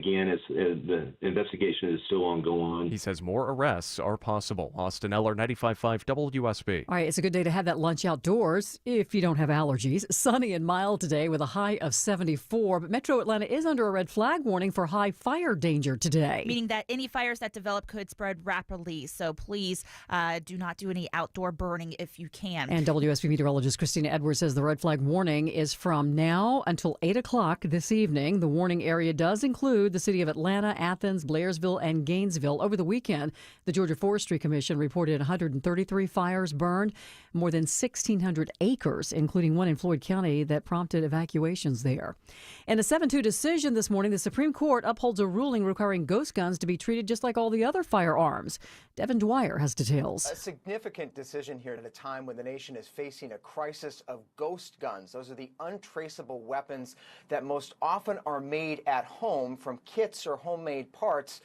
Again, the investigation is still ongoing. He says more arrests are possible. Austin Eller, 95.5 WSB. All right, it's a good day to have that lunch outdoors if you don't have allergies. Sunny and mild today with a high of 74, but Metro Atlanta is under a red flag warning for high fire danger today. Meaning that any fires that develop could spread rapidly. So please do not do any outdoor burning if you can. And WSB meteorologist Christina Edwards says the red flag warning is from now until 8 o'clock this evening. The warning area does include the city of Atlanta, Athens, Blairsville, and Gainesville. Over the weekend, the Georgia Forestry Commission reported 133 fires burned, more than 1,600 acres, including one in Floyd County that prompted evacuations there. In a 7-2 decision this morning, the Supreme Court upholds a ruling requiring ghost guns to be treated just like all the other firearms. Devin Dwyer has details. A significant decision here at a time when the nation is facing a crisis of ghost guns. Those are the untraceable weapons that most often are made at home from kits or homemade parts.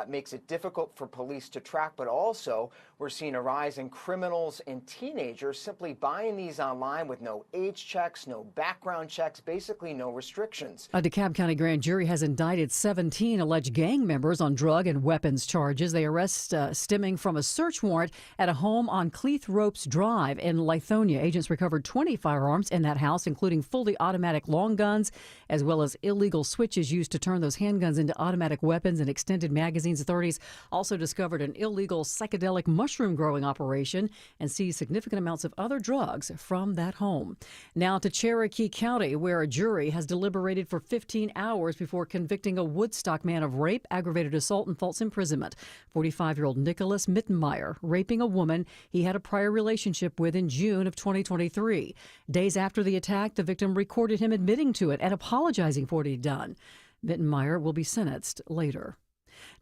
Makes it difficult for police to track, but also we're seeing a rise in criminals and teenagers simply buying these online with no age checks, no background checks, basically no restrictions. A DeKalb County grand jury has indicted 17 alleged gang members on drug and weapons charges. They arrest stemming from a search warrant at a home on Cleeth Ropes Drive in Lithonia. Agents recovered 20 firearms in that house, including fully automatic long guns, as well as illegal switches used to turn those handguns into automatic weapons and extended magazines. Authorities also discovered an illegal psychedelic mushroom growing operation and seized significant amounts of other drugs from that home. Now to Cherokee County, where a jury has deliberated for 15 hours before convicting a Woodstock man of rape, aggravated assault, and false imprisonment. 45-year-old Nicholas Mittenmeyer raping a woman he had a prior relationship with in June of 2023. Days after the attack, the victim recorded him admitting to it and apologizing for what he'd done. Mittenmeyer will be sentenced later.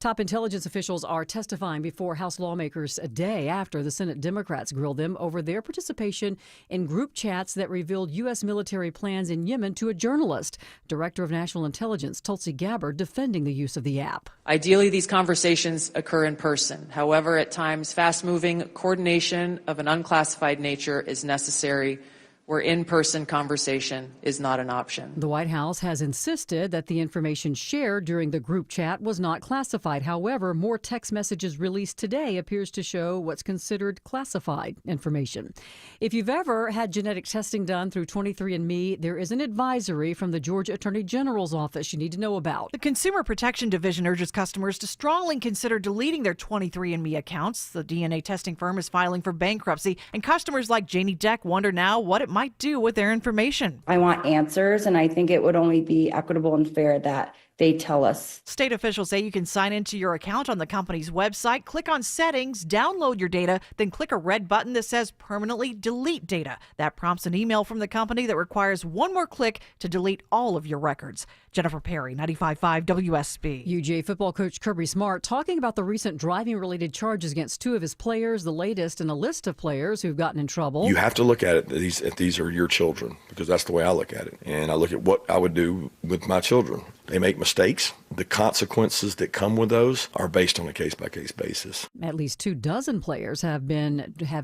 Top intelligence officials are testifying before House lawmakers a day after the Senate Democrats grilled them over their participation in group chats that revealed U.S. military plans in Yemen to a journalist. Director of National Intelligence Tulsi Gabbard defending the use of the app. Ideally, these conversations occur in person. However, at times, fast-moving coordination of an unclassified nature is necessary, where in-person conversation is not an option. The White House has insisted that the information shared during the group chat was not classified. However, more text messages released today appears to show what's considered classified information. If you've ever had genetic testing done through 23andMe, there is an advisory from the Georgia Attorney General's office you need to know about. The Consumer Protection Division urges customers to strongly consider deleting their 23andMe accounts. The DNA testing firm is filing for bankruptcy, and customers like Janie Deck wonder now what it might do with their information. I want answers, and I think it would only be equitable and fair that they tell us. State officials say you can sign into your account on the company's website, click on settings, download your data, then click a red button that says permanently delete data. That prompts an email from the company that requires one more click to delete all of your records. Jennifer Perry, 95.5 WSB. UGA football coach Kirby Smart talking about the recent driving-related charges against two of his players, the latest in a list of players who've gotten in trouble. You have to look at it, if these are your children, because that's the way I look at it. And I look at what I would do with my children. They make mistakes. The consequences that come with those are based on a case-by-case basis. At least 24 players have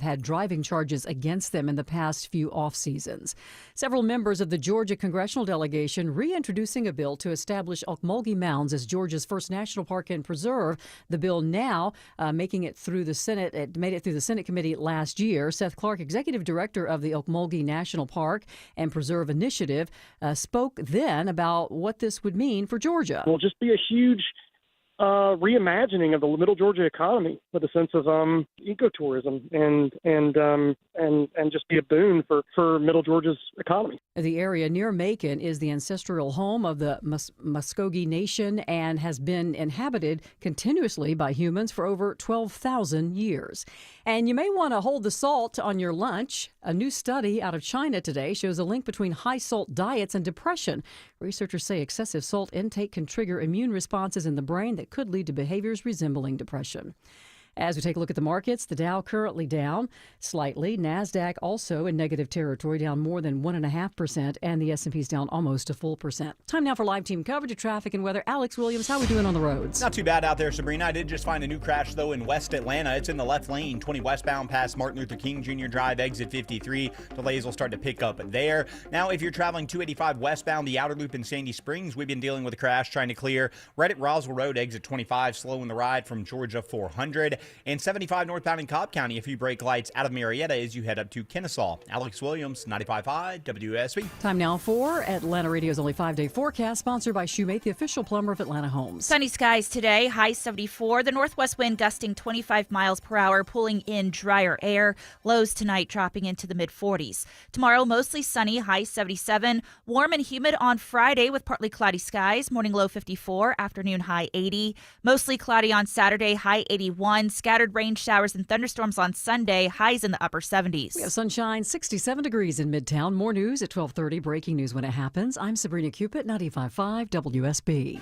had driving charges against them in the past few off seasons. Several members of the Georgia congressional delegation reintroducing a bill to establish Ocmulgee Mounds as Georgia's first national park and preserve. The bill now making it through the Senate. It made it through the Senate committee last year. Seth Clark, executive director of the Ocmulgee National Park and Preserve Initiative, spoke then about what this would mean for Georgia. Will just be a huge reimagining of the Middle Georgia economy with a sense of ecotourism and just be a boon for Middle Georgia's economy. The area near Macon is the ancestral home of the Muskogee Nation and has been inhabited continuously by humans for over 12,000 years. And you may want to hold the salt on your lunch. A new study out of China today shows a link between high salt diets and depression. Researchers say excessive salt intake can trigger immune responses in the brain that could lead to behaviors resembling depression. As we take a look at the markets, the Dow currently down slightly. NASDAQ also in negative territory, down more than 1.5%, and the S&P's down almost a full percent. Time now for live team coverage of traffic and weather. Alex Williams, how are we doing on the roads? Not too bad out there, Sabrina. I did just find a new crash, though, in West Atlanta. It's in the left lane, 20 westbound past Martin Luther King Jr. Drive, exit 53. Delays will start to pick up there. Now, if you're traveling 285 westbound, the outer loop in Sandy Springs, we've been dealing with a crash trying to clear right at Roswell Road, exit 25, slowing the ride from Georgia 400. And 75 northbound in Cobb County, a few brake lights out of Marietta as you head up to Kennesaw. Alex Williams, 95.5 WSB. Time now for Atlanta Radio's only 5-day forecast, sponsored by Shoemate, the official plumber of Atlanta Homes. Sunny skies today, high 74. The northwest wind gusting 25 miles per hour, pulling in drier air. Lows tonight dropping into the mid-40s. Tomorrow, mostly sunny, high 77. Warm and humid on Friday with partly cloudy skies. Morning low 54, afternoon high 80. Mostly cloudy on Saturday, high 81. Scattered rain showers and thunderstorms on Sunday, highs in the upper 70s. We have sunshine, 67 degrees in Midtown. More news at 12:30. Breaking news when it happens. I'm Sabrina Cupid, 95.5 WSB.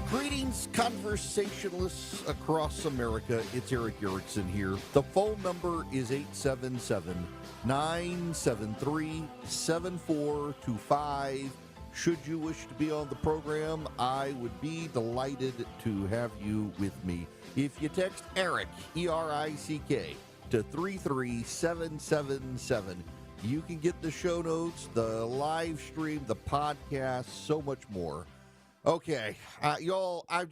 Greetings, conversationalists across America. It's Eric Erickson here. The phone number is 877-973-7425. Should you wish to be on the program, I would be delighted to have you with me. If you text Eric, E-R-I-C-K, to 33777, you can get the show notes, the live stream, the podcast, so much more. Okay, y'all, I'm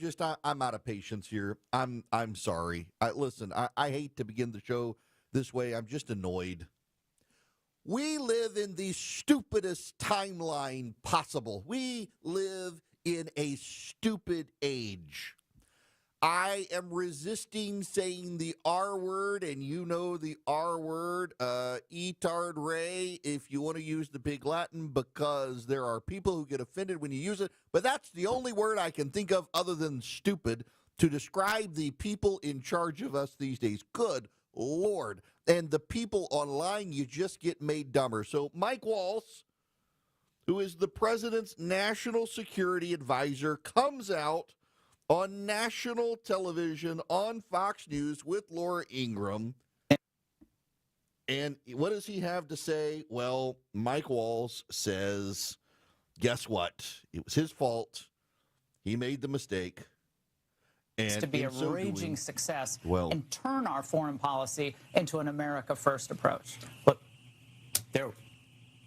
out of patience here. I'm sorry. Listen, I hate to begin the show this way. I'm just annoyed. We live in the stupidest timeline possible. We live in a stupid age. I am resisting saying the R word, and you know the R word, etard ray, if you want to use the big Latin, because there are people who get offended when you use it. But that's the only word I can think of other than stupid to describe the people in charge of us these days. Good Lord. And the people online, you just get made dumber. So Mike Waltz, who is the president's national security advisor, comes out on national television on Fox News with Laura Ingraham. And what does he have to say? Well, Mike Waltz says, guess what? It was his fault. He made the mistake. And to be a raging success and turn our foreign policy into an America First approach. Look,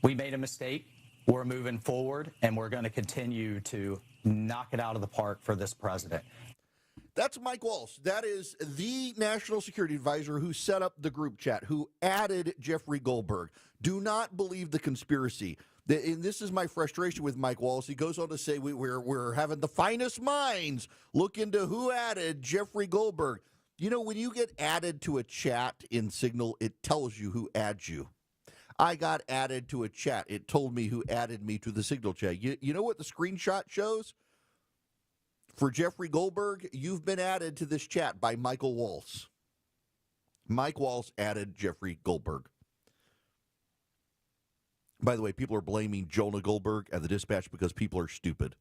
we made a mistake. We're moving forward, and we're going to continue to knock it out of the park for this president. That's Mike Waltz. That is the national security advisor who set up the group chat, who added Jeffrey Goldberg. Do not believe the conspiracy. And this is my frustration with Mike Waltz. He goes on to say we're having the finest minds look into who added Jeffrey Goldberg. You know, when you get added to a chat in Signal, it tells you who adds you. I got added to a chat. It told me who added me to the Signal chat. You know what the screenshot shows? For Jeffrey Goldberg, you've been added to this chat by Michael Waltz. Mike Waltz added Jeffrey Goldberg. By the way, people are blaming Jonah Goldberg and the Dispatch because people are stupid.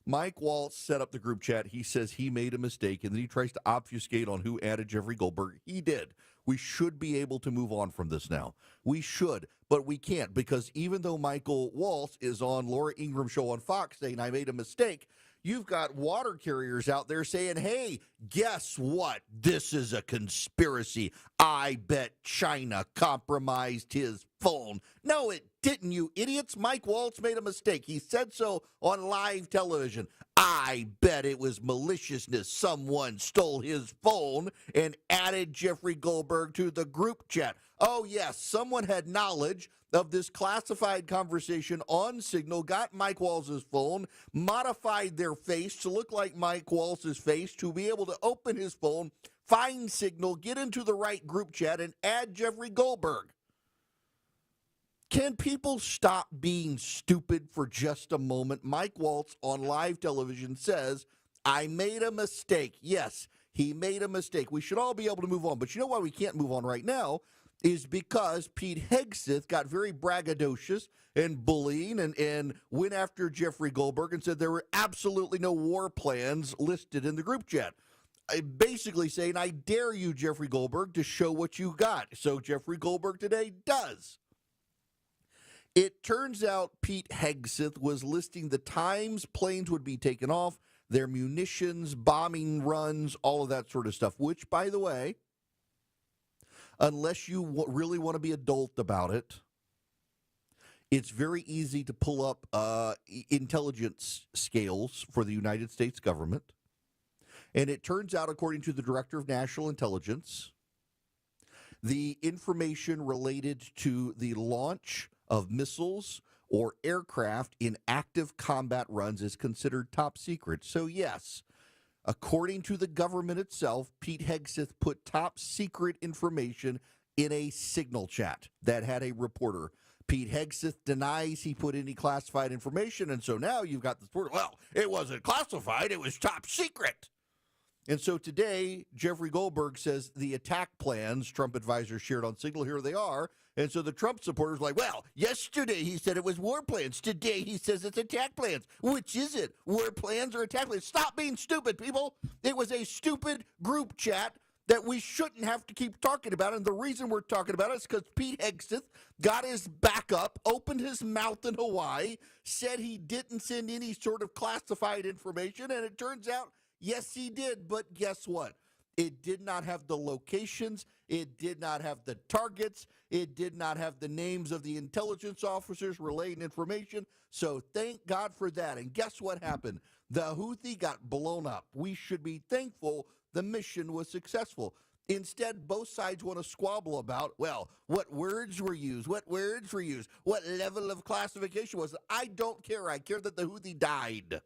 Mike Waltz set up the group chat. He says he made a mistake, and then he tries to obfuscate on who added Jeffrey Goldberg. He did. We should be able to move on from this now. We should, but we can't, because even though Michael Waltz is on Laura Ingraham's show on Fox saying I made a mistake, you've got water carriers out there saying, hey, guess what? This is a conspiracy. I bet China compromised his phone. No, it didn't, you idiots. Mike Waltz made a mistake. He said so on live television. I bet it was maliciousness. Someone stole his phone and added Jeffrey Goldberg to the group chat. Oh, yes, someone had knowledge of this classified conversation on Signal, got Mike Waltz's phone, modified their face to look like Mike Waltz's face to be able to open his phone, find Signal, get into the right group chat, and add Jeffrey Goldberg. Can people stop being stupid for just a moment? Mike Waltz on live television says, I made a mistake. Yes, He made a mistake. We should all be able to move on. But you know why we can't move on right now is because Pete Hegseth got very braggadocious and bullying and went after Jeffrey Goldberg and said there were absolutely no war plans listed in the group chat. Basically saying, I dare you, Jeffrey Goldberg, to show what you got. So Jeffrey Goldberg today does. It turns out Pete Hegseth was listing the times planes would be taken off, their munitions, bombing runs, all of that sort of stuff, which, by the way, unless you really want to be adult about it, it's very easy to pull up intelligence scales for the United States government. And it turns out, according to the Director of National Intelligence, the information related to the launch of missiles or aircraft in active combat runs is considered top secret. So yes, according to the government itself, Pete Hegseth put top secret information in a signal chat that had a reporter. Pete Hegseth denies he put any classified information, and so now you've got this reporter, well, it wasn't classified, it was top secret. And so today, Jeffrey Goldberg says the attack plans Trump advisors shared on Signal, here they are. And so the Trump supporters are like, well, yesterday he said it was war plans. Today he says it's attack plans. Which is it? War plans or attack plans? Stop being stupid, people. It was a stupid group chat that we shouldn't have to keep talking about. And the reason we're talking about it is because Pete Hegseth got his back up, opened his mouth in Hawaii, said he didn't send any sort of classified information. And it turns out, yes, he did. But guess what? It did not have the locations. It did not have the targets. It did not have the names of the intelligence officers relaying information. So thank God for that. And guess what happened? The Houthi got blown up. We should be thankful the mission was successful. Instead, both sides want to squabble about, well, what words were used, what level of classification was it? I don't care. I care that the Houthi died.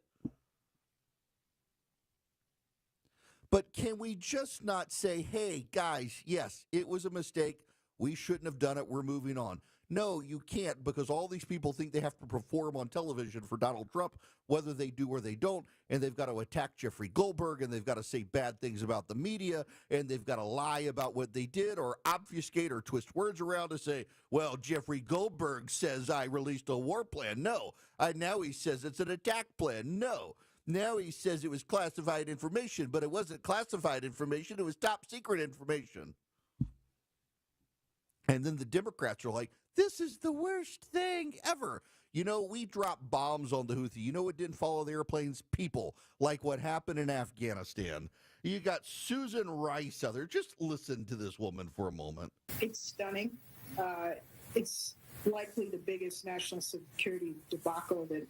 But can we just not say, hey, guys, yes, it was a mistake. We shouldn't have done it. We're moving on. No, you can't, because all these people think they have to perform on television for Donald Trump, whether they do or they don't, and they've got to attack Jeffrey Goldberg, and they've got to say bad things about the media, and they've got to lie about what they did or obfuscate or twist words around to say, well, Jeffrey Goldberg says I released a war plan. No. Now he says it's an attack plan. No. Now he says it was classified information, but it wasn't classified information. It was top secret information. And then the Democrats are like, this is the worst thing ever. You know, we dropped bombs on the Houthi. You know what didn't follow the airplanes? People, like what happened in Afghanistan. You got Susan Rice out there. Just listen to this woman for a moment. It's stunning. It's likely the biggest national security debacle that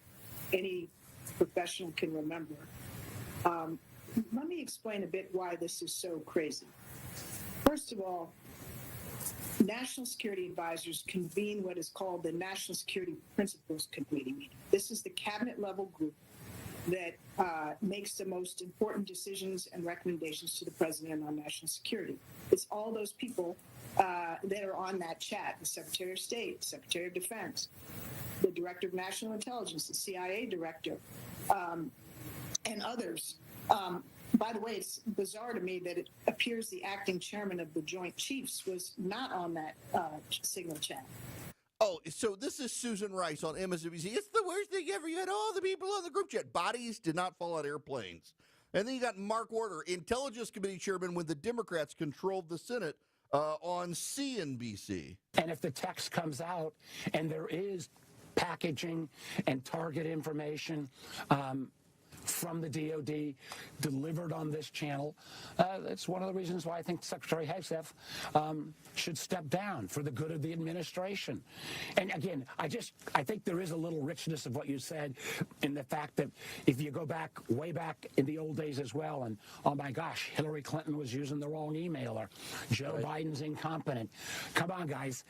any professional can remember. Let me explain a bit why this is so crazy. First of all, national security advisors convene what is called the National Security Principles Committee meeting. This is the cabinet level group that makes the most important decisions and recommendations to the president on national security. It's all those people that are on that chat: the Secretary of State, the Secretary of Defense, the Director of National Intelligence, the CIA Director, and others. By the way, it's bizarre to me that it appears the acting chairman of the Joint Chiefs was not on that Signal chat. Oh, so this is Susan Rice on MSNBC. It's the worst thing ever. You had all the people on the group chat. Bodies did not fall out of airplanes. And then you got Mark Warner, Intelligence Committee chairman when the Democrats controlled the Senate on CNBC. And if the text comes out and there is packaging and target information from the DOD delivered on this channel, it's one of the reasons why I think Secretary Hegseth should step down for the good of the administration. And again, I think there is a little richness of what you said in the fact that if you go back, way back in the old days as well, and oh my gosh, Hillary Clinton was using the wrong email, or Joe Biden's incompetent. Come on, guys.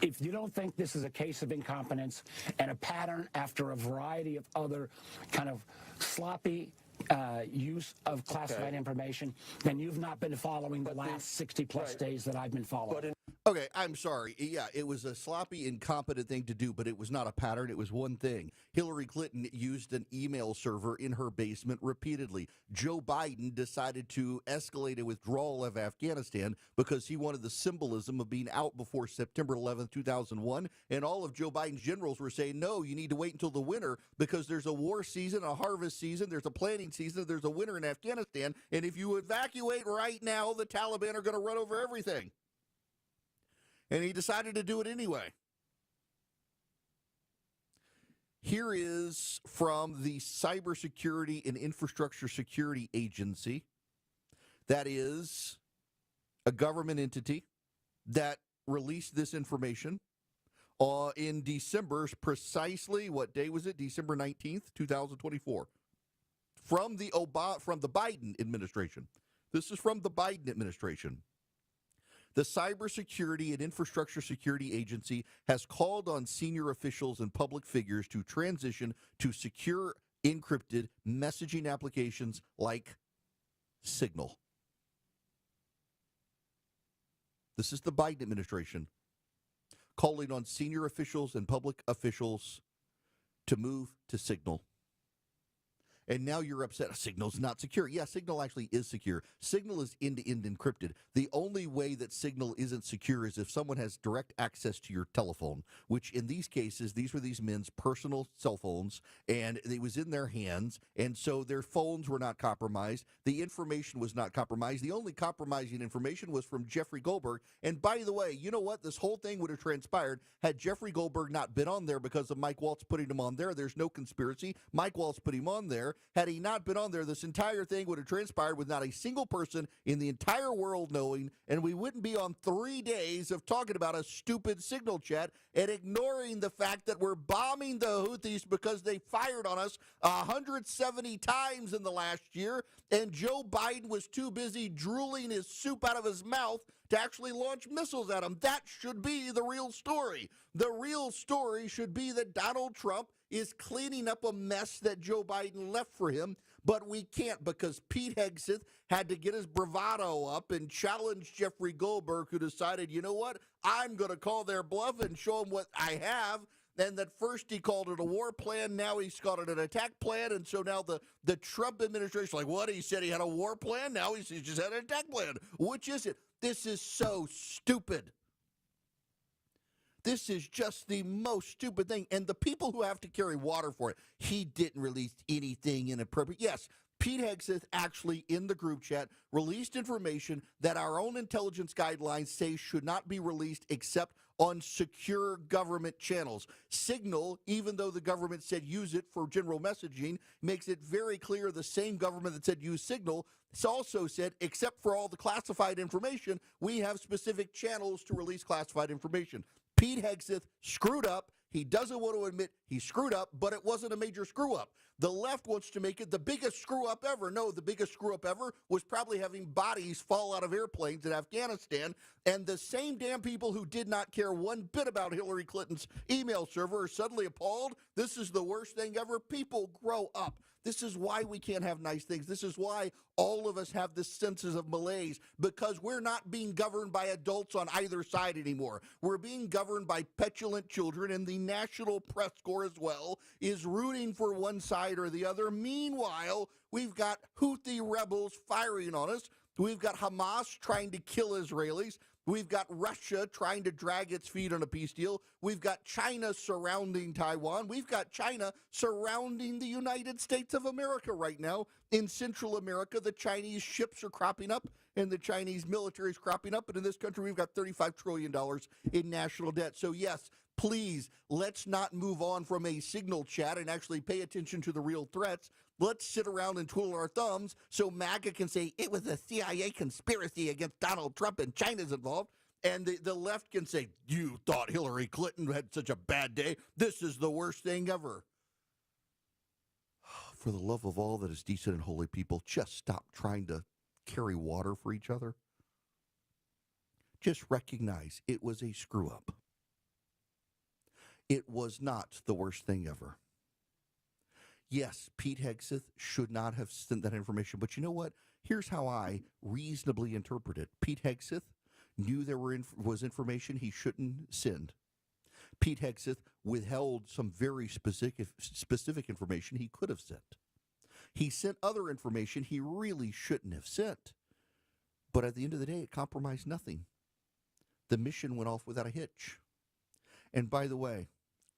If you don't think this is a case of incompetence and a pattern after a variety of other kind of sloppy use of classified information, then you've not been following the last 60-plus days that I've been following. Okay, I'm sorry. Yeah, it was a sloppy, incompetent thing to do, but it was not a pattern. It was one thing. Hillary Clinton used an email server in her basement repeatedly. Joe Biden decided to escalate a withdrawal of Afghanistan because he wanted the symbolism of being out before September 11th, 2001. And all of Joe Biden's generals were saying, no, you need to wait until the winter because there's a war season, a harvest season, there's a planting season, there's a winter in Afghanistan. And if you evacuate right now, the Taliban are going to run over everything. And he decided to do it anyway. Here is from the Cybersecurity and Infrastructure Security Agency. That is a government entity that released this information in December, precisely, what day was it? December 19th, 2024. From the Biden administration. This is from the Biden administration. The Cybersecurity and Infrastructure Security Agency has called on senior officials and public figures to transition to secure encrypted messaging applications like Signal. This is the Biden administration calling on senior officials and public officials to move to Signal. And now you're upset. Signal's not secure. Yeah, Signal actually is secure. Signal is end-to-end encrypted. The only way that Signal isn't secure is if someone has direct access to your telephone, which in these cases, these were these men's personal cell phones, and it was in their hands, and so their phones were not compromised. The information was not compromised. The only compromising information was from Jeffrey Goldberg. And by the way, you know what? This whole thing would have transpired had Jeffrey Goldberg not been on there because of Mike Waltz putting him on there. There's no conspiracy. Mike Waltz put him on there. Had he not been on there, this entire thing would have transpired with not a single person in the entire world knowing, and we wouldn't be on 3 days of talking about a stupid Signal chat and ignoring the fact that we're bombing the Houthis because they fired on us 170 times in the last year, and Joe Biden was too busy drooling his soup out of his mouth to actually launch missiles at them. That should be the real story. The real story should be that Donald Trump is cleaning up a mess that Joe Biden left for him, but we can't because Pete Hegseth had to get his bravado up and challenge Jeffrey Goldberg, who decided, you know what, I'm going to call their bluff and show them what I have. And that first he called it a war plan, now he's called it an attack plan, and so now the Trump administration is like, what, he said he had a war plan, now he's just had an attack plan. Which is it? This is so stupid. This is just the most stupid thing. And the people who have to carry water for it, he didn't release anything inappropriate. Yes, Pete Hegseth actually in the group chat released information that our own intelligence guidelines say should not be released except on secure government channels. Signal, even though the government said use it for general messaging, makes it very clear the same government that said use Signal also said, except for all the classified information, we have specific channels to release classified information. Pete Hegseth screwed up. He doesn't want to admit he screwed up, but it wasn't a major screw up. The left wants to make it the biggest screw up ever. No, the biggest screw up ever was probably having bodies fall out of airplanes in Afghanistan. And the same damn people who did not care one bit about Hillary Clinton's email server are suddenly appalled. This is the worst thing ever. People grow up. This is why we can't have nice things. This is why all of us have this sense of malaise, because we're not being governed by adults on either side anymore. We're being governed by petulant children, and the national press corps as well is rooting for one side or the other. Meanwhile, we've got Houthi rebels firing on us. We've got Hamas trying to kill Israelis. We've got Russia trying to drag its feet on a peace deal. We've got China surrounding Taiwan. We've got China surrounding the United States of America right now. In Central America, the Chinese ships are cropping up and the Chinese military is cropping up. And in this country, we've got $35 trillion in national debt. So yes, please, let's not move on from a Signal chat and actually pay attention to the real threats. Let's sit around and twiddle our thumbs so MAGA can say it was a CIA conspiracy against Donald Trump and China's involved. And the left can say, you thought Hillary Clinton had such a bad day. This is the worst thing ever. For the love of all that is decent and holy, people, just stop trying to carry water for each other. Just recognize it was a screw up. It was not the worst thing ever. Yes, Pete Hegseth should not have sent that information, but you know what? Here's how I reasonably interpret it. Pete Hegseth, knew there was information he shouldn't send. Pete Hegseth withheld some very specific information he could have sent. He sent other information he really shouldn't have sent. But at the end of the day, it compromised nothing. The mission went off without a hitch. And by the way,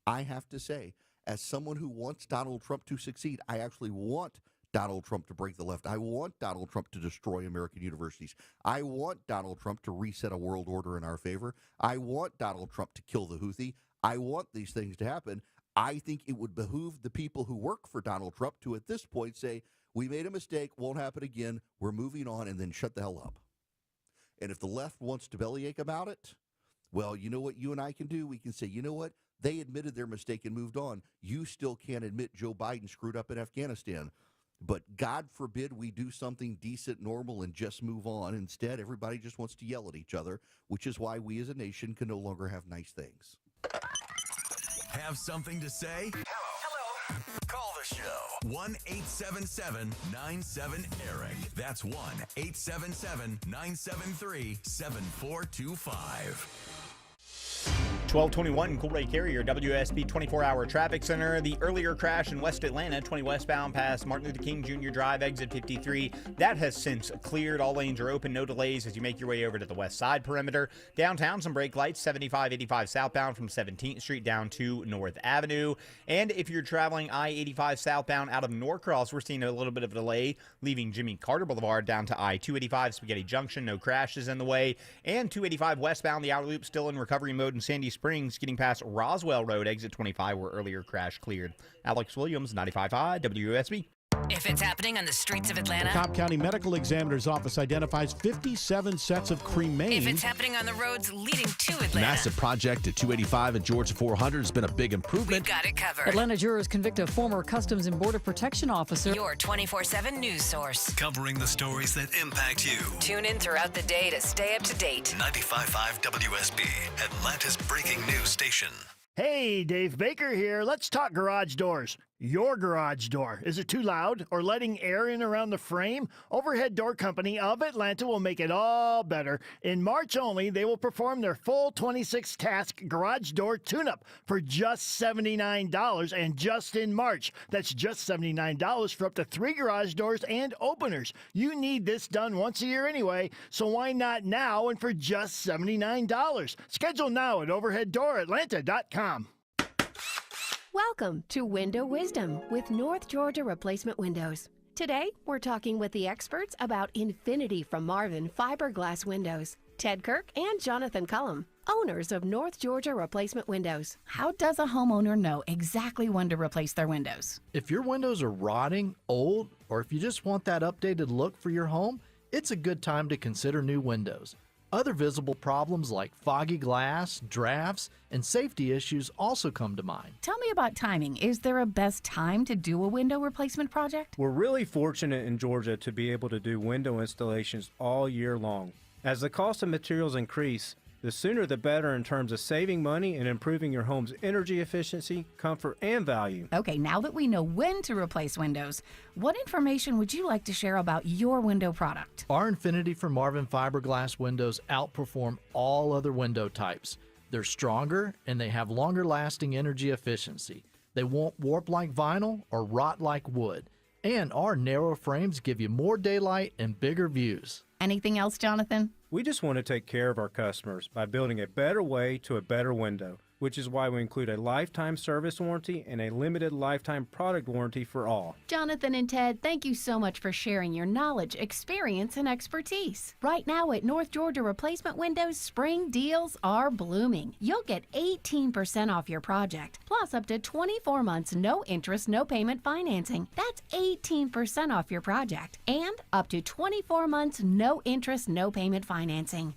I have to say, as someone who wants Donald Trump to succeed, I actually want Donald Trump to break the left. I want Donald Trump to destroy American universities. I want Donald Trump to reset a world order in our favor. I want Donald Trump to kill the Houthi. I want these things to happen. I think it would behoove the people who work for Donald Trump to, at this point, say, we made a mistake, won't happen again, we're moving on, and then shut the hell up. And if the left wants to bellyache about it, well, you know what you and I can do? We can say, you know what? They admitted their mistake and moved on. You still can't admit Joe Biden screwed up in Afghanistan. But God forbid we do something decent, normal, and just move on. Instead, everybody just wants to yell at each other, which is why we as a nation can no longer have nice things. Have something to say? Hello. Call the show. 1-877-97-ERIC. That's 1-877-973-7425. 1221 Coolray Carrier, WSB 24-hour traffic center. The earlier crash in West Atlanta, 20 westbound past Martin Luther King Jr. Drive, exit 53. That has since cleared. All lanes are open, no delays as you make your way over to the west side perimeter. Downtown, some brake lights, 75-85 southbound from 17th Street down to North Avenue. And if you're traveling I-85 southbound out of Norcross, we're seeing a little bit of a delay, leaving Jimmy Carter Boulevard down to I-285 Spaghetti Junction. No crashes in the way. And 285 westbound, the outer loop still in recovery mode in Sandy Springs, getting past Roswell Road, exit 25, where earlier crash cleared. Alex Williams, 95.5 WSB. If it's happening on the streets of Atlanta, the Cobb County Medical Examiner's Office identifies 57 sets of cremains. if it's happening on the roads leading to Atlanta, Massive project at 285 and Georgia 400 has been a big improvement. we've got it covered. Atlanta jurors convict a former Customs and Border Protection officer. Your 24/7 news source. Covering the stories that impact you. Tune in throughout the day to stay up to date. 95.5 WSB, Atlanta's breaking news station. Hey, Dave Baker here. Let's talk garage doors. Your garage door. Is it too loud or letting air in around the frame? Overhead Door Company of Atlanta will make it all better. In March only, they will perform their full 26-task garage door tune-up for just $79, and just in March. That's just $79 for up to 3 garage doors and openers. You need this done once a year anyway, so why not now and for just $79? Schedule now at overheaddooratlanta.com. Welcome to Window Wisdom with North Georgia Replacement Windows. Today, we're talking with the experts about Infinity from Marvin Fiberglass Windows, Ted Kirk and Jonathan Cullum, owners of North Georgia Replacement Windows. How does a homeowner know exactly when to replace their windows? If your windows are rotting, old, or if you just want that updated look for your home, it's a good time to consider new windows. Other visible problems like foggy glass, drafts, and safety issues also come to mind. Tell me about timing. Is there a best time to do a window replacement project? We're really fortunate in Georgia to be able to do window installations all year long. As the cost of materials increase, the sooner the better in terms of saving money and improving your home's energy efficiency, comfort, and value. Okay, now that we know when to replace windows, what information would you like to share about your window product? Our Infinity from Marvin Fiberglass windows outperform all other window types. They're stronger and they have longer lasting energy efficiency. They won't warp like vinyl or rot like wood. And our narrow frames give you more daylight and bigger views. Anything else, Jonathan? We just want to take care of our customers by building a better way to a better window, which is why we include a lifetime service warranty and a limited lifetime product warranty for all. Jonathan and Ted, thank you so much for sharing your knowledge, experience, and expertise. Right now at North Georgia Replacement Windows, spring deals are blooming. You'll get 18% off your project, plus up to 24 months no interest, no payment financing. That's 18% off your project, and up to 24 months no interest, no payment financing.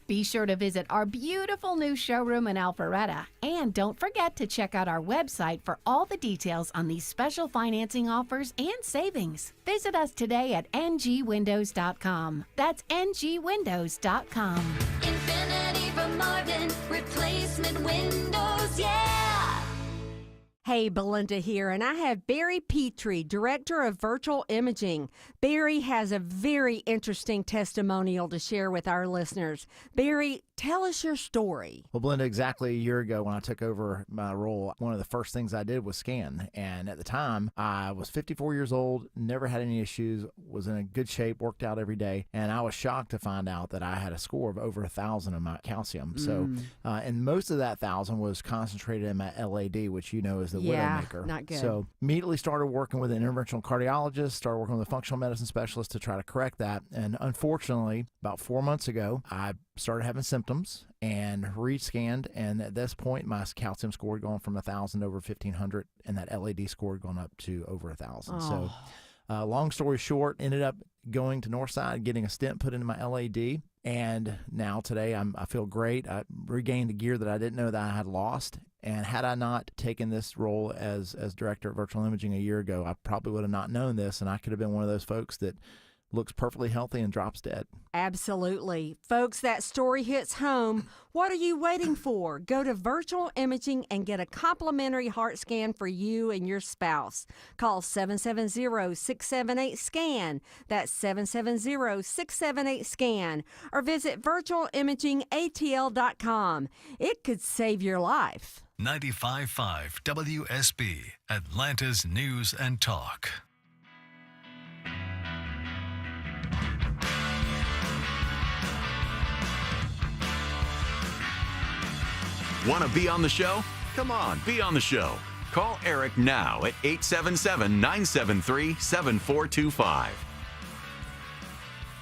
Be sure to visit our beautiful new showroom in Alpharetta, and don't forget to check out our website for all the details on these special financing offers and savings. Visit us today at ngwindows.com. That's ngwindows.com. Infinity from Marvin, replacement windows, yeah! Hey, Belinda here, and I have Barry Petrie, Director of Virtual Imaging. Barry has a very interesting testimonial to share with our listeners. Barry, Tell us your story. Well, Belinda, exactly a year ago when I took over my role, one of the first things I did was scan. And at the time, I was 54 years old, never had any issues, was in a good shape, worked out every day. And I was shocked to find out that I had a score of over 1,000 in my calcium. So, and most of that 1,000 was concentrated in my LAD, which you know is the widowmaker. Not good. So immediately started working with an interventional cardiologist, started working with a functional medicine specialist to try to correct that. And unfortunately, about 4 months ago, I started having symptoms and rescanned, and at this point my calcium score had gone from 1,000 over 1,500, and that LAD score had gone up to over 1,000. So long story short, ended up going to Northside, getting a stent put into my LAD, and now today I feel great. I regained the gear that I didn't know that I had lost, and had I not taken this role as director of virtual imaging a year ago, I probably would have not known this, and I could have been one of those folks that looks perfectly healthy and drops dead. Absolutely. Folks, that story hits home. What are you waiting for? Go to Virtual Imaging and get a complimentary heart scan for you and your spouse. Call 770-678-SCAN. That's 770-678-SCAN. Or visit virtualimagingatl.com. It could save your life. 95.5 WSB, Atlanta's News and Talk. Want to be on the show? Come on, be on the show. Call Eric now at 877-973-7425.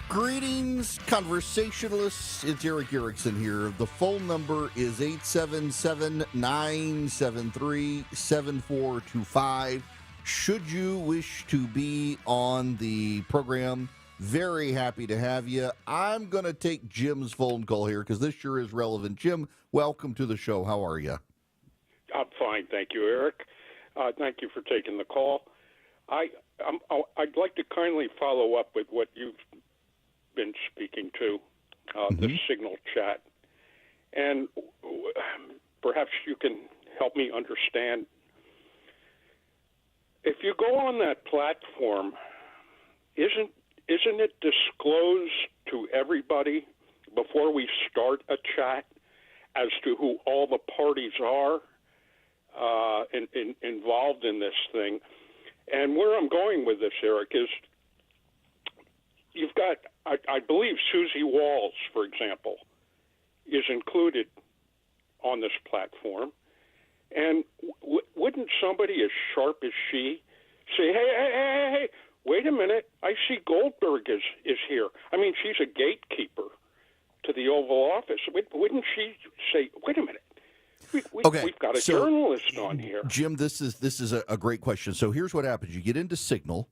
Greetings, conversationalists. It's Eric Erickson here. The phone number is 877-973-7425. Should you wish to be on the program, very happy to have you. I'm going to take Jim's phone call here because this sure is relevant. Jim, welcome to the show. How are you? I'm fine, thank you, Eric. Thank you for taking the call. I'd like to kindly follow up with what you've been speaking to, the Signal chat. And perhaps you can help me understand. If you go on that platform, isn't it disclosed to everybody before we start a chat as to who all the parties are involved in this thing? And where I'm going with this, Eric, is you've got, I believe Susie Walls, for example, is included on this platform. And wouldn't somebody as sharp as she say, hey, wait a minute, I see Goldberg is here. I mean, she's a gatekeeper to the Oval Office. Wouldn't she say, wait a minute, we've got a journalist on here? Jim, this is a great question. So here's what happens. You get into Signal,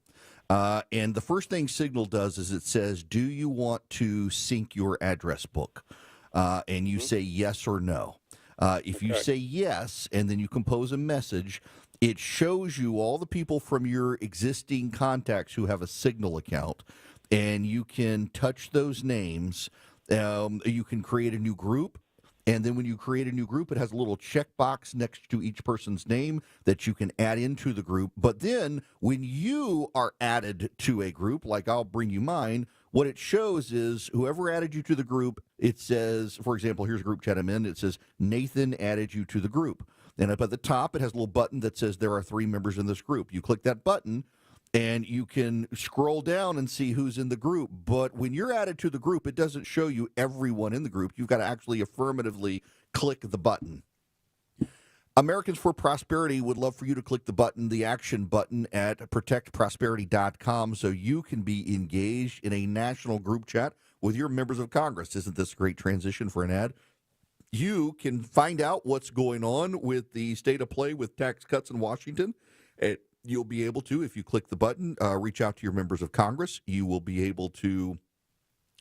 and the first thing Signal does is it says, do you want to sync your address book? And you say yes or no. If you say yes, and then you compose a message, it shows you all the people from your existing contacts who have a Signal account, and you can touch those names. You can create a new group, and then when you create a new group, it has a little checkbox next to each person's name that you can add into the group. But then when you are added to a group, like I'll bring you mine, what it shows is whoever added you to the group, it says, for example, here's a group chat I'm in, it says, Nathan added you to the group. And up at the top, it has a little button that says there are 3 members in this group. You click that button, and you can scroll down and see who's in the group. But when you're added to the group, it doesn't show you everyone in the group. You've got to actually affirmatively click the button. Americans for Prosperity would love for you to click the button, the action button at protectprosperity.com, so you can be engaged in a national group chat with your members of Congress. Isn't this a great transition for an ad? You can find out what's going on with the state of play with tax cuts in Washington. You'll be able to, if you click the button, reach out to your members of Congress. You will be able to,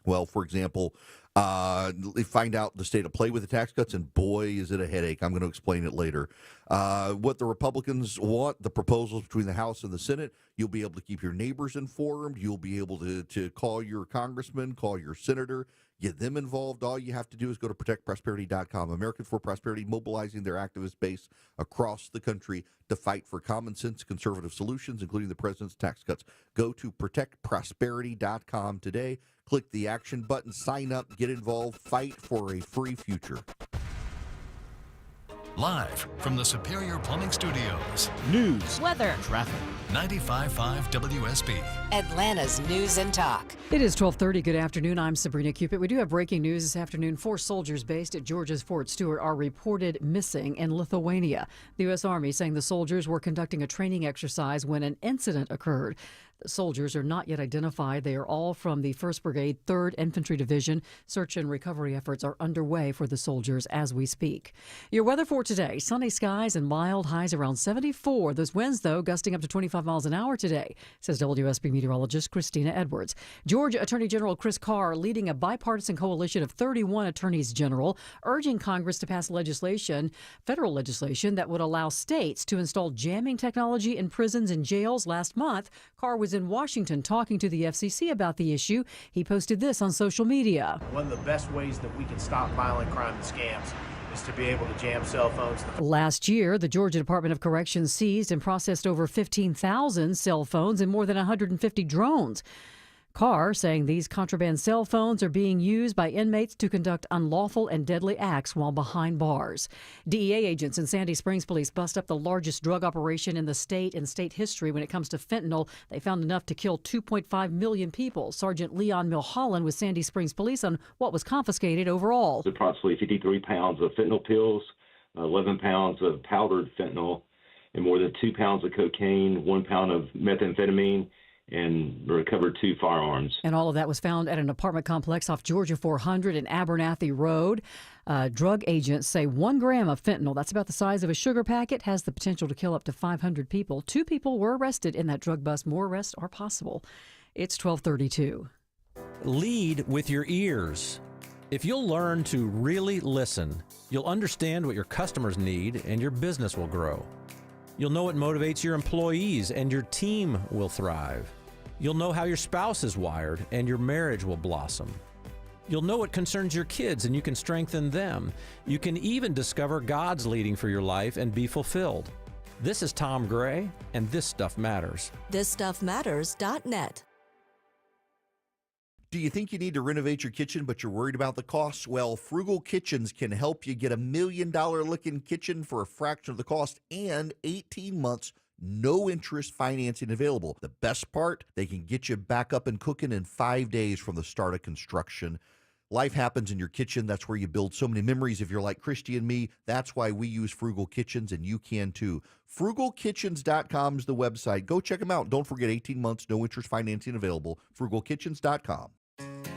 well, for example, find out the state of play with the tax cuts, and boy, is it a headache. I'm going to explain it later. What the Republicans want, the proposals between the House and the Senate, you'll be able to keep your neighbors informed. You'll be able to call your congressman, call your senator, get them involved. All you have to do is go to protectprosperity.com. Americans for Prosperity mobilizing their activist base across the country to fight for common sense conservative solutions, including the president's tax cuts. Go to protectprosperity.com today. Click the action button, sign up, get Get involved. Fight for a free future. Live from the Superior Plumbing Studios. News, Weather. Traffic. 95.5 WSB. Atlanta's News and Talk. It is 12:30. Good afternoon. I'm Sabrina Cupid. We do have breaking news this afternoon. 4 soldiers based at Georgia's Fort Stewart are reported missing in Lithuania. The U.S. Army saying the soldiers were conducting a training exercise when an incident occurred. The soldiers are not yet identified. They are all from the 1st Brigade, 3rd Infantry Division. Search and recovery efforts are underway for the soldiers as we speak. Your weather for today, sunny skies and mild highs around 74. Those winds, though, gusting up to 25 miles an hour today, says WSB meteorologist Christina Edwards. Georgia Attorney General Chris Carr leading a bipartisan coalition of 31 attorneys general, urging Congress to pass legislation, federal legislation, that would allow states to install jamming technology in prisons and jails. Last month, Carr was in Washington talking to the FCC about the issue. He posted this on social media. One of the best ways that we can stop violent crime and scams is to be able to jam cell phones. Last year, the Georgia Department of Corrections seized and processed over 15,000 cell phones and more than 150 drones. Carr saying these contraband cell phones are being used by inmates to conduct unlawful and deadly acts while behind bars. DEA agents and Sandy Springs Police bust up the largest drug operation in the state in state history when it comes to fentanyl. They found enough to kill 2.5 million people. Sergeant Leon Milholland with Sandy Springs Police on what was confiscated overall. Approximately 53 pounds of fentanyl pills, 11 pounds of powdered fentanyl, and more than 2 pounds of cocaine, 1 pound of methamphetamine, and recovered 2 firearms. And all of that was found at an apartment complex off Georgia 400 and Abernathy Road. Drug agents say 1 gram of fentanyl, that's about the size of a sugar packet, has the potential to kill up to 500 people. 2 people were arrested in that drug bust. More arrests are possible. It's 12:32. Lead with your ears. If you'll learn to really listen, you'll understand what your customers need and your business will grow. You'll know what motivates your employees and your team will thrive. You'll know how your spouse is wired and your marriage will blossom. You'll know what concerns your kids and you can strengthen them. You can even discover God's leading for your life and be fulfilled. This is Tom Gray, and This Stuff Matters. ThisStuffMatters.net. Do you think you need to renovate your kitchen, but you're worried about the costs? Well, Frugal Kitchens can help you get $1 million looking kitchen for a fraction of the cost and 18 months, no interest financing available. The best part, they can get you back up and cooking in 5 days from the start of construction. Life happens in your kitchen. That's where you build so many memories. If you're like Christy and me, that's why we use Frugal Kitchens, and you can too. FrugalKitchens.com is the website. Go check them out. Don't forget 18 months, no interest financing available. FrugalKitchens.com.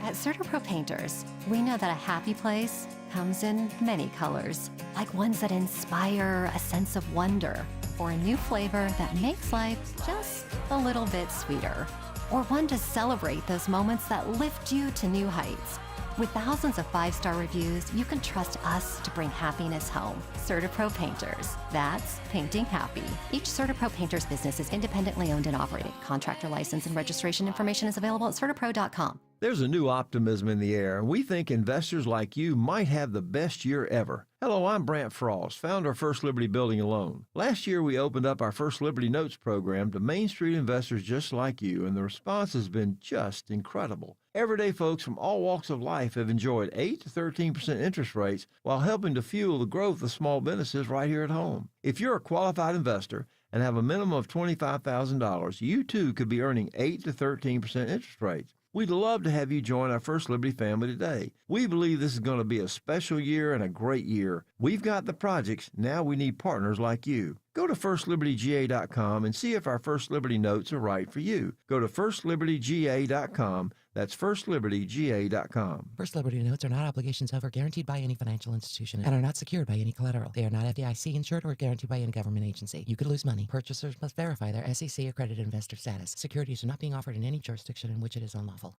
At CertaPro Painters, we know that a happy place comes in many colors, like ones that inspire a sense of wonder, or a new flavor that makes life just a little bit sweeter, or one to celebrate those moments that lift you to new heights. With thousands of 5-star reviews, you can trust us to bring happiness home. CertaPro Painters. That's painting happy. Each CertaPro Painters business is independently owned and operated. Contractor license and registration information is available at CertaPro.com. There's a new optimism in the air, and we think investors like you might have the best year ever. Hello, I'm Brant Frost, founder of First Liberty Building and Loan. Last year, we opened up our First Liberty Notes program to Main Street investors just like you, and the response has been just incredible. Everyday folks from all walks of life have enjoyed 8 to 13% interest rates while helping to fuel the growth of small businesses right here at home. If you're a qualified investor and have a minimum of $25,000, you too could be earning 8 to 13% interest rates. We'd love to have you join our First Liberty family today. We believe this is going to be a special year and a great year. We've got the projects. Now we need partners like you. Go to FirstLibertyGA.com and see if our First Liberty notes are right for you. Go to FirstLibertyGA.com. That's FirstLibertyGA.com. First Liberty notes are not obligations of or guaranteed by any financial institution and are not secured by any collateral. They are not FDIC insured or guaranteed by any government agency. You could lose money. Purchasers must verify their SEC accredited investor status. Securities are not being offered in any jurisdiction in which it is unlawful.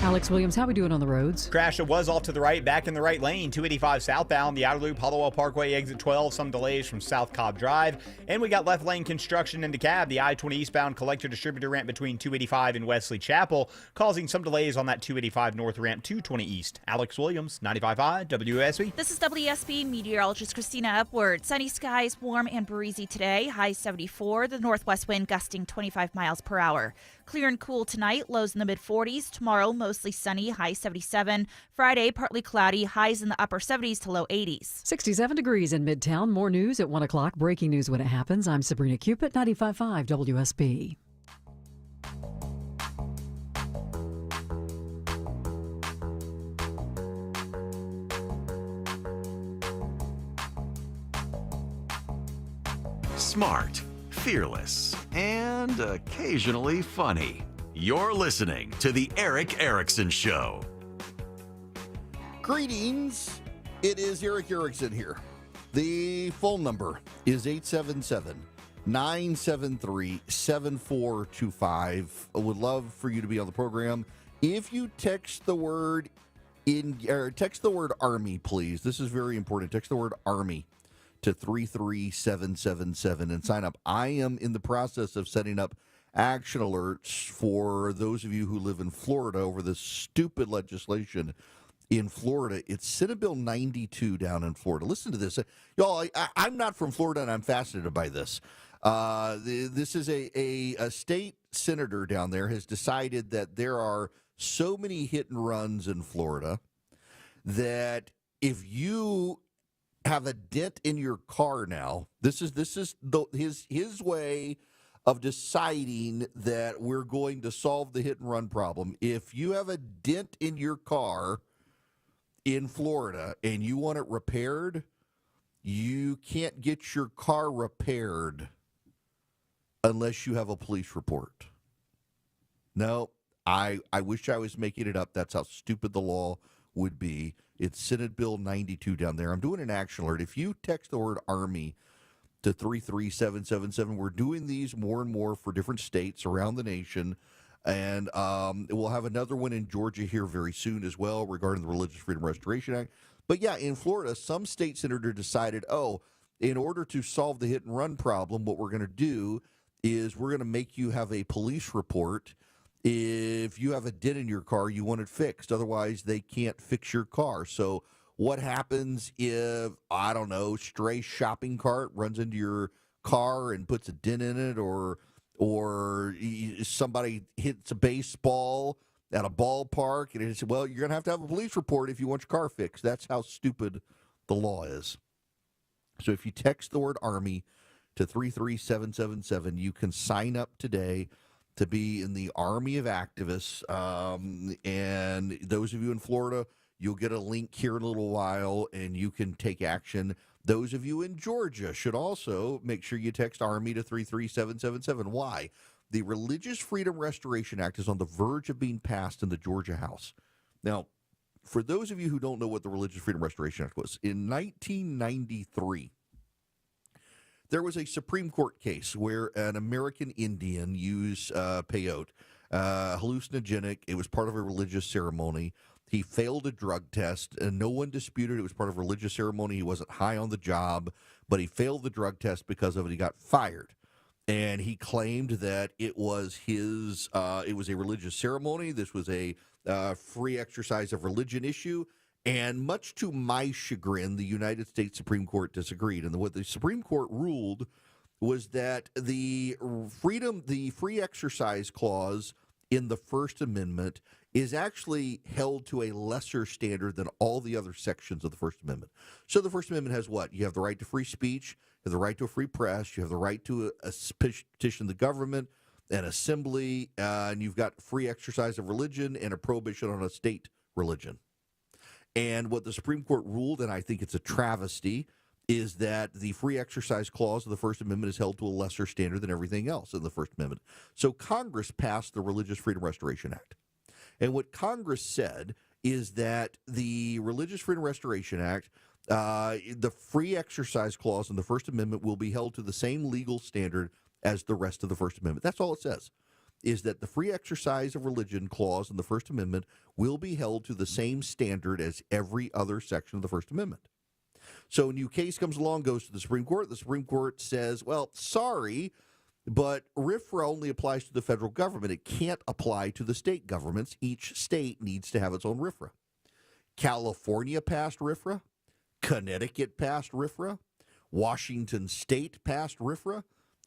Alex Williams, how are we doing on the roads? Crash that was off to the right, back in the right lane. 285 southbound, the outer loop, Hollowell Parkway, exit 12. Some delays from South Cobb Drive. And we got left lane construction in DeKalb. The I-20 eastbound collector distributor ramp between 285 and Wesley Chapel, causing some delays on that 285 north ramp 220 east. Alex Williams, 95.5 WSB. This is WSB meteorologist Christina Upward. Sunny skies, warm and breezy today. High 74. The northwest wind gusting 25 miles per hour. Clear and cool tonight. Lows in the mid-40s. Tomorrow, mostly sunny. High 77. Friday, partly cloudy. Highs in the upper 70s to low 80s. 67 degrees in Midtown. More news at 1 o'clock. Breaking news when it happens. I'm Sabrina Cupid, 95.5 WSB. Smart, fearless, and occasionally funny. You're listening to The Eric Erickson Show. Greetings. It is Eric Erickson here. The phone number is 877-973-7425. I would love for you to be on the program. If you text the word Army, please. This is very important. Text the word Army to 33777 and sign up. I am in the process of setting up action alerts for those of you who live in Florida over this stupid legislation in Florida. It's Senate Bill 92 down in Florida. Listen to this. Y'all, I'm not from Florida, and I'm fascinated by this. This is a state senator down there has decided that there are so many hit and runs in Florida that if you have a dent in your car now, this is his way of deciding that we're going to solve the hit and run problem. If you have a dent in your car in Florida and you want it repaired, you can't get your car repaired unless you have a police report. No, I wish I was making it up. That's how stupid the law would be. It's Senate Bill 92 down there. I'm doing an action alert. If you text the word Army to 33777, we're doing these more and more for different states around the nation. And we'll have another one in Georgia here very soon as well regarding the Religious Freedom Restoration Act. But yeah, in Florida, some state senator decided, in order to solve the hit and run problem, what we're going to do is we're going to make you have a police report. If you have a dent in your car, you want it fixed. Otherwise, they can't fix your car. So what happens if, I don't know, stray shopping cart runs into your car and puts a dent in it, or somebody hits a baseball at a ballpark, and it's, well, you're going to have a police report if you want your car fixed. That's how stupid the law is. So if you text the word Army to 33777, you can sign up today to be in the Army of Activists. And those of you in Florida, you'll get a link here in a little while, and you can take action. Those of you in Georgia should also make sure you text Army to 33777. Why? The Religious Freedom Restoration Act is on the verge of being passed in the Georgia House. Now, for those of you who don't know what the Religious Freedom Restoration Act was, in 1993, there was a Supreme Court case where an American Indian used peyote, hallucinogenic. It was part of a religious ceremony. He failed a drug test, and no one disputed it was part of a religious ceremony. He wasn't high on the job, but he failed the drug test because of it. He got fired. And he claimed that it was it was a religious ceremony. This was a free exercise of religion issue. And much to my chagrin, the United States Supreme Court disagreed. And what the Supreme Court ruled was that the free exercise clause in the First Amendment is actually held to a lesser standard than all the other sections of the First Amendment. So the First Amendment has what? You have the right to free speech, you have the right to a free press, you have the right to petition the government, an assembly, and you've got free exercise of religion and a prohibition on a state religion. And what the Supreme Court ruled, and I think it's a travesty, is that the free exercise clause of the First Amendment is held to a lesser standard than everything else in the First Amendment. So Congress passed the Religious Freedom Restoration Act. And what Congress said is that the Religious Freedom Restoration Act, the free exercise clause in the First Amendment will be held to the same legal standard as the rest of the First Amendment. That's all it says, is that the free exercise of religion clause in the First Amendment will be held to the same standard as every other section of the First Amendment. So a new case comes along, goes to the Supreme Court. The Supreme Court says, well, sorry, But RFRA only applies to the federal government. It can't apply to the state governments. Each state needs to have its own RFRA. California passed RFRA. Connecticut passed RFRA. Washington State passed RFRA.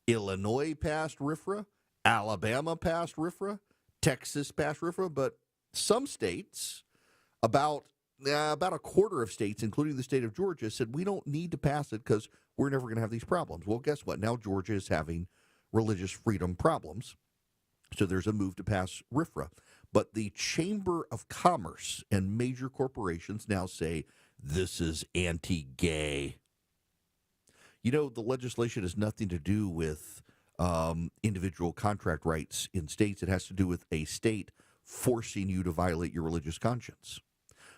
Illinois passed RFRA. Alabama passed RFRA. Texas passed RFRA. But some states, about a quarter of states, including the state of Georgia, said we don't need to pass it because we're never going to have these problems. Well, guess what? Now Georgia is having religious freedom problems. So there's a move to pass RFRA. But the Chamber of Commerce and major corporations now say this is anti-gay. You know, the legislation has nothing to do with individual contract rights in states. It has to do with a state forcing you to violate your religious conscience.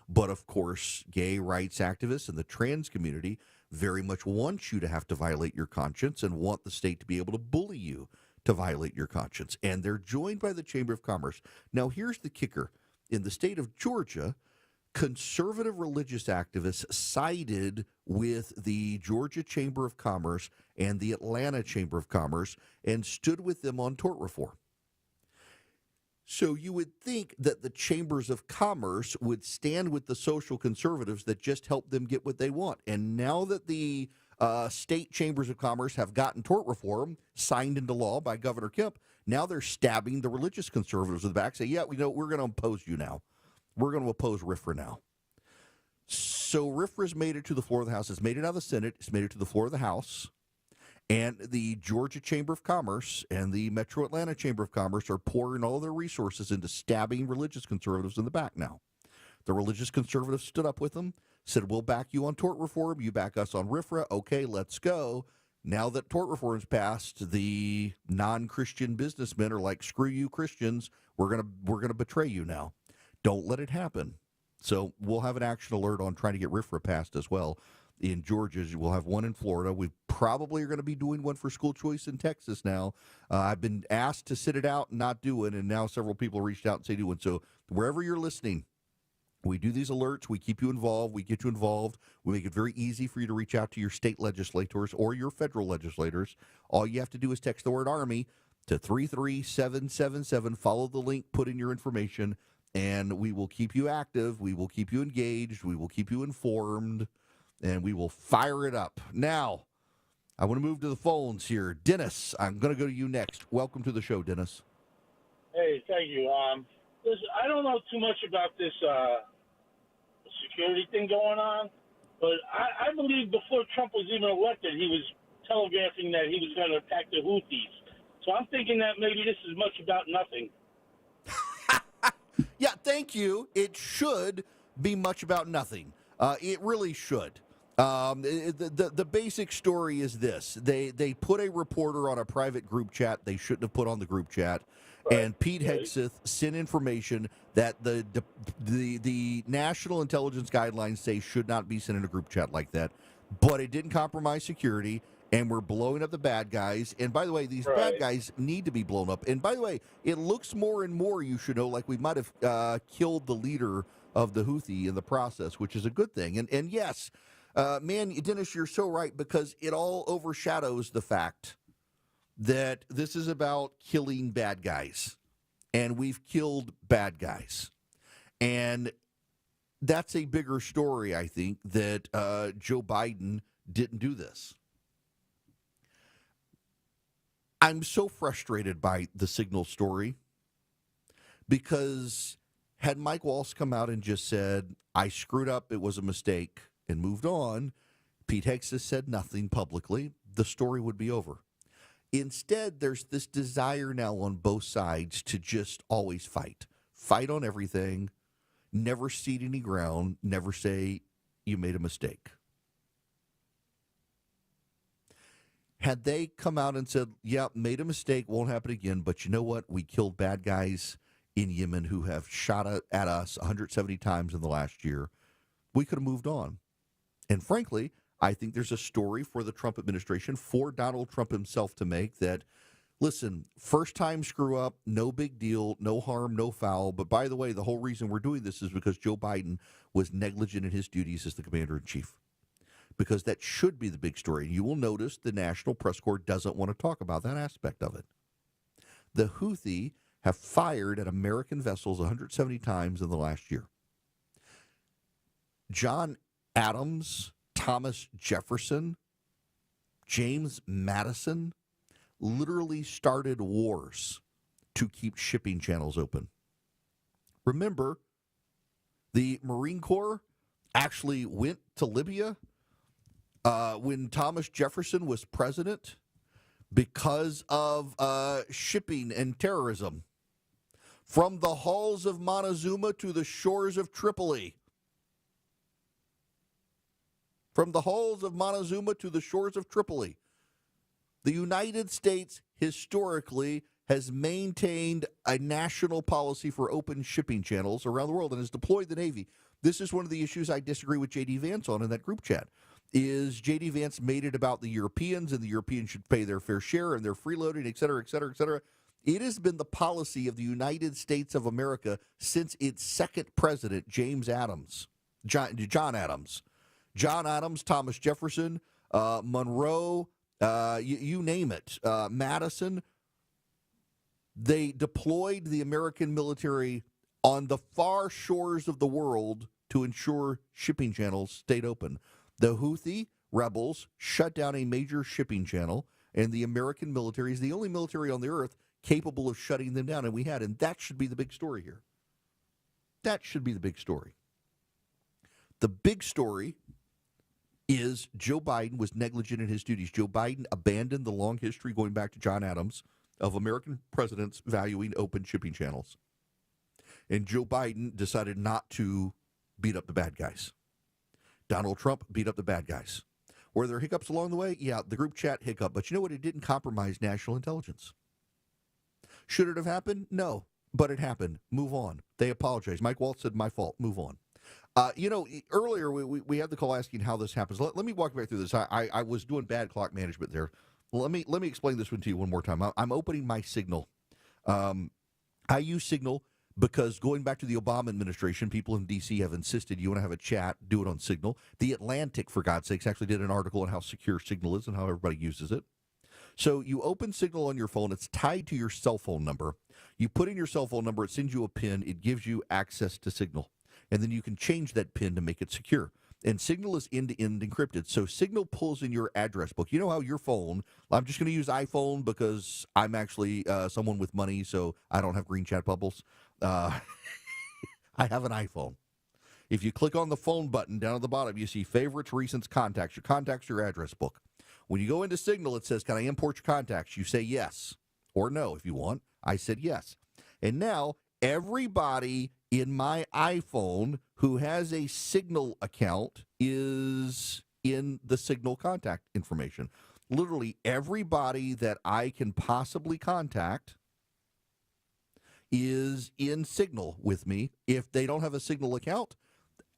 But, of course, gay rights activists and the trans community very much want you to have to violate your conscience and want the state to be able to bully you to violate your conscience. And they're joined by the Chamber of Commerce. Now, here's the kicker. In the state of Georgia, conservative religious activists sided with the Georgia Chamber of Commerce and the Atlanta Chamber of Commerce and stood with them on tort reform. So you would think that the chambers of commerce would stand with the social conservatives that just help them get what they want. And now that the state chambers of commerce have gotten tort reform signed into law by Governor Kemp, now they're stabbing the religious conservatives in the back, say, yeah, we know we're going to oppose you now. We're going to oppose RFRA now. So RFRA's made it to the floor of the House. It's made it out of the Senate. It's made it to the floor of the House. And the Georgia Chamber of Commerce and the Metro Atlanta Chamber of Commerce are pouring all their resources into stabbing religious conservatives in the back now. The religious conservatives stood up with them, said, we'll back you on tort reform. You back us on RFRA. Okay, let's go. Now that tort reform's passed, the non-Christian businessmen are like, screw you Christians. We're gonna betray you now. Don't let it happen. So we'll have an action alert on trying to get RFRA passed as well. In Georgia, we'll have one in Florida. We probably are going to be doing one for school choice in Texas now. I've been asked to sit it out and not do it, and now several people reached out and say do it. So wherever you're listening, we do these alerts. We keep you involved. We get you involved. We make it very easy for you to reach out to your state legislators or your federal legislators. All you have to do is text the word Army to 33777. Follow the link, put in your information, and we will keep you active. We will keep you engaged. We will keep you informed. And we will fire it up. Now, I want to move to the phones here. Dennis, I'm going to go to you next. Welcome to the show, Dennis. Hey, thank you. Listen, I don't know too much about this security thing going on, but I believe before Trump was even elected, he was telegraphing that he was going to attack the Houthis. So I'm thinking that maybe this is much about nothing. Yeah, thank you. It should be much about nothing. It really should. The basic story is this. They put a reporter on a private group chat they shouldn't have put on the group chat. Right. And Pete Hegseth sent information that the national intelligence guidelines say should not be sent in a group chat like that. But it didn't compromise security, and we're blowing up the bad guys. And by the way, these bad guys need to be blown up. And by the way, it looks more and more, you should know, like we might have killed the leader of the Houthi in the process, which is a good thing. And yes, man, Dennis, you're so right, because it all overshadows the fact that this is about killing bad guys. And we've killed bad guys. And that's a bigger story, I think, that Joe Biden didn't do this. I'm so frustrated by the Signal story because had Mike Waltz come out and just said, I screwed up, it was a mistake, and moved on, Pete Hegseth said nothing publicly, the story would be over. Instead, there's this desire now on both sides to just always fight. Fight on everything, never cede any ground, never say you made a mistake. Had they come out and said, yeah, made a mistake, won't happen again, but you know what? We killed bad guys in Yemen who have shot at us 170 times in the last year, we could have moved on. And frankly, I think there's a story for the Trump administration, for Donald Trump himself to make that, listen, first time screw up, no big deal, no harm, no foul. But by the way, the whole reason we're doing this is because Joe Biden was negligent in his duties as the commander-in-chief. because that should be the big story. You will notice the National Press Corps doesn't want to talk about that aspect of it. The Houthi have fired at American vessels 170 times in the last year. John Adams, Thomas Jefferson, James Madison literally started wars to keep shipping channels open. Remember, the Marine Corps actually went to Libya when Thomas Jefferson was president because of shipping and terrorism. From the halls of Montezuma to the shores of Tripoli. From the halls of Montezuma to the shores of Tripoli. The United States historically has maintained a national policy for open shipping channels around the world and has deployed the Navy. This is one of the issues I disagree with J.D. Vance on in that group chat. Is J.D. Vance made it about the Europeans, and the Europeans should pay their fair share, and they're freeloading, et cetera, et cetera, et cetera. It has been the policy of the United States of America since its second president, James Adams, John Adams. John Adams, Thomas Jefferson, Monroe, you name it, Madison. They deployed the American military on the far shores of the world to ensure shipping channels stayed open. The Houthi rebels shut down a major shipping channel, and the American military is the only military on the earth capable of shutting them down, and that should be the big story here. That should be the big story. The big story is Joe Biden was negligent in his duties. Joe Biden abandoned the long history going back to John Adams of American presidents valuing open shipping channels. And Joe Biden decided not to beat up the bad guys. Donald Trump beat up the bad guys. Were there hiccups along the way? Yeah, the group chat hiccup. But you know what? It didn't compromise national intelligence. Should it have happened? No, but it happened. Move on. They apologized. Mike Waltz said, my fault. Move on. Earlier we had the call asking how this happens. Let me walk back through this. I was doing bad clock management there. Let me explain this one to you one more time. I'm opening my Signal. I use Signal because going back to the Obama administration, people in D.C. have insisted you want to have a chat, do it on Signal. The Atlantic, for God's sakes, actually did an article on how secure Signal is and how everybody uses it. So you open Signal on your phone. It's tied to your cell phone number. You put in your cell phone number. It sends you a PIN. It gives you access to Signal. And then you can change that PIN to make it secure. And Signal is end-to-end encrypted. So Signal pulls in your address book. You know how your phone, I'm just going to use iPhone because I'm actually someone with money, so I don't have green chat bubbles. I have an iPhone. If you click on the phone button down at the bottom, you see favorites, recents, contacts. Your contacts, your address book. When you go into Signal, it says, can I import your contacts? You say yes or no if you want. I said yes. And now everybody in my iPhone who has a Signal account is in the Signal contact information. Literally everybody that I can possibly contact is in Signal with me. If they don't have a Signal account,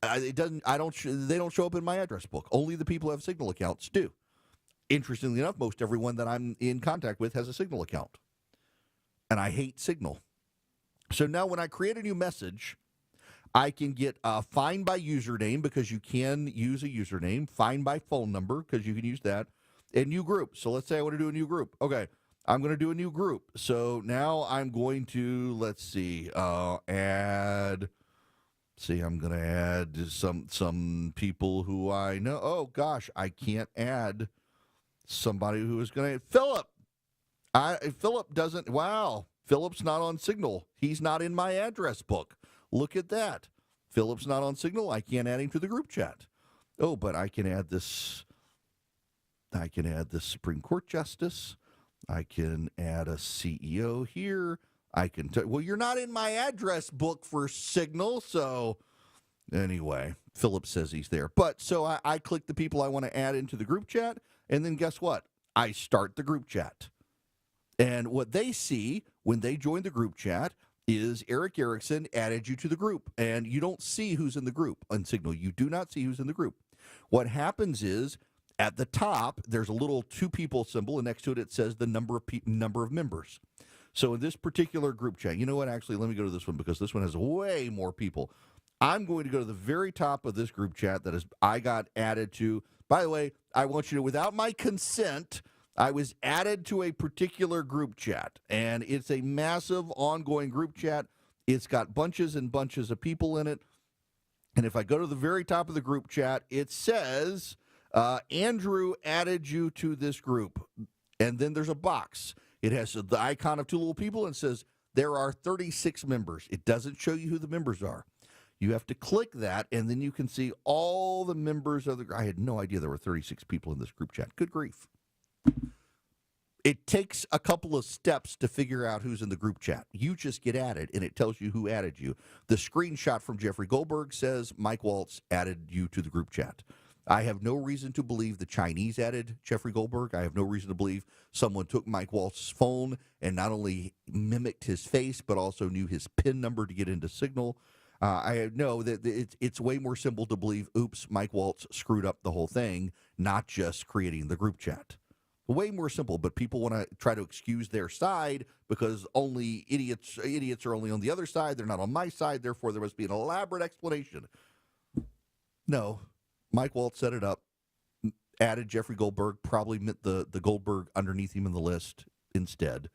they don't show up in my address book. Only the people who have Signal accounts do. Interestingly enough, most everyone that I'm in contact with has a Signal account. And I hate Signal. So now when I create a new message, I can get find by username because you can use a username, find by phone number because you can use that, and new group. So let's say I want to do a new group. Okay, I'm going to do a new group. So now I'm going to, let's see, add... See, I'm going to add some people who I know. Oh, gosh, I can't add somebody who is going to... Philip! Philip doesn't... Wow, Philip's not on Signal. He's not in my address book. Look at that. Philip's not on Signal. I can't add him to the group chat. Oh, but I can add this... I can add this Supreme Court Justice. I can add a CEO here. I can well, you're not in my address book for Signal, so anyway, Philip says he's there. But so I click the people I want to add into the group chat, and then guess what? I start the group chat. And what they see when they join the group chat is Eric Erickson added you to the group, and you don't see who's in the group on Signal. You do not see who's in the group. What happens is at the top, there's a little two people symbol, and next to it, it says the number of members. So in this particular group chat, you know what? Actually, let me go to this one because this one has way more people. I'm going to go to the very top of this group chat that is I got added to By the way, I want you to, without my consent, I was added to a particular group chat, and it's a massive ongoing group chat. It's got bunches and bunches of people in it. And if I go to the very top of the group chat, it says, Andrew added you to this group. And then there's a box. It has the icon of two little people and says, there are 36 members. It doesn't show you who the members are. You have to click that, and then you can see all the members of the. I had no idea there were 36 people in this group chat. Good grief. It takes a couple of steps to figure out who's in the group chat. You just get added, and it tells you who added you. The screenshot from Jeffrey Goldberg says Mike Waltz added you to the group chat. I have no reason to believe the Chinese added Jeffrey Goldberg. I have no reason to believe someone took Mike Waltz's phone and not only mimicked his face, but also knew his PIN number to get into Signal. I know that it's way more simple to believe, oops, Mike Waltz screwed up the whole thing, not just creating the group chat. Way more simple, but people want to try to excuse their side because only idiots are only on the other side. They're not on my side. Therefore, there must be an elaborate explanation. No, Mike Waltz set it up, added Jeffrey Goldberg, probably meant the Goldberg underneath him in the list instead.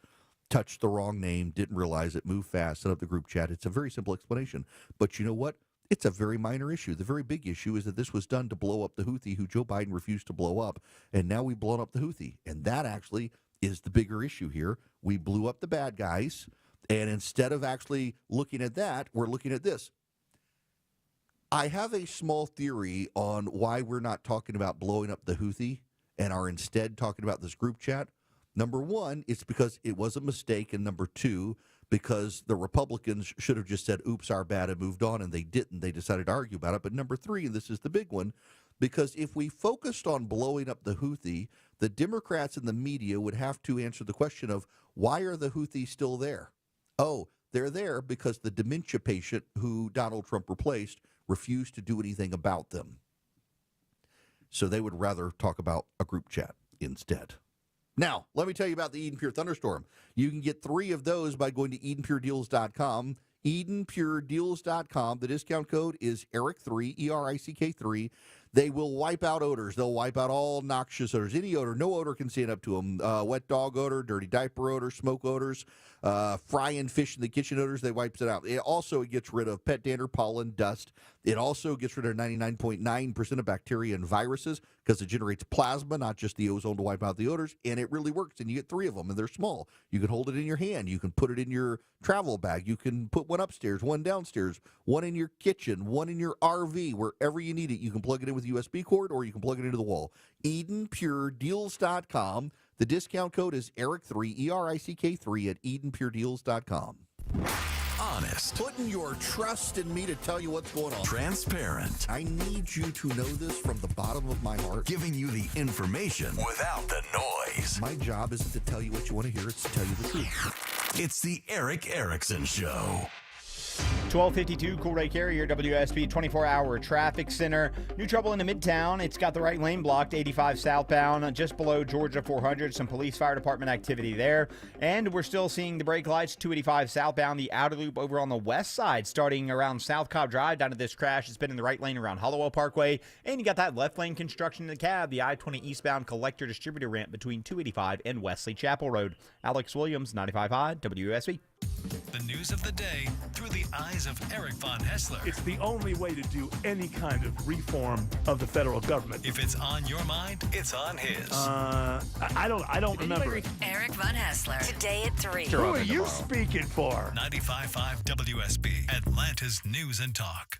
Touched the wrong name, didn't realize it, moved fast, set up the group chat. It's a very simple explanation. But you know what? It's a very minor issue. The very big issue is that this was done to blow up the Houthi who Joe Biden refused to blow up, and now we've blown up the Houthi. And that actually is the bigger issue here. We blew up the bad guys, and instead of actually looking at that, we're looking at this. I have a small theory on why we're not talking about blowing up the Houthi and are instead talking about this group chat. Number one, it's because it was a mistake, and number two, because the Republicans should have just said, oops, our bad, and moved on, and they didn't. They decided to argue about it. But number three, and this is the big one, because if we focused on blowing up the Houthi, the Democrats and the media would have to answer the question of, why are the Houthis still there? Oh, they're there because the dementia patient who Donald Trump replaced refused to do anything about them. So they would rather talk about a group chat instead. Now, let me tell you about the Eden Pure Thunderstorm. You can get 3 of those by going to EdenPureDeals.com. EdenPureDeals.com. The discount code is ERIC3, ERICK3. They will wipe out odors. They'll wipe out all noxious odors. Any odor, no odor can stand up to them. Wet dog odor, dirty diaper odor, smoke odors, frying fish in the kitchen odors, they wipes it out. It also gets rid of pet dander, pollen, dust. It also gets rid of 99.9% of bacteria and viruses because it generates plasma, not just the ozone to wipe out the odors, and it really works. And you get 3 of them, and they're small. You can hold it in your hand. You can put it in your travel bag. You can put one upstairs, one downstairs, one in your kitchen, one in your RV, wherever you need it. You can plug it in with USB cord, or you can plug it into the wall. EdenPureDeals.com. The discount code is ERIC3, ERICK3 at EdenPureDeals.com. Honest. Putting your trust in me to tell you what's going on. Transparent. I need you to know this from the bottom of my heart. Giving you the information without the noise. My job isn't to tell you what you want to hear, it's to tell you the truth. It's the Eric Erickson Show. 1252, Cool Ray Carrier, WSB 24-hour traffic center. New trouble in the Midtown. It's got the right lane blocked, 85 southbound, just below Georgia 400. Some police fire department activity there. And we're still seeing the brake lights, 285 southbound, the outer loop over on the west side, starting around South Cobb Drive down to this crash. It's been in the right lane around Hollowell Parkway. And you got that left lane construction in the cab, the I-20 eastbound collector distributor ramp between 285 and Wesley Chapel Road. Alex Williams, 95.5 WSB. The news of the day through the eyes of Eric Von Hessler. It's the only way to do any kind of reform of the federal government. If it's on your mind, it's on his. I don't remember. Eric Von Hessler. Today at 3. Who are you speaking for? 95.5 WSB, Atlanta's News and Talk.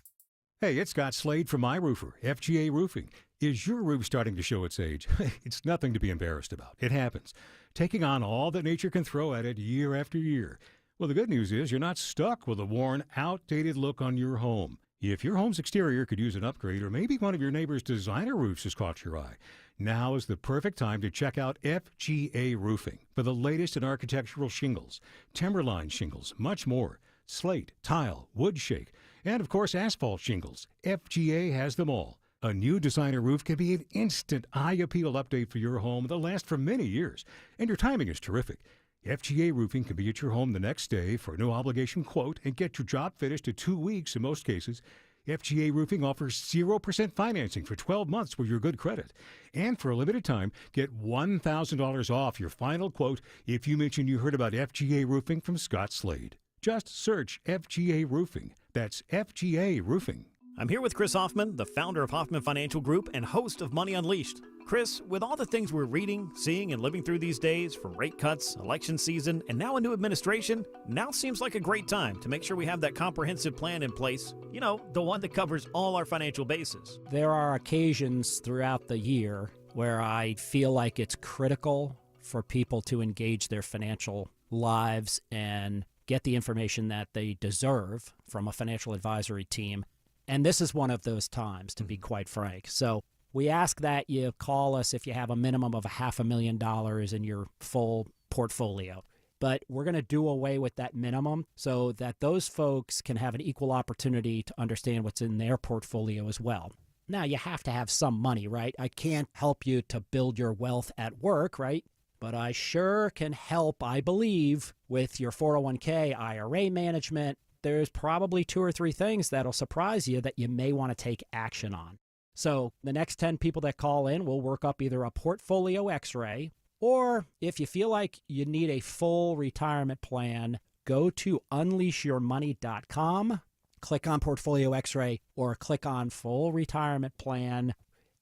Hey, it's Scott Slade from iRoofer, FGA Roofing. Is your roof starting to show its age? It's nothing to be embarrassed about. It happens. Taking on all that nature can throw at it year after year. Well, the good news is you're not stuck with a worn, outdated look on your home. If your home's exterior could use an upgrade, or maybe one of your neighbor's designer roofs has caught your eye, now is the perfect time to check out FGA Roofing for the latest in architectural shingles, timberline shingles, much more, slate, tile, wood shake, and of course asphalt shingles. FGA has them all. A new designer roof can be an instant eye-appeal update for your home that'll last for many years, and your timing is terrific. FGA Roofing can be at your home the next day for a no-obligation quote and get your job finished in 2 weeks in most cases. FGA Roofing offers 0% financing for 12 months with your good credit. And for a limited time, get $1,000 off your final quote if you mention you heard about FGA Roofing from Scott Slade. Just search FGA Roofing. That's FGA Roofing. I'm here with Chris Hoffman, the founder of Hoffman Financial Group and host of Money Unleashed. Chris, with all the things we're reading, seeing, and living through these days, from rate cuts, election season, and now a new administration, now seems like a great time to make sure we have that comprehensive plan in place. You know, the one that covers all our financial bases. There are occasions throughout the year where I feel like it's critical for people to engage their financial lives and get the information that they deserve from a financial advisory team. And this is one of those times, to be quite frank. So we ask that you call us if you have a minimum of $500,000 in your full portfolio. But we're going to do away with that minimum so that those folks can have an equal opportunity to understand what's in their portfolio as well. Now, you have to have some money, right? I can't help you to build your wealth at work, right? But I sure can help, I believe, with your 401k, IRA management. There's probably 2 or 3 things that'll surprise you that you may want to take action on. So the next 10 people that call in, we'll work up either a portfolio x-ray, or if you feel like you need a full retirement plan, go to unleashyourmoney.com, click on portfolio x-ray, or click on full retirement plan.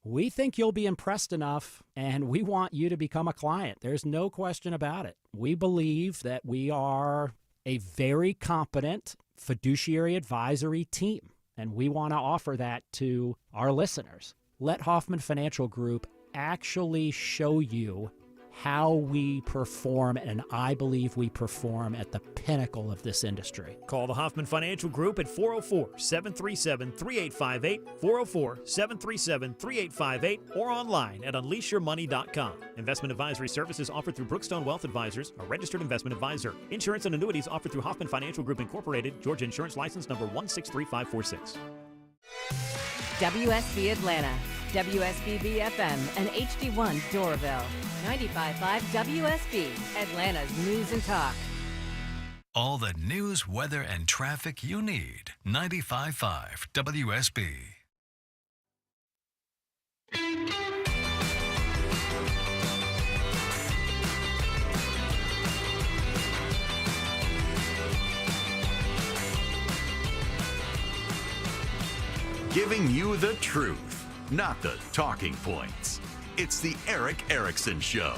We think you'll be impressed enough, and we want you to become a client. There's no question about it. We believe that we are a very competent fiduciary advisory team, and we want to offer that to our listeners. Let Hoffman Financial Group actually show you how we perform, and I believe we perform at the pinnacle of this industry. Call the Hoffman Financial Group at 404-737-3858, 404-737-3858, or online at unleashyourmoney.com. Investment advisory services offered through Brookstone Wealth Advisors, a registered investment advisor. Insurance and annuities offered through Hoffman Financial Group Incorporated, Georgia Insurance License number 163546. WSB Atlanta, WSBB FM, and HD1 Doraville. 95.5 WSB, Atlanta's news and talk. All the news, weather, and traffic you need. 95.5 WSB. Giving you the truth, not the talking points. It's the Eric Erickson Show.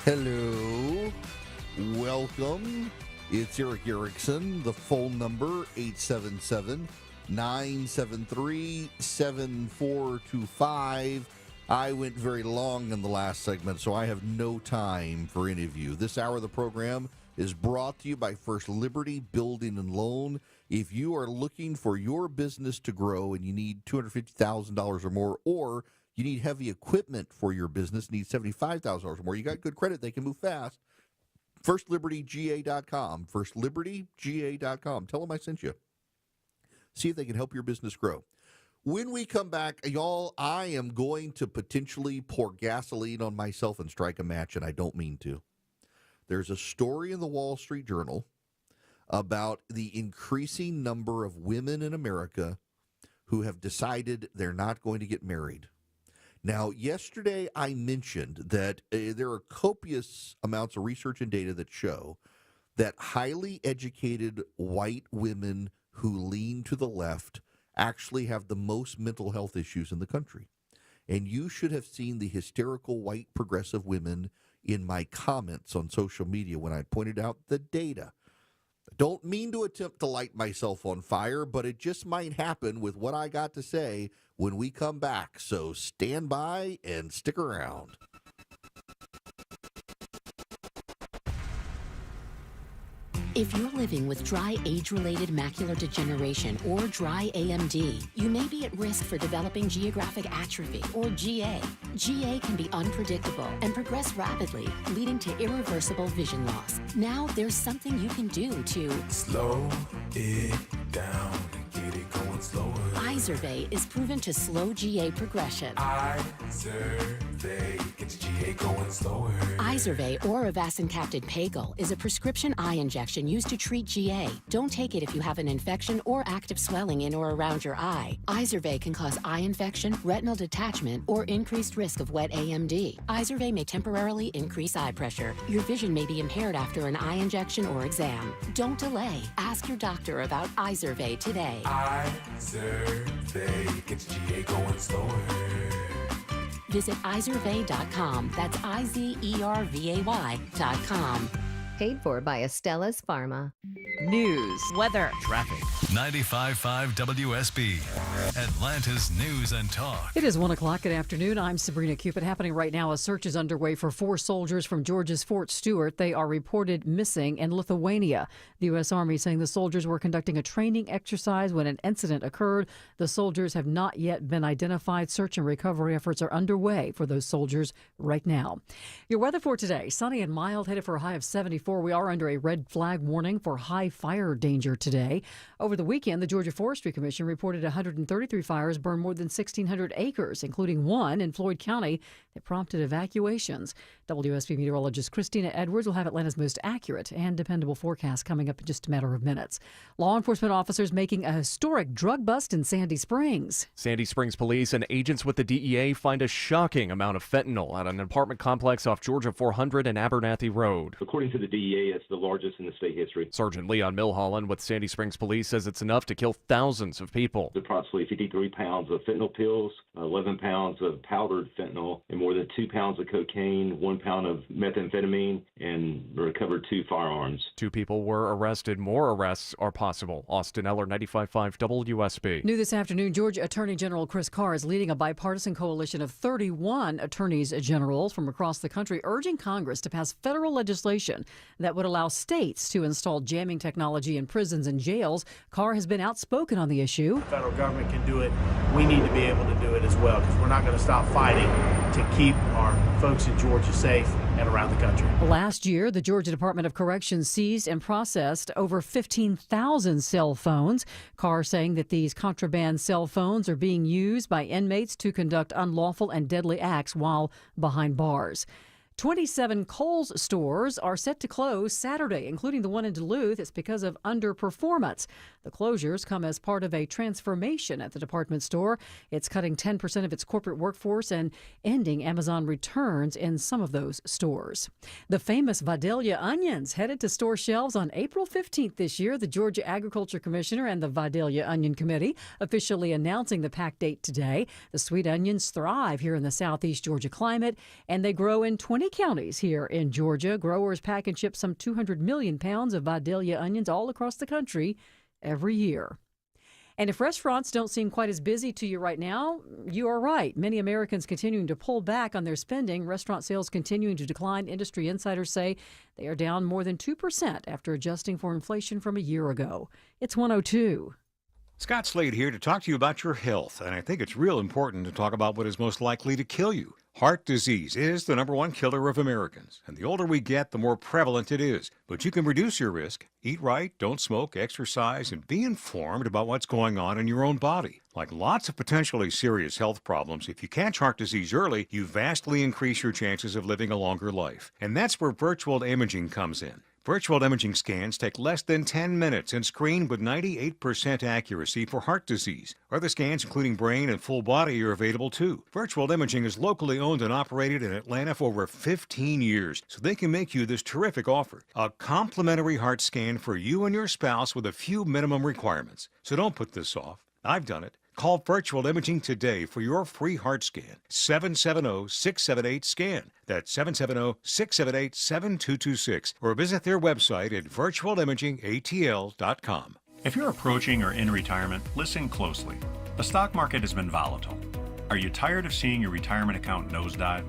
Hello. Welcome. It's Eric Erickson. The phone number, 877-973-7425. I went very long in the last segment, so I have no time for any of you. This hour of the program is brought to you by First Liberty Building and Loan. If you are looking for your business to grow and you need $250,000 or more, or you need heavy equipment for your business, need $75,000 or more, you got good credit, they can move fast. FirstLibertyGA.com. FirstLibertyGA.com. Tell them I sent you. See if they can help your business grow. When we come back, y'all, I am going to potentially pour gasoline on myself and strike a match, and I don't mean to. There's a story in the Wall Street Journal about the increasing number of women in America who have decided they're not going to get married. Now, yesterday I mentioned that there are copious amounts of research and data that show that highly educated white women who lean to the left actually have the most mental health issues in the country. And you should have seen the hysterical white progressive women in my comments on social media when I pointed out the data. I don't mean to attempt to light myself on fire, but it just might happen with what I got to say when we come back. So stand by and stick around. If you're living with dry age-related macular degeneration or dry AMD, you may be at risk for developing geographic atrophy or GA. GA can be unpredictable and progress rapidly, leading to irreversible vision loss. Now there's something you can do to slow it down and get it going slower. Eye Izervay is proven to slow GA progression. Izervay gets GA going slower. Izervay or avacincaptad pagel is a prescription eye injection used to treat GA. Don't take it if you have an infection or active swelling in or around your eye. Izervay can cause eye infection, retinal detachment, or increased risk of wet AMD. Izervay may temporarily increase eye pressure. Your vision may be impaired after an eye injection or exam. Don't delay. Ask your doctor about Izervay today. Izervay gets GA going slower. Visit Izervay.com. That's IZERVAY.com. Paid for by Estella's Pharma. News, weather, traffic. 95.5 WSB, Atlanta's News and Talk. It is 1 o'clock. Good afternoon. I'm Sabrina Cupid. Happening right now, a search is underway for 4 soldiers from Georgia's Fort Stewart. They are reported missing in Lithuania. The U.S. Army saying the soldiers were conducting a training exercise when an incident occurred. The soldiers have not yet been identified. Search and recovery efforts are underway for those soldiers right now. Your weather for today, sunny and mild, headed for a high of 74. We are under a red flag warning for high fire danger today. Over the weekend, the Georgia Forestry Commission reported 133 fires burned more than 1,600 acres, including one in Floyd County that prompted evacuations. WSB meteorologist Christina Edwards will have Atlanta's most accurate and dependable forecast coming up in just a matter of minutes. Law enforcement officers making a historic drug bust in Sandy Springs. Sandy Springs police and agents with the DEA find a shocking amount of fentanyl at an apartment complex off Georgia 400 and Abernathy Road. According to the DEA, it's the largest in the state history. Sergeant Leon Milholland with Sandy Springs Police says it's enough to kill thousands of people. Approximately 53 pounds of fentanyl pills, 11 pounds of powdered fentanyl, and more than 2 pounds of cocaine, 1 pound of methamphetamine, and recovered 2 firearms. 2 people were arrested. More arrests are possible. Austin Eller, 95.5 WSB. New this afternoon, Georgia Attorney General Chris Carr is leading a bipartisan coalition of 31 attorneys generals from across the country, urging Congress to pass federal legislation that would allow states to install jamming technology in prisons and jails. Carr has been outspoken on the issue. The federal government can do it. We need to be able to do it as well, because we're not going to stop fighting to keep our folks in Georgia safe and around the country. Last year, the Georgia Department of Corrections seized and processed over 15,000 cell phones. Carr saying that these contraband cell phones are being used by inmates to conduct unlawful and deadly acts while behind bars. 27 Kohl's stores are set to close Saturday, including the one in Duluth. It's because of underperformance. The closures come as part of a transformation at the department store. It's cutting 10% of its corporate workforce and ending Amazon returns in some of those stores. The famous Vidalia onions headed to store shelves on April 15th this year. The Georgia Agriculture Commissioner and the Vidalia Onion Committee officially announcing the pack date today. The sweet onions thrive here in the southeast Georgia climate, and they grow in 20 counties here in Georgia. Growers pack and ship some 200 million pounds of Vidalia onions all across the country every year. And if restaurants don't seem quite as busy to you right now, you are right. Many Americans continuing to pull back on their spending. Restaurant sales continuing to decline. Industry insiders say they are down more than 2% after adjusting for inflation from a year ago. It's 102. Scott Slade here to talk to you about your health, and I think it's real important to talk about what is most likely to kill you. Heart disease is the #1 killer of Americans, and the older we get, the more prevalent it is. But you can reduce your risk. Eat right, don't smoke, exercise, and be informed about what's going on in your own body. Like lots of potentially serious health problems, if you catch heart disease early, you vastly increase your chances of living a longer life. And that's where virtual imaging comes in. Virtual imaging scans take less than 10 minutes and screen with 98% accuracy for heart disease. Other scans, including brain and full body, are available too. Virtual imaging is locally owned and operated in Atlanta for over 15 years, so they can make you this terrific offer. A complimentary heart scan for you and your spouse with a few minimum requirements. So don't put this off. I've done it. Call Virtual Imaging today for your free heart scan. 770-678-SCAN. That's 770-678-7226. Or visit their website at virtualimagingatl.com. If you're approaching or in retirement, listen closely. The stock market has been volatile. Are you tired of seeing your retirement account nosedive?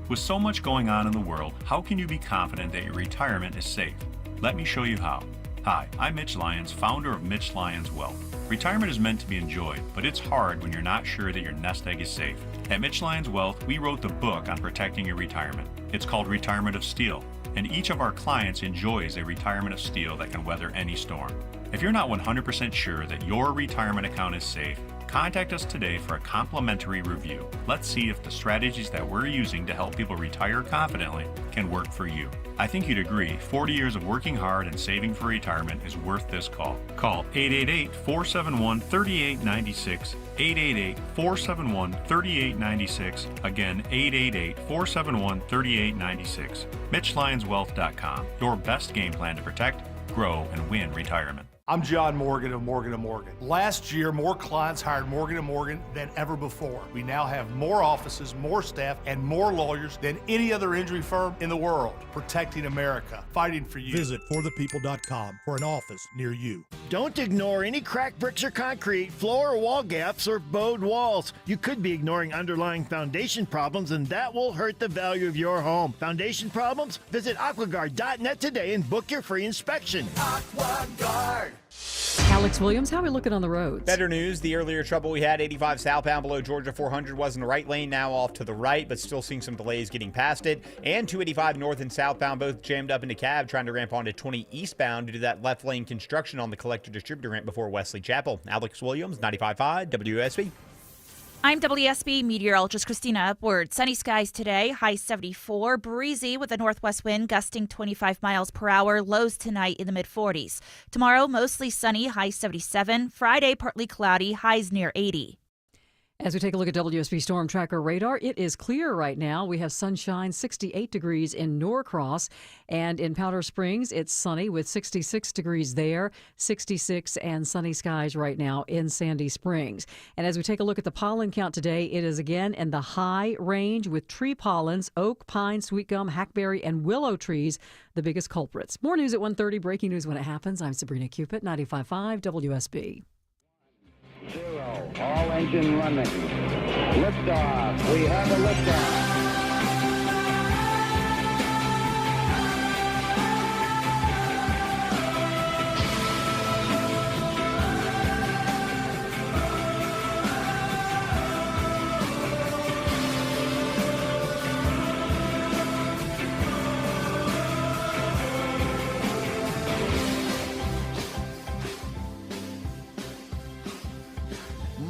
With so much going on in the world, how can you be confident that your retirement is safe? Let me show you how. Hi, I'm Mitch Lyons, founder of Mitch Lyons Wealth. Retirement is meant to be enjoyed, but it's hard when you're not sure that your nest egg is safe. At Mitch Lyons Wealth, we wrote the book on protecting your retirement. It's called Retirement of Steel, and each of our clients enjoys a retirement of steel that can weather any storm. If you're not 100% sure that your retirement account is safe, Contact us today for a complimentary review. Let's see if the strategies that we're using to help people retire confidently can work for you. I think you'd agree 40 years of working hard and saving for retirement is worth this call. Call 888-471-3896, 888-471-3896, again 888-471-3896. MitchLyonsWealth.com, your best game plan to protect, grow, and win retirement. I'm John Morgan of Morgan & Morgan. Last year, more clients hired Morgan & Morgan than ever before. We now have more offices, more staff, and more lawyers than any other injury firm in the world, protecting America, fighting for you. Visit forthepeople.com for an office near you. Don't ignore any cracked bricks or concrete, floor or wall gaps, or bowed walls. You could be ignoring underlying foundation problems, and that will hurt the value of your home. Foundation problems? Visit aquaguard.net today and book your free inspection. AquaGuard. Alex Williams, how are we looking on the roads? Better news, the earlier trouble we had, 85 southbound below Georgia 400 was in the right lane, now off to the right, but still seeing some delays getting past it. And 285 north and southbound both jammed up into cab, trying to ramp onto 20 eastbound due to that left lane construction on the collector distributor ramp before Wesley Chapel. Alex Williams, 95.5 WSB. I'm WSB meteorologist Christina Upward. Sunny skies today, high 74, breezy with a northwest wind gusting 25 miles per hour, lows tonight in the mid-40s. Tomorrow, mostly sunny, high 77. Friday, partly cloudy, highs near 80. As we take a look at WSB Storm Tracker radar, it is clear right now. We have sunshine, 68 degrees in Norcross, and in Powder Springs, it's sunny with 66 degrees there, 66 and sunny skies right now in Sandy Springs. And as we take a look at the pollen count today, it is again in the high range with tree pollens, oak, pine, sweet gum, hackberry, and willow trees, the biggest culprits. More news at 1:30, breaking news when it happens. I'm Sabrina Cupid, 95.5 WSB. 0, all engine running. Liftoff. We have a liftoff.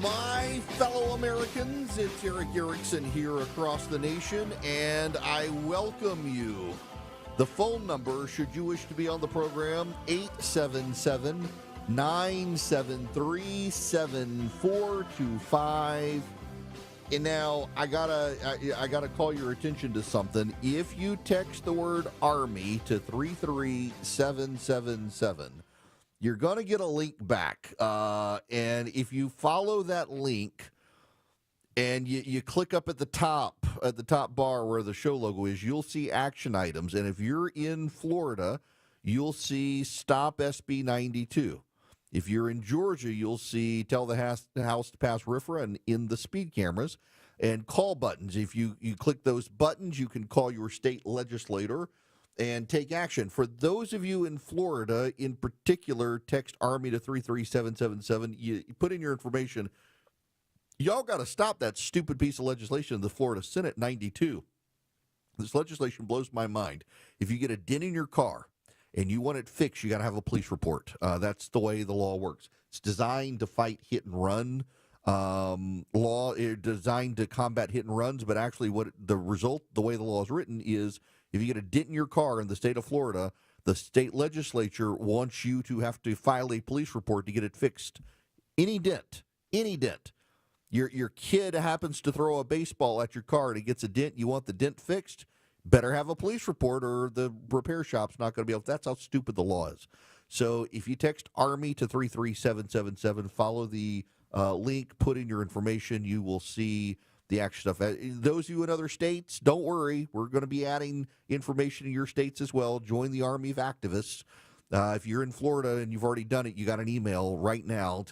My fellow Americans, it's Eric Erickson here across the nation, and I welcome you. The phone number, should you wish to be on the program, 877-973-7425. And now I gotta call your attention to something. If you text the word Army to 33777, you're going to get a link back. And if you follow that link and you click up at the top bar where the show logo is, you'll see action items. And if you're in Florida, you'll see Stop SB 92. If you're in Georgia, you'll see Tell the House to Pass RFRA and In the Speed Cameras and call buttons. If you click those buttons, you can call your state legislator and take action. For those of you in Florida, in particular, text Army to 33777. You put in your information. Y'all got to stop that stupid piece of legislation in the Florida Senate 92. This legislation blows my mind. If you get a dent in your car and you want it fixed, you got to have a police report. That's the way the law works. It's designed to fight hit and run. Law is designed to combat hit and runs, but actually what the result, the way the law is written, is if you get a dent in your car in the state of Florida, the state legislature wants you to have to file a police report to get it fixed. Any dent. Your kid happens to throw a baseball at your car and it gets a dent, you want the dent fixed, better have a police report or the repair shop's not going to be able. That's how stupid the law is. So if you text Army to 33777, follow the link, put in your information, you will see the action stuff. Those of you in other states, don't worry. We're going to be adding information in your states as well. Join the Army of Activists. If you're in Florida and you've already done it, you got an email right now.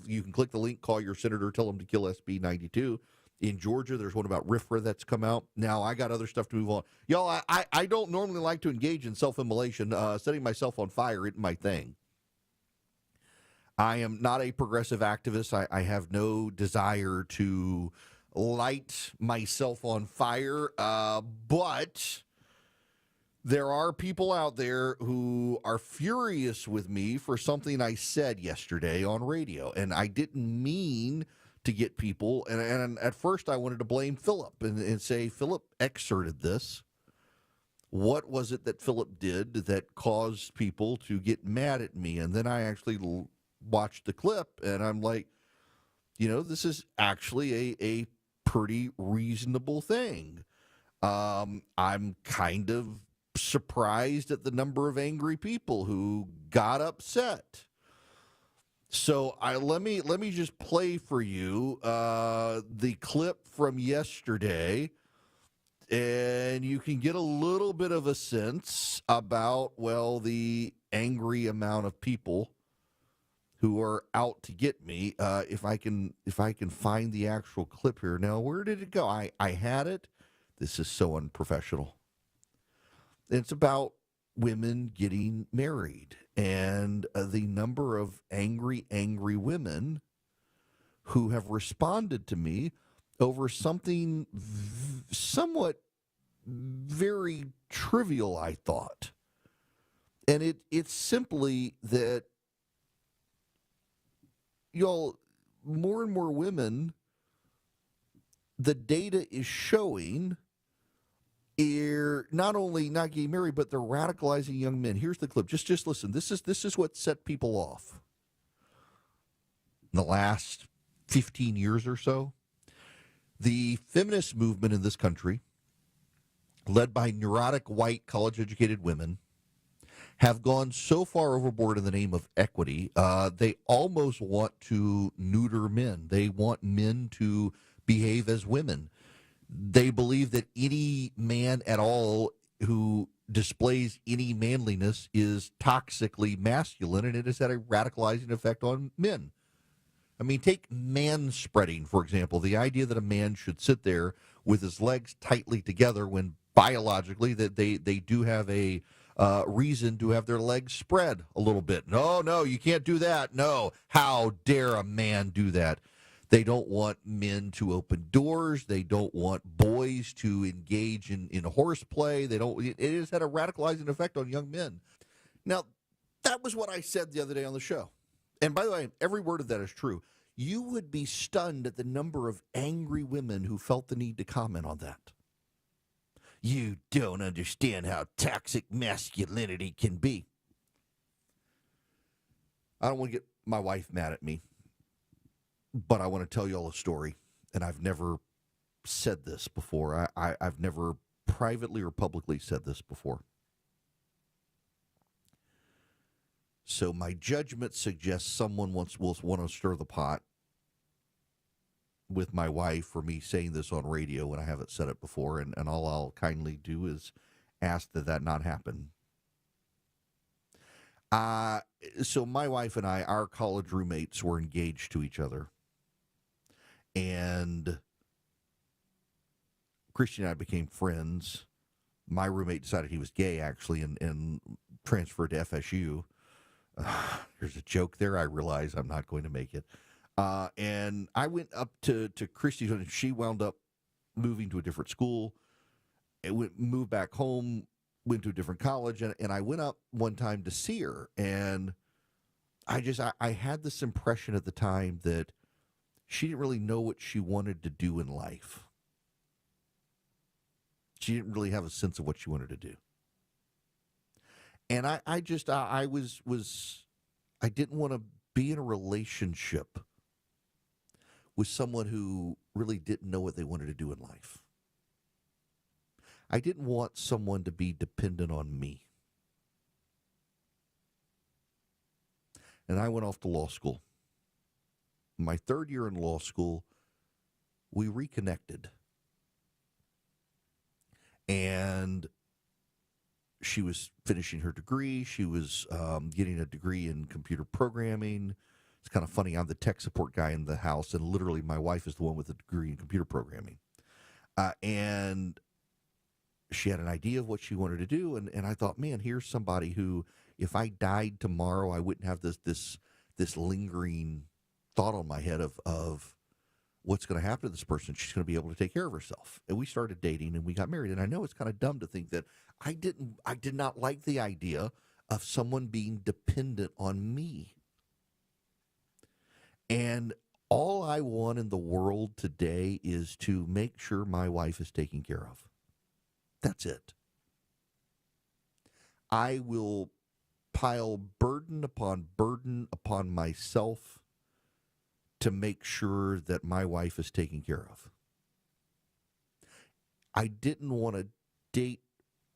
You can click the link, call your senator, tell them to kill SB 92. In Georgia, there's one about RFRA that's come out. Now, I got other stuff to move on. Y'all, I don't normally like to engage in self-immolation. Setting myself on fire isn't my thing. I am not a progressive activist. I have no desire to light myself on fire, but there are people out there who are furious with me for something I said yesterday on radio, and I didn't mean to get people. And at first I wanted to blame Philip and say, Philip excerpted this. What was it that Philip did that caused people to get mad at me? And then I actually watched the clip, and I'm like, this is actually a pretty reasonable thing. I'm kind of surprised at the number of angry people who got upset. So let me just play for you the clip from yesterday, and you can get a little bit of a sense about, the angry amount of people who are out to get me. If I can find the actual clip here. Now, where did it go? I had it. This is so unprofessional. It's about women getting married and the number of angry women who have responded to me over something somewhat very trivial, I thought. And it's simply that, more and more women, the data is showing, are not only not getting married, but they're radicalizing young men. Here's the clip. Just listen. This is what set people off in the last 15 years or so. The feminist movement in this country, led by neurotic, white, college-educated women, have gone so far overboard in the name of equity, they almost want to neuter men. They want men to behave as women. They believe that any man at all who displays any manliness is toxically masculine, and it has had a radicalizing effect on men. I mean, take manspreading, for example. The idea that a man should sit there with his legs tightly together when biologically that they do have a reason to have their legs spread a little bit. No, you can't do that. No, how dare a man do that? They don't want men to open doors. They don't want boys to engage in horseplay. It has had a radicalizing effect on young men. Now, that was what I said the other day on the show. And by the way, every word of that is true. You would be stunned at the number of angry women who felt the need to comment on that. You don't understand how toxic masculinity can be. I don't want to get my wife mad at me, but I want to tell you all a story. And I've never said this before. I've never privately or publicly said this before. So my judgment suggests someone will want to stir the pot with my wife for me saying this on radio when I haven't said it before, and all I'll kindly do is ask that not happen. So my wife and I, our college roommates, were engaged to each other. And Christy and I became friends. My roommate decided he was gay, actually, and transferred to FSU. There's a joke there. I realize I'm not going to make it. And I went up to Christy's, and she wound up moving to a different school. Moved back home, went to a different college, and I went up one time to see her. And I had this impression at the time that she didn't really know what she wanted to do in life. She didn't really have a sense of what she wanted to do. And I didn't want to be in a relationship with someone who really didn't know what they wanted to do in life. I didn't want someone to be dependent on me. And I went off to law school. My third year in law school, we reconnected. And she was finishing her degree. She was getting a degree in computer programming. It's kind of funny. I'm the tech support guy in the house, and literally my wife is the one with a degree in computer programming. And she had an idea of what she wanted to do, and I thought, man, here's somebody who, if I died tomorrow, I wouldn't have this lingering thought on my head of what's going to happen to this person. She's going to be able to take care of herself. And we started dating, and we got married. And I know it's kind of dumb to think that I did not like the idea of someone being dependent on me. And All I want in the world today is to make sure my wife is taken care of. That's it. I will pile burden upon myself to make sure that my wife is taken care of. I didn't want to date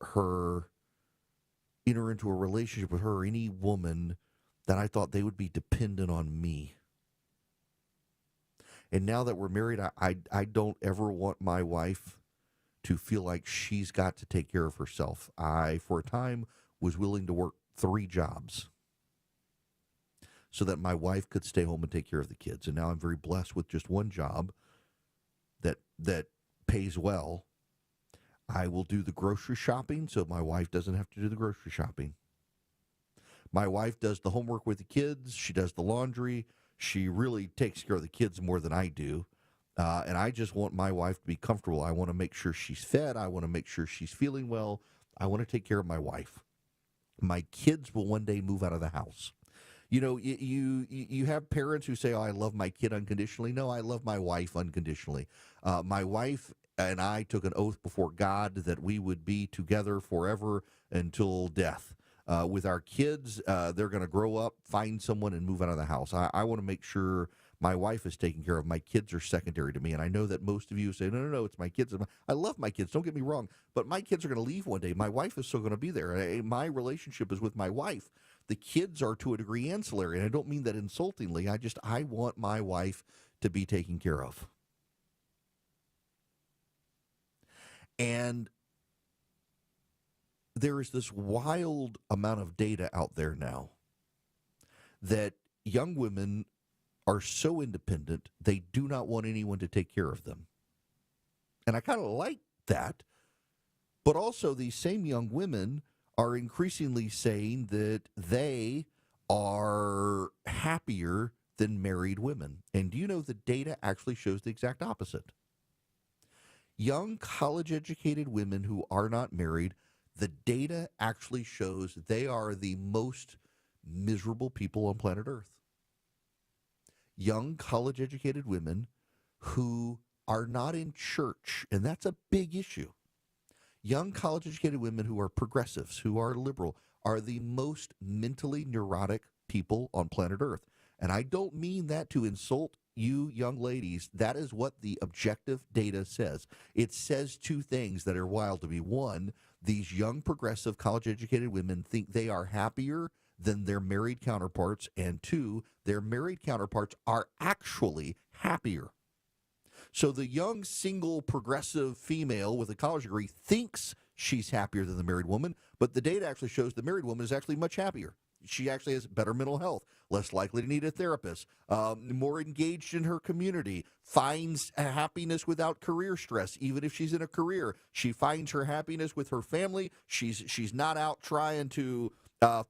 her, enter into a relationship with her or any woman that I thought they would be dependent on me. And now that we're married, I don't ever want my wife to feel like she's got to take care of herself. I, for a time, was willing to work 3 jobs so that my wife could stay home and take care of the kids. And now I'm very blessed with just one job that pays well. I will do the grocery shopping so my wife doesn't have to do the grocery shopping. My wife does the homework with the kids. She does the laundry. She really takes care of the kids more than I do. And I just want my wife to be comfortable. I want to make sure she's fed. I want to make sure she's feeling well. I want to take care of my wife. My kids will one day move out of the house. You know, you have parents who say, oh, I love my kid unconditionally. No, I love my wife unconditionally. My wife and I took an oath before God that we would be together forever until death. With our kids, they're going to grow up, find someone, and move out of the house. I want to make sure my wife is taken care of. My kids are secondary to me. And I know that most of you say, no, it's my kids. I love my kids. Don't get me wrong. But my kids are going to leave one day. My wife is still going to be there. My relationship is with my wife. The kids are to a degree ancillary. And I don't mean that insultingly. I want my wife to be taken care of. And there is this wild amount of data out there now that young women are so independent, they do not want anyone to take care of them. And I kind of like that. But also these same young women are increasingly saying that they are happier than married women. And do you know the data actually shows the exact opposite? Young college-educated women who are not married, the data actually shows they are the most miserable people on planet Earth. Young college-educated women who are not in church, and that's a big issue. Young college-educated women who are progressives, who are liberal, are the most mentally neurotic people on planet Earth. And I don't mean that to insult you young ladies. That is what the objective data says. It says 2 things that are wild to me. One, these young progressive college-educated women think they are happier than their married counterparts. And 2, their married counterparts are actually happier. So the young, single, progressive female with a college degree thinks she's happier than the married woman, but the data actually shows the married woman is actually much happier. She actually has better mental health, less likely to need a therapist, more engaged in her community, finds happiness without career stress. Even if she's in a career, she finds her happiness with her family. She's not out trying to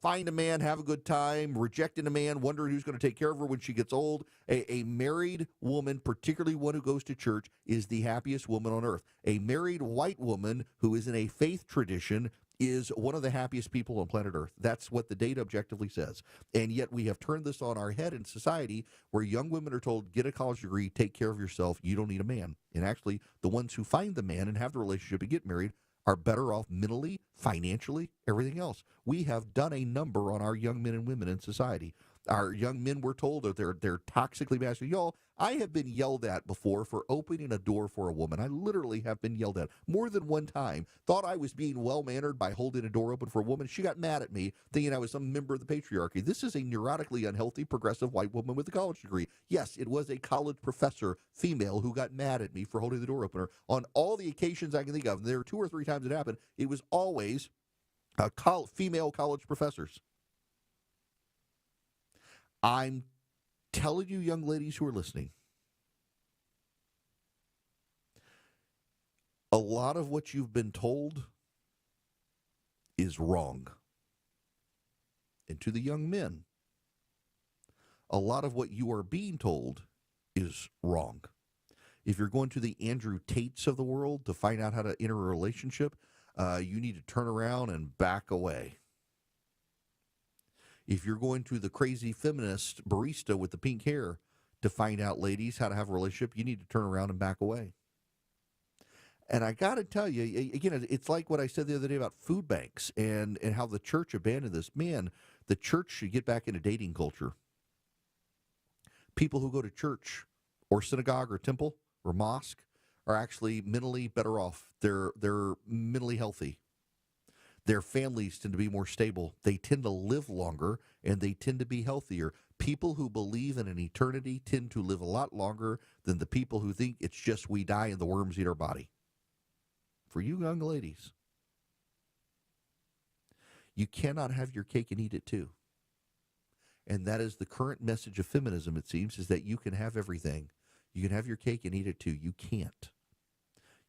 find a man, have a good time, rejecting a man, wondering who's going to take care of her when she gets old. A married woman, particularly one who goes to church, is the happiest woman on earth. A married white woman who is in a faith tradition is one of the happiest people on planet Earth. That's what the data objectively says. And yet we have turned this on our head in society where young women are told, get a college degree, take care of yourself, you don't need a man. And actually, the ones who find the man and have the relationship and get married are better off mentally, financially, everything else. We have done a number on our young men and women in society. Our young men, we're told, that they're toxically masculine. Y'all, I have been yelled at before for opening a door for a woman. I literally have been yelled at more than one time. Thought I was being well-mannered by holding a door open for a woman. She got mad at me, thinking I was some member of the patriarchy. This is a neurotically unhealthy, progressive white woman with a college degree. Yes, it was a college professor, female, who got mad at me for holding the door opener. On all the occasions I can think of, and there were 2 or 3 times it happened, it was always female college professors. I'm telling you, young ladies who are listening, a lot of what you've been told is wrong. And to the young men, a lot of what you are being told is wrong. If you're going to the Andrew Tates of the world to find out how to enter a relationship, you need to turn around and back away. If you're going to the crazy feminist barista with the pink hair to find out, ladies, how to have a relationship, you need to turn around and back away. And I got to tell you, again, it's like what I said the other day about food banks and how the church abandoned this. Man, the church should get back into dating culture. People who go to church or synagogue or temple or mosque are actually mentally better off. They're mentally healthy. Their families tend to be more stable. They tend to live longer, and they tend to be healthier. People who believe in an eternity tend to live a lot longer than the people who think it's just we die and the worms eat our body. For you young ladies, you cannot have your cake and eat it too. And that is the current message of feminism, it seems, is that you can have everything. You can have your cake and eat it too. You can't.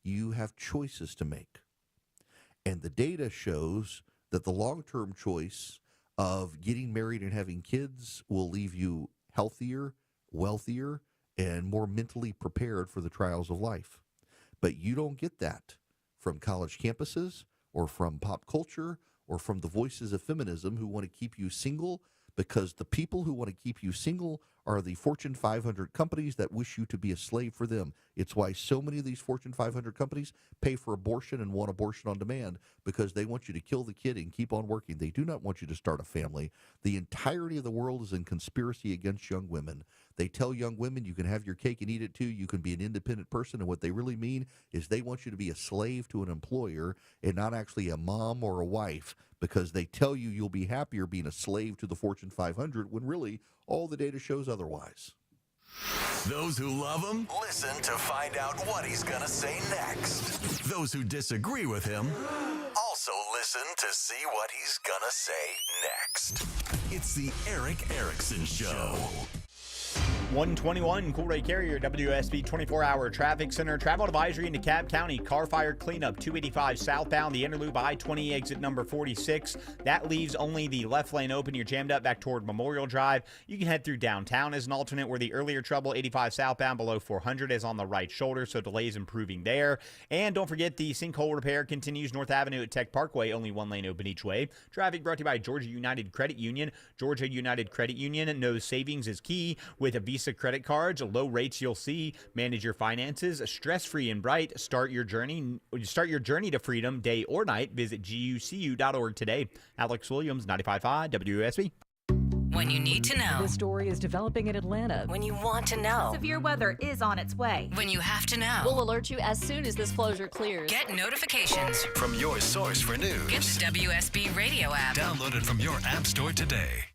You have choices to make. And the data shows that the long-term choice of getting married and having kids will leave you healthier, wealthier, and more mentally prepared for the trials of life. But you don't get that from college campuses or from pop culture or from the voices of feminism who want to keep you single, because the people who want to keep you single are the Fortune 500 companies that wish you to be a slave for them. It's why so many of these Fortune 500 companies pay for abortion and want abortion on demand, because they want you to kill the kid and keep on working. They do not want you to start a family. The entirety of the world is in conspiracy against young women. They tell young women you can have your cake and eat it too. You can be an independent person. And what they really mean is they want you to be a slave to an employer and not actually a mom or a wife, because they tell you you'll be happier being a slave to the Fortune 500 when really all the data shows otherwise. Those who love him, listen to find out what he's going to say next. Those who disagree with him, also listen to see what he's going to say next. It's the Eric Erickson Show. 121 Coolray Carrier WSB 24-hour traffic center. Travel advisory into DeKalb County. Car fire cleanup 285 southbound. The Interloop I-20 exit number 46. That leaves only the left lane open. You're jammed up back toward Memorial Drive. You can head through downtown as an alternate, where the earlier trouble 85 southbound below 400 is on the right shoulder, so delays improving there. And don't forget, the sinkhole repair continues North Avenue at Tech Parkway. Only one lane open each way. Traffic brought to you by Georgia United Credit Union. Georgia United Credit Union knows savings is key. With a Visa credit cards, low rates you'll see. Manage your finances stress-free and bright. Start your journey to freedom, day or night. Visit gucu.org today. Alex Williams, 95.5 WSB. When you need to know. This story is developing in Atlanta. When you want to know. Severe weather is on its way. When you have to know. We'll alert you as soon as this closure clears. Get notifications From your source for news. Get the WSB radio app. Download it from your app store today.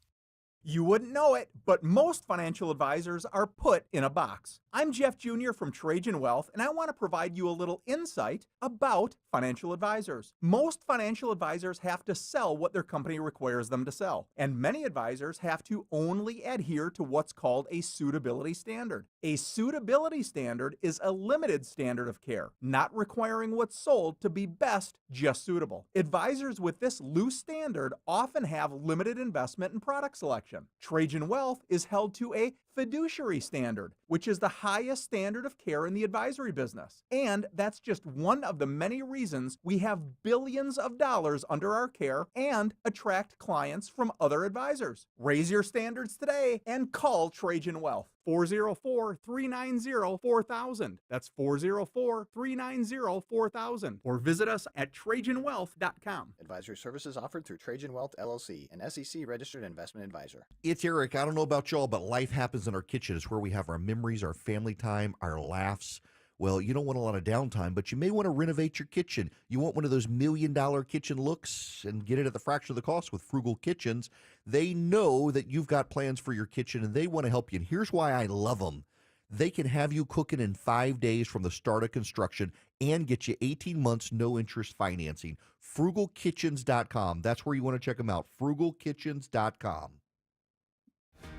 You wouldn't know it, but most financial advisors are put in a box. I'm Jeff Jr. from Trajan Wealth, and I want to provide you a little insight about financial advisors. Most financial advisors have to sell what their company requires them to sell, and many advisors have to only adhere to what's called a suitability standard. A suitability standard is a limited standard of care, not requiring what's sold to be best, just suitable. Advisors with this loose standard often have limited investment and product selection. Trajan Wealth is held to a fiduciary standard, which is the highest standard of care in the advisory business. And that's just one of the many reasons we have billions of dollars under our care and attract clients from other advisors. Raise your standards today and call Trajan Wealth. 404-390-4000. That's 404-390-4000. Or visit us at TrajanWealth.com. Advisory services offered through Trajan Wealth, LLC, an SEC registered investment advisor. It's Eric. I don't know about y'all, but life happens in our kitchen. It's where we have our memories, our family time, our laughs. Well, you don't want a lot of downtime, but you may want to renovate your kitchen. You want one of those $1 million kitchen looks and get it at the fraction of the cost with Frugal Kitchens. They know that you've got plans for your kitchen, and they want to help you. And here's why I love them. They can have you cooking in 5 days from the start of construction and get you 18 months no interest financing. FrugalKitchens.com. That's where you want to check them out. FrugalKitchens.com.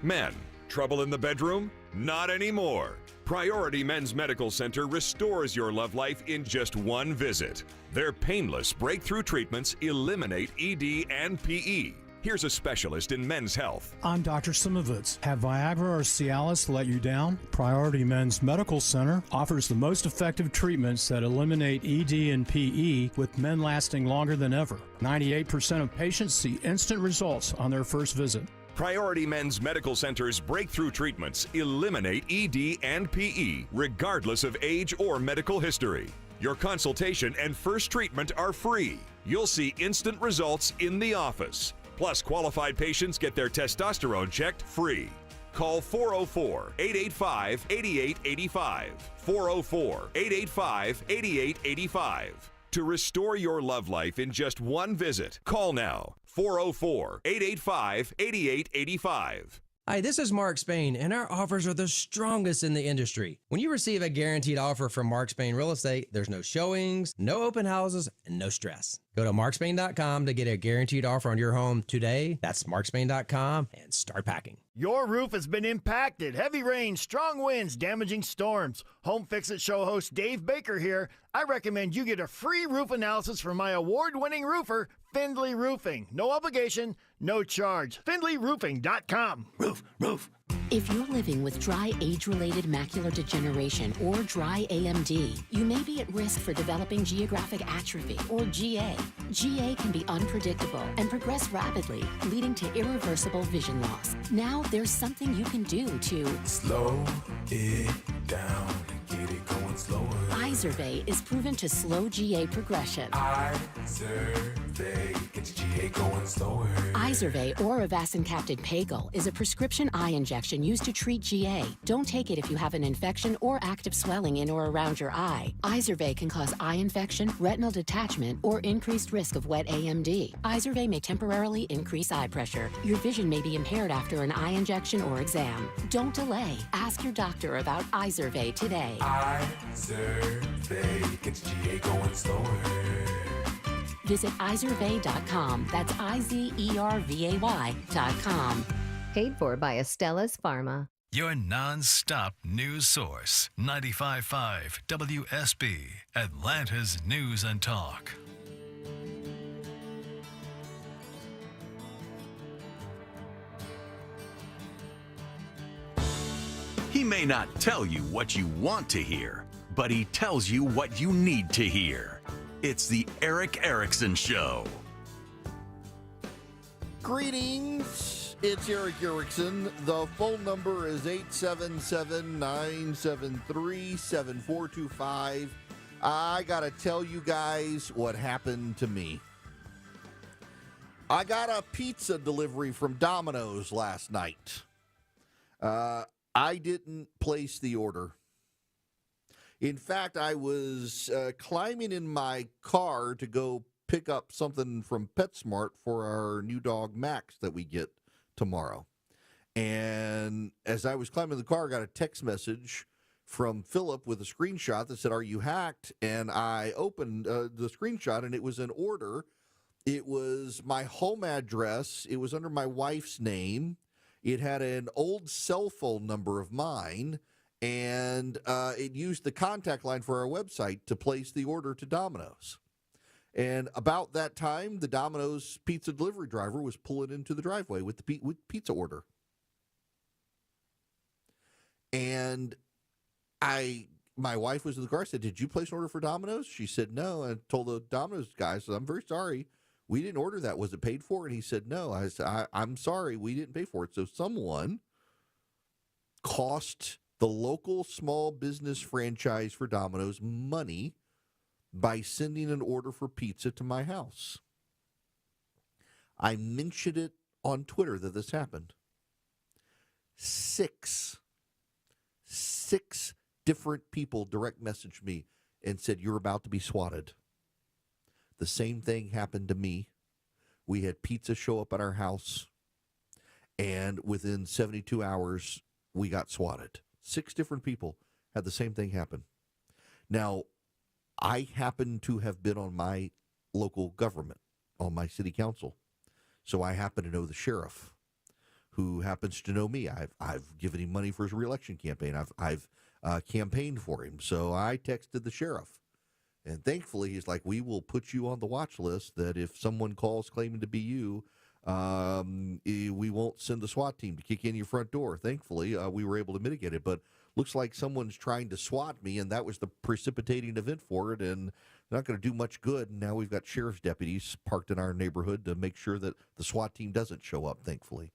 Men, trouble in the bedroom? Not anymore. Priority Men's Medical Center restores your love life in just one visit. Their painless breakthrough treatments eliminate ED and PE. Here's a specialist in men's health. I'm Dr. Simovitz. Have Viagra or Cialis let you down? Priority Men's Medical Center offers the most effective treatments that eliminate ED and PE, with men lasting longer than ever. 98% of patients see instant results on their first visit. Priority Men's Medical Center's breakthrough treatments eliminate ED and PE, regardless of age or medical history. Your consultation and first treatment are free. You'll see instant results in the office. Plus, qualified patients get their testosterone checked free. Call 404-885-8885. 404-885-8885. To restore your love life in just one visit, call now. 404-885-8885. Hi, this is Mark Spain, and our offers are the strongest in the industry. When you receive a guaranteed offer from Mark Spain Real Estate, there's no showings, no open houses, and no stress. Go to markspain.com to get a guaranteed offer on your home today. That's markspain.com and start packing. Your roof has been impacted. Heavy rain, strong winds, damaging storms. Home Fix It show host Dave Baker here. I recommend you get a free roof analysis from my award-winning roofer, Findlay Roofing. No obligation, no charge. FindlayRoofing.com. Roof. If you're living with dry age-related macular degeneration or dry AMD, you may be at risk for developing geographic atrophy or GA. GA can be unpredictable and progress rapidly, leading to irreversible vision loss. Now there's something you can do to slow it down and get it going slower. Izervay is proven to slow GA progression. Izervay gets GA going slower. Izervay or avacincaptad pagel is a prescription eye injection used to treat GA. Don't take it if you have an infection or active swelling in or around your eye. Izervay can cause eye infection, retinal detachment, or increased risk of wet AMD. Izervay may temporarily increase eye pressure. Your vision may be impaired after an eye injection or exam. Don't delay. Ask your doctor about Izervay today. Izervay gets GA going slower. Visit Izervay.com. That's IZERVAY.com. Paid for by Estella's Pharma. Your non-stop news source, 95.5 WSB, Atlanta's News and Talk. He may not tell you what you want to hear, but he tells you what you need to hear. It's the Eric Erickson Show. Greetings. It's Eric Erickson. The phone number is 877-973-7425. I got to tell you guys what happened to me. I got a pizza delivery from Domino's last night. I didn't place the order. In fact, I was climbing in my car to go pick up something from PetSmart for our new dog Max that we get tomorrow. And as I was climbing the car, I got a text message from Philip with a screenshot that said, "Are you hacked?" And I opened the screenshot, and it was an order. It was my home address. It was under my wife's name. It had an old cell phone number of mine, and it used the contact line for our website to place the order to Domino's. And about that time, the Domino's pizza delivery driver was pulling into the driveway with the pizza order. And my wife was in the car. I said, "Did you place an order for Domino's?" She said, "No." I told the Domino's guy, I said, "I'm very sorry. We didn't order that. Was it paid for?" And he said, "No." I said, I'm sorry. We didn't pay for it. So someone cost the local small business franchise for Domino's money by sending an order for pizza to my house. I mentioned it on Twitter that this happened. Six different people direct messaged me and said, "You're about to be swatted." The same thing happened to me. We had pizza show up at our house, and within 72 hours, we got swatted. 6 different people had the same thing happen. Now, I happen to have been on my local government, on my city council. So I happen to know the sheriff, who happens to know me. I've given him money for his reelection campaign. I've campaigned for him. So I texted the sheriff. And thankfully, he's like, "We will put you on the watch list that if someone calls claiming to be you, we won't send the SWAT team to kick in your front door." Thankfully, we were able to mitigate it. But looks like someone's trying to SWAT me, and that was the precipitating event for it, and not going to do much good. And now we've got sheriff's deputies parked in our neighborhood to make sure that the SWAT team doesn't show up, thankfully.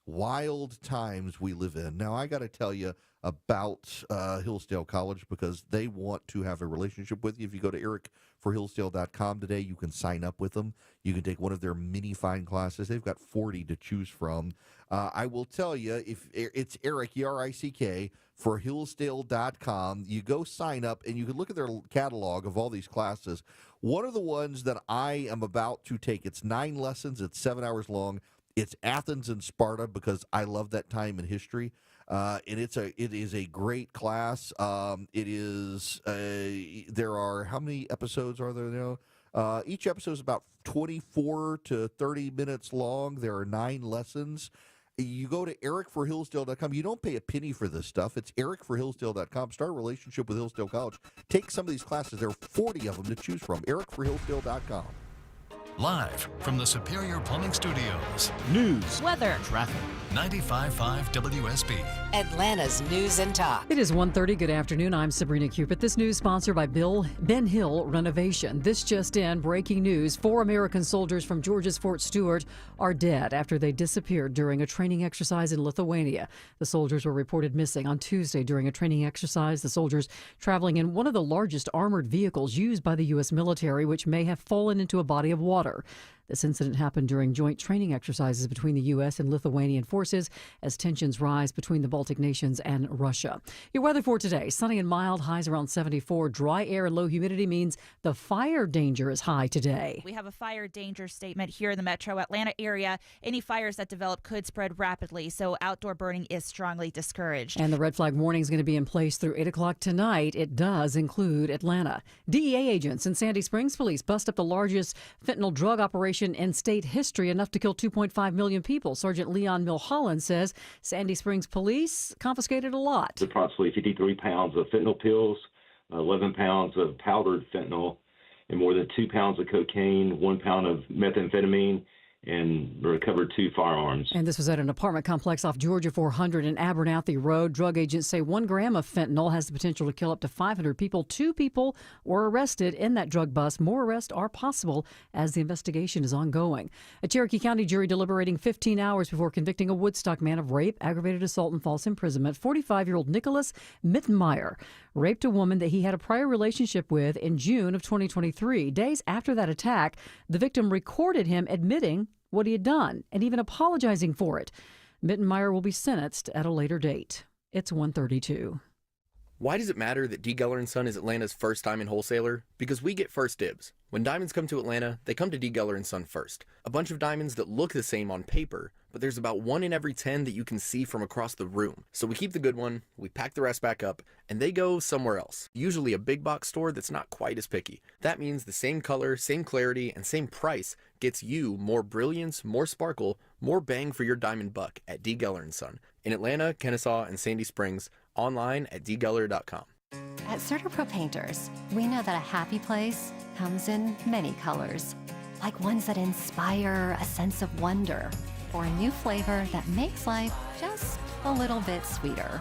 Wild times we live in. Now, I got to tell you about Hillsdale College because they want to have a relationship with you. If you go to ericforhillsdale.com today, you can sign up with them. You can take one of their many fine classes. They've got 40 to choose from. I will tell you, if it's Eric, E-R-I-C-K, for Hillsdale.com. You go sign up, and you can look at their catalog of all these classes. One of the ones that I am about to take, it's 9 lessons. It's 7 hours long. It's Athens and Sparta because I love that time in history. And it is a great class. There are, how many episodes are there now? Each episode is about 24 to 30 minutes long. There are 9 lessons. You go to ericforhillsdale.com. You don't pay a penny for this stuff. It's ericforhillsdale.com. Start a relationship with Hillsdale College. Take some of these classes. There are 40 of them to choose from. ericforhillsdale.com. Live from the Superior Plumbing Studios. News, weather, traffic. 95.5 WSB. Atlanta's News and Talk. It is 1:30. Good afternoon. I'm Sabrina Cupid. This news sponsored by Ben Hill Renovation. This just in, breaking news. 4 American soldiers from Georgia's Fort Stewart are dead after they disappeared during a training exercise in Lithuania. The soldiers were reported missing on Tuesday during a training exercise. The soldiers traveling in one of the largest armored vehicles used by the U.S. military, which may have fallen into a body of water. This incident happened during joint training exercises between the U.S. and Lithuanian forces as tensions rise between the Baltic nations and Russia. Your weather for today, sunny and mild, highs around 74. Dry air and low humidity means the fire danger is high today. We have a fire danger statement here in the metro Atlanta area. Any fires that develop could spread rapidly, so outdoor burning is strongly discouraged. And the red flag warning is going to be in place through 8 o'clock tonight. It does include Atlanta. DEA agents and Sandy Springs police bust up the largest fentanyl drug operation in state history, enough to kill 2.5 million people. Sergeant Leon Milholland says Sandy Springs police confiscated a lot. Approximately 53 pounds of fentanyl pills, 11 pounds of powdered fentanyl, and more than 2 pounds of cocaine, 1 pound of methamphetamine, and recovered 2 firearms. And this was at an apartment complex off Georgia 400 and Abernathy Road. Drug agents say 1 gram of fentanyl has the potential to kill up to 500 people. 2 people were arrested in that drug bust. More arrests are possible as the investigation is ongoing. A Cherokee County jury deliberating 15 hours before convicting a Woodstock man of rape, aggravated assault, and false imprisonment. 45-year-old Nicholas Mittenmeyer raped a woman that he had a prior relationship with in June of 2023. Days after that attack, the victim recorded him admitting what he had done and even apologizing for it. Mittenmeyer will be sentenced at a later date. It's 1:32. Why does it matter that D. Geller & Son is Atlanta's first diamond wholesaler? Because we get first dibs. When diamonds come to Atlanta, they come to D. Geller & Son first. A bunch of diamonds that look the same on paper, but there's about 1 in every 10 that you can see from across the room. So we keep the good one, we pack the rest back up, and they go somewhere else. Usually a big box store that's not quite as picky. That means the same color, same clarity, and same price gets you more brilliance, more sparkle, more bang for your diamond buck at D. Geller & Son. In Atlanta, Kennesaw, and Sandy Springs, online at dgeller.com. At CertaPro Painters, we know that a happy place comes in many colors, like ones that inspire a sense of wonder, or a new flavor that makes life just a little bit sweeter,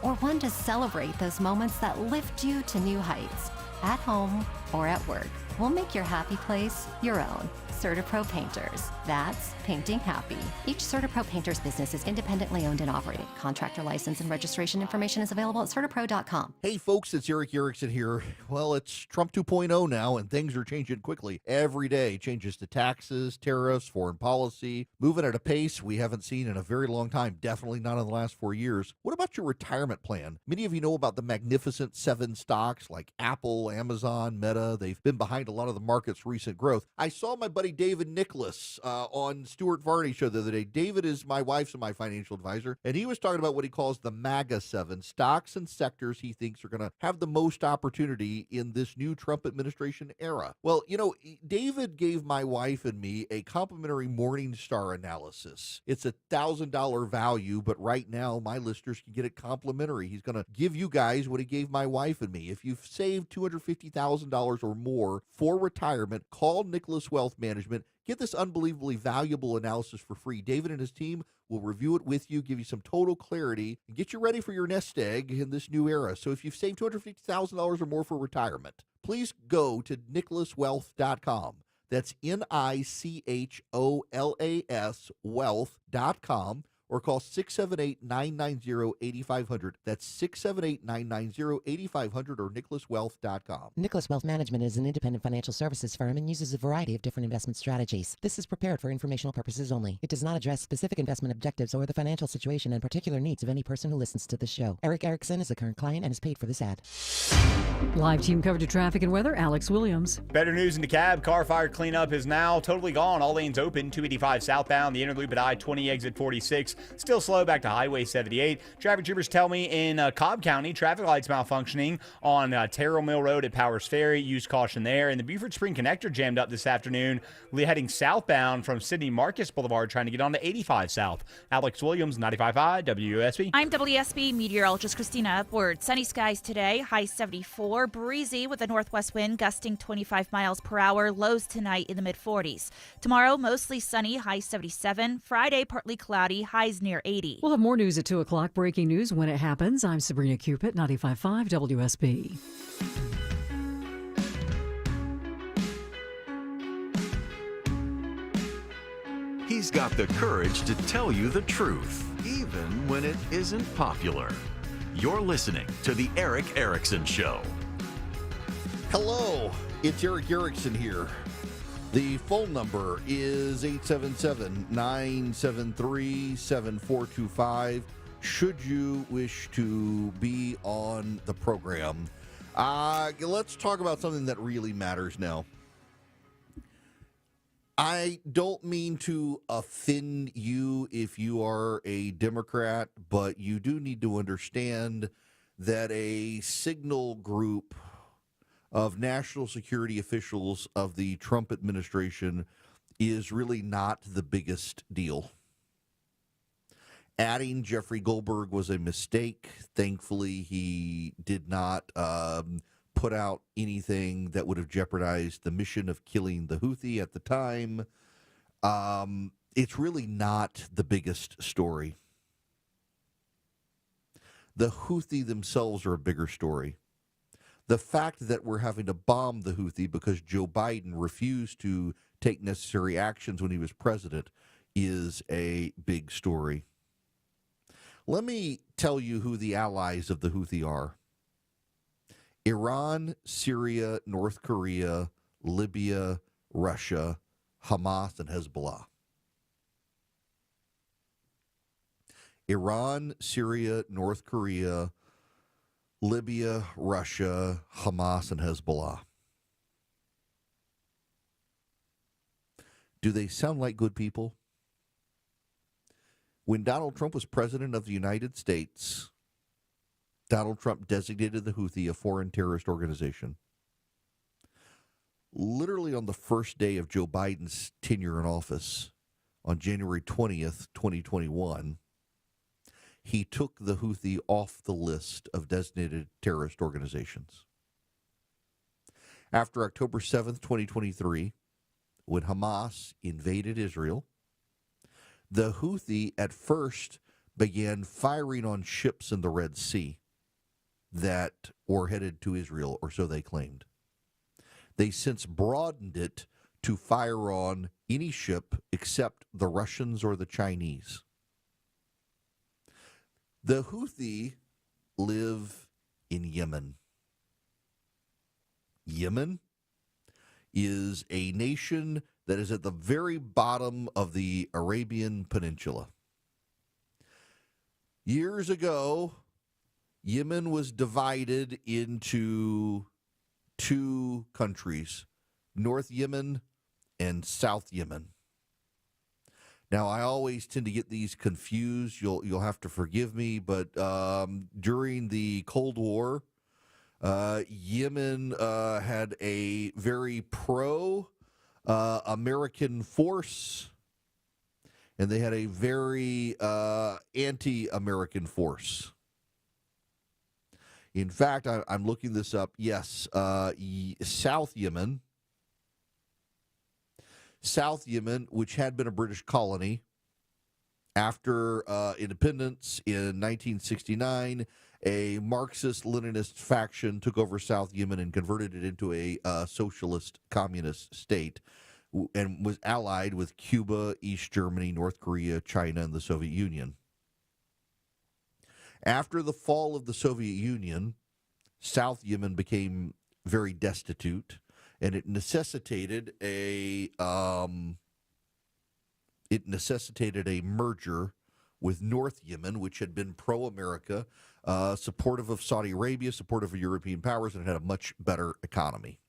or one to celebrate those moments that lift you to new heights, at home or at work. We'll make your happy place your own. CertaPro Painters. That's painting happy. Each CertaPro Painters business is independently owned and operated. Contractor license and registration information is available at CertaPro.com. Hey folks, it's Eric Erickson here. Well, it's Trump 2.0 now, and things are changing quickly. Every day, changes to taxes, tariffs, foreign policy, moving at a pace we haven't seen in a very long time, definitely not in the last 4 years. What about your retirement plan? Many of you know about the Magnificent Seven stocks like Apple, Amazon, Meta. They've been behind a lot of the market's recent growth. I saw my buddy David Nicholas on Stuart Varney show the other day. David is my wife's and my financial advisor, and he was talking about what he calls the MAGA 7 stocks and sectors he thinks are going to have the most opportunity in this new Trump administration era. Well, you know, David gave my wife and me a complimentary Morningstar analysis. It's $1,000 value, but right now my listeners can get it complimentary. He's going to give you guys what he gave my wife and me. If you've saved $250,000 or more for retirement, call Nicholas Wealth Management. Get this unbelievably valuable analysis for free. David and his team will review it with you, give you some total clarity, and get you ready for your nest egg in this new era. So if you've saved $250,000 or more for retirement, please go to nicholaswealth.com. That's NICHOLAS wealth.com. or call 678-990-8500. That's 678-990-8500 or nicholaswealth.com. Nicholas Wealth Management is an independent financial services firm and uses a variety of different investment strategies. This is prepared for informational purposes only. It does not address specific investment objectives or the financial situation and particular needs of any person who listens to the show. Eric Erickson is a current client and is paid for this ad. Live team coverage of traffic and weather, Alex Williams. Better news in DeKalb. Car fire cleanup is now totally gone. All lanes open. 285 southbound. The inner loop at I-20 exit 46. Still slow back to Highway 78. Traffic troopers tell me in Cobb County, traffic lights malfunctioning on Terrell Mill Road at Powers Ferry. Use caution there. And the Buford Spring Connector jammed up this afternoon, heading southbound from Sidney Marcus Boulevard, trying to get on to 85 south. Alex Williams, 95.5 WSB. I'm WSB meteorologist Christina Upward. Sunny skies today, high 74. Breezy with a northwest wind gusting 25 miles per hour. Lows tonight in the mid-40s. Tomorrow, mostly sunny, high 77. Friday, partly cloudy, highs near 80. We'll have more news at 2 o'clock. Breaking news when it happens. I'm Sabrina Cupid, 95.5 WSB. He's got the courage to tell you the truth, even when it isn't popular. You're listening to The Eric Erickson Show. Hello, it's Eric Erickson here. The phone number is 877-973-7425. Should you wish to be on the program. Let's talk about something that really matters now. I don't mean to offend you if you are a Democrat, but you do need to understand that a signal group of national security officials of the Trump administration is really not the biggest deal. Adding Jeffrey Goldberg was a mistake. Thankfully, he did not put out anything that would have jeopardized the mission of killing the Houthi at the time. It's really not the biggest story. The Houthi themselves are a bigger story. The fact that we're having to bomb the Houthi because Joe Biden refused to take necessary actions when he was president is a big story. Let me tell you who the allies of the Houthi are. Iran, Syria, North Korea, Libya, Russia, Hamas, and Hezbollah. Iran, Syria, North Korea, Libya, Russia, Hamas, and Hezbollah. Do they sound like good people? When Donald Trump was president of the United States, Donald Trump designated the Houthi a foreign terrorist organization. Literally on the first day of Joe Biden's tenure in office, on January 20th, 2021, he took the Houthi off the list of designated terrorist organizations. After October 7th, 2023, when Hamas invaded Israel, the Houthi at first began firing on ships in the Red Sea that were headed to Israel, or so they claimed. They since broadened it to fire on any ship except the Russians or the Chinese. The Houthi live in Yemen. Yemen is a nation that is at the very bottom of the Arabian Peninsula. Years ago, Yemen was divided into two countries, North Yemen and South Yemen. Now, I always tend to get these confused. You'll have to forgive me, but during the Cold War, Yemen had a very pro-American force, and they had a very anti-American force. In fact, I'm looking this up. Yes, South Yemen, which had been a British colony, after independence in 1969, a Marxist-Leninist faction took over South Yemen and converted it into a socialist communist state. and was allied with Cuba, East Germany, North Korea, China, and the Soviet Union. After the fall of the Soviet Union, South Yemen became very destitute, and it necessitated a merger with North Yemen, which had been pro-America, supportive of Saudi Arabia, supportive of European powers, and had a much better economy.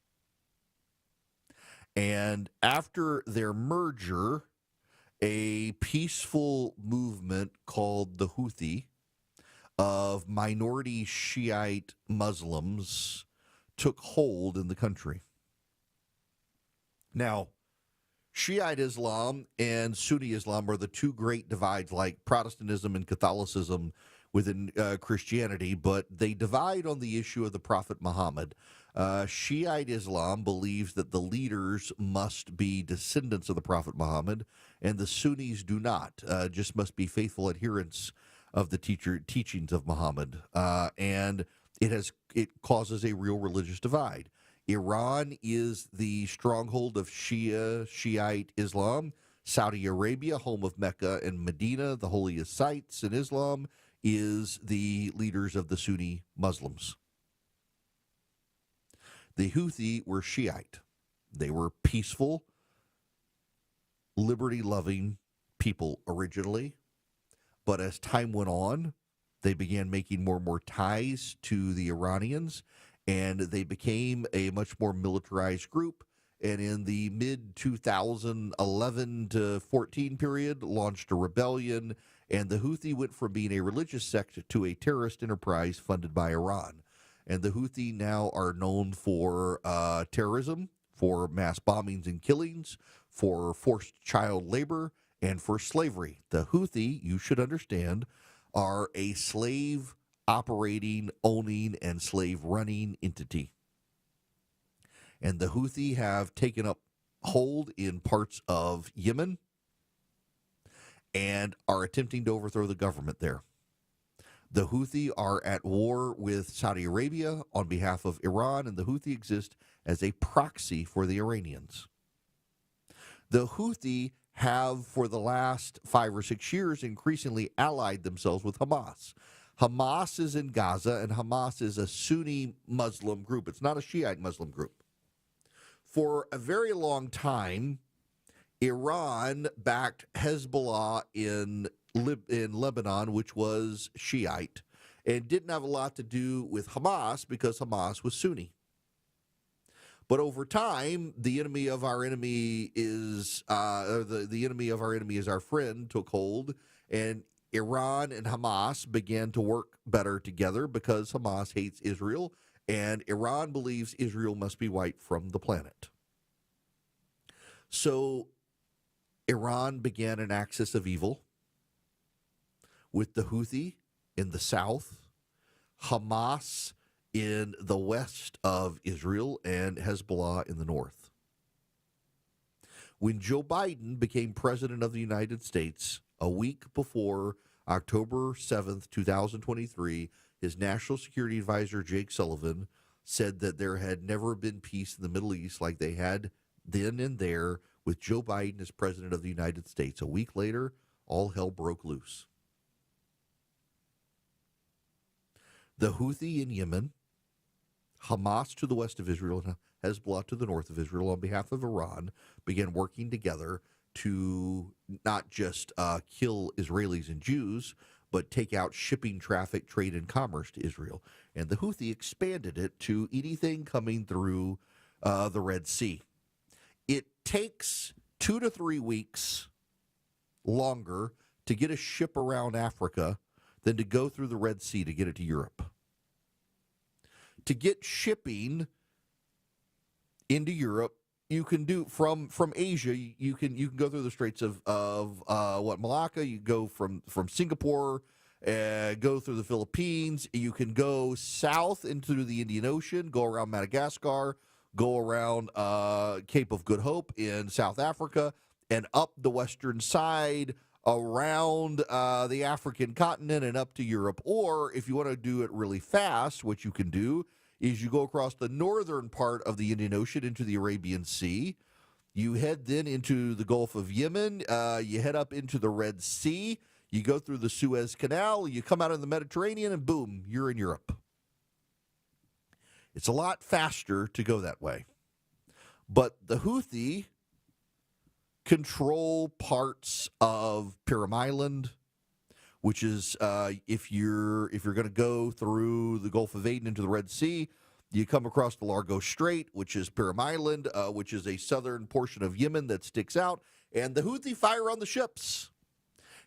And after their merger, a peaceful movement called the Houthi of minority Shiite Muslims took hold in the country. Now, Shiite Islam and Sunni Islam are the two great divides, like Protestantism and Catholicism within Christianity, but they divide on the issue of the Prophet Muhammad. Shiite Islam believes that the leaders must be descendants of the Prophet Muhammad, and the Sunnis do not, just must be faithful adherents of the teachings of Muhammad. And it causes a real religious divide. Iran is the stronghold of Shiite Islam. Saudi Arabia, home of Mecca and Medina, the holiest sites in Islam, is the leaders of the Sunni Muslims. The Houthi were Shiite. They were peaceful, liberty-loving people originally, but as time went on, they began making more and more ties to the Iranians, and they became a much more militarized group, and in the mid-2011 to 14 period, launched a rebellion, and the Houthi went from being a religious sect to a terrorist enterprise funded by Iran. And the Houthi now are known for terrorism, for mass bombings and killings, for forced child labor, and for slavery. The Houthi, you should understand, are a slave operating, owning, and slave running entity. And the Houthi have taken up hold in parts of Yemen and are attempting to overthrow the government there. The Houthi are at war with Saudi Arabia on behalf of Iran, and the Houthi exist as a proxy for the Iranians. The Houthi have, for the last 5 or 6 years, increasingly allied themselves with Hamas. Hamas is in Gaza, and Hamas is a Sunni Muslim group. It's not a Shiite Muslim group. For a very long time, Iran backed Hezbollah in Lebanon, which was Shiite, and didn't have a lot to do with Hamas because Hamas was Sunni. But over time, the enemy of our enemy is the enemy of our enemy is our friend took hold, and Iran and Hamas began to work better together because Hamas hates Israel, and Iran believes Israel must be wiped from the planet. So Iran began an axis of evil with the Houthi in the south, Hamas in the west of Israel, and Hezbollah in the north. When Joe Biden became president of the United States, a week before October 7th, 2023, his national security advisor, Jake Sullivan, said that there had never been peace in the Middle East like they had then and there with Joe Biden as president of the United States. A week later, all hell broke loose. The Houthi in Yemen, Hamas to the west of Israel, and Hezbollah to the north of Israel on behalf of Iran began working together to not just kill Israelis and Jews, but take out shipping traffic, trade, and commerce to Israel. And the Houthi expanded it to anything coming through the Red Sea. It takes 2 to 3 weeks longer to get a ship around Africa than to go through the Red Sea to get it to Europe. To get shipping into Europe, you can do from Asia. You can go through the Straits of Malacca. You go from Singapore, go through the Philippines. You can go south into the Indian Ocean, go around Madagascar, go around Cape of Good Hope in South Africa, and up the western side around the African continent and up to Europe. Or if you want to do it really fast, what you can do is you go across the northern part of the Indian Ocean into the Arabian Sea, You head then into the Gulf of Yemen. You head up into the Red Sea. You go through the Suez Canal. You come out of the Mediterranean, and boom, you're in Europe. It's a lot faster to go that way. But the Houthi control parts of Piram Island, which is if you're going to go through the Gulf of Aden into the Red Sea, you come across the Largo Strait, which is Piram Island, which is a southern portion of Yemen that sticks out, and the Houthi fire on the ships.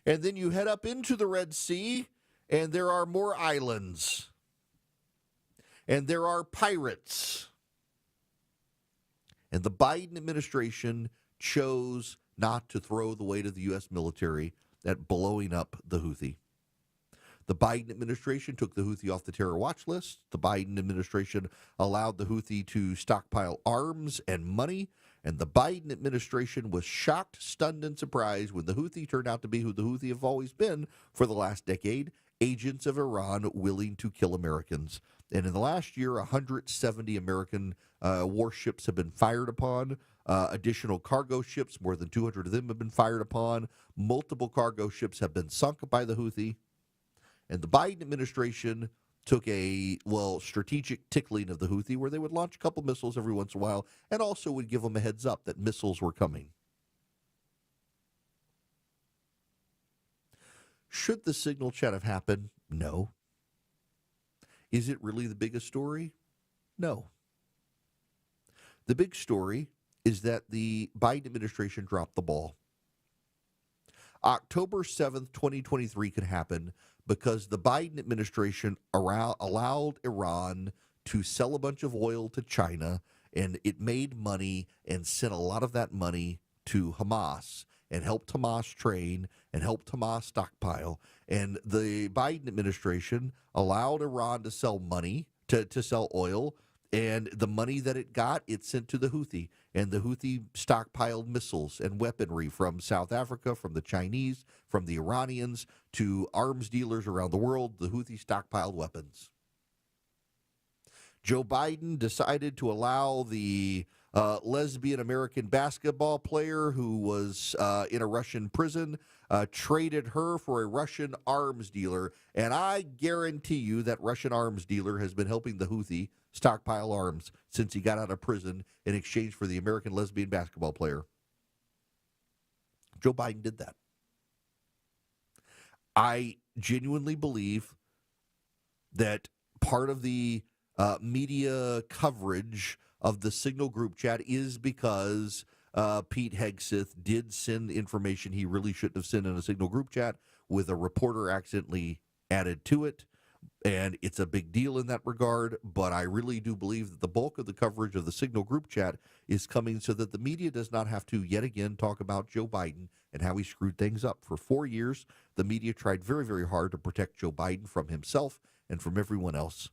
And then you head up into the Red Sea, and there are more islands. And there are pirates. And the Biden administration chose not to throw the weight of the U.S. military at blowing up the Houthi. The Biden administration took the Houthi off the terror watch list. The Biden administration allowed the Houthi to stockpile arms and money. And the Biden administration was shocked, stunned, and surprised when the Houthi turned out to be who the Houthi have always been for the last decade, agents of Iran willing to kill Americans. And in the last year, 170 American warships have been fired upon. Additional cargo ships, more than 200 of them have been fired upon. Multiple cargo ships have been sunk by the Houthi. And the Biden administration took a, strategic tickling of the Houthi where they would launch a couple missiles every once in a while and also would give them a heads up that missiles were coming. Should the signal chat have happened? No. Is it really the biggest story? No. The big story is that the Biden administration dropped the ball. October 7th, 2023 could happen because the Biden administration allowed Iran to sell a bunch of oil to China, and it made money and sent a lot of that money to Hamas and helped Hamas train and helped Hamas stockpile. And the Biden administration allowed Iran to sell money, to sell oil, and the money that it got, it sent to the Houthi. And the Houthi stockpiled missiles and weaponry from South Africa, from the Chinese, from the Iranians, to arms dealers around the world. The Houthi stockpiled weapons. Joe Biden decided to allow the lesbian American basketball player who was in a Russian prison, traded her for a Russian arms dealer. And I guarantee you that Russian arms dealer has been helping the Houthi stockpile arms since he got out of prison in exchange for the American lesbian basketball player. Joe Biden did that. I genuinely believe that part of the media coverage of the Signal group chat is because Pete Hegseth did send information he really shouldn't have sent in a Signal group chat with a reporter accidentally added to it. And it's a big deal in that regard, but I really do believe that the bulk of the coverage of the Signal group chat is coming so that the media does not have to yet again talk about Joe Biden and how he screwed things up. For 4 years, the media tried very, very hard to protect Joe Biden from himself and from everyone else.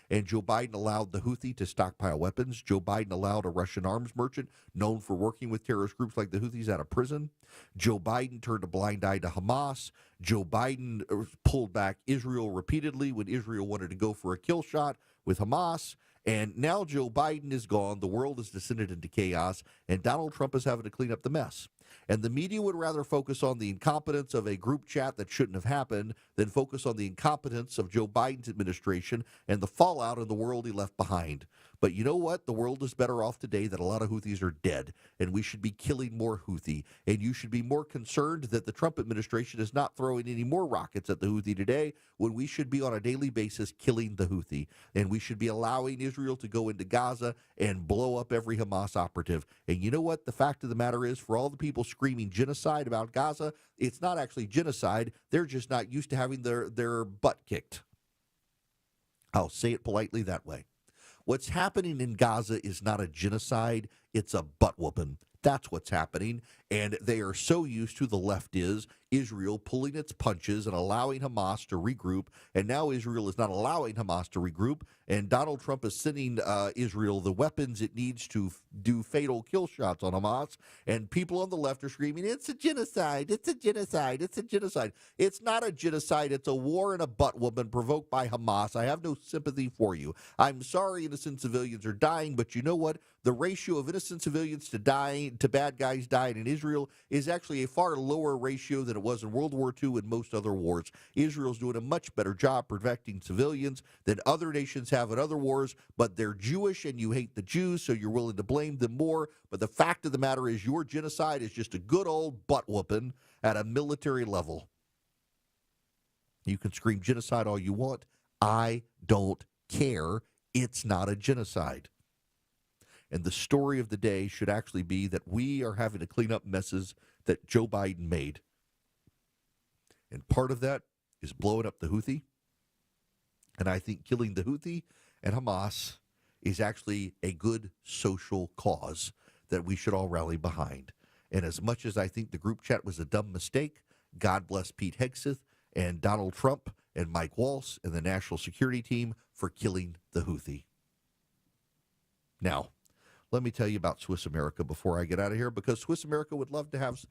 And Joe Biden allowed the Houthi to stockpile weapons. Joe Biden allowed a Russian arms merchant known for working with terrorist groups like the Houthis out of prison. Joe Biden turned a blind eye to Hamas. Joe Biden pulled back Israel repeatedly when Israel wanted to go for a kill shot with Hamas. And now Joe Biden is gone. The world has descended into chaos, and Donald Trump is having to clean up the mess. And the media would rather focus on the incompetence of a group chat that shouldn't have happened than focus on the incompetence of Joe Biden's administration and the fallout in the world he left behind. But you know what? The world is better off today that a lot of Houthis are dead, and we should be killing more Houthi. And you should be more concerned that the Trump administration is not throwing any more rockets at the Houthi today when we should be on a daily basis killing the Houthi. And we should be allowing Israel to go into Gaza and blow up every Hamas operative. And you know what? The fact of the matter is, for all the people screaming genocide about Gaza, it's not actually genocide. They're just not used to having their butt kicked. I'll say it politely that way. What's happening in Gaza is not a genocide, it's a butt whooping. That's what's happening. And they are so used to, the left is, Israel pulling its punches and allowing Hamas to regroup. And now Israel is not allowing Hamas to regroup. And Donald Trump is sending Israel the weapons it needs to do fatal kill shots on Hamas. And people on the left are screaming, it's a genocide, it's a genocide, it's a genocide. It's not a genocide. It's a war and a butt whooping provoked by Hamas. I have no sympathy for you. I'm sorry innocent civilians are dying, but you know what? The ratio of innocent civilians to bad guys dying in Israel is actually a far lower ratio than it was in World War II and most other wars. Israel's doing a much better job protecting civilians than other nations have in other wars, but they're Jewish and you hate the Jews, so you're willing to blame them more. But the fact of the matter is your genocide is just a good old butt whooping at a military level. You can scream genocide all you want. I don't care. It's not a genocide. And the story of the day should actually be that we are having to clean up messes that Joe Biden made. And part of that is blowing up the Houthi. And I think killing the Houthi and Hamas is actually a good social cause that we should all rally behind. And as much as I think the group chat was a dumb mistake, God bless Pete Hegseth and Donald Trump and Mike Waltz and the national security team for killing the Houthi. Now, let me tell you about Swiss America before I get out of here, because Swiss America would love to have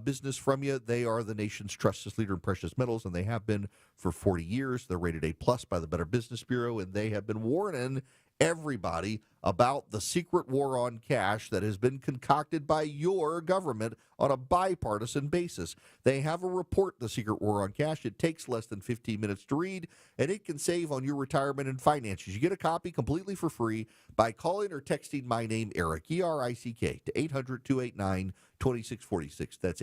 business from you. They are the nation's trusted leader in precious metals, and they have been for 40 years. They're rated A+ by the Better Business Bureau, and they have been warning everybody about the secret war on cash that has been concocted by your government on a bipartisan basis. They have a report, The Secret War on Cash. It takes less than 15 minutes to read, and it can save on your retirement and finances. You get a copy completely for free by calling or texting my name, Eric, E-R-I-C-K, to 800-289-2646. That's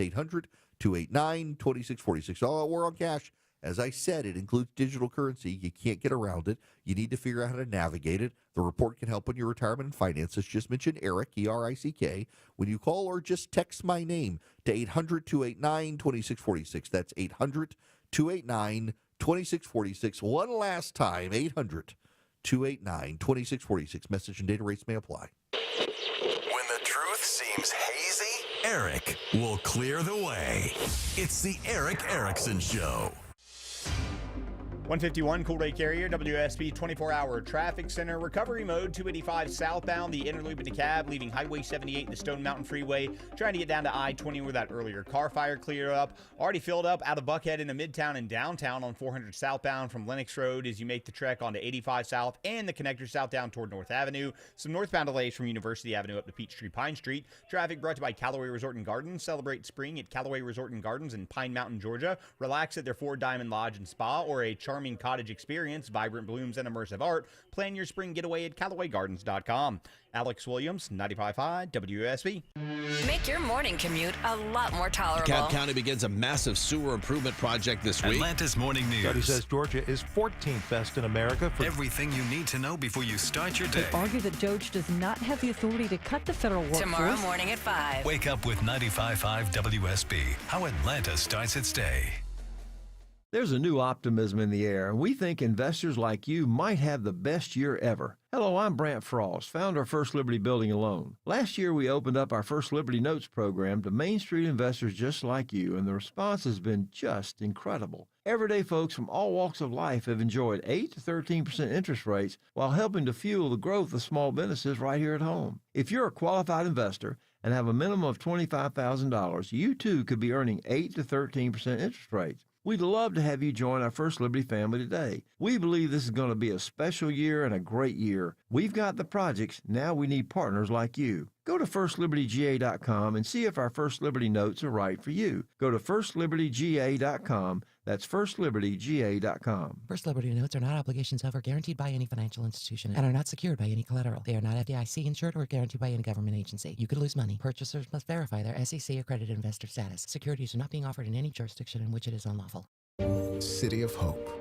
800-289-2646. All War on Cash. As I said, it includes digital currency. You can't get around it. You need to figure out how to navigate it. The report can help on your retirement and finances. Just mention Eric, E-R-I-C-K, when you call, or just text my name to 800-289-2646. That's 800-289-2646. One last time, 800-289-2646. Message and data rates may apply. When the truth seems hazy, Eric will clear the way. It's the Eric Erickson Show. 151 Cool Day Carrier, WSB 24-hour traffic center. Recovery mode, 285 southbound, the inner loop of DeKalb, leaving Highway 78 and the Stone Mountain Freeway. Trying to get down to I-20 where that earlier car fire cleared up. Already filled up out of Buckhead into Midtown and downtown on 400 southbound from Lennox Road as you make the trek onto 85 south and the connector south down toward North Avenue. Some northbound delays from University Avenue up to Peachtree Pine Street. Traffic brought to you by Callaway Resort and Gardens. Celebrate spring at Callaway Resort and Gardens in Pine Mountain, Georgia. Relax at their Four Diamond Lodge and Spa, or a charming cottage experience, vibrant blooms and immersive art. Plan your spring getaway at CallawayGardens.com. Alex Williams, 95.5 WSB. Make your morning commute a lot more tolerable. DeKalb County begins a massive sewer improvement project this week. Atlanta's Morning News. Study says Georgia is 14th best in America for everything you need to know before you start your day. They argue that DOJ does not have the authority to cut the federal workforce. Tomorrow morning at 5. Wake up with 95.5 WSB. How Atlanta starts its day. There's a new optimism in the air, and we think investors like you might have the best year ever. Hello, I'm Brant Frost, founder of First Liberty Building and Loan. Last year, we opened up our First Liberty Notes program to Main Street investors just like you, and the response has been just incredible. Everyday folks from all walks of life have enjoyed 8 to 13% interest rates while helping to fuel the growth of small businesses right here at home. If you're a qualified investor and have a minimum of $25,000, you too could be earning 8 to 13% interest rates. We'd love to have you join our First Liberty family today. We believe this is going to be a special year and a great year. We've got the projects, now we need partners like you. Go to FirstLibertyGA.com and see if our First Liberty notes are right for you. Go to FirstLibertyGA.com. That's FirstLibertyGA.com. First Liberty notes are not obligations of or guaranteed by any financial institution and are not secured by any collateral. They are not FDIC insured or guaranteed by any government agency. You could lose money. Purchasers must verify their SEC accredited investor status. Securities are not being offered in any jurisdiction in which it is unlawful. City of Hope,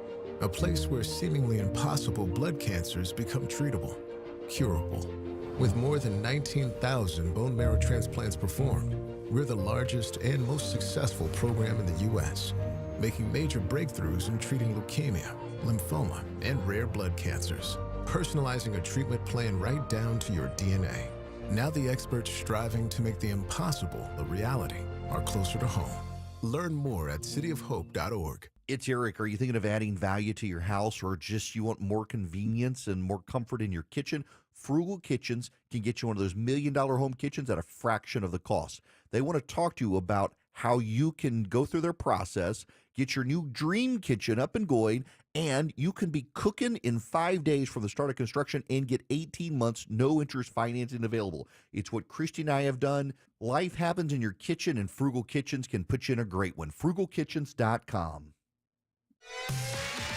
a place where seemingly impossible blood cancers become treatable, curable. With more than 19,000 bone marrow transplants performed, we're the largest and most successful program in the U.S., making major breakthroughs in treating leukemia, lymphoma, and rare blood cancers, personalizing a treatment plan right down to your DNA. Now the experts striving to make the impossible a reality are closer to home. Learn more at cityofhope.org. It's Eric. Are you thinking of adding value to your house, or just you want more convenience and more comfort in your kitchen? Frugal Kitchens can get you one of those $1 million home kitchens at a fraction of the cost. They want to talk to you about how you can go through their process, get your new dream kitchen up and going, and you can be cooking in 5 days from the start of construction and get 18 months no interest financing available. It's what Christy and I have done. Life happens in your kitchen, and Frugal Kitchens can put you in a great one. FrugalKitchens.com.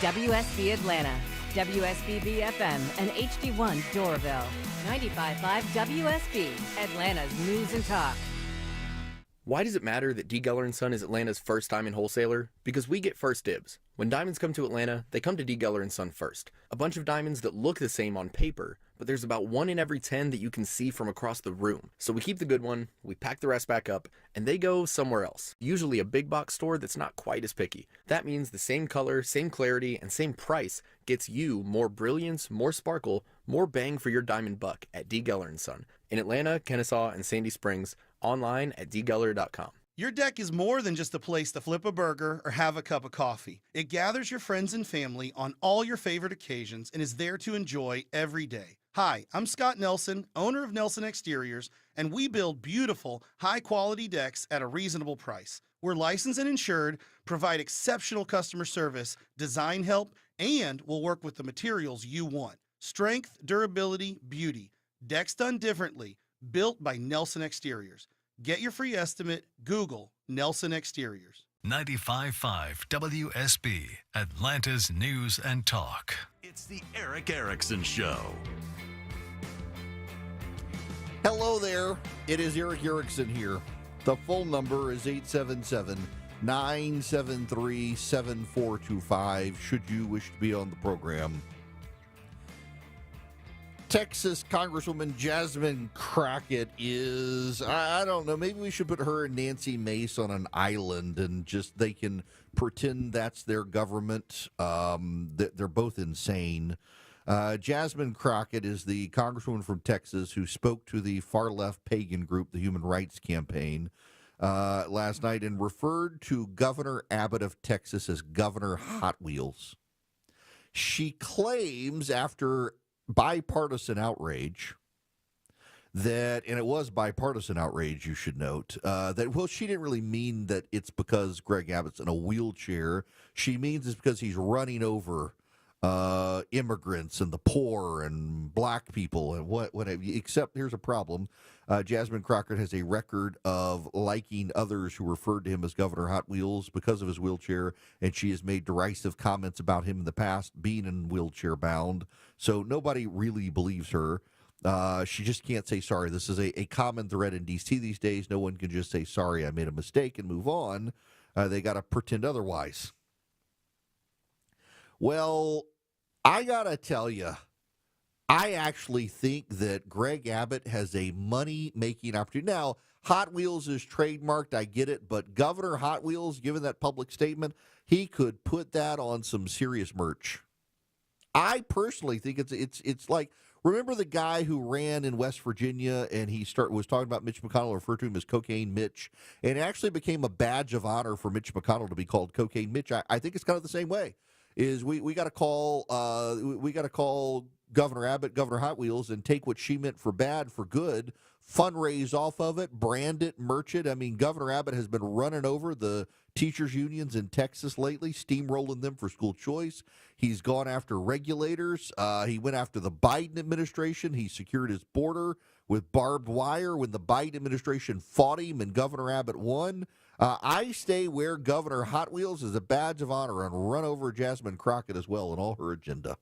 WSB Atlanta, WSBB FM, and HD1 Doraville. 95.5 WSB, Atlanta's News and Talk. Why does it matter that D. Geller & Son is Atlanta's first diamond wholesaler? Because we get first dibs. When diamonds come to Atlanta, they come to D. Geller & Son first. A bunch of diamonds that look the same on paper, but there's about 1 in every 10 that you can see from across the room. So we keep the good one, we pack the rest back up, and they go somewhere else. Usually a big box store that's not quite as picky. That means the same color, same clarity, and same price gets you more brilliance, more sparkle, more bang for your diamond buck at D. Geller & Son. In Atlanta, Kennesaw, and Sandy Springs, online at dgeller.com. Your deck is more than just a place to flip a burger or have a cup of coffee. It gathers your friends and family on all your favorite occasions and is there to enjoy every day. Hi, I'm Scott Nelson, owner of Nelson Exteriors, and we build beautiful, high-quality decks at a reasonable price. We're licensed and insured, provide exceptional customer service, design help, and will work with the materials you want. Strength, durability, beauty. Decks done differently. Built by Nelson Exteriors. Get your free estimate. Google Nelson Exteriors. 95.5 WSB, Atlanta's News and Talk. It's the Eric Erickson Show. Hello there. It is Eric Erickson here. The phone number is 877-973-7425 should you wish to be on the program. Texas Congresswoman Jasmine Crockett is, I don't know, maybe we should put her and Nancy Mace on an island and just they can pretend that's their government. They're both insane. Jasmine Crockett is the congresswoman from Texas who spoke to the far-left pagan group, the Human Rights Campaign, last night and referred to Governor Abbott of Texas as Governor Hot Wheels. She claims after bipartisan outrage that, and it was bipartisan outrage, you should note, that, well, she didn't really mean that it's because Greg Abbott's in a wheelchair. She means it's because he's running over immigrants and the poor and black people and whatever. Except here's a problem. Jasmine Crockett has a record of liking others who referred to him as Governor Hot Wheels because of his wheelchair, and she has made derisive comments about him in the past being in wheelchair bound. So nobody really believes her. She just can't say sorry. This is a common thread in D.C. these days. No one can just say, sorry, I made a mistake and move on. They got to pretend otherwise. Well, I got to tell you, I actually think that Greg Abbott has a money-making opportunity. Now, Hot Wheels is trademarked, I get it, but Governor Hot Wheels, given that public statement, he could put that on some serious merch. I personally think it's like, remember the guy who ran in West Virginia and he was talking about Mitch McConnell, referred to him as Cocaine Mitch, and it actually became a badge of honor for Mitch McConnell to be called Cocaine Mitch. I think it's kind of the same way. Is we got to call Governor Abbott Governor Hot Wheels and take what she meant for bad for good, fundraise off of it, brand it, merch it. I mean, Governor Abbott has been running over the teachers unions in Texas lately, steamrolling them for school choice. He's gone after regulators. He went after the Biden administration. He secured his border with barbed wire when the Biden administration fought him and Governor Abbott won. I stay where Governor Hot Wheels is a badge of honor and run over Jasmine Crockett as well in all her agenda.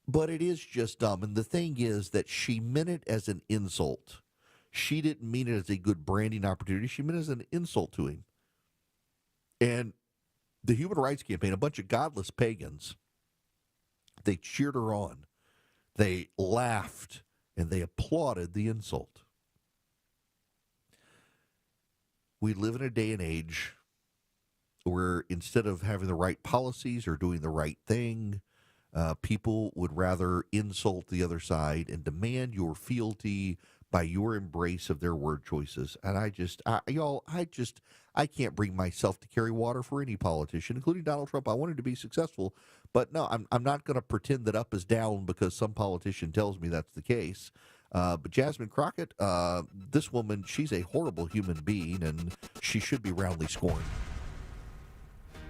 But it is just dumb. And the thing is that she meant it as an insult. She didn't mean it as a good branding opportunity. She meant it as an insult to him. And the Human Rights Campaign, a bunch of godless pagans, they cheered her on. They laughed and they applauded the insult. We live in a day and age where instead of having the right policies or doing the right thing, People would rather insult the other side and demand your fealty by your embrace of their word choices. And I can't bring myself to carry water for any politician, including Donald Trump. I want him to be successful, but no, I'm not going to pretend that up is down because some politician tells me that's the case. But Jasmine Crockett, this woman, she's a horrible human being, and she should be roundly scorned.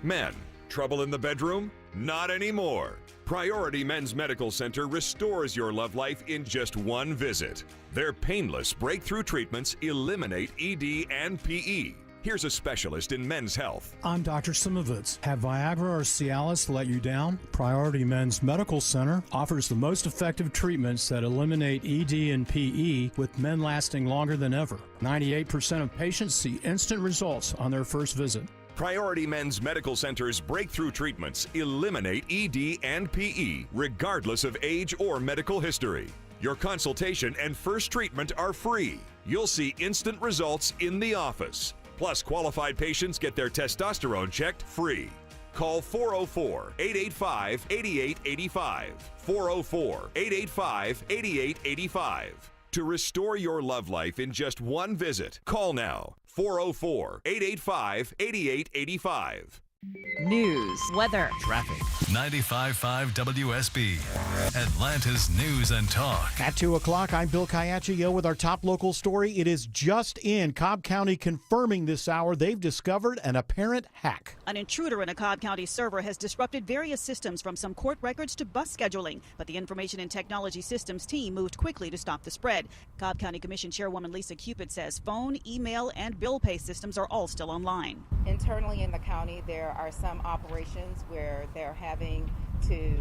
Men, trouble in the bedroom? Not anymore. Priority Men's Medical Center restores your love life in just one visit. Their painless breakthrough treatments eliminate ED and PE. Here's a specialist in men's health. I'm Dr. Simovitz. Have Viagra or Cialis let you down? Priority Men's Medical Center offers the most effective treatments that eliminate ED and PE, with men lasting longer than ever. 98% of patients see instant results on their first visit. Priority Men's Medical Center's breakthrough treatments eliminate ED and PE, regardless of age or medical history. Your consultation and first treatment are free. You'll see instant results in the office. Plus, qualified patients get their testosterone checked free. Call 404-885-8885. 404-885-8885. To restore your love life in just one visit, call now. 404-885-8885. News, weather, traffic. 95.5 WSB, Atlanta's News and Talk. At 2 o'clock, I'm Bill Caiaccio with our top local story. It is just in. Cobb County confirming this hour they've discovered an apparent hack. An intruder in a Cobb County server has disrupted various systems, from some court records to bus scheduling. But the Information and Technology Systems team moved quickly to stop the spread. Cobb County Commission Chairwoman Lisa Cupid says phone, email, and bill pay systems are all still online. Internally in the county, there are some operations where they're having to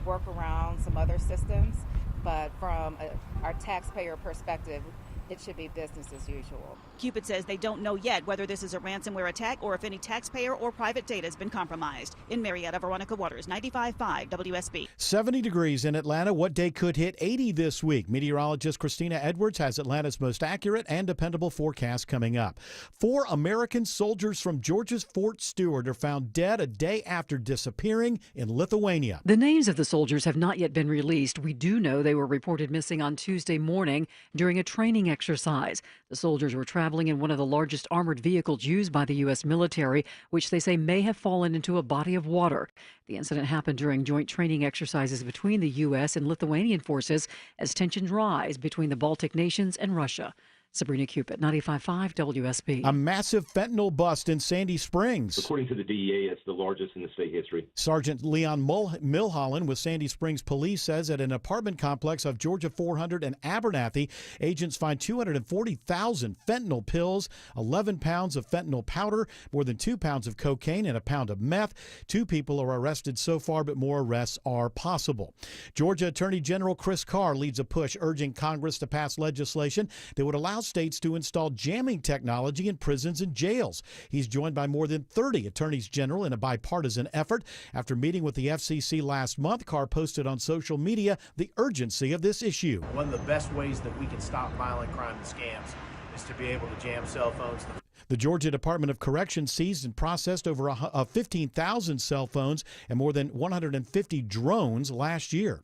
work around some other systems, but from our taxpayer perspective, it should be business as usual. Cupid says they don't know yet whether this is a ransomware attack or if any taxpayer or private data has been compromised. In Marietta, Veronica Waters, 95.5 WSB. 70 degrees in Atlanta. What day could hit 80 this week? Meteorologist Christina Edwards has Atlanta's most accurate and dependable forecast coming up. 4 American soldiers from Georgia's Fort Stewart are found dead a day after disappearing in Lithuania. The names of the soldiers have not yet been released. We do know they were reported missing on Tuesday morning during a training exercise. The soldiers were traveling in one of the largest armored vehicles used by the U.S. military, which they say may have fallen into a body of water. The incident happened during joint training exercises between the U.S. and Lithuanian forces as tensions rise between the Baltic nations and Russia. Sabrina Cupid, 95.5 WSB. A massive fentanyl bust in Sandy Springs. According to the DEA, it's the largest in the state history. Sergeant Leon Milholland with Sandy Springs Police says at an apartment complex of Georgia 400 and Abernathy, agents find 240,000 fentanyl pills, 11 pounds of fentanyl powder, more than 2 pounds of cocaine, and a pound of meth. 2 people are arrested so far, but more arrests are possible. Georgia Attorney General Chris Carr leads a push urging Congress to pass legislation that would allow states to install jamming technology in prisons and jails. He's joined by more than 30 attorneys general in a bipartisan effort. After meeting with the FCC last month, Carr posted on social media the urgency of this issue. One of the best ways that we can stop violent crime and scams is to be able to jam cell phones. The Georgia Department of Corrections seized and processed over 15,000 cell phones and more than 150 drones last year.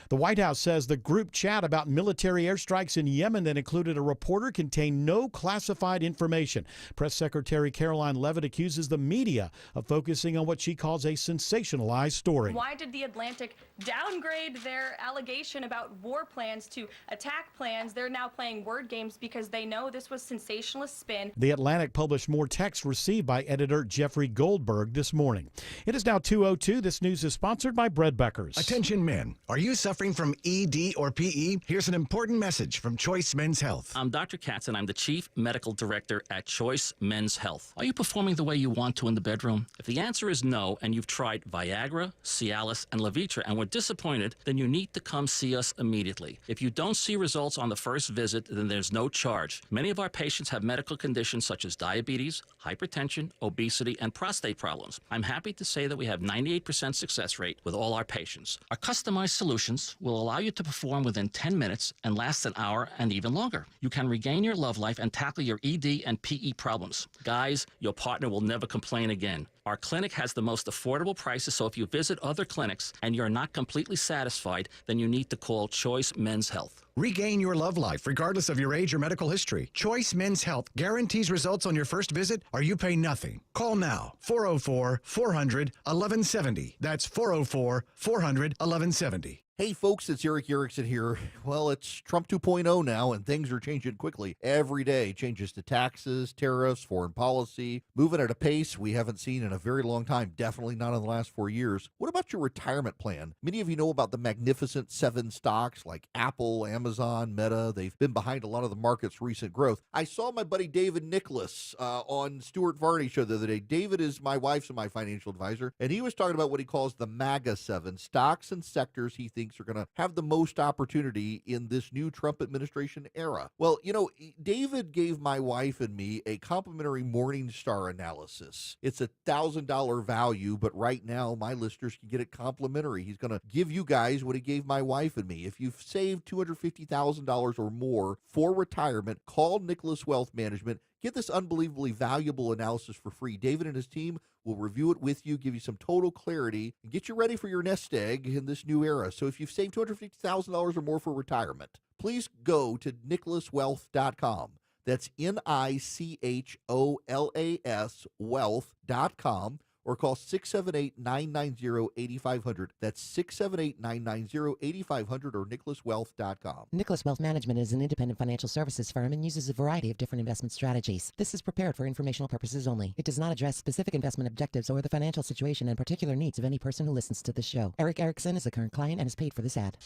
The White House says the group chat about military airstrikes in Yemen that included a reporter contained no classified information. Press Secretary Caroline Leavitt accuses the media of focusing on what she calls a sensationalized story. Why did The Atlantic downgrade their allegation about war plans to attack plans? They're now playing word games because they know this was sensationalist spin. The Atlantic published more texts received by editor Jeffrey Goldberg this morning. It is now 2:02. This news is sponsored by Bread Beckers. Attention men, are you suffering from ED or PE? Here's an important message from Choice Men's Health. I'm Dr. Katz, and I'm the Chief Medical Director at Choice Men's Health. Are you performing the way you want to in the bedroom? If the answer is no, and you've tried Viagra, Cialis, and Levitra and were disappointed, then you need to come see us immediately. If you don't see results on the first visit, then there's no charge. Many of our patients have medical conditions such as diabetes, hypertension, obesity, and prostate problems. I'm happy to say that we have 98% success rate with all our patients. Our customized solutions will allow you to perform within 10 minutes and last an hour and even longer. You can regain your love life and tackle your ED and PE problems. Guys, your partner will never complain again. Our clinic has the most affordable prices, so if you visit other clinics and you're not completely satisfied, then you need to call Choice Men's Health. Regain your love life regardless of your age or medical history. Choice Men's Health guarantees results on your first visit or you pay nothing. Call now. 404-400-1170. That's 404-400-1170. Hey folks, it's Eric Erickson here. Well, it's Trump 2.0 now, and things are changing quickly. Every day, changes to taxes, tariffs, foreign policy, moving at a pace we haven't seen in a very long time, definitely not in the last 4 years. What about your retirement plan? Many of you know about the Magnificent Seven stocks like Apple, Amazon, Meta. They've been behind a lot of the market's recent growth. I saw my buddy David Nicholas on Stuart Varney show the other day. David is my wife's and my financial advisor, and he was talking about what he calls the MAGA 7 stocks and sectors he thinks are going to have the most opportunity in this new Trump administration era. Well, you know, David gave my wife and me a complimentary Morningstar analysis. It's $1,000 value, but right now my listeners can get it complimentary. He's going to give you guys what he gave my wife and me. If you've saved $250,000 or more for retirement, call Nicholas Wealth Management. Get this unbelievably valuable analysis for free. David and his team will review it with you, give you some total clarity, and get you ready for your nest egg in this new era. So if you've saved $250,000 or more for retirement, please go to nicholaswealth.com. That's NICHOLAS wealth.com. Or call 678-990-8500. That's 678-990-8500 or nicholaswealth.com. Nicholas Wealth Management is an independent financial services firm and uses a variety of different investment strategies. This is prepared for informational purposes only. It does not address specific investment objectives or the financial situation and particular needs of any person who listens to the show. Eric Erickson is a current client and is paid for this ad.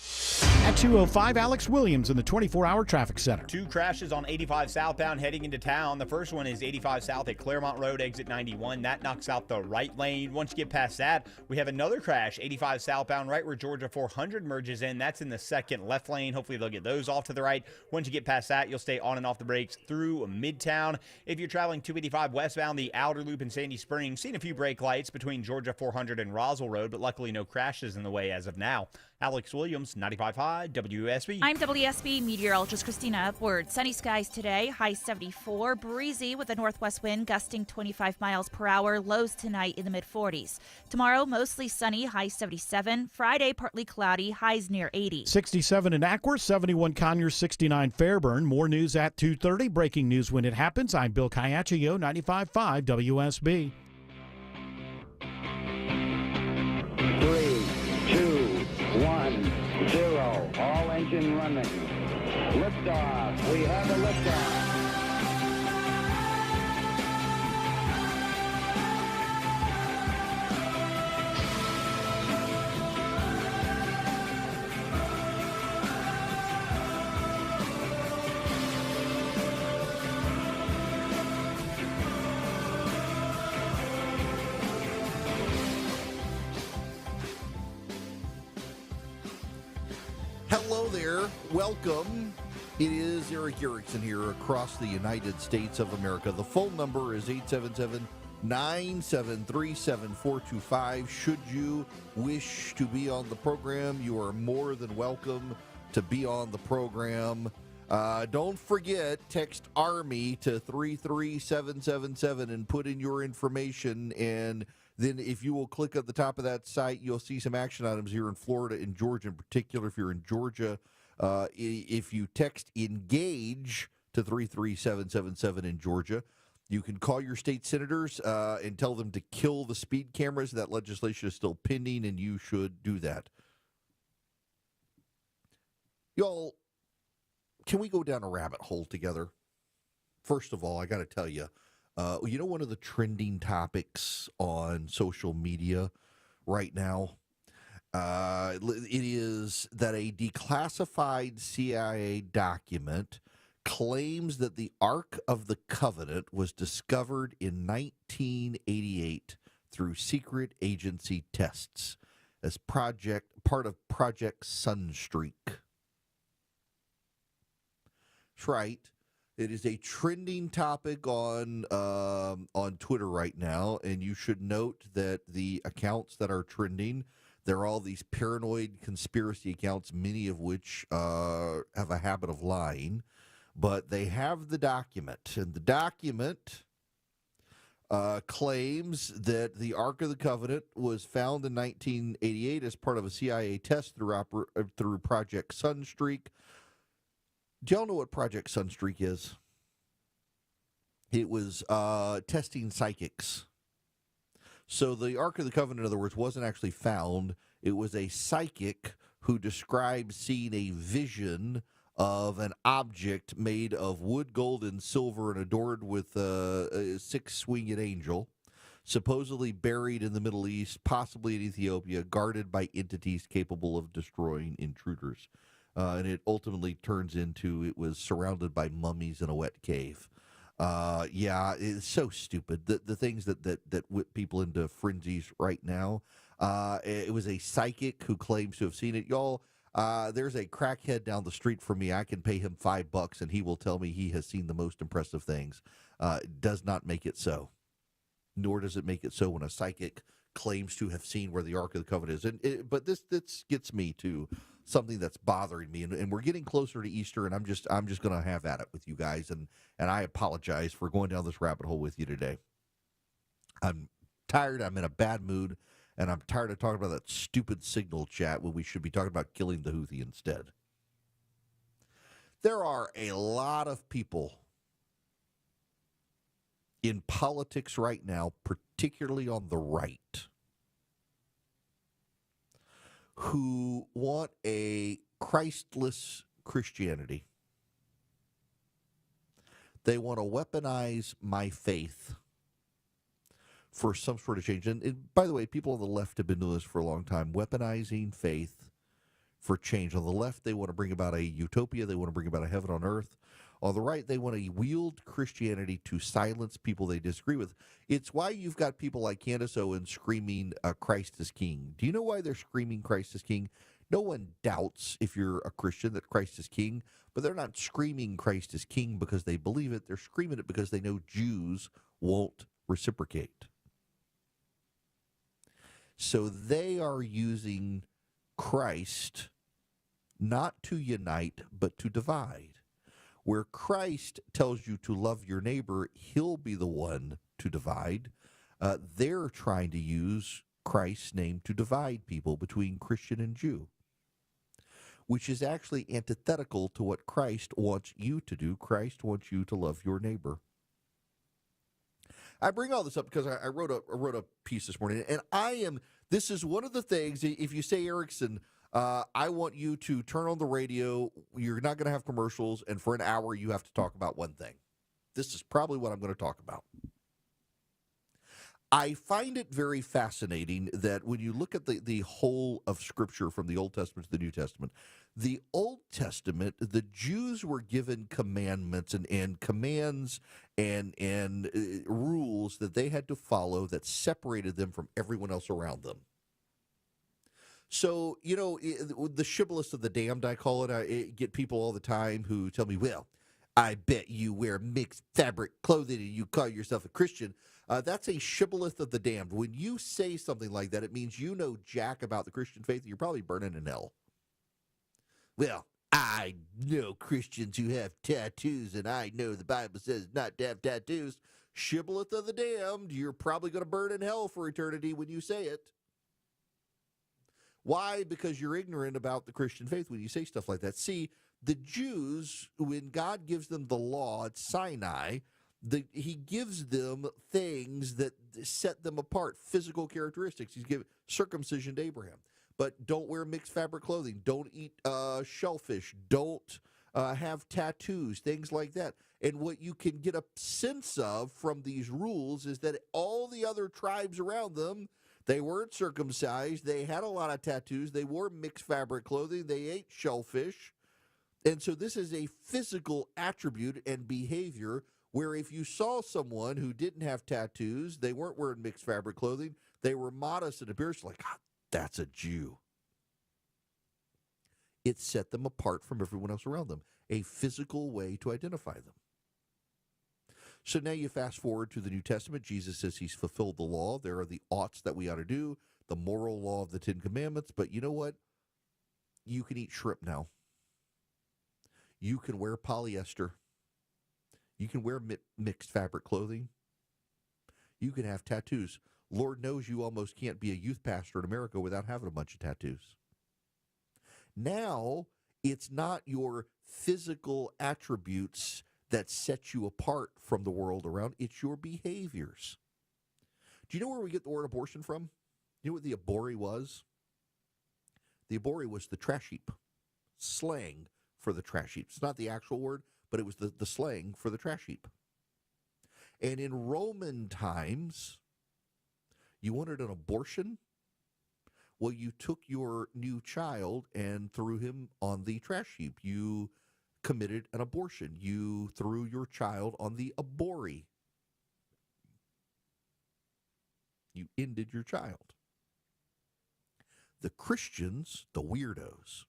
At 2:05, Alex Williams in the 24-hour traffic center. Two crashes on 85 southbound heading into town. The first one is 85 south at Claremont Road, exit 91. That knocks out the right lane. Once you get past that, we have another crash, 85 southbound, right where Georgia 400 merges in. That's in the second left lane. Hopefully they'll get those off to the right. Once you get past that, you'll stay on and off the brakes through Midtown. If you're traveling 285 westbound, the outer loop in Sandy Springs, seen a few brake lights between Georgia 400 and Roswell Road, but luckily no crashes in the way as of now. Alex Williams, 95.5 WSB. I'm WSB meteorologist Christina Upward. Sunny skies today, high 74, breezy with a northwest wind gusting 25 miles per hour, lows tonight in the mid-40s. Tomorrow, mostly sunny, high 77. Friday, partly cloudy, highs near 80. 67 in Acworth, 71 Conyers, 69 Fairburn. More news at 2:30. Breaking news when it happens. I'm Bill Caiaccio, 95.5 WSB. 3, 2, 1, 0. All engine running. Liftoff. We have a liftoff. Hello there. Welcome. It is Eric Erickson here across the United States of America. The phone number is 877-973-7425. Should you wish to be on the program, you are more than welcome to be on the program. Don't forget, text ARMY to 33777 and put in your information, and then if you will click at the top of that site, you'll see some action items here in Florida and Georgia in particular. If you're in Georgia, if you text ENGAGE to 33777 in Georgia, you can call your state senators and tell them to kill the speed cameras. That legislation is still pending, and you should do that. Y'all, can we go down a rabbit hole together? First of all, I got to tell you, you know, one of the trending topics on social media right now, it is that a declassified CIA document claims that the Ark of the Covenant was discovered in 1988 through secret agency tests as part of Project Sunstreak. That's right. It is a trending topic on Twitter right now, and you should note that the accounts that are trending, they're all these paranoid conspiracy accounts, many of which have a habit of lying, but they have the document, and the document claims that the Ark of the Covenant was found in 1988 as part of a CIA test through Project Sunstreak. Do y'all know what Project Sunstreak is? It was testing psychics. So the Ark of the Covenant, in other words, wasn't actually found. It was a psychic who described seeing a vision of an object made of wood, gold, and silver and adorned with a six-winged angel, supposedly buried in the Middle East, possibly in Ethiopia, guarded by entities capable of destroying intruders. And it ultimately turns into it was surrounded by mummies in a wet cave. Yeah, it's so stupid. The things that whip people into frenzies right now. It was a psychic who claims to have seen it. Y'all, there's a crackhead down the street from me. I can pay him $5 and he will tell me he has seen the most impressive things. It does not make it so. Nor does it make it so when a psychic claims to have seen where the Ark of the Covenant is. But this gets me to something that's bothering me, and we're getting closer to Easter, and I'm just going to have at it with you guys, and I apologize for going down this rabbit hole with you today. I'm tired. I'm in a bad mood, and I'm tired of talking about that stupid signal chat when we should be talking about killing the Houthi instead. There are a lot of people in politics right now, particularly on the right, who want a Christless Christianity. They want to weaponize my faith for some sort of change. And by the way, people on the left have been doing this for a long time, weaponizing faith for change. On the left, they want to bring about a utopia. They want to bring about a heaven on earth. On the right, they want to wield Christianity to silence people they disagree with. It's why you've got people like Candace Owens screaming Christ is King. Do you know why they're screaming Christ is King? No one doubts, if you're a Christian, that Christ is King, but they're not screaming Christ is King because they believe it. They're screaming it because they know Jews won't reciprocate. So they are using Christ not to unite, but to divide. Where Christ tells you to love your neighbor, he'll be the one to divide. They're trying to use Christ's name to divide people between Christian and Jew, which is actually antithetical to what Christ wants you to do. Christ wants you to love your neighbor. I bring all this up because I wrote a piece this morning, and this is one of the things, if you say, Erickson, I want you to turn on the radio. You're not going to have commercials, and for an hour, you have to talk about one thing. This is probably what I'm going to talk about. I find it very fascinating that when you look at the whole of Scripture from the Old Testament to the New Testament, the Old Testament, the Jews were given commandments and commands and rules that they had to follow that separated them from everyone else around them. So, the shibboleth of the damned, I call it. I get people all the time who tell me, well, I bet you wear mixed fabric clothing and you call yourself a Christian. That's a shibboleth of the damned. When you say something like that, it means you know jack about the Christian faith and you're probably burning in hell. Well, I know Christians who have tattoos, and I know the Bible says not to have tattoos. Shibboleth of the damned, you're probably going to burn in hell for eternity when you say it. Why? Because you're ignorant about the Christian faith when you say stuff like that. See, the Jews, when God gives them the law at Sinai, he gives them things that set them apart, physical characteristics. He's given circumcision to Abraham. But don't wear mixed fabric clothing. Don't eat shellfish. Don't have tattoos, things like that. And what you can get a sense of from these rules is that all the other tribes around them, they weren't circumcised. They had a lot of tattoos. They wore mixed fabric clothing. They ate shellfish. And so this is a physical attribute and behavior where if you saw someone who didn't have tattoos, they weren't wearing mixed fabric clothing, they were modest in appearance, like, that's a Jew. It set them apart from everyone else around them, a physical way to identify them. So now you fast forward to the New Testament. Jesus says he's fulfilled the law. There are the oughts that we ought to do, the moral law of the Ten Commandments. But you know what? You can eat shrimp now. You can wear polyester. You can wear mixed fabric clothing. You can have tattoos. Lord knows you almost can't be a youth pastor in America without having a bunch of tattoos. Now, it's not your physical attributes that set you apart from the world around. It's your behaviors. Do you know where we get the word abortion from? You know what the abori was? The abori was the trash heap, slang for the trash heap. It's not the actual word, but it was the slang for the trash heap. And in Roman times, you wanted an abortion? Well, you took your new child and threw him on the trash heap. You committed an abortion. You threw your child on the abori. You ended your child. The Christians, the weirdos,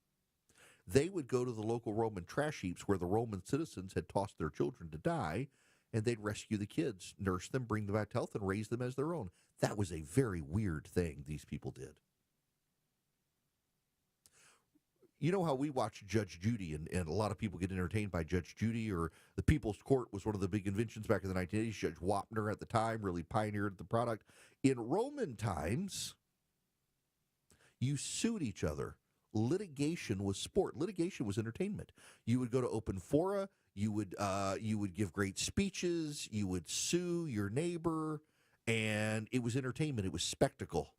they would go to the local Roman trash heaps where the Roman citizens had tossed their children to die, and they'd rescue the kids, nurse them, bring them back to health, and raise them as their own. That was a very weird thing these people did. You know how we watch Judge Judy, and a lot of people get entertained by Judge Judy, or the People's Court was one of the big inventions back in the 1980s. Judge Wapner at the time really pioneered the product. In Roman times, you sued each other. Litigation was sport. Litigation was entertainment. You would go to open fora. You would give great speeches. You would sue your neighbor, and it was entertainment. It was spectacle.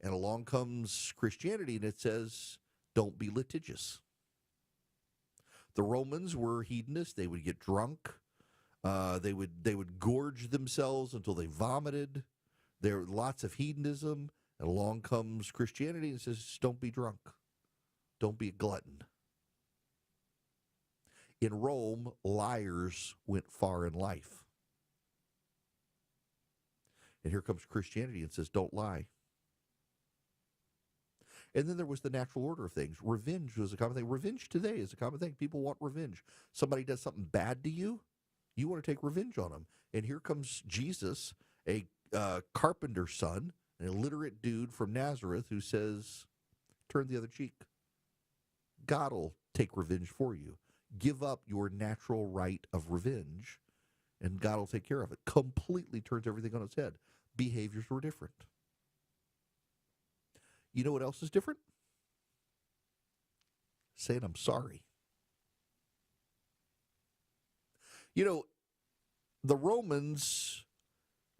And along comes Christianity, and it says, don't be litigious. The Romans were hedonists. They would get drunk. They would gorge themselves until they vomited. There were lots of hedonism. And along comes Christianity and says, don't be drunk. Don't be a glutton. In Rome, liars went far in life. And here comes Christianity and says, don't lie. And then there was the natural order of things. Revenge was a common thing. Revenge today is a common thing. People want revenge. Somebody does something bad to you, you want to take revenge on them. And here comes Jesus, a carpenter's son, an illiterate dude from Nazareth who says, turn the other cheek. God will take revenge for you. Give up your natural right of revenge, and God will take care of it. Completely turns everything on its head. Behaviors were different. You know what else is different? Saying I'm sorry. You know, the Romans,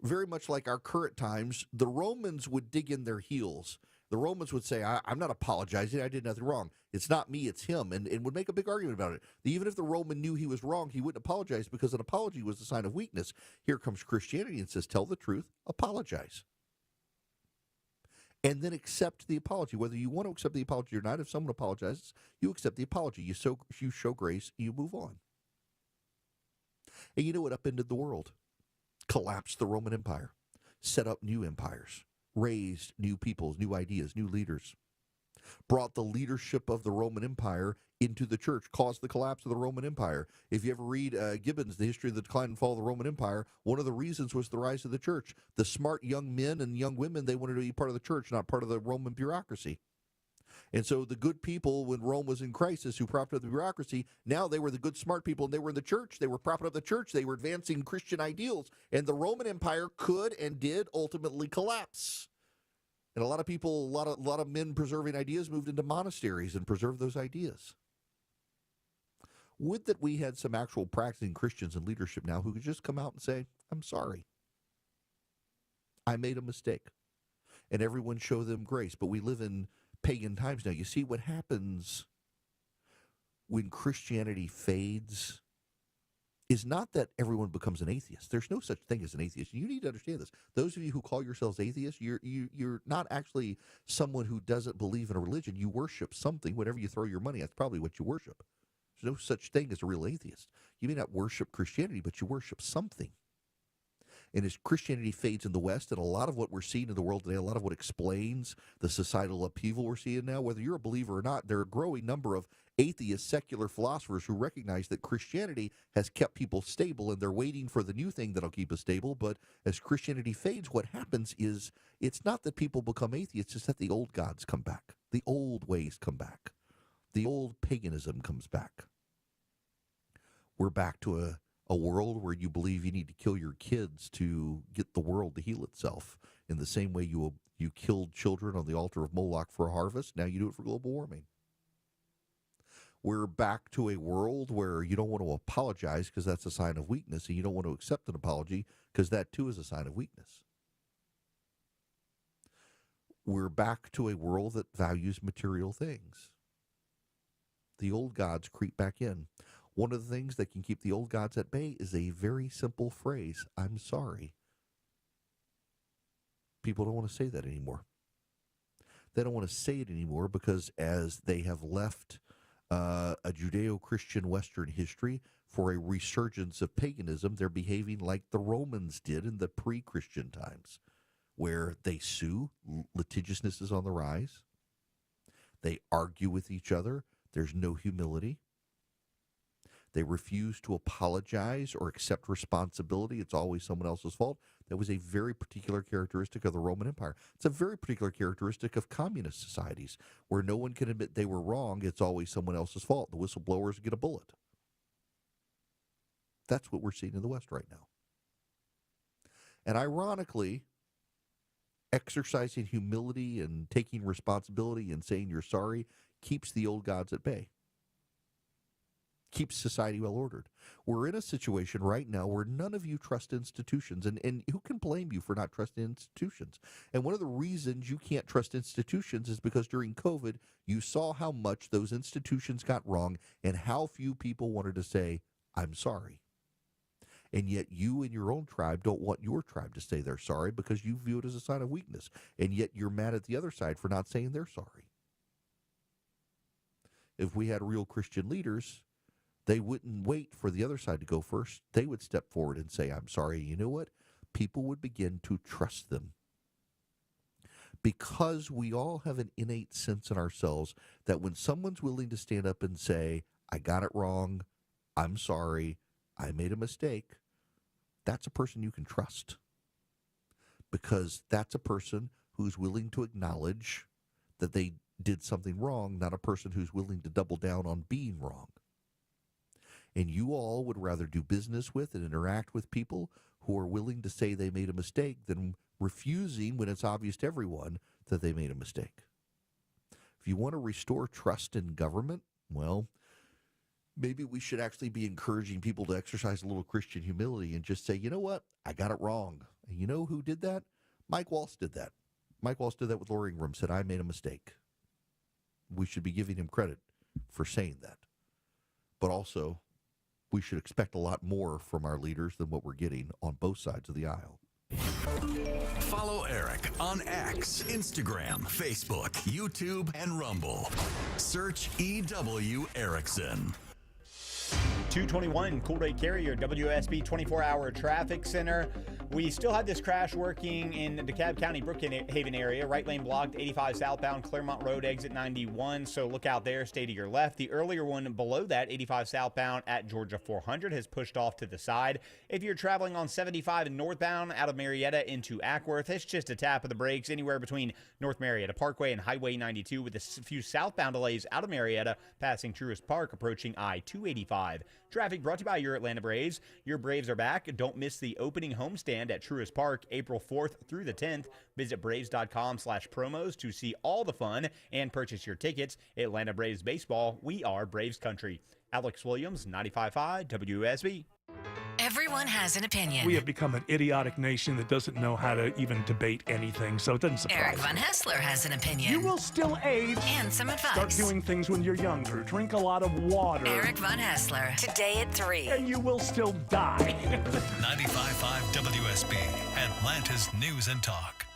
very much like our current times, the Romans would dig in their heels. The Romans would say, I'm not apologizing. I did nothing wrong. It's not me, it's him, and would make a big argument about it. Even if the Roman knew he was wrong, he wouldn't apologize because an apology was a sign of weakness. Here comes Christianity and says, tell the truth, apologize. And then accept the apology. Whether you want to accept the apology or not, if someone apologizes, you accept the apology. You show grace, you move on. And you know what upended the world? Collapsed the Roman Empire, set up new empires, raised new peoples, new ideas, new leaders, brought the leadership of the Roman Empire into the church, caused the collapse of the Roman Empire. If you ever read Gibbon's The History of the Decline and Fall of the Roman Empire, one of the reasons was the rise of the church. The smart young men and young women, they wanted to be part of the church, not part of the Roman bureaucracy. And so the good people, when Rome was in crisis, who propped up the bureaucracy, now they were the good, smart people, and they were in the church. They were propping up the church. They were advancing Christian ideals. And the Roman Empire could and did ultimately collapse. And a lot of people, a lot of men preserving ideas moved into monasteries and preserved those ideas. Would that we had some actual practicing Christians in leadership now who could just come out and say, I'm sorry. I made a mistake. And everyone show them grace. But we live in pagan times now. You see what happens when Christianity fades is not that everyone becomes an atheist. There's no such thing as an atheist. You need to understand this. Those of you who call yourselves atheists, you're not actually someone who doesn't believe in a religion. You worship something. Whatever you throw your money at, that's probably what you worship. There's no such thing as a real atheist. You may not worship Christianity, but you worship something. And as Christianity fades in the West, and a lot of what we're seeing in the world today, a lot of what explains the societal upheaval we're seeing now, whether you're a believer or not, there are a growing number of atheist, secular philosophers who recognize that Christianity has kept people stable, and they're waiting for the new thing that'll keep us stable. But as Christianity fades, what happens is it's not that people become atheists, it's that the old gods come back. The old ways come back. The old paganism comes back. We're back to A world where you believe you need to kill your kids to get the world to heal itself. In the same way you killed children on the altar of Moloch for a harvest, now you do it for global warming. We're back to a world where you don't want to apologize because that's a sign of weakness, and you don't want to accept an apology because that too is a sign of weakness. We're back to a world that values material things. The old gods creep back in. One of the things that can keep the old gods at bay is a very simple phrase, I'm sorry. People don't want to say that anymore. They don't want to say it anymore because as they have left a Judeo-Christian Western history for a resurgence of paganism, they're behaving like the Romans did in the pre-Christian times, where they sue, litigiousness is on the rise, they argue with each other, there's no humility. They refuse to apologize or accept responsibility. It's always someone else's fault. That was a very particular characteristic of the Roman Empire. It's a very particular characteristic of communist societies, where no one can admit they were wrong. It's always someone else's fault. The whistleblowers get a bullet. That's what we're seeing in the West right now. And ironically, exercising humility and taking responsibility and saying you're sorry keeps the old gods at bay. Keeps society well ordered. We're in a situation right now where none of you trust institutions, and who can blame you for not trusting institutions? And one of the reasons you can't trust institutions is because during COVID, you saw how much those institutions got wrong and how few people wanted to say, I'm sorry. And yet you and your own tribe don't want your tribe to say they're sorry because you view it as a sign of weakness. And yet you're mad at the other side for not saying they're sorry. If we had real Christian leaders, they wouldn't wait for the other side to go first. They would step forward and say, I'm sorry. You know what? People would begin to trust them. Because we all have an innate sense in ourselves that when someone's willing to stand up and say, I got it wrong, I'm sorry, I made a mistake, that's a person you can trust. Because that's a person who's willing to acknowledge that they did something wrong, not a person who's willing to double down on being wrong. And you all would rather do business with and interact with people who are willing to say they made a mistake than refusing when it's obvious to everyone that they made a mistake. If you want to restore trust in government, well, maybe we should actually be encouraging people to exercise a little Christian humility and just say, you know what, I got it wrong. And you know who did that? Mike Waltz did that. Mike Waltz did that with Laura Ingraham, said, I made a mistake. We should be giving him credit for saying that. But also, we should expect a lot more from our leaders than what we're getting on both sides of the aisle. Follow Eric on X, Instagram, Facebook, YouTube, and Rumble. Search EW Erickson. 221 Cool Rate Carrier, WSB 24-hour traffic center. We still had this crash working in the DeKalb County, Brookhaven area. Right lane blocked, 85 southbound, Claremont Road, exit 91. So look out there, stay to your left. The earlier one below that, 85 southbound at Georgia 400, has pushed off to the side. If you're traveling on 75 and northbound out of Marietta into Ackworth, it's just a tap of the brakes anywhere between North Marietta Parkway and Highway 92, with a few southbound delays out of Marietta passing Truist Park, approaching I-285. Traffic brought to you by your Atlanta Braves. Your Braves are back. Don't miss the opening homestand at Truist Park, April 4th through the 10th. Visit Braves.com/promos to see all the fun and purchase your tickets. Atlanta Braves baseball. We are Braves country. Alex Williams, 95.5 WSB. Everyone has an opinion. We have become an idiotic nation that doesn't know how to even debate anything, so it doesn't surprise Eric Von Hessler has an opinion. You will still age. And some advice. Start doing things when you're younger. Drink a lot of water. Eric Von Hessler, today at 3. And you will still die. 95.5 WSB, Atlanta's News and Talk.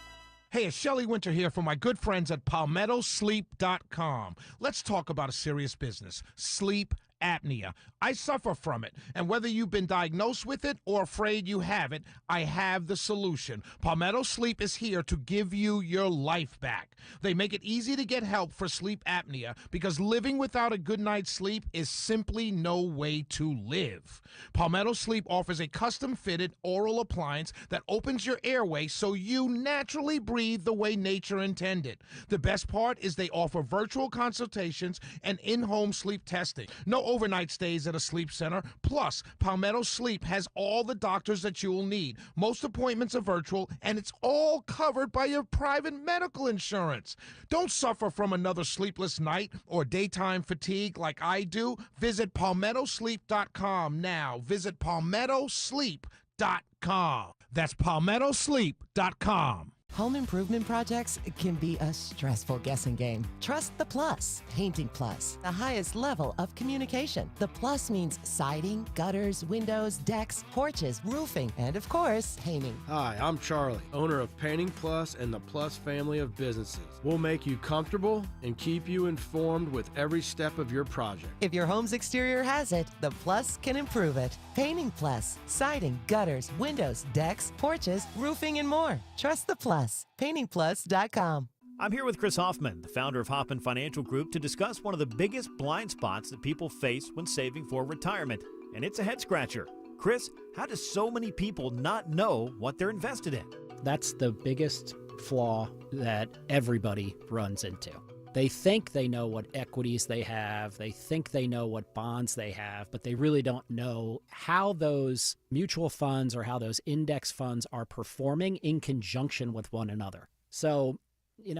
Hey, it's Shelley Winter here for my good friends at PalmettoSleep.com. Let's talk about a serious business, sleep apnea. I suffer from it, and whether you've been diagnosed with it or afraid you have it, I have the solution. Palmetto Sleep is here to give you your life back. They make it easy to get help for sleep apnea because living without a good night's sleep is simply no way to live. Palmetto Sleep offers a custom-fitted oral appliance that opens your airway so you naturally breathe the way nature intended. The best part is they offer virtual consultations and in-home sleep testing. No overnight stays at a sleep center. Plus, Palmetto Sleep has all the doctors that you will need. Most appointments are virtual, and it's all covered by your private medical insurance. Don't suffer from another sleepless night or daytime fatigue like I do. Visit PalmettoSleep.com now. Visit PalmettoSleep.com. That's PalmettoSleep.com. Home improvement projects can be a stressful guessing game. Trust the Plus. Painting Plus, the highest level of communication. The Plus means siding, gutters, windows, decks, porches, roofing, and of course, painting. Hi, I'm Charlie, owner of Painting Plus and the Plus family of businesses. We'll make you comfortable and keep you informed with every step of your project. If your home's exterior has it, the Plus can improve it. Painting Plus, siding, gutters, windows, decks, porches, roofing, and more. Trust the Plus. PaintingPlus.com. I'm here with Chris Hoffman, the founder of Hoffman Financial Group, to discuss one of the biggest blind spots that people face when saving for retirement, and it's a head scratcher. Chris, how do so many people not know what they're invested in? That's the biggest flaw that everybody runs into. They think they know what equities they have, they think they know what bonds they have, but they really don't know how those mutual funds or how those index funds are performing in conjunction with one another. So,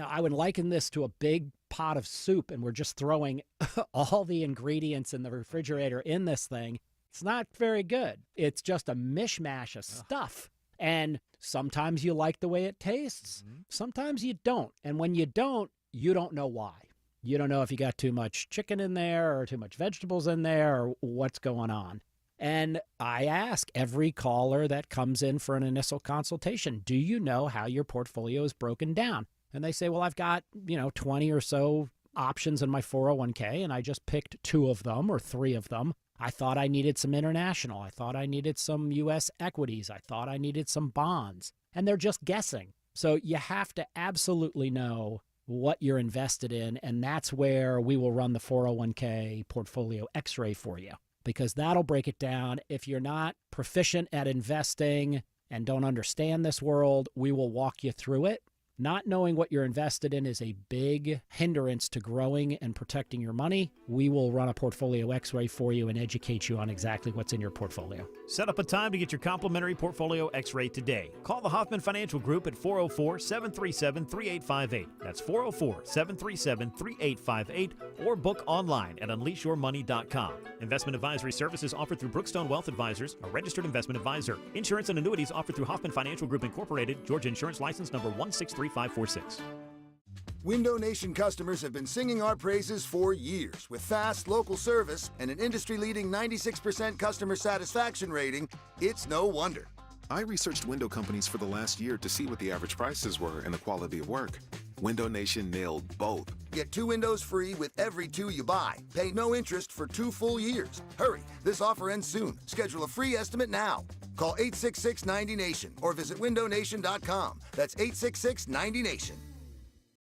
I would liken this to a big pot of soup, and we're just throwing all the ingredients in the refrigerator in this thing. It's not very good. It's just a mishmash of stuff. And sometimes you like the way it tastes. Sometimes you don't. And when you don't know why. You don't know if you got too much chicken in there or too much vegetables in there or what's going on. And I ask every caller that comes in for an initial consultation, do you know how your portfolio is broken down? And they say, well, I've got, 20 or so options in my 401k, and I just picked 2 of them or 3 of them. I thought I needed some international. I thought I needed some U.S. equities. I thought I needed some bonds. And they're just guessing. So you have to absolutely know what you're invested in, and that's where we will run the 401k portfolio x-ray for you, because that'll break it down. If you're not proficient at investing and don't understand this world, we will walk you through it. Not knowing what you're invested in is a big hindrance to growing and protecting your money. We will run a portfolio x-ray for you and educate you on exactly what's in your portfolio. Set up a time to get your complimentary portfolio x-ray today. Call the Hoffman Financial Group at 404-737-3858. That's 404-737-3858, or book online at unleashyourmoney.com. Investment advisory services offered through Brookstone Wealth Advisors, a registered investment advisor. Insurance and annuities offered through Hoffman Financial Group Incorporated, Georgia Insurance License number 163546. Window Nation customers have been singing our praises for years. With fast local service and an industry-leading 96% customer satisfaction rating, it's no wonder. I researched window companies for the last year to see what the average prices were and the quality of work. Window Nation nailed both. Get 2 windows free with every 2 you buy. Pay no interest for 2 full years. Hurry, this offer ends soon. Schedule a free estimate now. Call 866-90-NATION or visit windownation.com. That's 866-90-NATION.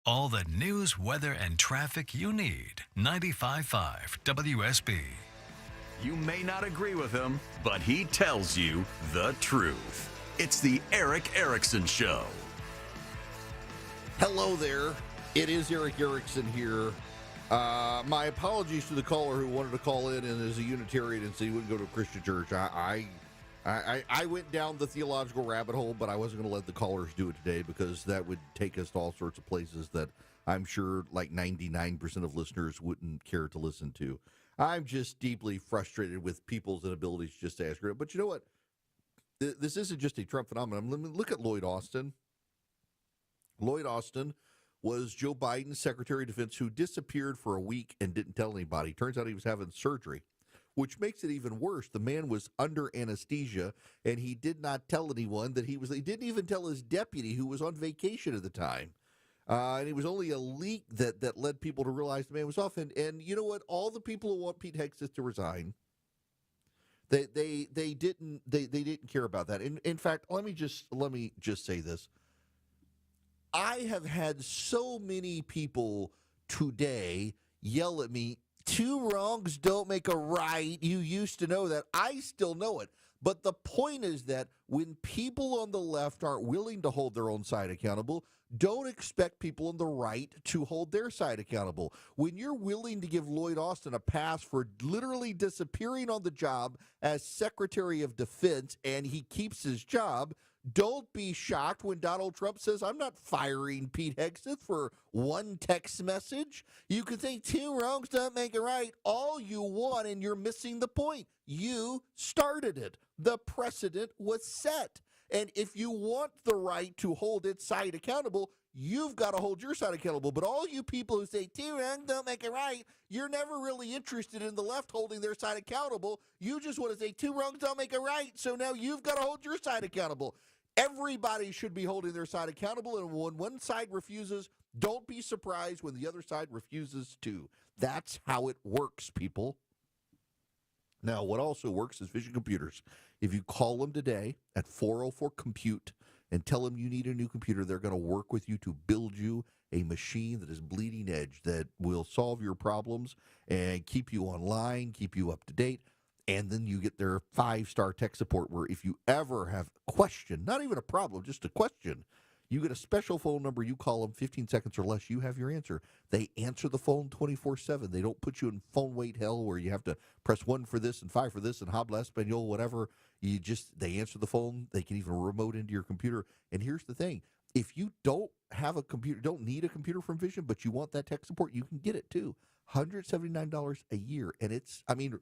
All the news, weather, and traffic you need. 95.5 WSB. You may not agree with him, but he tells you the truth. It's the Eric Erickson Show. Hello there. It is Eric Erickson here. My apologies to the caller who wanted to call in and is a Unitarian and said he wouldn't go to a Christian church. I went down the theological rabbit hole, but I wasn't going to let the callers do it today because that would take us to all sorts of places that I'm sure like 99% of listeners wouldn't care to listen to. I'm just deeply frustrated with people's inabilities just to ask. But you know what? This isn't just a Trump phenomenon. Look at Lloyd Austin. Lloyd Austin was Joe Biden's Secretary of Defense who disappeared for a week and didn't tell anybody. Turns out he was having surgery, which makes it even worse. The man was under anesthesia, and he did not tell anyone that he didn't even tell his deputy who was on vacation at the time. And it was only a leak that led people to realize the man was off. And you know what? All the people who want Pete Hegseth to resign, they didn't care about that. In fact, let me just say this. I have had so many people today yell at me, two wrongs don't make a right. You used to know that. I still know it. But the point is that when people on the left aren't willing to hold their own side accountable, don't expect people on the right to hold their side accountable. When you're willing to give Lloyd Austin a pass for literally disappearing on the job as Secretary of Defense and he keeps his job, don't be shocked when Donald Trump says, I'm not firing Pete Hegseth for one text message. You can say two wrongs don't make it right all you want, and you're missing the point. You started it. The precedent was set. And if you want the right to hold its side accountable, you've got to hold your side accountable. But all you people who say two wrongs don't make it right, you're never really interested in the left holding their side accountable. You just want to say two wrongs don't make it right. So now you've got to hold your side accountable. Everybody should be holding their side accountable. And when one side refuses, don't be surprised when the other side refuses too. That's how it works, people. Now, what also works is Vision Computers. If you call them today at 404-COMPUTE and tell them you need a new computer, they're going to work with you to build you a machine that is bleeding edge, that will solve your problems and keep you online, keep you up to date. And then you get their 5-star tech support where if you ever have a question, not even a problem, just a question, you get a special phone number. You call them 15 seconds or less. You have your answer. They answer the phone 24/7. They don't put you in phone wait hell where you have to press 1 for this and 5 for this and habla español, whatever. They answer the phone. They can even remote into your computer. And here's the thing. If you don't have a computer, don't need a computer from Vision, but you want that tech support, you can get it too. $179 a year. And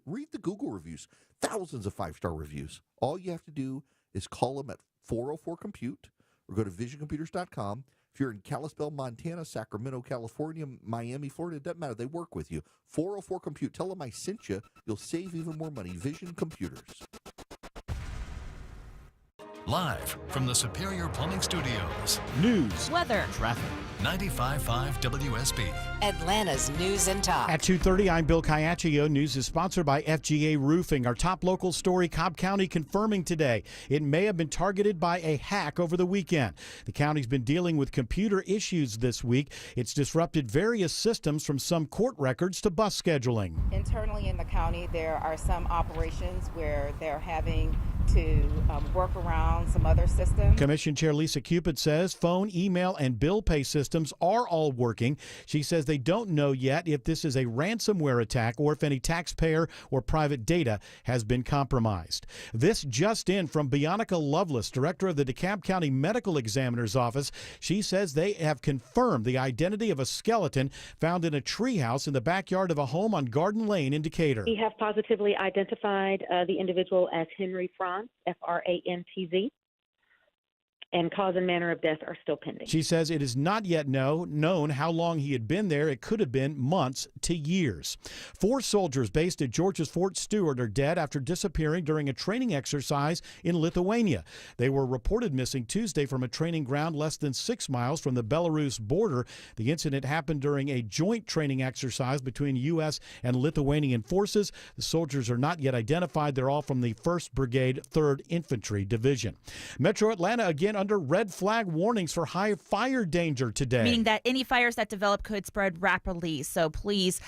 read the Google reviews. Thousands of 5-star reviews. All you have to do is call them at 404-COMPUTE. Or go to visioncomputers.com. If you're in Kalispell, Montana, Sacramento, California, Miami, Florida, it doesn't matter. They work with you. 404-COMPUTE. Tell them I sent you. You'll save even more money. Vision Computers. Live from the Superior Plumbing Studios. News, weather, traffic. 95.5 WSB. Atlanta's news and talk. At 2:30, I'm Bill Caiaccio. News is sponsored by FGA Roofing. Our top local story, Cobb County confirming today it may have been targeted by a hack over the weekend. The county's been dealing with computer issues this week. It's disrupted various systems from some court records to bus scheduling. Internally in the county, there are some operations where they're having to work around some other systems. Commission Chair Lisa Cupid says phone, email, and bill pay systems are all working. She says they don't know yet if this is a ransomware attack or if any taxpayer or private data has been compromised. This just in from Bionica Lovelace, director of the DeKalb County Medical Examiner's Office. She says they have confirmed the identity of a skeleton found in a treehouse in the backyard of a home on Garden Lane in Decatur. We have positively identified the individual as Henry Franz, Frantz, and cause and manner of death are still pending. She says it is not yet known how long he had been there. It could have been months to years. 4 soldiers based at Georgia's Fort Stewart are dead after disappearing during a training exercise in Lithuania. They were reported missing Tuesday from a training ground less than 6 miles from the Belarus border. The incident happened during a joint training exercise between U.S. and Lithuanian forces. The soldiers are not yet identified. They're all from the 1st Brigade, 3rd Infantry Division. Metro Atlanta again under red flag warnings for high fire danger today. Meaning that any fires that develop could spread rapidly. So please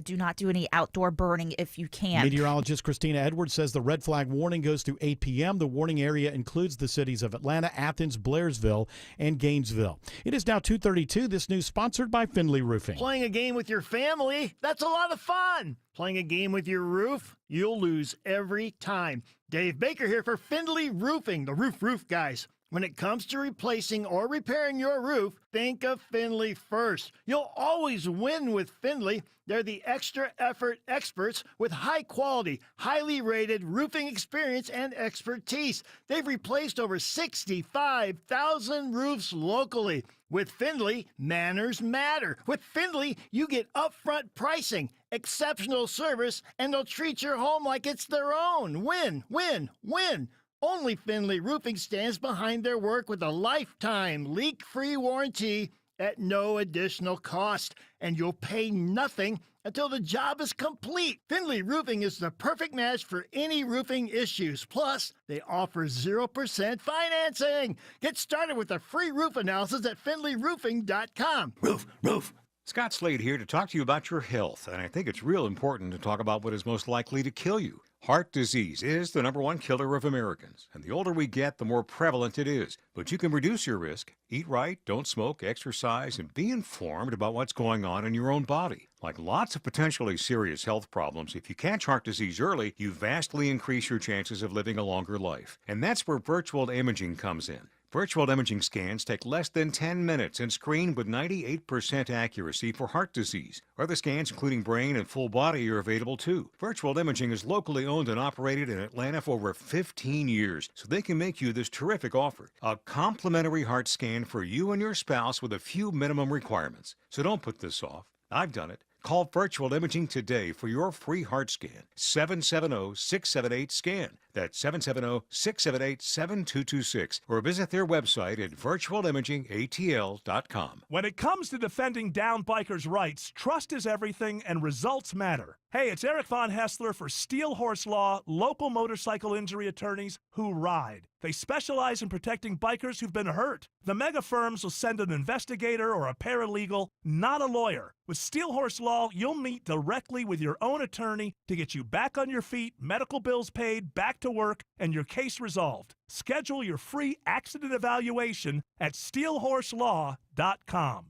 do not do any outdoor burning if you can. Meteorologist Christina Edwards says the red flag warning goes through 8 p.m. The warning area includes the cities of Atlanta, Athens, Blairsville, and Gainesville. It is now 2:32. This news sponsored by Findlay Roofing. Playing a game with your family, that's a lot of fun. Playing a game with your roof, you'll lose every time. Dave Baker here for Findlay Roofing, the roof guys. When it comes to replacing or repairing your roof, think of Findlay first. You'll always win with Findlay. They're the extra effort experts with high quality, highly rated roofing experience and expertise. They've replaced over 65,000 roofs locally. With Findlay, manners matter. With Findlay, you get upfront pricing, exceptional service, and they'll treat your home like it's their own. Win, win, win. Only Findlay Roofing stands behind their work with a lifetime leak-free warranty at no additional cost, and you'll pay nothing until the job is complete. Findlay Roofing is the perfect match for any roofing issues. Plus, they offer 0% financing. Get started with a free roof analysis at findlayroofing.com. Roof. Scott Slade here to talk to you about your health, and I think it's real important to talk about what is most likely to kill you. Heart disease is the #1 killer of Americans, and the older we get, the more prevalent it is. But you can reduce your risk. Eat right, don't smoke, exercise, and be informed about what's going on in your own body. Like lots of potentially serious health problems, if you catch heart disease early, you vastly increase your chances of living a longer life. And that's where virtual imaging comes in. Virtual imaging scans take less than 10 minutes and screen with 98% accuracy for heart disease. Other scans, including brain and full body, are available too. Virtual imaging is locally owned and operated in Atlanta for over 15 years, so they can make you this terrific offer. A complimentary heart scan for you and your spouse with a few minimum requirements. So don't put this off. I've done it. Call Virtual Imaging today for your free heart scan. 770-678-SCAN. That's 770-678-7226. Or visit their website at virtualimagingatl.com. When it comes to defending down bikers' rights, trust is everything and results matter. Hey, it's Eric Von Hessler for Steel Horse Law, local motorcycle injury attorneys who ride. They specialize in protecting bikers who've been hurt. The mega firms will send an investigator or a paralegal, not a lawyer. With Steel Horse Law, you'll meet directly with your own attorney to get you back on your feet, medical bills paid, back to work, and your case resolved. Schedule your free accident evaluation at steelhorselaw.com.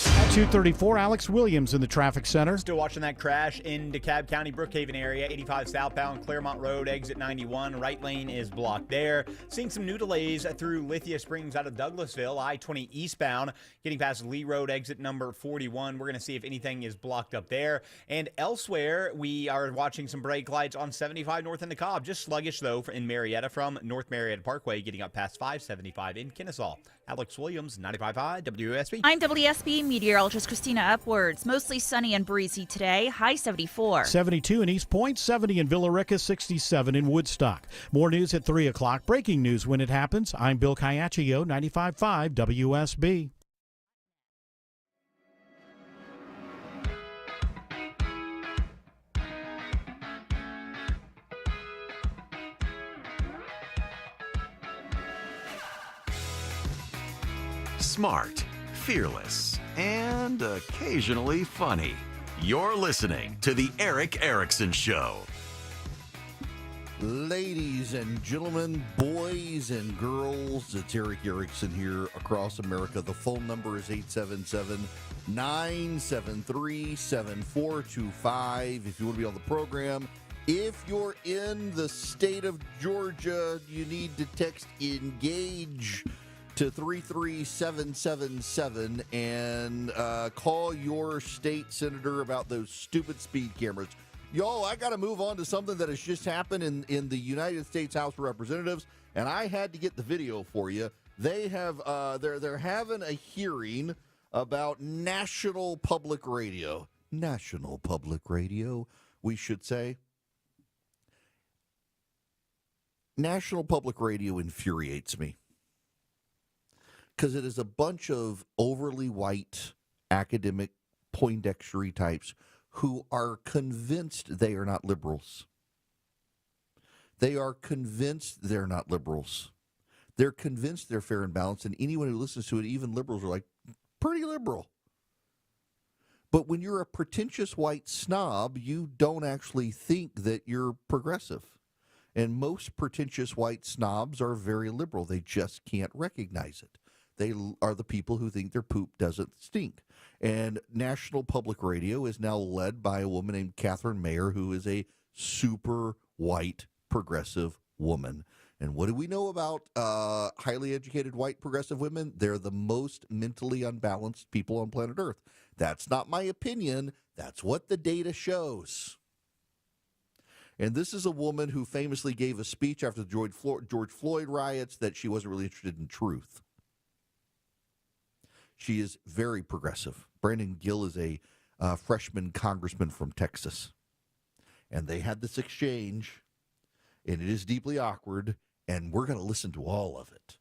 At 2:34, Alex Williams in the traffic center. Still watching that crash in DeKalb County, Brookhaven area, 85 southbound, Claremont Road, exit 91. Right lane is blocked there. Seeing some new delays through Lithia Springs out of Douglasville, I-20 eastbound, getting past Lee Road, exit number 41. We're going to see if anything is blocked up there. And elsewhere, we are watching some brake lights on 75 north in DeKalb. Just sluggish, though, in Marietta from North Marietta Parkway, getting up past 575 in Kennesaw. Alex Williams, 95.5 WSB. I'm WSB meteorologist Christina Upwards. Mostly sunny and breezy today. High 74. 72 in East Point, 70 in Villa Rica, 67 in Woodstock. More news at 3 o'clock. Breaking news when it happens. I'm Bill Caiaccio, 95.5 WSB. Smart, fearless, and occasionally funny. You're listening to The Eric Erickson Show. Ladies and gentlemen, boys and girls, it's Eric Erickson here across America. The phone number is 877-973-7425. If you want to be on the program, if you're in the state of Georgia, you need to text ENGAGE to 33777 and call your state senator about those stupid speed cameras. Y'all, I got to move on to something that has just happened in the United States House of Representatives, and I had to get the video for you. They have they're having a hearing about National Public Radio. National Public Radio, we should say. National Public Radio infuriates me, because it is a bunch of overly white academic Poindextery types who are convinced they are not liberals. They are convinced they're not liberals. They're convinced they're fair and balanced, and anyone who listens to it, even liberals, are like, pretty liberal. But when you're a pretentious white snob, you don't actually think that you're progressive. And most pretentious white snobs are very liberal. They just can't recognize it. They are the people who think their poop doesn't stink. And National Public Radio is now led by a woman named Catherine Mayer, who is a super white progressive woman. And what do we know about highly educated white progressive women? They're the most mentally unbalanced people on planet Earth. That's not my opinion. That's what the data shows. And this is a woman who famously gave a speech after the George Floyd riots that she wasn't really interested in truth. She is very progressive. Brandon Gill is a freshman congressman from Texas. And they had this exchange, and it is deeply awkward, and we're going to listen to all of it.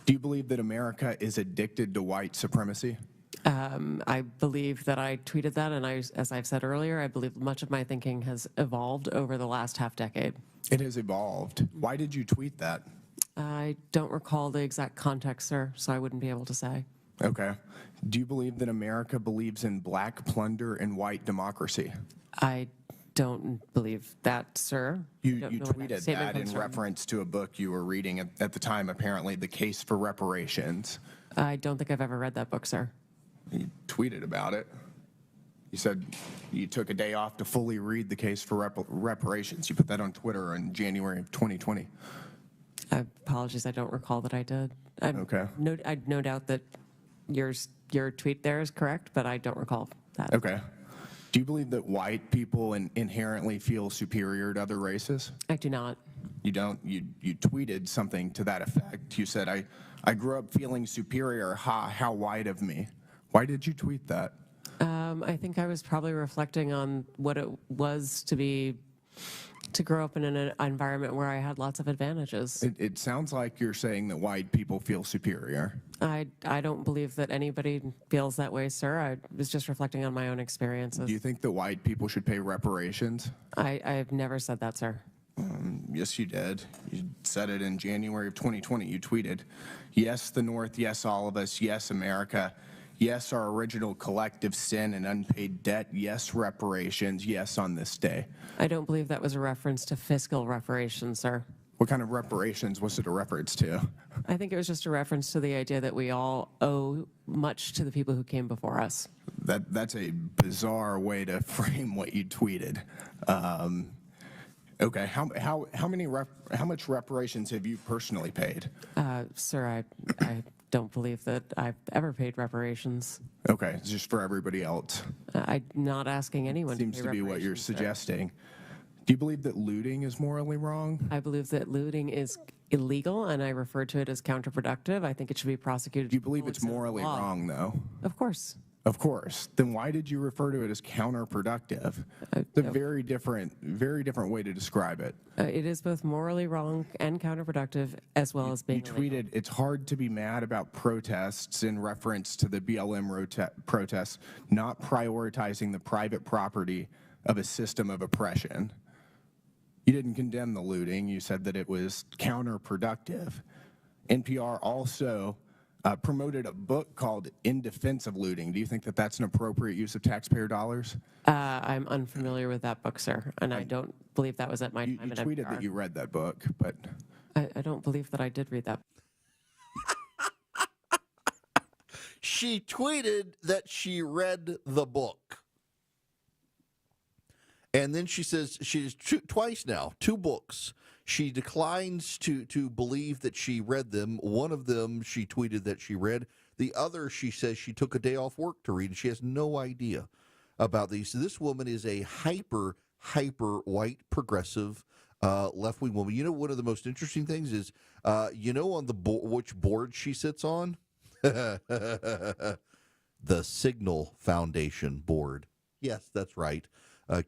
Do you believe that America is addicted to white supremacy? I believe that I tweeted that, and as I've said earlier, I believe much of my thinking has evolved over the last half decade. It has evolved. Why did you tweet that? I don't recall the exact context, sir, so I wouldn't be able to say. Okay. Do you believe that America believes in black plunder and white democracy? I don't believe that, sir. You Don't know where tweeted statement that in comes from. reference to a book you were reading at the time, apparently, The Case for Reparations. I don't think I've ever read that book, sir. You tweeted about it. You said you took a day off to fully read The Case for Reparations. You put that on Twitter in January of 2020. Apologies, I don't recall that I did. Okay. I no doubt that your tweet there is correct, but I don't recall that. Okay. Do you believe that white people inherently feel superior to other races? I do not. You don't? You tweeted something to that effect. You said, I grew up feeling superior. Ha, how white of me. Why did you tweet that? I think I was probably reflecting on what it was to grow up in an environment where I had lots of advantages. It sounds like you're saying that white people feel superior. I don't believe that anybody feels that way, sir. I was just reflecting on my own experiences. Do you think that white people should pay reparations? I've never said that, sir. Yes, you did. You said it in January of 2020. You tweeted, yes, the North, yes, all of us, yes, America, yes, our original collective sin and unpaid debt, yes, reparations, yes, on this day. I don't believe that was a reference to fiscal reparations, sir. What kind of reparations was it a reference to? I think it was just a reference to the idea that we all owe much to the people who came before us. That's a bizarre way to frame what you tweeted. Okay, how much reparations have you personally paid? Sir, I don't believe that I've ever paid reparations. Okay, it's just for everybody else. I'm not asking anyone Seems to pay to be what you're reparations, sir. suggesting. Do you believe that looting is morally wrong? I believe that looting is illegal, and I refer to it as counterproductive. I think it should be prosecuted. Do you believe it's morally wrong, though? Of course. Of course. Then why did you refer to it as counterproductive? It's a very different way to describe it. It is both morally wrong and counterproductive, as well as being You tweeted, it's hard to be mad about protests in reference to the BLM protests, not prioritizing the private property of a system of oppression. You didn't condemn the looting. You said that it was counterproductive. NPR also promoted a book called In Defense of Looting. Do you think that that's an appropriate use of taxpayer dollars? I'm unfamiliar with that book, sir, and I don't believe that was at my time You at tweeted NPR. that you read that book, but I don't believe that I did read that. She tweeted that she read the book. And then she says she's twice now, 2 books. She declines to believe that she read them. One of them she tweeted that she read. The other she says she took a day off work to read, and she has no idea about these. So this woman is a hyper white progressive left-wing woman. You know, one of the most interesting things is, you know, on the which board she sits on? The Signal Foundation board. Yes, that's right.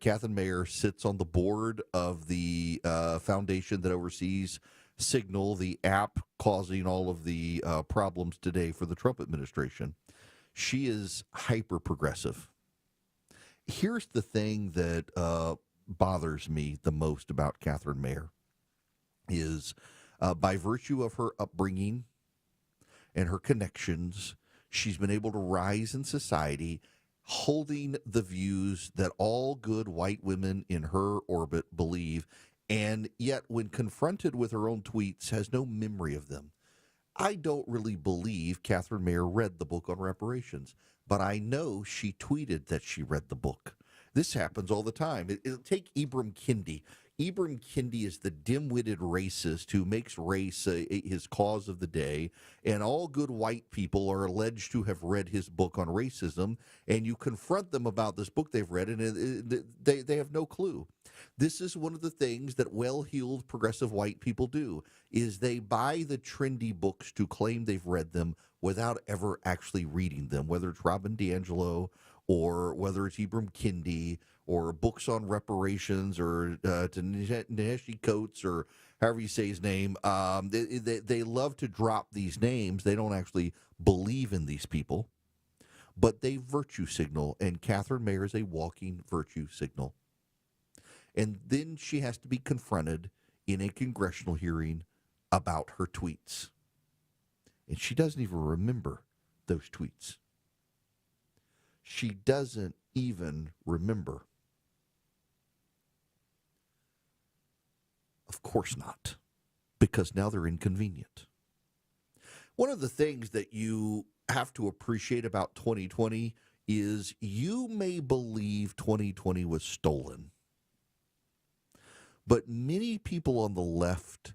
Catherine Mayer sits on the board of the foundation that oversees Signal, the app causing all of the problems today for the Trump administration. She is hyper progressive. Here's the thing that bothers me the most about Catherine Mayer is by virtue of her upbringing and her connections, she's been able to rise in society, holding the views that all good white women in her orbit believe, and yet when confronted with her own tweets, has no memory of them. I don't really believe Catherine Mayer read the book on reparations, but I know she tweeted that she read the book. This happens all the time. It'll take Ibram Kendi. Ibram Kendi is the dim-witted racist who makes race his cause of the day, and all good white people are alleged to have read his book on racism, and you confront them about this book they've read, and they have no clue. This is one of the things that well-heeled progressive white people do, is they buy the trendy books to claim they've read them without ever actually reading them, whether it's Robin DiAngelo or whether it's Ibram Kendi, or books on reparations, or Ta-Nehisi Coates, or however you say his name. They love to drop these names. They don't actually believe in these people, but they virtue signal, and Catherine Mayer is a walking virtue signal. And then she has to be confronted in a congressional hearing about her tweets. And she doesn't even remember those tweets. she doesn't even remember. Of course not, because now they're inconvenient. One of the things that you have to appreciate about 2020 is you may believe 2020 was stolen, but many people on the left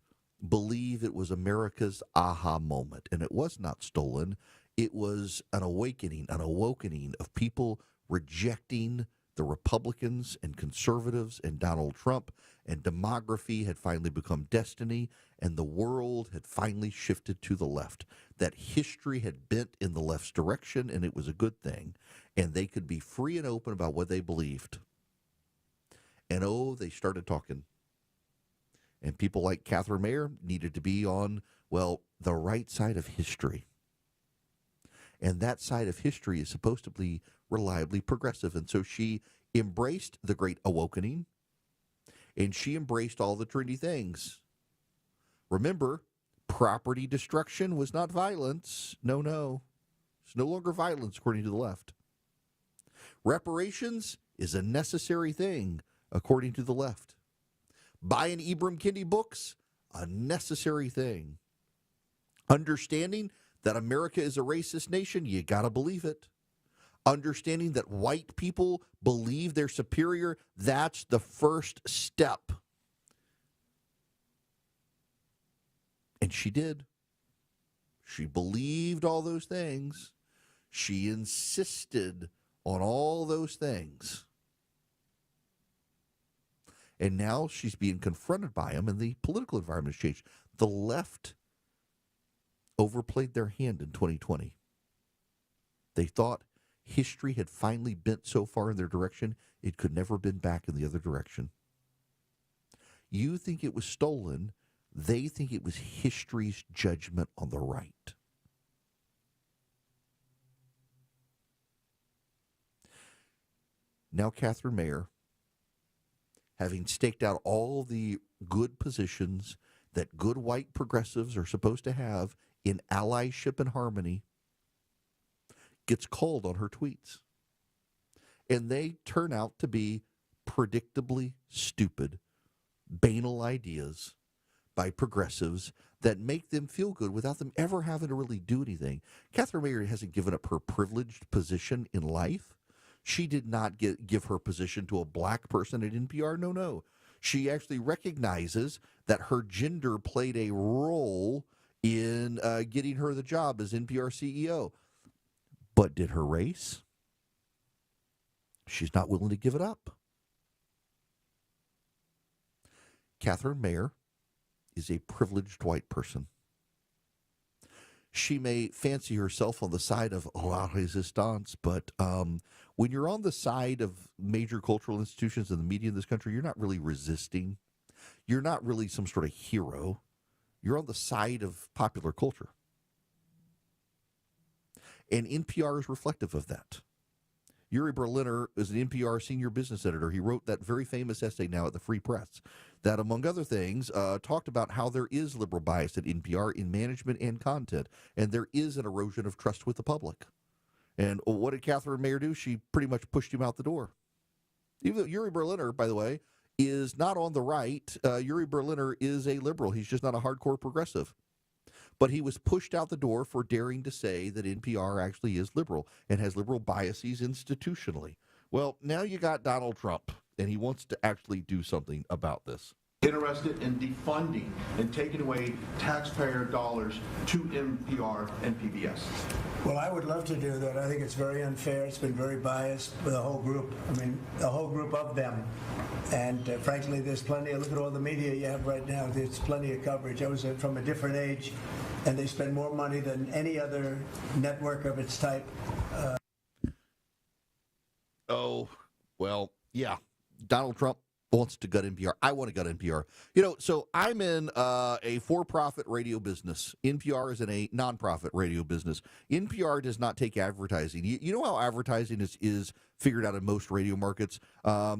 believe it was America's aha moment, and it was not stolen. It was an awakening of people rejecting the Republicans and conservatives and Donald Trump, and demography had finally become destiny, and the world had finally shifted to the left. That history had bent in the left's direction, and it was a good thing, and they could be free and open about what they believed. And they started talking. And people like Catherine Mayer needed to be on, well, the right side of history. And that side of history is supposed to be reliably progressive. And so she embraced the Great Awakening, and she embraced all the trendy things. Remember, property destruction was not violence. No. It's no longer violence, according to the left. Reparations is a necessary thing, according to the left. Buying Ibram Kendi books, a necessary thing. Understanding that America is a racist nation, you got to believe it. Understanding that white people believe they're superior, that's the first step. And she did. She believed all those things. She insisted on all those things. And now she's being confronted by them, and the political environment has changed. The left overplayed their hand in 2020. They thought history had finally bent so far in their direction, it could never bend back in the other direction. You think it was stolen. They think it was history's judgment on the right. Now Catherine Mayer, having staked out all the good positions that good white progressives are supposed to have in allyship and harmony, gets called on her tweets. And they turn out to be predictably stupid, banal ideas by progressives that make them feel good without them ever having to really do anything. Catherine Mayer hasn't given up her privileged position in life. She did not give her position to a black person at NPR. No. She actually recognizes that her gender played a role in getting her the job as NPR CEO. But did her race? She's not willing to give it up. Catherine Mayer is a privileged white person. She may fancy herself on the side of la resistance, but when you're on the side of major cultural institutions and the media in this country, you're not really resisting. You're not really some sort of hero. You're on the side of popular culture. And NPR is reflective of that. Uri Berliner is an NPR senior business editor. He wrote that very famous essay now at the Free Press that, among other things, talked about how there is liberal bias at NPR in management and content, and there is an erosion of trust with the public. And what did Catherine Mayer do? She pretty much pushed him out the door. Even though Uri Berliner, by the way, is not on the right, Uri Berliner is a liberal. He's just not a hardcore progressive. But he was pushed out the door for daring to say that NPR actually is liberal and has liberal biases institutionally. Well, now you got Donald Trump, and he wants to actually do something about this. Interested in defunding and taking away taxpayer dollars to NPR and PBS. Well, I would love to do that. I think it's very unfair. It's been very biased with the whole group. I mean, the whole group of them. And frankly, there's plenty. Look at all the media you have right now. There's plenty of coverage. I was from a different age, and they spend more money than any other network of its type. Donald Trump wants to gut NPR. I want to gut NPR. So I'm in a for-profit radio business. NPR is in a non-profit radio business. NPR does not take advertising. You know how advertising is figured out in most radio markets.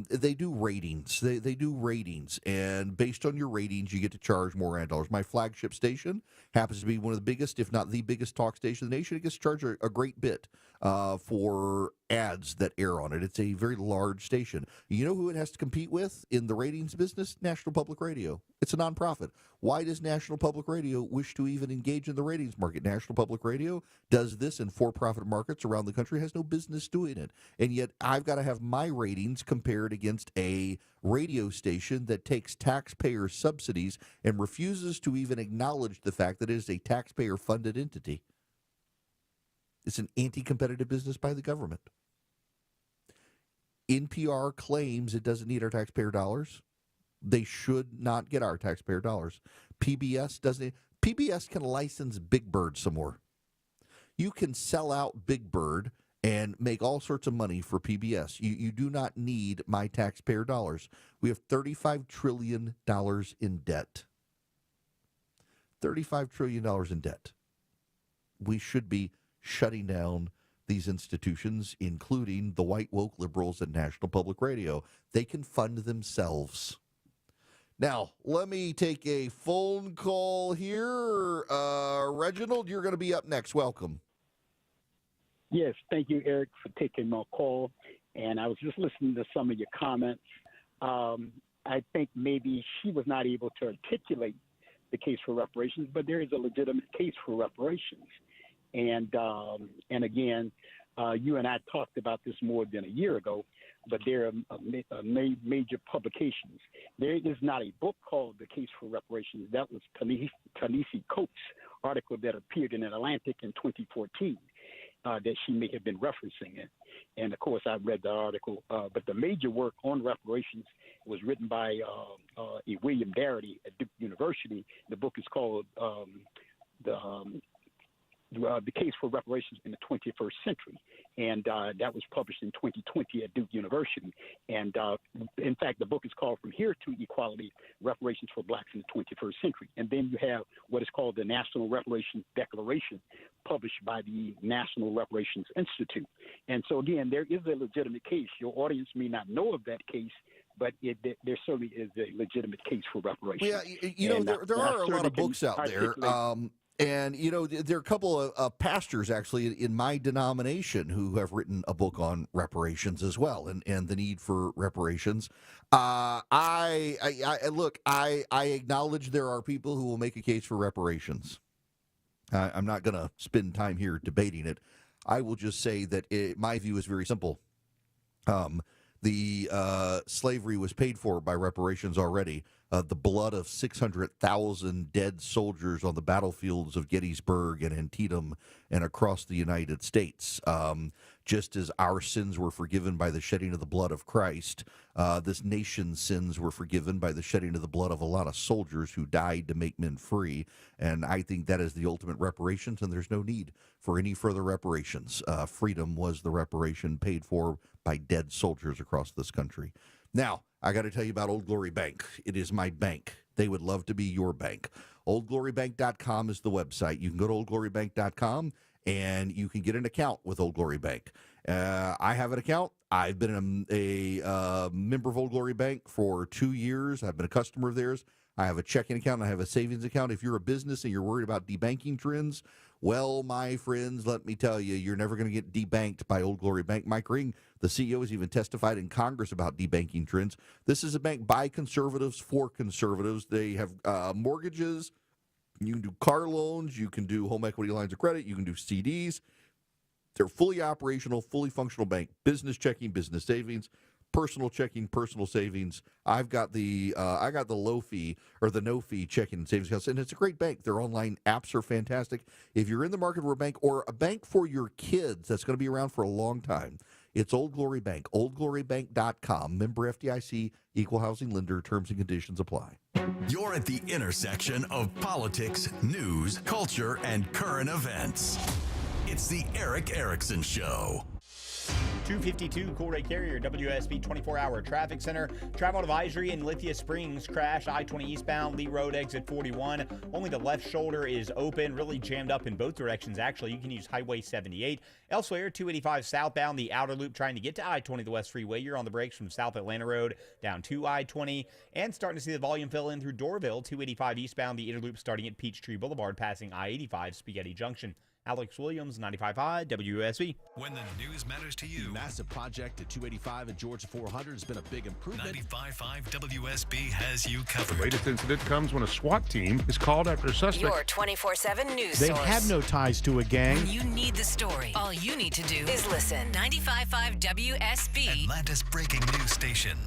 They do ratings. They do ratings, and based on your ratings, you get to charge more ad dollars. My flagship station happens to be one of the biggest, if not the biggest, talk station in the nation. It gets charged a great bit for ads that air on it. It's a very large station. You know who it has to compete with in the ratings business? National Public Radio. It's a nonprofit. Why does National Public Radio wish to even engage in the ratings market? National Public Radio does this in for-profit markets around the country, has no business doing it. And yet I've got to have my ratings compared against a radio station that takes taxpayer subsidies and refuses to even acknowledge the fact that it is a taxpayer-funded entity. It's an anti-competitive business by the government. NPR claims it doesn't need our taxpayer dollars. They should not get our taxpayer dollars. PBS doesn't. PBS can license Big Bird some more. You can sell out Big Bird and make all sorts of money for PBS. You do not need my taxpayer dollars. We have $35 trillion in debt. $35 trillion in debt. We should be shutting down these institutions, including the white woke liberals at National Public Radio. They can fund themselves. Now, let me take a phone call here. Reginald, you're going to be up next. Welcome. Yes, thank you, Eric, for taking my call. And I was just listening to some of your comments. I think maybe she was not able to articulate the case for reparations, but there is a legitimate case for reparations. And again, you and I talked about this more than a year ago, but there are major publications. There is not a book called The Case for Reparations. That was Ta-Nehisi Coates' article that appeared in Atlantic in 2014 that she may have been referencing it. And, of course, I read the article. But the major work on reparations was written by William Darity at Duke University. The book is called The Case for Reparations in the 21st Century, and that was published in 2020 at Duke University. And in fact, the book is called From Here to Equality, Reparations for Blacks in the 21st Century. And then you have what is called the National Reparations Declaration, published by the National Reparations Institute. And so again, there is a legitimate case. Your audience may not know of that case, but there certainly is a legitimate case for reparations. Yeah, you know, there are a lot of books out there. And, you know, there are a couple of pastors, actually, in my denomination who have written a book on reparations as well and the need for reparations. Look, I acknowledge there are people who will make a case for reparations. I'm not going to spend time here debating it. I will just say that my view is very simple. The slavery was paid for by reparations already. The blood of 600,000 dead soldiers on the battlefields of Gettysburg and Antietam and across the United States. Just as our sins were forgiven by the shedding of the blood of Christ, this nation's sins were forgiven by the shedding of the blood of a lot of soldiers who died to make men free. And I think that is the ultimate reparations, and there's no need for any further reparations. Freedom was the reparation paid for by dead soldiers across this country. Now, I got to tell you about Old Glory Bank. It is my bank. They would love to be your bank. OldGloryBank.com is the website. You can go to OldGloryBank.com and you can get an account with Old Glory Bank. I have an account. I've been a member of Old Glory Bank for 2 years. I've been a customer of theirs. I have a checking account and I have a savings account. If you're a business and you're worried about debanking trends, well, my friends, let me tell you, you're never going to get debanked by Old Glory Bank. Mike Ring, the CEO, has even testified in Congress about debanking trends. This is a bank by conservatives for conservatives. They have mortgages. You can do car loans. You can do home equity lines of credit. You can do CDs. They're fully operational, fully functional bank. Business checking, business savings. Personal checking, personal savings. I've got the low fee or the no fee checking and savings accounts, and it's a great bank. Their online apps are fantastic. If you're in the market for a bank or a bank for your kids that's going to be around for a long time, it's Old Glory Bank. OldGloryBank.com. Member FDIC, equal housing lender. Terms and conditions apply. You're at the intersection of politics, news, culture, and current events. It's the Erick Erickson Show. 252 Coolray Carrier, WSB 24-hour traffic center. Travel advisory in Lithia Springs. Crash I-20 eastbound, Lee Road exit 41. Only the left shoulder is open, really jammed up in both directions. Actually, you can use Highway 78. Elsewhere, 285 southbound, the outer loop trying to get to I-20, the West Freeway. You're on the brakes from South Atlanta Road down to I-20. And starting to see the volume fill in through Doraville, 285 eastbound, the inner loop starting at Peachtree Boulevard, passing I-85 Spaghetti Junction. Alex Williams, 95.5 WSB. When the news matters to you. Massive project at 285 and Georgia 400 has been a big improvement. 95.5 WSB has you covered. The latest incident comes when a SWAT team is called after a suspect. Your 24/7 news They source. had no ties to a gang. When you need the story, all you need to do is listen. 95.5 WSB. Atlanta's breaking news station.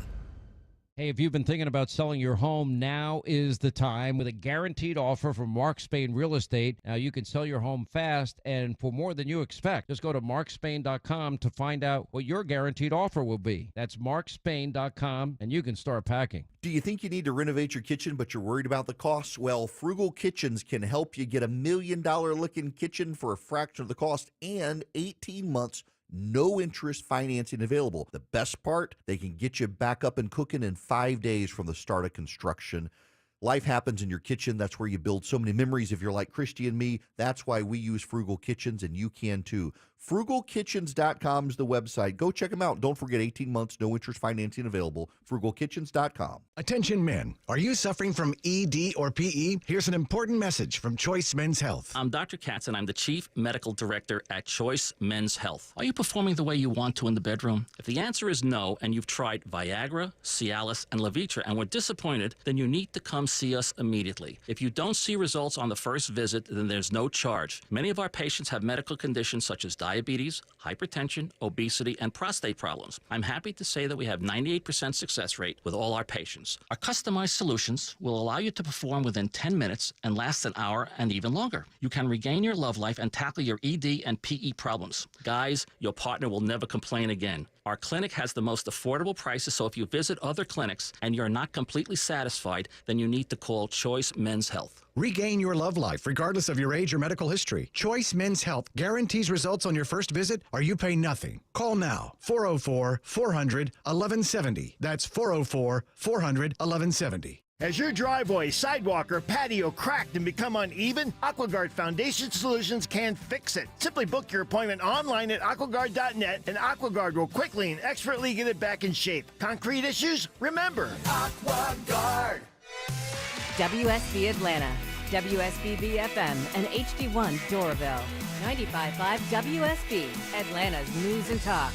Hey, if you've been thinking about selling your home, now is the time with a guaranteed offer from Mark Spain Real Estate. Now, you can sell your home fast and for more than you expect. Just go to markspain.com to find out what your guaranteed offer will be. That's markspain.com, and you can start packing. Do you think you need to renovate your kitchen, but you're worried about the costs? Well, Frugal Kitchens can help you get $1 million looking kitchen for a fraction of the cost and 18 months no interest financing available. The best part, they can get you back up and cooking in 5 days from the start of construction. Life happens in your kitchen. That's where you build so many memories. If you're like Christy and me, that's why we use Frugal Kitchens, and you can too. FrugalKitchens.com is the website. Go check them out. Don't forget 18 months, no interest financing available. FrugalKitchens.com. Attention men, are you suffering from ED or PE? Here's an important message from Choice Men's Health. I'm Dr. Katz, and I'm the Chief Medical Director at Choice Men's Health. Are you performing the way you want to in the bedroom? If the answer is no, and you've tried Viagra, Cialis, and Levitra and were disappointed, then you need to come see us immediately. If you don't see results on the first visit, then there's no charge. Many of our patients have medical conditions such as diabetes, hypertension, obesity, and prostate problems. I'm happy to say that we have 98% success rate with all our patients. Our customized solutions will allow you to perform within 10 minutes and last an hour and even longer. You can regain your love life and tackle your ED and PE problems. Guys, your partner will never complain again. Our clinic has the most affordable prices, so if you visit other clinics and you're not completely satisfied, then you need to call Choice Men's Health. Regain your love life regardless of your age or medical history. Choice Men's Health guarantees results on your first visit or you pay nothing. Call now, 404-400-1170. That's 404-400-1170. Has your driveway, sidewalk, or patio cracked and become uneven? AquaGuard Foundation Solutions can fix it. Simply book your appointment online at aquaguard.net and AquaGuard will quickly and expertly get it back in shape. Concrete issues? Remember, AquaGuard. WSB Atlanta, WSBB FM, and HD1 Doraville. 95.5 WSB, Atlanta's News and Talk.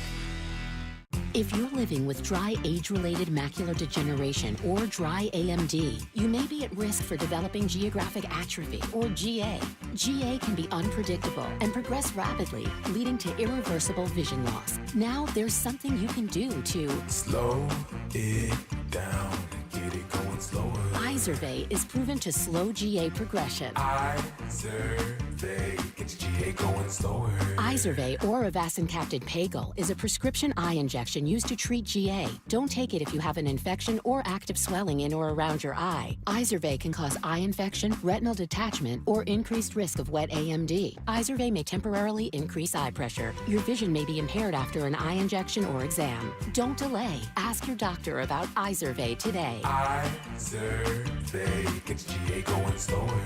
If you're living with dry age-related macular degeneration or dry AMD, you may be at risk for developing geographic atrophy or GA. GA can be unpredictable and progress rapidly, leading to irreversible vision loss. Now there's something you can do to slow it down, get it going slower. Izervay is proven to slow GA progression. Izervay gets GA going slower. Izervay or avacincaptad pagel is a prescription eye injection used to treat GA. Don't take it if you have an infection or active swelling in or around your eye. Izervay can cause eye infection, retinal detachment, or increased risk of wet AMD. Izervay may temporarily increase eye pressure. Your vision may be impaired after an eye injection or exam. Don't delay. Ask your doctor about Izervay today. Izervay gets GA going slower.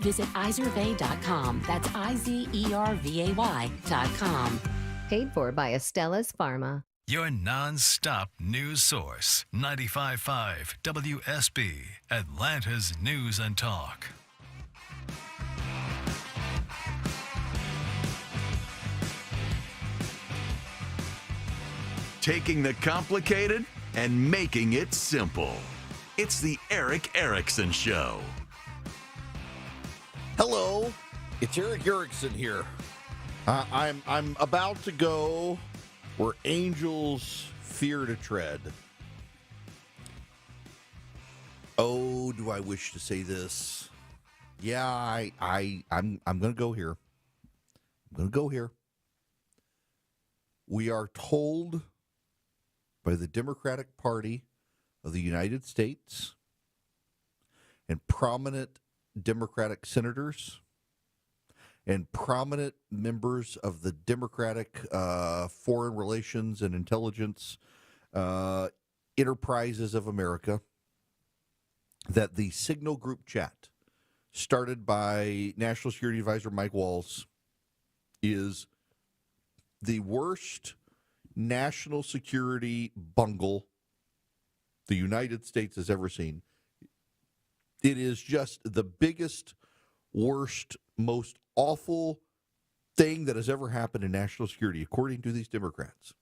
Visit Izervay.com. That's IZERVAY.com. Paid for by Estella's Pharma. Your non-stop news source. 95.5 WSB, Atlanta's News and Talk. Taking the complicated and making it simple. It's the Eric Erickson Show. Hello, it's Eric Erickson here. I'm about to go where angels fear to tread. Oh, do I wish to say this? Yeah, I'm going to go here. I'm going to go here. We are told by the Democratic Party of the United States and prominent Democratic senators and prominent members of the Democratic Foreign Relations and Intelligence Enterprises of America that the Signal group chat started by National Security Advisor Mike Waltz is the worst national security bungle the United States has ever seen. It is just the biggest, worst, most awful thing that has ever happened in national security, according to these Democrats.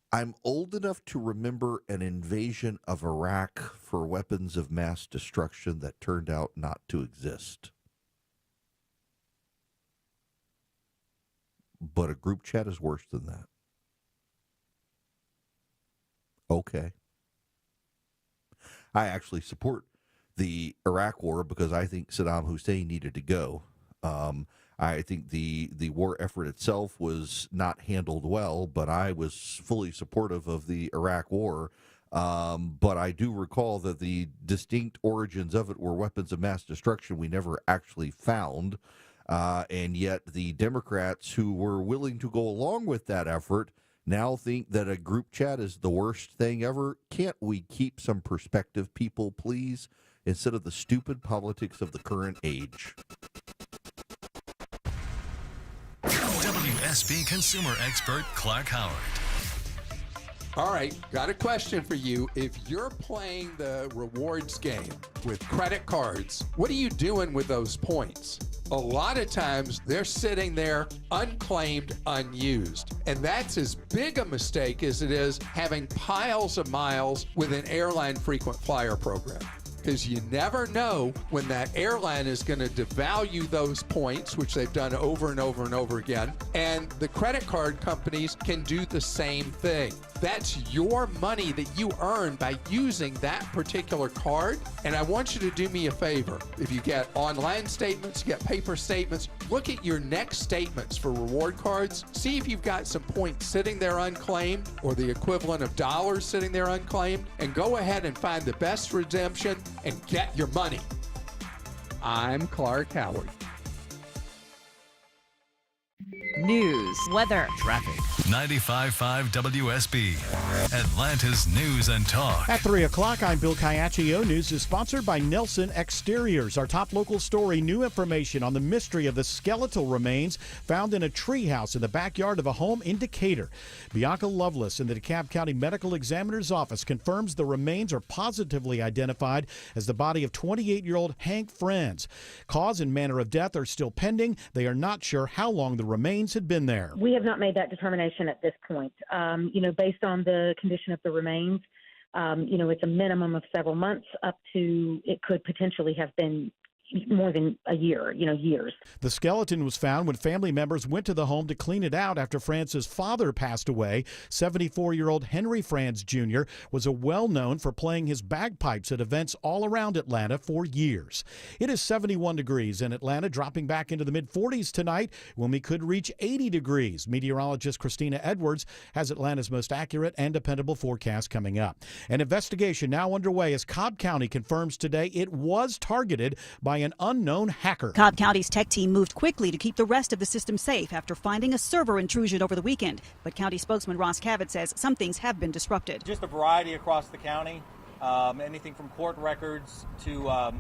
I'm old enough to remember an invasion of Iraq for weapons of mass destruction that turned out not to exist. But a group chat is worse than that. Okay. I actually support the Iraq war because I think Saddam Hussein needed to go. I think the war effort itself was not handled well, but I was fully supportive of the Iraq war. But I do recall that the distinct origins of it were weapons of mass destruction we never actually found. And yet the Democrats who were willing to go along with that effort now think that a group chat is the worst thing ever. Can't we keep some perspective, people, please, instead of the stupid politics of the current age? WSB consumer expert Clark Howard. All right, got a question for you. If you're playing the rewards game with credit cards, what are you doing with those points? A lot of times they're sitting there unclaimed, unused. And that's as big a mistake as it is having piles of miles with an airline frequent flyer program. Because you never know when that airline is going to devalue those points, which they've done over and over and over again. And the credit card companies can do the same thing. That's your money that you earn by using that particular card. And I want you to do me a favor. If you get online statements, you get paper statements, look at your next statements for reward cards. See if you've got some points sitting there unclaimed or the equivalent of dollars sitting there unclaimed, and go ahead and find the best redemption and get your money. I'm Clark Howard. News, weather, traffic. 95.5 WSB, Atlanta's news and talk. At 3 o'clock, I'm Bill Caiaccio. News is sponsored by Nelson Exteriors. Our top local story, new information on the mystery of the skeletal remains found in a treehouse in the backyard of a home in Decatur. Bianca Lovelace in the DeKalb County Medical Examiner's Office confirms the remains are positively identified as the body of 28-year-old Hank Franz. Cause and manner of death are still pending. They are not sure how long the remains had been there. We have not made that determination at this point. Based on the condition of the remains, it's a minimum of several months up to it could potentially have been more than a year, years. The skeleton was found when family members went to the home to clean it out after Franz's father passed away. 74-year-old Henry Franz Jr. was well-known for playing his bagpipes at events all around Atlanta for years. It is 71 degrees in Atlanta, dropping back into the mid-40s tonight when we could reach 80 degrees. Meteorologist Christina Edwards has Atlanta's most accurate and dependable forecast coming up. An investigation now underway as Cobb County confirms today it was targeted by an unknown hacker. Cobb County's tech team moved quickly to keep the rest of the system safe after finding a server intrusion over the weekend. But county spokesman Ross Cavett says some things have been disrupted. Just a variety across the county, anything from court records to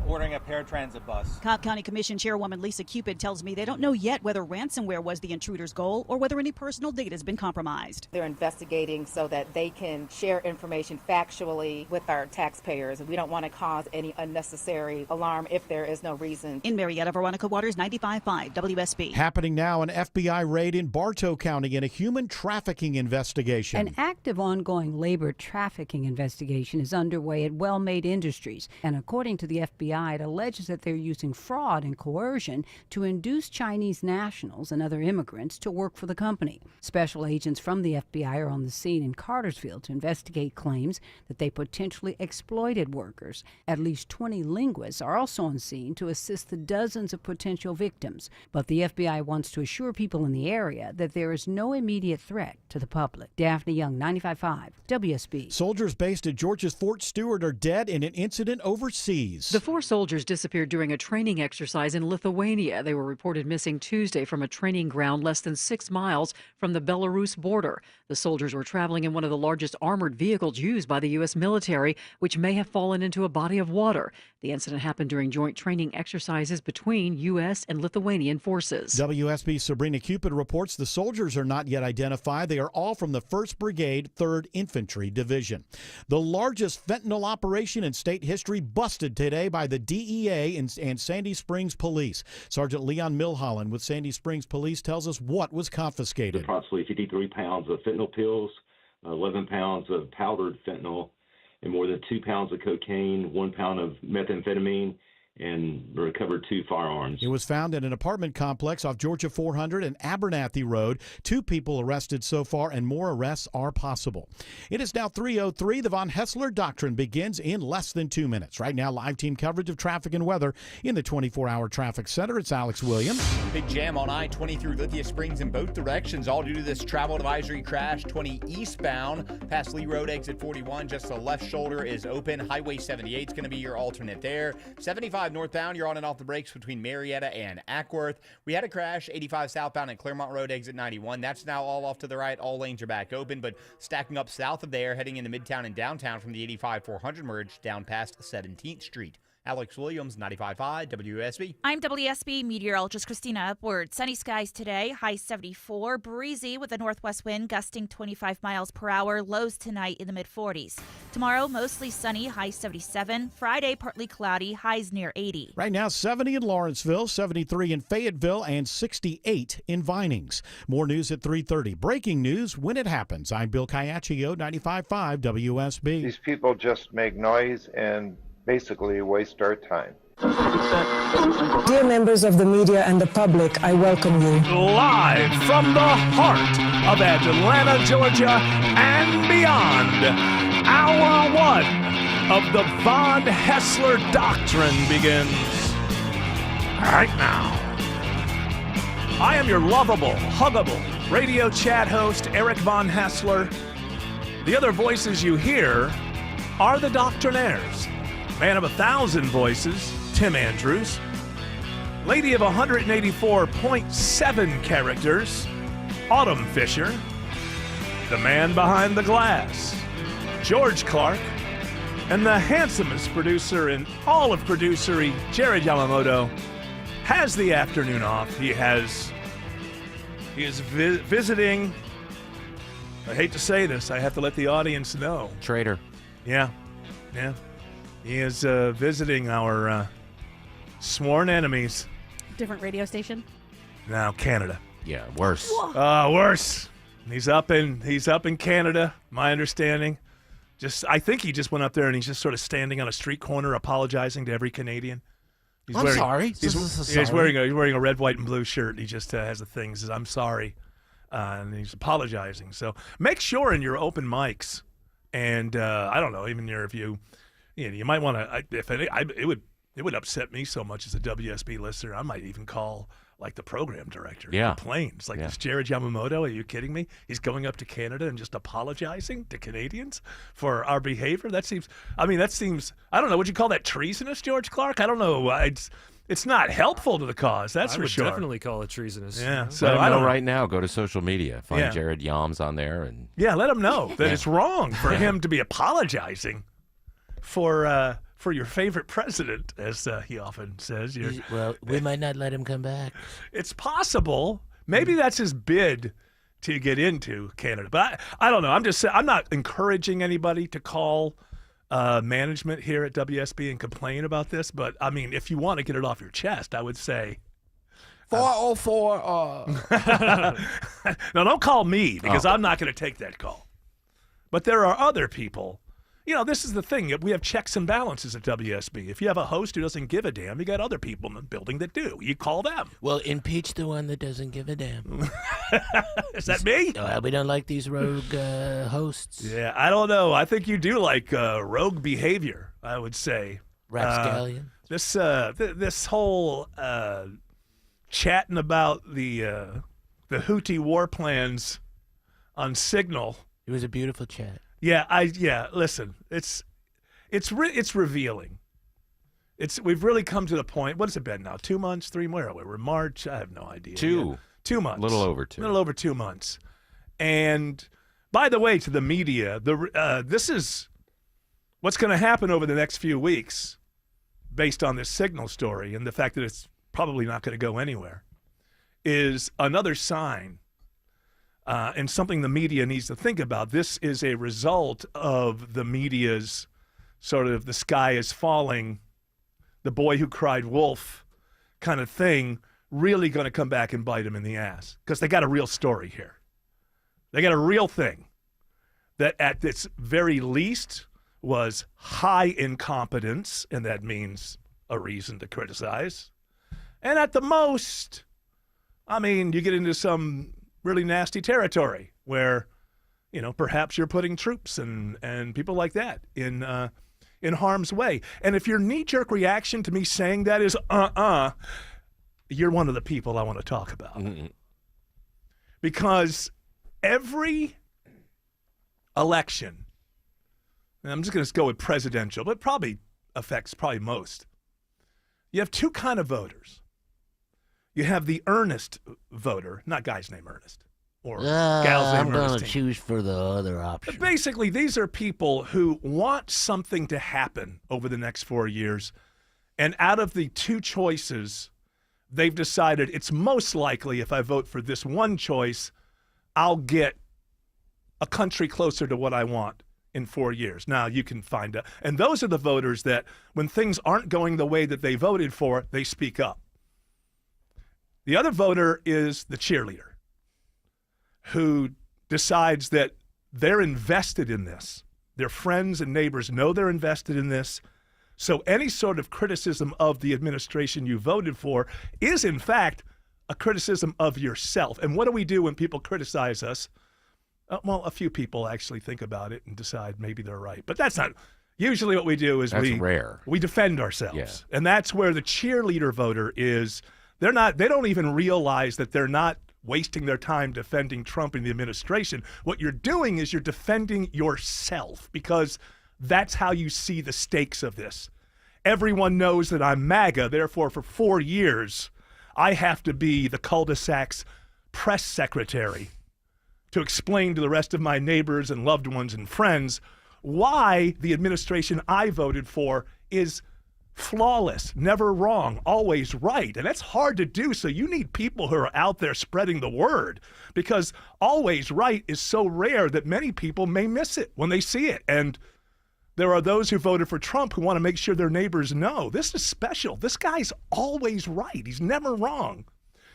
ordering a paratransit bus. Cobb County Commission Chairwoman Lisa Cupid tells me they don't know yet whether ransomware was the intruder's goal or whether any personal data has been compromised. They're investigating so that they can share information factually with our taxpayers. We don't want to cause any unnecessary alarm if there is no reason. In Marietta, Veronica Waters, 95.5 WSB. Happening now, an FBI raid in Bartow County in a human trafficking investigation. An active ongoing labor trafficking investigation is underway at Well-Made Industries, and according to the FBI, it alleges that they're using fraud and coercion to induce Chinese nationals and other immigrants to work for the company. Special agents from the FBI are on the scene in Cartersville to investigate claims that they potentially exploited workers. At least 20 linguists are also on scene to assist the dozens of potential victims. But the FBI wants to assure people in the area that there is no immediate threat to the public. Daphne Young, 95.5 WSB. Soldiers based at Georgia's Fort Stewart are dead in an incident overseas. The force soldiers disappeared during a training exercise in Lithuania. They were reported missing Tuesday from a training ground less than 6 miles from the Belarus border. The soldiers were traveling in one of the largest armored vehicles used by the U.S. military, which may have fallen into a body of water. The incident happened during joint training exercises between U.S. and Lithuanian forces. WSB's Sabrina Cupid reports the soldiers are not yet identified. They are all from the 1st Brigade, 3rd Infantry Division. The largest fentanyl operation in state history busted today by the DEA and Sandy Springs Police. Sergeant Leon Milholland with Sandy Springs Police tells us what was confiscated. Approximately 53 pounds of fentanyl pills, 11 pounds of powdered fentanyl, and more than 2 pounds of cocaine, 1 pound of methamphetamine, and recovered 2 firearms. It was found in an apartment complex off Georgia 400 and Abernathy Road. 2 people arrested so far, and more arrests are possible. It is now 3:03. The Von Hessler Doctrine begins in less than 2 minutes. Right now, live team coverage of traffic and weather in the 24-hour traffic center. It's Alex Williams. Big jam on I-20 through Lithia Springs in both directions, all due to this travel advisory crash. 20 eastbound past Lee Road exit 41. Just the left shoulder is open. Highway 78 is going to be your alternate there. 75 northbound, you're on and off the brakes between Marietta and Ackworth. We had a crash, 85 southbound at Claremont Road, exit 91. That's now all off to the right. All lanes are back open, but stacking up south of there, heading into Midtown and downtown from the 85-400 merge down past 17th Street. Alex Williams, 95.5 WSB. I'm WSB meteorologist Christina Upward. Sunny skies today, high 74, breezy with a northwest wind gusting 25 miles per hour, lows tonight in the mid-40s. Tomorrow, mostly sunny, high 77. Friday, partly cloudy, highs near 80. Right now, 70 in Lawrenceville, 73 in Fayetteville, and 68 in Vinings. More news at 3:30. Breaking news when it happens. I'm Bill Caiaccio, 95.5 WSB. These people just make noise and basically waste our time. Dear members of the media and the public, I welcome you. Live from the heart of Atlanta, Georgia, and beyond, Hour 1 of the Von Hessler Doctrine begins right now. I am your lovable, huggable radio chat host, Eric Von Hessler. The other voices you hear are the Doctrinaires. Man of 1,000 voices, Tim Andrews. Lady of 184.7 characters, Autumn Fisher. The man behind the glass, George Clark. And the handsomest producer in all of producery, Jared Yamamoto, has the afternoon off. He is visiting. I hate to say this. I have to let the audience know. Traitor. Yeah. He is visiting our sworn enemies. Different radio station? Now Canada. Yeah, worse. Worse. He's up in Canada, my understanding. I think he just went up there and he's just sort of standing on a street corner apologizing to every Canadian. Sorry. He's wearing a red, white, and blue shirt. And he just has a thing. He says, "I'm sorry," and he's apologizing. So make sure in your open mics, and I don't know, even if you might want to. It would upset me so much as a WSB listener. I might even call like the program director. Yeah. Complains like this Jared Yamamoto. Are you kidding me? He's going up to Canada and just apologizing to Canadians for our behavior. That seems. I don't know. Would you call that treasonous, George Clark? I don't know. It's not helpful to the cause. That's for sure. I would definitely call it treasonous. Yeah. So let him I don't know right now. Go to social media. Find Jared Yams on there and let him know that it's wrong for him to be apologizing for your favorite president, as he often says. We might not let him come back. It's possible. Maybe that's his bid to get into Canada. But I don't know. I'm just saying, I'm not encouraging anybody to call management here at WSB and complain about this. But, I mean, if you want to get it off your chest, I would say 404. No, don't call me because I'm not going to take that call. But there are other people. This is the thing. We have checks and balances at WSB. If you have a host who doesn't give a damn, you got other people in the building that do. You call them. Well, impeach the one that doesn't give a damn. Is that me? We don't like these rogue hosts. Yeah, I don't know. I think you do like rogue behavior, I would say. Rapscallion. This whole chatting about the Houthi war plans on Signal. It was a beautiful chat. Yeah, listen, it's revealing. We've really come to the point. What has it been now? 2 months, 3 months? Where are we? We're March. I have no idea. 2. 2 months. A little over 2. A little over 2 months. And by the way, to the media, this is what's going to happen over the next few weeks based on this Signal story and the fact that it's probably not going to go anywhere is another sign and something the media needs to think about. This is a result of the media's sort of the sky is falling, the boy who cried wolf kind of thing, really going to come back and bite him in the ass because they got a real story here. They got a real thing that at its very least was high incompetence, and that means a reason to criticize. And at the most, I mean, you get into some really nasty territory where, you know, perhaps you're putting troops and people like that in harm's way. And if your knee-jerk reaction to me saying that is you're one of the people I want to talk about. Mm-hmm. Because every election, and I'm just going to go with presidential, but probably affects most. You have two kind of voters. You have the earnest voter, not guy's name Ernest, or gal's name I'm going to Ernestine. choose for the other option. But basically, these are people who want something to happen over the next 4 years, and out of the two choices, they've decided it's most likely if I vote for this one choice, I'll get a country closer to what I want in 4 years. Now, you can find out. And those are the voters that, when things aren't going the way that they voted for, they speak up. The other voter is the cheerleader who decides that they're invested in this. Their friends and neighbors know they're invested in this. So any sort of criticism of the administration you voted for is, in fact, a criticism of yourself. And what do we do when people criticize us? Well, a few people actually think about it and decide maybe they're right. But that's not usually what we do. Is that's rare. We defend ourselves. Yeah. And that's where the cheerleader voter is. They don't even realize that they're not wasting their time defending Trump and the administration. What you're doing is you're defending yourself because that's how you see the stakes of this. Everyone knows that I'm MAGA. Therefore, for 4 years, I have to be the cul-de-sac's press secretary to explain to the rest of my neighbors and loved ones and friends why the administration I voted for is flawless, never wrong, always right. And that's hard to do. So you need people who are out there spreading the word because always right is so rare that many people may miss it when they see it. And there are those who voted for Trump who want to make sure their neighbors know this is special. This guy's always right. He's never wrong.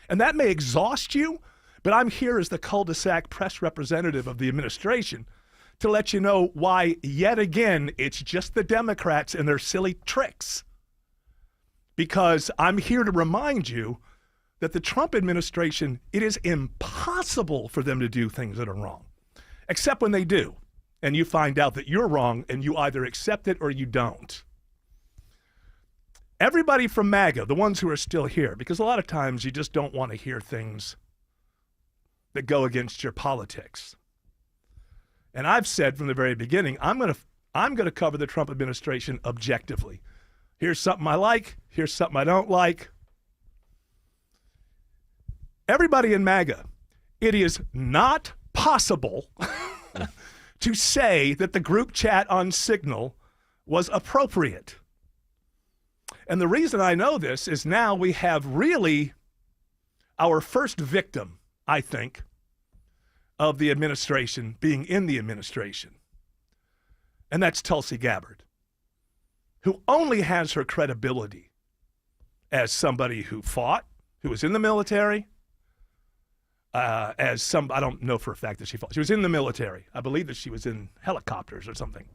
And that may exhaust you, but I'm here as the cul-de-sac press representative of the administration to let you know why, yet again, it's just the Democrats and their silly tricks. Because I'm here to remind you that the Trump administration, it is impossible for them to do things that are wrong, except when they do. And you find out that you're wrong and you either accept it or you don't. Everybody from MAGA, the ones who are still here, because a lot of times you just don't want to hear things that go against your politics. And I've said from the very beginning, I'm going to cover the Trump administration objectively. Here's something I like. Here's something I don't like. Everybody in MAGA, it is not possible to say that the group chat on Signal was appropriate. And the reason I know this is now we have really our first victim, I think, of the administration being in the administration. And that's Tulsi Gabbard, who only has her credibility as somebody who fought, who was in the military, I don't know for a fact that she fought. She was in the military. I believe that she was in helicopters or something.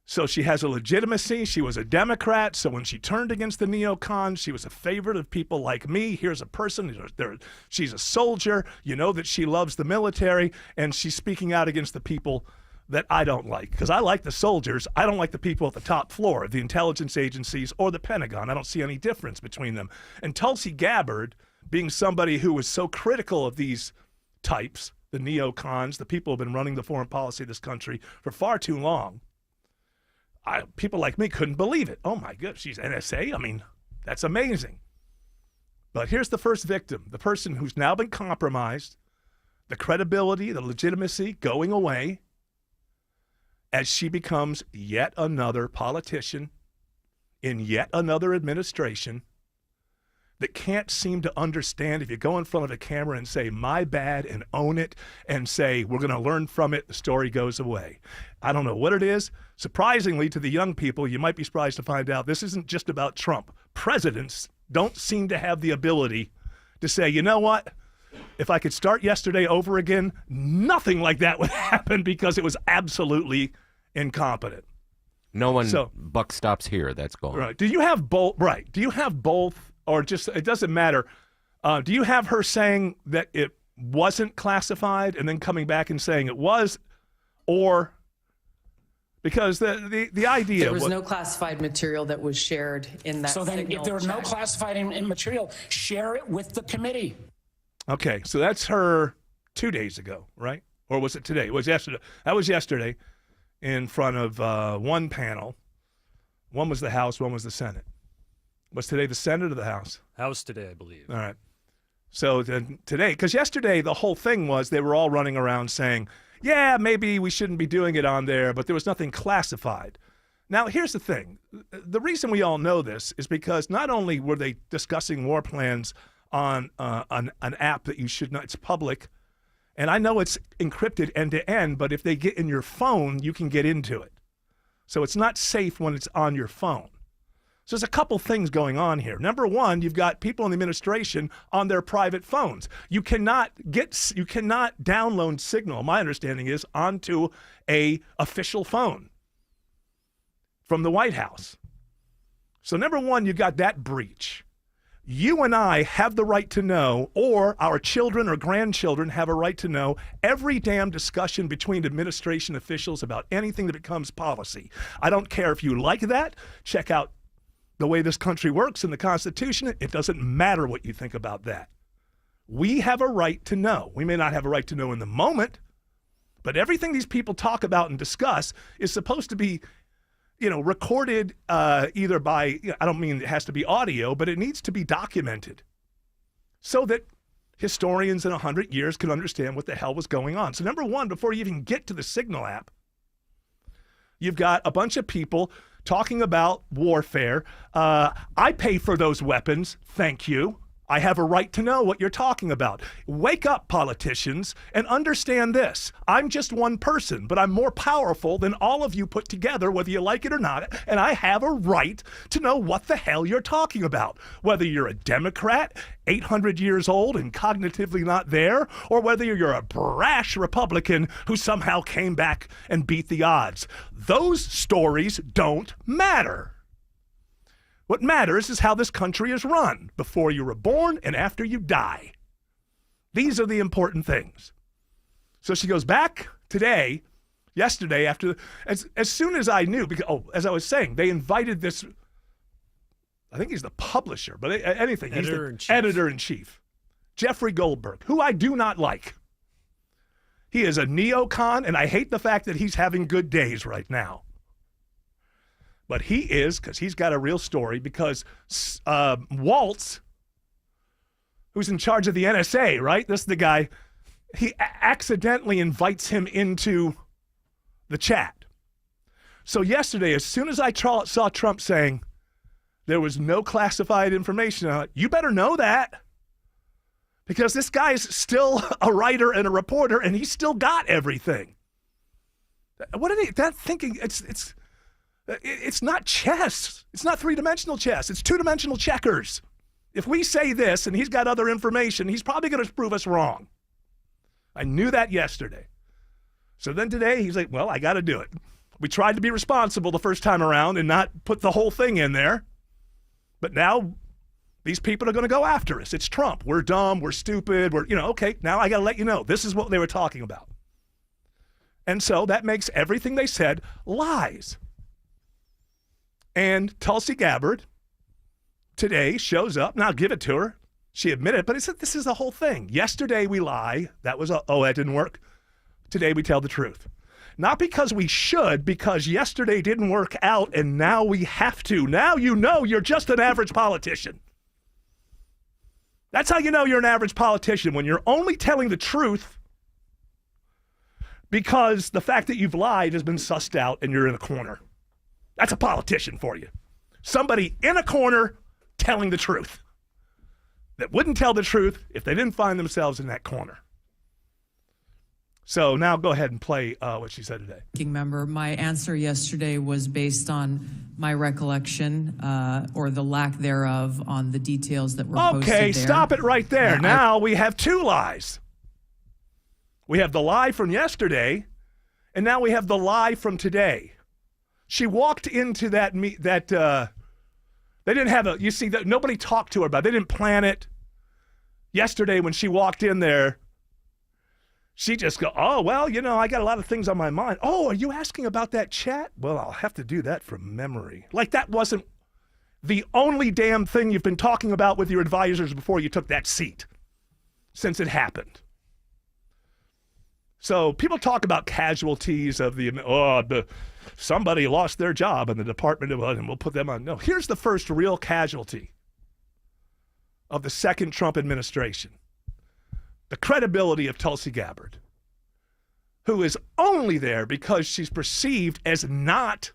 So she has a legitimacy. She was a Democrat. So when she turned against the neocons, she was a favorite of people like me. Here's a person. She's a soldier. You know that she loves the military. And she's speaking out against the people that I don't like. Because I like the soldiers. I don't like the people at the top floor, the intelligence agencies or the Pentagon. I don't see any difference between them. And Tulsi Gabbard, being somebody who was so critical of these types, the neocons, the people who have been running the foreign policy of this country for far too long, people like me couldn't believe it. Oh, my goodness, she's NSA? I mean, that's amazing. But here's the first victim, the person who's now been compromised, the credibility, the legitimacy going away as she becomes yet another politician in yet another administration that can't seem to understand if you go in front of a camera and say, my bad, and own it, and say, we're going to learn from it, the story goes away. I don't know what it is. Surprisingly, to the young people, you might be surprised to find out this isn't just about Trump. Presidents don't seem to have the ability to say, you know what? If I could start yesterday over again, nothing like that would happen because it was absolutely incompetent. No one, buck stops here. That's gone. Right. Do you have both? Right. Do you have both? Or just, it doesn't matter. Do you have her saying that it wasn't classified and then coming back and saying it was? Or because the idea there was no classified material that was shared in that. So then if there was no classified material, share it with the committee. Okay, so that's her 2 days ago, right? Or was it today? It was yesterday. That was yesterday in front of one panel. One was the House, one was the Senate. Was today the Senate or the House? House today, I believe. All right. So then today, because yesterday the whole thing was they were all running around saying, yeah, maybe we shouldn't be doing it on there, but there was nothing classified. Now, here's the thing. The reason we all know this is because not only were they discussing war plans on an app that you should not, it's public, and I know it's encrypted end to end, but if they get in your phone, you can get into it. So it's not safe when it's on your phone. So there's a couple things going on here. Number one, you've got people in the administration on their private phones. You cannot download signal, my understanding is, onto a official phone from the White House. So number one, you got that breach. You and I have the right to know, or our children or grandchildren have a right to know, every damn discussion between administration officials about anything that becomes policy. I don't care if you like that. Check out the way this country works in the Constitution. It doesn't matter what you think about that. We have a right to know. We may not have a right to know in the moment, but everything these people talk about and discuss is supposed to be, recorded either by, I don't mean it has to be audio, but it needs to be documented so that historians in 100 years can understand what the hell was going on. So number one, before you even get to the Signal app, you've got a bunch of people talking about warfare. I pay for those weapons. Thank you. I have a right to know what you're talking about. Wake up, politicians, and understand this. I'm just one person, but I'm more powerful than all of you put together, whether you like it or not, and I have a right to know what the hell you're talking about. Whether you're a Democrat, 800 years old and cognitively not there, or whether you're a brash Republican who somehow came back and beat the odds. Those stories don't matter. What matters is how this country is run before you were born and after you die. These are the important things. So she goes back yesterday, as soon as I knew, because, as I was saying, they invited this, I think he's the publisher, but anything. He's the editor-in-chief, Jeffrey Goldberg, who I do not like. He is a neocon, and I hate the fact that he's having good days right now. But he is, because he's got a real story, because Waltz, who's in charge of the NSA, right? This is the guy, he accidentally invites him into the chat. So yesterday, as soon as I saw Trump saying there was no classified information on it, you better know that. Because this guy's still a writer and a reporter, and he's still got everything. What are they thinking? It's not chess. It's not three-dimensional chess. It's two-dimensional checkers. If we say this and he's got other information, he's probably going to prove us wrong. I knew that yesterday. So then today he's like, well, I got to do it. We tried to be responsible the first time around and not put the whole thing in there. But now these people are going to go after us. It's Trump. We're dumb. We're stupid. Okay, now I got to let you know. This is what they were talking about. And so that makes everything they said lies. And Tulsi Gabbard today shows up. Now, give it to her. She admitted it, but he said this is the whole thing. Yesterday we lie. That was, that didn't work. Today we tell the truth. Not because we should, because yesterday didn't work out and now we have to. Now you know you're just an average politician. That's how you know you're an average politician, when you're only telling the truth because the fact that you've lied has been sussed out and you're in a corner. That's a politician for you. Somebody in a corner telling the truth that wouldn't tell the truth if they didn't find themselves in that corner. So now go ahead and play what she said today. Member, my answer yesterday was based on my recollection or the lack thereof on the details that were posted there. Okay, stop it right there. Now we have two lies. We have the lie from yesterday, and now we have the lie from today. She walked into that they didn't have you see, that nobody talked to her about it. They didn't plan it. Yesterday when she walked in there, she just go, oh, well, I got a lot of things on my mind. Oh, are you asking about that chat? Well, I'll have to do that from memory. Like that wasn't the only damn thing you've been talking about with your advisors before you took that seat since it happened. So people talk about casualties of somebody lost their job in the Department of, and we'll put them on. No, here's the first real casualty of the second Trump administration. The credibility of Tulsi Gabbard, who is only there because she's perceived as not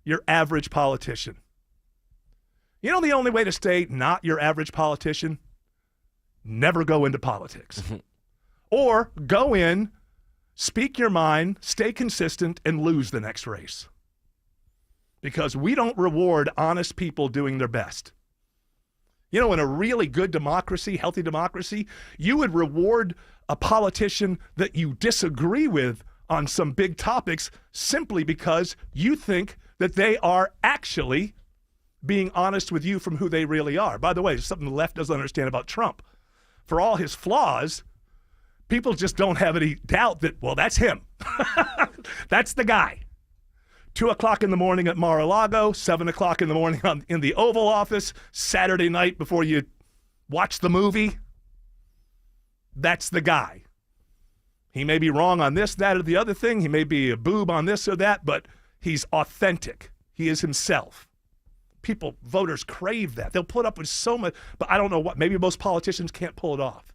your average politician. You know the only way to stay not your average politician? Never go into politics. Or go in, speak your mind, stay consistent, and lose the next race. Because we don't reward honest people doing their best. In a really good democracy, healthy democracy, you would reward a politician that you disagree with on some big topics simply because you think that they are actually being honest with you from who they really are. By the way, something the left doesn't understand about Trump. For all his flaws, people just don't have any doubt that, well, that's him. That's the guy. 2 o'clock in the morning at Mar-a-Lago, 7 o'clock in the morning in the Oval Office, Saturday night before you watch the movie. That's the guy. He may be wrong on this, that, or the other thing. He may be a boob on this or that, but he's authentic. He is himself. Voters crave that. They'll put up with so much, but I don't know what. Maybe most politicians can't pull it off.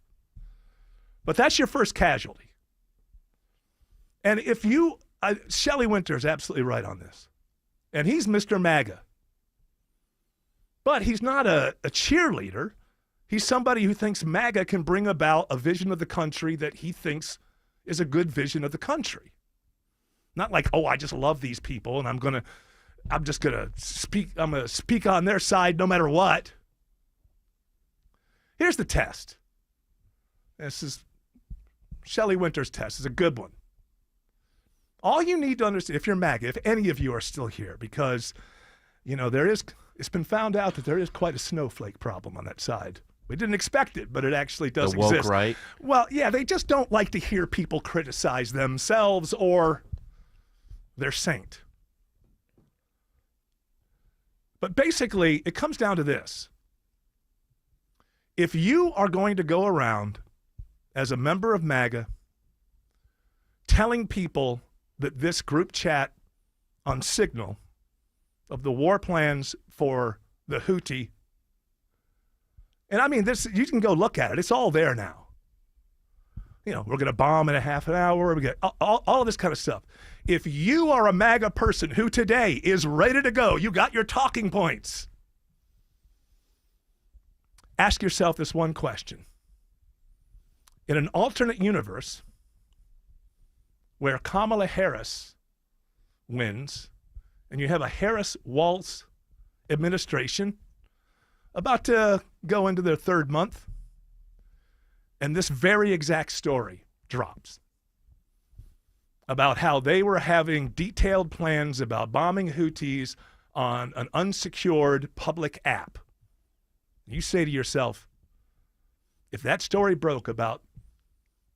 But that's your first casualty. And if you... Shelley Winter is absolutely right on this. And he's Mr. MAGA. But he's not a cheerleader. He's somebody who thinks MAGA can bring about a vision of the country that he thinks is a good vision of the country. Not like, oh, I just love these people and I'm going to speak on their side no matter what. Here's the test. This is Shelley Winter's test. It's a good one. All you need to understand, if you're MAGA, if any of you are still here, because, it's been found out that there is quite a snowflake problem on that side. We didn't expect it, but it actually does exist. The woke right? Well, yeah, they just don't like to hear people criticize themselves or their saint. But basically, it comes down to this. If you are going to go around as a member of MAGA telling people that this group chat on Signal of the war plans for the Houthi, and I mean, this, you can go look at it. It's all there now. We're going to bomb in a half an hour. We get all of this kind of stuff. If you are a MAGA person who today is ready to go, you got your talking points, ask yourself this one question. In an alternate universe, where Kamala Harris wins, and you have a Harris-Walz administration about to go into their third month, and this very exact story drops about how they were having detailed plans about bombing Houthis on an unsecured public app. You say to yourself, if that story broke about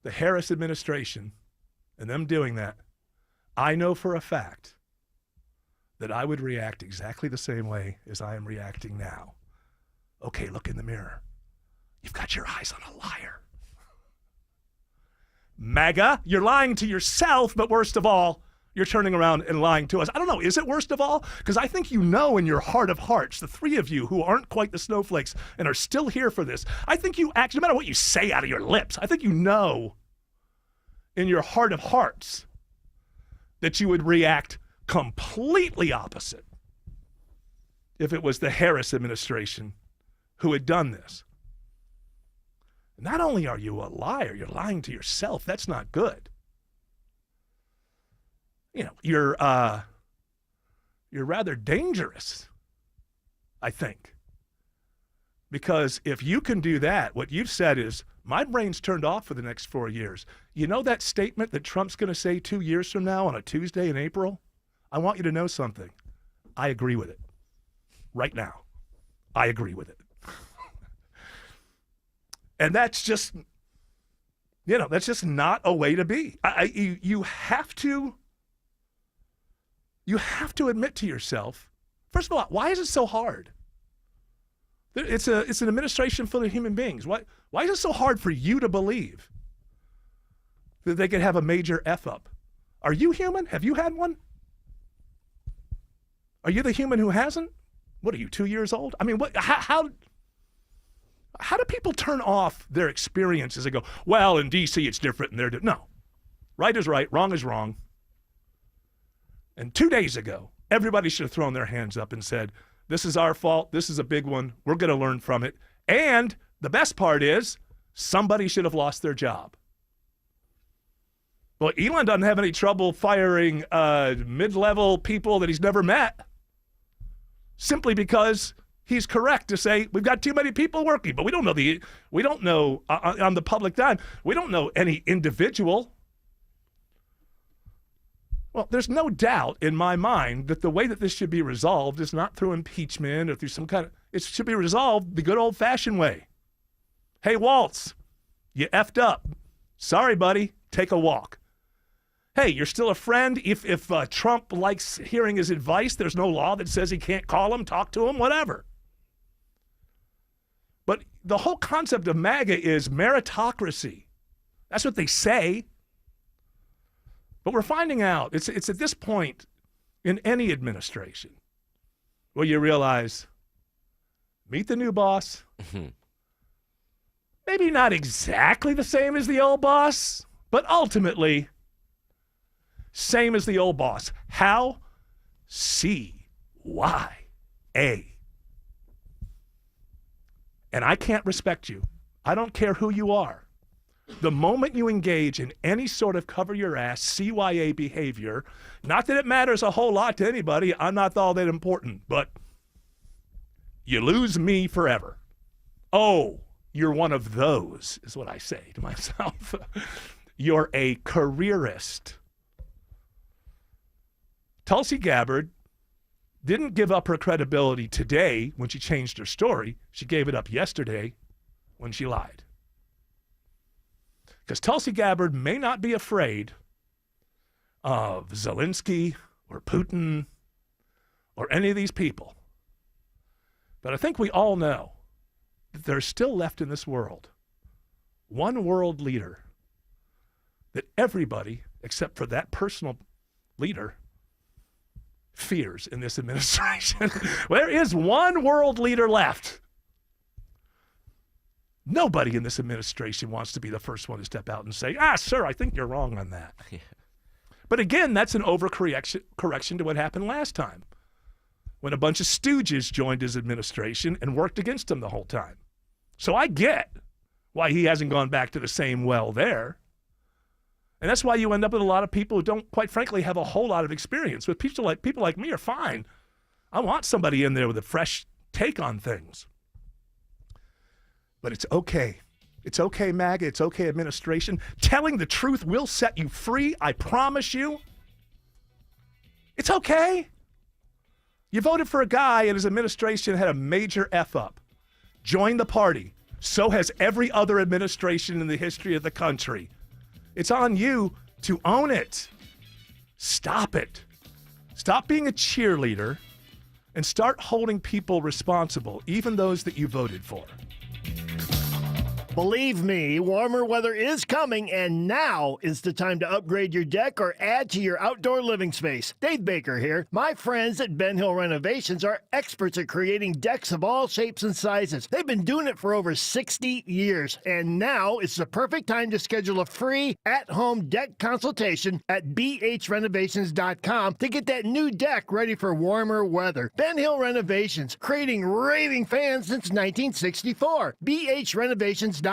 the Harris administration and them doing that, I know for a fact that I would react exactly the same way as I am reacting now. Okay, look in the mirror. You've got your eyes on a liar. MAGA. You're lying to yourself, but worst of all, you're turning around and lying to us. I don't know. Is it worst of all? Because I think you know in your heart of hearts, the three of you who aren't quite the snowflakes and are still here for this, I think you actually, no matter what you say out of your lips, I think you know in your heart of hearts that you would react completely opposite if it was the Harris administration who had done this. Not only are you a liar, you're lying to yourself. That's not good. You know, you're rather dangerous, I think. Because if you can do that, what you've said is, my brain's turned off for the next 4 years. You know that statement that Trump's going to say 2 years from now on a Tuesday in April? I want you to know something. I agree with it. Right now. I agree with it. And that's just, you know, that's just not a way to be. You have to admit to yourself, first of all, why is it so hard? It's an administration full of human beings. Why is it so hard for you to believe that they could have a major F up? Are you human? Have you had one? Are you the human who hasn't? What are you, 2 years old? I mean, how do people turn off their experiences and go, well, in D.C. it's different and they're different? No. Right is right, wrong is wrong. And 2 days ago, everybody should have thrown their hands up and said, this is our fault, this is a big one, we're going to learn from it. And the best part is, somebody should have lost their job. Well, Elon doesn't have any trouble firing mid-level people that he's never met, simply because he's correct to say we've got too many people working, but we don't know on the public dime, we don't know any individual. Well, there's no doubt in my mind that the way that this should be resolved is not through impeachment or through some kind of, it should be resolved the good old-fashioned way. Hey, Waltz, you effed up. Sorry, buddy, take a walk. Hey, you're still a friend. If Trump likes hearing his advice, there's no law that says he can't call him, talk to him, whatever. But the whole concept of MAGA is meritocracy. That's what they say. But we're finding out, it's at this point in any administration where you realize, meet the new boss. Maybe not exactly the same as the old boss, but ultimately, same as the old boss. How? C-Y-A. And I can't respect you. I don't care who you are. The moment you engage in any sort of cover your ass, CYA behavior, not that it matters a whole lot to anybody, I'm not all that important, but you lose me forever. Oh, you're one of those, is what I say to myself. You're a careerist. Tulsi Gabbard didn't give up her credibility today when she changed her story. She gave it up yesterday when she lied. Because Tulsi Gabbard may not be afraid of Zelensky or Putin or any of these people. But I think we all know that there's still left in this world one world leader that everybody, except for that personal leader, fears in this administration. There is one world leader left. Nobody in this administration wants to be the first one to step out and say, sir, I think you're wrong on that. Yeah. But again, that's an overcorrection to what happened last time, when a bunch of stooges joined his administration and worked against him the whole time. So I get why he hasn't gone back to the same well there. And that's why you end up with a lot of people who don't, quite frankly, have a whole lot of experience. With people like me are fine. I want somebody in there with a fresh take on things. But it's okay. It's okay, MAGA. It's okay, administration. Telling the truth will set you free. I promise you. It's okay. You voted for a guy and his administration had a major F up. Join the party. So has every other administration in the history of the country. It's on you to own it. Stop it. Stop being a cheerleader and start holding people responsible, even those that you voted for. Believe me, warmer weather is coming, and now is the time to upgrade your deck or add to your outdoor living space. Dave Baker here. My friends at Ben Hill Renovations are experts at creating decks of all shapes and sizes. They've been doing it for over 60 years, and now is the perfect time to schedule a free at-home deck consultation at bhrenovations.com to get that new deck ready for warmer weather. Ben Hill Renovations, creating raving fans since 1964. bhrenovations.com.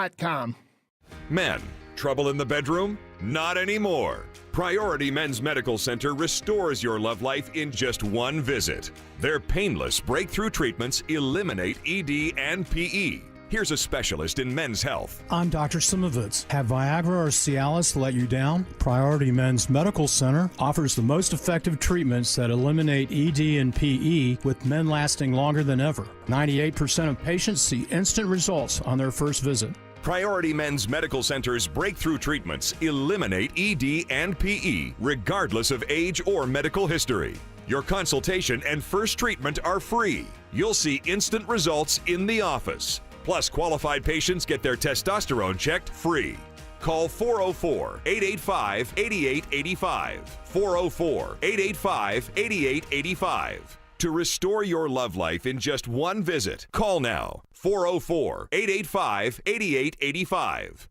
Men, trouble in the bedroom? Not anymore. Priority Men's Medical Center restores your love life in just one visit. Their painless breakthrough treatments eliminate ED and PE. Here's a specialist in men's health. I'm Dr. Simovitz. Have Viagra or Cialis let you down? Priority Men's Medical Center offers the most effective treatments that eliminate ED and PE, with men lasting longer than ever. 98% of patients see instant results on their first visit. Priority Men's Medical Center's breakthrough treatments eliminate ED and PE, regardless of age or medical history. Your consultation and first treatment are free. You'll see instant results in the office. Plus, qualified patients get their testosterone checked free. Call 404-885-8885. 404-885-8885. To restore your love life in just one visit, call now. 404-885-8885.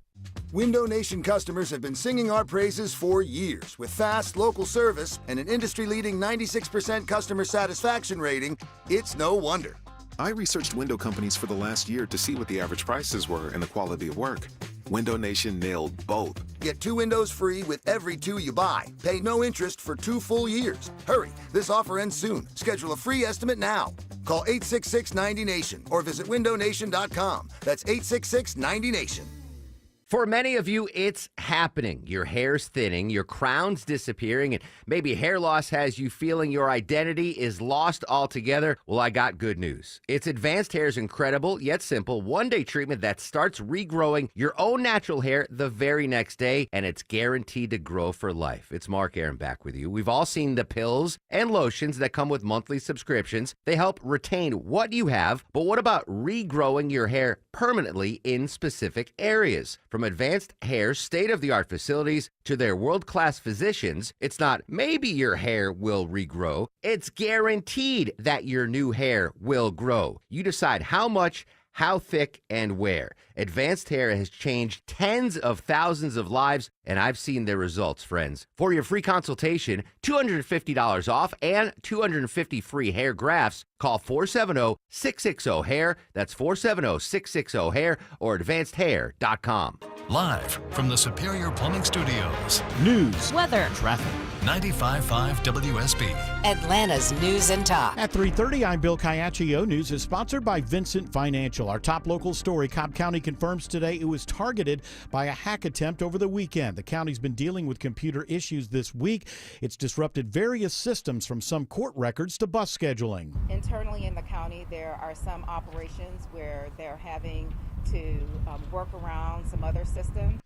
Window Nation customers have been singing our praises for years. With fast local service and an industry-leading 96% customer satisfaction rating, it's no wonder. I researched window companies for the last year to see what the average prices were and the quality of work. Window Nation nailed both. Get 2 windows free with every 2 you buy. Pay no interest for 2 full years. Hurry, this offer ends soon. Schedule a free estimate now. Call 866-90NATION or visit windownation.com. That's 866-90NATION. For many of you, it's happening. Your hair's thinning, your crown's disappearing, and maybe hair loss has you feeling your identity is lost altogether. Well, I got good news. It's Advanced Hair's incredible yet simple one-day treatment that starts regrowing your own natural hair the very next day, and it's guaranteed to grow for life. It's Mark Aaron back with you. We've all seen the pills and lotions that come with monthly subscriptions. They help retain what you have, but what about regrowing your hair permanently in specific areas? From Advanced Hair's state-of-the-art facilities to their world-class physicians, it's not maybe your hair will regrow. It's guaranteed that your new hair will grow. You decide how much, how thick, and where. Advanced Hair has changed tens of thousands of lives, and I've seen their results, friends. For your free consultation, $250 off and 250 free hair grafts, call 470-660-HAIR. That's 470-660-HAIR or advancedhair.com. Live from the Superior Plumbing Studios. News, weather, traffic. 95.5 WSB. Atlanta's News and Talk. At 3:30, I'm Bill Caiaccio. News is sponsored by Vincent Financial. Our top local story, Cobb County confirms today it was targeted by a hack attempt over the weekend. The county's been dealing with computer issues this week. It's disrupted various systems, from some court records to bus scheduling. Internally in the county, there are some operations where they're having to work around some other systems.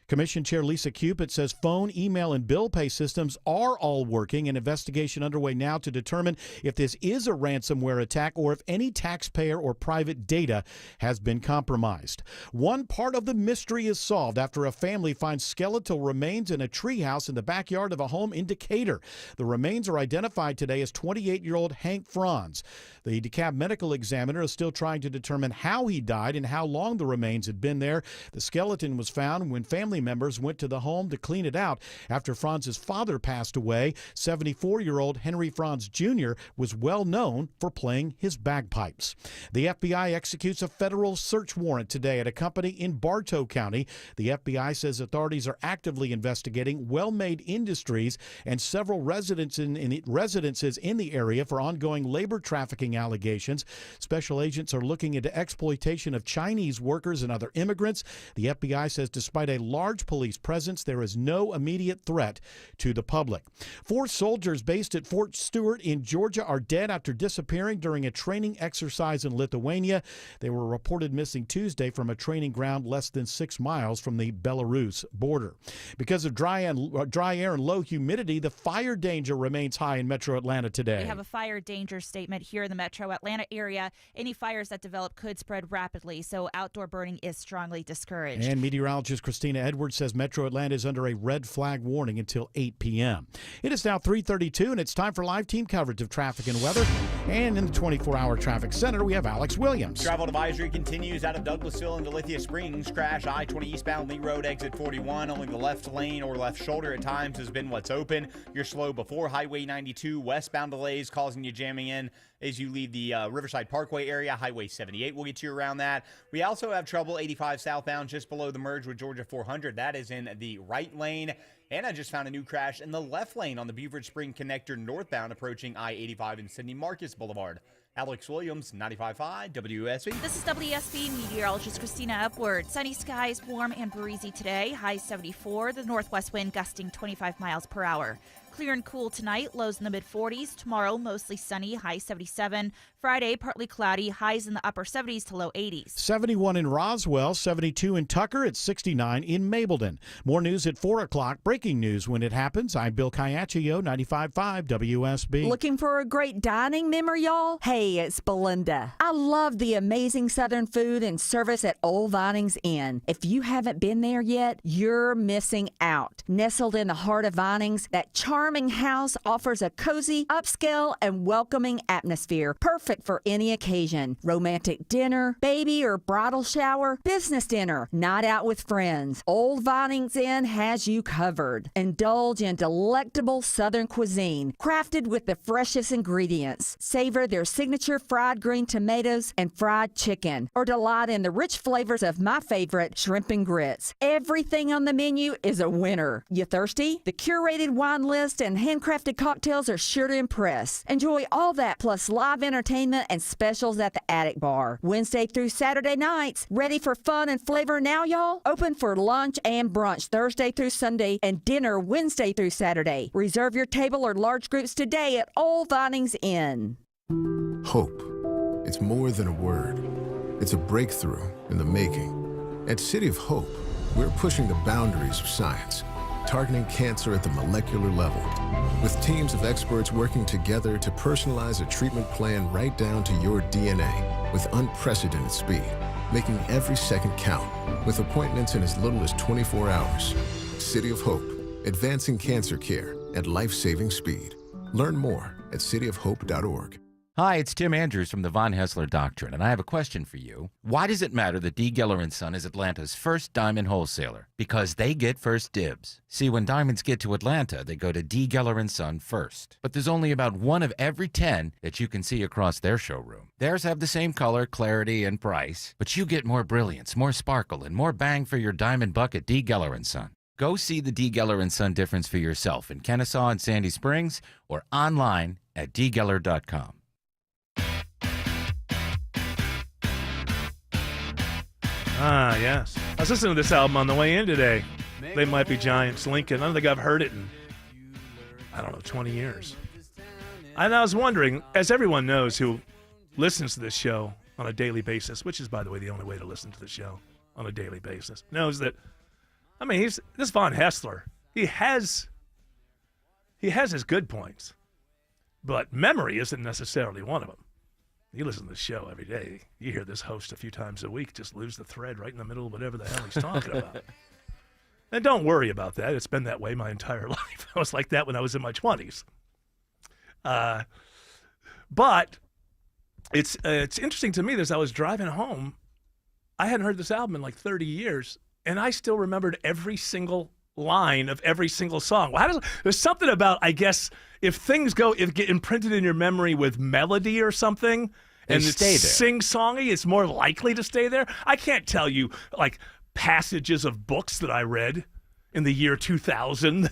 Commission Chair Lisa Cupid says phone, email, and bill pay systems are all working. An investigation underway now to determine if this is a ransomware attack or if any taxpayer or private data has been compromised. One part of the mystery is solved after a family finds skeletal remains in a treehouse in the backyard of a home in Decatur. The remains are identified today as 28-year-old Hank Franz. The DeKalb medical examiner is still trying to determine how he died and how long the remains had been there. The skeleton was found when family members went to the home to clean it out after Franz's father passed away. 74-year-old Henry Franz Jr. was well known for playing his bagpipes. The FBI executes a federal search warrant today at a company in Bartow County. The FBI says authorities are actively investigating Well-Made Industries and several residences in the area for ongoing labor trafficking allegations. Special agents are looking into exploitation of Chinese workers and other immigrants. The FBI says despite a large large police presence, there is no immediate threat to the public. 4 soldiers based at Fort Stewart in Georgia are dead after disappearing during a training exercise in Lithuania. They were reported missing Tuesday from a training ground less than 6 miles from the Belarus border. Because of dry air and low humidity, the fire danger remains high in Metro Atlanta today. We have a fire danger statement here in the Metro Atlanta area. Any fires that develop could spread rapidly, so outdoor burning is strongly discouraged. And meteorologist Christina Edwards says Metro Atlanta is under a red flag warning until 8 p.m. It is now 3:32, and it's time for live team coverage of traffic and weather. And in the 24-hour traffic center, we have Alex Williams. Travel advisory continues out of Douglasville into Lithia Springs. Crash I-20 eastbound Lee Road, exit 41. Only the left lane or left shoulder at times has been what's open. You're slow before Highway 92. Westbound delays causing you jamming in as you leave the Riverside Parkway area. Highway 78 will get you around that. We also have trouble 85 southbound just below the merge with Georgia 400. That is in the right lane. And I just found a new crash in the left lane on the Beaver Spring Connector northbound approaching I-85 and Sidney Marcus Boulevard. Alex Williams, 95.5 WSB. This is WSB meteorologist Christina Upward. Sunny skies, warm and breezy today. High 74. The northwest wind gusting 25 miles per hour. Clear and cool tonight. Lows in the mid-40s. Tomorrow, mostly sunny. High 77. Friday, partly cloudy. Highs in the upper 70s to low 80s. 71 in Roswell, 72 in Tucker, it's 69 in Mableton. More news at 4 o'clock. Breaking news when it happens. I'm Bill Caiaccio, 95.5 WSB. Looking for a great dining memory, y'all? Hey, it's Belinda. I love the amazing Southern food and service at Old Vinings Inn. If you haven't been there yet, you're missing out. Nestled in the heart of Vinings, that charming house offers a cozy, upscale, and welcoming atmosphere, perfect for any occasion. Romantic dinner, baby or bridal shower, business dinner, night out with friends. Old Vinings Inn has you covered. Indulge in delectable Southern cuisine, crafted with the freshest ingredients. Savor their signature fried green tomatoes and fried chicken, or delight in the rich flavors of my favorite, shrimp and grits. Everything on the menu is a winner. You thirsty? The curated wine list and handcrafted cocktails are sure to impress. Enjoy all that plus live entertainment and specials at the Attic Bar. Wednesday through Saturday nights. Ready for fun and flavor now, y'all? Open for lunch and brunch Thursday through Sunday and dinner Wednesday through Saturday. Reserve your table or large groups today at Old Vinings Inn. Hope. It's more than a word. It's a breakthrough in the making. At City of Hope, we're pushing the boundaries of science, targeting cancer at the molecular level, with teams of experts working together to personalize a treatment plan right down to your DNA with unprecedented speed, making every second count, with appointments in as little as 24 hours. City of Hope, advancing cancer care at life-saving speed. Learn more at cityofhope.org. Hi, it's Tim Andrews from the Von Hessler Doctrine, and I have a question for you. Why does it matter that D. Geller & Son is Atlanta's first diamond wholesaler? Because they get first dibs. See, when diamonds get to Atlanta, they go to D. Geller & Son first. But there's only about 1 of every 10 that you can see across their showroom. Theirs have the same color, clarity, and price, but you get more brilliance, more sparkle, and more bang for your diamond buck at D. Geller & Son. Go see the D. Geller & Son difference for yourself in Kennesaw and Sandy Springs or online at dgeller.com. Ah, yes. I was listening to this album on the way in today. They Might Be Giants, Lincoln. I don't think I've heard it in, 20 years. And I was wondering, as everyone knows who listens to this show on a daily basis, which is, by the way, the only way to listen to the show on a daily basis, knows that, this Von Hessler, he has his good points, but memory isn't necessarily one of them. You listen to the show every day. You hear this host a few times a week just lose the thread right in the middle of whatever the hell he's talking about. And don't worry about that. It's been that way my entire life. I was like that when I was in my 20s. But it's interesting to me that as I was driving home, I hadn't heard this album in like 30 years, and I still remembered every single line of every single song. Well, there's something about, I guess, if get imprinted in your memory with melody or something, and it's sing-songy, it's more likely to stay there. I can't tell you, like, passages of books that I read in the year 2000.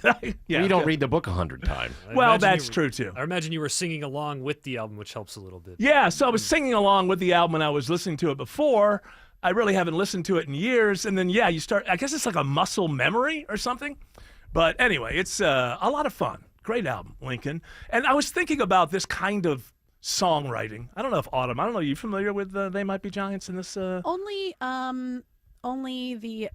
You don't read the book 100 times. Well, that's true, too. I imagine you were singing along with the album, which helps a little bit. Yeah, so I was singing along with the album when I was listening to it before, I really haven't listened to it in years. And then, yeah, you start, I guess it's like a muscle memory or something. But anyway, it's a lot of fun. Great album, Lincoln. And I was thinking about this kind of songwriting. I don't know if Autumn, I don't know, are you familiar with They Might Be Giants in this? Only the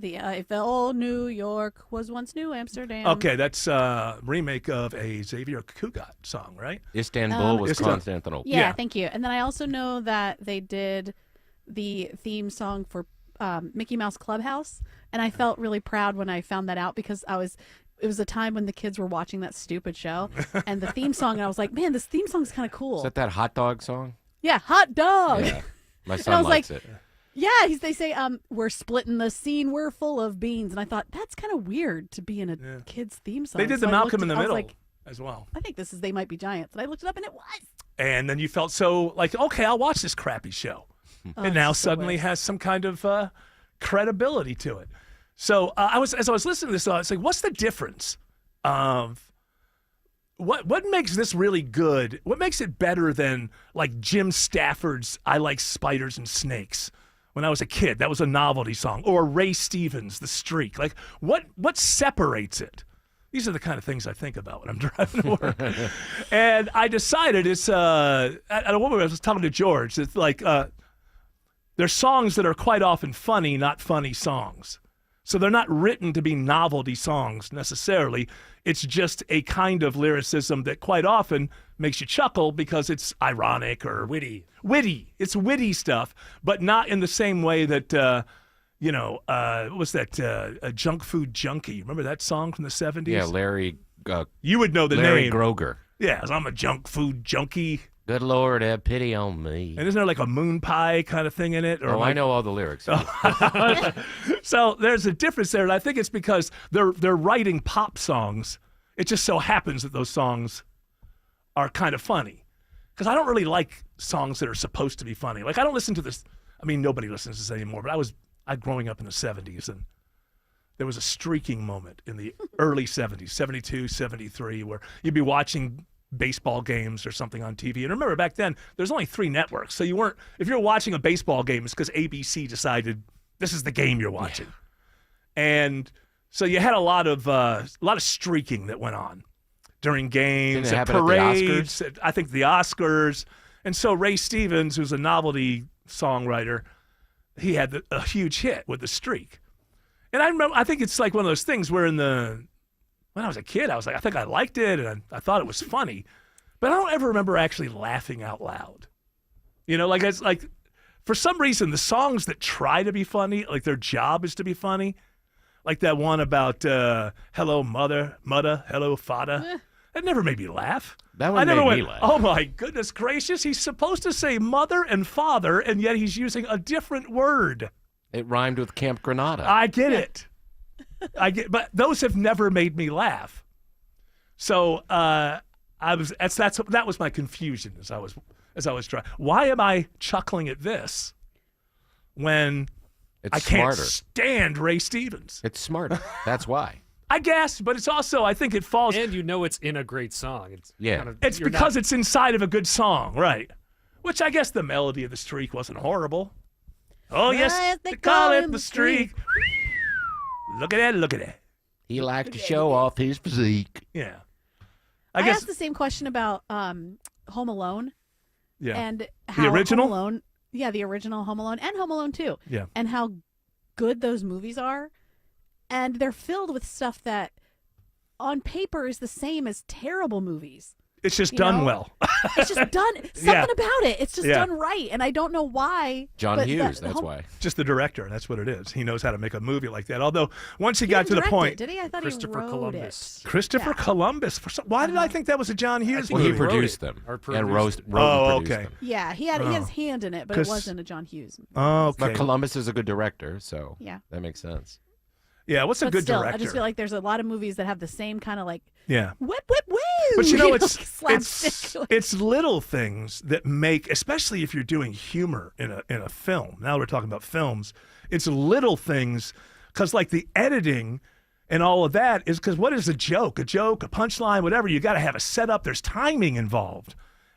if old New York was once New Amsterdam. Okay, that's a remake of a Xavier Cugat song, right? Istanbul was Constantinople. Yeah, thank you. And then I also know that they did the theme song for Mickey Mouse Clubhouse, and I felt really proud when I found that out because it was a time when the kids were watching that stupid show, and the theme song, and I was like, man, this theme song's kind of cool. Is that hot dog song? Yeah, hot dog. Yeah. My son likes it. Yeah, they say, we're splitting the scene, we're full of beans. And I thought, that's kind of weird to be in a kid's theme song. They did the Malcolm in the Middle as well. I think this is They Might Be Giants. And I looked it up, and it was. And then you felt so like, okay, I'll watch this crappy show. It now suddenly has some kind of credibility to it. So as I was listening to this, I was like, what's the difference of what makes this really good? What makes it better than like Jim Stafford's I Like Spiders and Snakes? When I was a kid, that was a novelty song. Or Ray Stevens, The Streak. Like, what separates it? These are the kind of things I think about when I'm driving to work. And I decided it's, I was talking to George, it's like, there's songs that are quite often funny, not funny songs. So they're not written to be novelty songs necessarily. It's just a kind of lyricism that quite often makes you chuckle because it's ironic or witty. It's witty stuff, but not in the same way that, what was that, Junk Food Junkie? Remember that song from the 70s? Yeah, Larry. You would know the Larry name. Groger. Yeah, I'm a junk food junkie. Good Lord, have pity on me. And isn't there like a moon pie kind of thing in it? Or I know all the lyrics. So there's a difference there, and I think it's because they're writing pop songs. It just so happens that those songs are kind of funny. Because I don't really like songs that are supposed to be funny. Like, I don't listen to this. I mean, nobody listens to this anymore, but I growing up in the 70s, and there was a streaking moment in the early 70s, 72, 73, where you'd be watching baseball games or something on TV. And remember, back then, there's only 3 networks. So if you're watching a baseball game, it's because ABC decided this is the game you're watching. Yeah. And so you had a lot of streaking that went on during games, at parades, I think the Oscars. And so Ray Stevens, who's a novelty songwriter, he had a huge hit with The Streak. And I think it's like one of those things where when I was a kid, I was like, I think I liked it, and I thought it was funny. But I don't ever remember actually laughing out loud. Like it's like, for some reason, the songs that try to be funny, like their job is to be funny, like that one about hello, mother, hello, father. That never made me laugh. That one made me laugh. Oh, my goodness gracious. He's supposed to say mother and father, and yet he's using a different word. It rhymed with Camp Granada. I get it. But those have never made me laugh. So that was my confusion as I was trying. Why am I chuckling at this when I can't stand Ray Stevens? It's smarter. That's why. I guess, but it's also, I think it falls. And it's in a great song. It's because it's inside of a good song, right? Which I guess the melody of The Streak wasn't horrible. Oh, yes, they call it The Streak. Look at that. He liked to show off his physique. Yeah. I asked the same question about Home Alone. Yeah. And how the original? Home Alone, the original Home Alone and Home Alone 2. Yeah. And how good those movies are. And they're filled with stuff that on paper is the same as terrible movies. It's just done well. It's just done. Something about it. It's just done right. And I don't know why. John Hughes, that's why. Just the director. That's what it is. He knows how to make a movie like that. Although, once he got to the point. Did he? I thought Christopher he wrote Columbus. It. Christopher Columbus. Why did I think that was a John Hughes movie? He produced them. And wrote and produced them. Yeah, he had his hand in it, but it wasn't a John Hughes movie. Oh, okay. But Columbus is a good director, so that makes sense. Yeah, what's a good director? I just feel like there's a lot of movies that have the same kind of like whip, whip, woo. But it's little things that make, especially if you're doing humor in a film. Now we're talking about films. It's little things, because like the editing and all of that is because what is a joke? A punchline, whatever. You got to have a setup. There's timing involved,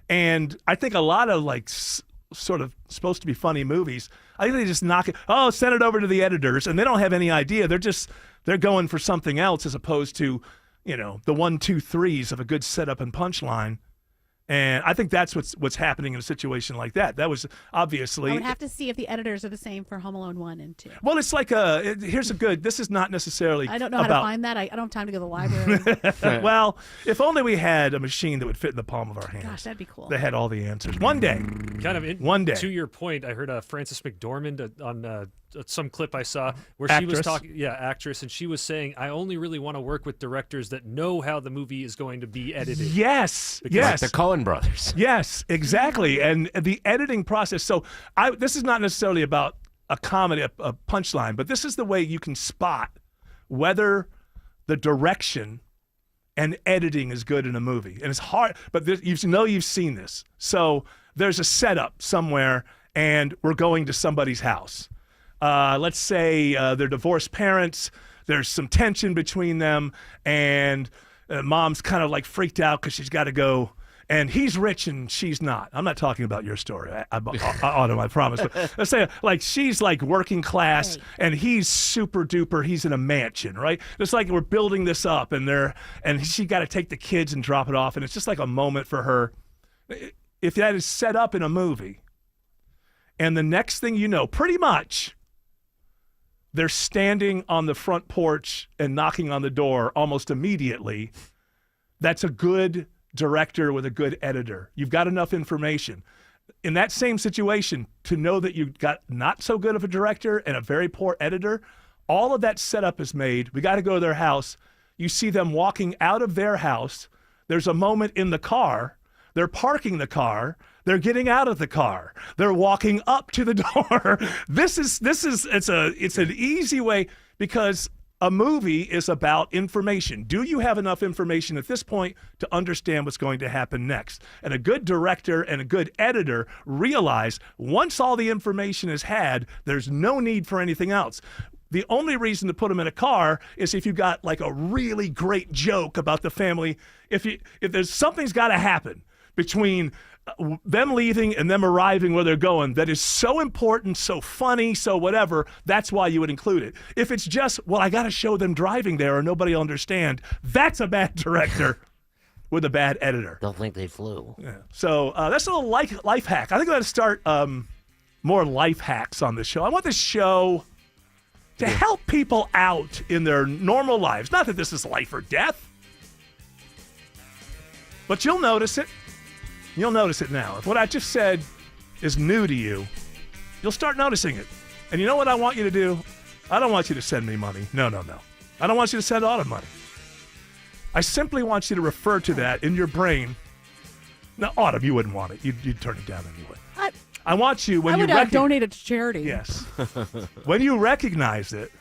and I think a lot of like sort of supposed to be funny movies I think they just knock it. Oh, send it over to the editors, and they don't have any idea. They're going for something else as opposed to, the 1, 2, 3s of a good setup and punchline. And I think that's what's happening in a situation like that. That was obviously. I would have to see if the editors are the same for Home Alone 1 and 2. Well, it's like this is not necessarily. I don't know how to find that. I don't have time to go to the library. Well, if only we had a machine that would fit in the palm of our hands. Gosh, that'd be cool. That had all the answers. One day. One day. To your point, I heard Frances McDormand on some clip I saw where Actress. she was talking, actress, and she was saying, I only really want to work with directors that know how the movie is going to be edited. Yes. Like the Coen brothers. Yes, exactly. And the editing process. So this is not necessarily about a comedy, a punchline, but this is the way you can spot whether the direction and editing is good in a movie. And it's hard, but you've seen this. So there's a setup somewhere, and we're going to somebody's house. Let's say they're divorced parents. There's some tension between them, and mom's kind of like freaked out because she's got to go. And he's rich and she's not. I'm not talking about your story, Autumn, I promise. But let's say like she's like working class and he's super duper. He's in a mansion, right? It's like we're building this up, and she got to take the kids and drop it off, and it's just like a moment for her. If that is set up in a movie, and the next thing you know, pretty much, they're standing on the front porch and knocking on the door almost immediately. That's a good director with a good editor. You've got enough information. In that same situation, to know that you've got not so good of a director and a very poor editor, all of that setup is made. We got to go to their house. You see them walking out of their house. There's a moment in the car. They're parking the car. They're getting out of the car. They're walking up to the door. It's an easy way, because a movie is about information. Do you have enough information at this point to understand what's going to happen next? And a good director and a good editor realize once all the information is had, there's no need for anything else. The only reason to put them in a car is if you got like a really great joke about the family. If there's something's got to happen between them leaving and them arriving where they're going that is so important, so funny, so whatever, that's why you would include it. If it's just, well, I got to show them driving there or nobody will understand, that's a bad director with a bad editor. Don't think they flew. Yeah. So that's a little life hack. I think I'm going to start more life hacks on this show. I want this show to help people out in their normal lives. Not that this is life or death, but you'll notice it. You'll notice it now. If what I just said is new to you, you'll start noticing it. And you know what I want you to do? I don't want you to send me money. No. I don't want you to send Autumn money. I simply want you to refer to that in your brain. Now, Autumn, you wouldn't want it. You'd turn it down anyway. I want you, when I would donate it to charity. Yes. When you recognize it,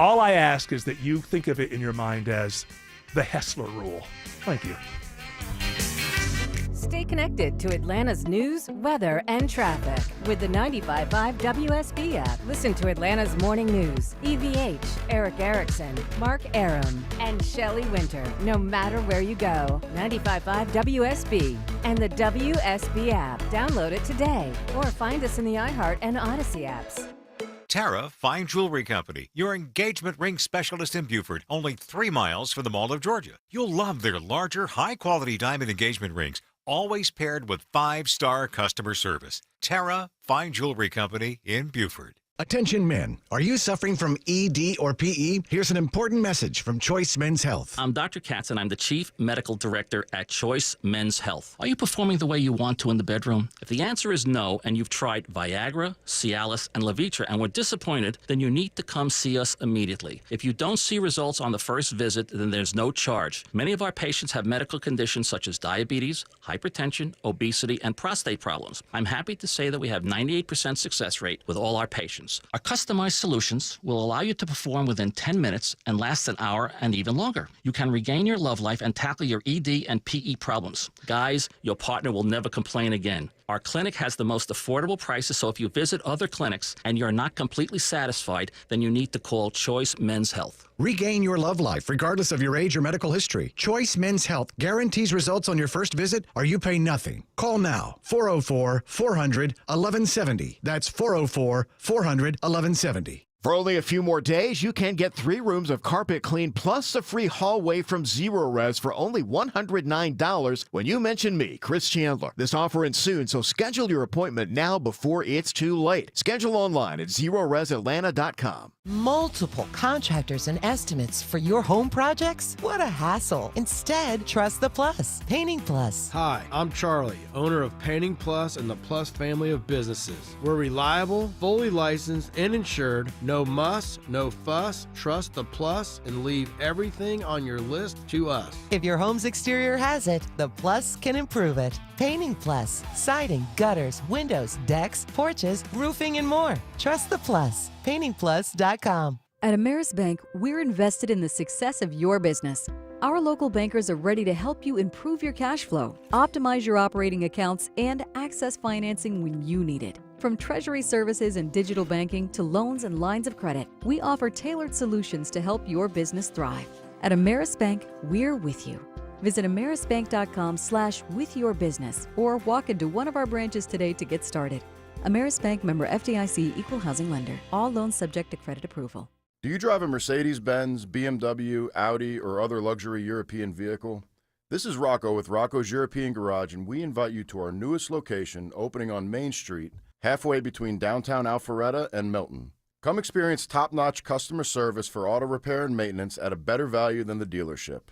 all I ask is that you think of it in your mind as the Hessler rule. Thank you. Stay connected to Atlanta's news, weather, and traffic with the 95.5 WSB app. Listen to Atlanta's morning news. EVH, Eric Erickson, Mark Aram, and Shelley Winter. No matter where you go, 95.5 WSB and the WSB app. Download it today or find us in the iHeart and Odyssey apps. Tara Fine Jewelry Company, your engagement ring specialist in Beaufort, only 3 miles from the Mall of Georgia. You'll love their larger, high-quality diamond engagement rings, always paired with 5-star customer service. Tara Fine Jewelry Company in Beaufort. Attention men, are you suffering from ED or PE? Here's an important message from Choice Men's Health. I'm Dr. Katz, and I'm the Chief Medical Director at Choice Men's Health. Are you performing the way you want to in the bedroom? If the answer is no, and you've tried Viagra, Cialis, and Levitra and were disappointed, then you need to come see us immediately. If you don't see results on the first visit, then there's no charge. Many of our patients have medical conditions such as diabetes, hypertension, obesity, and prostate problems. I'm happy to say that we have 98% success rate with all our patients. Our customized solutions will allow you to perform within 10 minutes and last an hour and even longer. You can regain your love life and tackle your ED and PE problems. Guys, your partner will never complain again. Our clinic has the most affordable prices, so if you visit other clinics and you're not completely satisfied, then you need to call Choice Men's Health. Regain your love life regardless of your age or medical history. Choice Men's Health guarantees results on your first visit or you pay nothing. Call now. 404-400-1170. That's 404-400-1170. For only a few more days, you can get 3 rooms of carpet clean plus a free hallway from Zero Res for only $109 when you mention me, Chris Chandler. This offer ends soon, so schedule your appointment now before it's too late. Schedule online at ZeroResAtlanta.com. Multiple contractors and estimates for your home projects? What a hassle. Instead, trust the Plus. Painting Plus. Hi, I'm Charlie, owner of Painting Plus and the Plus family of businesses. We're reliable, fully licensed, and insured. No muss, no fuss. Trust the Plus and leave everything on your list to us. If your home's exterior has it, the Plus can improve it. Painting Plus. Siding, gutters, windows, decks, porches, roofing, and more. Trust the Plus. PaintingPlus.com. At Ameris Bank, we're invested in the success of your business. Our local bankers are ready to help you improve your cash flow, optimize your operating accounts, and access financing when you need it. From treasury services and digital banking to loans and lines of credit, we offer tailored solutions to help your business thrive. At Ameris Bank, we're with you. Visit amerisbank.com/withyourbusiness or walk into one of our branches today to get started. Ameris Bank, member FDIC, equal housing lender. All loans subject to credit approval. Do you drive a Mercedes-Benz, BMW, Audi, or other luxury European vehicle? This is Rocco with Rocco's European Garage, and we invite you to our newest location opening on Main Street, halfway between downtown Alpharetta and Milton. Come experience top-notch customer service for auto repair and maintenance at a better value than the dealership.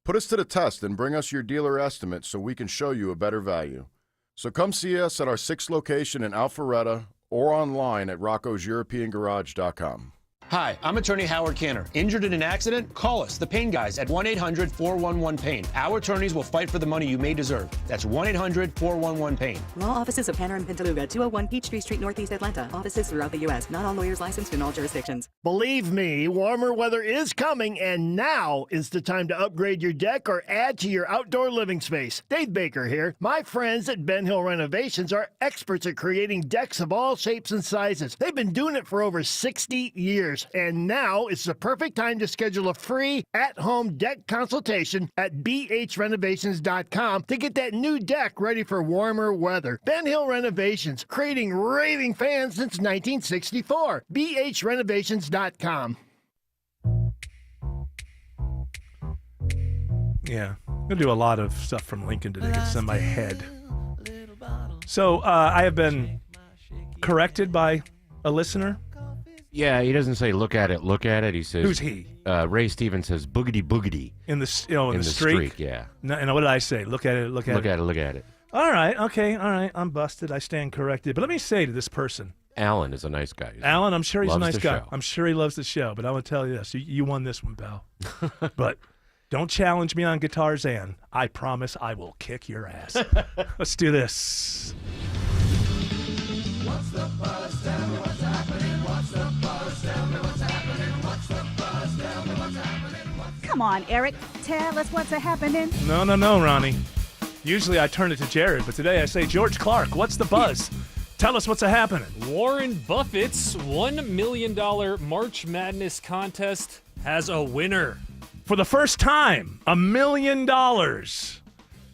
Put us to the test and bring us your dealer estimate so we can show you a better value. So come see us at our 6th location in Alpharetta or online at roccoseuropeangarage.com. Hi, I'm attorney Howard Canner. Injured in an accident? Call us, the Pain Guys, at 1-800-411-PAIN. Our attorneys will fight for the money you may deserve. That's 1-800-411-PAIN. Law offices of Canner and Pintaluga, 201 Peachtree Street, Northeast Atlanta. Offices throughout the U.S. Not all lawyers licensed in all jurisdictions. Believe me, warmer weather is coming, and now is the time to upgrade your deck or add to your outdoor living space. Dave Baker here. My friends at Ben Hill Renovations are experts at creating decks of all shapes and sizes. They've been doing it for over 60 years. And now is the perfect time to schedule a free at-home deck consultation at bhrenovations.com to get that new deck ready for warmer weather. Ben Hill Renovations, creating raving fans since 1964. bhrenovations.com. Yeah, I'm going to do a lot of stuff from Lincoln today. It's in my head. So I have been corrected by a listener. Yeah, he doesn't say look at it. He says who's he? Ray Stevens says boogity boogity in the streak. Yeah. No, and what did I say? Look at it. Look at it. All right. Okay. All right. I'm busted. I stand corrected. But let me say to this person. Alan is a nice guy. Alan, I'm sure he's a nice guy. Show. I'm sure he loves the show. But I want to tell you this: you won this one, pal. But don't challenge me on Guitar Zan. I promise I will kick your ass. Let's do this. What's the buzz? Tell me what's happening. What's the buzz? Tell me what's happening. What's the buzz? Tell me what's happening. Come on, Eric. Tell us what's happening. No, Ronnie. Usually I turn it to Jared, but today I say, George Clark, what's the buzz? Tell us what's happening. Warren Buffett's $1 million March Madness contest has a winner. For the first time, $1 million.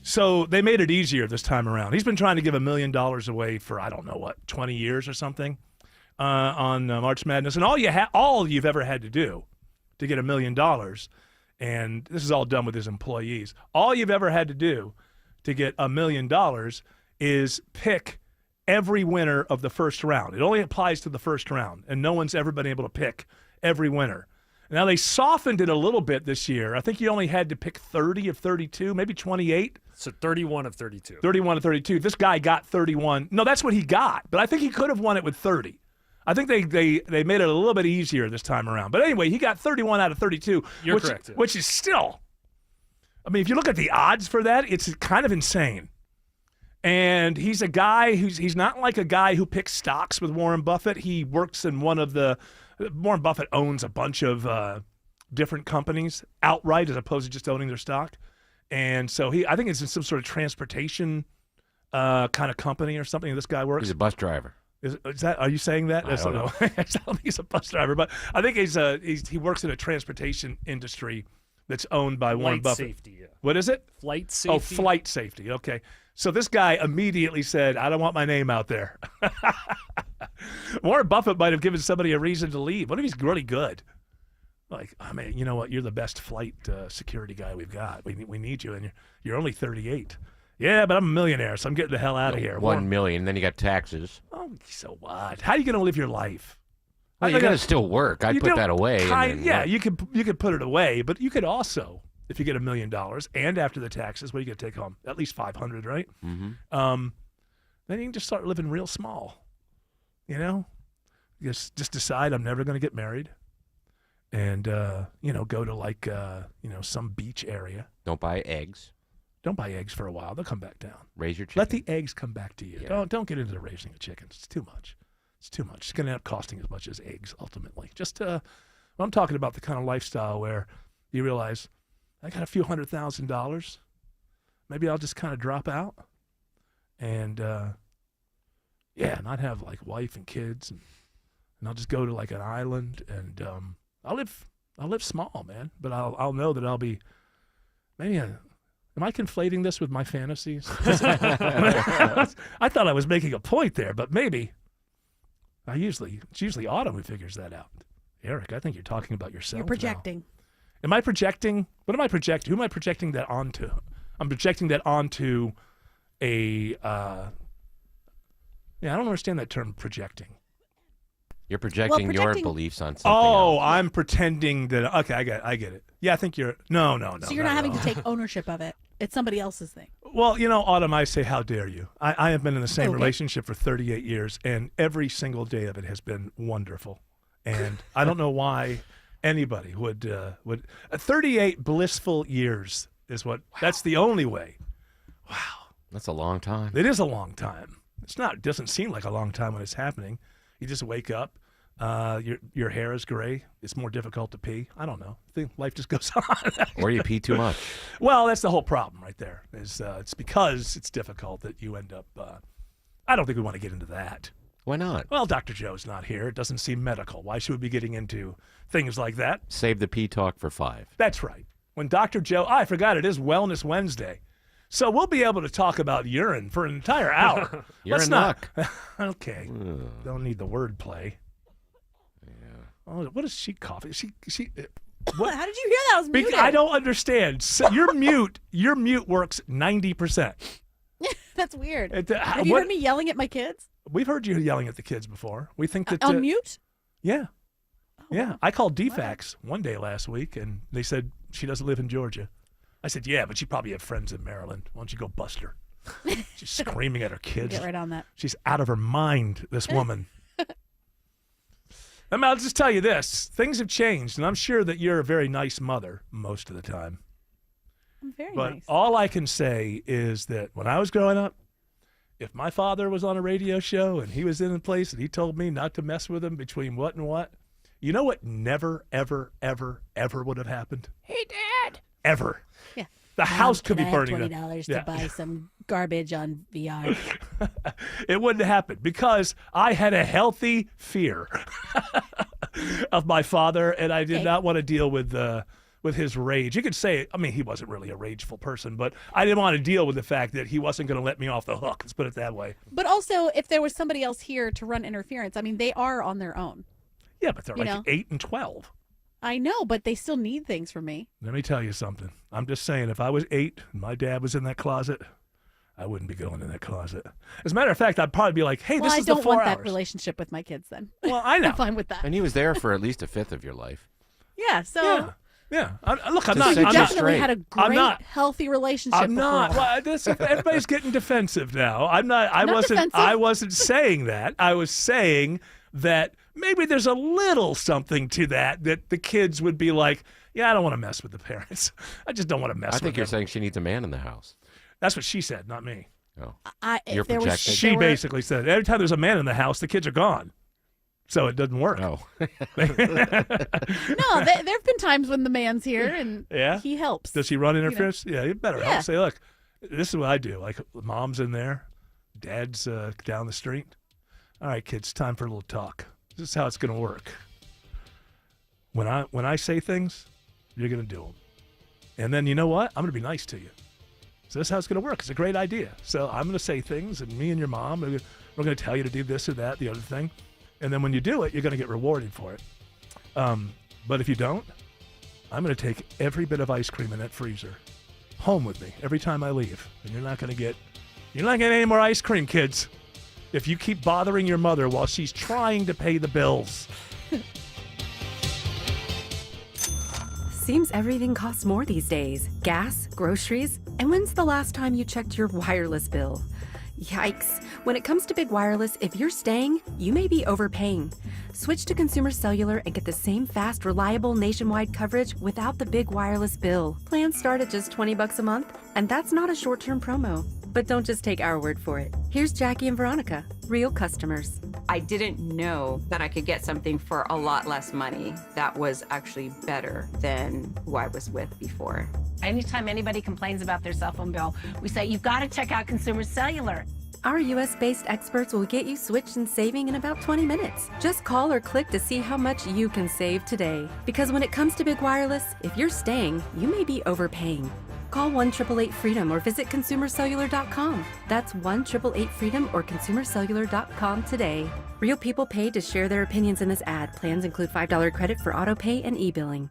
So they made it easier this time around. He's been trying to give $1 million away for, 20 years or something on March Madness. And all you've ever had to do to get $1 million, and this is all done with his employees, all you've ever had to do to get $1 million is pick every winner of the first round. It only applies to the first round, and no one's ever been able to pick every winner. Now, they softened it a little bit this year. I think you only had to pick 30 of 32, maybe 28. So 31 of 32. 31 of 32. This guy got 31. No, that's what he got, but I think he could have won it with 30. I think they made it a little bit easier this time around. But anyway, he got 31 out of 32. You're correct. Which is still, if you look at the odds for that, it's kind of insane. And he's a guy he's not like a guy who picks stocks with Warren Buffett. He works in Warren Buffett owns a bunch of different companies outright as opposed to just owning their stock. And so I think it's in some sort of transportation kind of company or something this guy works? He's a bus driver. Is that? Are you saying that? I don't know. I don't think he's a bus driver, but I think he works in a transportation industry that's owned by Warren Flight Buffett. safety, yeah. What is it? Flight Oh, safety. flight safety. Okay. So this guy immediately said, "I don't want my name out there." Warren Buffett might have given somebody a reason to leave. What if he's really good? Like, I mean, you know what? You're the best flight security guy we've got. We need you, and you're only 38. Yeah, but I'm a millionaire, so I'm getting the hell out of here. 1 million, then you got taxes. Oh, so what? How are you going to live your life? Well, you're going to still work. I'd You put don't that away. and then yeah, work. you could put it away, but you could also, if you get $1 million and after the taxes, what are you going to take home? At least $500, right? Mm-hmm. Then you can just start living real small. You know, just decide I'm never going to get married, and go to like some beach area. Don't buy eggs. Don't buy eggs for a while; they'll come back down. Raise your chicken. Let the eggs come back to you. Don't get into the raising of chickens. It's too much. It's too much. It's going to end up costing as much as eggs ultimately. I'm talking about the kind of lifestyle where you realize I got a few $100,000. Maybe I'll just kind of drop out and not have like wife and kids, and I'll just go to like an island, and I'll live small, man. But I'll know that I'll be maybe am I conflating this with my fantasies? I thought I was making a point there, but maybe. It's usually Autumn who figures that out. Eric, I think you're talking about yourself. You're projecting. Now. Am I projecting? What am I projecting? Who am I projecting that onto? I'm projecting that onto a. I don't understand that term, projecting. You're projecting your beliefs on something Oh, else. I'm pretending that. Okay, I get it. Yeah, I think you're. No. So you're not having to take ownership of it. It's somebody else's thing. Well, Autumn, I say, how dare you? I have been in the same Okay. relationship for 38 years, and every single day of it has been wonderful. And I don't know why anybody would 38 blissful years is what. Wow. That's the only way. Wow, that's a long time. It is a long time. It doesn't seem like a long time when it's happening. You just wake up. Your hair is gray. It's more difficult to pee. I don't know. I think life just goes on. Or you pee too much. Well, that's the whole problem right there. It's because it's difficult that you end up. I don't think we want to get into that. Why not? Well, Dr. Joe's not here. It doesn't seem medical. Why should we be getting into things like that? Save the pee talk for 5. That's right. When Dr. Joe, I forgot it is Wellness Wednesday. So we'll be able to talk about urine for an entire hour. You're Let's in not. luck. Okay. Don't need the word play. Oh, what is she coughing? She what? How did you hear that? I was muted. I don't understand. So your mute works 90%. That's weird. Have Have you heard me yelling at my kids? We've heard you yelling at the kids before. We think that On mute? Yeah. Yeah. I called DFAX one day last week, and they said she doesn't live in Georgia. I said, yeah, but she probably have friends in Maryland. Why don't you go bust her? She's screaming at her kids. Get right on that. She's out of her mind, this woman. I'll just tell you this. Things have changed, and I'm sure that you're a very nice mother most of the time. I'm very But nice. all I can say is that when I was growing up, if my father was on a radio show and he was in a place and he told me not to mess with him between what and what, you know what never, ever, ever, ever would have happened? Hey, Dad. Ever. Yeah. The house could be Can I have burning $20 down. to buy some garbage on VR. It wouldn't happen because I had a healthy fear of my father, and I did not want to deal with his rage. You could say, I mean, he wasn't really a rageful person, but I didn't want to deal with the fact that he wasn't going to let me off the hook. Let's put it that way. But also, if there was somebody else here to run interference, I mean, they are on their own. Yeah, but they're You like know? 8 and 12. I know, but they still need things from me. Let me tell you something. I'm just saying, if I was 8 and my dad was in that closet, I wouldn't be going in that closet. As a matter of fact, I'd probably be like, hey, Well, this I is the don't 4 want hours. that relationship with my kids then. Well, I know. I'm fine with that. And he was there for at least a fifth of your life. Yeah, so Yeah. Look, I'm To not. set you you definitely straight. had a I'm great, not- healthy relationship. I'm not. before. Well, everybody's getting defensive now. I'm not. I Not wasn't. defensive. I wasn't saying that. I was saying that maybe there's a little something to that the kids would be like, yeah, I don't want to mess with the parents. I just don't want to mess I with think you're them. saying she needs a man in the house. That's what she said, not me. Oh. If there was, She there were- basically said every time there's a man in the house, the kids are gone. So it doesn't work. Oh. No, there have been times when the man's here and Yeah? he helps. Does he run know. interference? Yeah, you better Yeah. help. Say, look, this is what I do. Like, mom's in there. Dad's down the street. All right, kids, time for a little talk. This is how it's going to work. When I say things, you're going to do them. And then you know what? I'm going to be nice to you. So this is how it's going to work. It's a great idea. So I'm going to say things, and me and your mom, we're going to tell you to do this or that, the other thing. And then when you do it, you're going to get rewarded for it. But if you don't, I'm going to take every bit of ice cream in that freezer home with me every time I leave. And you're not getting any more ice cream, kids, if you keep bothering your mother while she's trying to pay the bills. Seems everything costs more these days. Gas, groceries, and when's the last time you checked your wireless bill? Yikes. When it comes to big wireless, if you're staying, you may be overpaying. Switch to Consumer Cellular and get the same fast, reliable nationwide coverage without the big wireless bill. Plans start at just $20 a month, and that's not a short-term promo. But don't just take our word for it. Here's Jackie and Veronica, real customers. I didn't know that I could get something for a lot less money that was actually better than who I was with before. Anytime anybody complains about their cell phone bill, we say, you've got to check out Consumer Cellular. Our US-based experts will get you switched and saving in about 20 minutes. Just call or click to see how much you can save today. Because when it comes to big wireless, if you're staying, you may be overpaying. Call 1-888-FREEDOM or visit ConsumerCellular.com. That's 1-888-FREEDOM or ConsumerCellular.com today. Real people paid to share their opinions in this ad. Plans include $5 credit for auto pay and e-billing.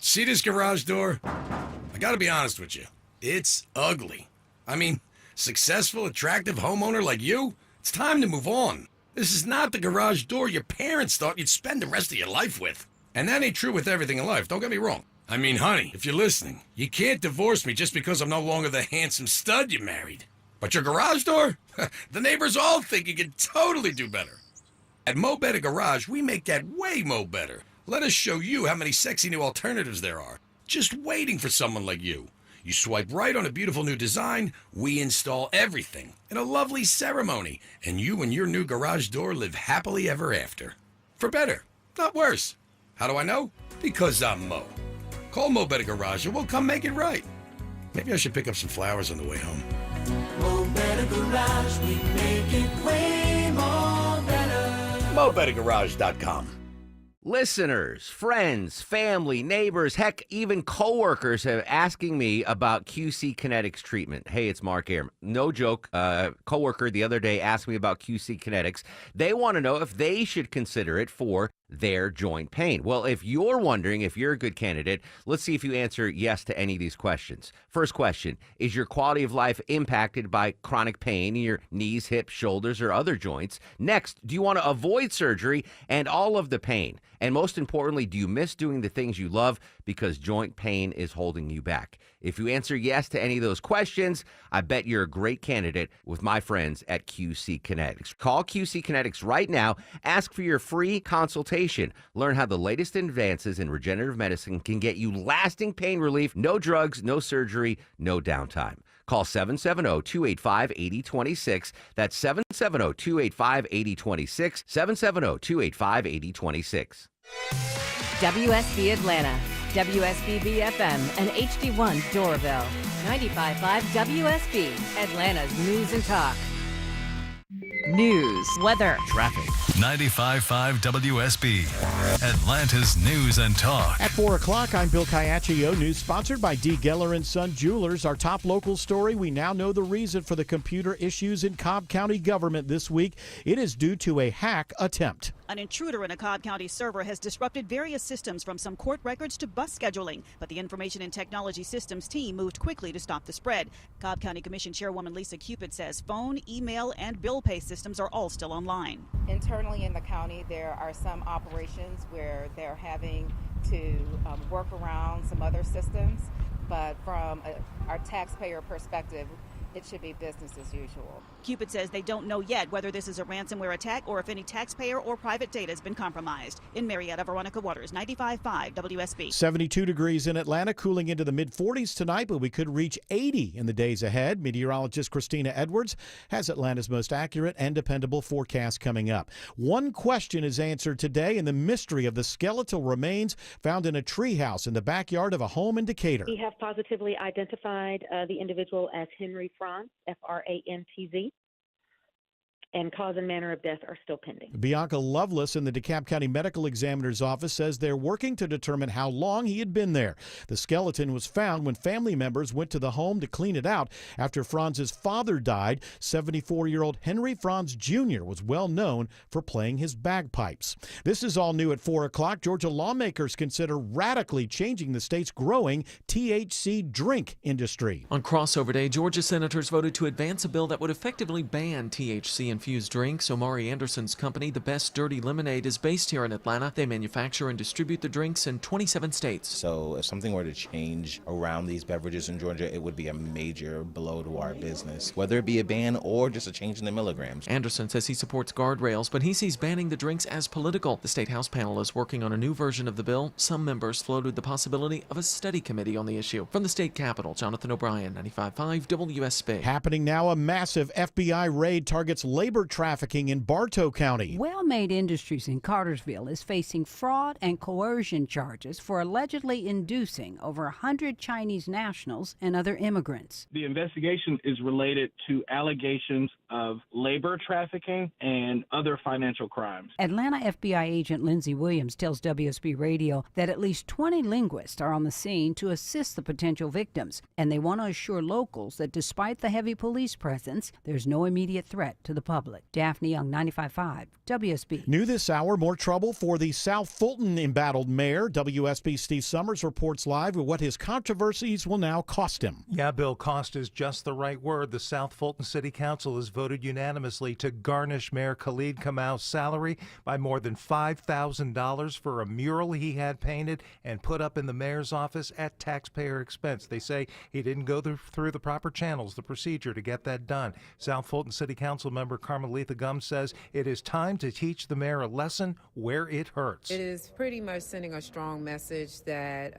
See this garage door? I gotta be honest with you. It's ugly. I mean, successful, attractive homeowner like you, it's time to move on. This is not the garage door your parents thought you'd spend the rest of your life with. And that ain't true with everything in life, don't get me wrong. I mean, honey, if you're listening, you can't divorce me just because I'm no longer the handsome stud you married. But your garage door? The neighbors all think you can totally do better. At Mo Better Garage, we make that way mo better. Let us show you how many sexy new alternatives there are, just waiting for someone like you. You swipe right on a beautiful new design, we install everything in a lovely ceremony, and you and your new garage door live happily ever after. For better, not worse. How do I know? Because I'm Mo. Call Mo Better Garage and we'll come make it right. Maybe I should pick up some flowers on the way home. Mo Better Garage, we make it way more better. MoBetterGarage.com. Listeners, friends, family, neighbors, heck, even coworkers have asking me about QC Kinetics treatment. Hey, it's Mark Arum. No joke. Coworker the other day asked me about QC Kinetics. They want to know if they should consider it for their joint pain. Well, if you're wondering if you're a good candidate, let's see if you answer yes to any of these questions. First question, is your quality of life impacted by chronic pain in your knees, hips, shoulders, or other joints? Next, do you want to avoid surgery and all of the pain? And most importantly, do you miss doing the things you love because joint pain is holding you back? If you answer yes to any of those questions, I bet you're a great candidate with my friends at QC Kinetics. Call QC Kinetics right now. Ask for your free consultation. Learn how the latest advances in regenerative medicine can get you lasting pain relief. No drugs, no surgery, no downtime. Call 770-285-8026. That's 770-285-8026. 770-285-8026. WSB Atlanta, WSB BFM, and HD1 Doraville. 95.5 WSB, Atlanta's news and talk. News, weather, traffic. 95.5 WSB, Atlanta's news and talk. At 4 o'clock, I'm Bill Caiaccio. News sponsored by D. Geller & Son Jewelers. Our top local story, we now know the reason for the computer issues in Cobb County government this week. It is due to a hack attempt. An intruder in a Cobb County server has disrupted various systems from some court records to bus scheduling, but the Information and Technology Systems team moved quickly to stop the spread. Cobb County Commission Chairwoman Lisa Cupid says phone, email, and bill pay systems are all still online. Internally in the county, there are some operations where they're having to work around some other systems, but from our taxpayer perspective, it should be business as usual. Cupid says they don't know yet whether this is a ransomware attack or if any taxpayer or private data has been compromised. In Marietta, Veronica Waters, 95.5 WSB. 72 degrees in Atlanta, cooling into the mid-40s tonight, but we could reach 80 in the days ahead. Meteorologist Christina Edwards has Atlanta's most accurate and dependable forecast coming up. One question is answered today in the mystery of the skeletal remains found in a treehouse in the backyard of a home in Decatur. We have positively identified the individual as Henry Fry. Franz, Frantz, and cause and manner of death are still pending. Bianca Lovelace in the DeKalb County Medical Examiner's Office says they're working to determine how long he had been there. The skeleton was found when family members went to the home to clean it out after Franz's father died. 74-year-old Henry Franz Jr. was well known for playing his bagpipes. This is all new at 4 o'clock. Georgia lawmakers consider radically changing the state's growing THC drink industry. On crossover day, Georgia senators voted to advance a bill that would effectively ban THC-infused drinks. Omari Anderson's company, The Best Dirty Lemonade, is based here in Atlanta. They manufacture and distribute the drinks in 27 states. So if something were to change around these beverages in Georgia, it would be a major blow to our business, whether it be a ban or just a change in the milligrams. Anderson says he supports guardrails, but he sees banning the drinks as political. The State House panel is working on a new version of the bill. Some members floated the possibility of a study committee on the issue. From the state capitol, Jonathan O'Brien, 95.5 WSB. Happening now, a massive FBI raid targets labor trafficking in Bartow County. Well-Made Industries in Cartersville is facing fraud and coercion charges for allegedly inducing over 100 Chinese nationals and other immigrants. The investigation is related to allegations of labor trafficking and other financial crimes. Atlanta FBI agent Lindsey Williams tells WSB Radio that at least 20 linguists are on the scene to assist the potential victims, and they want to assure locals that despite the heavy police presence, there's no immediate threat to the public. Daphne Young, 95.5 WSB. New this hour, more trouble for the South Fulton embattled mayor. WSB Steve Summers reports live with what his controversies will now cost him. Yeah, Bill, cost is just the right word. The South Fulton City Council has voted unanimously to garnish Mayor Khalid Kamau's salary by more than $5,000 for a mural he had painted and put up in the mayor's office at taxpayer expense. They say he didn't go through the proper channels, the procedure to get that done. South Fulton City Council member Carmelita Gum says it is time to teach the mayor a lesson where it hurts. It is pretty much sending a strong message that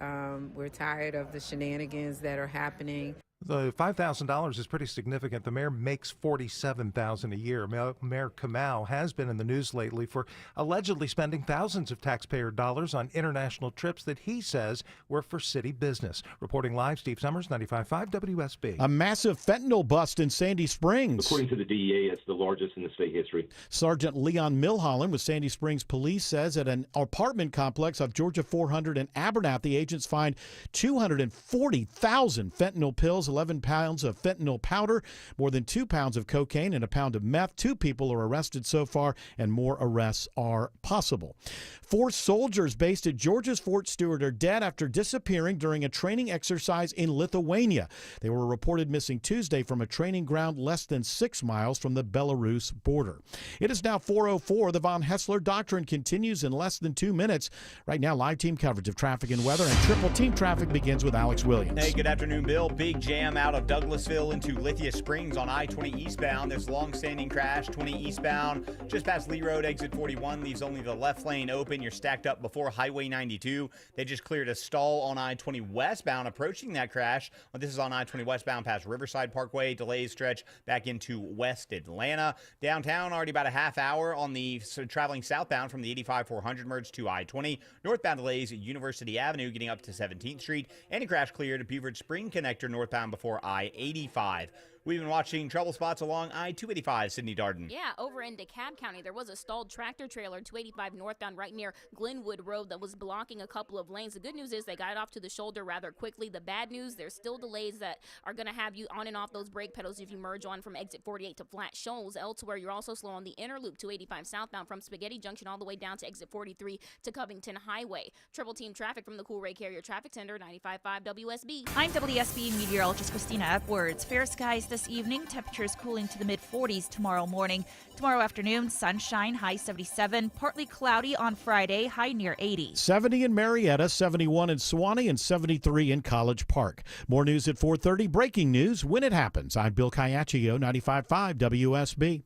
we're tired of the shenanigans that are happening. The $5,000 is pretty significant. The mayor makes $47,000 a year. Mayor Kamau has been in the news lately for allegedly spending thousands of taxpayer dollars on international trips that he says were for city business. Reporting live, Steve Summers, 95.5 WSB. A massive fentanyl bust in Sandy Springs. According to the DEA, it's the largest in the state history. Sergeant Leon Milholland with Sandy Springs Police says at an apartment complex off Georgia 400 in Abernath, the agents find 240,000 fentanyl pills, 11 pounds of fentanyl powder, more than 2 pounds of cocaine, and a pound of meth. 2 people are arrested so far, and more arrests are possible. 4 soldiers based at Georgia's Fort Stewart are dead after disappearing during a training exercise in Lithuania. They were reported missing Tuesday from a training ground less than 6 miles from the Belarus border. It is now 4:04. The Von Hessler Doctrine continues in less than 2 minutes. Right now, live team coverage of traffic and weather, and triple team traffic begins with Alex Williams. Hey, good afternoon, Bill. Big jam out of Douglasville into Lithia Springs on I-20 eastbound. This long-standing crash, 20 eastbound, just past Lee Road, exit 41, leaves only the left lane open. You're stacked up before Highway 92. They just cleared a stall on I-20 westbound approaching that crash. This is on I-20 westbound past Riverside Parkway. Delays stretch back into West Atlanta. Downtown, already about a half hour on the traveling southbound from the 85-400 merge to I-20. Northbound delays at University Avenue getting up to 17th Street. And a crash cleared at Beaufort Spring Connector northbound before I-85. We've been watching trouble spots along I-285, Sydney Darden. Yeah, over in DeKalb County, there was a stalled tractor trailer, 285 northbound, right near Glenwood Road, that was blocking a couple of lanes. The good news is they got it off to the shoulder rather quickly. The bad news, there's still delays that are going to have you on and off those brake pedals if you merge on from exit 48 to Flat Shoals. Elsewhere, you're also slow on the inner loop, 285 southbound from Spaghetti Junction all the way down to exit 43 to Covington Highway. Triple team traffic from the Cool Ray Carrier Traffic Center, 95.5 WSB. I'm WSB meteorologist Christina Edwards. Fair skies this evening. Temperatures cooling to the mid-40s tomorrow morning. Tomorrow afternoon, sunshine, high 77. Partly cloudy on Friday, high near 80. 70 in Marietta, 71 in Suwanee, and 73 in College Park. More news at 4:30. Breaking news when it happens. I'm Bill Caiaccio, 95.5 WSB.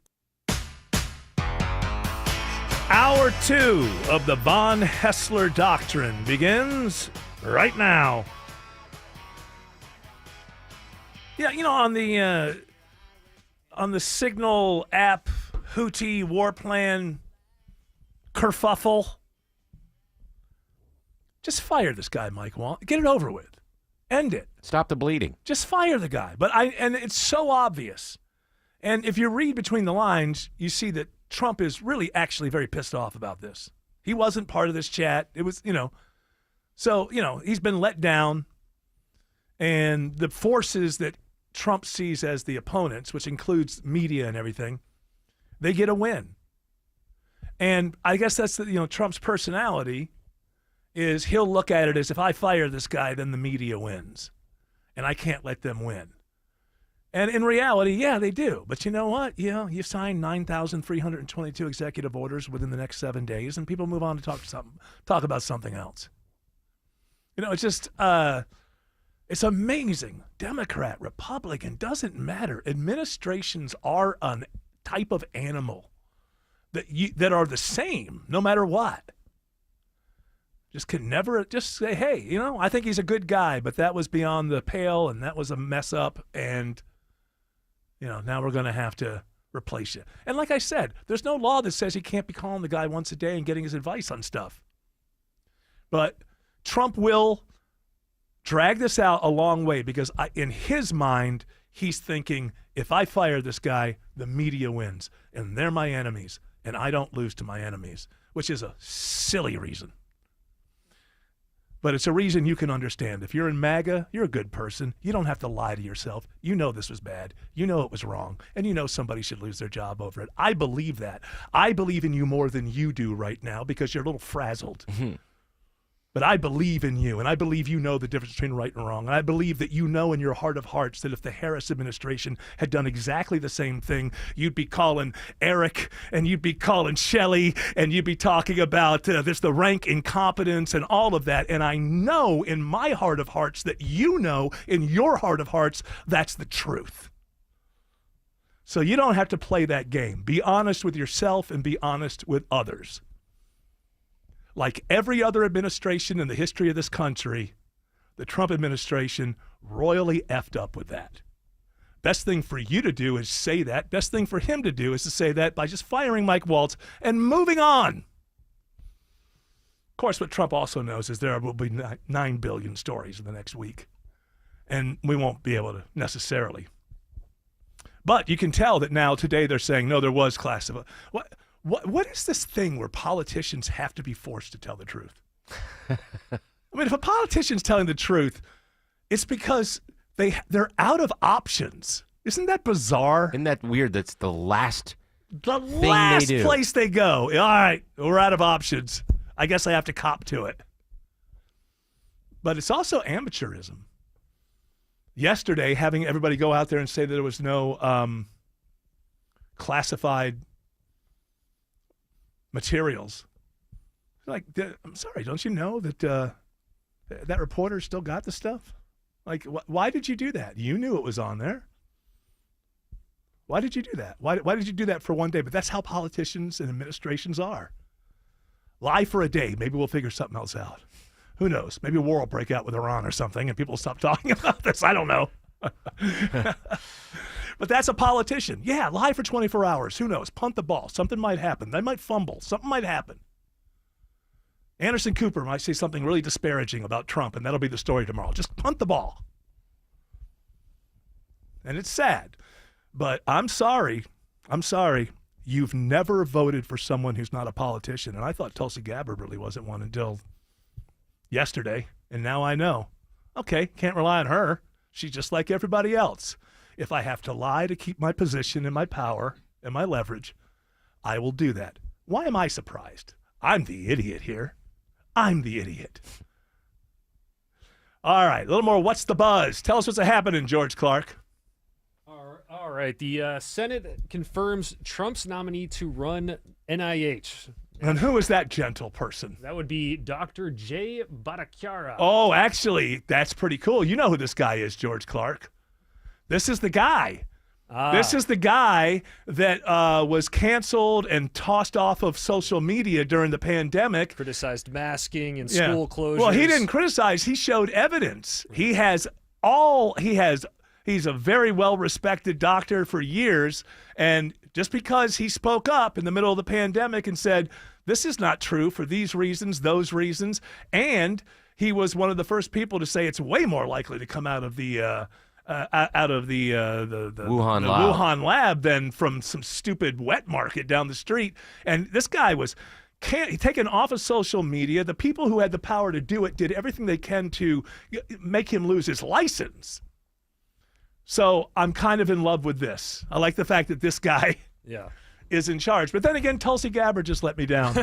Hour 2 of the Von Hessler Doctrine begins right now. Yeah, you know, on the Signal app, Houthi war plan kerfuffle, just fire this guy, Mike Wall. Get it over with. End it. Stop the bleeding. Just fire the guy. And it's so obvious. And if you read between the lines, you see that Trump is really actually very pissed off about this. He wasn't part of this chat. It was, so, he's been let down. And the forces that Trump sees as the opponents, which includes media and everything, they get a win. And I guess that's Trump's personality is he'll look at it as if I fire this guy, then the media wins. And I can't let them win. And in reality, yeah, they do. But you know what? You sign 9,322 executive orders within the next 7 days, and people move on to talk about something else. It's just it's amazing. Democrat, Republican, doesn't matter. Administrations are a type of animal that are the same no matter what. Just can never just say, hey, I think he's a good guy, but that was beyond the pale and that was a mess up, and now we're going to have to replace you. And like I said, there's no law that says he can't be calling the guy once a day and getting his advice on stuff. But Trump will drag this out a long way because in his mind, he's thinking, if I fire this guy, the media wins, and they're my enemies, and I don't lose to my enemies, which is a silly reason. But it's a reason you can understand. If you're in MAGA, you're a good person. You don't have to lie to yourself. You know this was bad. You know it was wrong. And you know somebody should lose their job over it. I believe that. I believe in you more than you do right now because you're a little frazzled. Mm-hmm. But I believe in you, and I believe you know the difference between right and wrong. And I believe that you know in your heart of hearts that if the Harris administration had done exactly the same thing, you'd be calling Eric, and you'd be calling Shelley, and you'd be talking about the rank incompetence and all of that. And I know in my heart of hearts that you know in your heart of hearts that's the truth. So you don't have to play that game. Be honest with yourself and be honest with others. Like every other administration in the history of this country, the Trump administration royally effed up with that. Best thing for you to do is say that. Best thing for him to do is to say that by just firing Mike Waltz and moving on. Of course, what Trump also knows is there will be 9 billion stories in the next week, and we won't be able to necessarily. But you can tell that now today they're saying, no, there was classified. What is this thing where politicians have to be forced to tell the truth? I mean, if a politician's telling the truth, it's because they're out of options. Isn't that bizarre? Isn't that weird? That's the last place they go. All right, we're out of options. I guess I have to cop to it. But it's also amateurism. Yesterday, having everybody go out there and say that there was no classified materials. Like, I'm sorry, don't you know that that reporter still got the stuff? Like, why did you do that? You knew it was on there. Why did you do that? Why did you do that for one day? But that's how politicians and administrations are. Lie for a day. Maybe we'll figure something else out. Who knows? Maybe a war will break out with Iran or something, and people will stop talking about this. I don't know. But that's a politician. Yeah, lie for 24 hours. Who knows? Punt the ball. Something might happen. They might fumble. Something might happen. Anderson Cooper might say something really disparaging about Trump, and that'll be the story tomorrow. Just punt the ball. And it's sad. But I'm sorry. You've never voted for someone who's not a politician. And I thought Tulsi Gabbard really wasn't one until yesterday. And now I know. Okay, can't rely on her. She's just like everybody else. If I have to lie to keep my position and my power and my leverage, I will do that. Why am I surprised? I'm the idiot here. I'm the idiot. All right, a little more What's the Buzz? Tell us what's happening, George Clark. All right, the Senate confirms Trump's nominee to run NIH. And who is that gentle person? That would be Dr. Jay Bhattacharya. Oh, actually, that's pretty cool. You know who this guy is, George Clark. This is the guy. This is the guy that was canceled and tossed off of social media during the pandemic. Criticized masking and school closures. Well, he didn't criticize. He showed evidence. He's a very well-respected doctor for years, and just because he spoke up in the middle of the pandemic and said, this is not true for these reasons, those reasons, and he was one of the first people to say it's way more likely to come out of the Wuhan lab. Wuhan lab than from some stupid wet market down the street. And this guy was taken off of social media. The people who had the power to do it did everything they can to make him lose his license. So I'm kind of in love with this. I like the fact that this guy is in charge. But then again, Tulsi Gabbard just let me down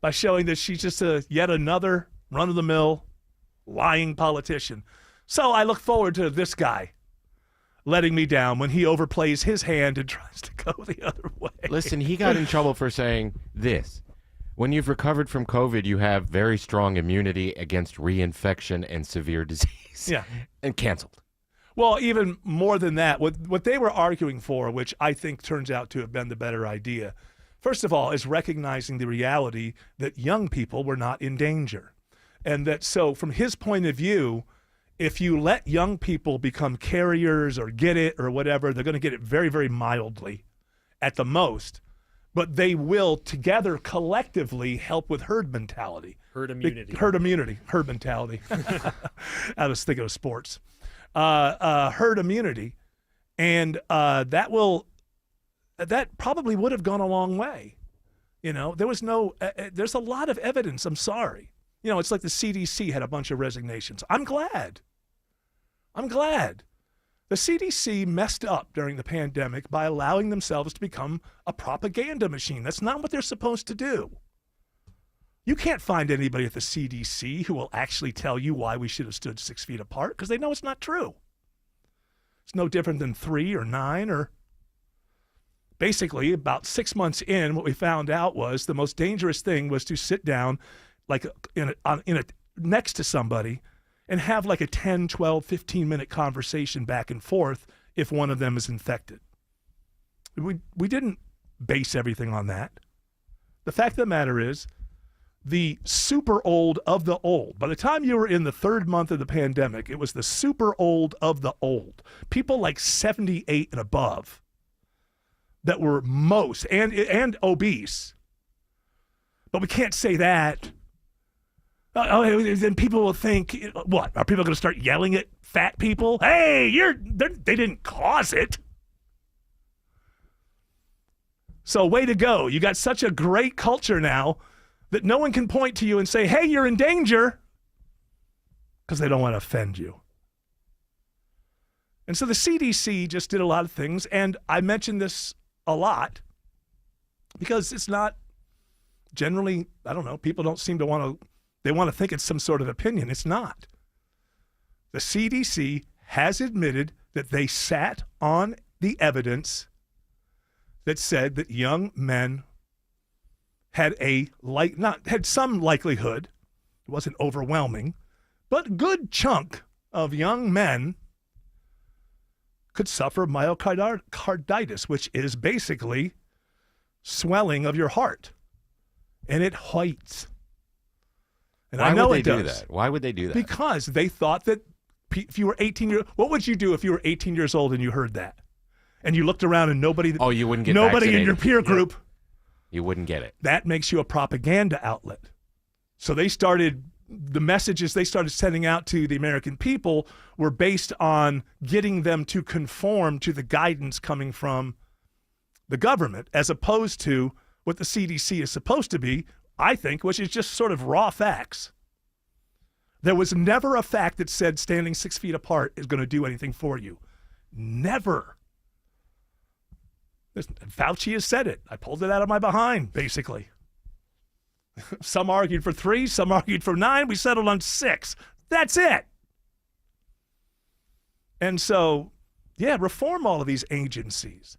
by showing that she's just yet another run-of-the-mill lying politician. So I look forward to this guy letting me down when he overplays his hand and tries to go the other way. Listen, he got in trouble for saying this. When you've recovered from COVID, you have very strong immunity against reinfection and severe disease. Yeah. And canceled. Well, even more than that, what they were arguing for, which I think turns out to have been the better idea, first of all, is recognizing the reality that young people were not in danger. And that so from his point of view, if you let young people become carriers or get it or whatever, they're going to get it very, very mildly at the most. But they will together collectively help with herd mentality. Herd immunity. Herd mentality. I was thinking of sports. Herd immunity. And that probably would have gone a long way. You know, there's a lot of evidence. I'm sorry. You know, it's like the CDC had a bunch of resignations. I'm glad. The CDC messed up during the pandemic by allowing themselves to become a propaganda machine. That's not what they're supposed to do. You can't find anybody at the CDC who will actually tell you why we should have stood 6 feet apart because they know it's not true. It's no different than 3 or 9 or basically about 6 months in, what we found out was the most dangerous thing was to sit down like next to somebody and have like a 10, 12, 15-minute conversation back and forth if one of them is infected. We didn't base everything on that. The fact of the matter is, the super old of the old, by the time you were in the 3rd month of the pandemic, it was the super old of the old. People like 78 and above that were most, and obese. But we can't say that. Then people will think, what? Are people going to start yelling at fat people? Hey, they didn't cause it. So way to go. You got such a great culture now that no one can point to you and say, hey, you're in danger, because they don't want to offend you. And so the CDC just did a lot of things, and I mention this a lot because it's not generally, I don't know, people don't seem to want to, they want to think it's some sort of opinion. It's not. The CDC has admitted that they sat on the evidence that said that young men had had some likelihood, it wasn't overwhelming, but a good chunk of young men could suffer myocarditis, which is basically swelling of your heart. And it hurts. And I know it does. Why would they do that? Why would they do that? Because they thought that if you were 18 years, what would you do if you were 18 years old and you heard that? And you looked around and nobody, you wouldn't get nobody vaccinated. in your peer group. You wouldn't get it. That makes you a propaganda outlet. So the messages they started sending out to the American people were based on getting them to conform to the guidance coming from the government, as opposed to what the CDC is supposed to be, I think, which is just sort of raw facts. There was never a fact that said standing 6 feet apart is going to do anything for you. Never. Fauci has said it. I pulled it out of my behind, basically. Some argued for 3, some argued for 9. We settled on 6. That's it. And so, reform all of these agencies.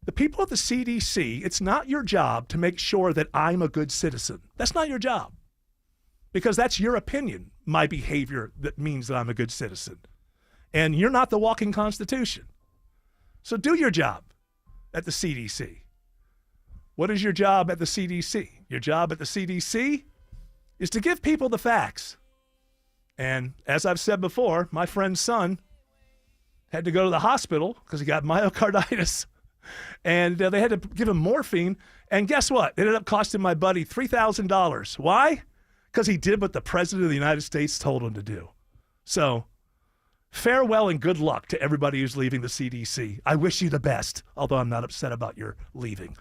The people at the CDC, it's not your job to make sure that I'm a good citizen. That's not your job. Because that's your opinion, my behavior, that means that I'm a good citizen. And you're not the walking Constitution. So do your job at the CDC. What is your job at the CDC? Your job at the CDC is to give people the facts. And as I've said before, my friend's son had to go to the hospital because he got myocarditis. And they had to give him morphine. And guess what? It ended up costing my buddy $3,000. Why? because he did what the President of the United States told him to do. So farewell and good luck to everybody who's leaving the CDC. I wish you the best, although I'm not upset about your leaving.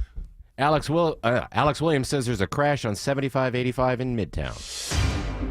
Alex Williams says there's a crash on 7585 in Midtown.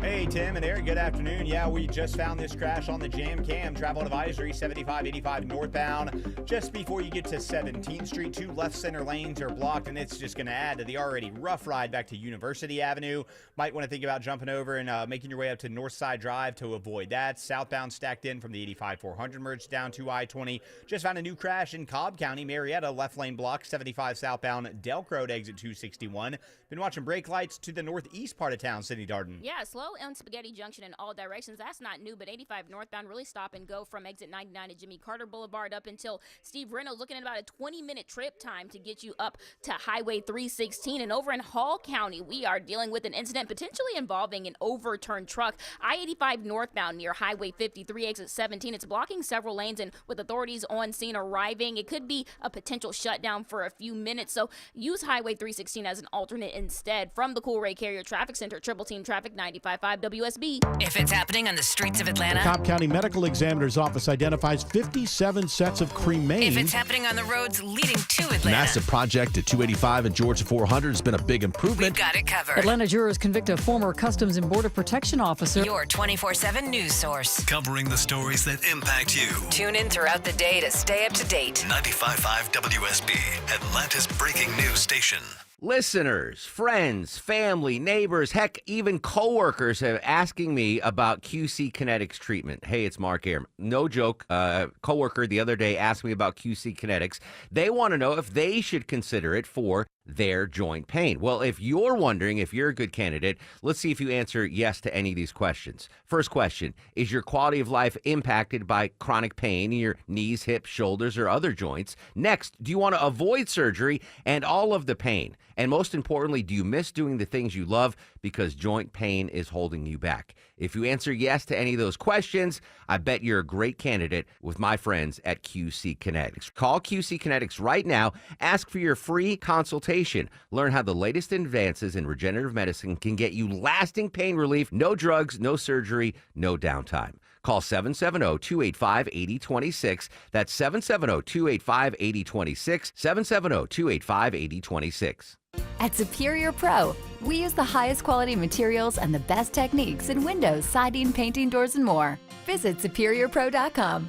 Hey, Tim and Eric, good afternoon. Yeah, we just found this crash on the Jam Cam. Travel advisory 7585 northbound. Just before you get to 17th Street, 2 left center lanes are blocked, and it's just going to add to the already rough ride back to University Avenue. Might want to think about jumping over and making your way up to Northside Drive to avoid that. Southbound stacked in from the 85-400 merge down to I-20. Just found a new crash in Cobb County. Marietta, left lane blocked, 75 southbound Delk Road, exit 261. Been watching brake lights to the northeast part of town, Sydney Darden. Yeah, slow on Spaghetti Junction in all directions. That's not new, but 85 northbound really stop and go from exit 99 to Jimmy Carter Boulevard up until Steve Reynolds, looking at about a 20-minute trip time to get you up to Highway 316. And over in Hall County, we are dealing with an incident potentially involving an overturned truck. I-85 northbound near Highway 53, exit 17. It's blocking several lanes, and with authorities on scene arriving, it could be a potential shutdown for a few minutes. So use Highway 316 as an alternate instead. From the Cool Ray Carrier Traffic Center, Triple Team Traffic 95.5 WSB. If it's happening on the streets of Atlanta. The Cobb County Medical Examiner's Office identifies 57 sets of cremains. If it's happening on the roads leading to Atlanta. Massive project at 285 and Georgia 400 has been a big improvement. We've got it covered. Atlanta jurors convict a former Customs and Border Protection officer. Your 24/7 news source. Covering the stories that impact you. Tune in throughout the day to stay up to date. 95.5 WSB, Atlanta's breaking news station. Listeners, friends, family, neighbors, heck, even coworkers are asking me about QC Kinetics treatment. Hey, it's Mark Arum. No joke. Coworker the other day asked me about QC Kinetics. They want to know if they should consider it for their joint pain. Well, if you're wondering if you're a good candidate, let's see if you answer yes to any of these questions. First question, is your quality of life impacted by chronic pain in your knees, hips, shoulders, or other joints? Next, do you want to avoid surgery and all of the pain? And most importantly, do you miss doing the things you love because joint pain is holding you back? If you answer yes to any of those questions, I bet you're a great candidate with my friends at QC Kinetics. Call QC Kinetics right now. Ask for your free consultation. Learn how the latest advances in regenerative medicine can get you lasting pain relief. No drugs, no surgery, no downtime. Call 770-285-8026. That's 770-285-8026. 770-285-8026. At Superior Pro, we use the highest quality materials and the best techniques in windows, siding, painting, doors, and more. Visit SuperiorPro.com.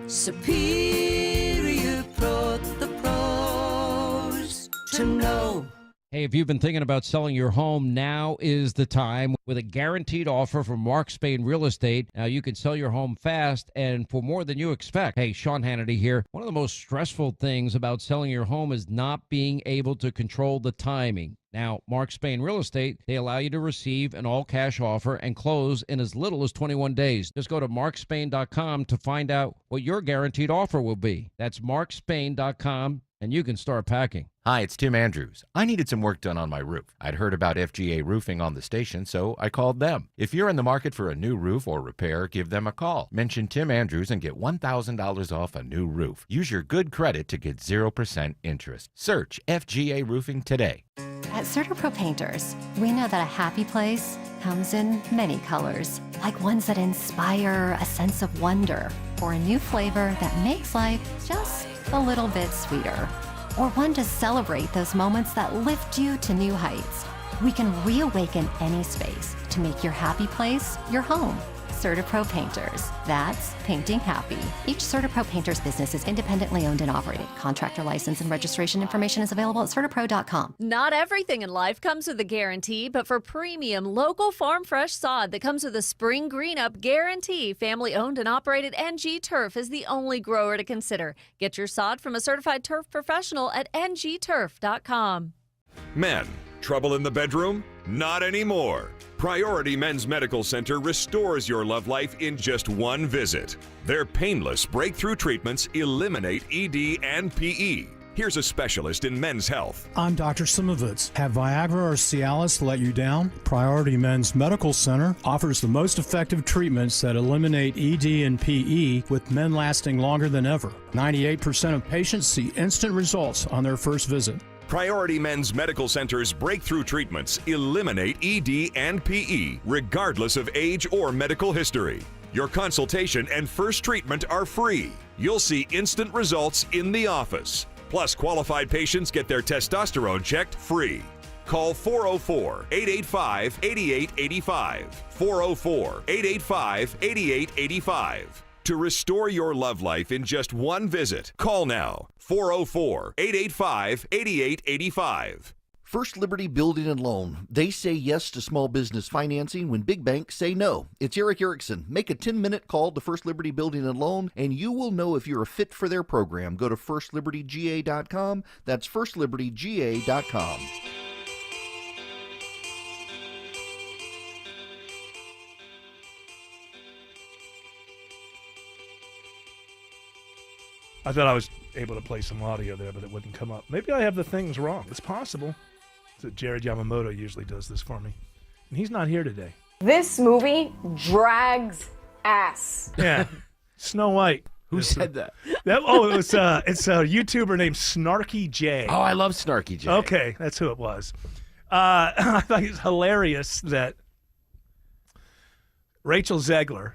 Superior Pro, the pros to know. Hey, if you've been thinking about selling your home, now is the time. With a guaranteed offer from Mark Spain Real Estate, now you can sell your home fast and for more than you expect. Hey, Sean Hannity here. One of the most stressful things about selling your home is not being able to control the timing. Now, Mark Spain Real Estate, they allow you to receive an all-cash offer and close in as little as 21 days. Just go to markspain.com to find out what your guaranteed offer will be. That's markspain.com, and you can start packing. Hi, it's Tim Andrews. I needed some work done on my roof. I'd heard about FGA Roofing on the station, so I called them. If you're in the market for a new roof or repair, give them a call. Mention Tim Andrews and get $1,000 off a new roof. Use your good credit to get 0% interest. Search FGA Roofing today. At CertaPro Painters, we know that a happy place comes in many colors, like ones that inspire a sense of wonder, or a new flavor that makes life just a little bit sweeter, or one to celebrate those moments that lift you to new heights. We can reawaken any space to make your happy place your home. CertaPro Painters. That's painting happy. Each CertaPro Painters business is independently owned and operated. Contractor license and registration information is available at CertaPro.com. Not everything in life comes with a guarantee, but for premium local farm fresh sod that comes with a spring green up guarantee, family owned and operated, NG Turf is the only grower to consider. Get your sod from a certified turf professional at ngturf.com. Men, trouble in the bedroom? Not anymore. Priority Men's Medical Center restores your love life in just one visit. Their painless breakthrough treatments eliminate ED and PE. Here's a specialist in men's health. I'm Dr. Simovitz. Have Viagra or Cialis let you down? Priority Men's Medical Center offers the most effective treatments that eliminate ED and PE, with men lasting longer than ever. 98% of patients see instant results on their first visit. Priority Men's Medical Center's breakthrough treatments eliminate ED and PE, regardless of age or medical history. Your consultation and first treatment are free. You'll see instant results in the office. Plus, qualified patients get their testosterone checked free. Call 404-885-8885. 404-885-8885. To restore your love life in just one visit, call now. 404-885-8885. First Liberty Building and Loan. They say yes to small business financing when big banks say no. It's Eric Erickson. Make a 10-minute call to First Liberty Building and Loan, and you will know if you're a fit for their program. Go to firstlibertyga.com. That's firstlibertyga.com. I thought I was able to play some audio there, but it wouldn't come up. Maybe I have the things wrong. It's possible. So Jared Yamamoto usually does this for me. And he's not here today. This movie drags ass. Yeah. Snow White. Who said that? It's a YouTuber named Snarky J. Oh, I love Snarky J. Okay, that's who it was. I thought it was hilarious that Rachel Zegler,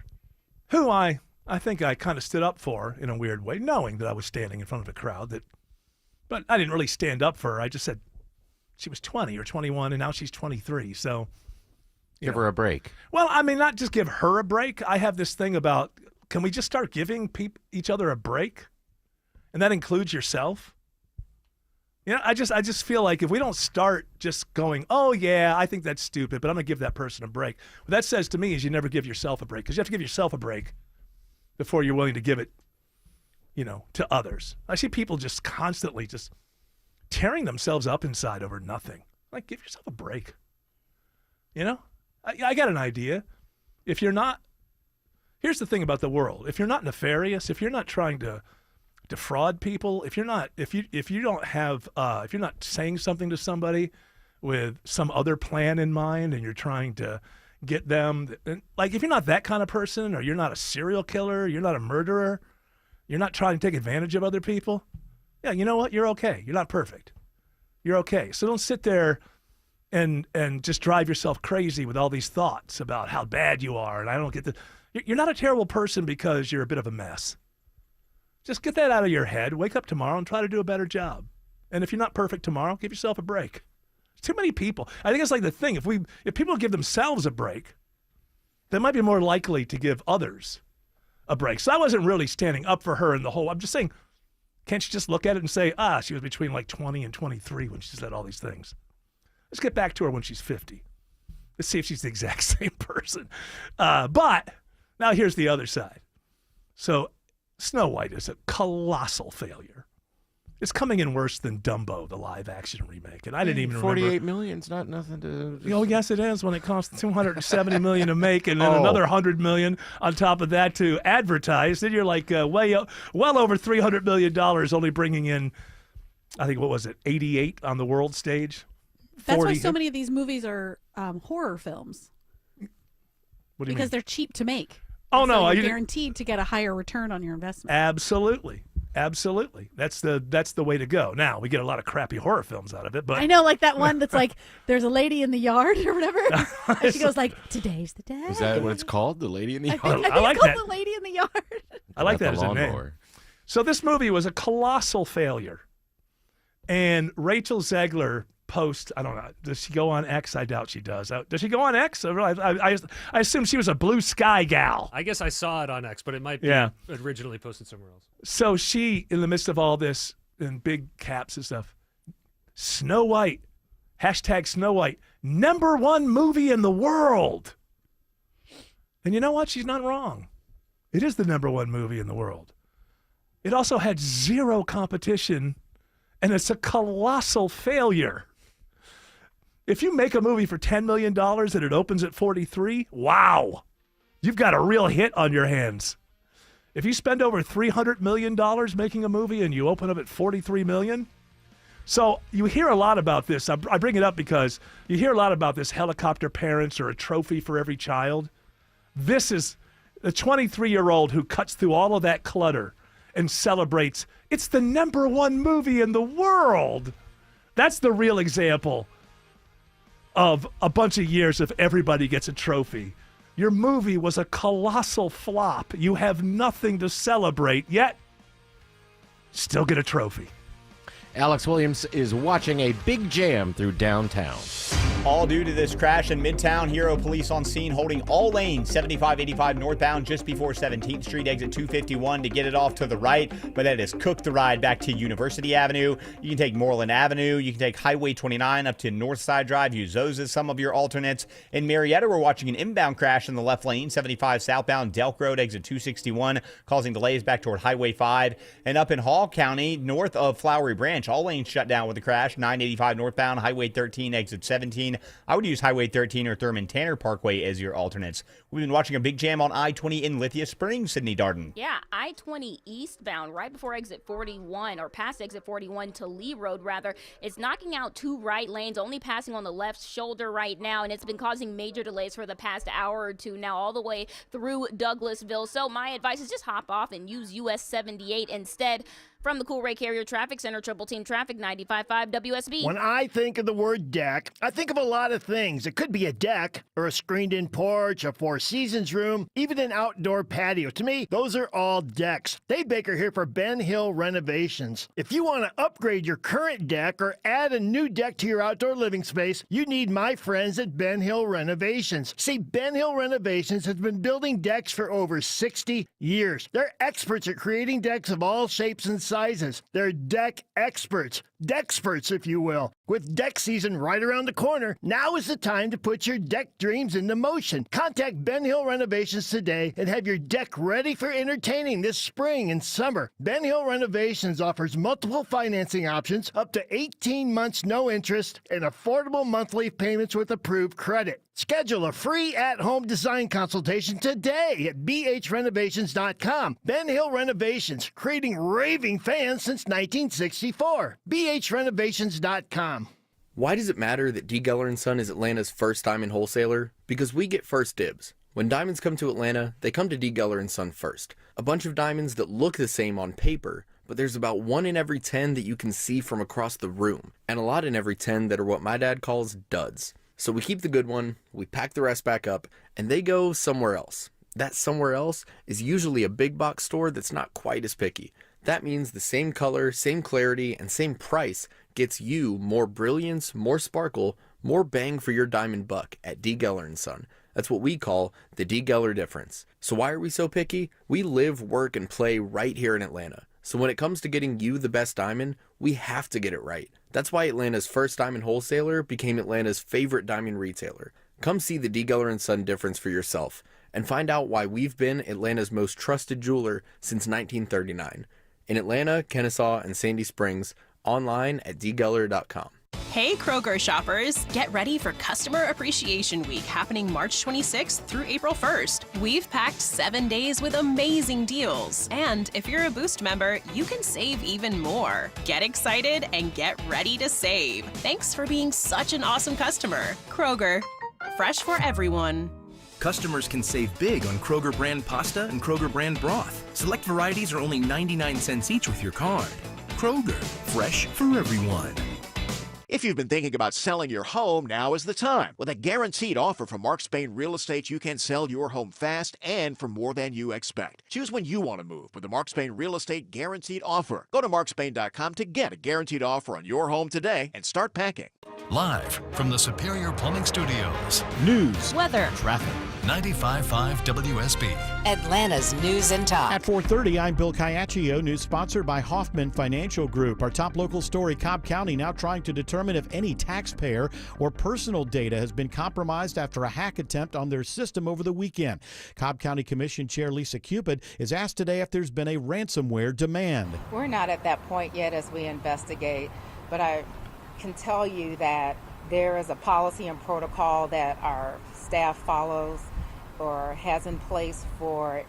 who I think I kind of stood up for in a weird way, knowing that I was standing in front of a crowd. But I didn't really stand up for her. I just said she was 20 or 21, and now she's 23. So give her a break. Well, I mean, not just give her a break. I have this thing about, can we just start giving each other a break? And that includes yourself. You know, I just feel like if we don't start just going, oh, yeah, I think that's stupid, but I'm going to give that person a break. What that says to me is you never give yourself a break, because you have to give yourself a break before you're willing to give it, to others. I see people just constantly just tearing themselves up inside over nothing. Like, give yourself a break. I got an idea. If you're not, here's the thing about the world. If you're not nefarious, if you're not trying to defraud people, if you're not saying something to somebody with some other plan in mind and you're trying to get them, like if you're not that kind of person, or you're not a serial killer, you're not a murderer, you're not trying to take advantage of other people, yeah, you know what? You're okay. You're not perfect. You're okay. So don't sit there and just drive yourself crazy with all these thoughts about how bad you are. And I don't get the. You're not a terrible person because you're a bit of a mess. Just get that out of your head. Wake up tomorrow and try to do a better job. And if you're not perfect tomorrow, give yourself a break. Too many people. I think it's like the thing. If people give themselves a break, they might be more likely to give others a break. So I wasn't really standing up for her in the whole. I'm just saying, can't you just look at it and say, she was between like 20 and 23 when she said all these things. Let's get back to her when she's 50. Let's see if she's the exact same person. But now here's the other side. So Snow White is a colossal failure. It's coming in worse than Dumbo, the live-action remake, and I didn't even remember. $48 million's not nothing to. Oh, yes, it is. When it costs $270 million to make, and then another $100 million on top of that to advertise, then you're like well over $300 million, only bringing in, I think, what was it, 88 on the world stage. That's why so many of these movies are horror films. What do you because mean? they're cheap to make. Oh, no, you're guaranteed to get a higher return on your investment. Absolutely. That's the way to go. Now, we get a lot of crappy horror films out of it, but I know, like that one that's like there's a lady in the yard or whatever. And she goes like, "Today's the day." Is that what it's called? The Lady in the Yard? I think like it's called that. The Lady in the Yard. I like that Not as the a name. lawnmower. So this movie was a colossal failure. And Rachel Zegler post, I don't know, does she go on X? I doubt she does. Does she go on X? I assume she was a Blue Sky gal. I guess I saw it on X, but it might be originally posted somewhere else. So she, in the midst of all this, in big caps and stuff, Snow White, #Snow White, #1 movie in the world. And you know what? She's not wrong. It is the #1 movie in the world. It also had zero competition, and it's a colossal failure. If you make a movie for $10 million and it opens at 43, wow, you've got a real hit on your hands. If you spend over $300 million making a movie and you open up at $43 million, so you hear a lot about this. I bring it up because you hear a lot about this helicopter parents or a trophy for every child. This is the 23-year-old who cuts through all of that clutter and celebrates. It's the #1 movie in the world. That's the real example of a bunch of years of everybody gets a trophy. Your movie was a colossal flop. You have nothing to celebrate, yet still get a trophy. Alex Williams is watching a big jam through downtown. All due to this crash in Midtown. Hero police on scene holding all lanes 75-85 northbound just before 17th Street, exit 251 to get it off to the right, but that has cooked the ride back to University Avenue. You can take Moreland Avenue. You can take Highway 29 up to Northside Drive. Use those as some of your alternates. In Marietta, we're watching an inbound crash in the left lane, 75 southbound Delk Road, exit 261, causing delays back toward Highway 5. And up in Hall County, north of Flowery Branch, all lanes shut down with the crash, 985 northbound, Highway 13, exit 17. I would use Highway 13 or Thurman Tanner Parkway as your alternates. We've been watching a big jam on I-20 in Lithia Springs, Sydney Darden. Yeah, I-20 eastbound, right before exit 41, or past exit 41 to Lee Road, rather. It's knocking out 2 right lanes, only passing on the left shoulder right now, and it's been causing major delays for the past hour or two now, all the way through Douglasville. So my advice is just hop off and use US 78 instead. From the Cool Ray Carrier Traffic Center, Triple Team Traffic, 95.5 WSB. When I think of the word deck, I think of a lot of things. It could be a deck, or a screened-in porch, a Four Seasons room, even an outdoor patio. To me, those are all decks. Dave Baker here for Ben Hill Renovations. If you want to upgrade your current deck or add a new deck to your outdoor living space, you need my friends at Ben Hill Renovations. See, Ben Hill Renovations has been building decks for over 60 years. They're experts at creating decks of all shapes and sizes. They're deck experts. Dexperts, if you will. With deck season right around the corner, now is the time to put your deck dreams into motion. Contact Ben Hill Renovations today and have your deck ready for entertaining this spring and summer. Ben Hill Renovations offers multiple financing options, up to 18 months no interest, and affordable monthly payments with approved credit. Schedule a free at-home design consultation today at bhrenovations.com. Ben Hill Renovations, creating raving fans since 1964. bhrenovations.com. Why does it matter that D. Geller & Son is Atlanta's first diamond wholesaler? Because we get first dibs. When diamonds come to Atlanta, they come to D. Geller & Son first. A bunch of diamonds that look the same on paper, but there's about 1 in every 10 that you can see from across the room, and a lot in every 10 that are what my dad calls duds. So we keep the good one, we pack the rest back up, and they go somewhere else. That somewhere else is usually a big box store that's not quite as picky. That means the same color, same clarity, and same price gets you more brilliance, more sparkle, more bang for your diamond buck at D. Geller & Son. That's what we call the D. Geller difference. So why are we so picky? We live, work, and play right here in Atlanta. So when it comes to getting you the best diamond, we have to get it right. That's why Atlanta's first diamond wholesaler became Atlanta's favorite diamond retailer. Come see the D. Geller & Son difference for yourself and find out why we've been Atlanta's most trusted jeweler since 1939. In Atlanta, Kennesaw, and Sandy Springs, online at dgeller.com. Hey Kroger shoppers, get ready for Customer Appreciation Week happening March 26th through April 1st. We've packed 7 days with amazing deals. And if you're a Boost member, you can save even more. Get excited and get ready to save. Thanks for being such an awesome customer. Kroger, fresh for everyone. Customers can save big on Kroger brand pasta and Kroger brand broth. Select varieties are only 99 cents each with your card. Kroger, fresh for everyone. If you've been thinking about selling your home, now is the time. With a guaranteed offer from Mark Spain Real Estate, you can sell your home fast and for more than you expect. Choose when you want to move with the Mark Spain Real Estate Guaranteed Offer. Go to markspain.com to get a guaranteed offer on your home today and start packing. Live from the Superior Plumbing Studios. News, weather, traffic. 95.5 WSB. Atlanta's News and Talk. At 4:30, I'm Bill Caiaccio. News sponsored by Hoffman Financial Group. Our top local story, Cobb County now trying to determine if any taxpayer or personal data has been compromised after a hack attempt on their system over the weekend. Cobb County Commission Chair Lisa Cupid is asked today if there's been a ransomware demand. We're not at that point yet as we investigate, but I can tell you that there is a policy and protocol that our staff follows or has in place for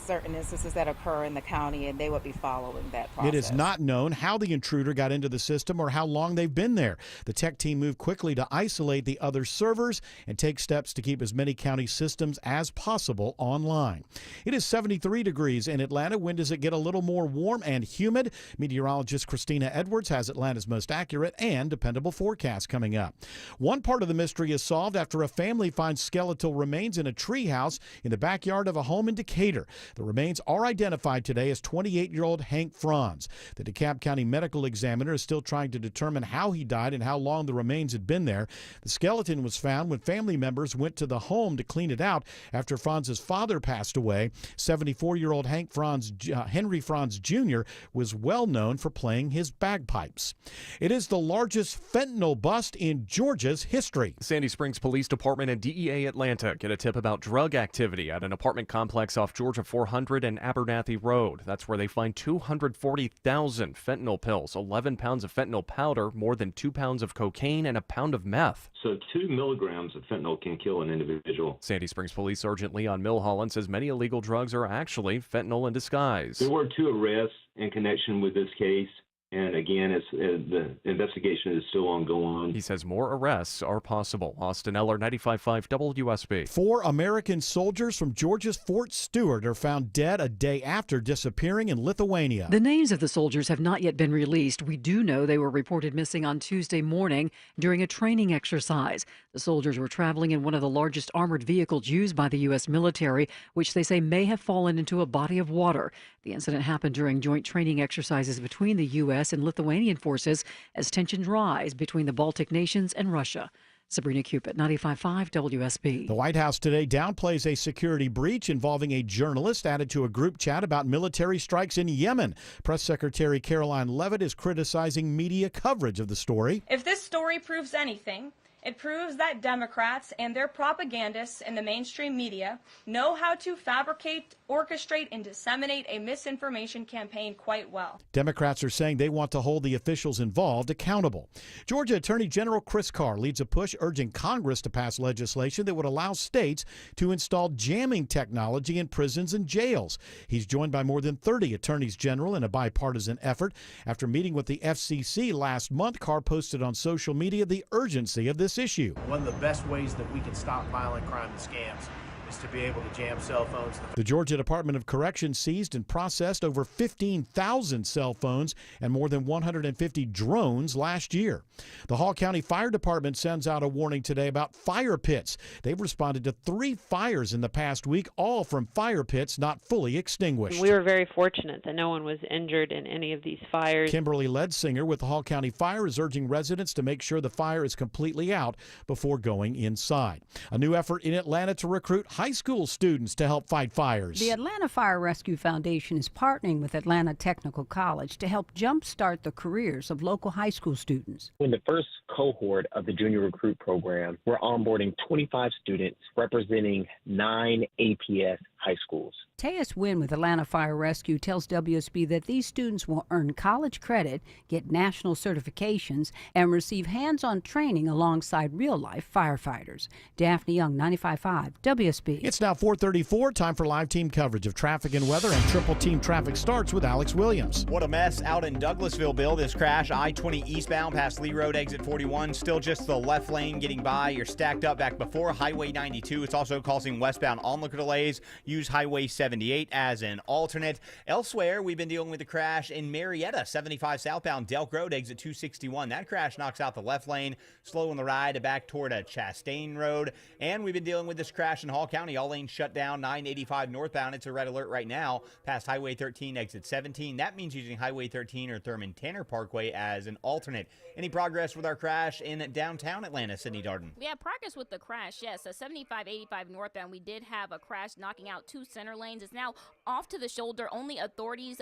certain instances that occur in the county, and they would be following that process. It is not known how the intruder got into the system or how long they've been there. The tech team moved quickly to isolate the other servers and take steps to keep as many county systems as possible online. It is 73 degrees in Atlanta. When does it get a little more warm and humid? Meteorologist Christina Edwards has Atlanta's most accurate and dependable forecast coming up. One part of the mystery is solved after a family finds skeletal remains in a treehouse in the backyard of a home in Decatur. The remains are identified today as 28-year-old Hank Franz. The DeKalb County Medical Examiner is still trying to determine how he died and how long the remains had been there. The skeleton was found when family members went to the home to clean it out after Franz's father passed away. 74-year-old Henry Franz Jr. was well known for playing his bagpipes. It is the largest fentanyl bust in Georgia's history. Sandy Springs Police Department and DEA Atlanta get a tip about drug activity at an apartment complex off Georgia 400 and Abernathy Road. That's where they find 240,000 fentanyl pills, 11 pounds of fentanyl powder, more than 2 pounds of cocaine, and a pound of meth. So 2 milligrams of fentanyl can kill an individual. Sandy Springs Police Sergeant Leon Milholland says many illegal drugs are actually fentanyl in disguise. There were 2 arrests in connection with this case. And again, the investigation is still ongoing. He says more arrests are possible. Austin Eller, 95.5 WSB. 4 American soldiers from Georgia's Fort Stewart are found dead a day after disappearing in Lithuania. The names of the soldiers have not yet been released. We do know they were reported missing on Tuesday morning during a training exercise. The soldiers were traveling in one of the largest armored vehicles used by the U.S. military, which they say may have fallen into a body of water. The incident happened during joint training exercises between the U.S. and Lithuanian forces as tensions rise between the Baltic nations and Russia. Sabrina Cupid, 95.5 WSB. The White House today downplays a security breach involving a journalist added to a group chat about military strikes in Yemen. Press Secretary Caroline Leavitt is criticizing media coverage of the story. If this story proves anything, it proves that Democrats and their propagandists in the mainstream media know how to fabricate, orchestrate, and disseminate a misinformation campaign quite well. Democrats are saying they want to hold the officials involved accountable. Georgia Attorney General Chris Carr leads a push urging Congress to pass legislation that would allow states to install jamming technology in prisons and jails. He's joined by more than 30 attorneys general in a bipartisan effort. After meeting with the FCC last month, Carr posted on social media the urgency of this issue. One of the best ways that we can stop violent crime and scams is to be able to jam cell phones. The Georgia Department of Corrections seized and processed over 15,000 cell phones and more than 150 drones last year. The Hall County Fire Department sends out a warning today about fire pits. They've responded to 3 fires in the past week, all from fire pits not fully extinguished. We were very fortunate that no one was injured in any of these fires. Kimberly Ledsinger with the Hall County Fire is urging residents to make sure the fire is completely out before going inside. A new effort in Atlanta to recruit high school students to help fight fires. The Atlanta Fire Rescue Foundation is partnering with Atlanta Technical College to help jumpstart the careers of local high school students. In the first cohort of the Junior Recruit Program, we're onboarding 25 students representing 9 APS high schools. Teus Wynn with Atlanta Fire Rescue tells WSB that these students will earn college credit, get national certifications, and receive hands-on training alongside real-life firefighters. Daphne Young, 95.5 WSB. It's now 4:34, time for live team coverage of traffic and weather, and Triple Team Traffic starts with Alex Williams. What a mess out in Douglasville, Bill. This crash, I-20 eastbound past Lee Road, exit 41. Still just the left lane getting by. You're stacked up back before Highway 92. It's also causing westbound onlooker delays. Use Highway 78 as an alternate. Elsewhere, we've been dealing with the crash in Marietta, 75 southbound Delk Road, exit 261. That crash knocks out the left lane, slowing the ride back toward Chastain Road. And we've been dealing with this crash in Hall County. All lanes shut down, 985 northbound. It's a red alert right now past Highway 13, exit 17. That means using Highway 13 or Thurman Tanner Parkway as an alternate. Any progress with our crash in downtown Atlanta, Sydney Darden? We have progress with the crash, yes. 7585 northbound, we did have a crash knocking out 2 center lanes. It's now off to the shoulder. Only authorities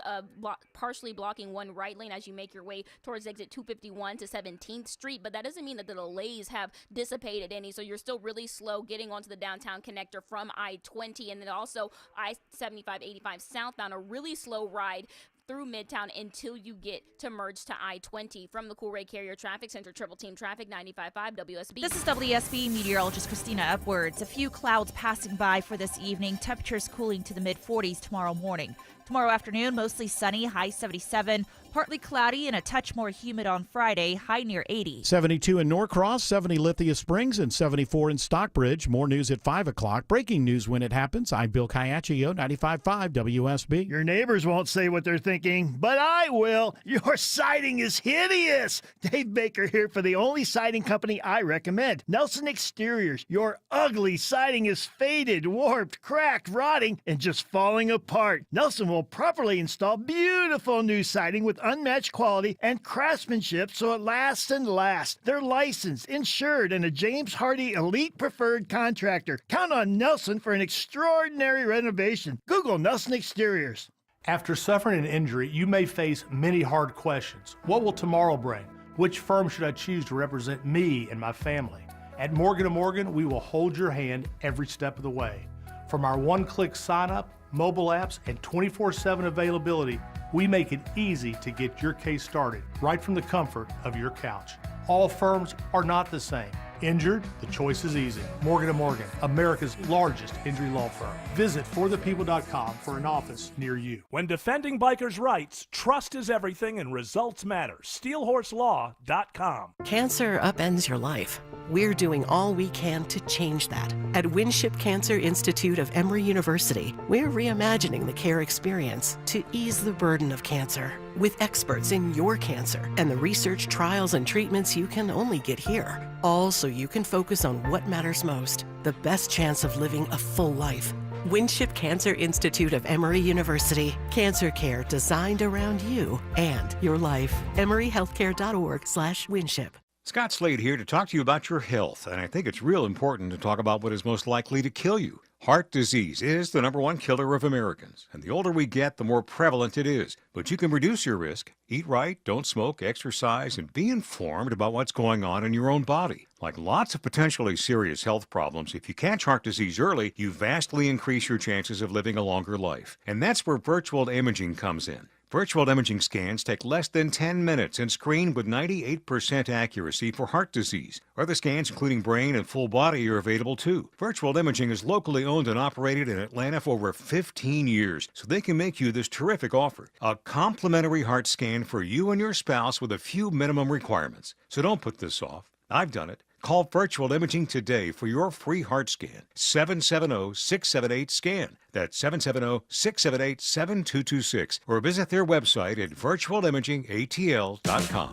partially blocking 1 right lane as you make your way towards exit 251 to 17th Street. But that doesn't mean that the delays have dissipated any. So you're still really slow getting onto the downtown connector from I-20. And then also I-7585 southbound, a really slow ride through Midtown until you get to merge to I-20. From the Coolray Carrier Traffic Center, Triple Team Traffic, 95.5 WSB. This is WSB meteorologist Christina Edwards. A few clouds passing by for this evening. Temperatures cooling to the mid-40s tomorrow morning. Tomorrow afternoon, mostly sunny, high 77. Partly cloudy and a touch more humid on Friday, high near 80. 72 in Norcross, 70 Lithia Springs, and 74 in Stockbridge. More news at 5 o'clock. Breaking news when it happens. I'm Bill Caiaccio, 95.5 WSB. Your neighbors won't say what they're thinking, but I will. Your siding is hideous. Dave Baker here for the only siding company I recommend, Nelson Exteriors. Your ugly siding is faded, warped, cracked, rotting, and just falling apart. Nelson will properly install beautiful new siding with unmatched quality and craftsmanship so it lasts and lasts. They're licensed, insured, and a James Hardy Elite Preferred Contractor. Count on Nelson for an extraordinary renovation. Google Nelson Exteriors. After suffering an injury, you may face many hard questions. What will tomorrow bring? Which firm should I choose to represent me and my family? At Morgan & Morgan, we will hold your hand every step of the way. From our one-click sign-up, mobile apps, and 24/7 availability, we make it easy to get your case started right from the comfort of your couch. All firms are not the same. Injured? The choice is easy. Morgan & Morgan, America's largest injury law firm. Visit forthepeople.com for an office near you. When defending bikers' rights, trust is everything and results matter. SteelHorseLaw.com. Cancer upends your life. We're doing all we can to change that. At Winship Cancer Institute of Emory University, we're reimagining the care experience to ease the burden of cancer. With experts in your cancer and the research, trials, and treatments you can only get here. All so you can focus on what matters most, the best chance of living a full life. Winship Cancer Institute of Emory University. Cancer care designed around you and your life. emoryhealthcare.org/Winship. Scott Slade here to talk to you about your health, and I think it's real important to talk about what is most likely to kill you. Heart disease is the #1 killer of Americans, and the older we get, the more prevalent it is. But you can reduce your risk. Eat right, don't smoke, exercise, and be informed about what's going on in your own body. Like lots of potentially serious health problems, if you catch heart disease early, you vastly increase your chances of living a longer life. And that's where virtual imaging comes in. Virtual imaging scans take less than 10 minutes and screen with 98% accuracy for heart disease. Other scans, including brain and full body, are available too. Virtual imaging is locally owned and operated in Atlanta for over 15 years, so they can make you this terrific offer. A complimentary heart scan for you and your spouse with a few minimum requirements. So don't put this off. I've done it. Call Virtual Imaging today for your free heart scan. 770-678-SCAN. That's 770-678-7226. Or visit their website at virtualimagingatl.com.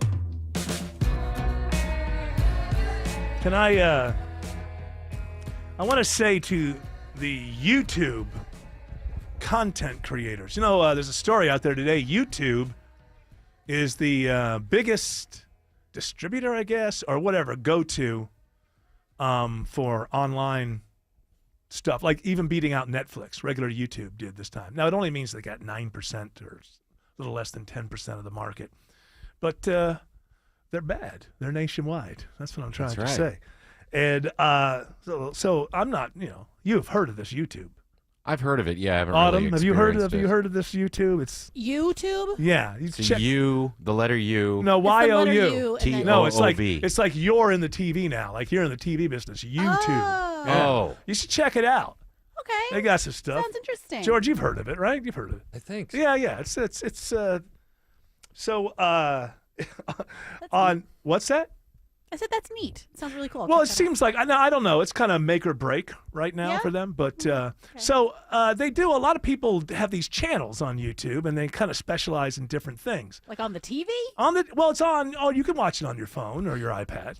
Can I want to say to the YouTube content creators, there's a story out there today. YouTube is the biggest distributor, I guess, or whatever, go-to for online stuff, like even beating out Netflix. Regular YouTube did this time. Now, it only means they got 9% or a little less than 10% of the market. But they're bad. They're nationwide. That's what I'm trying to say. And so I'm not, you've heard of this YouTube. I've heard of it. Yeah, I haven't Autumn, really have you heard of this YouTube? It's YouTube? Yeah, it's U, the letter U. No, Y-O-U. No, it's like you're in the TV now. Like you're in the TV business. YouTube. Oh. Yeah. Oh. You should check it out. Okay. They got some stuff. Sounds interesting. George, you've heard of it, right? You've heard of it. I think. Yeah. It's on what's that? I said that's neat. It sounds really cool. Well, it seems like I don't know. It's kind of make or break right now for them. But so they do. A lot of people have these channels on YouTube, and they kind of specialize in different things. Like on the TV? It's on. Oh, you can watch it on your phone or your iPad.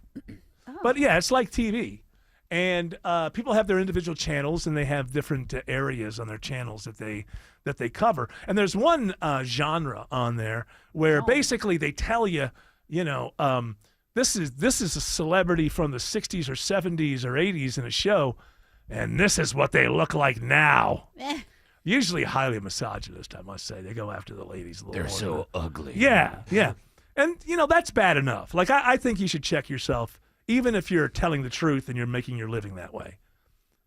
Oh. But yeah, it's like TV. And people have their individual channels, and they have different areas on their channels that they cover. And there's one genre on there where basically they tell you, this is a celebrity from the 60s or 70s or 80s in a show, and this is what they look like now. Usually highly misogynist, I must say. They go after the ladies a little more. They're so ugly. Yeah. And, that's bad enough. Like, I think you should check yourself, even if you're telling the truth and you're making your living that way.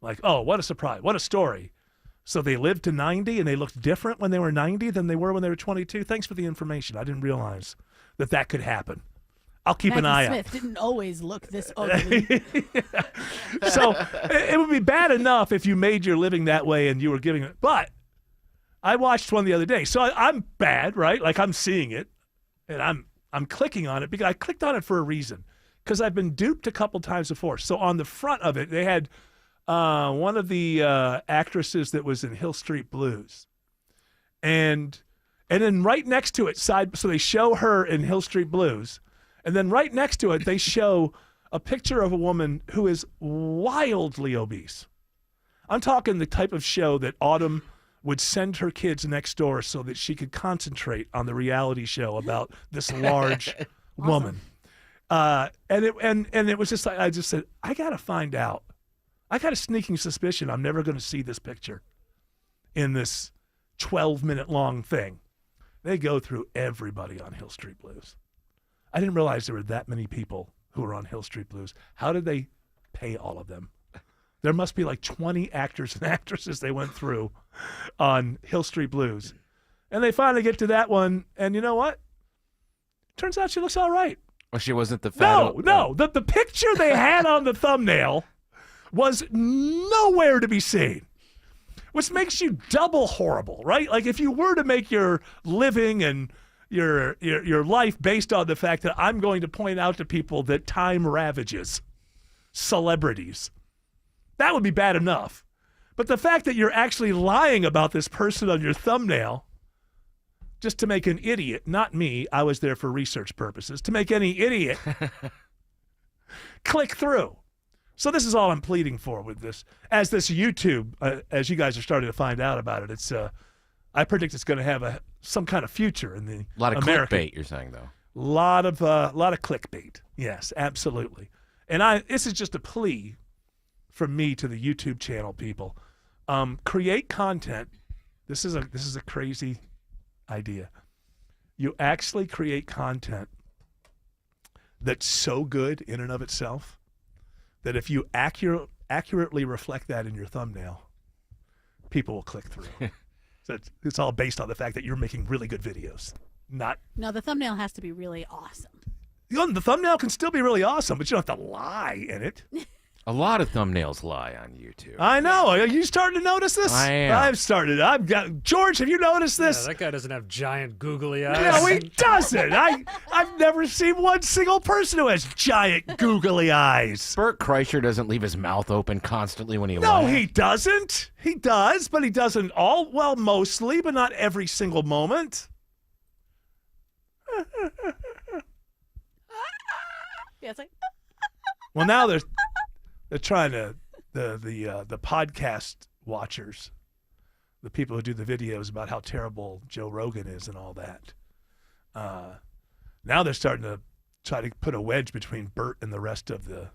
Like, oh, what a surprise. What a story. So they lived to 90 and they looked different when they were 90 than they were when they were 22. Thanks for the information. I didn't realize that could happen. I'll keep an eye Maggie out. Smith didn't always look this ugly. So it would be bad enough if you made your living that way and you were giving it. But I watched one the other day. So I'm bad, right? Like I'm seeing it and I'm clicking on it because I clicked on it for a reason because I've been duped a couple times before. So on the front of it, they had one of the actresses that was in Hill Street Blues. And then right next to it, so they show her in Hill Street Blues. And then right next to it, they show a picture of a woman who is wildly obese. I'm talking the type of show that Autumn would send her kids next door so that she could concentrate on the reality show about this large woman. And it was just like, I just said, I got to find out. I got a sneaking suspicion I'm never going to see this picture in this 12-minute long thing. They go through everybody on Hill Street Blues. I didn't realize there were that many people who were on Hill Street Blues. How did they pay all of them? There must be like 20 actors and actresses they went through on Hill Street Blues. And they finally get to that one, and you know what? Turns out she looks all right. Well, she wasn't the fat. No. The picture they had on the thumbnail was nowhere to be seen, which makes you double horrible, right? Like if you were to make your living and your life based on the fact that I'm going to point out to people that time ravages celebrities, that would be bad enough. But the fact that you're actually lying about this person on your thumbnail just to make an idiot, not me, I was there for research purposes, to make any idiot click through. So this is all I'm pleading for with this. As this YouTube, as you guys are starting to find out about it, it's I predict it's going to have some kind of future in the A lot of American. clickbait, you're saying, though. Lot of clickbait. Yes, absolutely. And this is just a plea from me to the YouTube channel people. Create content. This is a crazy idea. You actually create content that's so good in and of itself that if you accurately reflect that in your thumbnail, people will click through. So it's all based on the fact that you're making really good videos. No, the thumbnail has to be really awesome. The thumbnail can still be really awesome, but you don't have to lie in it. A lot of thumbnails lie on YouTube. I know. Are you starting to notice this? I am. I've started. George, have you noticed this? Yeah, that guy doesn't have giant googly eyes. No, he doesn't. I've never seen one single person who has giant googly eyes. Bert Kreischer doesn't leave his mouth open constantly when he No, laughs. he doesn't. He does, but he doesn't mostly, but not every single moment. Yeah, it's like. Well, now they're trying to the podcast watchers, the people who do the videos about how terrible Joe Rogan is and all that. Now they're starting to try to put a wedge between Bert and the rest of the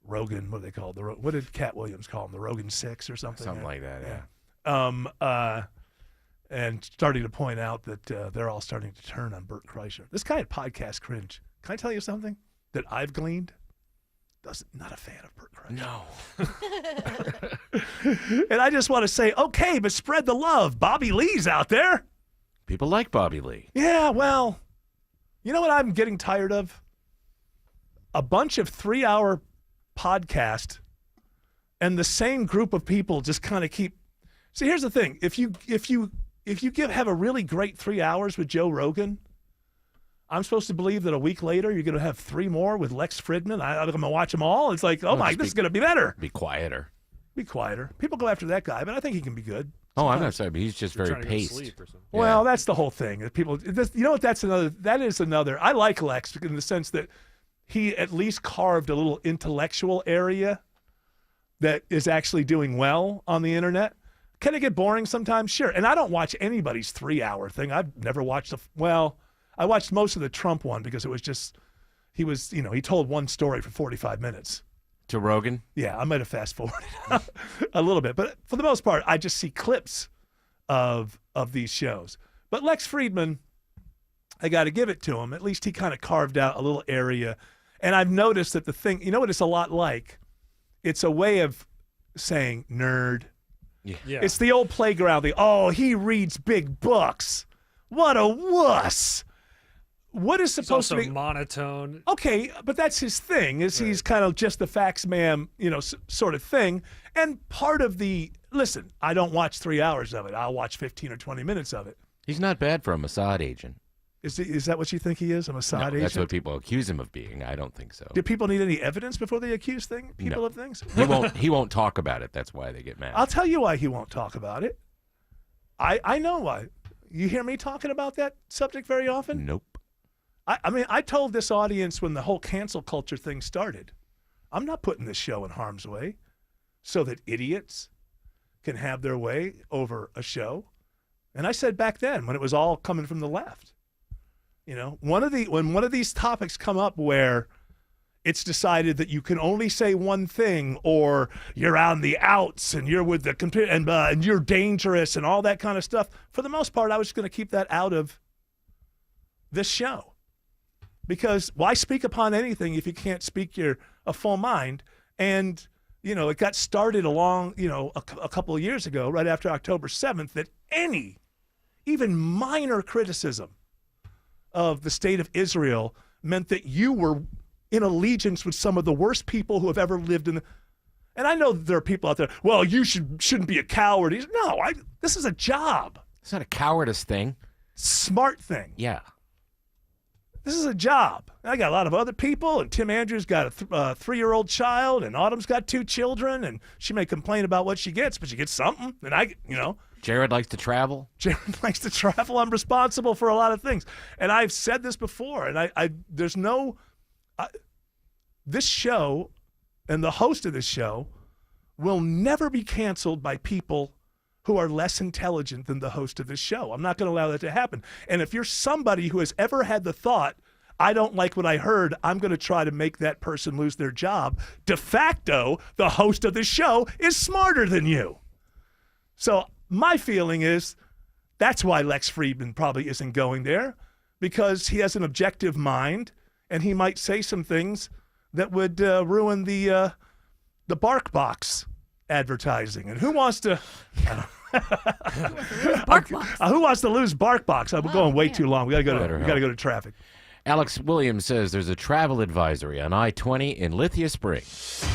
Rogan. What do they call it? What did Cat Williams call them? The Rogan 6 or something? Something like that. Yeah. And starting to point out that they're all starting to turn on Bert Kreischer. This guy at Podcast Cringe. Can I tell you something that I've gleaned? Not a fan of Bert Kreischer. No. And I just want to say, okay, but spread the love. Bobby Lee's out there. People like Bobby Lee. Yeah, well, you know what I'm getting tired of? A bunch of 3-hour podcast and the same group of people just kind of keep. See, here's the thing. If you have a really great 3 hours with Joe Rogan, I'm supposed to believe that a week later you're going to have 3 more with Lex Fridman. I'm going to watch them all. It's like, this is going to be better. Be quieter. People go after that guy, but I think he can be good. Oh, I'm not sorry, but he's just very trying to go to paced. sleep or something. Well, that's the whole thing. You know what? That is another. I like Lex in the sense that he at least carved a little intellectual area that is actually doing well on the internet. Can it get boring sometimes? Sure. And I don't watch anybody's 3-hour thing. I've never watched I watched most of the Trump one because it was just, he told one story for 45 minutes. To Rogan? Yeah, I might have fast forwarded a little bit. But for the most part, I just see clips of these shows. But Lex Fridman, I got to give it to him. At least he kind of carved out a little area. And I've noticed that the thing, you know what it's a lot like? It's a way of saying nerd. Yeah. It's the old playground thing. Oh, he reads big books. What a wuss. What is He's supposed also to be monotone. Okay, but that's his thing. Is he's kind of just the facts man, sort of thing. And part of listen, I don't watch 3 hours of it. I'll watch 15 or 20 minutes of it. He's not bad for a Mossad agent. Is that what you think he is, a Mossad agent? That's what people accuse him of being. I don't think so. Do people need any evidence before they accuse people of things? He won't talk about it. That's why they get mad. I'll tell you why he won't talk about it. I know why. You hear me talking about that subject very often? Nope. I mean, I told this audience when the whole cancel culture thing started, I'm not putting this show in harm's way so that idiots can have their way over a show. And I said back then, when it was all coming from the left, when one of these topics come up where it's decided that you can only say one thing, or you're on the outs and you're with the computer and you're dangerous and all that kind of stuff, for the most part, I was going to keep that out of this show. Because why speak upon anything if you can't speak a full mind? And, it got started a couple of years ago, right after October 7th, that any, even minor criticism of the state of Israel meant that you were in allegiance with some of the worst people who have ever lived in the... And I know that there are people out there, well, you shouldn't be a coward. No, this is a job. It's not a cowardice thing. Smart thing. Yeah. This is a job. I got a lot of other people, and Tim Andrews got a 3-year-old child, and Autumn's got 2 children, and she may complain about what she gets, but she gets something. And Jared likes to travel. Jared likes to travel. I'm responsible for a lot of things. And I've said this before, and this show and the host of this show will never be canceled by people who are less intelligent than the host of this show. I'm not going to allow that to happen. And if you're somebody who has ever had the thought, I don't like what I heard, I'm going to try to make that person lose their job, de facto, the host of this show is smarter than you. So my feeling is that's why Lex Friedman probably isn't going there, because he has an objective mind, and he might say some things that would ruin the BarkBox advertising. And who wants to who wants to lose BarkBox? I'm going way too long. We got to go to traffic. Alex Williams says there's a travel advisory on I-20 in Lithia Springs.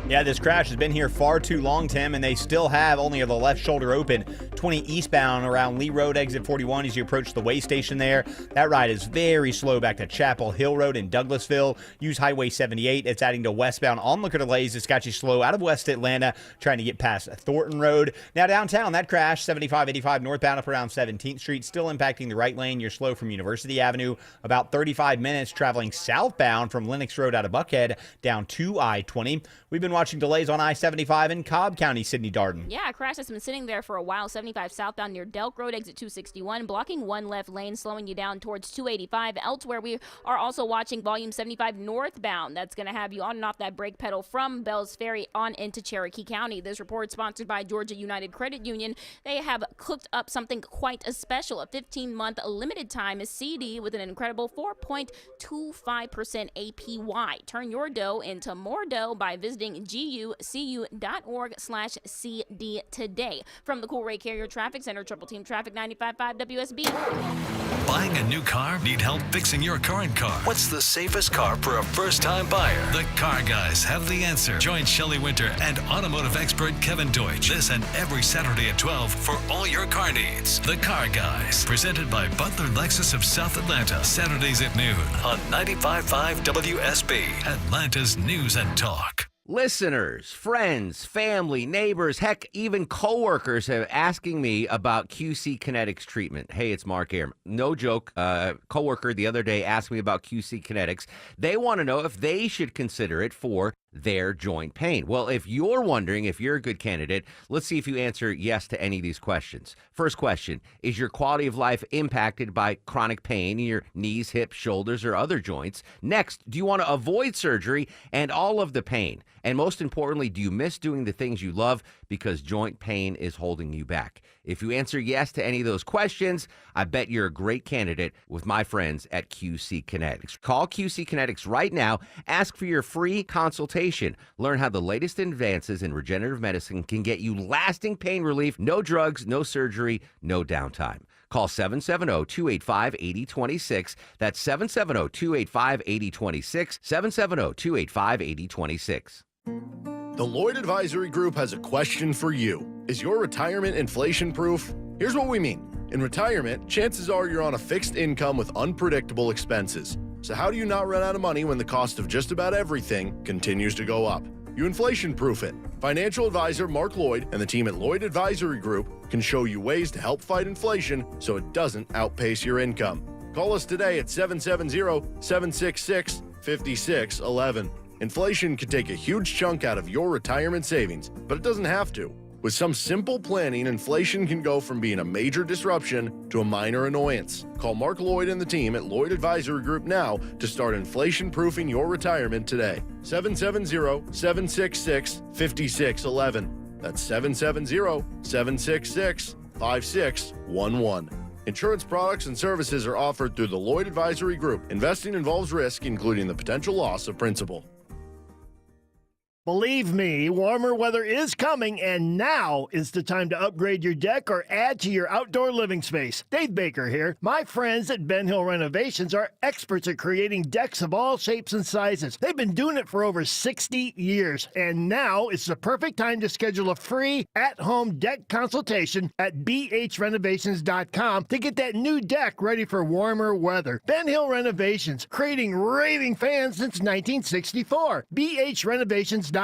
Yeah, this crash has been here far too long, Tim, and they still have only the left shoulder open. 20 eastbound around Lee Road, exit 41 as you approach the way station there. That ride is very slow back to Chapel Hill Road in Douglasville. Use Highway 78. It's adding to westbound onlooker delays. It's got you slow out of West Atlanta, trying to get past Thornton Road. Now downtown, that crash, 75-85 northbound up around 17th Street, still impacting the right lane. You're slow from University Avenue. About 35 minutes traveling southbound from Lenox Road out of Buckhead down to I-20. We've been watching delays on I-75 in Cobb County, Sydney Darden. Yeah, a crash has been sitting there for a while. 75 southbound near Delk Road, exit 261, blocking one left lane, slowing you down towards 285. Elsewhere, we are also watching volume 75 northbound. That's going to have you on and off that brake pedal from Bells Ferry on into Cherokee County. This report sponsored by Georgia United Credit Union. They have cooked up something quite special, a 15-month limited time CD with an incredible 4.25% APY. Turn your dough into more dough by visiting gucu.org/CD today. From the Cool Ray Carrier Traffic Center, Triple Team Traffic 95.5 WSB. Buying a new car? Need help fixing your current car? What's the safest car for a first-time buyer? The Car Guys have the answer. Join Shelley Winter and automotive expert Kevin Deutsch this and every Saturday at 12 for all your car needs. The Car Guys, presented by Butler Lexus of South Atlanta, Saturdays at noon on 95.5 WSB, Atlanta's News and Talk. Listeners, friends, family, neighbors, heck, even coworkers have asking me about QC Kinetics treatment. Hey, it's Mark Arum. No joke. Coworker the other day asked me about QC Kinetics. They want to know if they should consider it for their joint pain. Well, if you're wondering if you're a good candidate, let's see if you answer yes to any of these questions. First question, is your quality of life impacted by chronic pain in your knees, hips, shoulders, or other joints? Next, do you want to avoid surgery and all of the pain? And most importantly, do you miss doing the things you love because joint pain is holding you back? If you answer yes to any of those questions, I bet you're a great candidate with my friends at QC Kinetics. Call QC Kinetics right now. Ask for your free consultation. Learn how the latest advances in regenerative medicine can get you lasting pain relief, no drugs, no surgery, no downtime. Call 770-285-8026. That's 770-285-8026. 770-285-8026. The Lloyd Advisory Group has a question for you. Is your retirement inflation-proof? Here's what we mean. In retirement, chances are you're on a fixed income with unpredictable expenses. So how do you not run out of money when the cost of just about everything continues to go up? You inflation-proof it. Financial advisor Mark Lloyd and the team at Lloyd Advisory Group can show you ways to help fight inflation so it doesn't outpace your income. Call us today at 770-766-5611. Inflation can take a huge chunk out of your retirement savings, but it doesn't have to. With some simple planning, inflation can go from being a major disruption to a minor annoyance. Call Mark Lloyd and the team at Lloyd Advisory Group now to start inflation-proofing your retirement today. 770-766-5611. That's 770-766-5611. Insurance products and services are offered through the Lloyd Advisory Group. Investing involves risk, including the potential loss of principal. Believe me, warmer weather is coming, and now is the time to upgrade your deck or add to your outdoor living space. Dave Baker here. My friends at Ben Hill Renovations are experts at creating decks of all shapes and sizes. They've been doing it for over 60 years, and now is the perfect time to schedule a free at-home deck consultation at bhrenovations.com to get that new deck ready for warmer weather. Ben Hill Renovations, creating raving fans since 1964. bhrenovations.com.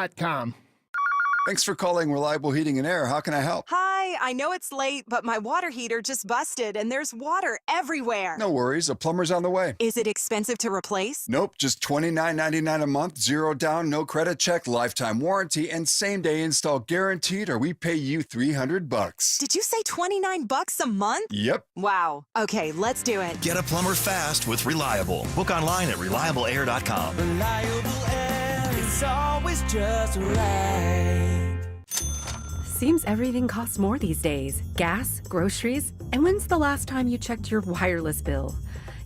Thanks for calling Reliable Heating and Air. How can I help? Hi, I know it's late, but my water heater just busted and there's water everywhere. No worries. A plumber's on the way. Is it expensive to replace? Nope. Just $29.99 a month, zero down, no credit check, lifetime warranty, and same-day install guaranteed, or we pay you $300. Did you say $29 a month? Yep. Wow. Okay, let's do it. Get a plumber fast with Reliable. Book online at ReliableAir.com. Reliable Air is always just right. Seems everything costs more these days. Gas, groceries, and when's the last time you checked your wireless bill?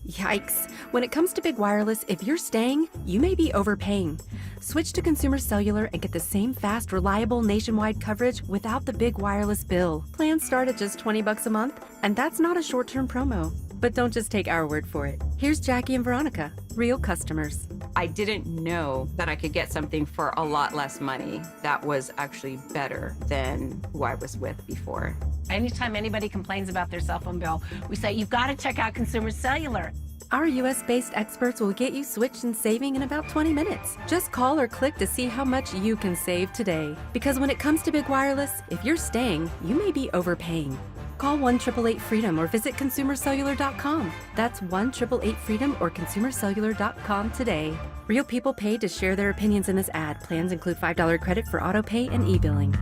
Yikes. When it comes to big wireless, if you're staying, you may be overpaying. Switch to Consumer Cellular and get the same fast, reliable nationwide coverage without the big wireless bill. Plans start at just $20 a month, and that's not a short-term promo. But don't just take our word for it. Here's Jackie and Veronica, real customers. I didn't know that I could get something for a lot less money that was actually better than who I was with before. Anytime anybody complains about their cell phone bill, we say, you've got to check out Consumer Cellular. Our US-based experts will get you switched and saving in about 20 minutes. Just call or click to see how much you can save today. Because when it comes to big wireless, if you're staying, you may be overpaying. Call 1-888-FREEDOM or visit ConsumerCellular.com. That's 1-888-FREEDOM or ConsumerCellular.com today. Real people paid to share their opinions in this ad. Plans include $5 credit for auto pay and e-billing.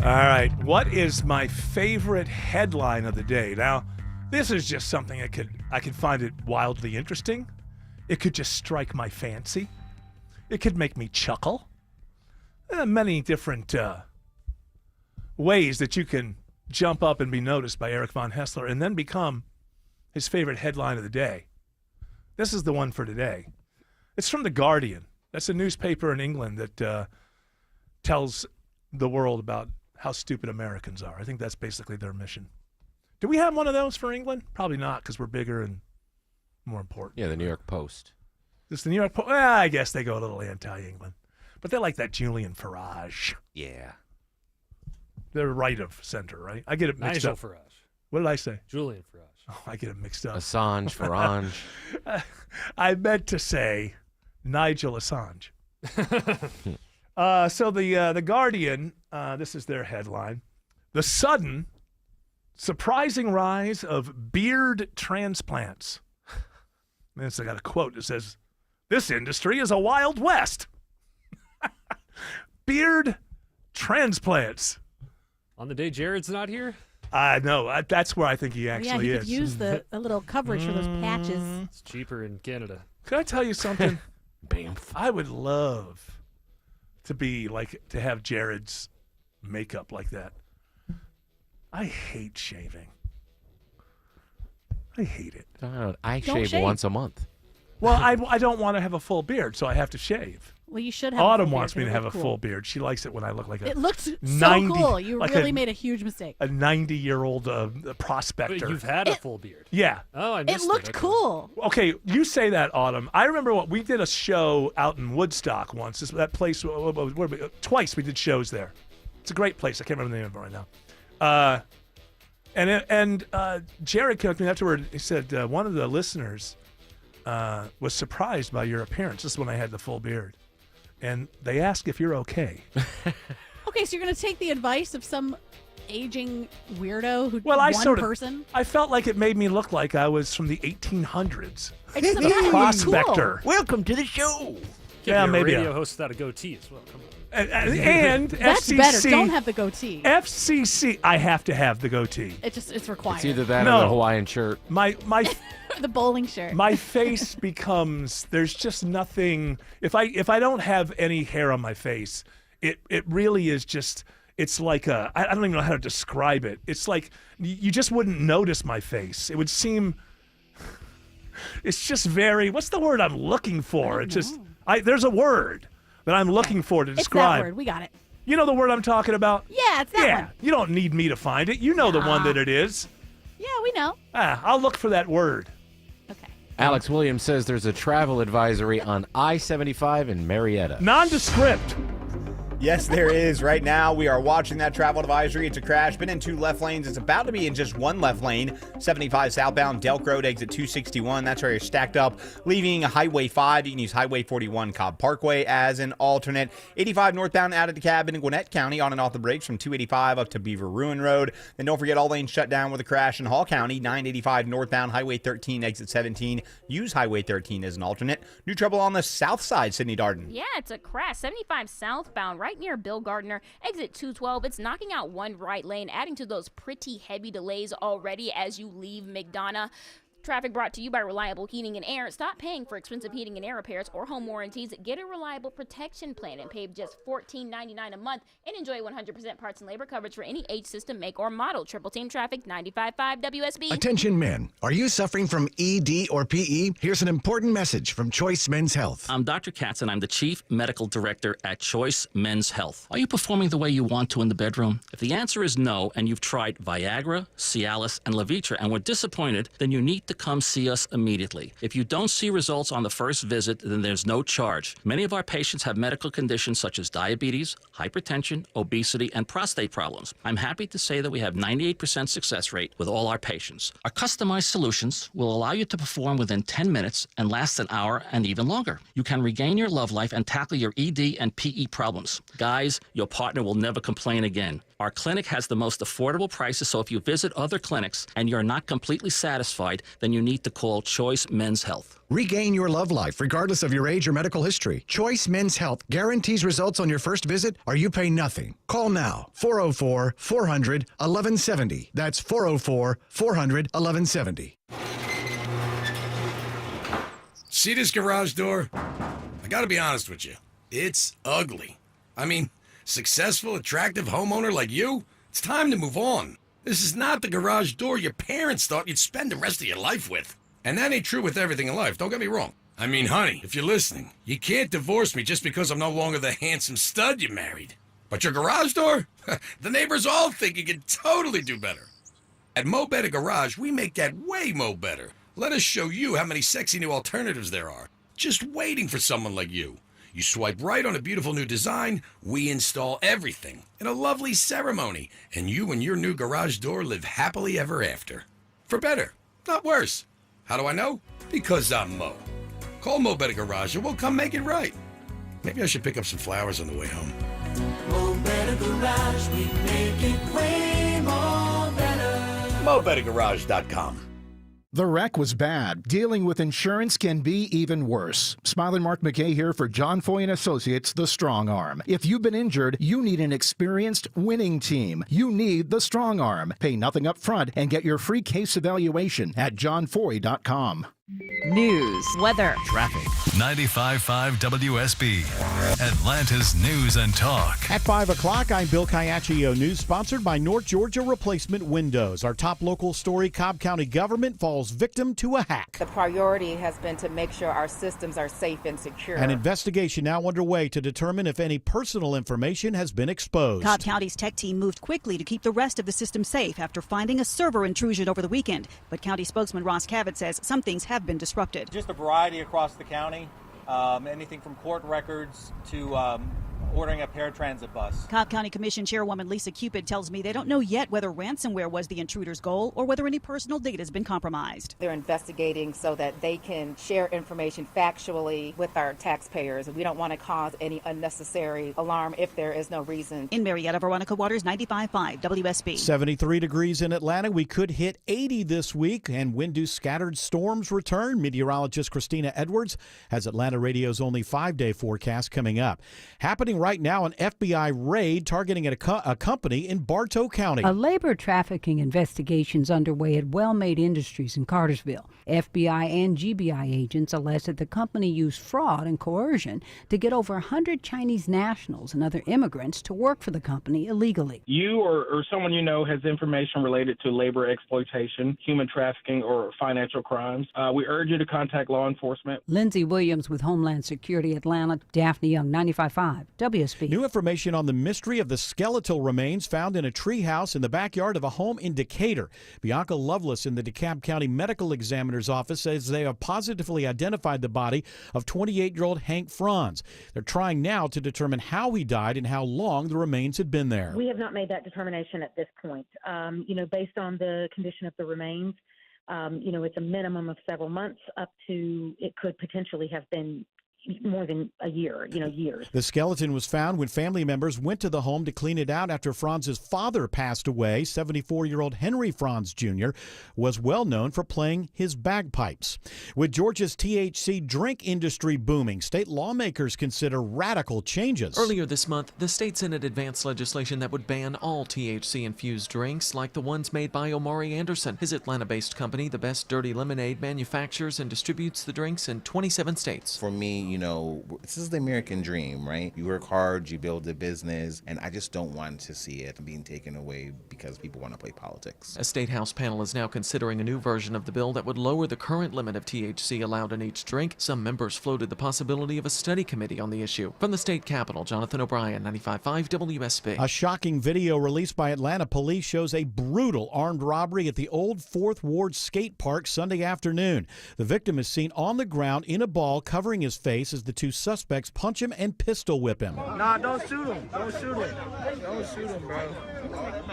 All right, what is my favorite headline of the day? Now, this is just something I could find it wildly interesting. It could just strike my fancy. It could make me chuckle. Many different ways that you can jump up and be noticed by Eric Von Hessler and then become his favorite headline of the day. This is the one for today. It's from The Guardian. That's a newspaper in England that tells the world about how stupid Americans are. I think that's basically their mission. Do we have one of those for England? Probably not, because we're bigger and more important. Yeah, the New York Post. This the New York Post? Well, I guess they go a little anti-England. But they're like that Julian Farage. Yeah. They're right of center, right? I get it mixed Nigel up. Farage. What did I say? Julian Farage. Oh, I get it mixed up. Assange, Farage. I meant to say Nigel Assange. So the Guardian, this is their headline: the sudden, surprising rise of beard transplants. And so I got a quote that says, "This industry is a wild west." Beard transplants. On the day Jared's not here? No, that's where I think he actually he is. could use the a little coverage for those patches. It's cheaper in Canada. Can I tell you something? I would love to have Jared's makeup like that. I hate shaving. I hate it. I Don't shave once a month. Well, I don't want to have a full beard, so I have to shave. Well, you should have. Autumn a full wants beard. me to It'll have a look cool. full beard. She likes it when I look like a. It looked so 90 cool. You like really a, made a huge mistake. A 90-year-old prospector. Wait, you've had a full beard. Yeah. Oh, I missed It looked cool. Okay, you say that, Autumn. I remember what we did a show out in Woodstock once. That place, twice we did shows there. It's a great place. I can't remember the name of it right now. And Jared came up to me afterward. He said one of the listeners was surprised by your appearance. This is when I had the full beard, and they asked if you're okay. Okay, so you're going to take the advice of some aging weirdo who Well, I one sort of. person? I felt like it made me look like I was from the 1800s. It's a Prospector. Welcome to the show. Yeah, You're maybe a radio host without a goatee as well. Come on. And That's FCC, better. Don't have the goatee. FCC, I have to have the goatee. It's required. It's either that or the Hawaiian shirt. My the bowling shirt. my face becomes, there's just nothing. If I don't have any hair on my face, it really is just, it's like I don't even know how to describe it. It's like you just wouldn't notice my face. It would seem, it's just very, what's the word I'm looking for? It's just, there's a word that I'm looking for to It's describe. that word. We got it. You know the word I'm talking about? Yeah, it's that one. You don't need me to find it. You know the one that it is. Yeah, we know. I'll look for that word. Alex Williams says there's a travel advisory on I-75 in Marietta. Nondescript. Yes, there is. Right now, we are watching that travel advisory. It's a crash. Been in 2 left lanes. It's about to be in just 1 left lane. 75 southbound, Delk Road, exit 261. That's where you're stacked up, leaving Highway 5. You can use Highway 41 Cobb Parkway as an alternate. 85 northbound out of DeKalb in Gwinnett County, on and off the brakes from 285 up to Beaver Ruin Road. Then don't forget all lanes shut down with a crash in Hall County. 985 northbound, Highway 13, exit 17. Use Highway 13 as an alternate. New trouble on the south side, Sydney Darden. Yeah, it's a crash. 75 southbound, right near Bill Gardner, exit 212. It's knocking out 1 right lane, adding to those pretty heavy delays already as you leave McDonough. Traffic brought to you by Reliable Heating and Air. Stop paying for expensive heating and air repairs or home warranties. Get a reliable protection plan and pay just $14.99 a month and enjoy 100% parts and labor coverage for any age, system, make, or model. Triple Team Traffic, 95.5 WSB. Attention men, are you suffering from ED or PE? Here's an important message from Choice Men's Health. I'm Dr. Katz, and I'm the Chief Medical Director at Choice Men's Health. Are you performing the way you want to in the bedroom? If the answer is no, and you've tried Viagra, Cialis, and Levitra and were disappointed, then you need to come see us immediately. If you don't see results on the first visit, then there's no charge. Many of our patients have medical conditions such as diabetes, hypertension, obesity, and prostate problems. I'm happy to say that we have 98% success rate with all our patients. Our customized solutions will allow you to perform within 10 minutes and last an hour and even longer. You can regain your love life and tackle your ED and PE problems. Guys, your partner will never complain again. Our clinic has the most affordable prices, so if you visit other clinics and you're not completely satisfied, then you need to call Choice Men's Health. Regain your love life regardless of your age or medical history. Choice Men's Health guarantees results on your first visit or you pay nothing. Call now, 404-400-1170. That's 404-400-1170. See this garage door? I gotta be honest with you. It's ugly. I mean, successful, attractive homeowner like you, it's time to move on. This is not the garage door your parents thought you'd spend the rest of your life with. And that ain't true with everything in life, don't get me wrong. I mean, honey, if you're listening, you can't divorce me just because I'm no longer the handsome stud you married. But your garage door? The neighbors all think you can totally do better. At Mo Better Garage, we make that way mo better. Let us show you how many sexy new alternatives there are. Just waiting for someone like you. You swipe right on a beautiful new design, we install everything in a lovely ceremony, and you and your new garage door live happily ever after. For better, not worse. How do I know? Because I'm Mo. Call Mo Better Garage and we'll come make it right. Maybe I should pick up some flowers on the way home. Mo Better Garage, we make it way more better. MoBetterGarage.com. The wreck was bad. Dealing with insurance can be even worse. Smiling Mark McKay here for John Foy & Associates, The Strong Arm. If you've been injured, you need an experienced winning team. You need The Strong Arm. Pay nothing up front and get your free case evaluation at johnfoy.com. news, weather, traffic. 95.5 WSB, Atlanta's news and talk. At 5 o'clock, I'm Bill Caiaccio. News sponsored by North Georgia Replacement Windows. Our top local story, Cobb County government falls victim to a hack. The priority has been to make sure our systems are safe and secure. An investigation now underway to determine if any personal information has been exposed. Cobb County's tech team moved quickly to keep the rest of the system safe after finding a server intrusion over the weekend. But county spokesman Ross Cavett says some things have been disrupted. Just a variety across the county, anything from court records to ordering a paratransit bus. Cobb County Commission Chairwoman Lisa Cupid tells me they don't know yet whether ransomware was the intruder's goal or whether any personal data has been compromised. They're investigating so that they can share information factually with our taxpayers. We don't want to cause any unnecessary alarm if there is no reason. In Marietta, Veronica Waters, 95.5 WSB. 73 degrees in Atlanta. We could hit 80 this week, and wind-induced scattered storms return. Meteorologist Christina Edwards has Atlanta Radio's only 5-day forecast coming up. Happening right now, an FBI raid targeting a company in Bartow County. A labor trafficking investigation is underway at Well-Made Industries in Cartersville. FBI and GBI agents allege that the company used fraud and coercion to get over 100 Chinese nationals and other immigrants to work for the company illegally. You or someone you know has information related to labor exploitation, human trafficking, or financial crimes. We urge you to contact law enforcement. Lindsay Williams with Homeland Security Atlanta, Daphne Young, 95.5 WSB. New information on the mystery of the skeletal remains found in a treehouse in the backyard of a home in Decatur. Bianca Lovelace in the DeKalb County Medical Examiner's Office says they have positively identified the body of 28-year-old Hank Franz. They're trying now to determine how he died and how long the remains had been there. We have not made that determination at this point. Based on the condition of the remains, it's a minimum of several months up to it could potentially have been more than a year, years. The skeleton was found when family members went to the home to clean it out after Franz's father passed away. 74-year-old Henry Franz Jr. was well known for playing his bagpipes. With Georgia's THC drink industry booming, state lawmakers consider radical changes. Earlier this month, the state Senate advanced legislation that would ban all THC-infused drinks like the ones made by Omari Anderson. His Atlanta-based company, The Best Dirty Lemonade, manufactures and distributes the drinks in 27 states. For me, this is the American dream, right? You work hard, you build a business, and I just don't want to see it being taken away because people want to play politics. A state house panel is now considering a new version of the bill that would lower the current limit of THC allowed in each drink. Some members floated the possibility of a study committee on the issue. From the state capitol, Jonathan O'Brien, 95.5 WSB. A shocking video released by Atlanta police shows a brutal armed robbery at the old 4th Ward skate park Sunday afternoon. The victim is seen on the ground in a ball covering his face as the two suspects punch him and pistol whip him. Nah, don't shoot him. Don't shoot him. Don't shoot him, bro.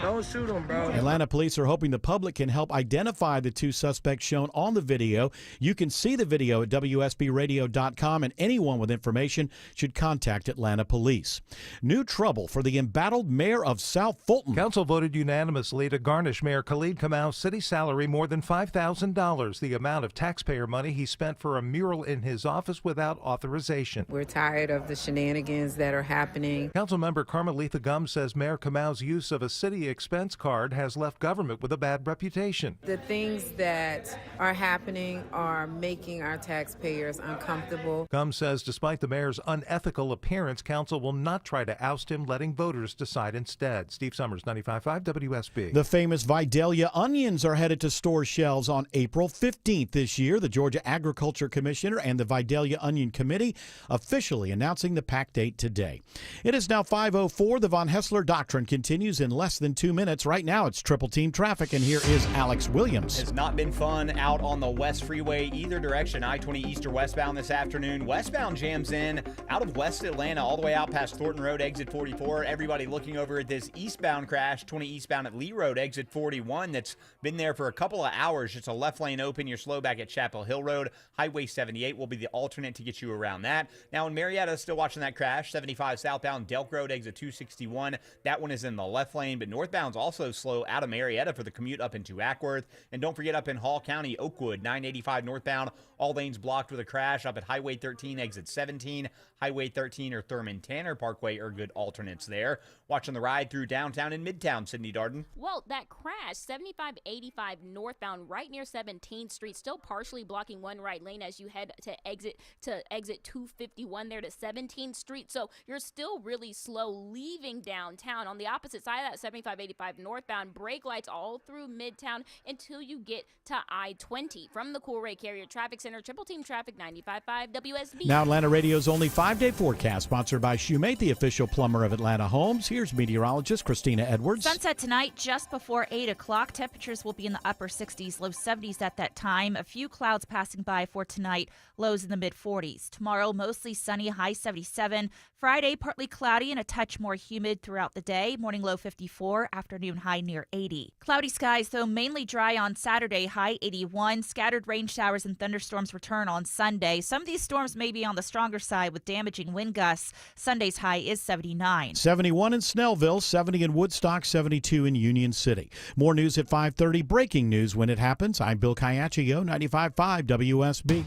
Don't shoot him, bro. Atlanta police are hoping the public can help identify the two suspects shown on the video. You can see the video at WSBradio.com, and anyone with information should contact Atlanta police. New trouble for the embattled mayor of South Fulton. Council voted unanimously to garnish Mayor Khalid Kamau's city salary more than $5,000, the amount of taxpayer money he spent for a mural in his office without authorization. We're tired of the shenanigans that are happening. Councilmember Carmelita Gum says Mayor Kamau's use of a city expense card has left government with a bad reputation. The things that are happening are making our taxpayers uncomfortable. Gum says despite the mayor's unethical appearance, council will not try to oust him, letting voters decide instead. Steve Summers, 95.5 WSB. The famous Vidalia onions are headed to store shelves on April 15th this year. The Georgia Agriculture Commissioner and the Vidalia Onion Committee officially announcing the pack date today. It is now 5:04. The Von Hessler Doctrine continues in less than 2 minutes. Right now, it's Triple Team Traffic, and here is Alex Williams. It's not been fun out on the West Freeway either direction. I-20 East or westbound this afternoon. Westbound jams in out of West Atlanta all the way out past Thornton Road, exit 44. Everybody looking over at this eastbound crash, 20 eastbound at Lee Road, exit 41. That's been there for a couple of hours. Just a left lane open. You're slow back at Chapel Hill Road. Highway 78 will be the alternate to get you around that. Now in Marietta, still watching that crash. 75 southbound Delk Road, exit 261. That one is in the left lane, but northbound's also slow out of Marietta for the commute up into Ackworth. And don't forget up in Hall County, Oakwood, 985 northbound, all lanes blocked with a crash up at Highway 13, exit 17. Highway 13 or Thurman Tanner Parkway are good alternates there. Watching the ride through downtown and midtown, Sydney Darden. Well, that crash, 7585 northbound, right near 17th Street, still partially blocking one right lane as you head to exit 251 there to 17th Street. So you're still really slow leaving downtown. On the opposite side of that 7585 northbound, brake lights all through midtown until you get to I-20. From the Coolray Carrier Traffic Center, Triple Team Traffic 95.5 WSB. Now Atlanta Radio's only 5-day forecast, sponsored by Shoemate, the official plumber of Atlanta Homes. Here's meteorologist Christina Edwards. Sunset tonight just before 8 o'clock. Temperatures will be in the upper 60s, low 70s at that time. A few clouds passing by for tonight, lows in the mid-40s. Tomorrow, mostly sunny, high 77. Friday, partly cloudy and a touch more humid throughout the day. Morning low 54, afternoon high near 80. Cloudy skies, though mainly dry on Saturday, high 81. Scattered rain showers and thunderstorms return on Sunday. Some of these storms may be on the stronger side with damaging wind gusts. Sunday's high is 79. 71 in Snellville, 70 in Woodstock, 72 in Union City. More news at 5:30. Breaking news when it happens. I'm Bill Caiaccio, 95.5 WSB.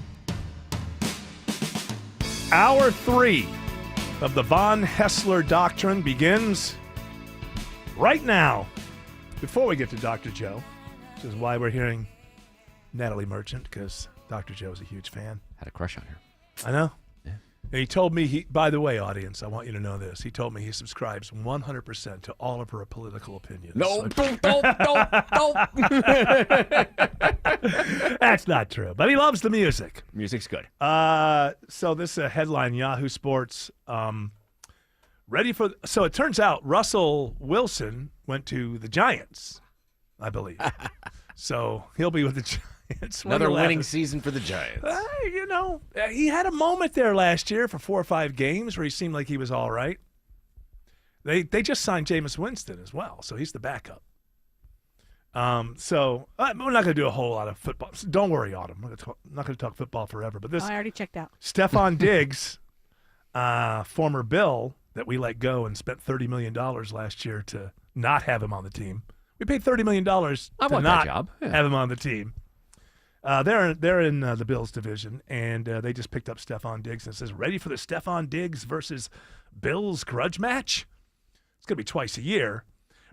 Hour 3 of the Von Hessler Doctrine begins right now. Before we get to Dr. Joe, which is why we're hearing Natalie Merchant, because Dr. Joe is a huge fan. Had a crush on her. I know. Yeah. And he told me, by the way, audience, I want you to know this. He told me he subscribes 100% to all of her political opinions. No, don't. That's not true, but he loves the music. Music's good. So this headline, Yahoo Sports. So it turns out Russell Wilson went to the Giants, I believe. So he'll be with the Giants. Another winning season for the Giants. He had a moment there last year for 4 or 5 games where he seemed like he was all right. They just signed Jameis Winston as well, so he's the backup. So we're not going to do a whole lot of football. So don't worry, Autumn. I'm not going to talk football forever. But this, I already checked out. Stephon Diggs, former Bill that we let go and spent $30 million last year to not have him on the team. We paid $30 million to not have him on the team. They're in the Bills division, and they just picked up Stephon Diggs and it says, ready for the Stephon Diggs versus Bills grudge match? It's going to be twice a year.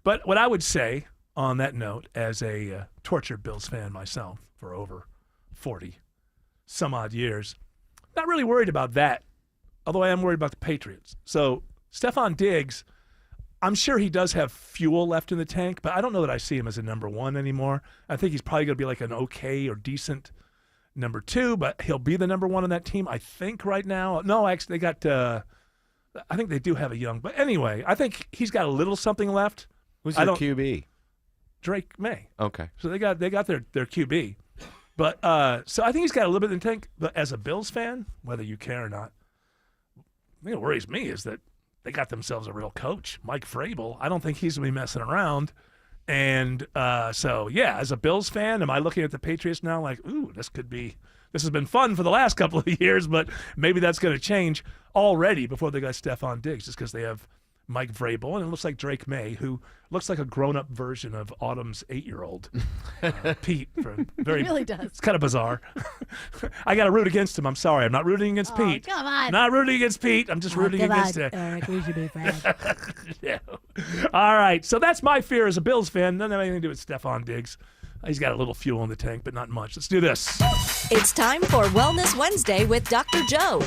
But what I would say on that note, as a tortured Bills fan myself for over 40 some odd years, not really worried about that, although I am worried about the Patriots. So Stephon Diggs, I'm sure he does have fuel left in the tank, but I don't know that I see him as a number 1 anymore. I think he's probably going to be like an okay or decent number 2, but he'll be the number 1 on that team, I think, right now. No, actually, they got I think they do have a young. But anyway, I think he's got a little something left. Who's their QB? Drake May. Okay. So they got their QB. But so I think he's got a little bit in the tank. But as a Bills fan, whether you care or not, the thing that worries me is that they got themselves a real coach, Mike Vrabel. I don't think he's going to be messing around. And so, yeah, as a Bills fan, am I looking at the Patriots now like, ooh, this has been fun for the last couple of years, but maybe that's going to change already before they got Stephon Diggs, just because they have Mike Vrabel, and it looks like Drake May, who looks like a grown-up version of Autumn's 8-year-old, Pete. He really does. It's kind of bizarre. I got to root against him. I'm sorry. I'm not rooting against Pete. Come on. Not rooting against Pete. I'm just rooting against him. Eric, we should be friends. Yeah. All right. So that's my fear as a Bills fan. Doesn't have anything to do with Stephon Diggs. He's got a little fuel in the tank, but not much. Let's do this. It's time for Wellness Wednesday with Dr. Joe.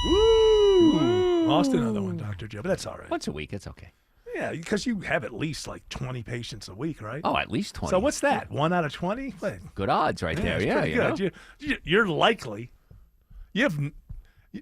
Woo! Lost another one, Dr. Joe, but that's all right. Once a week, it's okay. Yeah, because you have at least like 20 patients a week, right? Oh, at least 20. So what's that? 1 out of 20? Good odds right there. Yeah, good. You're likely. You have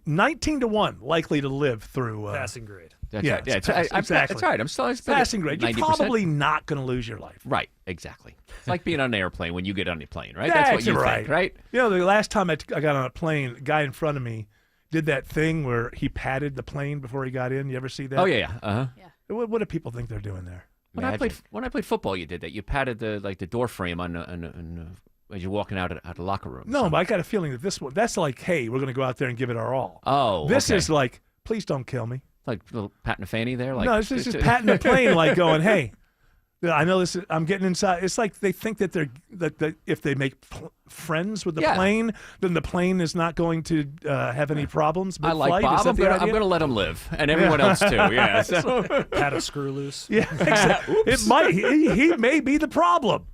19 to 1 likely to live through passing grade. That's yeah, right. Yeah, exactly. That's right. I'm still passing grade. You're 90%. probably not going to lose your life. Right. Exactly. It's like being on an airplane when you get on the plane, right? That's what you right. think, right? You know, the last time I got on a plane, a guy in front of me did that thing where he patted the plane before he got in. You ever see that? Oh yeah. Yeah. What do people think they're doing there? When I played football, you did that. You patted the door frame on as you're walking out of the locker room. No, but I got a feeling that that's like, hey, we're going to go out there and give it our all. Oh, This okay. is like, please don't kill me. Like a little patting a fanny there? Like, No, it's just patting the plane, like going, hey, I know this. I'm getting inside. It's like they think that that if they make friends with the plane, then the plane is not going to have any problems. I like Bob. I'm going to let him live, and everyone else too. Yeah. So. Pat a screw loose. Yeah, exactly. It might. He may be the problem.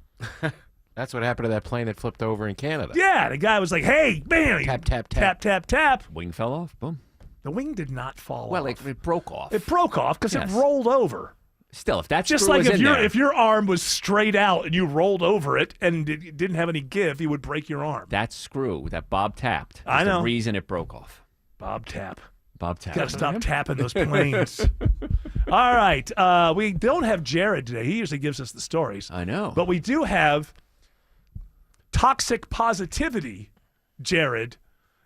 That's what happened to that plane that flipped over in Canada. Yeah, the guy was like, hey, bam, tap, tap, tap, tap, tap. Wing fell off. Boom. The wing did not fall well, off. it broke off. It broke off because Yes. it rolled over. Still, if that's just like if your arm was straight out and you rolled over it and it didn't have any give, you would break your arm. That screw that Bob tapped. I know. The reason it broke off. Bob tap. Bob tap. Got to stop tapping those planes. All right. We don't have Jared today. He usually gives us the stories. I know. But we do have toxic positivity, Jared.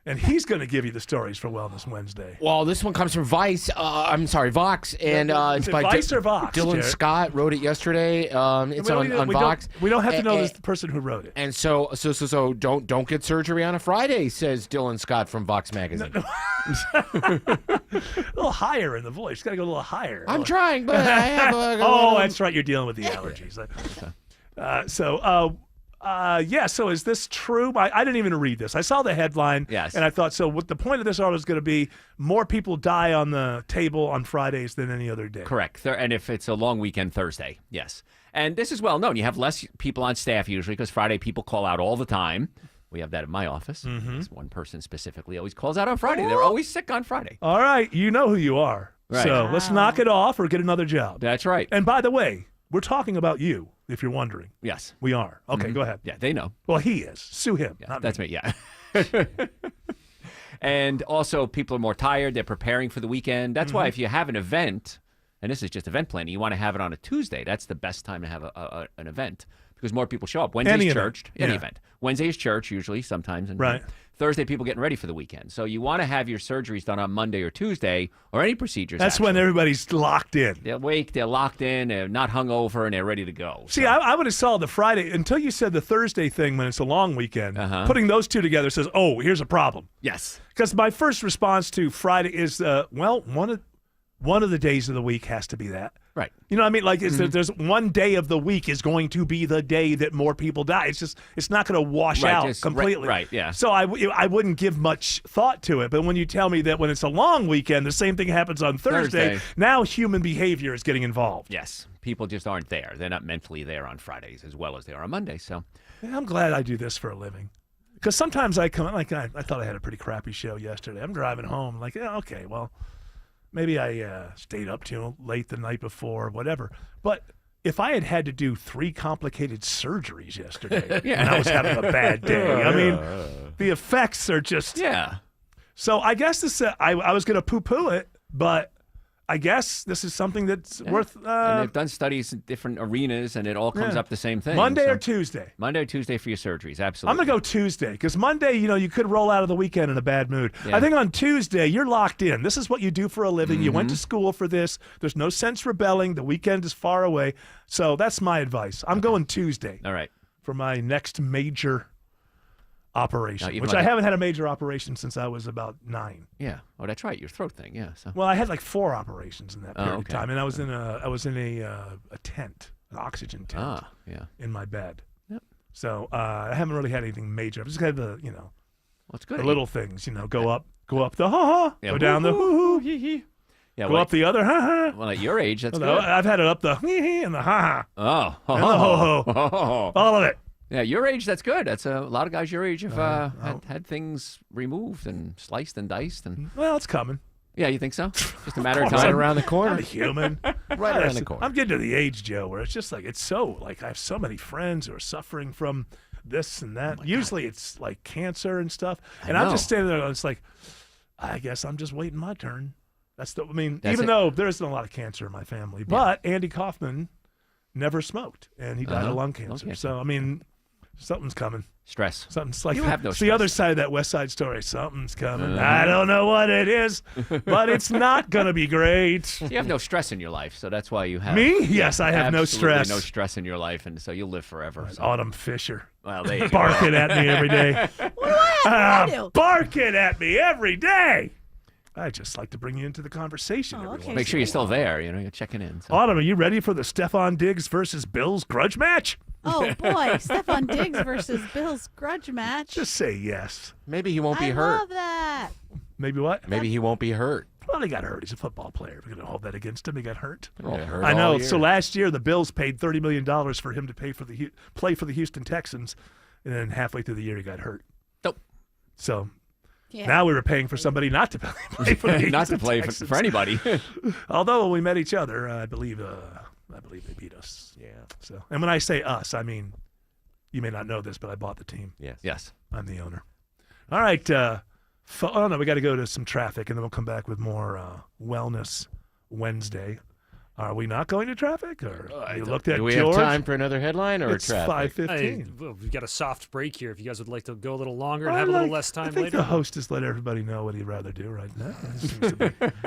And he's going to give you the stories for Wellness Wednesday. Well, this one comes from Vox, and it's by Vice or Vox, Dylan Jared? Scott wrote it yesterday. It's on Vox. We don't have to know the person who wrote it. And so don't get surgery on a Friday, says Dylan Scott from Vox magazine. A little higher in the voice. Got to go a little higher. I'm trying, but I have a that's right. You're dealing with the allergies. So is this true? I didn't even read this. I saw the headline, yes. And I thought, so what the point of this article is going to be, more people die on the table on Fridays than any other day. Correct. And if it's a long weekend, Thursday, yes. And this is well known. You have less people on staff usually because Friday people call out all the time. We have that in my office. This one person specifically always calls out on Friday. They're always sick on Friday. All right. You know who you are. Right. So let's knock it off or get another job. That's right. And by the way, we're talking about you, if you're wondering. Yes. We are. Okay, Go ahead. Yeah, they know. Well, he is. Sue him. Yeah, that's me. Yeah. And also, people are more tired. They're preparing for the weekend. That's why if you have an event, and this is just event planning, you want to have it on a Tuesday. That's the best time to have an event because more people show up. Wednesday's church. Any event. Wednesday is church usually, sometimes. And right. Thursday, people getting ready for the weekend. So you want to have your surgeries done on Monday or Tuesday or any procedures. That's when everybody's locked in. They're awake, they're locked in, they're not hungover, and they're ready to go. See, I would have saw the Friday until you said the Thursday thing when it's a long weekend. Putting those two together says, oh, here's a problem. Yes. Because my first response to Friday is, one of the days of the week has to be that. Right. You know what I mean? Like, there's one day of the week is going to be the day that more people die. It's not going to wash out completely. Right, yeah. So I wouldn't give much thought to it. But when you tell me that when it's a long weekend, the same thing happens on Thursday, now human behavior is getting involved. Yes. People just aren't there. They're not mentally there on Fridays as well as they are on Mondays. So yeah, I'm glad I do this for a living. Because sometimes I come, like I thought I had a pretty crappy show yesterday. I'm driving home, like, yeah, okay, well, maybe I stayed up too late the night before, whatever. But if I had to do 3 complicated surgeries yesterday and I was having a bad day, I mean, the effects are just... Yeah. So I guess this, I was going to poo-poo it, but I guess this is something that's worth... and they've done studies in different arenas, and it all comes up the same thing. Monday or Tuesday? Monday or Tuesday for your surgeries, absolutely. I'm going to go Tuesday, because Monday, you could roll out of the weekend in a bad mood. Yeah. I think on Tuesday, you're locked in. This is what you do for a living. You went to school for this. There's no sense rebelling. The weekend is far away. So that's my advice. I'm going Tuesday. All right. For my next major operation, Now, which I haven't had a major operation since I was about 9. Yeah. Oh, that's right. Your throat thing. Yeah. So. Well, I had like 4 operations in that period of okay. time, and I was in a tent, an oxygen tent, in my bed. Yep. So I haven't really had anything major. I've just had the well, it's good. the little things, go up the ha ha, go down the hoo hoo, hee hee. Yeah, go up the other ha ha. Well, at your age, that's good. I've had it up the hee hee and the ha ha. Oh, and the ho ho, all of it. Yeah, your age, that's good. That's a lot of guys your age have had things removed and sliced and diced. And well, it's coming. Yeah, you think so? Just a matter of Right time. around the corner. I'm a human. Right around the corner. I'm getting to the age, Joe, where it's just like, it's so, like, I have so many friends who are suffering from this and that. Usually it's like cancer and stuff. And I'm just standing there and it's like, I guess I'm just waiting my turn. Even though there isn't a lot of cancer in my family, but Andy Kaufman never smoked and he died of lung cancer. So, something's coming. Stress. Something's like, you have no it's stress. the other side of that West Side Story. Something's coming. I don't know what it is, but it's not going to be great. You have no stress in your life, so that's why you have... Me? Yes, I have no absolutely stress. no stress in your life, and so you'll live forever. Autumn Fisher. Well, there you go. Barking at me every day. What do I do? Barking at me every day. I just like to bring you into the conversation. every okay. once Make sure in a you're still while. there. You're checking in. So. Autumn, are you ready for the Stephon Diggs versus Bills grudge match? Oh, boy. Stephon Diggs versus Bills grudge match. Just say yes. Maybe he won't be I hurt. love that. Maybe what? Maybe he won't be hurt. Well, he got hurt. He's a football player. We're going to hold that against him. He got hurt. Hurt I know. all So year. last year, the Bills paid $30 million for him to play for the Houston Texans, and then halfway through the year, he got hurt. Nope. So Yeah. now we were paying for somebody not to play for the Houston Not to play Texans. for anybody. Although when we met each other, I believe they beat us. Yeah. So, and when I say us, I mean, you may not know this, but I bought the team. Yes. I'm the owner. All right. Oh, no, we got to go to some traffic, and then we'll come back with more Wellness Wednesday. Are we not going to traffic? Or you looked at Do we George? have time for another headline or It's traffic? 5:15. Well, we've got a soft break here. If you guys would like to go a little longer and have a little less time I think later. the host has let everybody know what he'd rather do right now. It seems to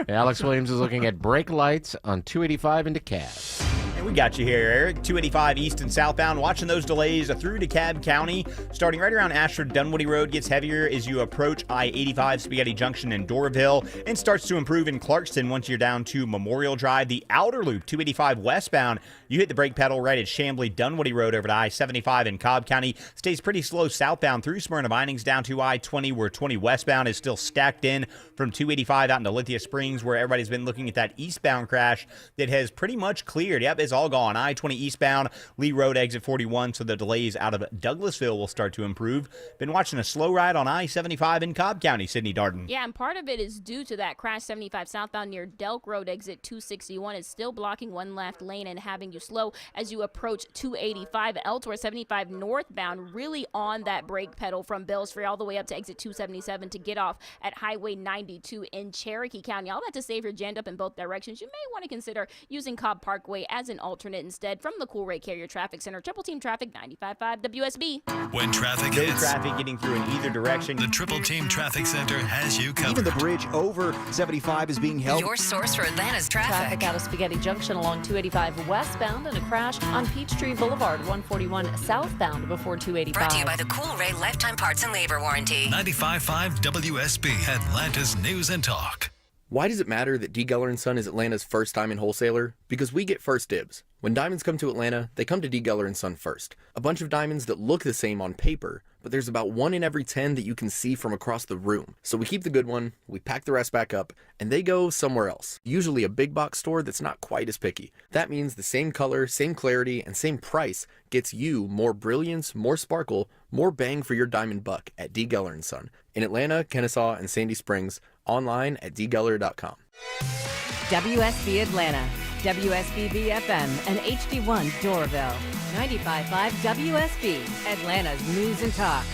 be. Alex Williams is looking at brake lights on 285 into DeKalb. And we got you here, Eric. 285 east and southbound. Watching those delays through DeKalb County. Starting right around Ashford, Dunwoody Road gets heavier as you approach I-85 Spaghetti Junction in Doraville, and starts to improve in Clarkston once you're down to Memorial Drive. The outer loop, 285 westbound, you hit the brake pedal right at Chamblee Dunwoody Road over to I-75 in Cobb County. Stays pretty slow southbound through Smyrna Vinings down to I-20, where 20 westbound is still stacked in from 285 out into Lithia Springs, where everybody's been looking at that eastbound crash that has pretty much cleared. Yep, it's all gone. I-20 eastbound, Lee Road exit 41, so the delays out of Douglasville will start to improve. Been watching a slow ride on I-75 in Cobb County, Sydney Darden. Yeah, and part of it is due to that crash. 75 southbound near Delk Road exit 261 is still blocking one left lane and having you slow as you approach 285. Elsewhere, 75 northbound really on that brake pedal from Bells Ferry all the way up to exit 277 to get off at Highway 92 in Cherokee County. All that to say, if you're jammed up in both directions, you may want to consider using Cobb Parkway as an alternate instead. From the Cool Ray Carrier Traffic Center, Triple Team Traffic 95.5 WSB. When traffic No hits, traffic getting through in either direction. the Triple Team Traffic Center has you covered. Even the bridge over 75 is being held. Your source for Atlanta's traffic. Traffic out of Spaghetti Junction along 285 westbound and a crash on Peachtree Boulevard 141 southbound before 285. Brought to you by the Cool Ray Lifetime Parts and Labor Warranty. 95.5 WSB, Atlanta's News and Talk. Why does it matter that D. Geller & Son is Atlanta's first diamond wholesaler? Because we get first dibs. When diamonds come to Atlanta, they come to D. Geller & Son first. A bunch of diamonds that look the same on paper, but there's about 1 in every 10 that you can see from across the room. So we keep the good one, we pack the rest back up, and they go somewhere else. Usually a big box store that's not quite as picky. That means the same color, same clarity, and same price gets you more brilliance, more sparkle, more bang for your diamond buck at D. Geller & Son. In Atlanta, Kennesaw, and Sandy Springs, online at dgeller.com. WSB Atlanta, WSB BFM, and HD1 Doraville. 95.5 WSB, Atlanta's News and Talk.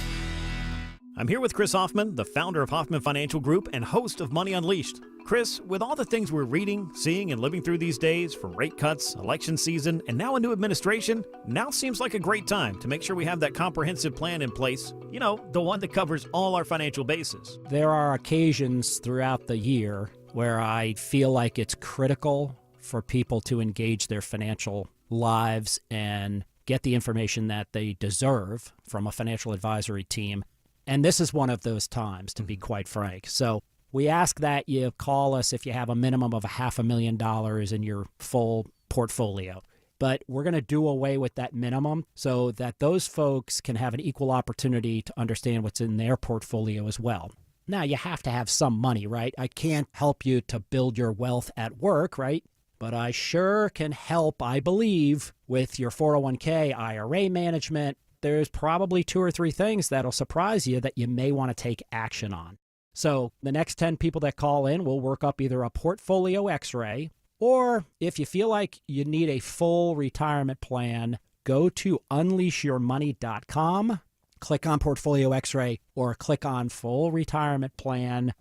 I'm here with Chris Hoffman, the founder of Hoffman Financial Group and host of Money Unleashed. Chris, with all the things we're reading, seeing, and living through these days, from rate cuts, election season, and now a new administration, now seems like a great time to make sure we have that comprehensive plan in place. You know, the one that covers all our financial bases. There are occasions throughout the year where I feel like it's critical for people to engage their financial lives and get the information that they deserve from a financial advisory team. And this is one of those times, to be quite frank. So we ask that you call us if you have a minimum of $500,000 in your full portfolio. But we're going to do away with that minimum so that those folks can have an equal opportunity to understand what's in their portfolio as well. Now, you have to have some money, right? I can't help you to build your wealth at work, right? But I sure can help, I believe, with your 401k, IRA management. There's probably 2 or 3 things that'll surprise you that you may want to take action on. So the next 10 people that call in will work up either a portfolio x-ray, or if you feel like you need a full retirement plan, go to unleashyourmoney.com, click on portfolio x-ray, or click on full retirement plan.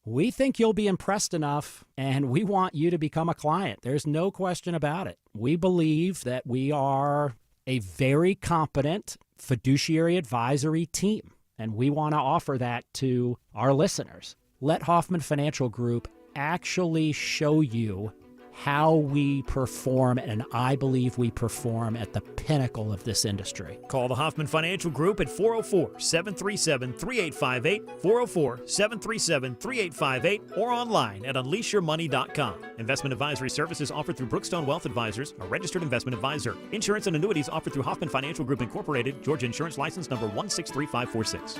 We think you'll be impressed enough, and we want you to become a client. There's no question about it. We believe that we are a very competent fiduciary advisory team, and we want to offer that to our listeners. Let Hoffman Financial Group actually show you how we perform, and I believe we perform at the pinnacle of this industry. Call the Hoffman Financial Group at 404-737-3858, 404-737-3858, or online at unleashyourmoney.com. Investment advisory services offered through Brookstone Wealth Advisors, a registered investment advisor. Insurance and annuities offered through Hoffman Financial Group Incorporated, Georgia Insurance License number 163546.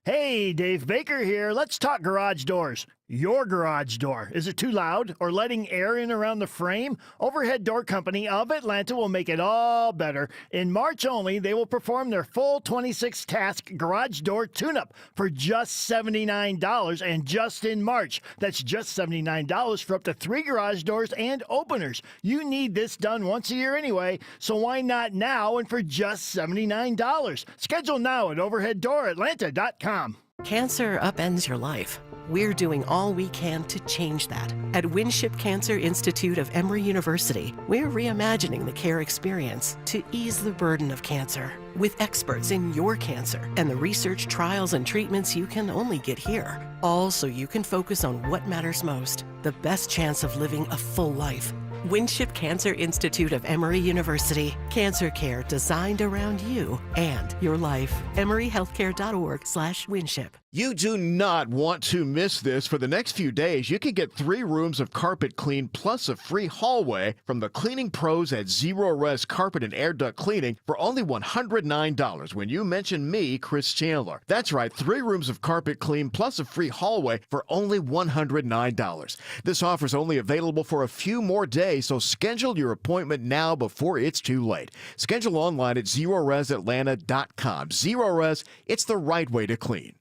Hey, Dave Baker here. Let's talk garage doors. Your garage door. Is it too loud or letting air in around the frame? Overhead Door Company of Atlanta will make it all better. In March only, they will perform their full 26-task garage door tune-up for just $79, and just in March. That's just $79 for up to 3 garage doors and openers. You need this done once a year anyway, so why not now and for just $79? Schedule now at overheaddooratlanta.com. Cancer upends your life. We're doing all we can to change that. At Winship Cancer Institute of Emory University, we're reimagining the care experience to ease the burden of cancer. With experts in your cancer and the research, trials, and treatments you can only get here. All so you can focus on what matters most, the best chance of living a full life. Winship Cancer Institute of Emory University. Cancer care designed around you and your life. EmoryHealthcare.org/Winship. You do not want to miss this. For the next few days, you can get 3 rooms of carpet clean plus a free hallway from the cleaning pros at Zero Res Carpet and Air Duct Cleaning for only $109 when you mention me, Chris Chandler. That's right, 3 rooms of carpet clean plus a free hallway for only $109. This offer is only available for a few more days, so schedule your appointment now before it's too late. Schedule online at ZeroResAtlanta.com. Zero Res, it's the right way to clean.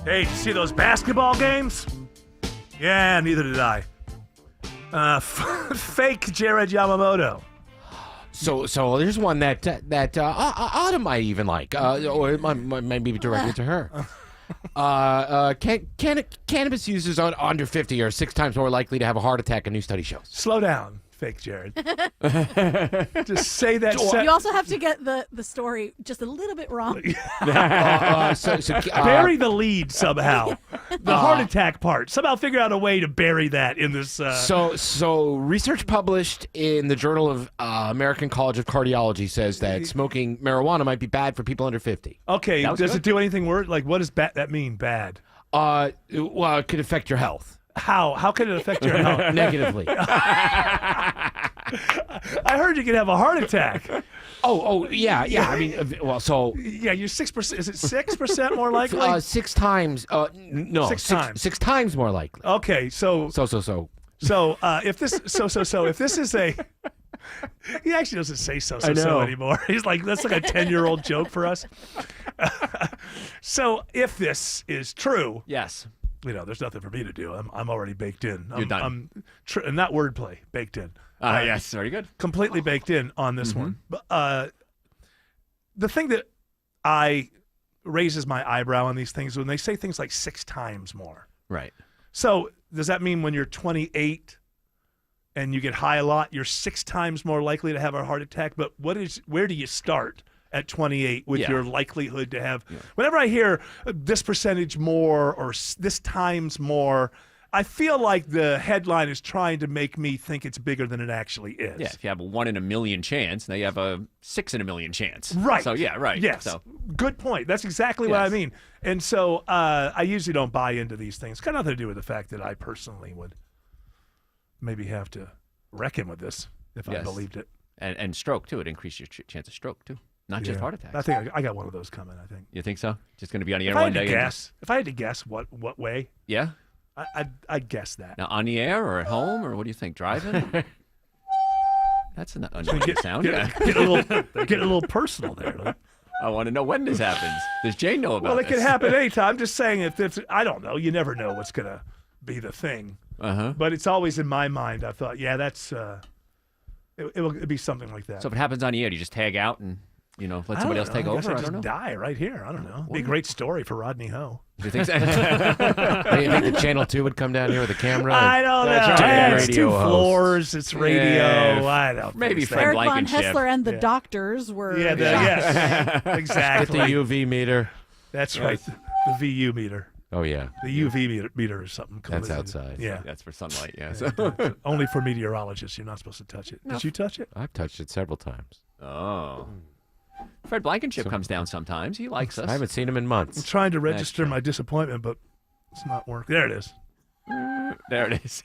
Hey, did you see those basketball games? Yeah, neither did I. Fake Jared Yamamoto. So there's one that Autumn might even like, or it might be directed to her. Cannabis users under 50 are 6 times more likely to have a heart attack, a new study shows. Slow down, fake Jared. Just say that. You also have to get the story just a little bit wrong. Bury the lead somehow. The heart attack part. Somehow figure out a way to bury that in this. So research published in the Journal of American College of Cardiology says that smoking marijuana might be bad for people under 50. Okay, does it do anything worse? Like, what does that mean, bad? Well, it could affect your health. How? How can it affect your health? Negatively. I heard you could have a heart attack. Oh, yeah. I mean, well, so yeah, you're 6%. Is it 6% more likely? 6 times. No, 6 times. 6 times more likely. Okay, so if this is a, he actually doesn't say so anymore. He's like, that's like a 10-year-old joke for us. So if this is true, yes. There's nothing for me to do. I'm already baked in. You're done. And not wordplay, baked in. Yes, very good. Completely baked in on this one. But the thing that raises my eyebrow on these things when they say things like 6 times more. Right. So does that mean when you're 28 and you get high a lot, you're 6 times more likely to have a heart attack? But where do you start at 28 with your likelihood to have? Yeah. Whenever I hear this percentage more or this times more, I feel like the headline is trying to make me think it's bigger than it actually is. Yeah, if you have a 1 in a million chance, now you have a 6 in a million chance. Right. So, yeah, right. Yes. So. Good point. That's exactly what I mean. And so I usually don't buy into these things. It's got nothing to do with the fact that I personally would maybe have to reckon with this if I believed it. And stroke, too. It increased your chance of stroke, too. Not just heart attacks. I think I got one of those coming, I think. You think so? Just going to be on the air one day? If I had to guess what way. Yeah? I'd guess that. Now, on the air or at home, or what do you think? Driving? That's an unusual sound. Get a little personal there. I want to know when this happens. Does Jane know about this? Well, it could happen anytime. I'm just saying if it's, I don't know. You never know what's going to be the thing. But it's always in my mind. I thought, that's, it'll be something like that. So if it happens on the air, do you just tag out and, let somebody else take over? I don't know. Die right here. I don't know. It'd be a great story for Rodney Ho. Do you think so? Do you think the Channel 2 would come down here with a camera? I don't know. It's 2 floors. It's radio. Yeah. I don't Maybe think Eric Von Hessler and the doctors were yes, exactly. Get the UV meter. That's right. The VU meter. Oh, yeah. The UV meter or something. That's outside. Yeah. That's for sunlight, yeah. Only for meteorologists. You're not supposed to touch it. Did you touch it? I've touched it several times. Oh. Fred Blankenship comes down sometimes. He likes us. I haven't seen him in months. I'm trying to register my disappointment, but it's not working. There it is. There it is.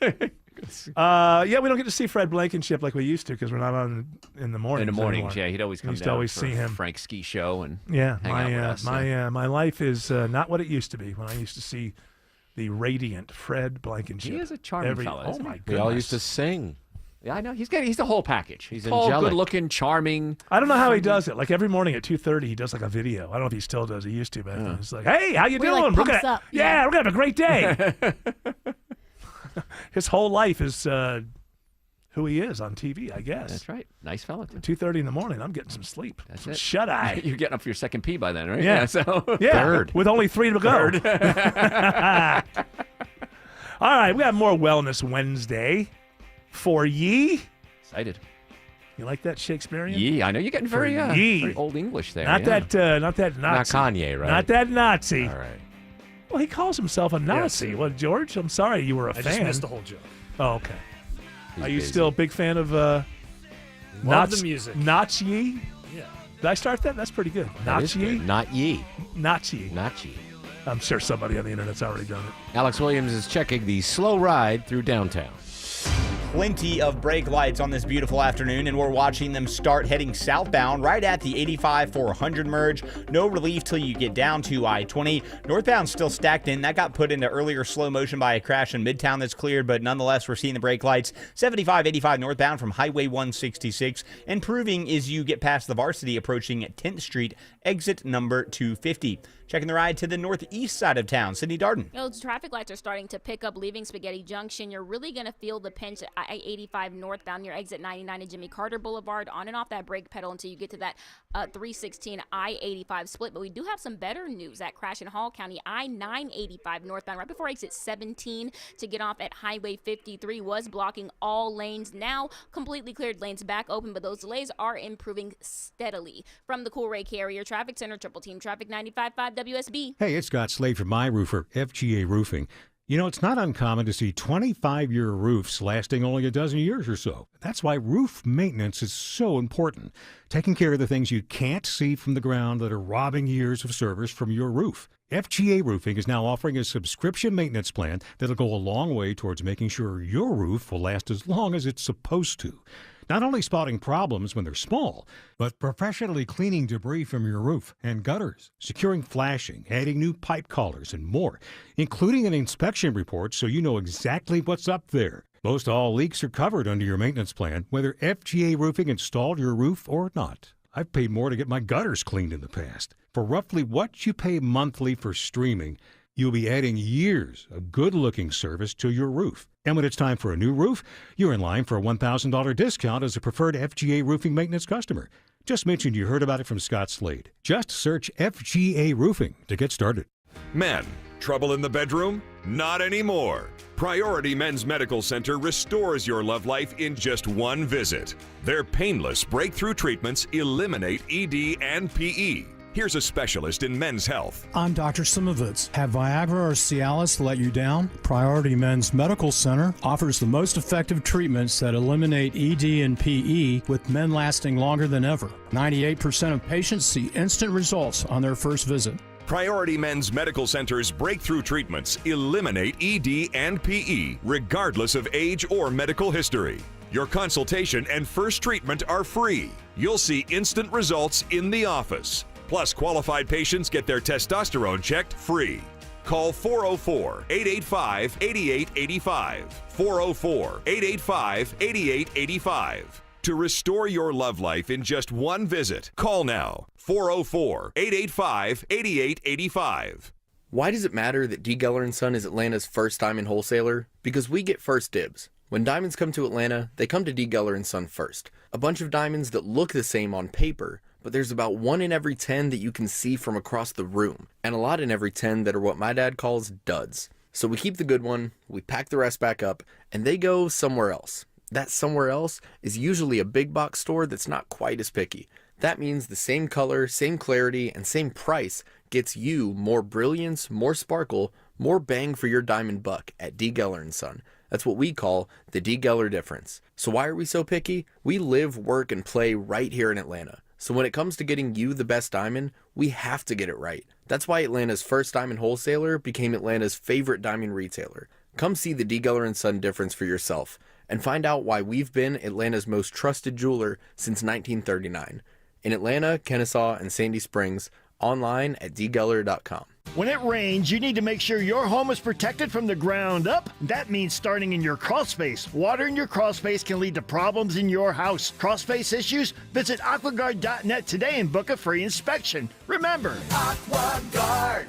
Yeah, we don't get to see Fred Blankenship like we used to because we're not on in the mornings. In the mornings, anymore. yeah. He'd always come used down to always for see him. Frank's ski show and yeah, hang out with us. my life is not what it used to be when I used to see the radiant Fred Blankenship. He is a charming fellow. Oh, my goodness. We all used to sing. Yeah, I know. He's the whole package. He's tall, angelic. good-looking, charming. I don't know how he does it. Like every morning at 2:30, he does like a video. I don't know if he still does. He used to, but it's like, "Hey, how you doing? Like, we're gonna, up. yeah, we're gonna have a great day." His whole life is who he is on TV, I guess. That's right. Nice fella. 2:30 in the morning, I'm getting some sleep. That's it. Shut eye. You're getting up for your second pee by then, right? Yeah. Third. With only 3 to go. All right, we got more Wellness Wednesday for ye. Excited. You like that Shakespearean? Ye. I know you're getting very old English there. Not yeah. not that Nazi. Not Kanye, right? Not that Nazi. All right. Well, he calls himself a Nazi. Yes. Well, George, I'm sorry you were a I fan. just missed the whole joke. Oh, okay. He's Are you busy. still a big fan of Love the music. Nazi? Yeah. Did I start that? That's pretty good. That is Nazi? good. Not ye. Nazi. Not ye. I'm sure somebody on the internet's already done it. Alex Williams is checking the slow ride through downtown. Plenty of brake lights on this beautiful afternoon, and we're watching them start heading southbound right at the 85-400 merge. No relief till you get down to I-20. Northbound still stacked in. That got put into earlier slow motion by a crash in Midtown that's cleared, but nonetheless, we're seeing the brake lights. 75-85 northbound from Highway 166. Improving as you get past the Varsity approaching 10th Street, exit number 250. Checking the ride to the northeast side of town. Sydney Darden. Those traffic lights are starting to pick up leaving Spaghetti Junction. You're really going to feel the pinch at I-85 northbound near exit 99 and Jimmy Carter Boulevard, on and off that brake pedal until you get to that 316 I-85 split. But we do have some better news. That crash in Hall County, I-985 northbound right before exit 17 to get off at Highway 53 was blocking all lanes. Now completely cleared, lanes back open, but those delays are improving steadily. From the Coolray Carrier Traffic Center, Triple Team Traffic 95.5 WSB. Hey, it's Scott Slade from My Roofer, FGA Roofing. You know, it's not uncommon to see 25-year roofs lasting only a dozen years or so. That's why roof maintenance is so important. Taking care of the things you can't see from the ground that are robbing years of service from your roof. FGA Roofing is now offering a subscription maintenance plan that'll go a long way towards making sure your roof will last as long as it's supposed to. Not only spotting problems when they're small, but professionally cleaning debris from your roof and gutters, securing flashing, adding new pipe collars, and more, including an inspection report so you know exactly what's up there. Most all leaks are covered under your maintenance plan, whether FGA Roofing installed your roof or not. I've paid more to get my gutters cleaned in the past. For roughly what you pay monthly for streaming, you'll be adding years of good-looking service to your roof. And when it's time for a new roof, you're in line for a $1,000 discount as a preferred FGA Roofing maintenance customer. Just mention you heard about it from Scott Slade. Just search FGA Roofing to get started. Men, trouble in the bedroom? Not anymore. Priority Men's Medical Center restores your love life in just one visit. Their painless breakthrough treatments eliminate ED and PE. Here's a specialist in men's health. I'm Dr. Simovitz. Have Viagra or Cialis let you down? Priority Men's Medical Center offers the most effective treatments that eliminate ED and PE, with men lasting longer than ever. 98% of patients see instant results on their first visit. Priority Men's Medical Center's breakthrough treatments eliminate ED and PE, regardless of age or medical history. Your consultation and first treatment are free. You'll see instant results in the office. Plus, qualified patients get their testosterone checked free. Call 404-885-8885. 404-885-8885. To restore your love life in just one visit, call now. 404-885-8885. Why does it matter that D. Geller & Son is Atlanta's first diamond wholesaler? Because we get first dibs. When diamonds come to Atlanta, they come to D. Geller & Son first. A bunch of diamonds that look the same on paper, but there's about 1 in every 10 that you can see from across the room, and a lot in every 10 that are what my dad calls duds. So we keep the good one, we pack the rest back up, and they go somewhere else. That somewhere else is usually a big box store that's not quite as picky. That means the same color, same clarity, and same price gets you more brilliance, more sparkle, More bang for your diamond buck at D. Geller & Son. That's what we call the D. Geller difference. So why are we so picky? We live, work, and play right here in Atlanta. So when it comes to getting you the best diamond, we have to get it right. That's why Atlanta's first diamond wholesaler became Atlanta's favorite diamond retailer. Come see the D. Geller & Son difference for yourself and find out why we've been Atlanta's most trusted jeweler since 1939. In Atlanta, Kennesaw, and Sandy Springs, online at dgeller.com. When it rains, you need to make sure your home is protected from the ground up. That means starting in your crawl space. Water in your crawl space can lead to problems in your house. Crawl space issues? Visit aquaguard.net today and book a free inspection. Remember, AquaGuard.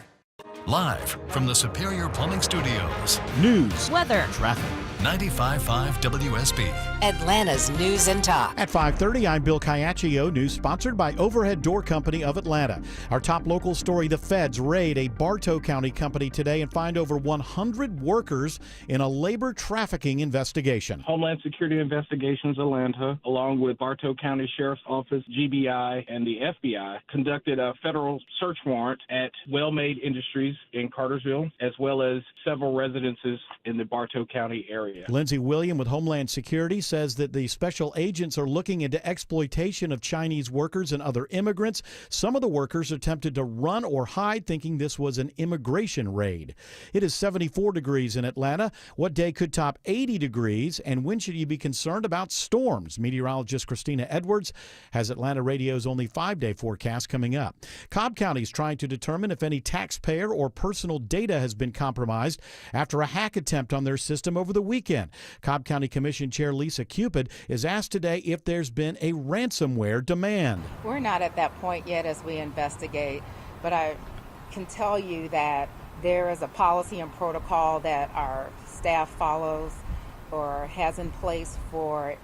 Live from the Superior Plumbing Studios. News, weather, traffic. 95.5 WSB. Atlanta's News and Talk. At 5:30, I'm Bill Caiaccio. News sponsored by Overhead Door Company of Atlanta. Our top local story, the feds raid a Bartow County company today and find over 100 workers in a labor trafficking investigation. Homeland Security Investigations Atlanta, along with Bartow County Sheriff's Office, GBI, and the FBI, conducted a federal search warrant at Well-Made Industries in Cartersville, as well as several residences in the Bartow County area. Lindsey William with Homeland Security says that the special agents are looking into exploitation of Chinese workers and other immigrants. Some of the workers attempted to run or hide, thinking this was an immigration raid. It is 74 degrees in Atlanta. What day could top 80 degrees? And when should you be concerned about storms? Meteorologist Christina Edwards has Atlanta Radio's only 5-day forecast coming up. Cobb County is trying to determine if any taxpayer or personal data has been compromised after a hack attempt on their system over the weekend. Cobb County Commission Chair Lisa Cupid is asked today if there's been a ransomware demand. We're not at that point yet as we investigate, but I can tell you that there is a policy and protocol that our staff follows or has in place for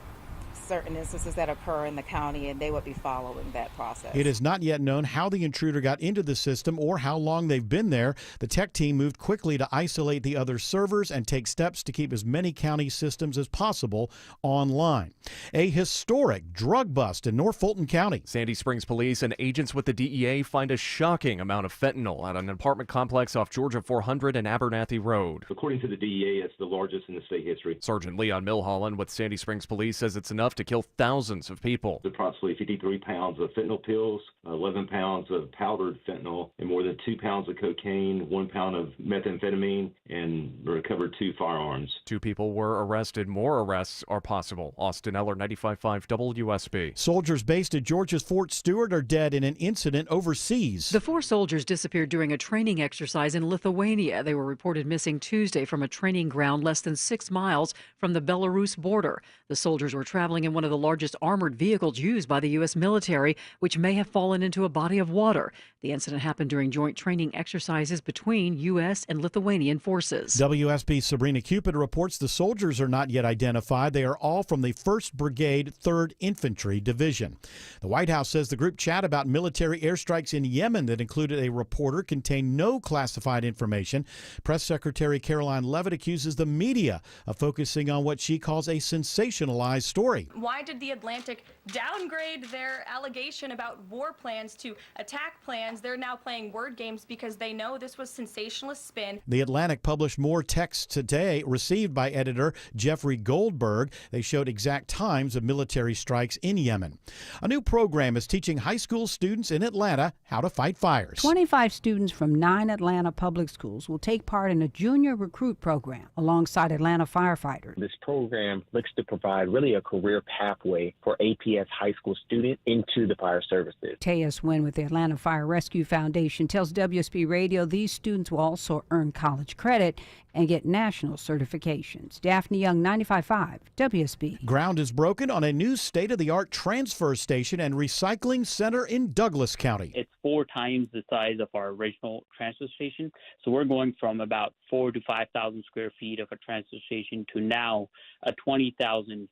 certain instances that occur in the county, and they would be following that process. It is not yet known how the intruder got into the system or how long they've been there. The tech team moved quickly to isolate the other servers and take steps to keep as many county systems as possible online. A historic drug bust in North Fulton County. Sandy Springs police and agents with the DEA find a shocking amount of fentanyl at an apartment complex off Georgia 400 and Abernathy Road. According to the DEA, it's the largest in the state history. Sergeant Leon Milholland with Sandy Springs police says it's enough to kill thousands of people. Approximately 53 pounds of fentanyl pills, 11 pounds of powdered fentanyl, and more than 2 pounds of cocaine, 1 pound of methamphetamine, and recovered 2 firearms. 2 people were arrested. More arrests are possible. Austin Eller, 95.5 WSB. Soldiers based at Georgia's Fort Stewart are dead in an incident overseas. The 4 soldiers disappeared during a training exercise in Lithuania. They were reported missing Tuesday from a training ground less than 6 miles from the Belarus border. The soldiers were traveling in one of the largest armored vehicles used by the U.S. military, which may have fallen into a body of water. The incident happened during joint training exercises between U.S. and Lithuanian forces. WSB's Sabrina Cupid reports the soldiers are not yet identified. They are all from the 1st Brigade, 3rd Infantry Division. The White House says the group chat about military airstrikes in Yemen that included a reporter contained no classified information. Press Secretary Caroline Leavitt accuses the media of focusing on what she calls a sensationalized story. Why did The Atlantic downgrade their allegation about war plans to attack plans? They're now playing word games because they know this was sensationalist spin. The Atlantic published more texts today received by editor Jeffrey Goldberg. They showed exact times of military strikes in Yemen. A new program is teaching high school students in Atlanta how to fight fires. 25 students from 9 Atlanta public schools will take part in a junior recruit program alongside Atlanta firefighters. This program looks to provide really a career pathway for APS high school students into the fire services. Tejas Wynn with the Atlanta Fire Rescue Foundation tells WSB Radio these students will also earn college credit and get national certifications. Daphne Young, 95.5 WSB. Ground is broken on a new state-of-the-art transfer station and recycling center in Douglas County. It's 4 times the size of our original transfer station. So we're going from about 4,000 to 5,000 square feet of a transfer station to now a 20,000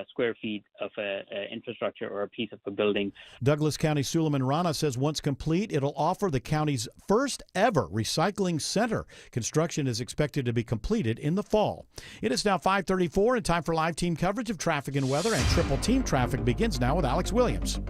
square feet of infrastructure or a piece of a building. Douglas County Suleiman Rana says once complete, it'll offer the county's first ever recycling center. Construction is expected to be completed in the fall. It is now 5:34 and time for live team coverage of traffic and weather, and Triple Team Traffic begins now with Alex Williams.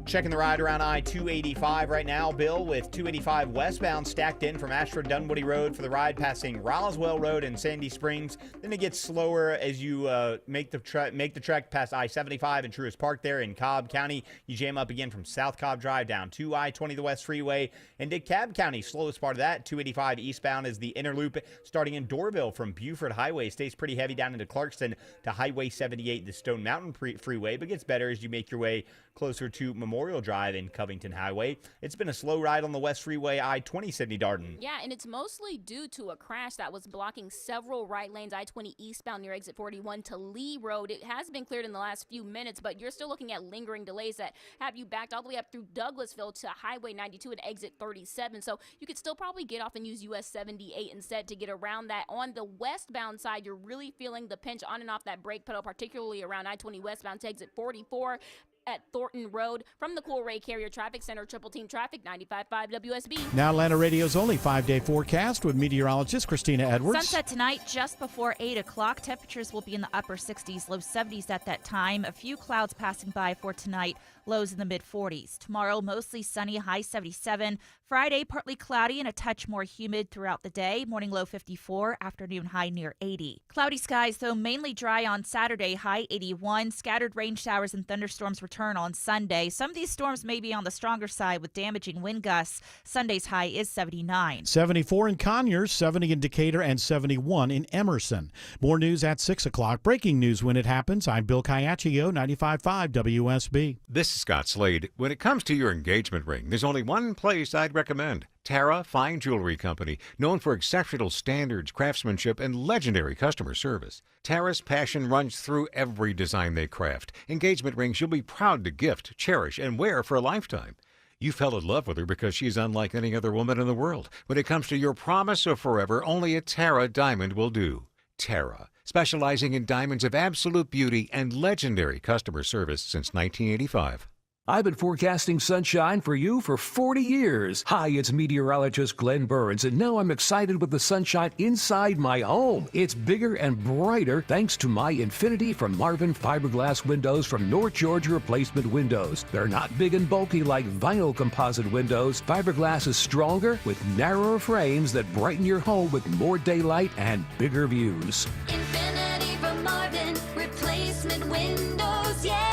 Checking the ride around I-285 right now, Bill, with 285 westbound stacked in from Ashford Dunwoody Road for the ride passing Roswell Road and Sandy Springs. Then it gets slower as you make the trek past I-75 and Truist Park there in Cobb County. You jam up again from South Cobb Drive down to I-20 the West Freeway and DeKalb County. Slowest part of that, 285 eastbound is the inner loop starting in Doraville from Buford Highway. Stays pretty heavy down into Clarkston to Highway 78, the Stone Mountain Freeway, but gets better as you make your way closer to Memorial Drive and Covington Highway. It's been a slow ride on the West Freeway, I-20, Sydney Darden. Yeah, and it's mostly due to a crash that was blocking several right lanes, I-20 eastbound near exit 41 to Lee Road. It has been cleared in the last few minutes, but you're still looking at lingering delays that have you backed all the way up through Douglasville to Highway 92 and exit 37. So you could still probably get off and use US 78 instead to get around that. On the westbound side, you're really feeling the pinch on and off that brake pedal, particularly around I-20 westbound to exit 44. At Thornton Road. From the Cool-Ray Carrier Traffic Center, Triple Team Traffic, 95.5 WSB. Now Atlanta Radio's only 5-day forecast with meteorologist Christina Edwards. Sunset tonight just before 8 o'clock. Temperatures will be in the upper 60s, low 70s at that time. A few clouds passing by for tonight. Lows in the mid-40s. Tomorrow, mostly sunny, high 77. Friday, partly cloudy and a touch more humid throughout the day. Morning low 54, afternoon high near 80. Cloudy skies, though mainly dry on Saturday, high 81. Scattered rain showers and thunderstorms return on Sunday. Some of these storms may be on the stronger side with damaging wind gusts. Sunday's high is 79. 74 in Conyers, 70 in Decatur, and 71 in Emerson. More news at 6 o'clock. Breaking news when it happens. I'm Bill Caiaccio, 95.5 WSB. This is Scott Slade. When it comes to your engagement ring, there's only one place I'd recommend. Tara Fine Jewelry Company, known for exceptional standards, craftsmanship, and legendary customer service. Tara's passion runs through every design they craft. Engagement rings you'll be proud to gift, cherish, and wear for a lifetime. You fell in love with her because she's unlike any other woman in the world. When it comes to your promise of forever, only a Tara diamond will do. Tara, specializing in diamonds of absolute beauty and legendary customer service since 1985. I've been forecasting sunshine for you for 40 years. Hi, it's meteorologist Glenn Burns, and now I'm excited with the sunshine inside my home. It's bigger and brighter thanks to my Infinity from Marvin fiberglass windows from North Georgia Replacement Windows. They're not big and bulky like vinyl composite windows. Fiberglass is stronger with narrower frames that brighten your home with more daylight and bigger views. Infinity from Marvin Replacement Windows, yeah!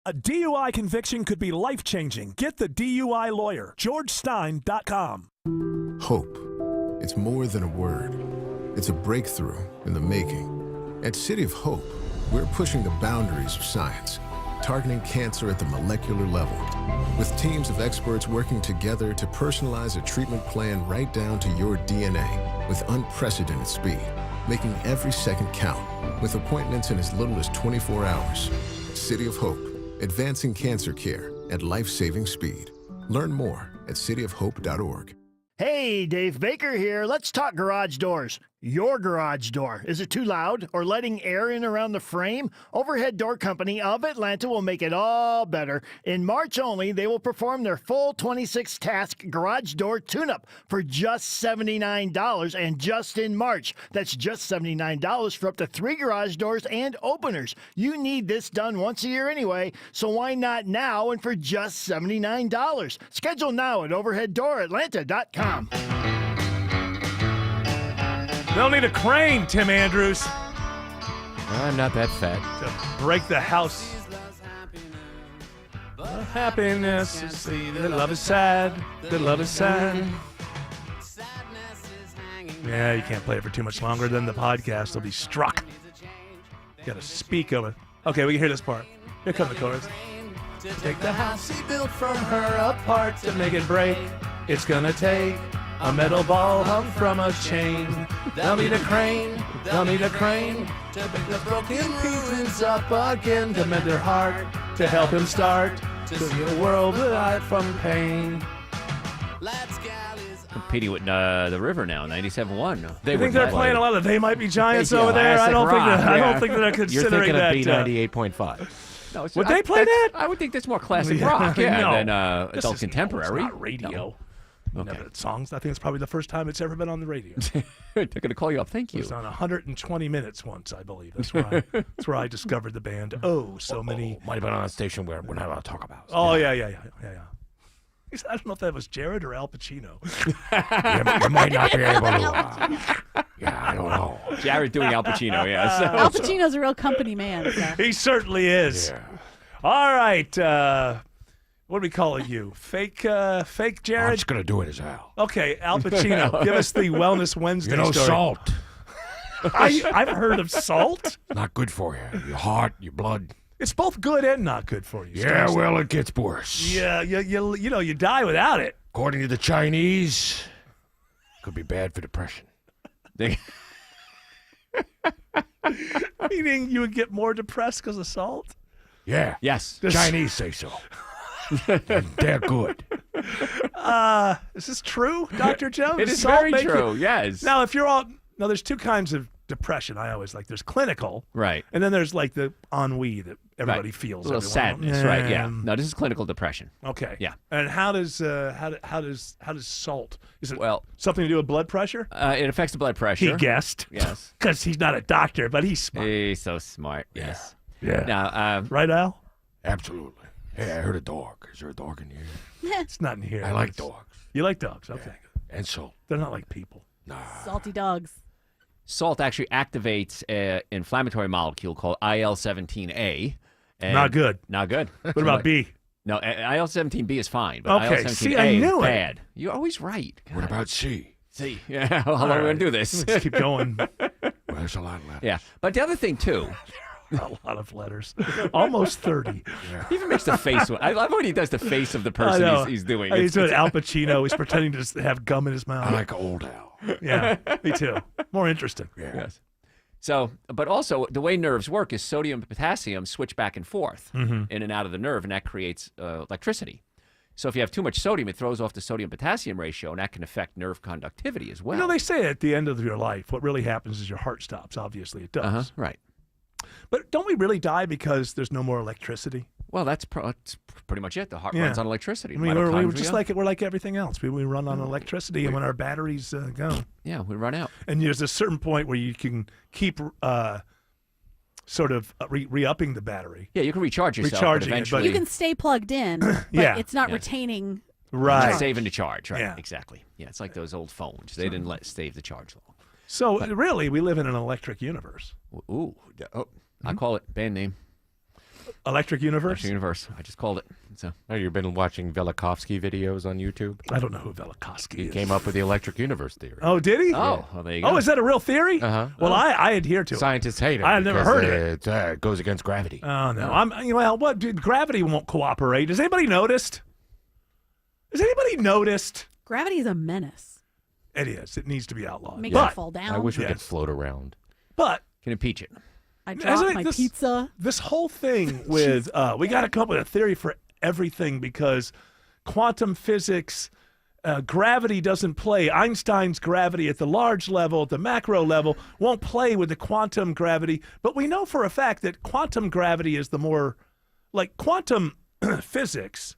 A DUI conviction could be life-changing. Get the DUI lawyer. GeorgeStein.com. Hope. It's more than a word. It's a breakthrough in the making. At City of Hope, we're pushing the boundaries of science, targeting cancer at the molecular level, with teams of experts working together to personalize a treatment plan right down to your DNA with unprecedented speed, making every second count, with appointments in as little as 24 hours. City of Hope. Advancing cancer care at life-saving speed. Learn more at cityofhope.org. Hey, Dave Baker here. Let's talk garage doors. Your garage door. Is it too loud or letting air in around the frame? Overhead Door Company of Atlanta will make it all better. In March only, they will perform their full 26-task garage door tune-up for just $79, and just in March. That's just $79 for up to 3 garage doors and openers. You need this done once a year anyway, so why not now and for just $79? Schedule now at overheaddooratlanta.com. They'll need a crane, Tim Andrews. I'm not that fat. To break the house. Happiness is see that love is sad. That love is sad. Yeah, you can't play it for too much longer. Then the podcast will be struck. You gotta speak of it. Okay, we can hear this part. Here comes the chorus. Take the house he built from her apart to make it break. It's gonna take a metal ball hung from a chain. They'll need a crane, they'll need a crane to pick the broken pieces up again, to mend their heart, to help him start to see a world without from pain. Competing with the River now, 97.1. I think they're playing a lot of They Might Be Giants over there. I don't think they're considering that. You're thinking of B98.5. No, would they play that? I would think that's more classic rock, than no. adult contemporary. It's not radio. Never songs. I think it's probably the first time it's ever been on the radio. They're going to call you up. Thank you. It was on 120 Minutes once, I believe. That's where I discovered the band. Many. Might have been on a station where we're not allowed to talk about. Oh, yeah. I don't know if that was Jared or Al Pacino. You might not be able to. I don't know. Jared doing Al Pacino, yes. Al Pacino's a real company man. So. He certainly is. Yeah. All right. What do we call it, you? Fake Jared? I'm just going to do it as Al. Okay, Al Pacino. Give us the Wellness Wednesday story. Salt. I've heard of salt. Not good for you. Your heart, your blood. It's both good and not good for you. Yeah, well, it gets worse. Yeah, you die without it. According to the Chinese, could be bad for depression. Meaning you would get more depressed because of salt? Yeah. Yes. Chinese say so. They're good. Is this true, Dr. Jones? It is very true, yes. Now, there's two kinds of depression. I always like. There's clinical. Right. And then there's like the ennui that everybody feels. A little sadness, right, yeah. No, this is clinical depression. Okay. Yeah. And how does salt? Is it something to do with blood pressure? It affects the blood pressure. He guessed. Yes. Because he's not a doctor, but he's smart. He's so smart, yes. Yeah. Now, right, Al? Absolutely. Hey, I heard a dog. Is there a dog in here? It's not in here. I like dogs. You like dogs? Okay. Yeah. And salt. They're not like people. Nah. Salty dogs. Salt actually activates an inflammatory molecule called IL-17A. Not good. Not good. What about B? No, IL-17B is fine, but okay. IL-17A See, I knew is it. bad. You're always right. God. What about C? C. Yeah, how long are we going to do this? Let's keep going. Well, there's a lot left. Yeah, but the other thing, too. A lot of letters. Almost 30. Yeah. He even makes the face. I love when he does the face of the person he's doing. He's doing Al Pacino. He's pretending to have gum in his mouth. I like old Al. Yeah, me too. More interesting. Yeah. Yes. So, but also the way nerves work is sodium and potassium switch back and forth in and out of the nerve, and that creates electricity. So if you have too much sodium, it throws off the sodium-potassium ratio, and that can affect nerve conductivity as well. You know, they say at the end of your life, what really happens is your heart stops. Obviously, it does. Right. But don't we really die because there's no more electricity? Well, that's pretty much it. The heart runs on electricity. I mean, we're just we're like everything else. We run on electricity, and when our batteries go, yeah, we run out. And there's a certain point where you can keep sort of re-upping the battery. Yeah, you can recharge yourself. Recharging eventually, you can stay plugged in, but it's not retaining. Right, saving the charge. Right, exactly. Yeah, it's like those old phones. They didn't save the charge long. So really, we live in an electric universe. Ooh, I call it band name. Electric Universe? Electric Universe. I just called it. So. Oh, you've been watching Velikovsky videos on YouTube? I don't know who Velikovsky is. He came up with the electric universe theory. Oh, did he? Oh, well, there you go. Oh, is that a real theory? Uh-huh. Well, I adhere to it. Scientists hate it. I've never heard it. It goes against gravity. Oh, no. Gravity won't cooperate. Has anybody noticed? Gravity is a menace. It is. It needs to be outlawed. Make it fall down. I wish we could float around. But can impeach it. I dropped my pizza. This whole thing with we got to come up with a theory for everything because quantum physics, gravity doesn't play. Einstein's gravity at the large level, at the macro level, won't play with the quantum gravity. But we know for a fact that quantum gravity is the more, like quantum physics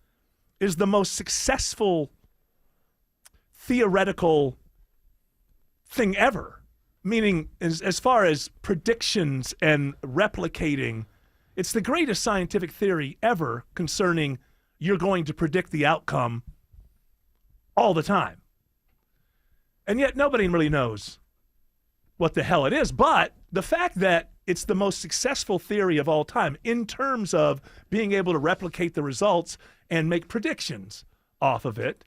is the most successful theoretical thing ever. Meaning, as far as predictions and replicating, it's the greatest scientific theory ever concerning you're going to predict the outcome all the time. And yet nobody really knows what the hell it is. But the fact that it's the most successful theory of all time in terms of being able to replicate the results and make predictions off of it,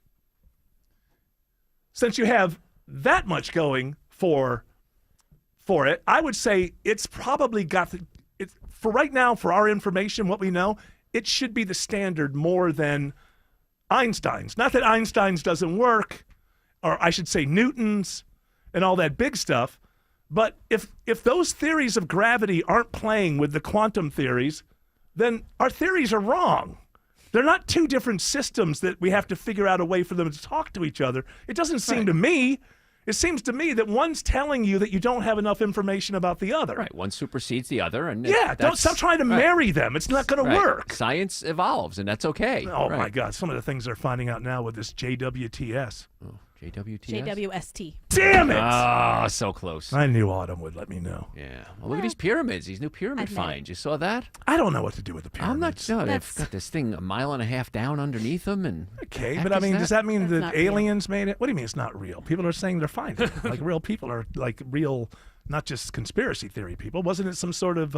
since you have that much going for it, I would say it's probably got for right now, for our information, what we know, it should be the standard more than Einstein's. Not that Einstein's doesn't work, or I should say Newton's and all that big stuff, but if those theories of gravity aren't playing with the quantum theories, then our theories are wrong. They're not two different systems that we have to figure out a way for them to talk to each other. It doesn't seem to me. It seems to me that one's telling you that you don't have enough information about the other. Right. One supersedes the other. And don't stop trying to marry them. It's not going to work. Science evolves, and that's okay. Oh, my God. Some of the things they're finding out now with this JWTS. Oh, JWTS? JWST. Damn it! Oh, so close. I knew Autumn would let me know. Yeah. Well, look at these pyramids, these new pyramid finds. You saw that? I don't know what to do with the pyramids. I'm not sure. They've got this thing a mile and a half down underneath them. And okay, but I mean, does that mean that aliens made it? What do you mean it's not real? People are saying they're finding it. Like real people are like real, not just conspiracy theory people. Wasn't it some sort of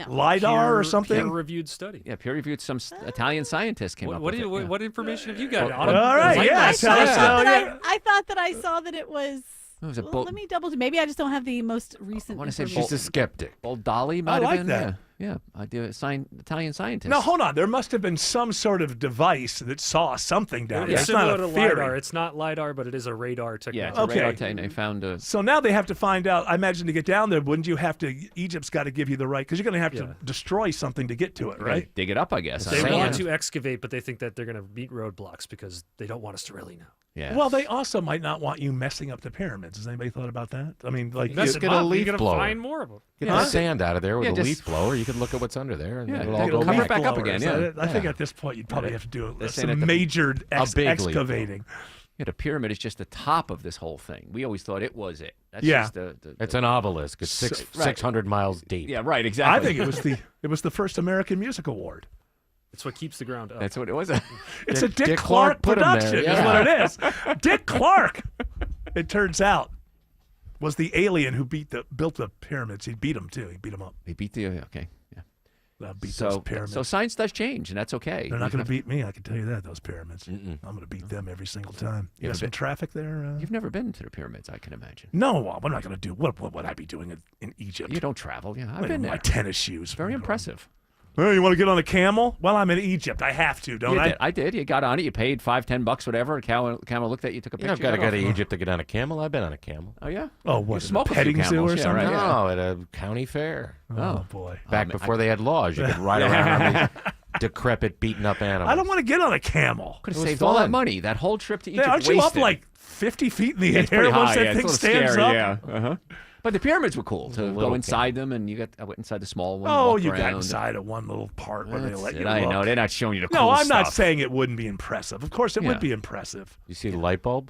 LiDAR or something? Peer-reviewed study. Yeah, peer-reviewed. Some Italian scientist came up with it. What information have you got? All right, I thought that I saw that it was. was a let me double check. Maybe I just don't have the most recent. I want to say she's a skeptic. Boldali might I have like been. that. Yeah, I do. Italian scientist. Now hold on. There must have been some sort of device that saw something down there. It's It's not similar a to theory. LiDAR. It's not LiDAR, but it is a radar technology. Yeah, it's a radar technology. They found a. So now they have to find out. I imagine to get down there, wouldn't you have to? Egypt's got to give you the right because you're going to have to destroy something to get to it, right? Dig it up, I guess. They want to excavate, but they think that they're going to meet roadblocks because they don't want us to really know. Yeah. Well, they also might not want you messing up the pyramids. Has anybody thought about that? I mean, like, Mess get them a up, leaf you're blower. gonna find more of them. Get the sand out of there with a leaf blower. You could look at what's under there, and it'll all go cover back. it back up again. Yeah. I think at this point you'd probably have to do They're saying some that the- major a big leaf blower. excavating. Yeah, the pyramid is just the top of this whole thing. We always thought it was it. That's Yeah. just It's an obelisk. It's Right. 600 miles deep. Yeah, right. Exactly. I think it was the first American Music Award. It's what keeps the ground up. That's what it was. It's a Dick Clark put 'em there, production. yeah. Is what it is. Dick Clark. It turns out was the alien who built the pyramids. He beat them too. He beat them up. He beat the okay. Yeah. Beat those pyramids. So science does change, and that's okay. They're not going to beat me. I can tell you that. Those pyramids. I'm going to beat them every single time. You got some traffic there? You've never been to the pyramids, I can imagine. No, I'm not going to do. What would I be doing in Egypt? You don't travel. Yeah, I've In been my there. tennis shoes. Very impressive. Oh, you want to get on a camel? Well, I'm in Egypt. I have to, don't I? I did. You got on it. You paid $5-10, whatever. Camel looked at you, took a You picture. don't got to go to got off. Egypt to get on a camel. I've been on a camel. Oh yeah. Oh, You what? smoke A a few petting zoo camels, or yeah, something? right, yeah. No, at a county fair. Oh boy. Back before they had laws, you could ride around on these decrepit, beaten up animals. I don't want to get on a camel. Could It have was saved all that fun. money. That whole trip to Yeah, Egypt aren't you up wasted. like 50 feet in the It's air pretty once high, that yeah. thing It's a stands little up? scary, yeah. But the pyramids were cool to little go inside them, and I went inside the small one. Oh, walk you around. got inside of one little part where they That's let it. you I look. know they're not showing you the No, cool I'm not stuff. saying it wouldn't be impressive. Of course, it Yeah. would be impressive. You see the light bulb?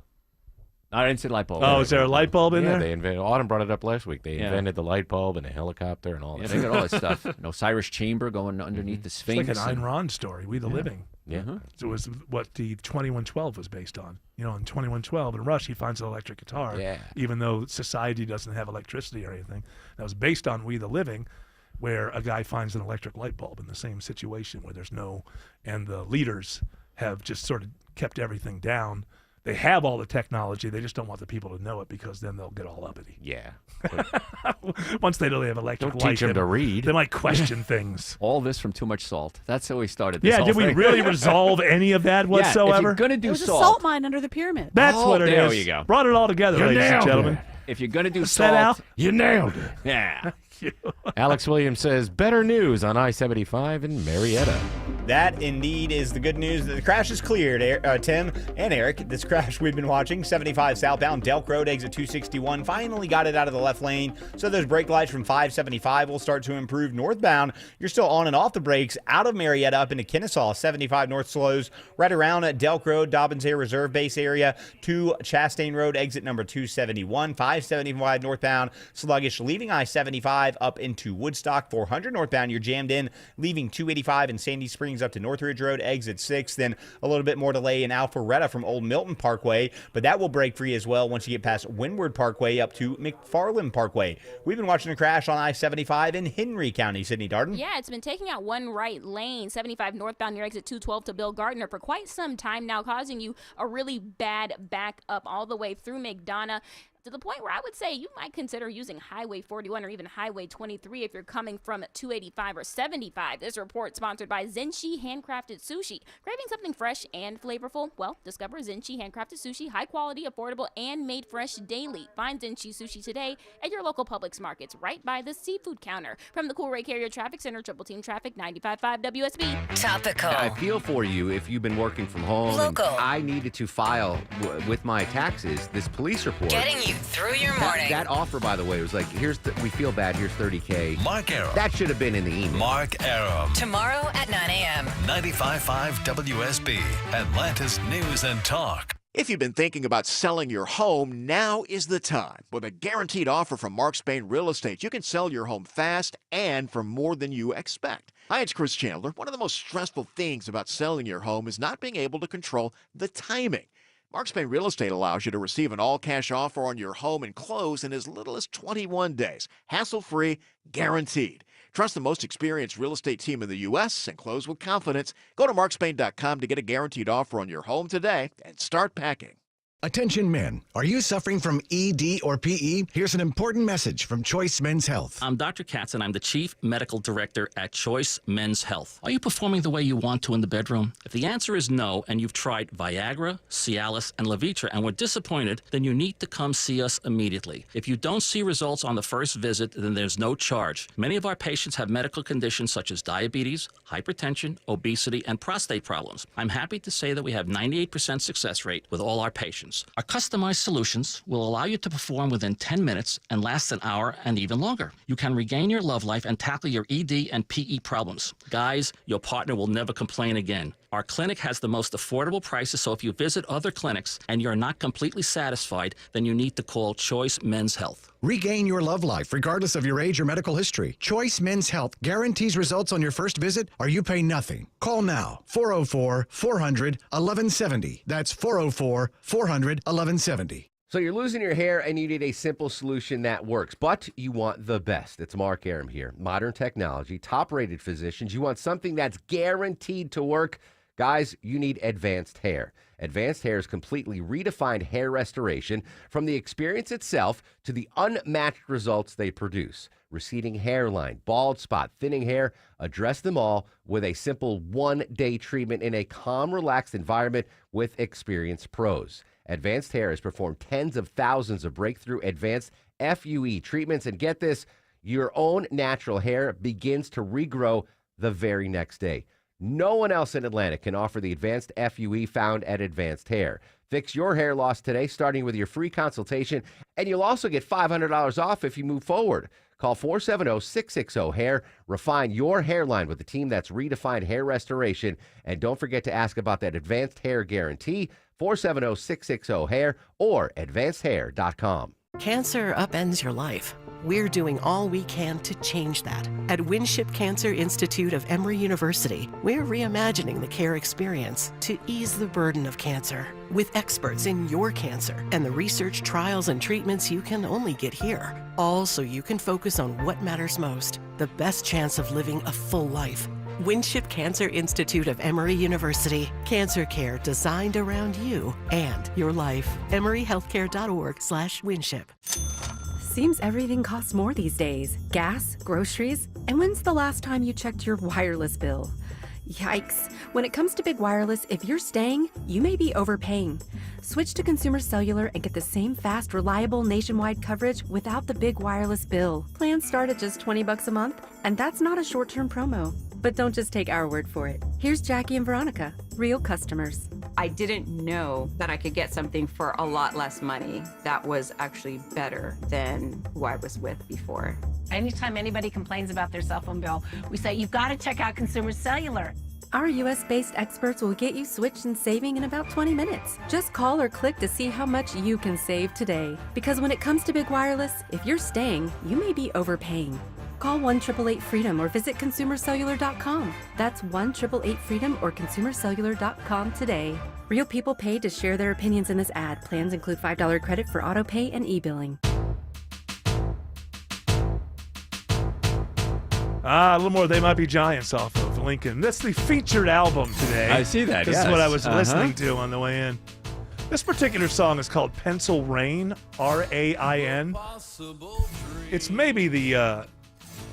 I didn't see the light bulb. Oh, is there a light bulb in Yeah, there? they invented. Autumn brought it up last week. They Yeah. invented the light bulb and a helicopter and all Yeah, that. they got all that stuff. An Osiris chamber going underneath the It's Sphinx. like an Ayn and- Rand story, We the Living. Yeah. It was what the 2112 was based on. You know, in 2112, in Rush, he finds an electric guitar. Yeah. Even though society doesn't have electricity or anything. That was based on We the Living, where a guy finds an electric light bulb in the same situation where there's no, and the leaders have just sort of kept everything down. They have all the technology. They just don't want the people to know it because then they'll get all uppity. Yeah. Once they know they have electric Don't light, teach them to read. They might question things. All this from Too Much Salt. That's how we started this Yeah, whole did we thing. really resolve any of that Yeah, if whatsoever? you're going to do There was a salt, salt mine under the pyramid. That's what it is. there you go. Brought it all together, You ladies and nailed gentlemen. it. if you're going to do What's that, salt, Al? You nailed it. yeah. Alex Williams says, better news on I-75 in Marietta. That indeed is the good news. The crash is cleared, Tim and Eric. This crash we've been watching, 75 southbound, Delk Road, exit 261, finally got it out of the left lane. So those brake lights from 575 will start to improve northbound. You're still on and off the brakes out of Marietta up into Kennesaw. 75 north slows right around at Delk Road, Dobbins Air Reserve Base area to Chastain Road, exit number 271. 575 northbound, sluggish, leaving I-75 up into Woodstock. 400 northbound, you're jammed in, leaving 285 in Sandy Springs up to Northridge Road, exit 6. Then a little bit more delay in Alpharetta from Old Milton Parkway, but that will break free as well once you get past Windward Parkway up to McFarland Parkway. We've been watching a crash on I-75 in Henry County. Sydney Darden. Yeah, it's been taking out one right lane, 75 northbound near exit 212 to Bill Gardner for quite some time now, causing you a really bad back up all the way through McDonough. to the point where I would say you might consider using Highway 41 or even Highway 23 if you're coming from 285 or 75. This report sponsored by Zenshi Handcrafted Sushi. Craving something fresh and flavorful? Well, discover Zenshi Handcrafted Sushi, high quality, affordable, and made fresh daily. Find Zenshi Sushi today at your local Publix markets right by the seafood counter. From the Cool Ray Carrier Traffic Center, Triple Team Traffic, 95.5 WSB. Topical. I feel for you if you've been working from home. Local. And I needed to file with my taxes this police report. Getting you through your morning. That offer, by the way, was like, we feel bad, here's $30K. Mark Arum. That should have been in the email. Mark Arum. Tomorrow at 9 a.m. 95.5 WSB, Atlanta's News and Talk. If you've been thinking about selling your home, now is the time. With a guaranteed offer from Mark Spain Real Estate, you can sell your home fast and for more than you expect. Hi, it's Chris Chandler. One of the most stressful things about selling your home is not being able to control the timing. Mark Spain Real Estate allows you to receive an all-cash offer on your home and close in as little as 21 days. Hassle-free, guaranteed. Trust the most experienced real estate team in the U.S. and close with confidence. Go to markspain.com to get a guaranteed offer on your home today and start packing. Attention men, are you suffering from ED or PE? Here's an important message from Choice Men's Health. I'm Dr. Katz and I'm the Chief Medical Director at Choice Men's Health. Are you performing the way you want to in the bedroom? If the answer is no and you've tried Viagra, Cialis, and Levitra and were disappointed, then you need to come see us immediately. If you don't see results on the first visit, then there's no charge. Many of our patients have medical conditions such as diabetes, hypertension, obesity, and prostate problems. I'm happy to say that we have 98% success rate with all our patients. Our customized solutions will allow you to perform within 10 minutes and last an hour and even longer. You can regain your love life and tackle your ED and PE problems. Guys, your partner will never complain again. Our clinic has the most affordable prices, so if you visit other clinics and you're not completely satisfied, then you need to call Choice Men's Health. Regain your love life regardless of your age or medical history. Choice Men's Health guarantees results on your first visit or you pay nothing. Call now, 404-400-1170. That's 404-400-1170. So you're losing your hair and you need a simple solution that works, but you want the best. It's Mark Arum here. Modern technology, top-rated physicians. You want something that's guaranteed to work. Guys, you need Advanced Hair. Advanced Hair's completely redefined hair restoration, from the experience itself to the unmatched results they produce. Receding hairline, bald spot, thinning hair, address them all with a simple one-day treatment in a calm, relaxed environment with experienced pros. Advanced Hair has performed tens of thousands of breakthrough advanced FUE treatments, and get this, your own natural hair begins to regrow the very next day. No one else in Atlanta can offer the advanced FUE found at Advanced Hair. Fix your hair loss today, starting with your free consultation, and you'll also get $500 off if you move forward. Call 470-660-HAIR. Refine your hairline with the team that's redefined hair restoration. And don't forget to ask about that Advanced Hair Guarantee, 470-660-HAIR or advancedhair.com. Cancer upends your life. We're doing all we can to change that. At Winship Cancer Institute of Emory University, we're reimagining the care experience to ease the burden of cancer. With experts in your cancer and the research, trials, and treatments you can only get here. All so you can focus on what matters most, the best chance of living a full life. Winship Cancer Institute of Emory University. Cancer care designed around you and your life. EmoryHealthcare.org/Winship. Seems everything costs more these days. Gas, groceries, and when's the last time you checked your wireless bill? Yikes. When it comes to big wireless, if you're staying, you may be overpaying. Switch to Consumer Cellular and get the same fast, reliable nationwide coverage without the big wireless bill. Plans start at just $20 a month, and that's not a short-term promo. But don't just take our word for it. Here's Jackie and Veronica, real customers. I didn't know that I could get something for a lot less money that was actually better than who I was with before. Anytime anybody complains about their cell phone bill, we say, you've got to check out Consumer Cellular. Our US-based experts will get you switched and saving in about 20 minutes. Just call or click to see how much you can save today. Because when it comes to big wireless, if you're staying, you may be overpaying. Call 1-888-FREEDOM or visit ConsumerCellular.com. That's 1-888-FREEDOM or ConsumerCellular.com today. Real people paid to share their opinions in this ad. Plans include $5 credit for auto pay and e-billing. A little more They Might Be Giants off of Lincoln. That's the featured album today. I see that, This is what I was listening to on the way in. This particular song is called Pencil Rain, R-A-I-N. It's maybe the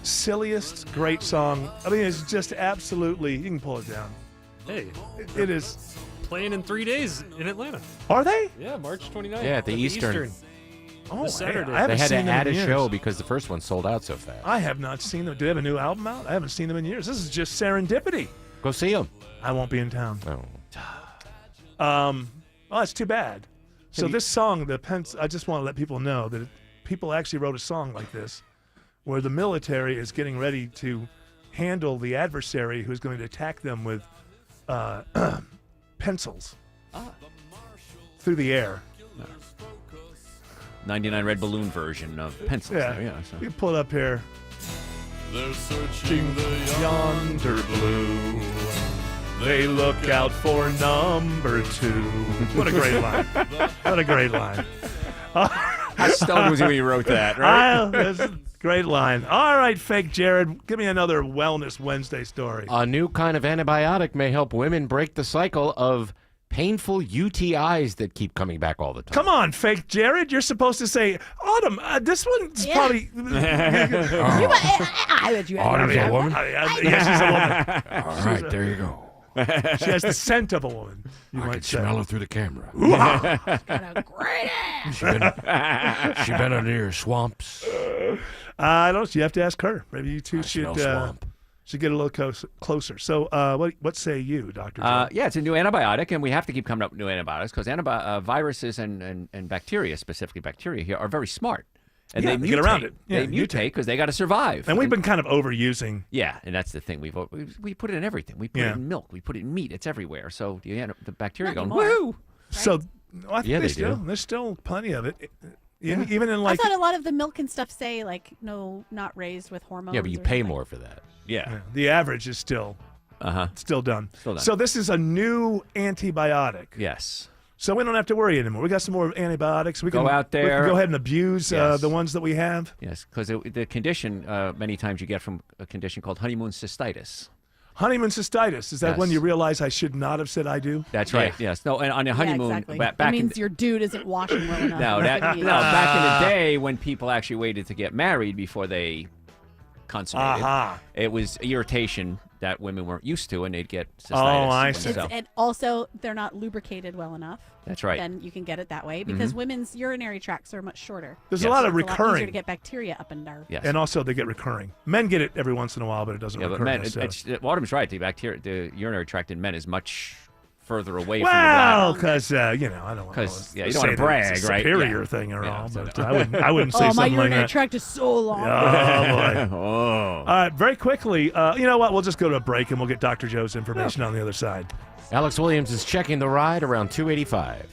silliest great song. I mean, it's just absolutely, you can pull it down. Hey. It is. Playing in 3 days in Atlanta. Are they? Yeah, March 29th. Yeah, at the Eastern. Oh, This Saturday. I haven't They had to seen them add in a years. show because the first one sold out so fast. I have not seen them. Do they have a new album out? I haven't seen them in years. This is just serendipity. Go see them. I won't be in town. Oh. Well, that's too bad. So this song, I just want to let people know that people actually wrote a song like this, where the military is getting ready to handle the adversary who's going to attack them with pencils through the air. 99 Red Balloon version of pencils. Yeah, There, yeah. So. You pull it up here. They're searching the Yonder blue. They look out for number 2. What a great line. What a great line. How stoned was he when he wrote that, right? That's a great line. All right, Fake Jared, give me another Wellness Wednesday story. A new kind of antibiotic may help women break the cycle of painful UTIs that keep coming back all the time. Come on, Fake Jared. You're supposed to say, Autumn, this one's probably... I bet you. Autumn's a woman? Yes, she's a woman. All right, there you go. She has the scent of a woman, you I might can say. smell her through the camera. She been under your swamps. I don't. You have to ask her. Maybe you two smell should swamp. get a little closer. So, what say you, Dr. Joe? Yeah, it's a new antibiotic, and we have to keep coming up with new antibiotics because viruses and bacteria, specifically bacteria here, are very smart. And Yeah, they they get around it. Yeah, They mutate because they got to survive. And we've been kind of overusing. Yeah, and that's the thing. We put it in everything. We put it in milk. We put it in meat. It's everywhere. So you end up the bacteria going, woohoo! So, I think Yeah, they still, do. there's still plenty of it. Even in like... I thought a lot of the milk and stuff say like no, not raised with hormones. Yeah, but you or pay something. more for that. Yeah. The average is still still done. Still done. So this is a new antibiotic. Yes. So we don't have to worry anymore. We got some more antibiotics. We Go can out We there. can go ahead and abuse Yes. the ones that we have. Yes, because the condition many times you get from a condition called honeymoon cystitis. Honeymoon cystitis. Is that when Yes. you realize I should not have said I do? That's right. Yes. No, and on a honeymoon, Yeah, exactly. back That in means your dude isn't washing well enough. no, back in the day when people actually waited to get married before they consummated, it was irritation that women weren't used to, and they'd get cystitis. Oh, I see. And also, they're not lubricated well enough. That's right. Then you can get it that way because women's urinary tracts are much shorter. There's a lot of It's a lot easier recurring. to get bacteria up in there. Yes. And also they get recurring. Men get it every once in a while, but it doesn't Yeah, recur. but men, necessarily. Autumn's right. The urinary tract in men is much further away Well, from because I don't want to. Because you don't say want to that brag, it's a right? superior Yeah. thing or Yeah, all, so- but I wouldn't say Oh, my something like urinary that. tract is so long. Oh boy. Oh. All right, very quickly. You know what? We'll just go to a break and we'll get Dr. Joe's information on the other side. Alex Williams is checking the ride around 285.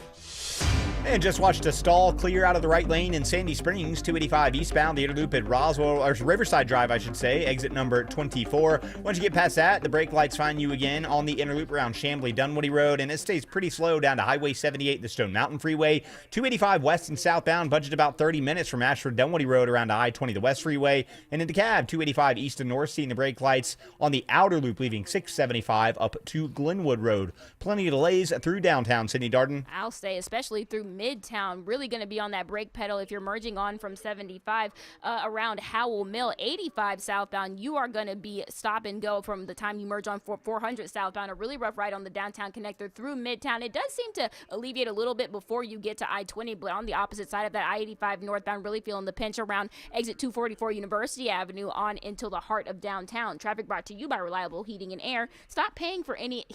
And just watched a stall clear out of the right lane in Sandy Springs, 285 eastbound, the inner loop at Roswell, or Riverside Drive, I should say, exit number 24. Once you get past that, the brake lights find you again on the inner loop around Chamblee Dunwoody Road, and it stays pretty slow down to Highway 78, the Stone Mountain Freeway. 285 west and southbound, budget about 30 minutes from Ashford Dunwoody Road around to I-20, the West Freeway, and into Cab, 285 east and north, seeing the brake lights on the outer loop, leaving 675 up to Glenwood Road. Plenty of delays through downtown Sydney. Darden. I'll say, especially through Midtown, really going to be on that brake pedal if you're merging on from 75 around Howell Mill. 85 southbound, you are going to be stop and go from the time you merge on 400 southbound. A really rough ride on the downtown connector through Midtown. It does seem to alleviate a little bit before you get to I-20, but on the opposite side of that, I-85 northbound, really feeling the pinch around exit 244 University Avenue on into the heart of downtown. Traffic brought to you by Reliable Heating and Air. Stop paying for any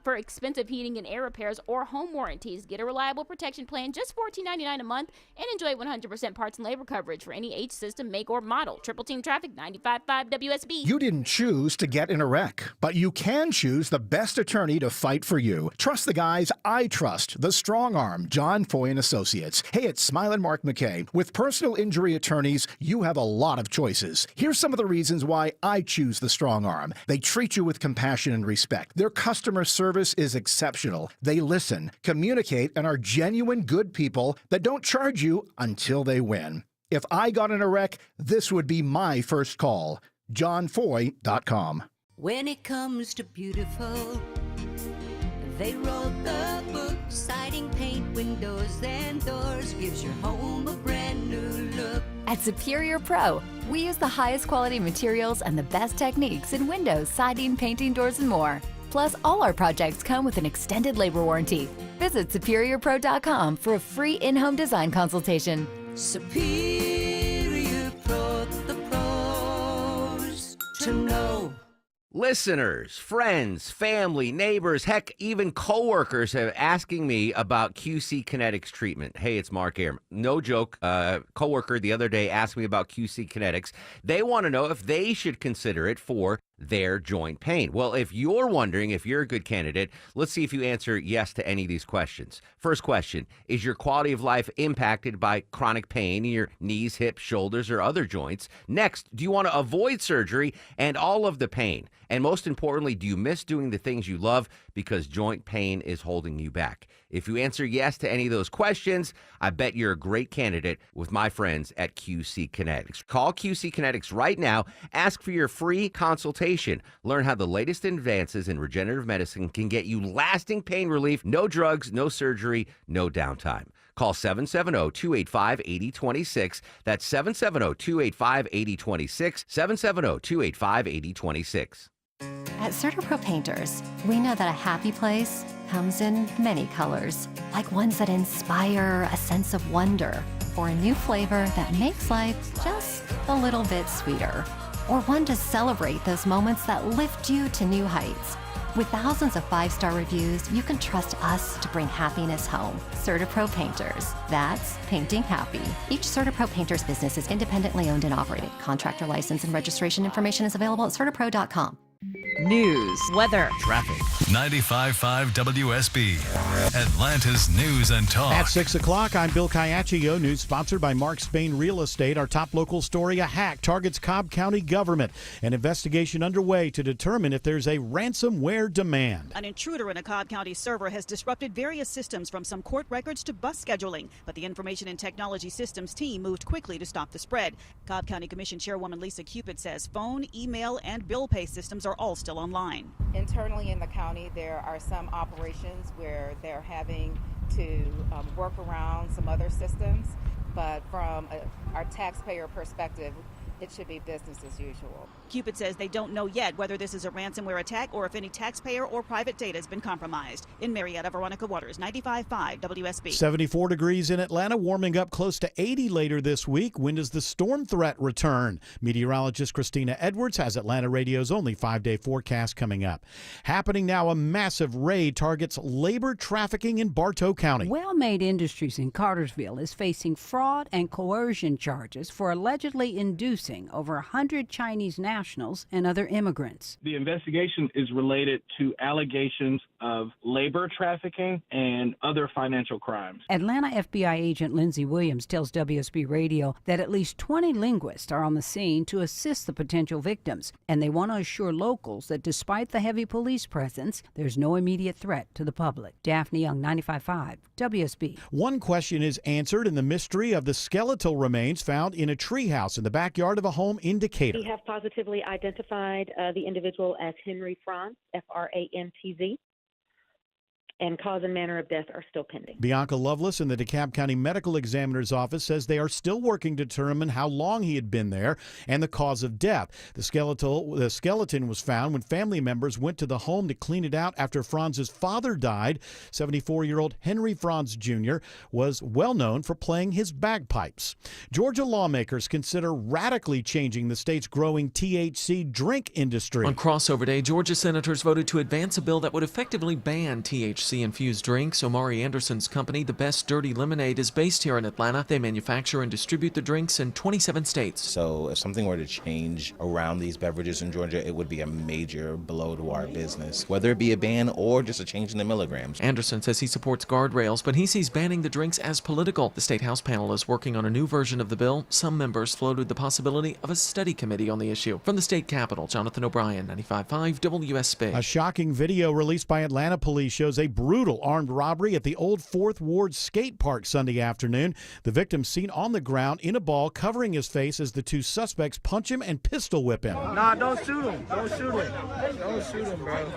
expensive heating and air repairs or home warranties. Get a reliable protection plan, just $14.99 a month, and enjoy 100% parts and labor coverage for any age, system, make, or model. Triple Team Traffic, 95.5 WSB. You didn't choose to get in a wreck, but you can choose the best attorney to fight for you. Trust the guys I trust, the strong arm, John Foy and Associates. Hey, it's Smilin' Mark McKay. With personal injury attorneys, you have a lot of choices. Here's some of the reasons why I choose the strong arm. They treat you with compassion and respect. Their customer service is exceptional. They listen, communicate, and are genuine good people that don't charge you until they win. If I got in a wreck, this would be my first call. JohnFoy.com. When it comes to beautiful, they wrote the books. Siding, paint, windows, and doors gives your home a brand new look. At Superior Pro, we use the highest quality materials and the best techniques in windows, siding, painting, doors, and more. Plus, all our projects come with an extended labor warranty. Visit SuperiorPro.com for a free in-home design consultation. Superior Pro, the pros to know. Listeners, friends, family, neighbors, heck, even coworkers have asking me about QC Kinetics treatment. Hey, it's Mark Arum. No joke. Coworker the other day asked me about QC Kinetics. They want to know if they should consider it for their joint pain. Well, if you're wondering if you're a good candidate, let's see if you answer yes to any of these questions. First question, is your quality of life impacted by chronic pain in your knees, hips, shoulders, or other joints? Next, do you want to avoid surgery and all of the pain? And most importantly, do you miss doing the things you love because joint pain is holding you back? If you answer yes to any of those questions, I bet you're a great candidate with my friends at QC Kinetics. Call QC Kinetics right now. Ask for your free consultation. Learn how the latest advances in regenerative medicine can get you lasting pain relief. No drugs, no surgery, no downtime. Call 770-285-8026. That's 770-285-8026. 770-285-8026. At CertaPro Painters, we know that a happy place comes in many colors, like ones that inspire a sense of wonder, or a new flavor that makes life just a little bit sweeter, or one to celebrate those moments that lift you to new heights. With thousands of 5-star reviews, you can trust us to bring happiness home. CertaPro Painters. That's painting happy. Each CertaPro Painters business is independently owned and operated. Contractor license and registration information is available at CertaPro.com. News, weather, traffic. 95.5 WSB, Atlanta's News and Talk. At 6 o'clock, I'm Bill Caiaccio. News sponsored by Mark Spain Real Estate. Our top local story, a hack targets Cobb County government. An investigation underway to determine if there's a ransomware demand. An intruder in a Cobb County server has disrupted various systems from some court records to bus scheduling. But the Information and Technology Systems team moved quickly to stop the spread. Cobb County Commission Chairwoman Lisa Cupid says phone, email, and bill pay systems are all still online. Internally in the county, there are some operations where they're having to work around some other systems, but from our taxpayer perspective, it should be business as usual. Cupid says they don't know yet whether this is a ransomware attack or if any taxpayer or private data has been compromised. In Marietta, Veronica Waters, 95.5 WSB. 74 degrees in Atlanta, warming up close to 80 later this week. When does the storm threat return? Meteorologist Christina Edwards has Atlanta Radio's only 5-day forecast coming up. Happening now, a massive raid targets labor trafficking in Bartow County. Well-Made Industries in Cartersville is facing fraud and coercion charges for allegedly inducing over 100 Chinese nationals and other immigrants. The investigation is related to allegations of labor trafficking and other financial crimes. Atlanta FBI agent Lindsey Williams tells WSB Radio that at least 20 linguists are on the scene to assist the potential victims, and they want to assure locals that despite the heavy police presence, there's no immediate threat to the public. Daphne Young, 95.5 WSB. One question is answered in the mystery of the skeletal remains found in a treehouse in the backyard of a home in Decatur. We have positively identified the individual as Henry Franz, Frantz, and cause and manner of death are still pending. Bianca Lovelace in the DeKalb County Medical Examiner's Office says they are still working to determine how long he had been there and the cause of death. The skeleton was found when family members went to the home to clean it out after Franz's father died. 74-year-old Henry Franz Jr. was well known for playing his bagpipes. Georgia lawmakers consider radically changing the state's growing THC drink industry. On crossover day, Georgia senators voted to advance a bill that would effectively ban THC-infused drinks. Omari Anderson's company, The Best Dirty Lemonade, is based here in Atlanta. They manufacture and distribute the drinks in 27 states. So if something were to change around these beverages in Georgia, it would be a major blow to our business, whether it be a ban or just a change in the milligrams. Anderson says he supports guardrails, but he sees banning the drinks as political. The State House panel is working on a new version of the bill. Some members floated the possibility of a study committee on the issue. From the state capitol, Jonathan O'Brien, 95.5 WSB. A shocking video released by Atlanta police shows a brutal armed robbery at the Old Fourth Ward skate park Sunday afternoon. The victim seen on the ground in a ball covering his face as the two suspects punch him and pistol whip him. Nah, don't shoot him. Don't shoot him. Don't shoot him, bro.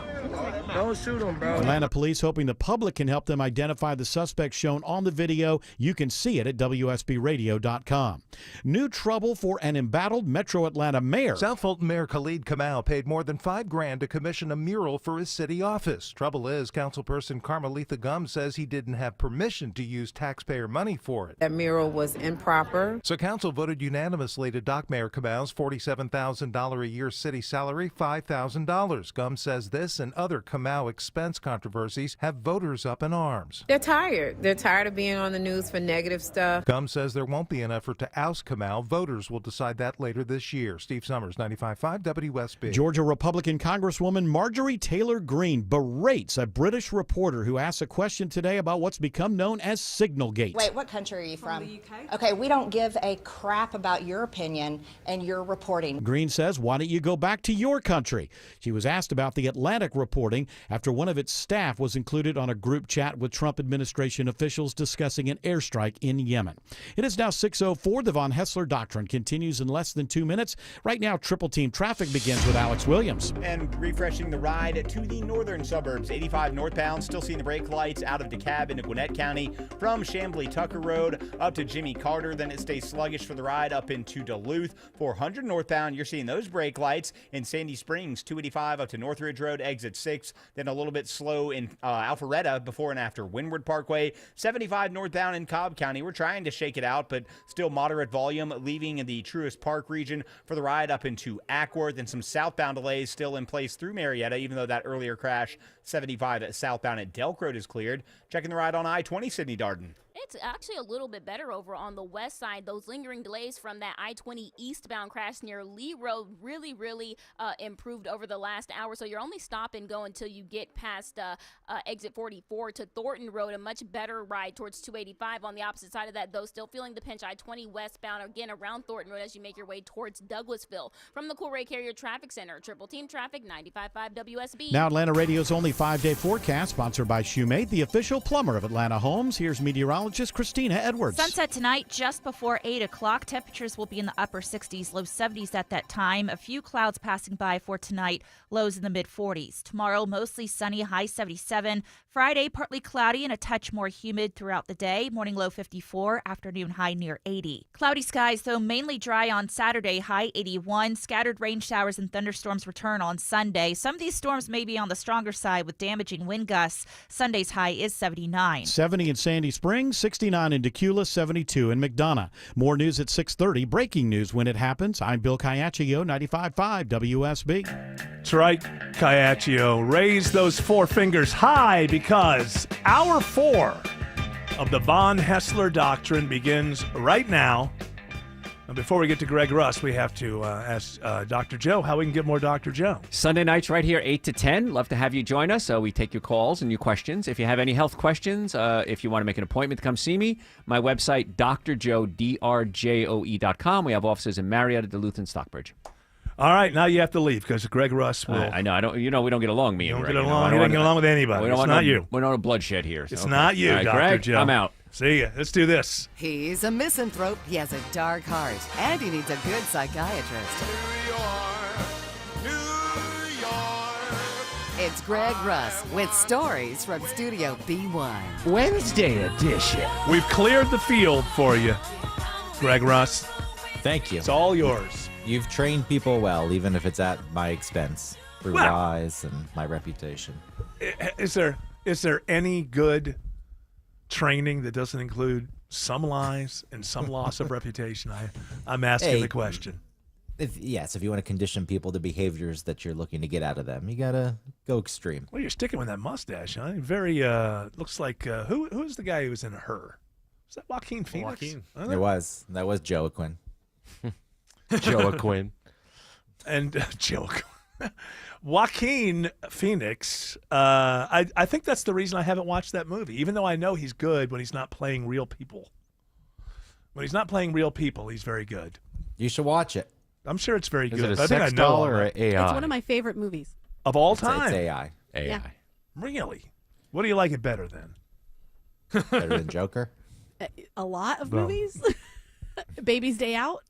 Don't shoot him, bro. Atlanta police hoping the public can help them identify the suspects shown on the video. You can see it at WSBRadio.com. New trouble for an embattled Metro Atlanta mayor. South Fulton Mayor Khalid Kamau paid more than $5,000 to commission a mural for his city office. Trouble is, councilperson Carmelita Gum says he didn't have permission to use taxpayer money for it. That mural was improper. So council voted unanimously to dock Mayor Kamau's $47,000 a year city salary $5,000. Gum says this and other Kamau expense controversies have voters up in arms. They're tired. They're tired of being on the news for negative stuff. Gum says there won't be an effort to oust Kamau. Voters will decide that later this year. Steve Summers, 95.5 WSB. Georgia Republican Congresswoman Marjorie Taylor Greene berates a British reporter who asks a question today about what's become known as Signalgate. Wait, what country are you from? The UK. Okay, we don't give a crap about your opinion and your reporting. Greene says, why don't you go back to your country? She was asked about the Atlantic reporting after one of its staff was included on a group chat with Trump administration officials discussing an airstrike in Yemen. It is now 6:04. The Von Hessler Doctrine continues in less than 2 minutes. Right now, Triple Team Traffic begins with Alex Williams. And refreshing the ride to the northern suburbs, 85 northbound, still seeing the brake lights out of DeKalb into Gwinnett County from Chamblee Tucker Road up to Jimmy Carter. Then it stays sluggish for the ride up into Duluth. 400 northbound, you're seeing those brake lights in Sandy Springs, 285 up to Northridge Road, exit 6. Then a little bit slow in Alpharetta before and after Windward Parkway. 75 northbound in Cobb County. We're trying to shake it out, but still moderate volume, leaving in the Truist Park region for the ride up into Ackworth, and some southbound delays still in place through Marietta, even though that earlier crash, 75 southbound at Delk Road, is cleared. Checking the ride on I-20, Sydney Darden. It's actually a little bit better over on the west side. Those lingering delays from that I-20 eastbound crash near Lee Road really improved over the last hour. So you're only stop and go until you get past exit 44 to Thornton Road. A much better ride towards 285 on the opposite side of that, though still feeling the pinch. I-20 westbound again around Thornton Road as you make your way towards Douglasville. From the Coolray Carrier Traffic Center, Triple Team Traffic, 95.5 WSB. Now Atlanta Radio's only 5-day forecast, sponsored by Shoemate, the official plumber of Atlanta Homes. Here's meteorologist Christina Edwards. Sunset tonight just before 8 o'clock. Temperatures will be in the upper 60s, low 70s at that time. A few clouds passing by for tonight, lows in the mid-40s. Tomorrow, mostly sunny, high 77. Friday, partly cloudy and a touch more humid throughout the day. Morning low 54, afternoon high near 80. Cloudy skies, though mainly dry on Saturday, high 81. Scattered rain showers and thunderstorms return on Sunday. Some of these storms may be on the stronger side with damaging wind gusts. Sunday's high is 79. 70 in Sandy Springs, 69 in Decula, 72 in McDonough. More news at 6:30. Breaking news when it happens. I'm Bill Caiaccio, 95.5 WSB. That's right, Caiaccio. Raise those four fingers high because hour 4 of the Von Hessler Doctrine begins right now. And before we get to Greg Russ, we have to ask Dr. Joe how we can get more Dr. Joe. Sunday nights right here, 8 to 10. Love to have you join us. We take your calls and your questions. If you have any health questions, if you want to make an appointment to come see me, my website, drjoe.com. We have offices in Marietta, Duluth, and Stockbridge. All right, now you have to leave because Greg Russ will. I know. I don't. We don't get along. Me and Greg. Don't get along. You don't get along with anybody. It's not you. We don't want bloodshed here. It's not you, right, Dr. Greg, Joe. I'm out. See ya. Let's do this. He's a misanthrope. He has a dark heart, and he needs a good psychiatrist. New York. It's Greg Russ with stories from Studio B1. Wednesday edition. We've cleared the field for you, Greg Russ. Thank you. It's all yours. You've trained people well, even if it's at my expense, through lies and my reputation. Is there any good training that doesn't include some lies and some loss of reputation? I'm asking the question. If you want to condition people to behaviors that you're looking to get out of them, you gotta go extreme. Well, you're sticking with that mustache, huh? Very looks like who's the guy who was in Her? Was that Joaquin Phoenix? That was Joaquin. Joaquin. And Joaquin. Joaquin Phoenix, I think that's the reason I haven't watched that movie, even though I know he's good when he's not playing real people. When he's not playing real people, he's very good. You should watch it. I'm sure it's very good. Is it a I think sex I know doll or AI? It's one of my favorite movies. of all time. It's AI. Yeah. Really? What do you like it better than? Better than Joker? A lot of Well. movies. Baby's Day Out.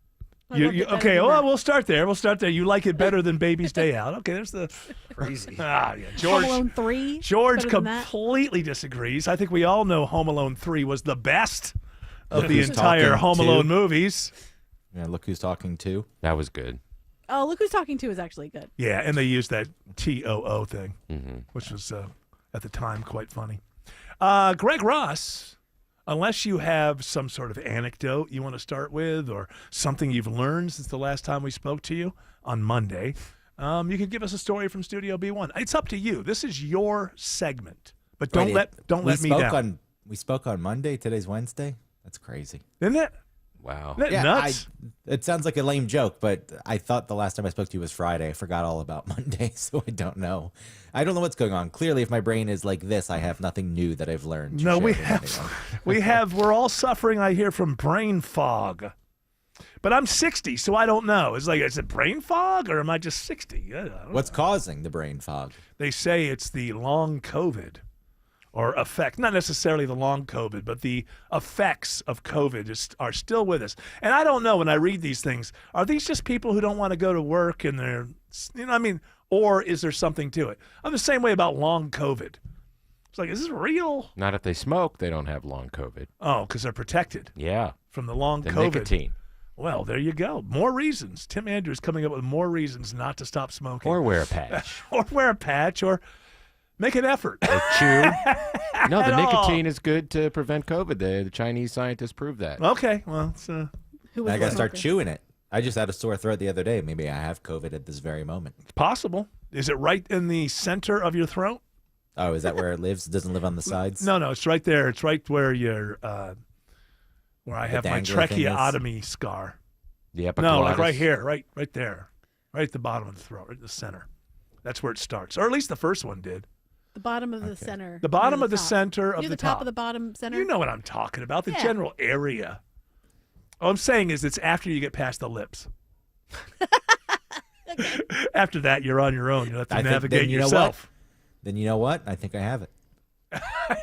I You, loved it better okay, than well, that. we'll start there. You like it better than Baby's Day Out. Okay, there's the Crazy. Yeah, George. Home Alone 3. George better than that. completely disagrees. I think we all know Home Alone 3 was the best of Look the Who's entire Talking Home 2. Alone movies. Yeah, Look Who's Talking Too. That was good. Oh, Look Who's Talking To is actually good. Yeah, and they used that TOO thing, Mm-hmm. which was at the time quite funny. Greg Ross, unless you have some sort of anecdote you want to start with or something you've learned since the last time we spoke to you on Monday, you could give us a story from Studio B1. It's up to you. This is your segment, but don't let me down. We spoke on Monday. Today's Wednesday. That's crazy. Isn't it? Wow. Isn't that nuts? It sounds like a lame joke, but I thought the last time I spoke to you was Friday. I forgot all about Monday, so I don't know. I don't know what's going on. Clearly, if my brain is like this, I have nothing new that I've learned. to No, share we with anyone. have. We're all suffering, I hear, from brain fog. But I'm 60, so I don't know. Is it brain fog or am I just 60? I don't know. What's causing the brain fog? They say it's the long COVID or effect, not necessarily the long COVID, but the effects of COVID are still with us. And I don't know when I read these things, are these just people who don't want to go to work and they're, or is there something to it? I'm the same way about long COVID. It's like, is this real? Not if they smoke, they don't have long COVID. Oh, because they're protected. Yeah. From the long The COVID. nicotine. Well, there you go. More reasons. Tim Andrews coming up with more reasons not to stop smoking. Or wear a patch. Or wear a patch or make an effort. Or chew. No, the At all. nicotine is good to prevent COVID. The Chinese scientists proved that. Okay, well, it's, I gotta start chewing it. I just had a sore throat the other day. Maybe I have COVID at this very moment. possible. Is it right in the center of your throat? Oh, is that where it lives? It doesn't live on the sides? No, it's right there. It's right where your where I have my dangly thing is? tracheotomy scar. The No, epiglottis. like right here, right there, right at the bottom of the throat, right in the center. That's where it starts, or at least the first one did. The bottom of the center. The bottom near of the top. center of Near the the top top. of the bottom center. You know what I'm talking about, the Yeah. general area. All I'm saying is it's after you get past the lips. After that, you're on your own. You have to I think navigate then you know yourself. what? Then you know what? I think I have it.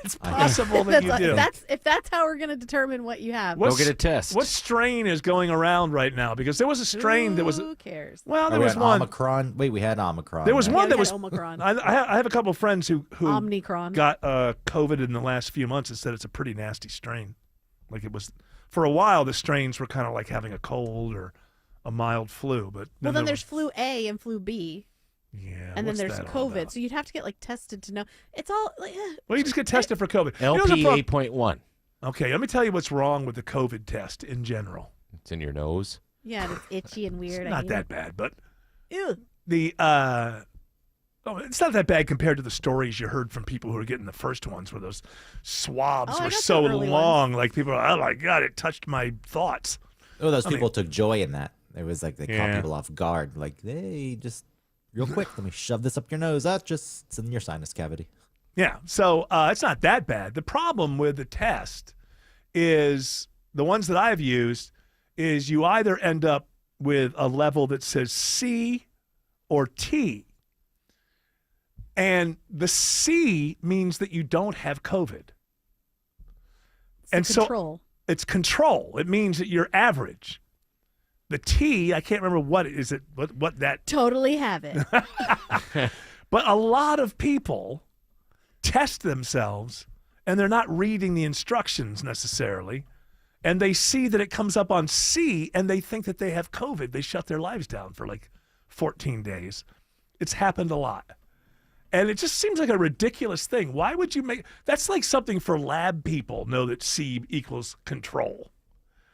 It's possible that you do. If that's how we're going to determine what you have. Go get a test. What strain is going around right now? Because there was a strain that was. Who cares? Well, there we was had one. Omicron. Wait, we had Omicron. There was right? one that we was. had Omicron. I have a couple of friends who Omnicron. got COVID in the last few months and said it's a pretty nasty strain. Like it was for a while, the strains were kind of like having a cold or a mild flu. But Well, then there there's flu A and flu B. Yeah. And then what's there's that all COVID. about? So you'd have to get like tested to know. It's all like. Well, you just get tested for COVID. You know LP the pro- 8.1. Okay, let me tell you what's wrong with the COVID test in general. It's in your nose. Yeah, and it's itchy and weird. It's I not hate that it. bad, but Ew. it's not that bad compared to the stories you heard from people who were getting the first ones, where those swabs Oh, I were got so the early long. Like people are, oh my god, it touched my thoughts. Oh, those I mean- people took joy in that. It was like they Yeah. caught people off guard. Like, hey, just real quick, let me shove this up your nose. Just it's in your sinus cavity. Yeah, so it's not that bad. The problem with the test is the ones that I've used is you either end up with a level that says C or T. And the C means that you don't have COVID. Control. It's control. It means that you're average. The T, I can't remember what is it, what that. Totally have it. But a lot of people test themselves and they're not reading the instructions necessarily. And they see that it comes up on C and they think that they have COVID. They shut their lives down for like 14 days. It's happened a lot. And it just seems like a ridiculous thing. Why would you that's like something for lab people know that C equals control.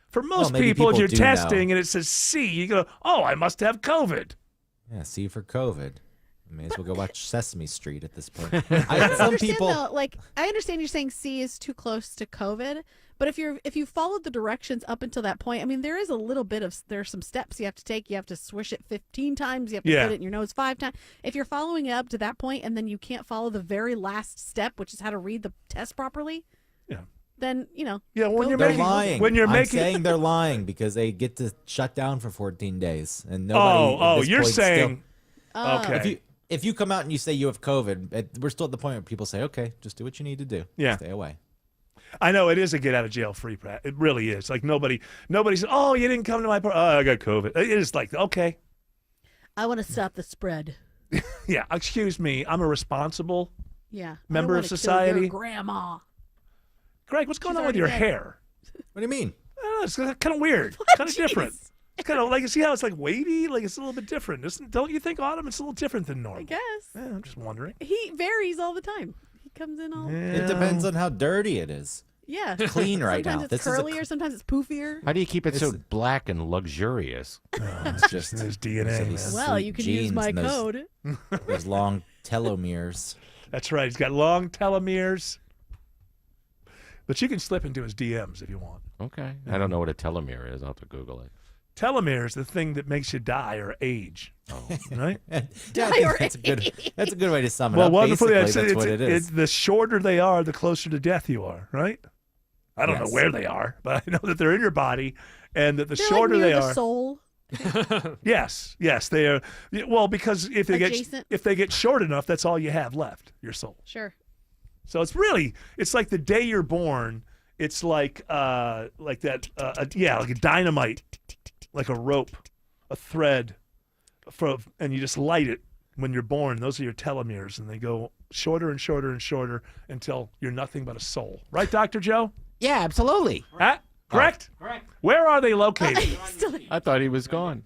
For most maybe people, if people you're do testing know. and it says C, you go, oh, I must have COVID. Yeah, C for COVID. May as well go watch Sesame Street at this point. I don't some understand people. though. Like, I understand you're saying C is too close to COVID, but if you followed the directions up until that point, I mean, there is a little bit of there's some steps you have to take. You have to swish it 15 times. You have to Yeah. put it in your nose 5 times. If you're following it up to that point and then you can't follow the very last step, which is how to read the test properly, then Yeah, They're lying. when you're I'm making saying they're lying because they get to shut down for 14 days, and nobody. at this you're point saying Oh. okay. if you come out and you say you have COVID, we're still at the point where people say, okay, just do what you need to do. Yeah. Stay away. I know it is a get out of jail free practice. It really is. Like nobody said, oh, you didn't come to my party. Oh, I got COVID. It is like, okay. I want to stop the spread. Yeah, excuse me. I'm a responsible Yeah. member I of don't wanna society. kill your grandma. Greg, what's going She's on with already your dead. hair? What do you mean? It's kind of weird. Kind of different. It's kind of like, see how it's like wavy? Like it's a little bit different. Don't you think, Autumn? It's a little different than normal. I guess. Yeah, I'm just wondering. He varies all the time. He comes in all. It depends on how dirty it is. Yeah. Clean right sometimes now. It's This is a curlier, sometimes it's poofier. How do you keep it so black and luxurious? It's just his DNA. These Well, sweet you can use genes my and those- code. Those long telomeres. That's right. He's got long telomeres. But you can slip into his DMs if you want. Okay. I don't know what a telomere is. I'll have to Google it. Telomere is the thing that makes you die or age. Oh, right? Yeah, I think that's a good way to sum it Well, up. wonderfully, Basically, that's what it is. the shorter they are, the closer to death you are, right? I don't know Yes. where they are, but I know that they're in your body, and that the They're shorter like near they the are. soul. Yes, they are. Well, because if they Adjacent. get short enough, that's all you have left, your soul. Sure. So it's like the day you're born. It's like that, like a dynamite, like a rope, a thread, and you just light it when you're born. Those are your telomeres, and they go shorter and shorter and shorter until you're nothing but a soul. Right, Dr. Joe? Yeah, absolutely. Correct? Correct. Where are they located? I thought he was gone.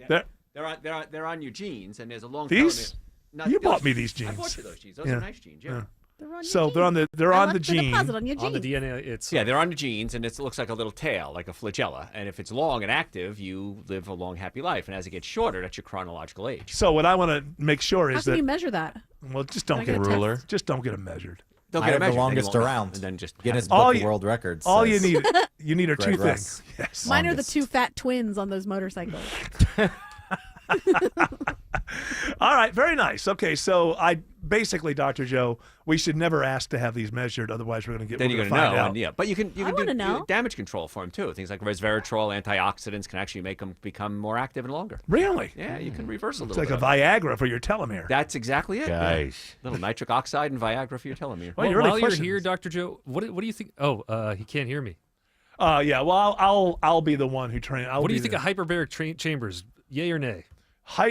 They're on your jeans, and there's a long These? telomere. You bought me these jeans. I bought you those jeans. Those Yeah. are nice jeans. Yeah. So they're on the gene. On your On the jeans. DNA, it's Yeah, they're on the jeans, and it looks like a little tail, like a flagella. And if it's long and active, you live a long, happy life. And as it gets shorter, that's your chronological age. So what I want to make sure How is can that you measure that? well, just Can don't I get get a ruler. test? Just don't get them measured. They'll I get have it the measured, then you longest won't know. around. And then just Guinness All Book of you- World Records. All you says need are two Greg things. Russ. Yes. Mine are the Longest. two fat twins on those motorcycles. All right, very nice. Okay, so basically, Dr. Joe, we should never ask to have these measured, otherwise we're going to Then you're going going to to know. find out. And, yeah, but you can I wanna do know. damage control for them too. Things like resveratrol, antioxidants can actually make them become more active and longer. Really? Yeah, you can reverse a It's little like a bit. Viagra for your telomere. That's exactly it. yeah. Gosh. Little nitric oxide and Viagra for your telomere. Well, you're while really you're pushing here, this. Dr. Joe, what do you think? Oh, he can't hear me. Yeah. Well, I'll be the one who train. What do you think of hyperbaric chambers? Yay or nay?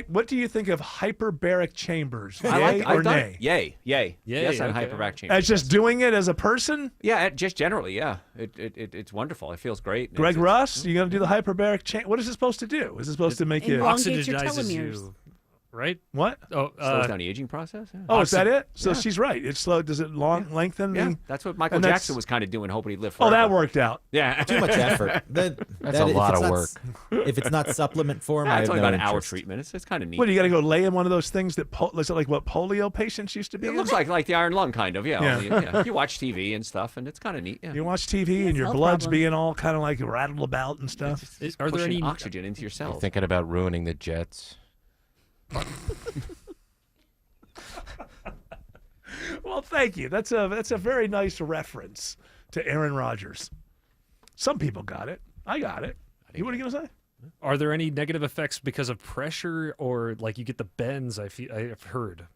What do you think of hyperbaric chambers? I Yay like. I've or done nay? it. Yay. Yay, Yes, on okay. hyperbaric chambers. As just doing it as a person? Yeah, just generally, yeah. It's wonderful. It feels great. Greg It's- Russ, you going to do the hyperbaric chamber? What is it supposed to do? Is it supposed to make you Elongates your Oxygenizes telomeres. you, right? what? Oh, slows down the aging process. Yeah. Oh, is that it? So Yeah. she's right. It's slow. Does it lengthen? Yeah, the- that's what Michael and that's- Jackson was kind of doing, hoping he'd live Oh, forever. that worked out. Yeah. Too much effort. That's that- a if lot it's of not work. If it's not supplement form, I It's have only no about an hour interest. treatment. It's kind of neat. What, you got to go lay in one of those things that, is it like what polio patients used to be It in? looks like the iron lung, kind of. Yeah. Yeah. only- yeah. You watch TV and stuff, and it's kind of neat. Yeah. You watch TV and your health blood's problems. being all kind of like rattled about and stuff. Are there Pushing any oxygen into your You're cells? thinking about ruining the Jets. Well, thank you. That's a very nice reference to Aaron Rodgers. Some people got it. I got it. What are you going to say? Are there any negative effects because of pressure, or like you get the bends? I've heard.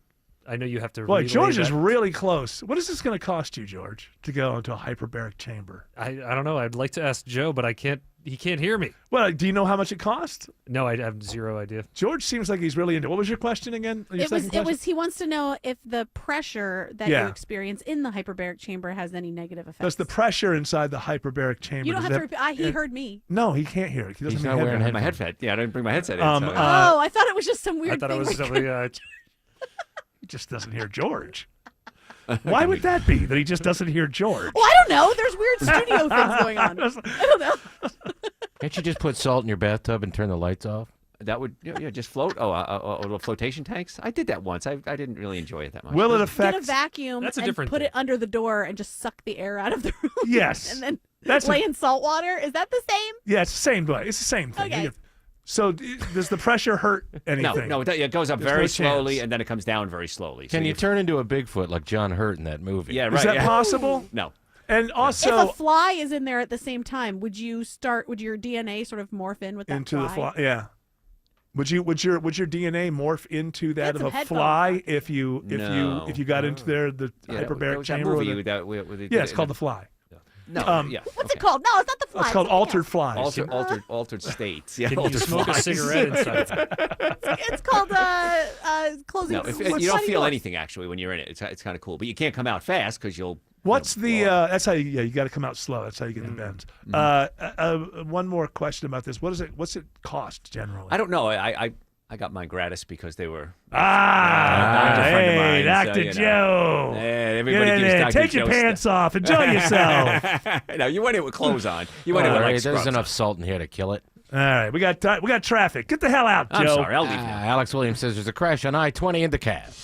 I know you have to. Boy, relay George is that. really close. What is this going to cost you, George, to go into a hyperbaric chamber? I don't know. I'd like to ask Joe, but I can't. He can't hear me. Well, do you know how much it costs? No, I have zero idea. George seems like he's really into. What was your question again? Your second question? He wants to know if the pressure that Yeah. you experience in the hyperbaric chamber has any negative effects. Does the pressure inside the hyperbaric chamber? You don't does have to it repeat. He it- heard me. No, he can't hear it. He doesn't He's have not a wearing headphone. My headset. Yeah, I didn't bring my headset in. Um, so. Oh, I thought it was just some weird I thought thing. it was where- something. He just doesn't hear George. Why would that be? That he just doesn't hear George? Well, I don't know. There's weird studio things going on. I don't know. Can't you just put salt in your bathtub and turn the lights off? That would just float. Little flotation tanks. I did that once. I didn't really enjoy it that much. Will it Get a affect? vacuum That's a and different put thing. it under the door and just suck the air out of the room. Yes. And then That's lay a- in salt water. Is that the same? Yeah, it's the same way. It's the same thing. Okay. So does the pressure hurt anything? No, it goes up There's very no slowly chance. and then it comes down very slowly. Can you turn into a Bigfoot like John Hurt in that movie? Yeah, right. Is that yeah. possible? No. And If also a fly is in there at the same time, would your DNA sort of morph in with that into the fly. Yeah. Would your DNA morph into that Get of some a fly headphones if you got into the hyperbaric chamber? It's called the fly. No, What's it called? No, it's not the fly. It's called altered flies. Altered states. Yeah, Can you altered smoke a flies. cigarette inside? It's called closing. No, you don't feel anything actually when you're in it. It's kind of cool, but you can't come out fast because you'll. What's the? That's how you got to come out slow. That's how you get the bends. One more question about this. What's it cost generally? I don't know. I got mine gratis because they were. Hey, Dr. Joe. Everybody gives Dr. Take Joe your pants stuff. off. Enjoy yourself. No, you went in with clothes on. You went in with There's scrubs enough on. salt in here to kill it. All right, we got traffic. Get the hell out, Joe. I'm sorry, I'll leave now. Alex Williams says there's a crash on I-20 in DeKalb.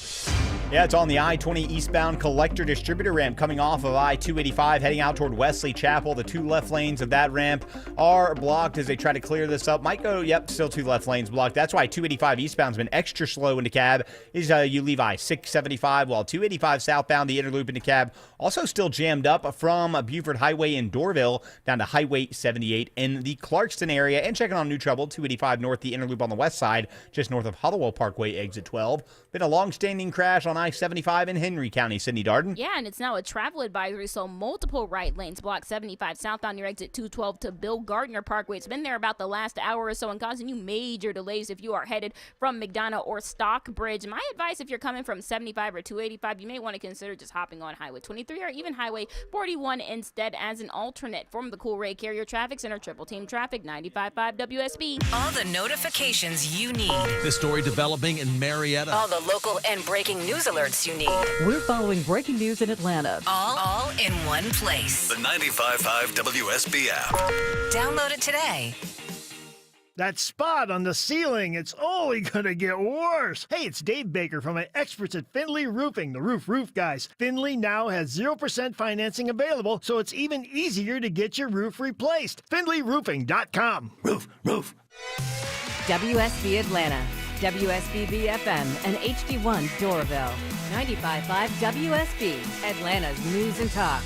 Yeah, it's on the I-20 eastbound collector distributor ramp coming off of I-285 heading out toward Wesley Chapel. The 2 left lanes of that ramp are blocked as they try to clear this up. Might go, still 2 left lanes blocked. That's why 285 eastbound's been extra slow into cab. You leave I-675 while 285 southbound, the inner loop into cab, also still jammed up from Buford Highway in Dorville down to Highway 78 in the Clarkston area. And checking on new trouble, 285 north, the inner loop on the west side, just north of Hollowell Parkway, exit 12. Been a long-standing crash on I-75 in Henry County. Sydney Darden. Yeah, and it's now a travel advisory, so multiple right lanes block 75 southbound near exit 212 to Bill Gardner Parkway. It's been there about the last hour or so and causing you major delays if you are headed from McDonough or Stockbridge. My advice, if you're coming from 75 or 285, you may want to consider just hopping on Highway 23 or even Highway 41 instead as an alternate. From the Cool Ray Carrier Traffic Center, Triple Team Traffic, 95.5 WSB. All the notifications you need. This story developing in Marietta. All the local and breaking news alerts you need. We're following breaking news in Atlanta. All in one place. The 95.5 WSB app. Download it today. That spot on the ceiling, it's only gonna get worse. Hey, it's Dave Baker from my experts at Finley Roofing, the roof guys. Finley now has 0% financing available, so it's even easier to get your roof replaced. FinleyRoofing.com. Roof. WSB Atlanta, WSBB FM, and HD1 Doraville. 95.5 WSB, Atlanta's news and talk.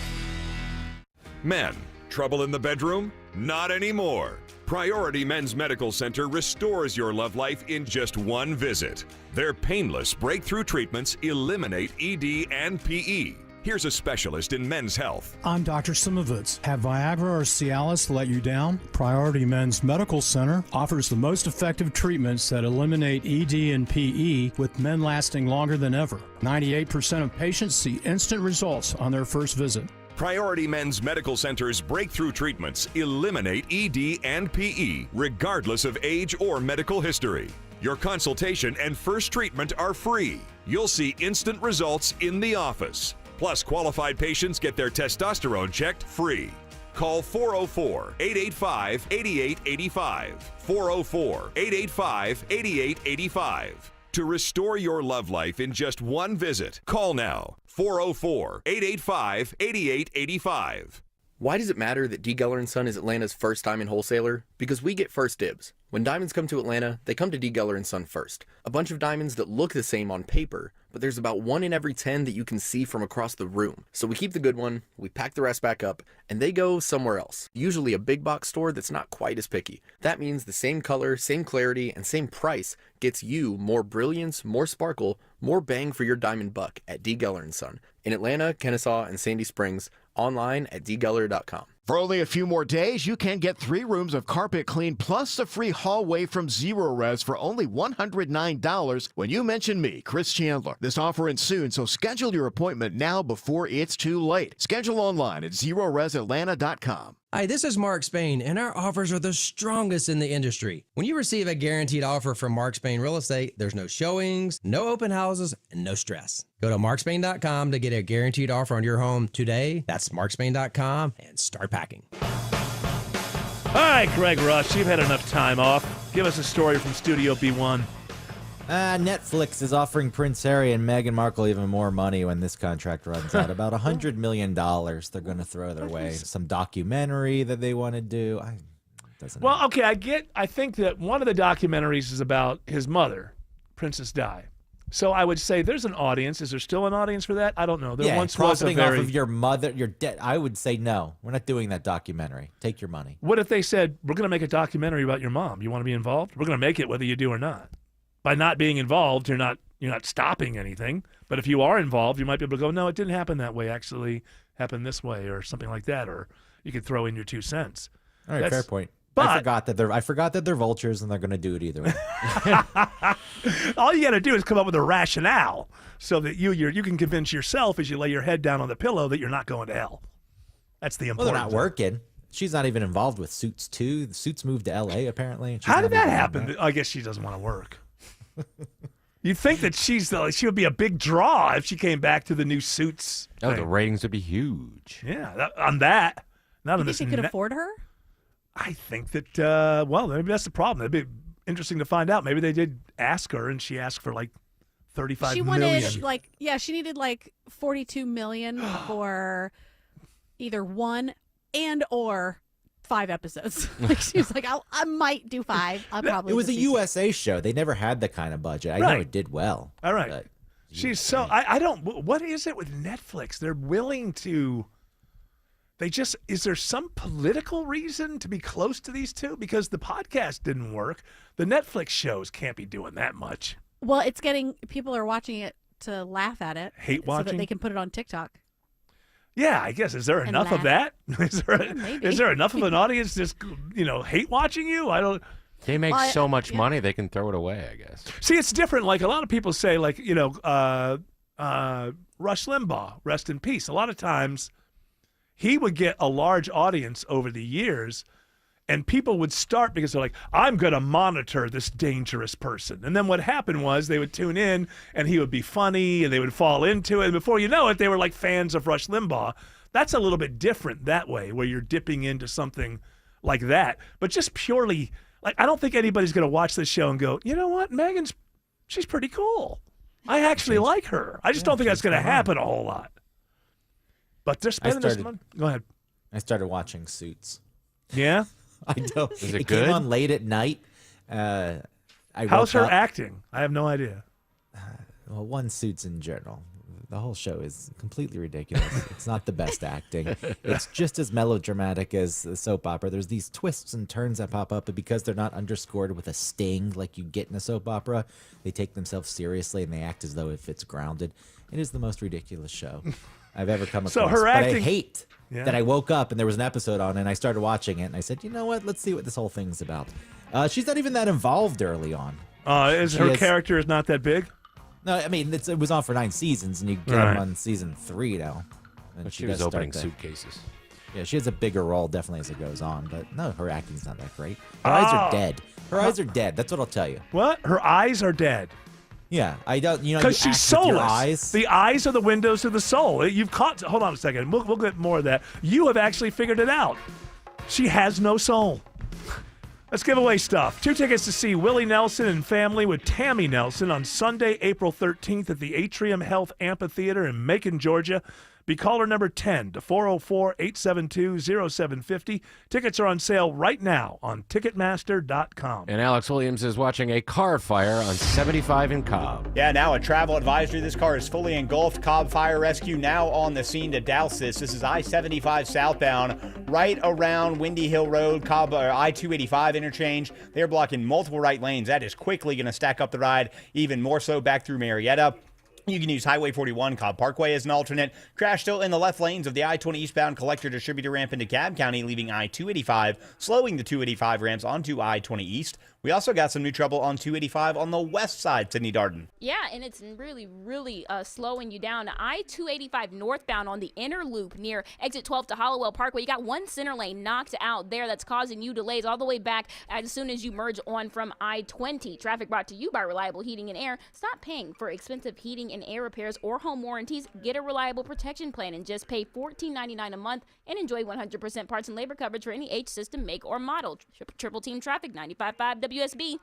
Men, trouble in the bedroom? Not anymore. Priority Men's Medical Center restores your love life in just one visit. Their painless breakthrough treatments eliminate ED and PE. Here's a specialist in men's health. I'm Dr. Simovitz. Have Viagra or Cialis let you down? Priority Men's Medical Center offers the most effective treatments that eliminate ED and PE, with men lasting longer than ever. 98% of patients see instant results on their first visit. Priority Men's Medical Center's breakthrough treatments eliminate ED and PE, regardless of age or medical history. Your consultation and first treatment are free. You'll see instant results in the office. Plus, qualified patients get their testosterone checked free. Call 404-885-8885. 404-885-8885. To restore your love life in just one visit, call now. 404-885-8885. Why does it matter that D. Geller & Son is Atlanta's first diamond wholesaler? Because we get first dibs. When diamonds come to Atlanta, they come to D. Geller & Son first. A bunch of diamonds that look the same on paper, but there's about 1 in every 10 that you can see from across the room. So we keep the good one, we pack the rest back up, and they go somewhere else. Usually a big box store that's not quite as picky. That means the same color, same clarity, and same price gets you more brilliance, more sparkle, more bang for your diamond buck at D. Geller & Son. In Atlanta, Kennesaw, and Sandy Springs, online at dgeller.com. For only a few more days, you can get 3 rooms of carpet clean plus a free hallway from Zero Res for only $109 when you mention me, Chris Chandler. This offer ends soon, so schedule your appointment now before it's too late. Schedule online at ZeroResAtlanta.com. Hi, this is Mark Spain, and our offers are the strongest in the industry. When you receive a guaranteed offer from Mark Spain Real Estate, there's no showings, no open houses, and no stress. Go to markspain.com to get a guaranteed offer on your home today. That's markspain.com, and start packing. All right, Greg Rush, you've had enough time off. Give us a story from Studio B1. Netflix is offering Prince Harry and Meghan Markle even more money when this contract runs out. About $100 million they're going to throw their way. Some documentary that they want to do. Well, okay, I think that one of the documentaries is about his mother, Princess Di. So I would say there's an audience. Is there still an audience for that? I don't know. There once was a profiting very... off of your mother, your debt. I would say no. We're not doing that documentary. Take your money. What if they said, we're going to make a documentary about your mom? You want to be involved? We're going to make it whether you do or not. By not being involved, you're not stopping anything. But if you are involved, you might be able to go, no, it didn't happen that way. Actually happened this way or something like that. Or you could throw in your 2 cents. All right, fair point. But I forgot that they're vultures and they're going to do it either way. all you got to do is come up with a rationale so that you can convince yourself as you lay your head down on the pillow that you're not going to hell. That's the important. Well, they're not working. She's not even involved with Suits 2. The Suits moved to L.A. apparently. And how did that happen? I guess she doesn't want to work. You'd think that she would be a big draw if she came back to the new Suits. Oh, thing. the ratings would be huge. Yeah, on that. Not on this. You think they could afford her? I think that, maybe that's the problem. It'd be interesting to find out. Maybe they did ask her, and she asked for like $35 million. She needed like $42 million for either 1 and or 5 episodes. Like she was like, I might do 5. It was a USA show. They never had that kind of budget. I know it did well. All right. She's so, I don't, what is it with Netflix? They're willing to... is there some political reason to be close to these two? Because the podcast didn't work. The Netflix shows can't be doing that much. Well, it's getting, people are watching it to laugh at it. Hate so that watching? they can put it on TikTok. Yeah, I guess. Is there enough of that? Is there enough of an audience just, hate watching you? I don't... They make so much money, they can throw it away, I guess. See, it's different. Like, a lot of people say, like, Rush Limbaugh, rest in peace. A lot of times... he would get a large audience over the years, and people would start because they're like, I'm going to monitor this dangerous person. And then what happened was they would tune in, and he would be funny, and they would fall into it. And before you know it, they were like fans of Rush Limbaugh. That's a little bit different that way, where you're dipping into something like that. But just purely, like, I don't think anybody's going to watch this show and go, you know what, she's pretty cool. I actually like her. I just don't think that's going to happen a whole lot. But they're spending this money. Go ahead. I started watching Suits. Yeah? I don't. Is it came good? on late at night. How's her acting? I have no idea. Well, one, Suits in general. The whole show is completely ridiculous. It's not the best acting. It's just as melodramatic as a soap opera. There's these twists and turns that pop up, but because they're not underscored with a sting like you get in a soap opera, they take themselves seriously and they act as though if it's grounded. It is the most ridiculous show I've ever come across. So her acting, but I hate that I woke up and there was an episode on and I started watching it and I said, you know what? Let's see what this whole thing's about. She's not even that involved early on. Her character is not that big? No, I mean, it was on for 9 seasons and you get them on season 3 now. And But she was opening suitcases. Yeah, she has a bigger role definitely as it goes on, but no, her acting's not that great. Her eyes are dead. Her eyes are dead. That's what I'll tell you. What? Her eyes are dead. Yeah, I don't. Because she's soulless. The eyes are the windows to the soul. You've caught. Hold on a second. We'll get more of that. You have actually figured it out. She has no soul. Let's give away stuff. 2 tickets to see Willie Nelson and family with Tammy Nelson on Sunday, April 13th at the Atrium Health Amphitheater in Macon, Georgia. Be caller number 10 to 404-872-0750. Tickets are on sale right now on Ticketmaster.com. And Alex Williams is watching a car fire on 75 in Cobb. Yeah, now a travel advisory. This car is fully engulfed. Cobb Fire Rescue now on the scene to douse this. This is I-75 southbound, right around Windy Hill Road, Cobb I-285 interchange. They're blocking multiple right lanes. That is quickly going to stack up the ride, even more so back through Marietta. You can use Highway 41, Cobb Parkway as an alternate. Crash still in the left lanes of the I-20 eastbound collector distributor ramp into Cobb County, leaving I-285, slowing the 285 ramps onto I-20 east. We also got some new trouble on 285 on the west side, Sydney Darden. Yeah, and it's really slowing you down. I-285 northbound on the inner loop near exit 12 to Hollowell Parkway. You got one center lane knocked out there that's causing you delays all the way back as soon as you merge on from I-20. Traffic brought to you by Reliable Heating and Air. Stop paying for expensive heating and air repairs or home warranties. Get a reliable protection plan and just pay $14.99 a month and enjoy 100% parts and labor coverage for any H system, make, or model. Triple Team Traffic, 95.5 WSB.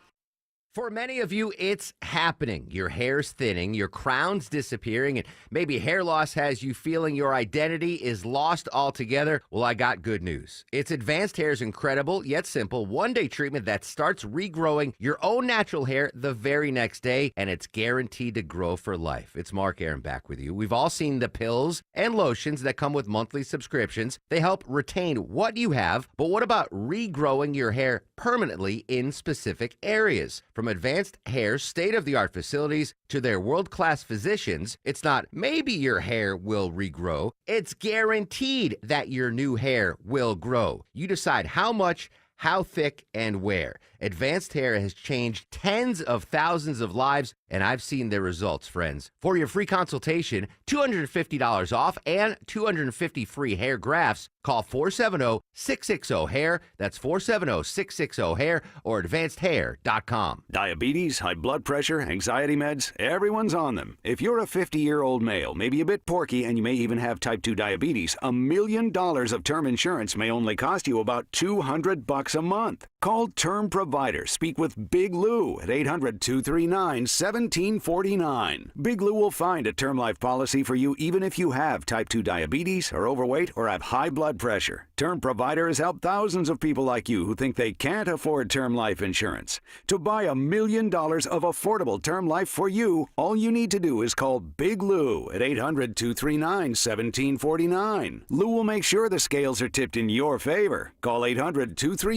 For many of you, it's happening. Your hair's thinning, your crown's disappearing, and maybe hair loss has you feeling your identity is lost altogether. Well, I got good news. It's Advanced Hair's incredible yet simple one-day treatment that starts regrowing your own natural hair the very next day, and it's guaranteed to grow for life. It's Mark Aaron back with you. We've all seen the pills and lotions that come with monthly subscriptions. They help retain what you have, but what about regrowing your hair permanently in specific areas? From Advanced Hair's state-of-the-art facilities to their world-class physicians, it's not maybe your hair will regrow. It's guaranteed that your new hair will grow. You decide how much, how thick, and where. Advanced Hair has changed tens of thousands of lives, and I've seen their results, friends. For your free consultation, $250 off and 250 free hair grafts, call 470-660-HAIR. That's 470-660-HAIR or advancedhair.com. Diabetes, high blood pressure, anxiety meds, everyone's on them. If you're a 50-year-old male, maybe a bit porky, and you may even have type 2 diabetes, $1 million of term insurance may only cost you about $200 a month. Call Term Provider. Speak with Big Lou at 800-239-1749. Big Lou will find a term life policy for you even if you have type 2 diabetes, are overweight, or have high blood pressure. Term Provider has helped thousands of people like you who think they can't afford term life insurance. To buy $1 million of affordable term life for you, all you need to do is call Big Lou at 800-239-1749. Lou will make sure the scales are tipped in your favor. Call 800-239-1749.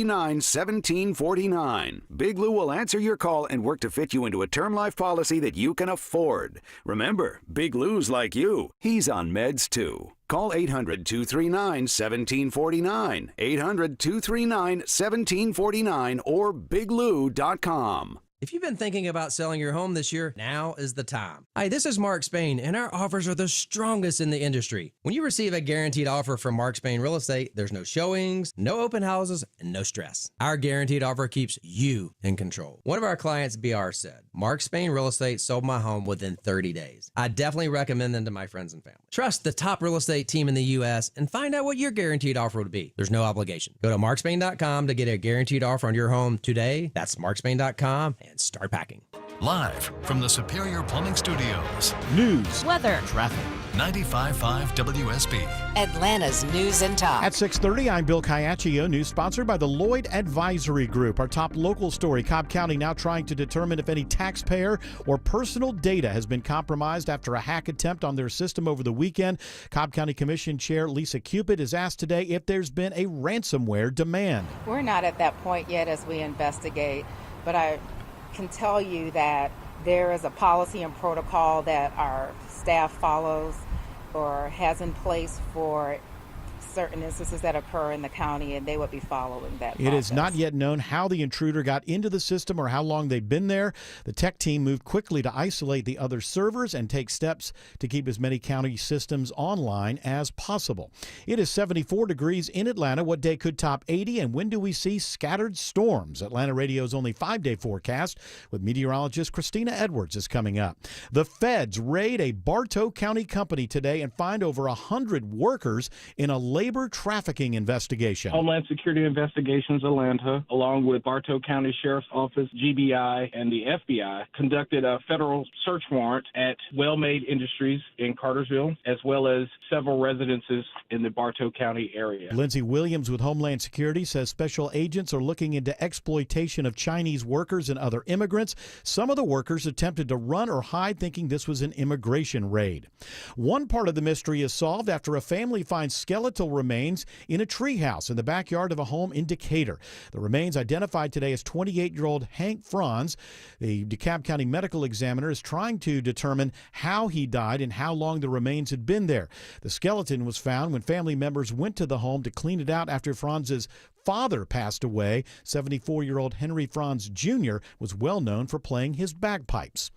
Big Lou will answer your call and work to fit you into a term life policy that you can afford. Remember, Big Lou's like you. He's on meds too. Call 800-239-1749, 800-239-1749, or biglou.com. If you've been thinking about selling your home this year, now is the time. Hi, this is Mark Spain, and our offers are the strongest in the industry. When you receive a guaranteed offer from Mark Spain Real Estate, there's no showings, no open houses, and no stress. Our guaranteed offer keeps you in control. One of our clients, BR, said, Mark Spain Real Estate sold my home within 30 days. I definitely recommend them to my friends and family. Trust the top real estate team in the U.S. and find out what your guaranteed offer would be. There's no obligation. Go to markspain.com to get a guaranteed offer on your home today. That's markspain.com. And start packing. Live from the Superior Plumbing Studios. News, weather, traffic. 95.5 WSB. Atlanta's News and Talk. At 6:30, I'm Bill Caiaccio. News sponsored by the Lloyd Advisory Group. Our top local story, Cobb County now trying to determine if any taxpayer or personal data has been compromised after a hack attempt on their system over the weekend. Cobb County Commission Chair Lisa Cupid is asked today if there's been a ransomware demand. We're not at that point yet as we investigate, but I can tell you that there is a policy and protocol that our staff follows or has in place for certain instances that occur in the county, and they would be following that process. It is not yet known how the intruder got into the system or how long they've been there. The tech team moved quickly to isolate the other servers and take steps to keep as many county systems online as possible. It is 74 degrees in Atlanta. What day could top 80, and when do we see scattered storms? Atlanta Radio's only 5-day forecast with meteorologist Christina Edwards is coming up. The feds raid a Bartow County company today and find over 100 workers in a labor trafficking investigation. Homeland Security Investigations Atlanta, along with Bartow County Sheriff's Office, GBI, and the FBI, conducted a federal search warrant at Well-Made Industries in Cartersville, as well as several residences in the Bartow County area. Lindsey Williams with Homeland Security says special agents are looking into exploitation of Chinese workers and other immigrants. Some of the workers attempted to run or hide, thinking this was an immigration raid. One part of the mystery is solved after a family finds skeletal remains in a treehouse in the backyard of a home in Decatur. The remains identified today as 28-year-old Hank Franz. The DeKalb County medical examiner is trying to determine how he died and how long the remains had been there. The skeleton was found when family members went to the home to clean it out after Franz's father passed away. 74-year-old Henry Franz Jr. was well known for playing his bagpipes.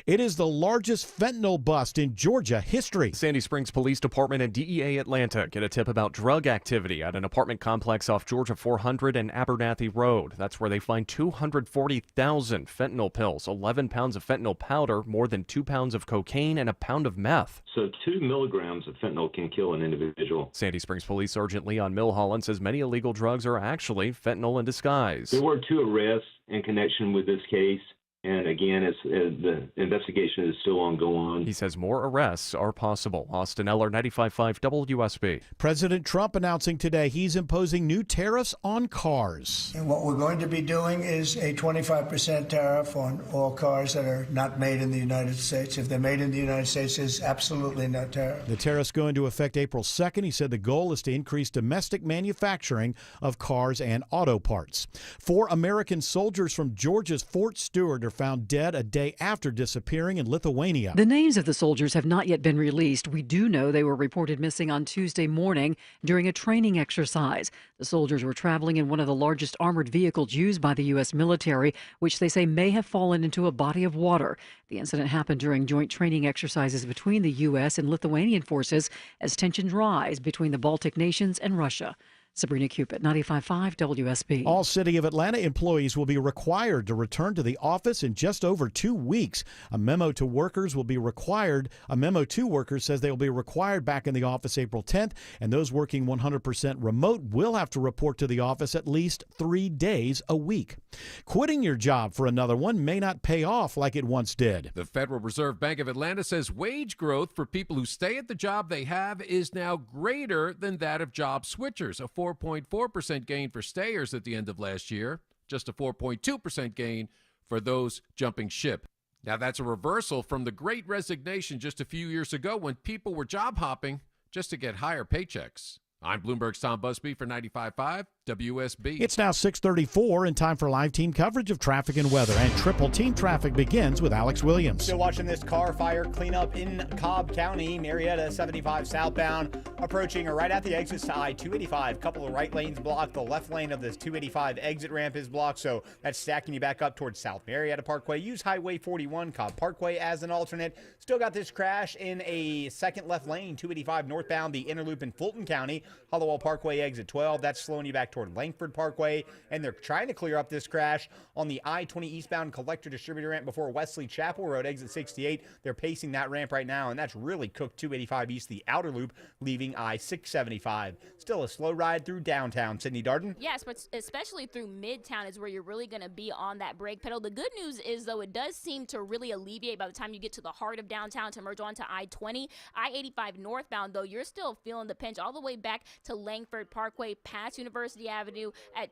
It is the largest fentanyl bust in Georgia history. Sandy Springs Police Department and DEA Atlanta get a tip about drug activity at an apartment complex off Georgia 400 and Abernathy Road. That's where they find 240,000 fentanyl pills, 11 pounds of fentanyl powder, more than 2 pounds of cocaine, and a pound of meth. So 2 milligrams of fentanyl can kill an individual. Sandy Springs Police Sergeant Leon Milholland says many illegal drugs are actually fentanyl in disguise. There were 2 arrests in connection with this case. And again, the investigation is still ongoing. He says more arrests are possible. Austin Eller, 95.5 WSB. President Trump announcing today he's imposing new tariffs on cars. And what we're going to be doing is a 25% tariff on all cars that are not made in the United States. If they're made in the United States, there's absolutely no tariff. The tariffs go into effect April 2nd. He said the goal is to increase domestic manufacturing of cars and auto parts. 4 American soldiers from Georgia's Fort Stewart are found dead a day after disappearing in Lithuania. The names of the soldiers have not yet been released. We do know they were reported missing on Tuesday morning during a training exercise. The soldiers were traveling in one of the largest armored vehicles used by the U.S. military, which they say may have fallen into a body of water. The incident happened during joint training exercises between the U.S. and Lithuanian forces as tensions rise between the Baltic nations and Russia. Sabrina Cupid, 95.5 WSB. All City of Atlanta employees will be required to return to the office in just over 2 weeks. A memo to workers says they will be required back in the office April 10th, and those working 100% remote will have to report to the office at least 3 days a week. Quitting your job for another one may not pay off like it once did. The Federal Reserve Bank of Atlanta says wage growth for people who stay at the job they have is now greater than that of job switchers. A 4.4% gain for stayers at the end of last year, just a 4.2% gain for those jumping ship. Now, that's a reversal from the Great Resignation just a few years ago when people were job hopping just to get higher paychecks. I'm Bloomberg's Tom Busby for 95.5 WSB. It's now 6:34 and time for live team coverage of traffic and weather. And triple team traffic begins with Alex Williams. Still watching this car fire cleanup in Cobb County. Marietta 75 southbound approaching or right at the exit to I-285. Couple of right lanes blocked. The left lane of this 285 exit ramp is blocked, so that's stacking you back up towards South Marietta Parkway. Use Highway 41 Cobb Parkway as an alternate. Still got this crash in a second left lane, 285 northbound, the inner loop in Fulton County. Hollowell Parkway exit 12. That's slowing you back toward Langford Parkway, and they're trying to clear up this crash on the I-20 eastbound collector distributor ramp before Wesley Chapel Road, exit 68. They're pacing that ramp right now, and that's really cooked 285 east, the outer loop, leaving I-675. Still a slow ride through downtown. Sydney Darden? Yes, but especially through Midtown is where you're really going to be on that brake pedal. The good news is, though, it does seem to really alleviate by the time you get to the heart of downtown to merge onto I-20. I-85 northbound, though, you're still feeling the pinch all the way back to Langford Parkway, past University Avenue at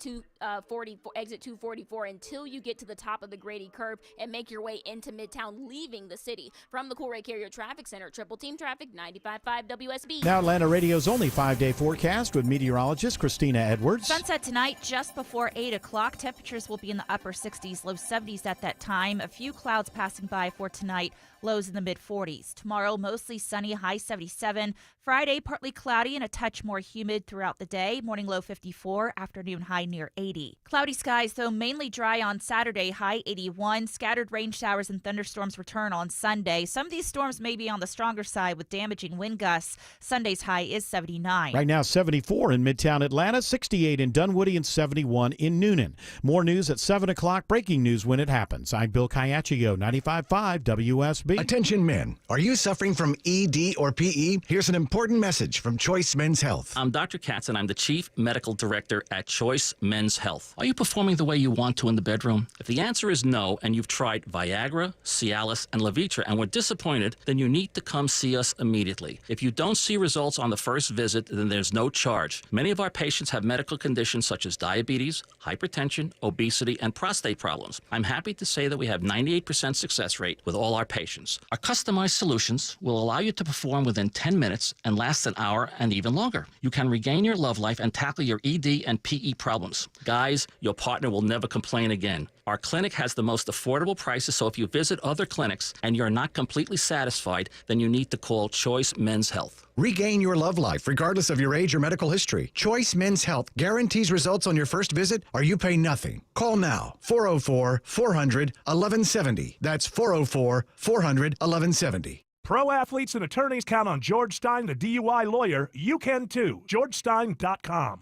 exit 244 until you get to the top of the Grady curve and make your way into Midtown, leaving the city. From the Coolray Carrier Traffic Center, triple team traffic, 95.5 WSB. Now Atlanta Radio's only 5-day forecast with meteorologist Christina Edwards. Sunset tonight just before 8 o'clock. Temperatures will be in the upper 60s, low 70s at that time. A few clouds passing by for tonight. Lows in the mid-40s. Tomorrow, mostly sunny, high 77. Friday, partly cloudy and a touch more humid throughout the day. Morning low 54, afternoon high near 80. Cloudy skies, though, mainly dry on Saturday, high 81. Scattered rain showers and thunderstorms return on Sunday. Some of these storms may be on the stronger side with damaging wind gusts. Sunday's high is 79. Right now, 74 in Midtown Atlanta, 68 in Dunwoody, and 71 in Noonan. More news at 7 o'clock. Breaking news when it happens. I'm Bill Caiaccio, 95.5 WSB. Attention men, are you suffering from ED or PE? Here's an important message from Choice Men's Health. I'm Dr. Katz and I'm the Chief Medical Director at Choice Men's Health. Are you performing the way you want to in the bedroom? If the answer is no and you've tried Viagra, Cialis, and Levitra and were disappointed, then you need to come see us immediately. If you don't see results on the first visit, then there's no charge. Many of our patients have medical conditions such as diabetes, hypertension, obesity, and prostate problems. I'm happy to say that we have 98% success rate with all our patients. Our customized solutions will allow you to perform within 10 minutes and last an hour and even longer. You can regain your love life and tackle your ED and PE problems. Guys, your partner will never complain again. Our clinic has the most affordable prices, so if you visit other clinics and you're not completely satisfied, then you need to call Choice Men's Health. Regain your love life regardless of your age or medical history. Choice Men's Health guarantees results on your first visit or you pay nothing. Call now, 404-400-1170. That's 404-400-1170. Pro athletes and attorneys count on George Stein, the DUI lawyer. You can too. GeorgeStein.com.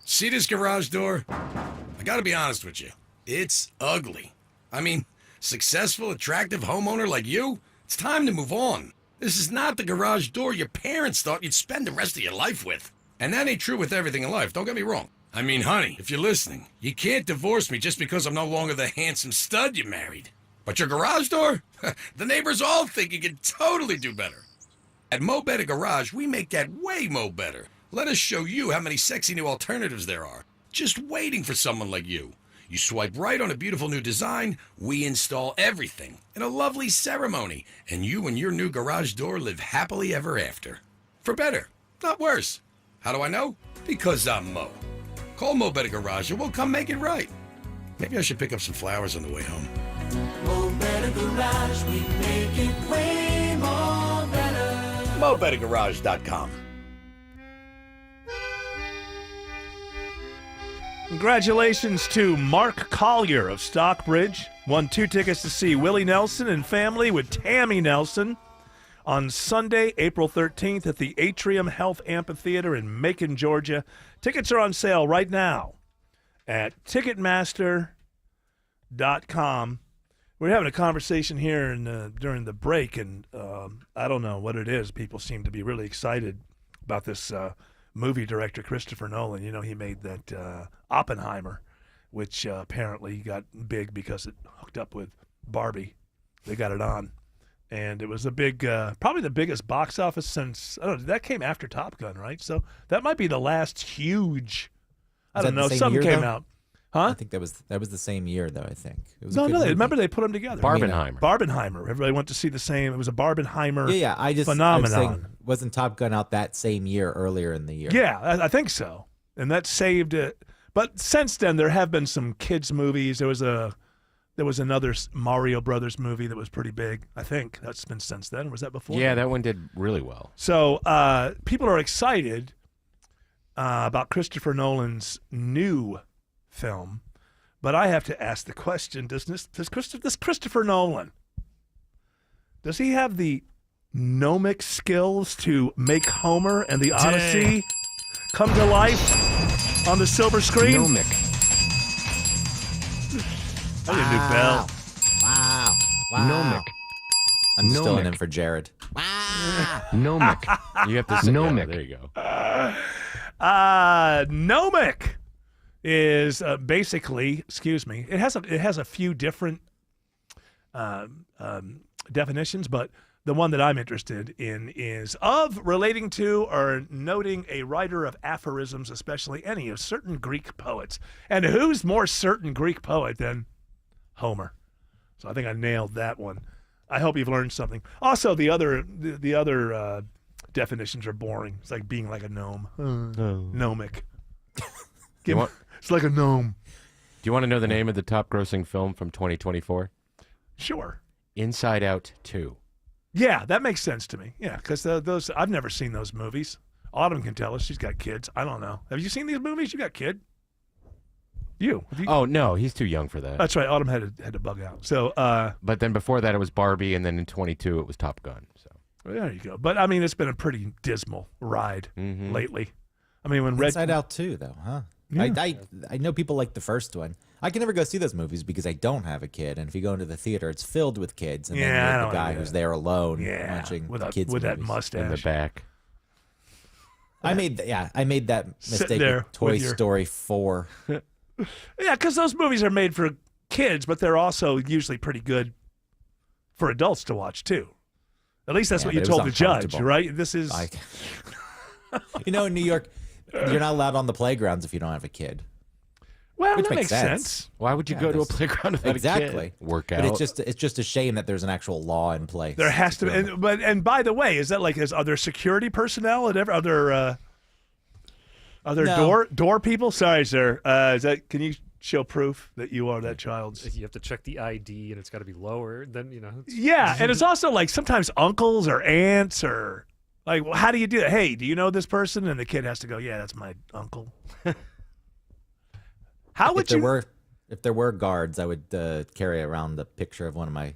See this garage door? I gotta be honest with you. It's ugly. I mean, successful, attractive homeowner like you, it's time to move on. This is not the garage door your parents thought you'd spend the rest of your life with. And that ain't true with everything in life, don't get me wrong. I mean, honey, if you're listening, you can't divorce me just because I'm no longer the handsome stud you married. But your garage door? The neighbors all think you can totally do better. At Mo Better Garage, we make that way mo better. Let us show you how many sexy new alternatives there are. Just waiting for someone like you. You swipe right on a beautiful new design, we install everything in a lovely ceremony, and you and your new garage door live happily ever after. For better, not worse. How do I know? Because I'm Mo. Call Mo Better Garage and we'll come make it right. Maybe I should pick up some flowers on the way home. Mo Better Garage, we make it way more better. MoBetterGarage.com. Congratulations to Mark Collier of Stockbridge. Won 2 tickets to see Willie Nelson and family with Tammy Nelson on Sunday, April 13th at the Atrium Health Amphitheater in Macon, Georgia. Tickets are on sale right now at Ticketmaster.com. We're having a conversation here during the break, and I don't know what it is. People seem to be really excited about this movie director, Christopher Nolan. You know, he made that Oppenheimer, which apparently got big because it hooked up with Barbie. They got it on. And it was a big, probably the biggest box office since, I don't know, that came after Top Gun, right? So that might be the last huge, I don't know, something came out. Huh? I think that was the same year, though, I think. It was remember they put them together. Barbenheimer. Barbenheimer. Everybody went to see the same. It was a Barbenheimer I phenomenon. was saying, wasn't Top Gun out that same year, earlier in the year? Yeah, I think so. And that saved it. But since then, there have been some kids' movies. There was another Mario Brothers movie that was pretty big. I think that's been since then. Or was that before? Yeah, that one did really well. So people are excited about Christopher Nolan's new film, but I have to ask the question: Does Christopher Nolan, does he have the gnomic skills to make Homer and the Odyssey come to life on the silver screen? Gnomic. I need a new bell. Wow. Gnomic. I'm still in for Jared. Gnomic. You have to say gnomic. There you go. Gnomic is basically, it has a few different definitions, but the one that I'm interested in is of, relating to, or noting a writer of aphorisms, especially any of certain Greek poets. And who's more certain Greek poet than Homer? So I think I nailed that one. I hope you've learned something. Also, the other definitions are boring. It's like being like a gnome. Gnomic. It's like a gnome. Do you want to know the name of the top-grossing film from 2024? Sure. Inside Out 2. Yeah, that makes sense to me. Yeah, because those I've never seen those movies. Autumn can tell us. She's got kids. I don't know. Have you seen these movies? You got a kid? You? Oh no, he's too young for that. That's right. Autumn had to bug out. So, but then before that, it was Barbie, and then in 22, it was Top Gun. So there you go. But I mean, it's been a pretty dismal ride lately. I mean, when Inside Out 2, though, huh? Yeah. I know people like the first one. I can never go see those movies because I don't have a kid, and if you go into the theater, it's filled with kids, and then you have the guy who's there alone watching kids with movies. that mustache in the back. I made that mistake with Toy Story 4. Yeah, because those movies are made for kids, but they're also usually pretty good for adults to watch too. At least that's what you told the judge, right? This is, in New York, you're not allowed on the playgrounds if you don't have a kid. Well, which that makes sense. Why would you go to a playground without exactly a kid? Work out. But it's just a shame that there's an actual law in place. There has to be. And by the way, is that are there security personnel at other door people? Sorry, sir. Can you show proof that you are that child's? You have to check the ID, and it's got to be lower. Then Yeah, and it's also like sometimes uncles or aunts or like, well, how do you do that? Hey, do you know this person? And the kid has to go, yeah, that's my uncle. How would if there were guards, I would carry around the picture of one of my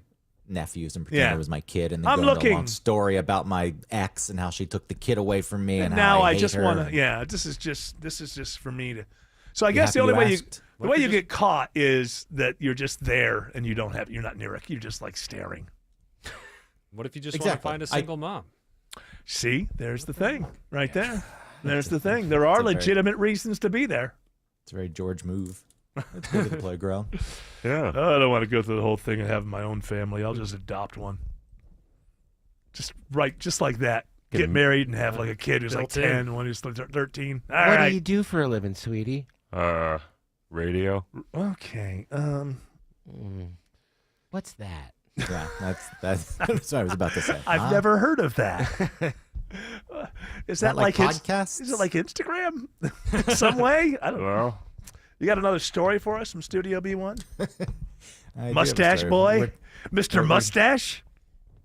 nephews and pretend it was my kid, and then go into a long story about my ex and how she took the kid away from me, and now how I just hate her. want to. Yeah, this is just for me to. So I guess the only way you get caught is that you're just there and you're not near it. You're just like staring. What if you just want to find a single mom? See, there's the thing right there. There's the thing. There are legitimate reasons to be there. It's a very George move. Let's go to the playground. Yeah. I don't want to go through the whole thing and have my own family. I'll just adopt one. Just like that. Get married and have like a kid who's like 10, one who's 13. What do you do for a living, sweetie? Radio. Okay. What's that? Yeah, that's what I was about to say. I've never heard of that. Is that like podcasts? Is it like Instagram in some way? I don't know. You got another story for us from Studio B1? Mustache Boy? Mr. Mustache?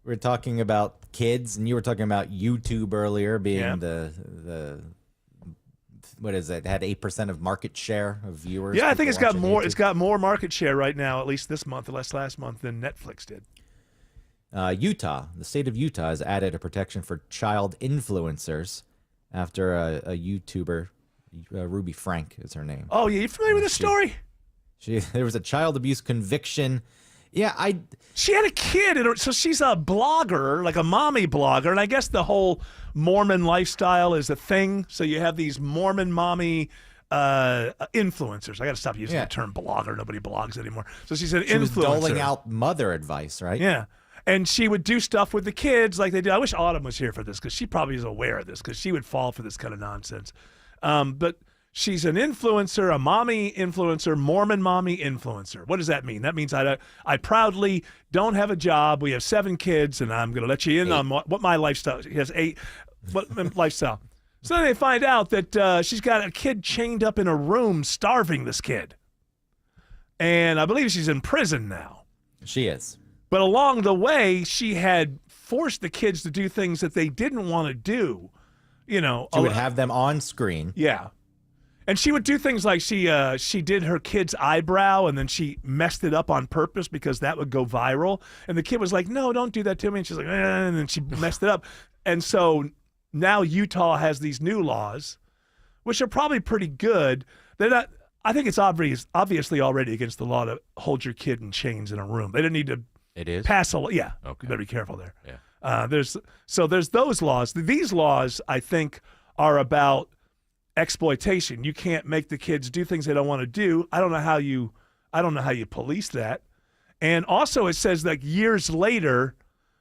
We're talking about kids, and you were talking about YouTube earlier being the what is it? Had 8% of market share of viewers. Yeah, I think it's got more. YouTube. It's got more market share right now, at least this month, last month, than Netflix did. Utah, the state of Utah, has added a protection for child influencers after a YouTuber, Ruby Frank is her name. Oh, yeah, you familiar with this story? There was a child abuse conviction. Yeah, She had a kid, so she's a blogger, like a mommy blogger, and I guess the whole Mormon lifestyle is a thing. So you have these Mormon mommy influencers. I got to stop using the term blogger. Nobody blogs anymore. So she's an influencer. She was doling out mother advice, right? Yeah. And she would do stuff with the kids like they do. I wish Autumn was here for this because she probably is aware of this because she would fall for this kind of nonsense. But she's an influencer, a mommy influencer, Mormon mommy influencer. What does that mean? That means I proudly don't have a job. We have 7 kids, and I'm going to let you in on what my lifestyle. She has 8. What lifestyle? So then they find out that she's got a kid chained up in a room, starving this kid. And I believe she's in prison now. She is. But along the way, she had forced the kids to do things that they didn't want to do. You know, she would have them on screen. Yeah. And she would do things like she did her kid's eyebrow and then she messed it up on purpose because that would go viral. And the kid was like, no, don't do that to me. And she's like, and then she messed it up. And so now Utah has these new laws, which are probably pretty good. They're not. I think it's obviously already against the law to hold your kid in chains in a room. They don't need to pass a law. Yeah. Okay. You better be careful there. Yeah. There's those laws. These laws, I think, are about exploitation. You can't make the kids do things they don't want to do. I don't know how you police that. And also it says that years later,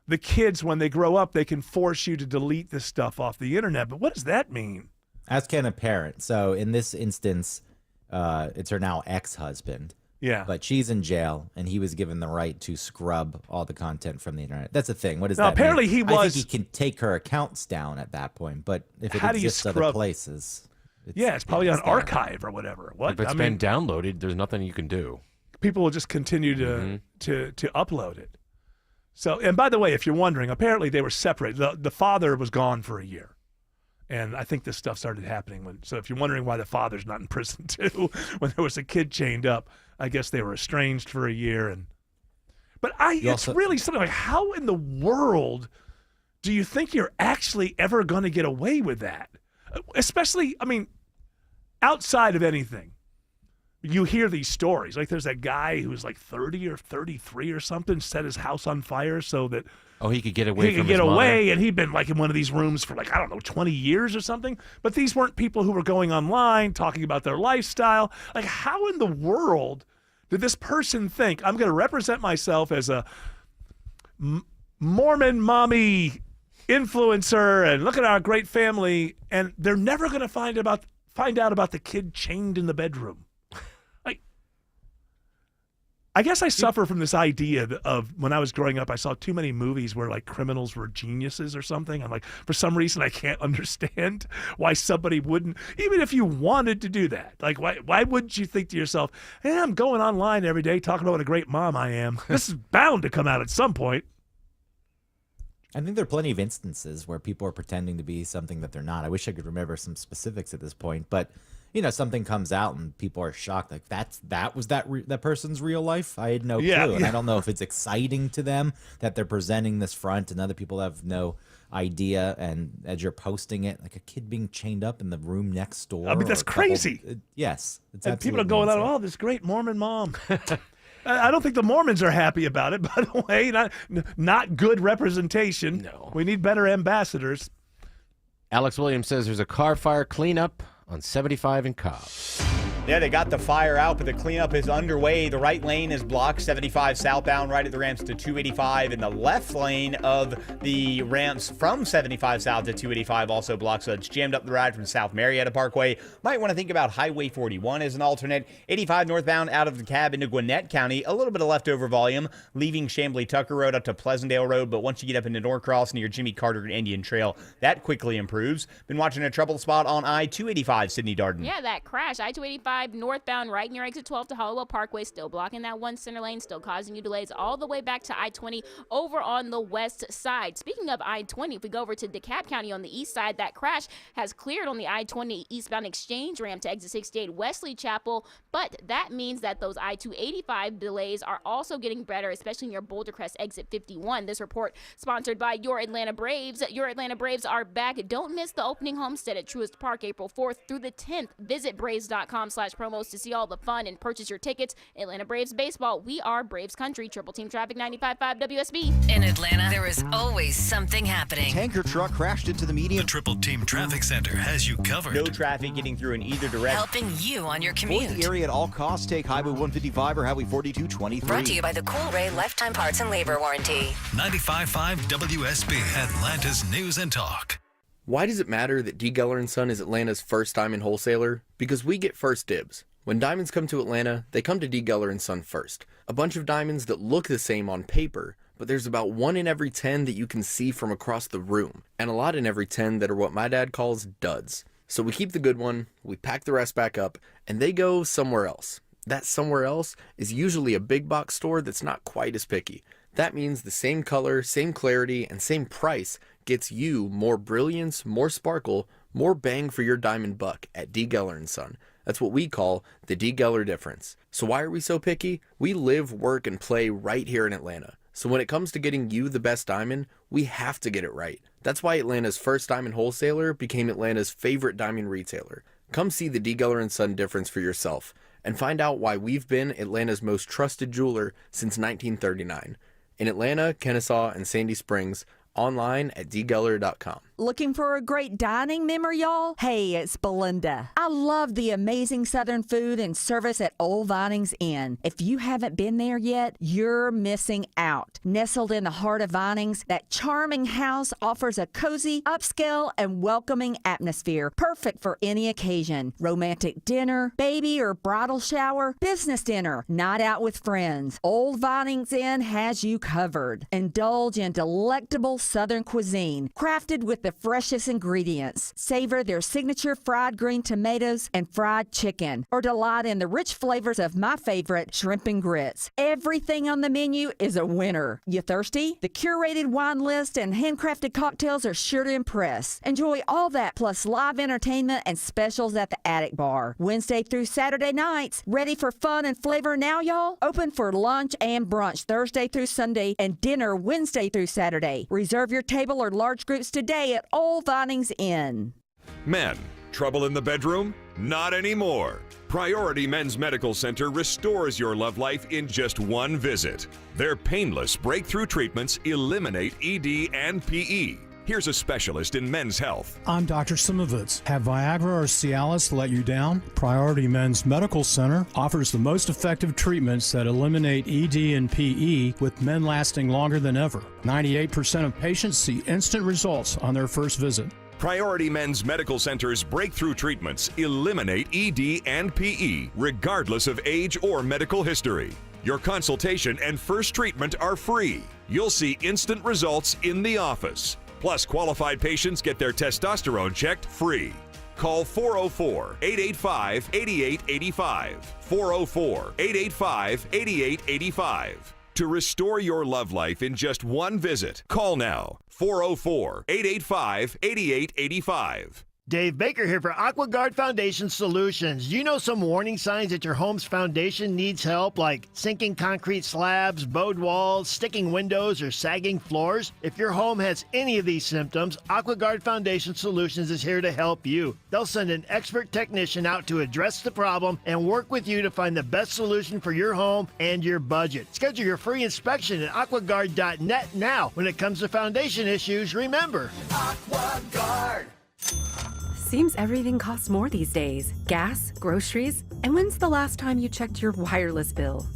the kids, when they grow up, they can force you to delete this stuff off the internet. But what does that mean? As can a parent. So in this instance, it's her now ex-husband. Yeah. But she's in jail, and he was given the right to scrub all the content from the internet. That's the thing. What does that apparently mean? I think he can take her accounts down at that point, but if it exists other places... It's probably on archive or whatever. What? If it's been downloaded, there's nothing you can do. People will just continue to upload it. So, and by the way, if you're wondering, apparently they were separated. The father was gone for a year. And I think this stuff started happening so if you're wondering why the father's not in prison too, when there was a kid chained up, I guess they were estranged for a year. But it's really something like, how in the world do you think you're actually ever going to get away with that? Especially, I mean, outside of anything, you hear these stories. Like there's that guy who was like 30 or 33 or something, set his house on fire so that he could get away. And he'd been like in one of these rooms for 20 years or something. But these weren't people who were going online talking about their lifestyle. Like, how in the world did this person think I'm going to represent myself as a Mormon mommy influencer and look at our great family, and they're never going to find out about the kid chained in the bedroom? I guess I suffer from this idea of when I was growing up, I saw too many movies where like criminals were geniuses or something. I'm like, for some reason, I can't understand why somebody wouldn't, even if you wanted to do that. Like, why wouldn't you think to yourself, hey, I'm going online every day talking about what a great mom I am. This is bound to come out at some point. I think there are plenty of instances where people are pretending to be something that they're not. I wish I could remember some specifics at this point, but something comes out and people are shocked. Like that was that person's real life. I had no clue, and I don't know if it's exciting to them that they're presenting this front, and other people have no idea. And as you're posting it, like a kid being chained up in the room next door. I mean, that's crazy. Yes, and people are going out, oh, this great Mormon mom. I don't think the Mormons are happy about it, by the way. Not good representation. No. We need better ambassadors. Alex Williams says there's a car fire cleanup on 75 in Cobb. Yeah, they got the fire out, but the cleanup is underway. The right lane is blocked, 75 southbound, right at the ramps to 285. And the left lane of the ramps from 75 south to 285 also blocked, so it's jammed up the ride from South Marietta Parkway. Might want to think about Highway 41 as an alternate. 85 northbound out of the cab into Gwinnett County. A little bit of leftover volume, leaving Chamblee-Tucker Road up to Pleasantdale Road. But once you get up into Norcross near Jimmy Carter and Indian Trail, that quickly improves. Been watching a trouble spot on I-285, Sydney Darden. Yeah, that crash. I-285 northbound right near exit 12 to Hollowell Parkway, still blocking that one center lane, still causing you delays all the way back to I-20 over on the west side. Speaking of I-20, if we go over to DeKalb County on the east side, that crash has cleared on the I-20 eastbound exchange ramp to exit 68 Wesley Chapel, but that means that those I-285 delays are also getting better, especially near Boulder Crest exit 51. This report sponsored by Your Atlanta Braves. Your Atlanta Braves are back. Don't miss the opening homestand at Truist Park April 4th through the 10th. Visit Braves.com/promos to see all the fun and purchase your tickets. Atlanta Braves baseball. We are Braves country. Triple Team Traffic 95.5 WSB. In Atlanta, there is always something happening. Tanker truck crashed into the median. The Triple Team Traffic Center has you covered. No traffic getting through in either direction. Helping you on your commute. Avoid the area at all costs. Take Highway 155 or Highway 4223. Brought to you by the Cool Ray Lifetime Parts and Labor Warranty. 95.5 WSB, Atlanta's News and Talk. Why does it matter that D. Geller & Son is Atlanta's first diamond wholesaler? Because we get first dibs. When diamonds come to Atlanta, they come to D. Geller & Son first. A bunch of diamonds that look the same on paper, but there's about 1 in every 10 that you can see from across the room, and a lot in every 10 that are what my dad calls duds. So we keep the good one, we pack the rest back up, and they go somewhere else. That somewhere else is usually a big box store that's not quite as picky. That means the same color, same clarity, and same price gets you more brilliance, more sparkle, more bang for your diamond buck at D. Geller & Son. That's what we call the D. Geller difference. So why are we so picky? We live, work, and play right here in Atlanta. So when it comes to getting you the best diamond, we have to get it right. That's why Atlanta's first diamond wholesaler became Atlanta's favorite diamond retailer. Come see the D. Geller & Son difference for yourself and find out why we've been Atlanta's most trusted jeweler since 1939. In Atlanta, Kennesaw, and Sandy Springs, online at dgeller.com. Looking for a great dining memory, y'all? Hey, it's Belinda. I love the amazing Southern food and service at Old Vinings Inn. If you haven't been there yet, you're missing out. Nestled in the heart of Vinings, that charming house offers a cozy, upscale, and welcoming atmosphere, perfect for any occasion. Romantic dinner, baby or bridal shower, business dinner, night out with friends. Old Vinings Inn has you covered. Indulge in delectable Southern cuisine, crafted with the freshest ingredients. Savor their signature fried green tomatoes and fried chicken, or delight in the rich flavors of my favorite, shrimp and grits. Everything on the menu is a winner. You thirsty? The curated wine list and handcrafted cocktails are sure to impress. Enjoy all that plus live entertainment and specials at the Attic Bar. Wednesday through Saturday nights. Ready for fun and flavor now, y'all? Open for lunch and brunch Thursday through Sunday and dinner Wednesday through Saturday. Reserve your table or large groups today at Old Vinings Inn. Men, trouble in the bedroom? Not anymore. Priority Men's Medical Center restores your love life in just one visit. Their painless breakthrough treatments eliminate ED and PE. Here's a specialist in men's health. I'm Dr. Simovitz. Have Viagra or Cialis let you down? Priority Men's Medical Center offers the most effective treatments that eliminate ED and PE, with men lasting longer than ever. 98% of patients see instant results on their first visit. Priority Men's Medical Center's breakthrough treatments eliminate ED and PE, regardless of age or medical history. Your consultation and first treatment are free. You'll see instant results in the office. Plus, qualified patients get their testosterone checked free. Call 404-885-8885. 404-885-8885. To restore your love life in just one visit, call now. 404-885-8885. Dave Baker here for AquaGuard Foundation Solutions. You know some warning signs that your home's foundation needs help, like sinking concrete slabs, bowed walls, sticking windows, or sagging floors? If your home has any of these symptoms, AquaGuard Foundation Solutions is here to help you. They'll send an expert technician out to address the problem and work with you to find the best solution for your home and your budget. Schedule your free inspection at aquaguard.net now. When it comes to foundation issues, remember, AquaGuard. Seems everything costs more these days. Gas, groceries, and when's the last time you checked your wireless bill?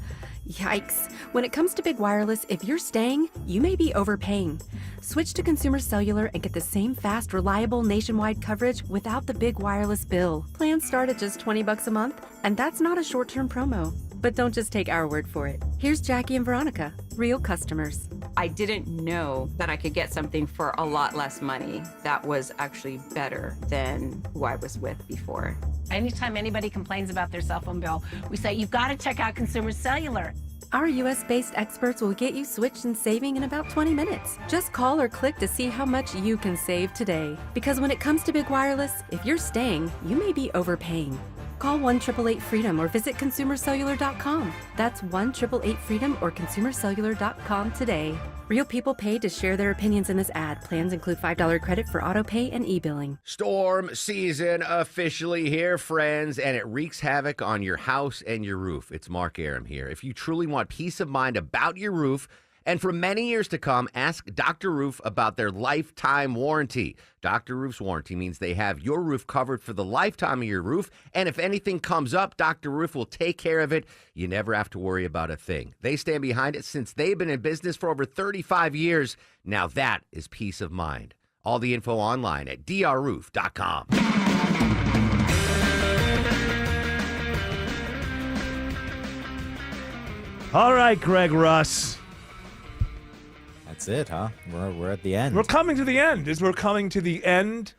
Yikes. When it comes to big wireless, if you're staying, you may be overpaying. Switch to Consumer Cellular and get the same fast, reliable nationwide coverage without the big wireless bill. Plans start at just $20 a month, and that's not a short-term promo. But don't just take our word for it. Here's Jackie and Veronica, real customers. I didn't know that I could get something for a lot less money that was actually better than who I was with before. Anytime anybody complains about their cell phone bill, we say, you've got to check out Consumer Cellular. Our US-based experts will get you switched and saving in about 20 minutes. Just call or click to see how much you can save today. Because when it comes to big wireless, if you're staying, you may be overpaying. Call 1-888-FREEDOM or visit ConsumerCellular.com. That's 1-888-FREEDOM or ConsumerCellular.com today. Real people paid to share their opinions in this ad. Plans include $5 credit for auto pay and e-billing. Storm season officially here, friends, and it wreaks havoc on your house and your roof. It's Mark Aram here. If you truly want peace of mind about your roof, and for many years to come, ask Dr. Roof about their lifetime warranty. Dr. Roof's warranty means they have your roof covered for the lifetime of your roof, and if anything comes up, Dr. Roof will take care of it. You never have to worry about a thing. They stand behind it since they've been in business for over 35 years. Now that is peace of mind. All the info online at drroof.com. All right, Greg Russ. That's it, huh? We're at the end. We're coming to the end. We're coming to the end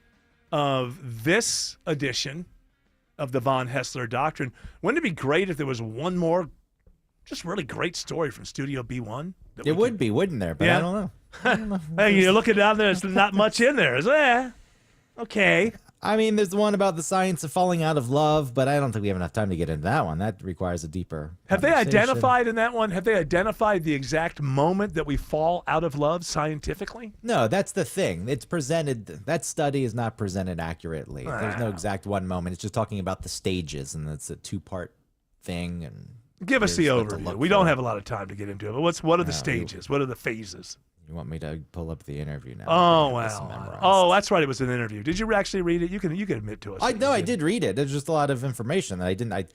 of this edition of the Von Haessler Doctrine. Wouldn't it be great if there was one more just really great story from Studio B1? It would be, wouldn't there? But Yeah. I don't know. Hey, you're looking down there, there's not much in there, is there? Okay. I mean, there's the one about the science of falling out of love, but I don't think we have enough time to get into that one. That requires a deeper Have they conversation. identified in that one, have they identified the exact moment that we fall out of love scientifically? No, that's the thing. It's presented, that study is not presented accurately. There's no Wow. exact one moment. It's just talking about the stages, and it's a two-part thing. And Give us the here's what to overview. look We don't for. have a lot of time to get into it, but what are the No, stages? What are the phases? You want me to pull up the interview now? Oh, I have this wow. memorized. Oh, that's right. It was an interview. Did you actually read it? You can admit to us. I that know you I did read it. There's just a lot of information that I didn't. You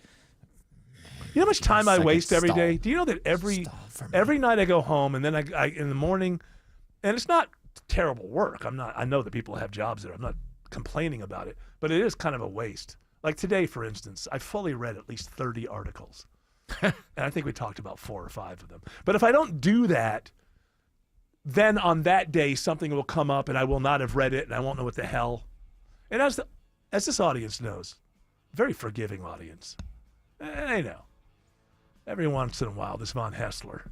know how much time I Second waste every day? stall. Do you know that every night I go home and then I in the morning, and it's not terrible work. I know that people have jobs there. I'm not complaining about it, but it is kind of a waste. Like today, for instance, I fully read at least 30 articles, and I think we talked about 4 or 5 of them. But if I don't do that, then on that day something will come up and I will not have read it and I won't know what the hell. And as this audience knows, very forgiving audience. I know. Every once in a while, this Von Haessler.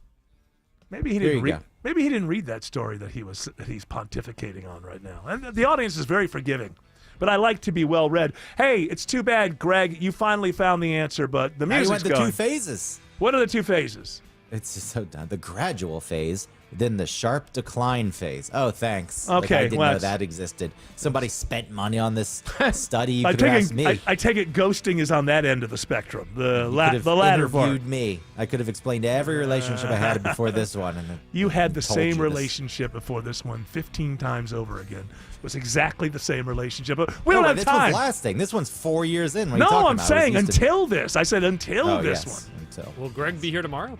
Maybe he didn't read. Maybe he didn't read that story that he's pontificating on right now. And the audience is very forgiving. But I like to be well read. Hey, it's too bad, Greg. You finally found the answer, but the music's went the going. 2 phases. What are the 2 phases? It's just so done. The gradual phase, then the sharp decline phase. Oh, thanks. Okay, I didn't well, know that existed. Somebody spent money on this study. You I could have take asked me. I take it ghosting is on that end of the spectrum. The You could have latter part. interviewed me. I could have explained every relationship I had before this one. And You had the told same you this. relationship before this one 15 times over again. It was exactly the same relationship. But we don't No, have this time. one's lasting. This one's 4 years in. What are you No, talking I'm about? saying It was used to- until this. I said until Oh, this yes, one. Until. Will Greg be here tomorrow?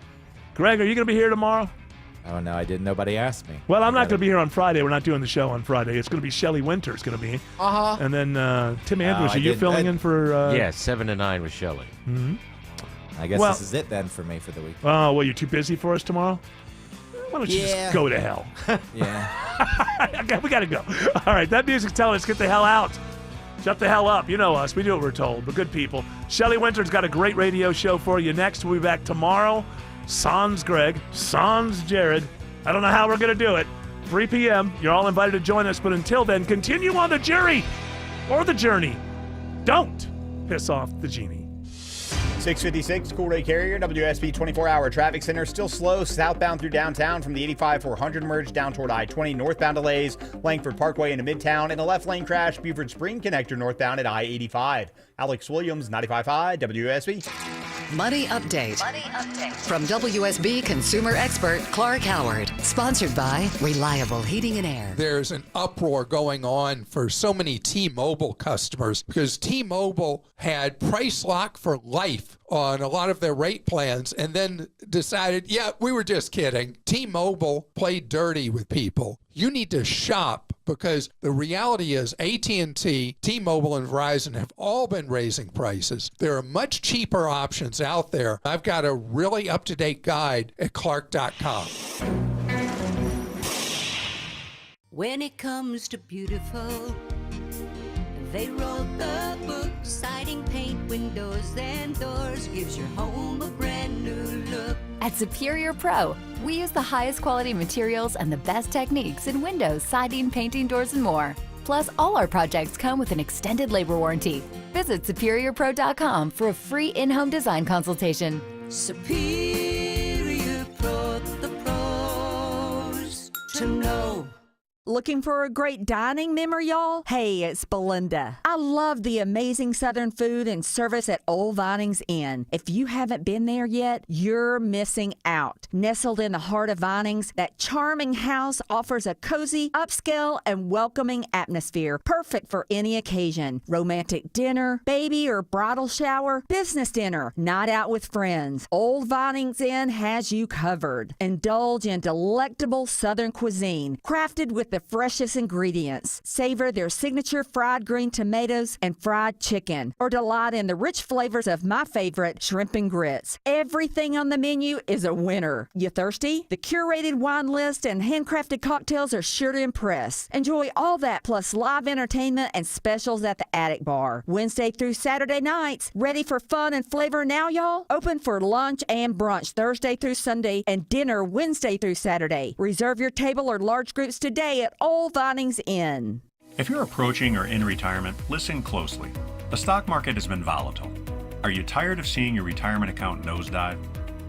Greg, are you going to be here tomorrow? Oh, no, I didn't. Nobody asked me. Well, I'm not going to be here on Friday. We're not doing the show on Friday. It's going to be Shelley Winters going to be. Uh-huh. And then Tim Andrews, I are you didn't- filling in for... Yeah, 7 to 9 with Shelley. Mhm. I guess Well- this is it then for me for the week. Oh, well, you're too busy for us tomorrow? Why don't you Yeah. just go to hell? Yeah. Okay, we got to go. All right, that music's telling us get the hell out. Shut the hell up. You know us. We do what we're told. We're good people. Shelley Winters got a great radio show for you next. We'll be back tomorrow. Sans Greg. Sans Jared. I don't know how we're going to do it. 3 p.m. You're all invited to join us. But until then, continue on the jury or the journey. Don't piss off the genie. 656 Cool Ray Carrier, WSB 24-hour traffic center. Still slow southbound through downtown from the 85-400 merge down toward I-20. Northbound delays, Langford Parkway into Midtown. And a left lane crash, Buford Spring connector northbound at I-85. Alex Williams, 95.5 WSB. Money Update. From WSB consumer expert Clark Howard. Sponsored by Reliable Heating and Air. There's an uproar going on for so many T-Mobile customers because T-Mobile had price lock for life on a lot of their rate plans and then decided, yeah, we were just kidding. T-Mobile played dirty with people. You need to shop because the reality is AT&T, T-Mobile, and Verizon have all been raising prices. There are much cheaper options out there. I've got a really up-to-date guide at Clark.com. When it comes to beautiful, they wrote the book. Siding, paint, windows, and doors gives your home a brand new look. At Superior Pro, we use the highest quality materials and the best techniques in windows, siding, painting, doors, and more. Plus, all our projects come with an extended labor warranty. Visit SuperiorPro.com for a free in-home design consultation. Superior Pro, the pros to know. Looking for a great dining memory, y'all? Hey, it's Belinda. I love the amazing Southern food and service at Old Vinings Inn. If you haven't been there yet, you're missing out. Nestled in the heart of Vinings, that charming house offers a cozy, upscale, and welcoming atmosphere, perfect for any occasion. Romantic dinner, baby or bridal shower, business dinner, night out with friends. Old Vinings Inn has you covered. Indulge in delectable Southern cuisine, crafted with the freshest ingredients. Savor their signature fried green tomatoes and fried chicken, or delight in the rich flavors of my favorite, shrimp and grits. Everything on the menu is a winner. You thirsty? The curated wine list and handcrafted cocktails are sure to impress. Enjoy all that plus live entertainment and specials at the Attic Bar. Wednesday through Saturday nights. Ready for fun and flavor now, y'all? Open for lunch and brunch Thursday through Sunday and dinner Wednesday through Saturday. Reserve your table or large groups today at Old Vinings Inn. If you're approaching or in retirement, listen closely. The stock market has been volatile. Are you tired of seeing your retirement account nosedive?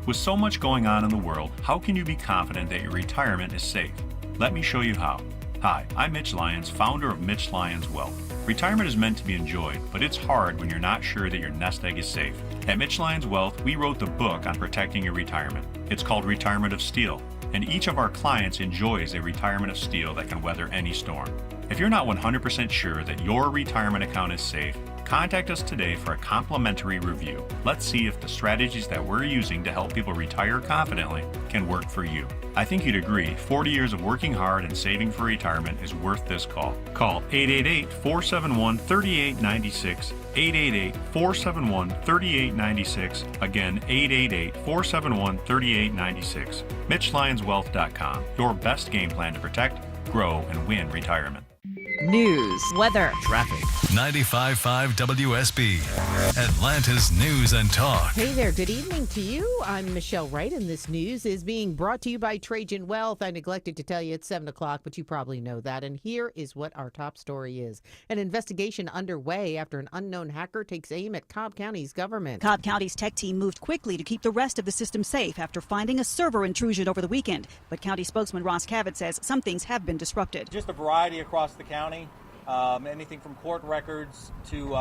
With so much going on in the world, how can you be confident that your retirement is safe? Let me show you how. Hi, I'm Mitch Lyons, founder of Mitch Lyons Wealth. Retirement is meant to be enjoyed, but it's hard when you're not sure that your nest egg is safe. At Mitch Lyons Wealth, we wrote the book on protecting your retirement. It's called Retirement of Steel, and each of our clients enjoys a retirement of steel that can weather any storm. If you're not 100% sure that your retirement account is safe, contact us today for a complimentary review. Let's see if the strategies that we're using to help people retire confidently can work for you. I think you'd agree 40 years of working hard and saving for retirement is worth this call. Call 888-471-3896, 888-471-3896, again 888-471-3896. MitchLyonsWealth.com, your best game plan to protect, grow, and win retirement. News, weather, traffic. 95.5 WSB, Atlanta's News and Talk. Hey there, good evening to you. I'm Michelle Wright, and this news is being brought to you by Trajan Wealth. I neglected to tell you it's 7 o'clock, but you probably know that. And here is what our top story is. An investigation underway after an unknown hacker takes aim at Cobb County's government. Cobb County's tech team moved quickly to keep the rest of the system safe after finding a server intrusion over the weekend. But county spokesman Ross Cavett says some things have been disrupted. Just a variety across the county. Anything from court records to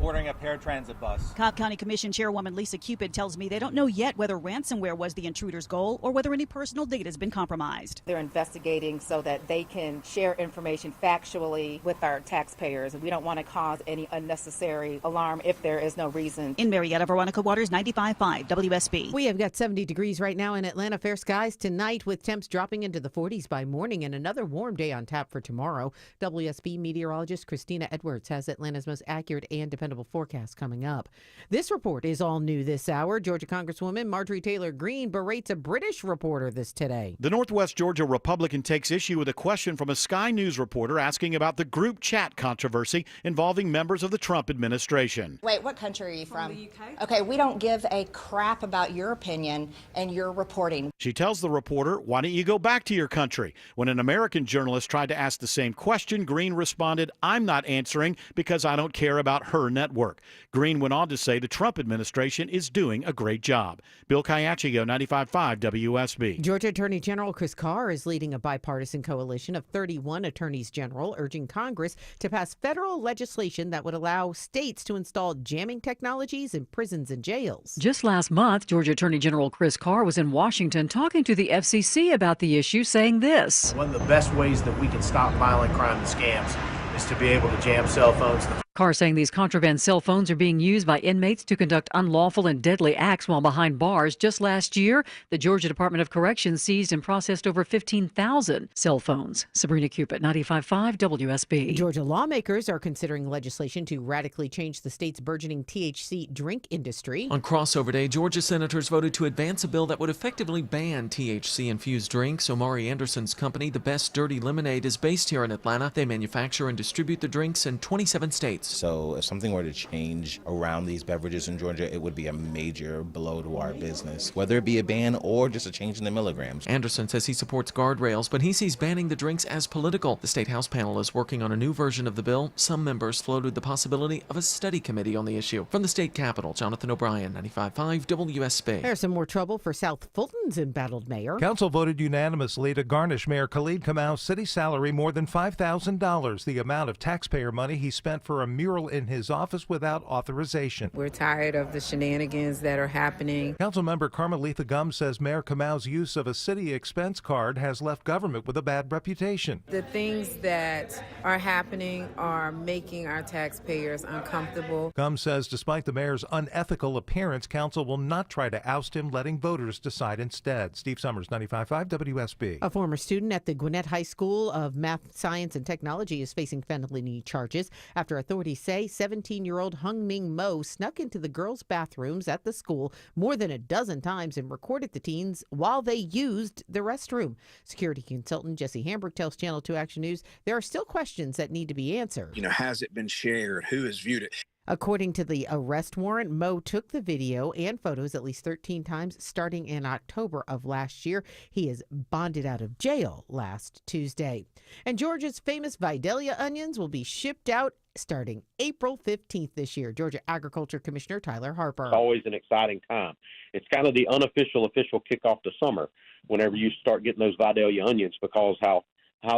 ordering a paratransit bus. Cobb County Commission Chairwoman Lisa Cupid tells me they don't know yet whether ransomware was the intruder's goal or whether any personal data has been compromised. They're investigating so that they can share information factually with our taxpayers. We don't want to cause any unnecessary alarm if there is no reason. In Marietta, Veronica Waters, 95.5 WSB. We have got 70 degrees right now in Atlanta. Fair skies tonight with temps dropping into the 40s by morning and another warm day on tap for tomorrow. WSB meteorologist Christina Edwards has Atlanta's most accurate and dependable forecast coming up. This report is all new this hour. Georgia Congresswoman Marjorie Taylor Greene berates a British reporter today. The Northwest Georgia Republican takes issue with a question from a Sky News reporter asking about the group chat controversy involving members of the Trump administration. Wait, what country are you from? The UK. Okay, we don't give a crap about your opinion and your reporting. She tells the reporter, why don't you go back to your country? When an American journalist tried to ask the same question, Greene responded, I'm not answering because I don't care about her Horror Network. Green went on to say the Trump administration is doing a great job. Bill Caiaccio, 95.5 WSB. Georgia Attorney General Chris Carr is leading a bipartisan coalition of 31 attorneys general, urging Congress to pass federal legislation that would allow states to install jamming technologies in prisons and jails. Just last month, Georgia Attorney General Chris Carr was in Washington talking to the FCC about the issue, saying this. One of the best ways that we can stop violent crime and scams is to be able to jam cell phones. Carr saying these contraband cell phones are being used by inmates to conduct unlawful and deadly acts while behind bars. Just last year, the Georgia Department of Corrections seized and processed over 15,000 cell phones. Sabrina Cupid, 95.5 WSB. Georgia lawmakers are considering legislation to radically change the state's burgeoning THC drink industry. On crossover day, Georgia senators voted to advance a bill that would effectively ban THC-infused drinks. Omari Anderson's company, The Best Dirty Lemonade, is based here in Atlanta. They manufacture and distribute the drinks in 27 states. So if something were to change around these beverages in Georgia, it would be a major blow to our business, whether it be a ban or just a change in the milligrams. Anderson says he supports guardrails, but he sees banning the drinks as political. The State House panel is working on a new version of the bill. Some members floated the possibility of a study committee on the issue. From the state capitol, Jonathan O'Brien, 95.5 WSB. There's some more trouble for South Fulton's embattled mayor. Council voted unanimously to garnish Mayor Khalid Kamau's city salary more than $5,000, the amount of taxpayer money he spent for a mural in his office without authorization. We're tired of the shenanigans that are happening. Councilmember Carmelita Gum says Mayor Kamau's use of a city expense card has left government with a bad reputation. The things that are happening are making our taxpayers uncomfortable. Gum says despite the mayor's unethical appearance, council will not try to oust him, letting voters decide instead. Steve Summers, 95.5 WSB. A former student at the Gwinnett High School of Math, Science, and Technology is facing felony charges after authorities say 17-year-old Hung Ming Mo snuck into the girls' bathrooms at the school more than a dozen times and recorded the teens while they used the restroom. Security consultant Jesse Hamburg tells Channel 2 Action News there are still questions that need to be answered. Has it been shared? Who has viewed it? According to the arrest warrant, Mo took the video and photos at least 13 times starting in October of last year. He is bonded out of jail last Tuesday. And Georgia's famous Vidalia onions will be shipped out starting April 15th this year. Georgia Agriculture Commissioner Tyler Harper. It's always an exciting time. It's kind of the official kickoff to summer whenever you start getting those Vidalia onions, because how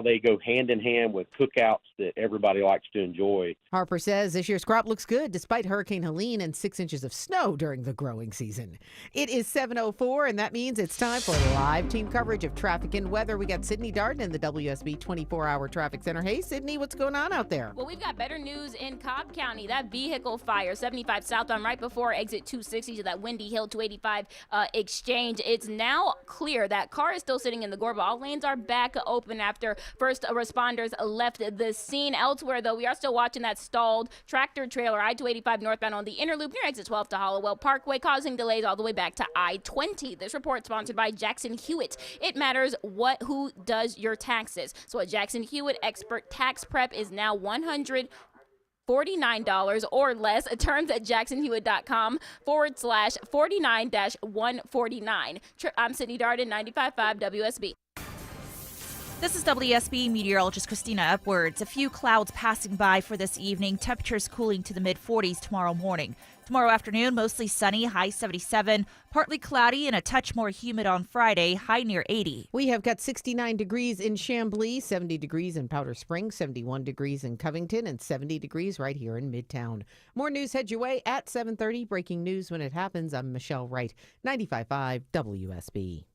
they go hand in hand with cookouts that everybody likes to enjoy. Harper says this year's crop looks good despite Hurricane Helene and 6 inches of snow during the growing season. It is 7:04, and that means it's time for live team coverage of traffic and weather. We got Sydney Darden in the WSB 24-hour traffic center. Hey, Sydney, what's going on out there? Well, we've got better news in Cobb County. That vehicle fire, 75 southbound, right before exit 260 to that Windy Hill 285 exchange. It's now clear. That car is still sitting in the Gorba. All lanes are back open after first responders left the scene. Elsewhere, though, we are still watching that stalled tractor trailer I-285 northbound on the inner loop near exit 12 to Hollowell Parkway, causing delays all the way back to I-20. This report sponsored by Jackson Hewitt. It matters who does your taxes. So a Jackson Hewitt expert tax prep is now $149 or less. Terms at jacksonhewitt.com/49-149. I'm Sydney Darden, 95.5 WSB. This is WSB meteorologist Christina Edwards. A few clouds passing by for this evening. Temperatures cooling to the mid-40s tomorrow morning. Tomorrow afternoon, mostly sunny, high 77. Partly cloudy and a touch more humid on Friday, high near 80. We have got 69 degrees in Chamblee, 70 degrees in Powder Springs, 71 degrees in Covington, and 70 degrees right here in Midtown. More news heads your way at 7:30. Breaking news when it happens. I'm Michelle Wright, 95.5 WSB.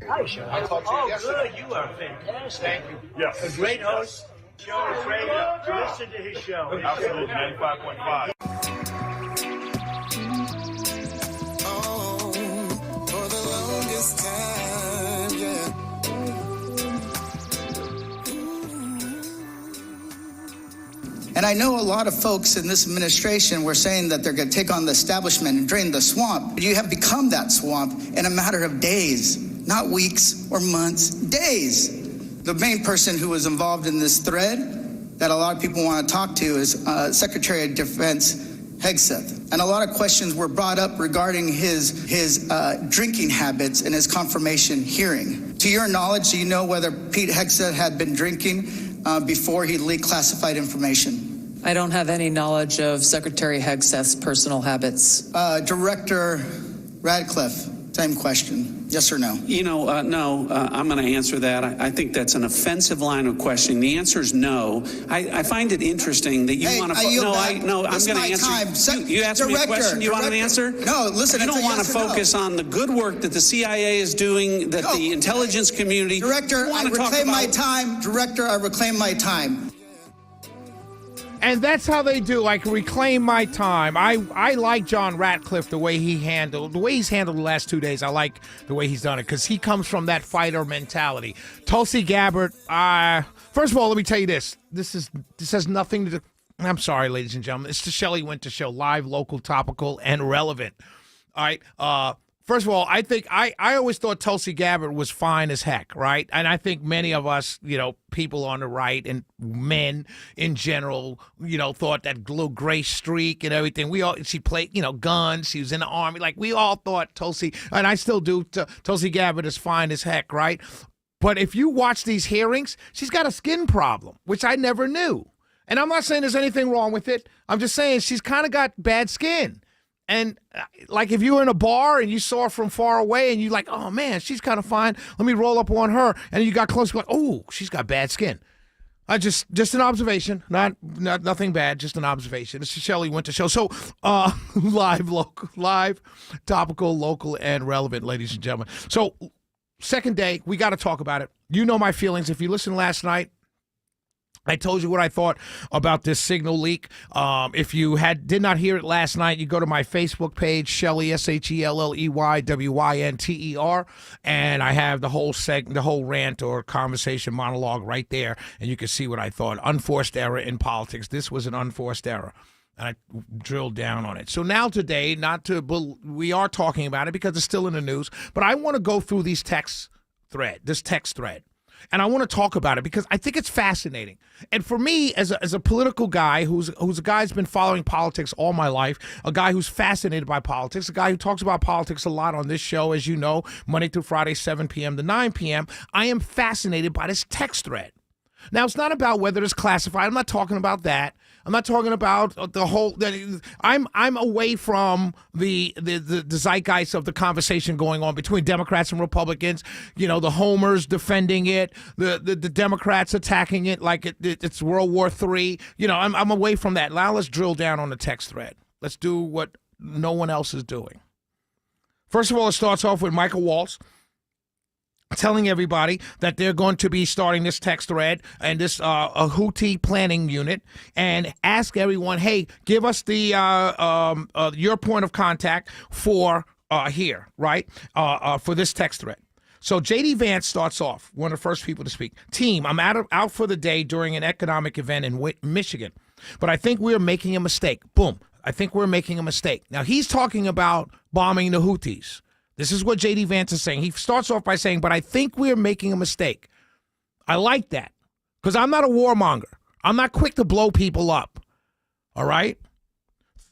Hi, Sean. I talked to you yesterday. Good. You are fantastic. Thank you. Yes. A great host. Show is great. Listen to his show. Absolutely. 95.5. Oh, for the longest time, yeah. And I know a lot of folks in this administration were saying that they're going to take on the establishment and drain the swamp. But you have become that swamp in a matter of days. Not weeks or months, days. The main person who was involved in this thread that a lot of people want to talk to is Secretary of Defense Hegseth. And a lot of questions were brought up regarding his drinking habits in his confirmation hearing. To your knowledge, do you know whether Pete Hegseth had been drinking before he leaked classified information? I don't have any knowledge of Secretary Hegseth's personal habits. Director Radcliffe, same question. Yes or no? No, I'm going to answer that. I think that's an offensive line of questioning. The answer is no. I find it interesting that you want to. I'm going to answer. You asked me a question. You want an answer? No, listen. You don't want to focus on the good work that the CIA is doing, that the intelligence community. Director, I reclaim my time. Director, I reclaim my time. And that's how they do, like, reclaim my time. I like John Ratcliffe, the way he's handled the last 2 days. I like the way he's done it because he comes from that fighter mentality. Tulsi Gabbard, first of all, let me tell you this. This has nothing to do. I'm sorry, ladies and gentlemen. It's the Shelley Winter Show, live, local, topical, and relevant. All right. First of all, I think I always thought Tulsi Gabbard was fine as heck, right? And I think many of us, people on the right and men in general, thought that little gray streak and everything. She played, guns. She was in the Army. Like, we all thought Tulsi, and I still do, Tulsi Gabbard is fine as heck, right? But if you watch these hearings, she's got a skin problem, which I never knew. And I'm not saying there's anything wrong with it. I'm just saying she's kind of got bad skin. And like if you were in a bar and you saw her from far away and you're like, oh man, she's kind of fine. Let me roll up on her. And you got close, like, oh, she's got bad skin. Just an observation, not nothing bad, just an observation. It's the Shelley Winter Show. So live, topical, local, and relevant, ladies and gentlemen. So second day, we got to talk about it. You know my feelings. If you listened last night, I told you what I thought about this signal leak. If you did not hear it last night, you go to my Facebook page, Shelley, SHELLEY, and I have the whole rant or conversation monologue right there, and you can see what I thought. Unforced error in politics. This was an unforced error. And I drilled down on it. So now today, we are talking about it because it's still in the news, but I want to go through this text thread. And I want to talk about it because I think it's fascinating. And for me, as a political guy who's a guy who's been following politics all my life, a guy who's fascinated by politics, a guy who talks about politics a lot on this show, as you know, Monday through Friday, 7 p.m. to 9 p.m., I am fascinated by this text thread. Now, it's not about whether it's classified. I'm not talking about that. I'm not talking about the whole. I'm away from the zeitgeist of the conversation going on between Democrats and Republicans. The homers defending it, the Democrats attacking it like it's World War III. I'm away from that. Now let's drill down on the text thread. Let's do what no one else is doing. First of all, it starts off with Michael Waltz telling everybody that they're going to be starting this text thread and this a Houthi planning unit, and ask everyone, hey, give us the your point of contact for here, right? For this text thread. So J.D. Vance starts off, one of the first people to speak. Team, I'm out for the day during an economic event in Michigan, but I think we're making a mistake. Boom. I think we're making a mistake. Now, he's talking about bombing the Houthis. This is what J.D. Vance is saying. He starts off by saying, but I think we're making a mistake. I like that because I'm not a warmonger. I'm not quick to blow people up. All right?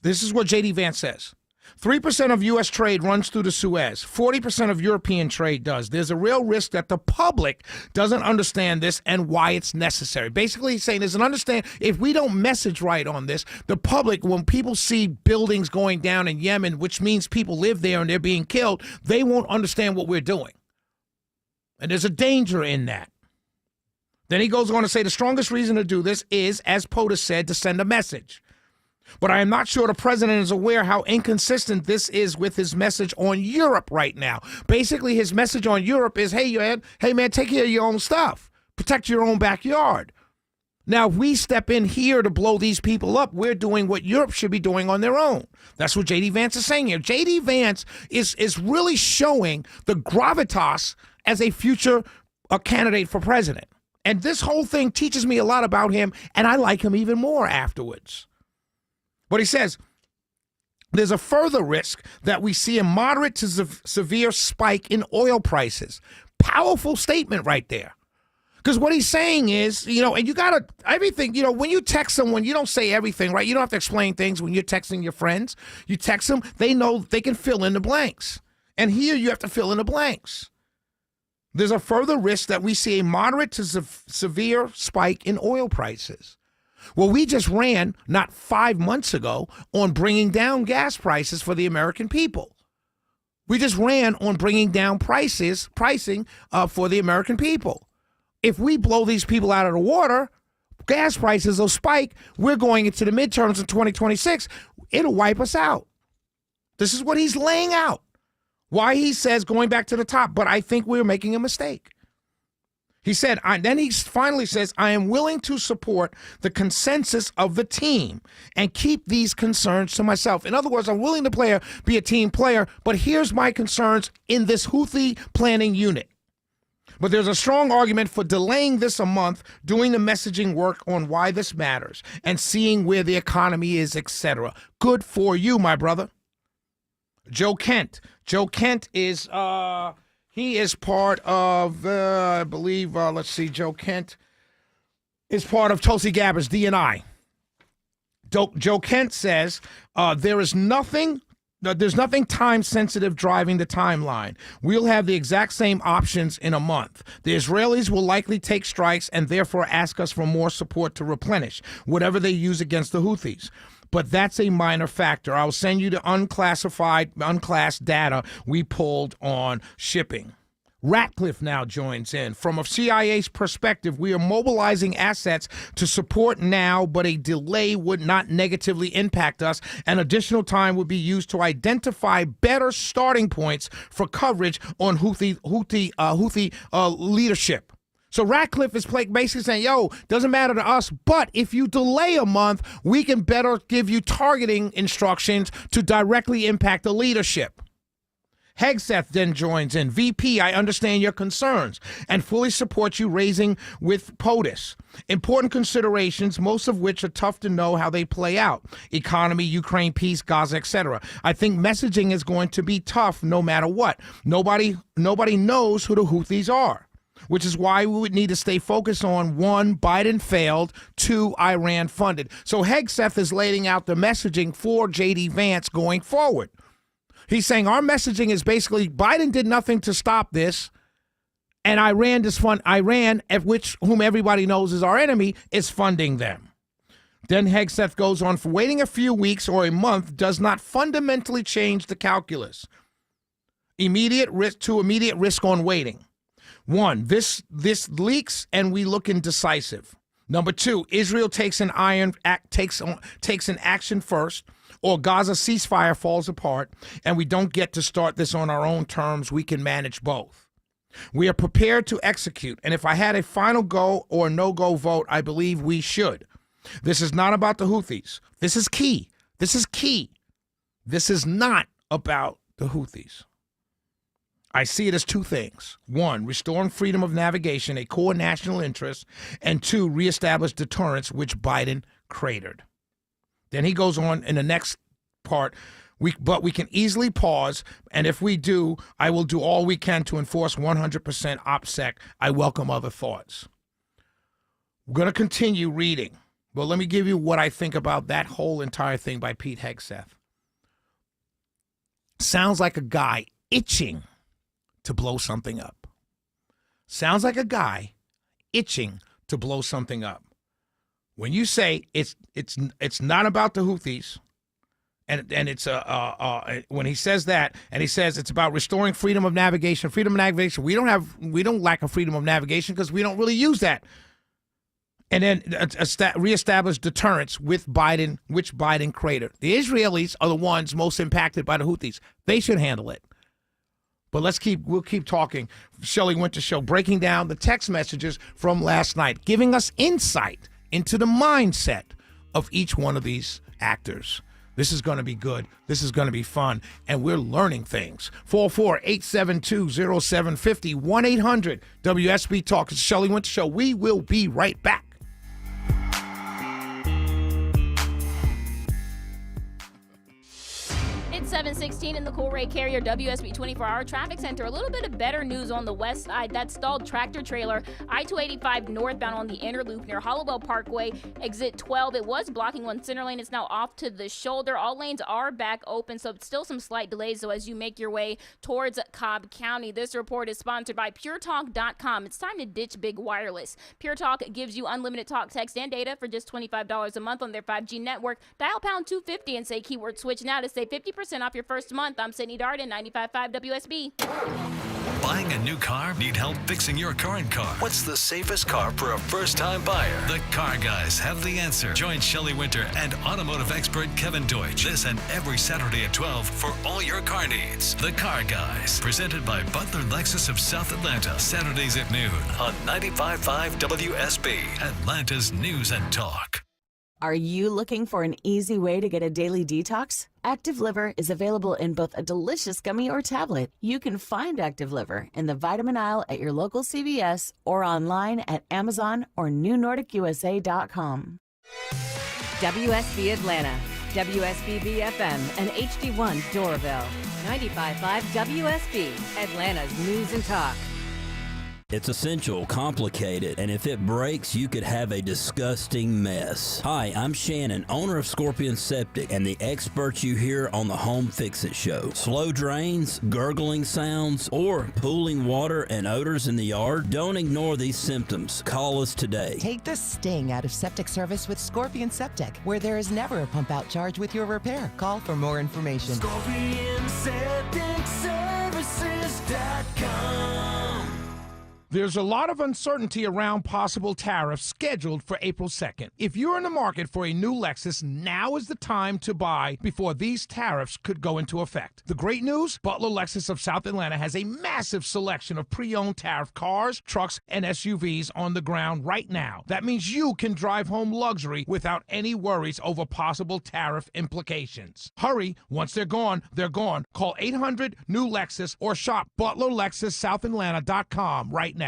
This is what J.D. Vance says. 3% of U.S. trade runs through the Suez. 40% of European trade does. There's a real risk that the public doesn't understand this and why it's necessary. Basically, he's saying there's an understand. If we don't message right on this, the public, when people see buildings going down in Yemen, which means people live there and they're being killed, they won't understand what we're doing. And there's a danger in that. Then he goes on to say the strongest reason to do this is, as POTUS said, to send a message. But I am not sure the president is aware how inconsistent this is with his message on Europe right now. Basically, his message on Europe is, hey, man, take care of your own stuff. Protect your own backyard. Now, if we step in here to blow these people up, we're doing what Europe should be doing on their own. That's what J.D. Vance is saying here. J.D. Vance is really showing the gravitas as a future candidate for president. And this whole thing teaches me a lot about him, and I like him even more afterwards. But he says, there's a further risk that we see a moderate to severe spike in oil prices. Powerful statement right there. Because what he's saying is, and you got to, everything, when you text someone, you don't say everything, right? You don't have to explain things when you're texting your friends. You text them, they know they can fill in the blanks. And here you have to fill in the blanks. There's a further risk that we see a moderate to severe spike in oil prices. Well, we just ran, not 5 months ago, on bringing down gas prices for the American people. We just ran on bringing down pricing for the American people. If we blow these people out of the water, gas prices will spike. We're going into the midterms in 2026. It'll wipe us out. This is what he's laying out. Why he says going back to the top, but I think we're making a mistake. He said, then he finally says, I am willing to support the consensus of the team and keep these concerns to myself. In other words, I'm willing to be a team player, but here's my concerns in this Houthi planning unit. But there's a strong argument for delaying this a month, doing the messaging work on why this matters, and seeing where the economy is, etc. Good for you, my brother. Joe Kent. Joe Kent is... He is part of, I believe, Joe Kent is part of Tulsi Gabbard's D&I. Joe Kent says there's nothing time-sensitive driving the timeline. We'll have the exact same options in a month. The Israelis will likely take strikes and therefore ask us for more support to replenish whatever they use against the Houthis. But that's a minor factor. I'll send you the unclassed data we pulled on shipping. Ratcliffe now joins in. From a CIA's perspective, we are mobilizing assets to support now, but a delay would not negatively impact us, and additional time would be used to identify better starting points for coverage on Houthi leadership. So Ratcliffe is basically saying, yo, doesn't matter to us, but if you delay a month, we can better give you targeting instructions to directly impact the leadership. Hegseth then joins in. VP, I understand your concerns and fully support you raising with POTUS. Important considerations, most of which are tough to know how they play out. Economy, Ukraine, peace, Gaza, etc. I think messaging is going to be tough no matter what. Nobody knows who the Houthis are, which is why we would need to stay focused on 1, Biden failed, 2, Iran funded. So Hegseth is laying out the messaging for J.D. Vance going forward. He's saying our messaging is basically Biden did nothing to stop this, and Iran, whom everybody knows is our enemy, is funding them. Then Hegseth goes on, for waiting a few weeks or a month does not fundamentally change the calculus. Immediate risk on waiting. 1, this leaks and we look indecisive. Number 2, Israel takes an action first, or Gaza ceasefire falls apart, and we don't get to start this on our own terms. We can manage both. We are prepared to execute, and if I had a final go or no-go vote, I believe we should. This is not about the Houthis. This is key. This is key. This is not about the Houthis. I see it as 2 things. 1, restoring freedom of navigation, a core national interest, and 2, reestablish deterrence, which Biden cratered. Then he goes on in the next part, but we can easily pause, and if we do, I will do all we can to enforce 100% OPSEC. I welcome other thoughts. We're going to continue reading, but let me give you what I think about that whole entire thing by Pete Hegseth. Sounds like a guy itching to blow something up. Sounds like a guy itching to blow something up. When you say it's not about the Houthis, and it's when he says that, and he says it's about restoring freedom of navigation, we don't lack a freedom of navigation because we don't really use that. And then reestablish deterrence with Biden, which Biden cratered. The Israelis are the ones most impacted by the Houthis. They should handle it. But we'll keep talking. Shelley Winter Show, breaking down the text messages from last night, giving us insight into the mindset of each one of these actors. This is going to be good. This is going to be fun. And we're learning things. 448-720-0750, 1-800-WSB Talk. It's Shelley Winter Show. We will be right back. It's 7:16 in the Cool Ray Carrier WSB 24-hour traffic center. A little bit of better news on the west side. That stalled tractor trailer I-285 northbound on the inner loop near Hollowell Parkway, exit 12. It was blocking one center lane. It's now off to the shoulder. All lanes are back open, so still some slight delays. So as you make your way towards Cobb County, this report is sponsored by PureTalk.com. It's time to ditch big wireless. Pure Talk gives you unlimited talk, text, and data for just $25 a month on their 5G network. Dial pound 250 and say keyword switch now to save 50% off your first month. I'm Sydney Darden, 95.5 WSB. Buying a new car? Need help fixing your current car? What's the safest car for a first-time buyer? The Car Guys have the answer. Join Shelley Winter and automotive expert Kevin Deutsch this and every Saturday at 12 for all your car needs. The Car Guys, presented by Butler Lexus of South Atlanta, Saturdays at noon on 95.5 WSB, Atlanta's News and Talk. Are you looking for an easy way to get a daily detox? Active Liver is available in both a delicious gummy or tablet. You can find Active Liver in the vitamin aisle at your local CVS or online at Amazon or newnordicusa.com. WSB Atlanta, WSB BFM, and HD1 Doraville. 95.5 WSB, Atlanta's News and Talk. It's essential, complicated, and if it breaks, you could have a disgusting mess. Hi, I'm Shannon, owner of Scorpion Septic, and the experts you hear on the Home Fix-It Show. Slow drains, gurgling sounds, or pooling water and odors in the yard? Don't ignore these symptoms. Call us today. Take the sting out of septic service with Scorpion Septic, where there is never a pump-out charge with your repair. Call for more information. ScorpionSepticServices.com. There's a lot of uncertainty around possible tariffs scheduled for April 2nd. If you're in the market for a new Lexus, now is the time to buy before these tariffs could go into effect. The great news? Butler Lexus of South Atlanta has a massive selection of pre-owned tariff cars, trucks, and SUVs on the ground right now. That means you can drive home luxury without any worries over possible tariff implications. Hurry, once they're gone, they're gone. Call 800-NEW-LEXUS or shop ButlerLexusSouthAtlanta.com right now.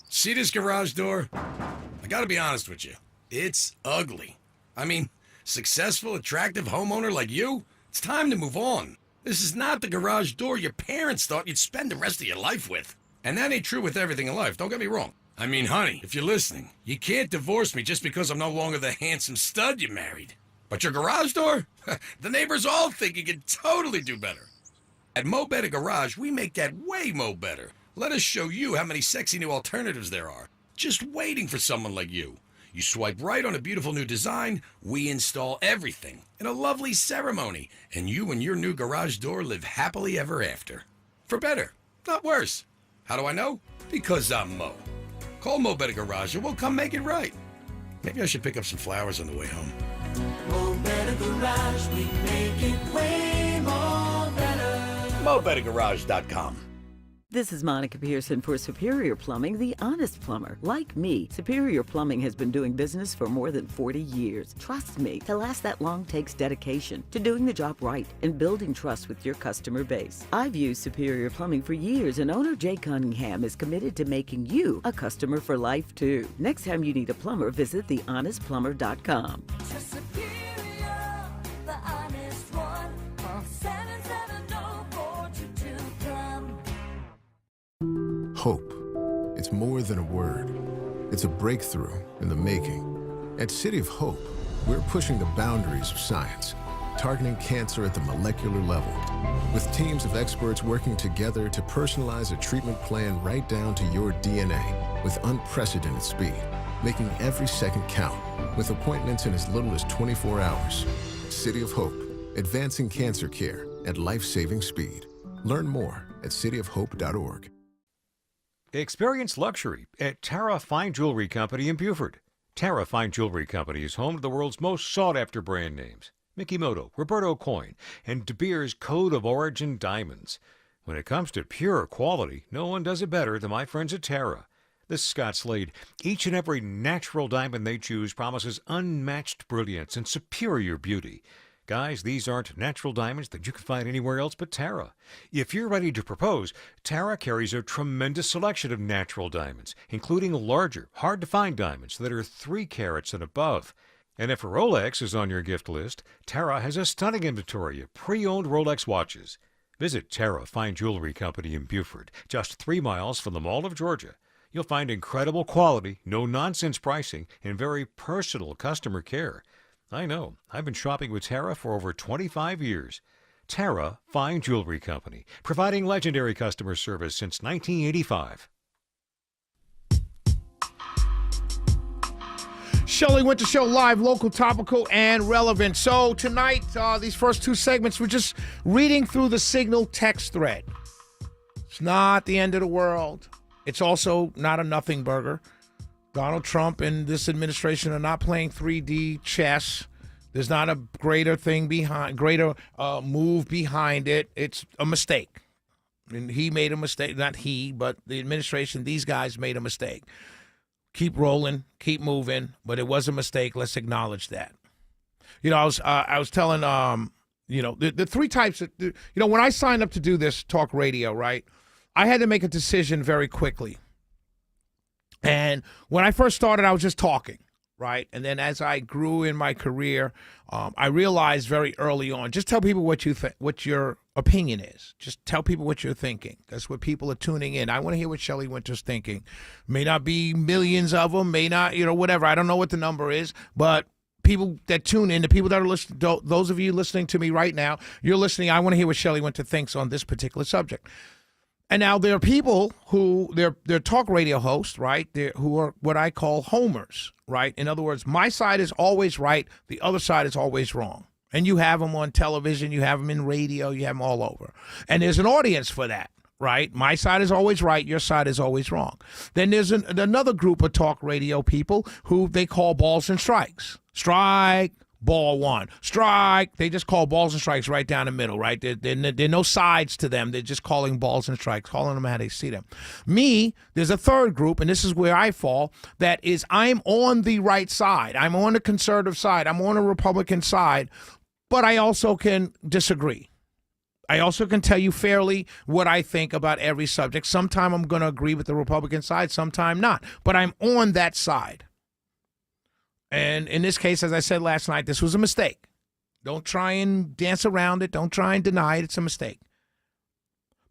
See this garage door? I gotta be honest with you. It's ugly. I mean, successful, attractive homeowner like you? It's time to move on. This is not the garage door your parents thought you'd spend the rest of your life with. And that ain't true with everything in life, don't get me wrong. I mean, honey, if you're listening, you can't divorce me just because I'm no longer the handsome stud you married. But your garage door? The neighbors all think you can totally do better. At Mo Better Garage, we make that way mo better. Let us show you how many sexy new alternatives there are. Just waiting for someone like you. You swipe right on a beautiful new design, we install everything in a lovely ceremony, and you and your new garage door live happily ever after. For better, not worse. How do I know? Because I'm Mo. Call Mo Better Garage and we'll come make it right. Maybe I should pick up some flowers on the way home. Mo Better Garage, we make it way more better. MoBetterGarage.com. This is Monica Pearson for Superior Plumbing, the honest plumber. Like me, Superior Plumbing has been doing business for more than 40 years. Trust me, to last that long takes dedication to doing the job right and building trust with your customer base. I've used Superior Plumbing for years, and owner Jay Cunningham is committed to making you a customer for life, too. Next time you need a plumber, visit thehonestplumber.com. Hope. It's more than a word. It's a breakthrough in the making. At City of Hope, we're pushing the boundaries of science, targeting cancer at the molecular level, with teams of experts working together to personalize a treatment plan right down to your DNA with unprecedented speed, making every second count, with appointments in as little as 24 hours. City of Hope, advancing cancer care at life-saving speed. Learn more at cityofhope.org. Experience luxury at Tara Fine Jewelry Company in Buford. Tara Fine Jewelry Company is home to the world's most sought-after brand names: Mikimoto, Roberto Coin, and De Beers Code of Origin Diamonds. When it comes to pure quality, no one does it better than my friends at Tara. This is Scott Slade. Each and every natural diamond they choose promises unmatched brilliance and superior beauty. Guys, these aren't natural diamonds that you can find anywhere else but Tara. If you're ready to propose, Tara carries a tremendous selection of natural diamonds, including larger, hard-to-find diamonds that are 3 carats and above. And if a Rolex is on your gift list, Tara has a stunning inventory of pre-owned Rolex watches. Visit Tara Fine Jewelry Company in Buford, just 3 miles from the Mall of Georgia. You'll find incredible quality, no-nonsense pricing, and very personal customer care. I know. I've been shopping with Tara for over 25 years. Tara Fine Jewelry Company, providing legendary customer service since 1985. Shelley Winter Show, live, local, topical, and relevant. So tonight, these first 2 segments, we're just reading through the Signal text thread. It's not the end of the world. It's also not a nothing burger. Donald Trump and this administration are not playing 3D chess. There's not a greater move behind it. It's a mistake. And he made a mistake. Not he, but the administration, these guys made a mistake. Keep rolling, keep moving, but it was a mistake. Let's acknowledge that. I was telling, the 3 types of, when I signed up to do this talk radio, right, I had to make a decision very quickly. And when I first started, I was just talking, right? And then as I grew in my career, I realized very early on, just tell people what your opinion is. Just tell people what you're thinking. That's what people are tuning in. I want to hear what Shelley Winter's thinking. May not be millions of them, may not, whatever. I don't know what the number is, but people that tune in, the people that are listening, those of you listening to me right now, you're listening. I want to hear what Shelley Winter thinks on this particular subject. And now there are people who, they're talk radio hosts, right, who are what I call homers, right? In other words, my side is always right, the other side is always wrong. And you have them on television, you have them in radio, you have them all over. And there's an audience for that, right? My side is always right, your side is always wrong. Then there's another group of talk radio people who they call balls and strikes. Strike, ball one. Strike. They just call balls and strikes right down the middle, right? There are no sides to them. They're just calling balls and strikes, calling them how they see them. Me, there's a third group, and this is where I fall, that is I'm on the right side. I'm on the conservative side. I'm on the Republican side, but I also can disagree. I also can tell you fairly what I think about every subject. Sometime I'm going to agree with the Republican side, sometime not. But I'm on that side. And in this case, as I said last night, this was a mistake. Don't try and dance around it. Don't try and deny it. It's a mistake.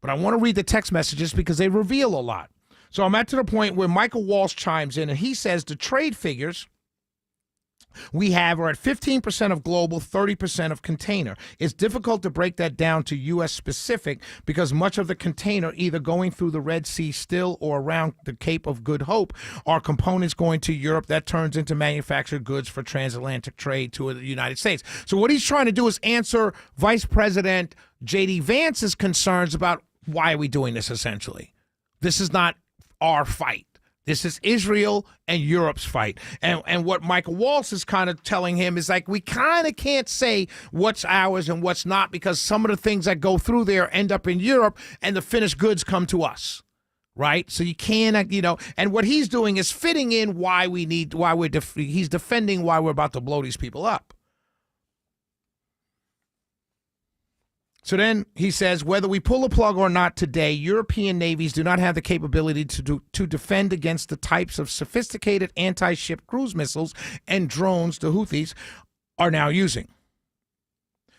But I want to read the text messages because they reveal a lot. So I'm at to the point where Michael Walsh chimes in, and he says the trade figures we have are at 15% of global, 30% of container. It's difficult to break that down to U.S. specific because much of the container either going through the Red Sea still or around the Cape of Good Hope are components going to Europe that turns into manufactured goods for transatlantic trade to the United States. So what he's trying to do is answer Vice President J.D. Vance's concerns about why are we doing this essentially. This is not our fight. This is Israel and Europe's fight. And what Michael Walsh is kind of telling him is like, we kind of can't say what's ours and what's not because some of the things that go through there end up in Europe and the finished goods come to us. Right. So you can't, and what he's doing is fitting in he's defending why we're about to blow these people up. So then he says, whether we pull a plug or not today, European navies do not have the capability to defend against the types of sophisticated anti-ship cruise missiles and drones the Houthis are now using.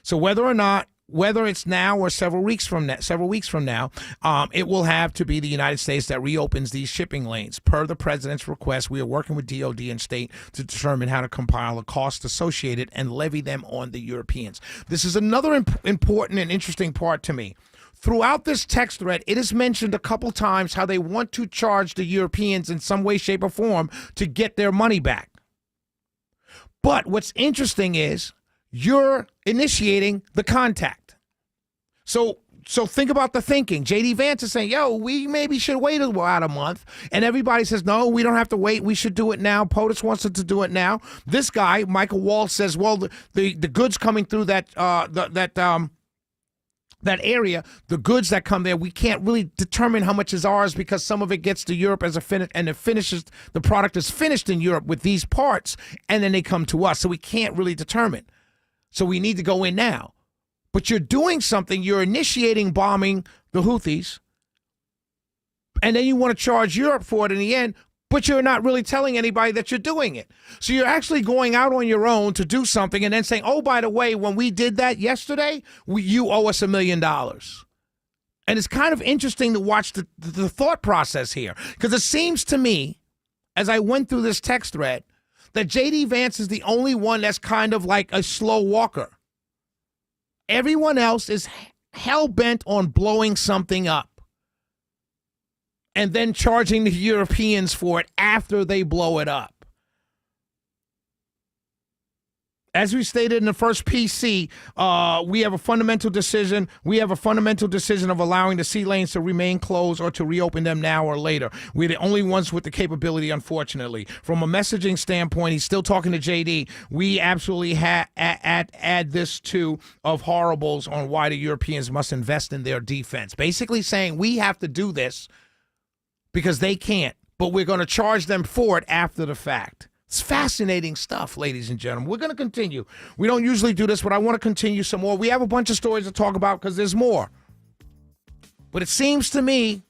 So whether it's now or several weeks from now, it will have to be the United States that reopens these shipping lanes. Per the president's request, we are working with DOD and state to determine how to compile the costs associated and levy them on the Europeans. This is another important and interesting part to me. Throughout this text thread, it is mentioned a couple times how they want to charge the Europeans in some way, shape, or form to get their money back. But what's interesting is you're initiating the contact. So think about the thinking. J.D. Vance is saying, we maybe should wait about a month. And everybody says, no, we don't have to wait. We should do it now. POTUS wants us to do it now. This guy, Michael Walsh, says, well, the goods coming through that area, the goods that come there, we can't really determine how much is ours because some of it gets to Europe as a finish, and the product is finished in Europe with these parts, and then they come to us. So we can't really determine. So we need to go in now. But you're doing something, you're initiating bombing the Houthis, and then you want to charge Europe for it in the end. but you're not really telling anybody that you're doing it. So you're actually going out on your own to do something and then saying, oh, by the way, when we did that yesterday, you owe us $1 million. And it's kind of interesting to watch the thought process here, because it seems to me, as I went through this text thread, that J.D. Vance is the only one that's kind of like a slow walker. Everyone else is hell-bent on blowing something up and then charging the Europeans for it after they blow it up. As we stated in the first PC, we have a fundamental decision. We have a fundamental decision of allowing the sea lanes to remain closed or to reopen them now or later. We're the only ones with the capability, unfortunately. From a messaging standpoint, he's still talking to JD. We absolutely add this to of horribles on why the Europeans must invest in their defense. Basically saying we have to do this because they can't, but we're going to charge them for it after the fact. It's fascinating stuff, ladies and gentlemen. We're going to continue. We don't usually do this, but I want to continue some more. We have a bunch of stories to talk about because there's more. But it seems to me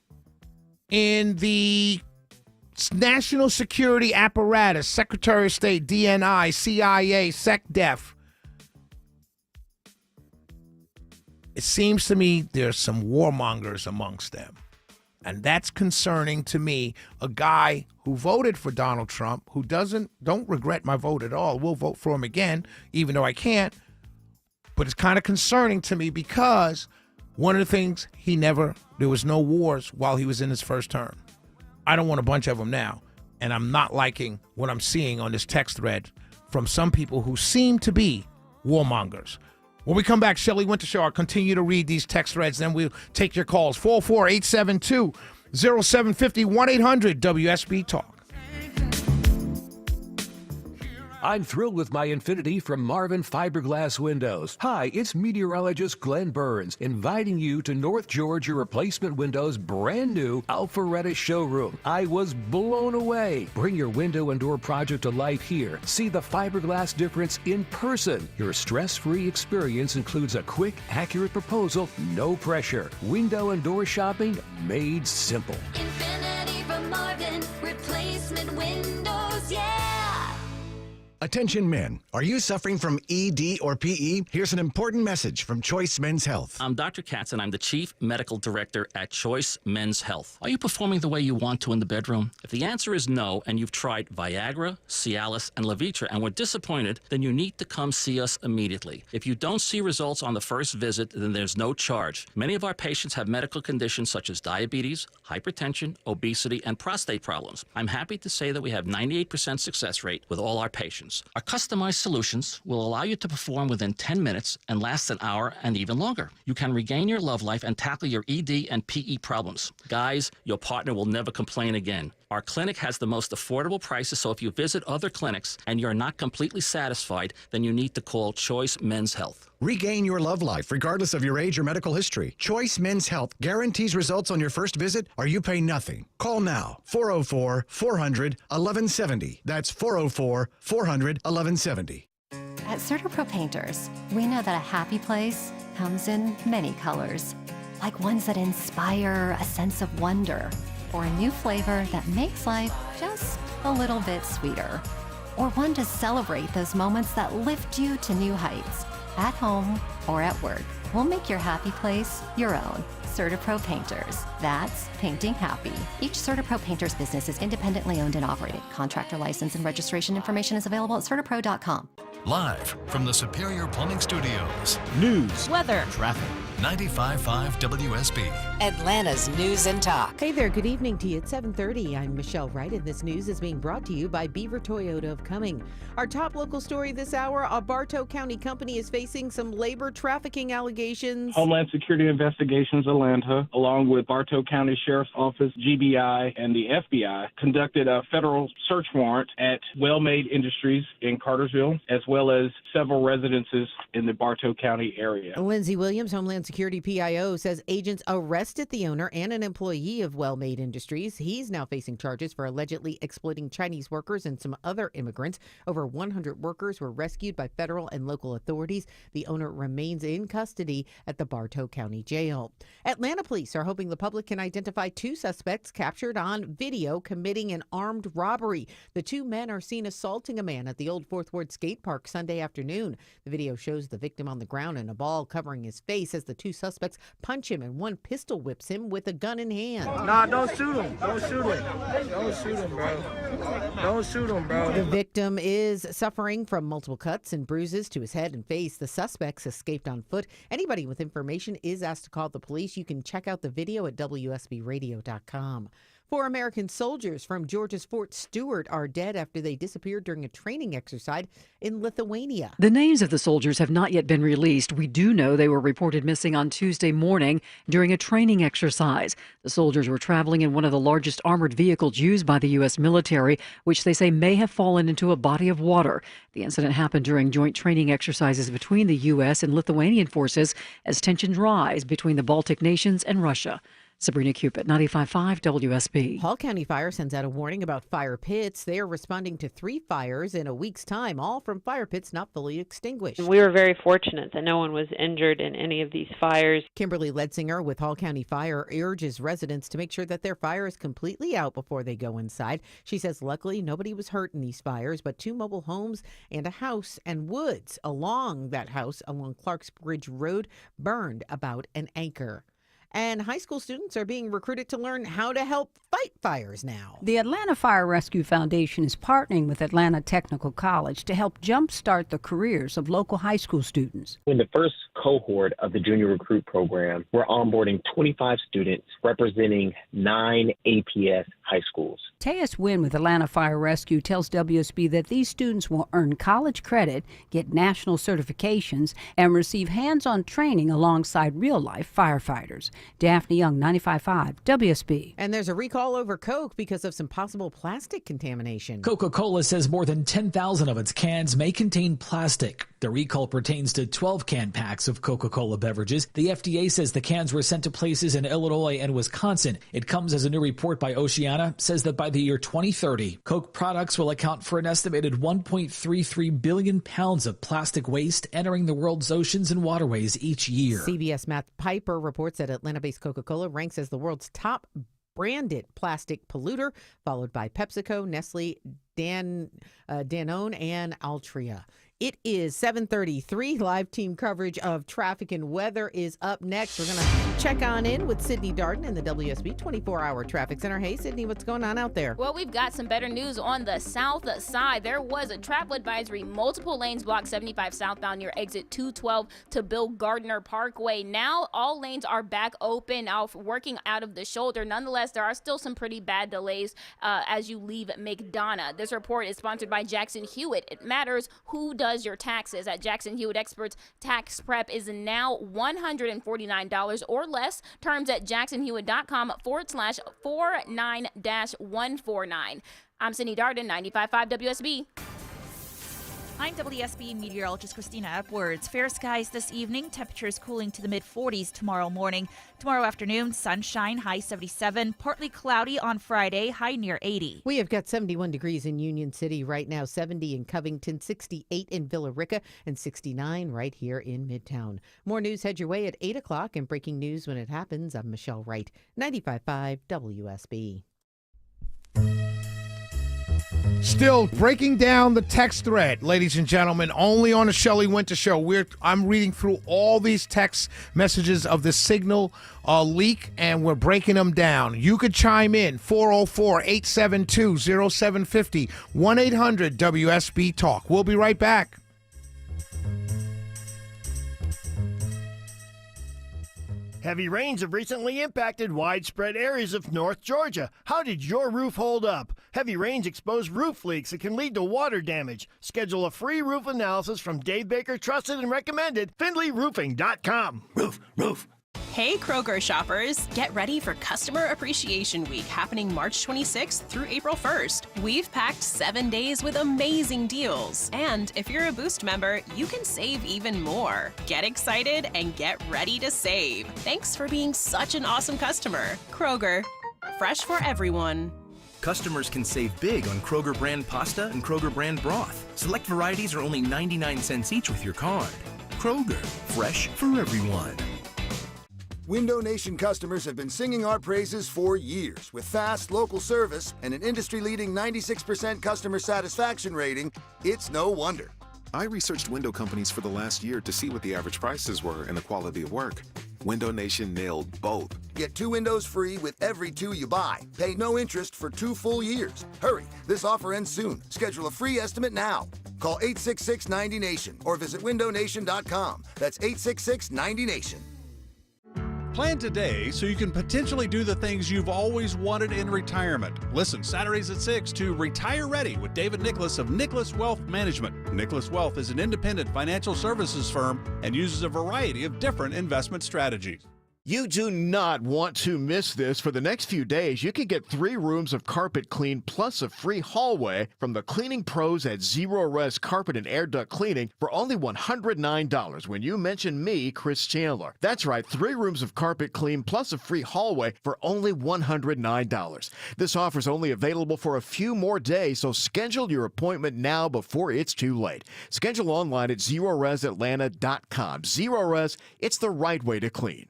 in the national security apparatus, Secretary of State, DNI, CIA, SecDef, it seems to me there's some warmongers amongst them. And that's concerning to me, a guy who voted for Donald Trump, who don't regret my vote at all. We'll vote for him again, even though I can't. But it's kind of concerning to me because one of the things there was no wars while he was in his first term. I don't want a bunch of them now. And I'm not liking what I'm seeing on this text thread from some people who seem to be warmongers. When we come back, Shelley Winter Show, I'll continue to read these text threads, then we'll take your calls. 44872-0750, 1-800-WSB-TALK. I'm thrilled with my Infinity from Marvin Fiberglass Windows. Hi, it's meteorologist Glenn Burns inviting you to North Georgia Replacement Windows' brand new Alpharetta showroom. I was blown away. Bring your window and door project to life here. See the fiberglass difference in person. Your stress-free experience includes a quick, accurate proposal, no pressure. Window and door shopping made simple. Infinity from Marvin, replacement windows, yeah! Attention men, are you suffering from ED or PE? Here's an important message from Choice Men's Health. I'm Dr. Katz and I'm the Chief Medical Director at Choice Men's Health. Are you performing the way you want to in the bedroom? If the answer is no and you've tried Viagra, Cialis, and Levitra and were disappointed, then you need to come see us immediately. If you don't see results on the first visit, then there's no charge. Many of our patients have medical conditions such as diabetes, hypertension, obesity, and prostate problems. I'm happy to say that we have 98% success rate with all our patients. Our customized solutions will allow you to perform within 10 minutes and last an hour and even longer. You can regain your love life and tackle your ED and PE problems. Guys, your partner will never complain again. Our clinic has the most affordable prices, so if you visit other clinics and you're not completely satisfied, then you need to call Choice Men's Health. Regain your love life regardless of your age or medical history. Choice Men's Health guarantees results on your first visit or you pay nothing. Call now. 404-400-1170. That's 404-400-1170. At CertaPro Painters, we know that a happy place comes in many colors, like ones that inspire a sense of wonder, or a new flavor that makes life just a little bit sweeter, or one to celebrate those moments that lift you to new heights, at home or at work. We'll make your happy place your own. CertaPro Painters. That's painting happy. Each CertaPro Painters business is independently owned and operated. Contractor license and registration information is available at CertaPro.com. Live from the Superior Plumbing Studios. News, weather, traffic. 95.5 WSB. Atlanta's News and Talk. Hey there, good evening to you. It's 7:30. I'm Michelle Wright, and this news is being brought to you by Beaver Toyota of Cumming. Our top local story this hour, a Bartow County company is facing some labor trafficking allegations. Homeland Security Investigations Atlanta, along with Bartow County Sheriff's Office, GBI, and the FBI, conducted a federal search warrant at Well-Made Industries in Cartersville, as well as several residences in the Bartow County area. Lindsay Williams, Homeland Security PIO says agents arrested the owner and an employee of Well-Made Industries. He's now facing charges for allegedly exploiting Chinese workers and some other immigrants. Over 100 workers were rescued by federal and local authorities. The owner remains in custody at the Bartow County Jail. Atlanta police are hoping the public can identify two suspects captured on video committing an armed robbery. The two men are seen assaulting a man at the Old Fourth Ward skate park Sunday afternoon. The video shows the victim on the ground and a ball covering his face as the two suspects punch him and one pistol whips him with a gun in hand. Nah, don't shoot him. Don't shoot him. Don't shoot him, bro. Don't shoot him, bro. The victim is suffering from multiple cuts and bruises to his head and face. The suspects escaped on foot. Anybody with information is asked to call the police. You can check out the video at WSBradio.com. 4 American soldiers from Georgia's Fort Stewart are dead after they disappeared during a training exercise in Lithuania. The names of the soldiers have not yet been released. We do know they were reported missing on Tuesday morning during a training exercise. The soldiers were traveling in one of the largest armored vehicles used by the U.S. military, which they say may have fallen into a body of water. The incident happened during joint training exercises between the U.S. and Lithuanian forces as tensions rise between the Baltic nations and Russia. Sabrina Cupid, 95.5 WSB. Hall County Fire sends out a warning about fire pits. They are responding to 3 fires in a week's time, all from fire pits not fully extinguished. We were very fortunate that no one was injured in any of these fires. Kimberly Ledsinger with Hall County Fire urges residents to make sure that their fire is completely out before they go inside. She says luckily nobody was hurt in these fires, but 2 mobile homes and a house and woods along that house along Clarks Bridge Road burned about an acre. And high school students are being recruited to learn how to help fight fires now. The Atlanta Fire Rescue Foundation is partnering with Atlanta Technical College to help jumpstart the careers of local high school students. In the first cohort of the Junior Recruit Program, we're onboarding 25 students representing 9 APS high schools. Teus Wynn with Atlanta Fire Rescue tells WSB that these students will earn college credit, get national certifications, and receive hands-on training alongside real-life firefighters. Daphne Young, 95.5 WSB. And there's a recall over Coke because of some possible plastic contamination. Coca-Cola says more than 10,000 of its cans may contain plastic. The recall pertains to 12 can packs of Coca-Cola beverages. The FDA says the cans were sent to places in Illinois and Wisconsin. It comes as a new report by Oceana says that by the year 2030, Coke products will account for an estimated 1.33 billion pounds of plastic waste entering the world's oceans and waterways each year. CBS Matt Piper reports that Atlanta-based Coca-Cola ranks as the world's top branded plastic polluter, followed by PepsiCo, Nestle, Danone, and Altria. It is 7:33. Live team coverage of traffic and weather is up next. We're going to check on in with Sydney Darden in the WSB 24-hour traffic center. Hey, Sydney, what's going on out there? Well, we've got some better news on the south side. There was a travel advisory, multiple lanes blocked 75 southbound near exit 212 to Bill Gardner Parkway. Now all lanes are back open, working out of the shoulder. Nonetheless, there are still some pretty bad delays as you leave McDonough. This report is sponsored by Jackson Hewitt. It matters who does your taxes. At Jackson Hewitt Experts, tax prep is now $149 or less. Terms at jacksonhewitt.com/49-149. I'm Sydney Darden, 95.5 WSB. I'm WSB meteorologist Christina Edwards. Fair skies this evening. Temperatures cooling to the mid-40s tomorrow morning. Tomorrow afternoon, sunshine, high 77. Partly cloudy on Friday, high near 80. We have got 71 degrees in Union City right now, 70 in Covington, 68 in Villa Rica, and 69 right here in Midtown. More news head your way at 8 o'clock, and breaking news when it happens. I'm Michelle Wright, 95.5 WSB. Still breaking down the text thread, ladies and gentlemen, only on the Shelley Winter Show. I'm reading through all these text messages of the Signal leak, and we're breaking them down. You could chime in, 404-872-0750, 1-800-WSB-TALK. We'll be right back. Heavy rains have recently impacted widespread areas of North Georgia. How did your roof hold up? Heavy rains expose roof leaks that can lead to water damage. Schedule a free roof analysis from Dave Baker, trusted and recommended, FindlayRoofing.com. Roof. Hey Kroger shoppers, get ready for Customer Appreciation Week happening March 26th through April 1st. We've packed 7 days with amazing deals. And if you're a Boost member, you can save even more. Get excited and get ready to save. Thanks for being such an awesome customer. Kroger, fresh for everyone. Customers can save big on Kroger brand pasta and Kroger brand broth. Select varieties are only 99 cents each with your card. Kroger, fresh for everyone. Window Nation customers have been singing our praises for years. With fast, local service and an industry-leading 96% customer satisfaction rating, it's no wonder. I researched window companies for the last year to see what the average prices were and the quality of work. Window Nation nailed both. Get 2 windows free with every 2 you buy. Pay no interest for 2 full years. Hurry, this offer ends soon. Schedule a free estimate now. Call 866-90NATION or visit windownation.com. That's 866-90NATION. Plan today so you can potentially do the things you've always wanted in retirement. Listen Saturdays at 6 to Retire Ready with David Nicholas of Nicholas Wealth Management. Nicholas Wealth is an independent financial services firm and uses a variety of different investment strategies. You do not want to miss this. For the next few days, you can get 3 rooms of carpet clean plus a free hallway from the cleaning pros at Zero Res Carpet and Air Duct Cleaning for only $109 when you mention me, Chris Chandler. That's right, 3 rooms of carpet clean plus a free hallway for only $109. This offer is only available for a few more days, so schedule your appointment now before it's too late. Schedule online at ZeroResAtlanta.com. Zero Res, it's the right way to clean.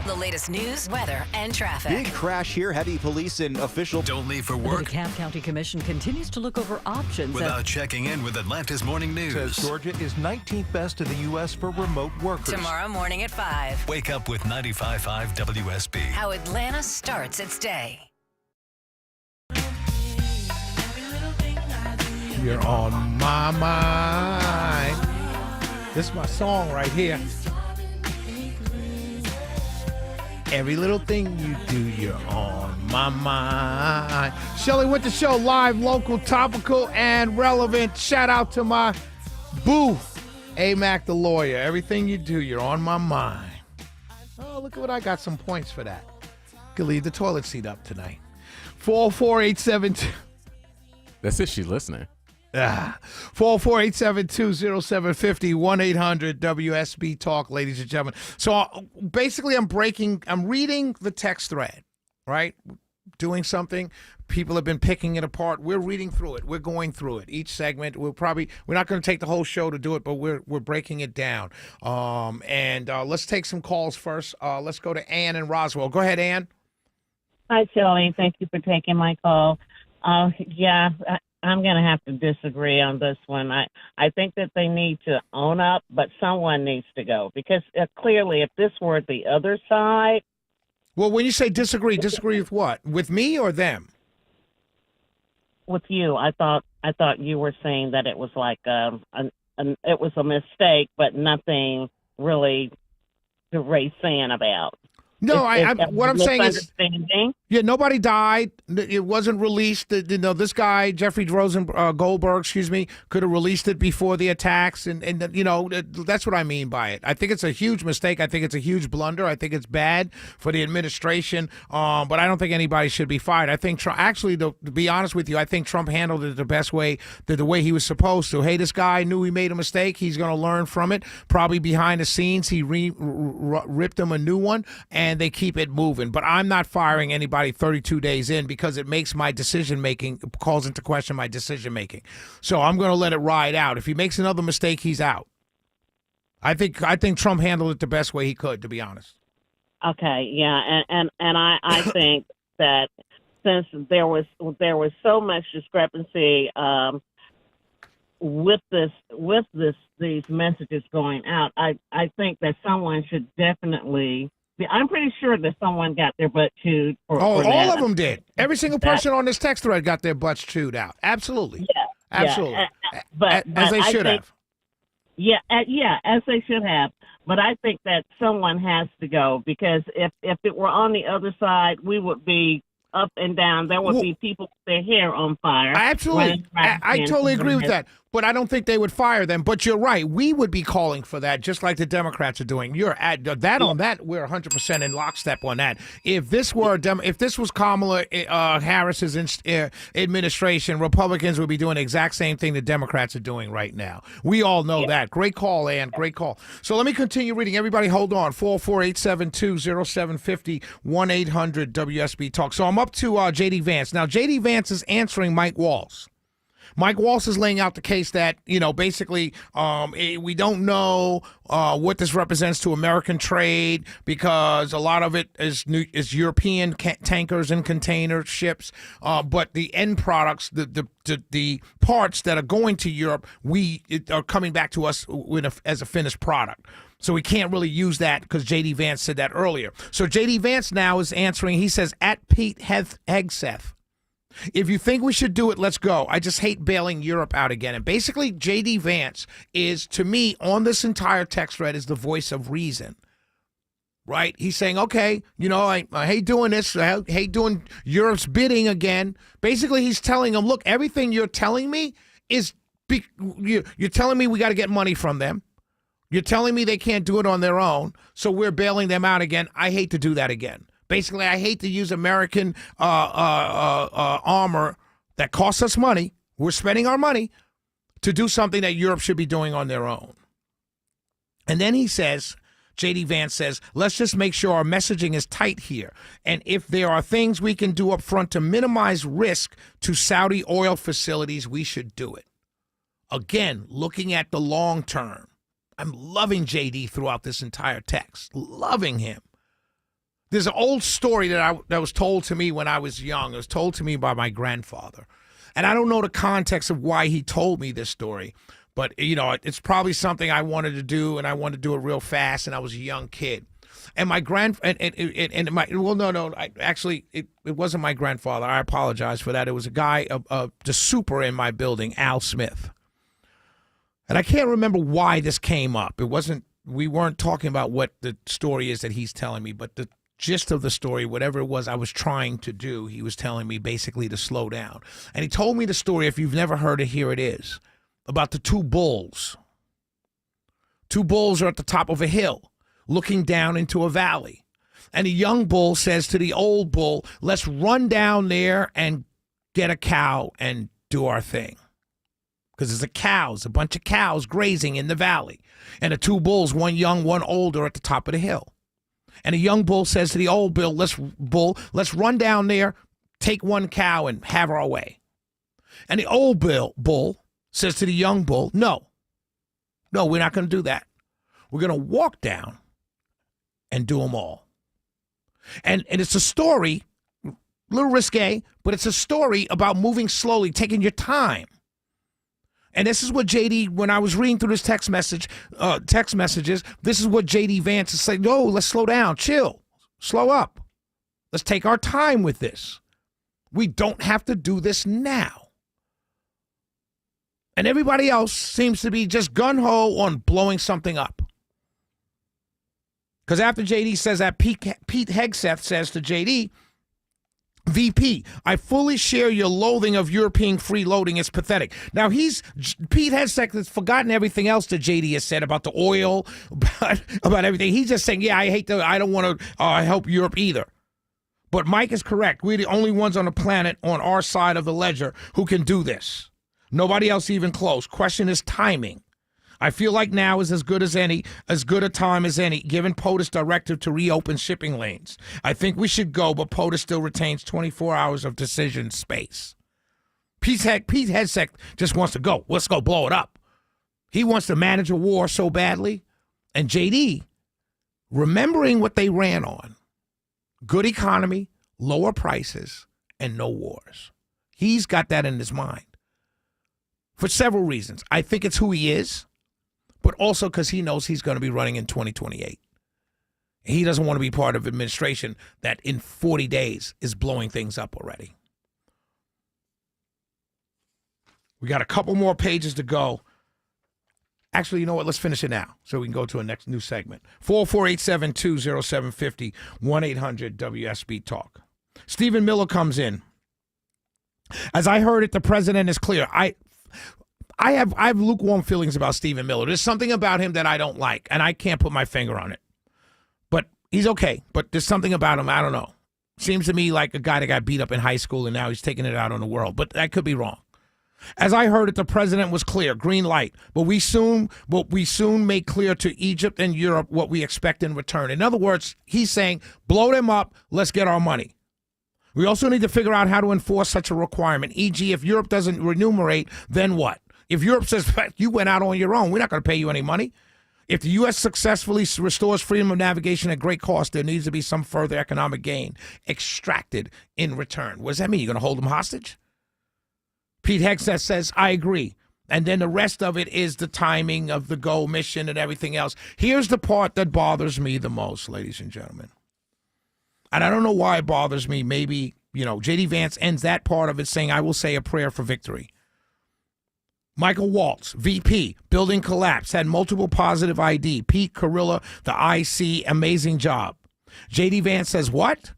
The latest news, weather, and traffic. Big crash here. Heavy police and official. Don't leave for The work DeKalb County Commission continues to look over options. without checking in with Atlanta's morning news. Says Georgia is 19th best in the U.S. for remote workers. Tomorrow morning at 5. Wake up with 95.5 WSB. How Atlanta starts its day. You're on my mind. This is my song right here. Every little thing you do, you're on my mind. Shelley Winter Show, live, local, topical, and relevant. Shout out to my boo, A-Mac the lawyer. Everything you do, you're on my mind. Oh, look at what I got, some points for that. Could leave the toilet seat up tonight. 44872. That's if she's listening. 448720750 1-800-WSB Talk, ladies and gentlemen. So basically, I'm reading the text thread, right? Doing something. People have been picking it apart. We're reading through it. We're going through it. Each segment, we're not going to take the whole show to do it, but we're breaking it down. Let's take some calls first. Let's go to Ann in Roswell. Go ahead, Ann. Hi, Shelley. Thank you for taking my call. I'm going to have to disagree on this one. I think that they need to own up, but someone needs to go because clearly if this were the other side. Well, when you say disagree with what? With me or them? With you. I thought you were saying that it was like it was a mistake, but nothing really to raise sand about. No, what I'm saying is, nobody died. It wasn't released. This guy, Jeffrey Goldberg, could have released it before the attacks, and that's what I mean by it. I think it's a huge mistake. I think it's a huge blunder. I think it's bad for the administration, but I don't think anybody should be fired. I think Trump, actually, to be honest with you, I think Trump handled it the best way, the way he was supposed to. Hey, this guy knew he made a mistake. He's going to learn from it. Probably behind the scenes, he ripped him a new one, and they keep it moving. But I'm not firing anybody 32 days in because it makes my decision-making, calls into question my decision-making. So I'm going to let it ride out. If he makes another mistake, he's out. I think Trump handled it the best way he could, to be honest. Okay, yeah, and I think that since there was so much discrepancy with these messages going out, I think that someone should definitely. I'm pretty sure that someone got their butt chewed. All of them did. Every single person on this text thread got their butts chewed out. Absolutely. Yeah. Absolutely. Yeah. But as they should have. Yeah, as they should have. But I think that someone has to go because if it were on the other side, we would be up and down. There would be people with their hair on fire. Absolutely. I totally agree with that. But I don't think they would fire them. But you're right. We would be calling for that, just like the Democrats are doing. You're at that on that. We're 100% in lockstep on that. If this were if this was Kamala Harris's administration, Republicans would be doing the exact same thing the Democrats are doing right now. We all know that. Great call, Ann. Great call. So let me continue reading. Everybody, hold on. 44872-0750 1-800-WSB Talk. So I'm up to J.D. Vance. Now, J.D. Vance is answering Mike Waltz. Mike Waltz is laying out the case that, basically we don't know what this represents to American trade because a lot of it is European tankers and container ships. But the end products, the parts that are going to Europe, are coming back to us as a finished product. So we can't really use that because J.D. Vance said that earlier. So J.D. Vance now is answering. He says, at Pete Hegseth, if you think we should do it, let's go. I just hate bailing Europe out again. And basically, J.D. Vance is, to me, on this entire text thread, is the voice of reason. Right? He's saying, okay, I hate doing this. I hate doing Europe's bidding again. Basically, he's telling them, look, everything you're telling me is, you're telling me we got to get money from them. You're telling me they can't do it on their own, so we're bailing them out again. I hate to do that again. Basically, I hate to use American armor that costs us money. We're spending our money to do something that Europe should be doing on their own. And then he says, J.D. Vance says, let's just make sure our messaging is tight here. And if there are things we can do up front to minimize risk to Saudi oil facilities, we should do it. Again, looking at the long term. I'm loving J.D. throughout this entire text. Loving him. There's an old story that was told to me when I was young. It was told to me by my grandfather. And I don't know the context of why he told me this story. But, it's probably something I wanted to do, and I wanted to do it real fast, and I was a young kid. And my it wasn't my grandfather. I apologize for that. It was a guy, the super in my building, Al Smith. And I can't remember why this came up. We weren't talking about what the story is that he's telling me, but the gist of the story, whatever it was I was trying to do, he was telling me basically to slow down. And he told me the story, if you've never heard it, here it is, about the two bulls. Two bulls are at the top of a hill, looking down into a valley. And the young bull says to the old bull, let's run down there and get a cow and do our thing. Because there's a bunch of cows grazing in the valley. And the two bulls, one young, one old, are at the top of the hill. And the young bull says to the old bull, let's run down there, take one cow, and have our way. And the old bull says to the young bull, no, we're not going to do that. We're going to walk down and do them all. And it's a story, a little risque, but it's a story about moving slowly, taking your time. And this is what J.D., when I was reading through this text messages, this is what J.D. Vance is saying. No, let's slow down, chill, slow up. Let's take our time with this. We don't have to do this now. And everybody else seems to be just gung-ho on blowing something up. Because after J.D. says that, Pete Hegseth says to J.D., VP, I fully share your loathing of European freeloading. It's pathetic. Now, Pete Hegseth has forgotten everything else that JD has said about the oil, about everything. He's just saying, I don't want to help Europe either. But Mike is correct. We're the only ones on the planet on our side of the ledger who can do this. Nobody else even close. Question is timing. I feel like now is as good a time as any, given POTUS directive to reopen shipping lanes. I think we should go, but POTUS still retains 24 hours of decision space. Pete Hegseth just wants to go. Let's go blow it up. He wants to manage a war so badly. And JD, remembering what they ran on, good economy, lower prices, and no wars. He's got that in his mind for several reasons. I think it's who he is, but also because he knows he's going to be running in 2028. He doesn't want to be part of administration that in 40 days is blowing things up already. We got a couple more pages to go. Actually, you know what? Let's finish it now so we can go to a new segment. 44872-0750, 1-800-WSB Talk. Stephen Miller comes in. As I heard it, the president is clear. I have lukewarm feelings about Stephen Miller. There's something about him that I don't like, and I can't put my finger on it. But he's okay. But there's something about him, I don't know. Seems to me like a guy that got beat up in high school and now he's taking it out on the world. But that could be wrong. As I heard it, the president was clear, green light. But we soon make clear to Egypt and Europe what we expect in return. In other words, he's saying, blow them up, let's get our money. We also need to figure out how to enforce such a requirement. E.g., if Europe doesn't remunerate, then what? If Europe says, you went out on your own, we're not going to pay you any money. If the U.S. successfully restores freedom of navigation at great cost, there needs to be some further economic gain extracted in return. What does that mean? You're going to hold them hostage? Pete Hegseth says, I agree. And then the rest of it is the timing of the GO mission and everything else. Here's the part that bothers me the most, ladies and gentlemen. And I don't know why it bothers me. Maybe, J.D. Vance ends that part of it saying, I will say a prayer for victory. Michael Waltz, VP, building collapse, had multiple positive ID. Pete Carrilla, the IC, amazing job. J.D. Vance says, what?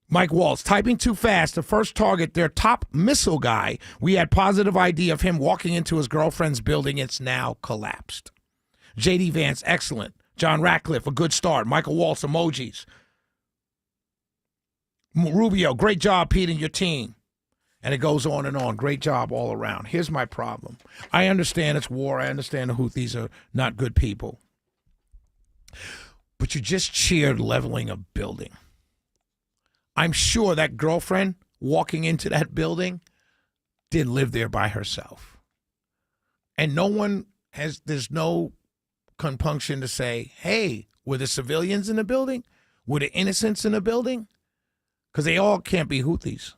Mike Waltz, typing too fast. The first target, their top missile guy, we had positive ID of him walking into his girlfriend's building. It's now collapsed. J.D. Vance, excellent. John Ratcliffe, a good start. Michael Waltz, emojis. Rubio, great job, Pete, and your team. And it goes on and on. Great job all around. Here's my problem. I understand it's war. I understand the Houthis are not good people. But you just cheered leveling a building. I'm sure that girlfriend walking into that building didn't live there by herself. And there's no compunction to say, hey, were the civilians in the building? Were the innocents in the building? Because they all can't be Houthis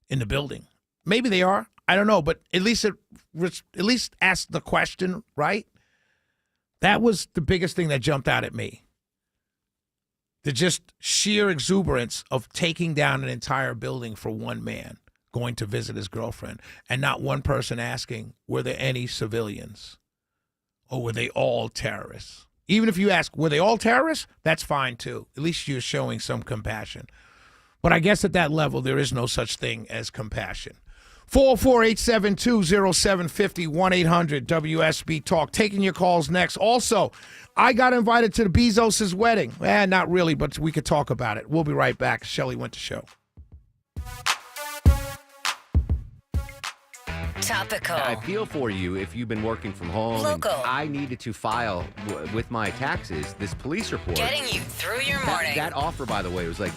in the building. Maybe they are. I don't know. But at least ask the question, right? That was the biggest thing that jumped out at me. The just sheer exuberance of taking down an entire building for one man going to visit his girlfriend and not one person asking, were there any civilians? Or were they all terrorists? Even if you ask, were they all terrorists? That's fine too. At least you're showing some compassion. But I guess at that level, there is no such thing as compassion. 404-872-0750, 1-800-WSB Talk. Taking your calls next. Also, I got invited to the Bezos' wedding. Not really, but we could talk about it. We'll be right back. Shelley Winter Show. Topical. I feel for you if you've been working from home. Local. And I needed to file with my taxes this police report. Getting you through your morning. That offer, by the way, was like,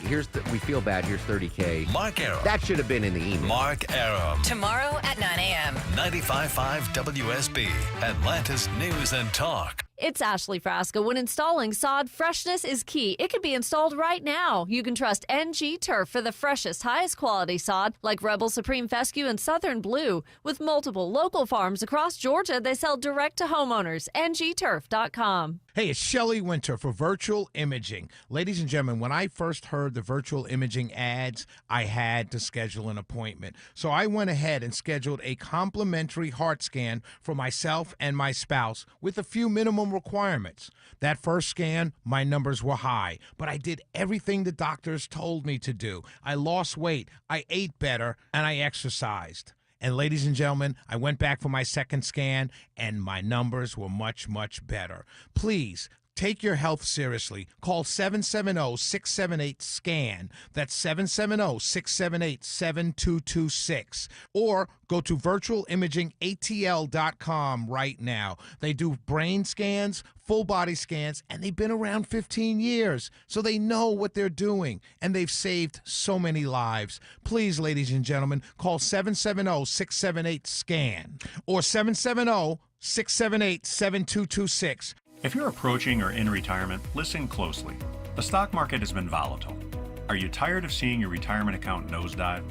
we feel bad, here's $30K. Mark Arum. That should have been in the email. Mark Arum. Tomorrow at 9 a.m. 95.5 WSB, Atlanta's News and Talk. It's Ashley Frasca. When installing sod, freshness is key. It can be installed right now. You can trust NG Turf for the freshest, highest quality sod, like Rebel Supreme Fescue and Southern Blue. With multiple local farms across Georgia, they sell direct to homeowners. NGTurf.com. Hey, it's Shelley Winter for Virtual Imaging. Ladies and gentlemen, when I first heard the virtual imaging ads, I had to schedule an appointment. So I went ahead and scheduled a complimentary heart scan for myself and my spouse with a few minimum requirements. That first scan, my numbers were high, but I did everything the doctors told me to do. I lost weight, I ate better, and I exercised. And ladies and gentlemen, I went back for my second scan, and my numbers were much, much better. Please, take your health seriously. Call 770-678-SCAN. That's 770-678-7226. Or go to virtualimagingatl.com right now. They do brain scans, full body scans, and they've been around 15 years. So they know what they're doing, and they've saved so many lives. Please, ladies and gentlemen, call 770-678-SCAN or 770-678-7226. If you're approaching or in retirement, listen closely. The stock market has been volatile. Are you tired of seeing your retirement account nosedive?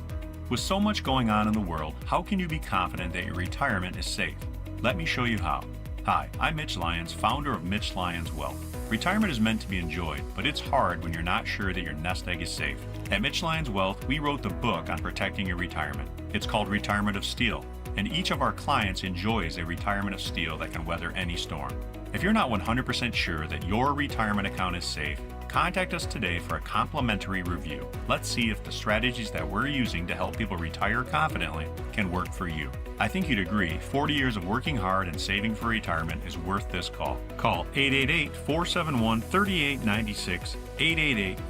With so much going on in the world, how can you be confident that your retirement is safe? Let me show you how. Hi, I'm Mitch Lyons, founder of Mitch Lyons Wealth. Retirement is meant to be enjoyed, but it's hard when you're not sure that your nest egg is safe. At Mitch Lyons Wealth, we wrote the book on protecting your retirement. It's called Retirement of Steel, and each of our clients enjoys a retirement of steel that can weather any storm. If you're not 100% sure that your retirement account is safe, Contact us today for a complimentary review. Let's see if the strategies that we're using to help people retire confidently can work for you. I think you'd agree 40 years of working hard and saving for retirement is worth this call. Call 888-471-3896,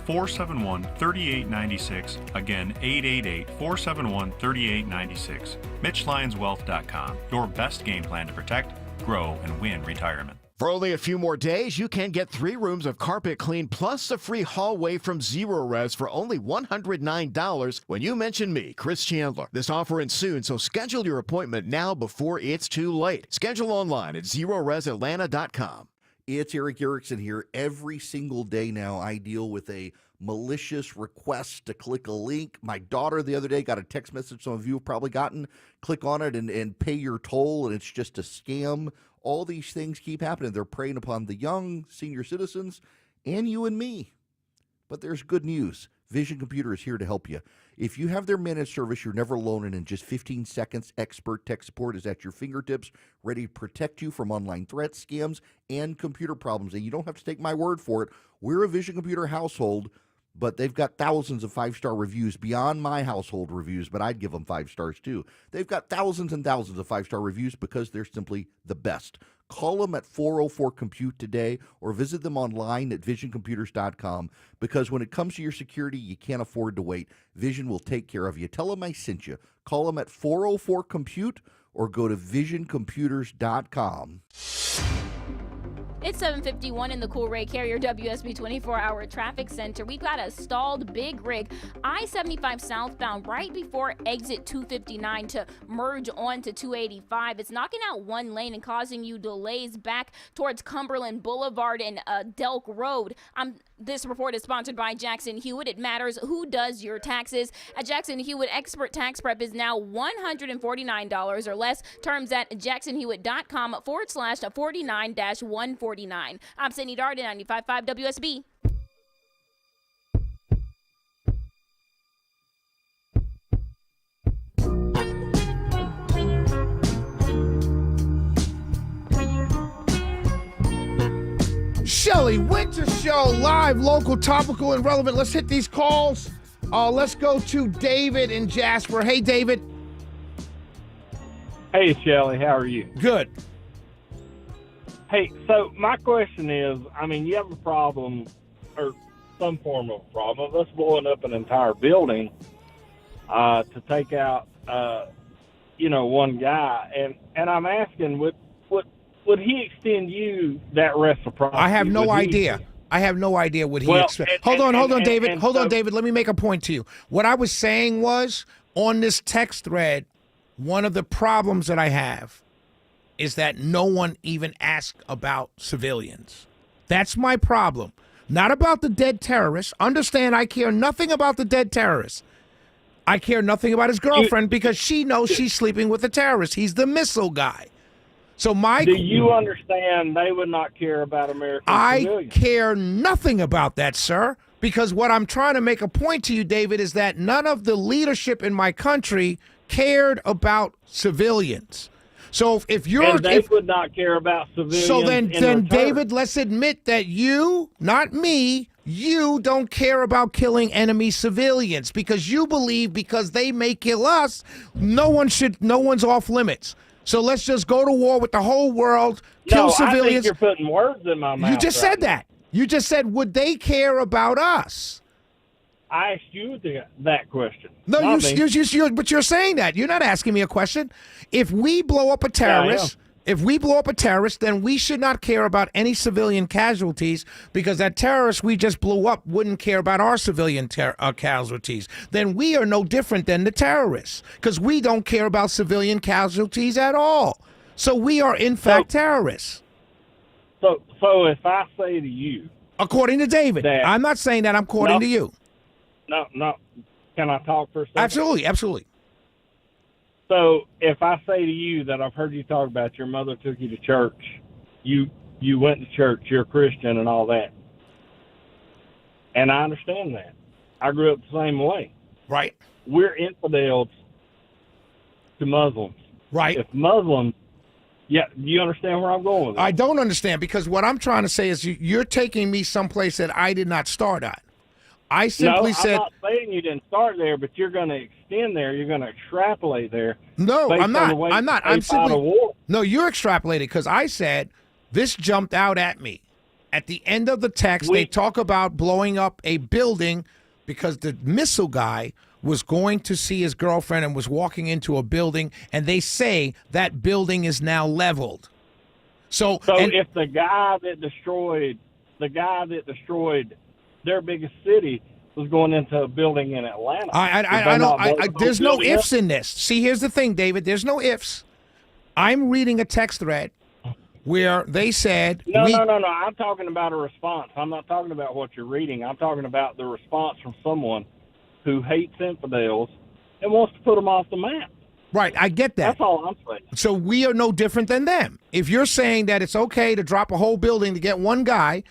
888-471-3896, again 888-471-3896. MitchLionsWealth.com, your best game plan to protect, grow, and win retirement. For only a few more days, you can get 3 rooms of carpet clean plus a free hallway from Zero Res for only $109 when you mention me, Chris Chandler. This offer ends soon, so schedule your appointment now before it's too late. Schedule online at ZeroResAtlanta.com. It's Eric Erickson here. Every single day now, I deal with a malicious request to click a link. My daughter the other day got a text message some of you have probably gotten. Click on it and pay your toll, and it's just a scam. All these things keep happening. They're preying upon the young, senior citizens, and you and me. But there's good news. Vision Computer is here to help you. If you have their managed service, you're never alone, and in just 15 seconds, expert tech support is at your fingertips, ready to protect you from online threats, scams, and computer problems. And you don't have to take my word for it. We're a Vision Computer household, but they've got thousands of 5-star reviews beyond my household reviews, but I'd give them 5 stars too. They've got thousands and thousands of 5-star reviews because they're simply the best. Call them at 404-COMPUTE today or visit them online at visioncomputers.com, because when it comes to your security, you can't afford to wait. Vision will take care of you. Tell them I sent you. Call them at 404-COMPUTE or go to visioncomputers.com. It's 7:51 in the Cool Ray Carrier WSB 24-hour traffic center. We've got a stalled big rig, I-75 southbound, right before exit 259 to merge onto 285. It's knocking out one lane and causing you delays back towards Cumberland Boulevard and Delk Road. This report is sponsored by Jackson Hewitt. It matters who does your taxes. At Jackson Hewitt, expert tax prep is now $149 or less. Terms at jacksonhewitt.com/49-149. I'm Cindy Darden, 95.5 WSB. Shelley Winter Show, live, local, topical, and relevant. Let's hit these calls. Let's go to David in Jasper. Hey, David. Hey, Shelley. How are you? Good. Hey, so my question is, I mean, you have a problem or some form of problem of us blowing up an entire building to take out, one guy. And I'm asking, would he extend you that reciprocity? I have no idea. I have no idea what he expects. Hold on, David. Hold on, David. Let me make a point to you. What I was saying was, on this text thread, one of the problems that I have is that no one even asked about civilians. That's my problem. Not about the dead terrorists. Understand, I care nothing about the dead terrorists. I care nothing about his girlfriend because she knows she's sleeping with a terrorist. He's the missile guy. So do you understand they would not care about American civilians? I care nothing about that, sir, because what I'm trying to make a point to you, David, is that none of the leadership in my country cared about civilians. So if they would not care about civilians. So then David, let's admit that you, not me, you don't care about killing enemy civilians because you believe because they may kill us, no one's off limits. So let's just go to war with the whole world, kill civilians. I think you're putting words in my mouth. You just said that. You just said, would they care about us? I asked you that question. No, but you're saying that. You're not asking me a question. If we blow up a terrorist, then we should not care about any civilian casualties because that terrorist we just blew up wouldn't care about our civilian casualties. Then we are no different than the terrorists because we don't care about civilian casualties at all. So we are, in fact, terrorists. So if I say to you... According to David. I'm not saying that. I'm quoting to you. No. Can I talk for a second? Absolutely. So if I say to you that I've heard you talk about your mother took you to church, you went to church, you're a Christian and all that, and I understand that. I grew up the same way. Right. We're infidels to Muslims. Right. If Muslims Yeah, do you understand where I'm going with it? I don't understand, because what I'm trying to say is you're taking me someplace that I did not start at. I simply said. I'm not saying you didn't start there, but you're going to extend there. You're going to extrapolate there. No, I'm not. I'm simply. No, you're extrapolating, because I said this jumped out at me. At the end of the text, they talk about blowing up a building because the missile guy was going to see his girlfriend and was walking into a building, and they say that building is now leveled. So if the guy that destroyed their biggest city was going into a building in Atlanta, I don't. There's no ifs in this. See, here's the thing, David. There's no ifs. I'm reading a text thread where they said No. I'm talking about a response. I'm not talking about what you're reading. I'm talking about the response from someone who hates infidels and wants to put them off the map. Right, I get that. That's all I'm saying. So we are no different than them. If you're saying that it's okay to drop a whole building to get one guy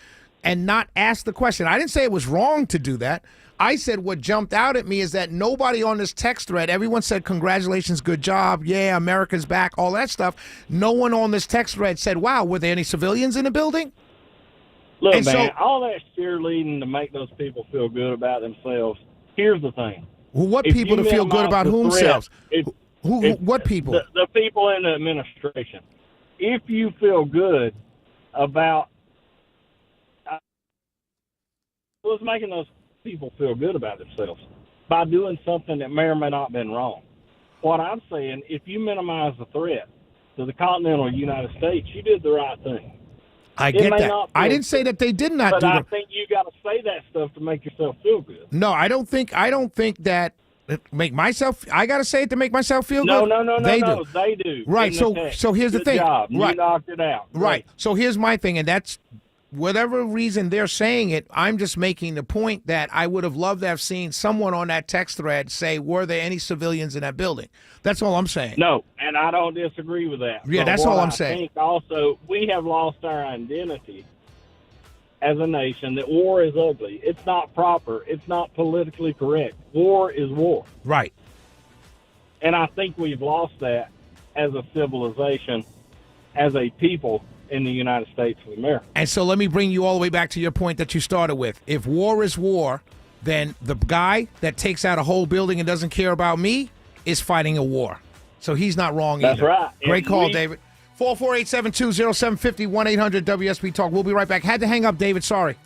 and not ask the question, I didn't say it was wrong to do that. I said what jumped out at me is that nobody on this text thread, everyone said, congratulations, good job, yeah, America's back, all that stuff. No one on this text thread said, wow, were there any civilians in the building? Look, man, all that cheerleading to make those people feel good about themselves. Here's the thing. Well, what people to feel good about themselves? What people? The people in the administration. If you feel good about what's making those people feel good about themselves by doing something that may or may not have been wrong. What I'm saying, if you minimize the threat to the continental United States, you did the right thing. I get that. I didn't say that they did not do I think you got to say that stuff to make yourself feel good. No, I don't think that make myself. I got to say it to make myself feel good. No. They do. Right. So here's the thing. Job. Right. You knocked it out. Right. So here's my thing, and that's whatever reason they're saying it. I'm just making the point that I would have loved to have seen someone on that text thread say, "Were there any civilians in that building?" That's all I'm saying. No, and I don't disagree with that. Yeah, that's all I'm saying. I think also we have lost our identity as a nation that war is ugly. It's not proper. It's not politically correct. War is war. Right. And I think we've lost that as a civilization, as a people in the United States of America. And so let me bring you all the way back to your point that you started with. If war is war, then the guy that takes out a whole building and doesn't care about me is fighting a war. So he's not wrong either. That's right. Great call, David. 448-720-750, 1-800-WSB Talk. We'll be right back. Had to hang up, David. Sorry.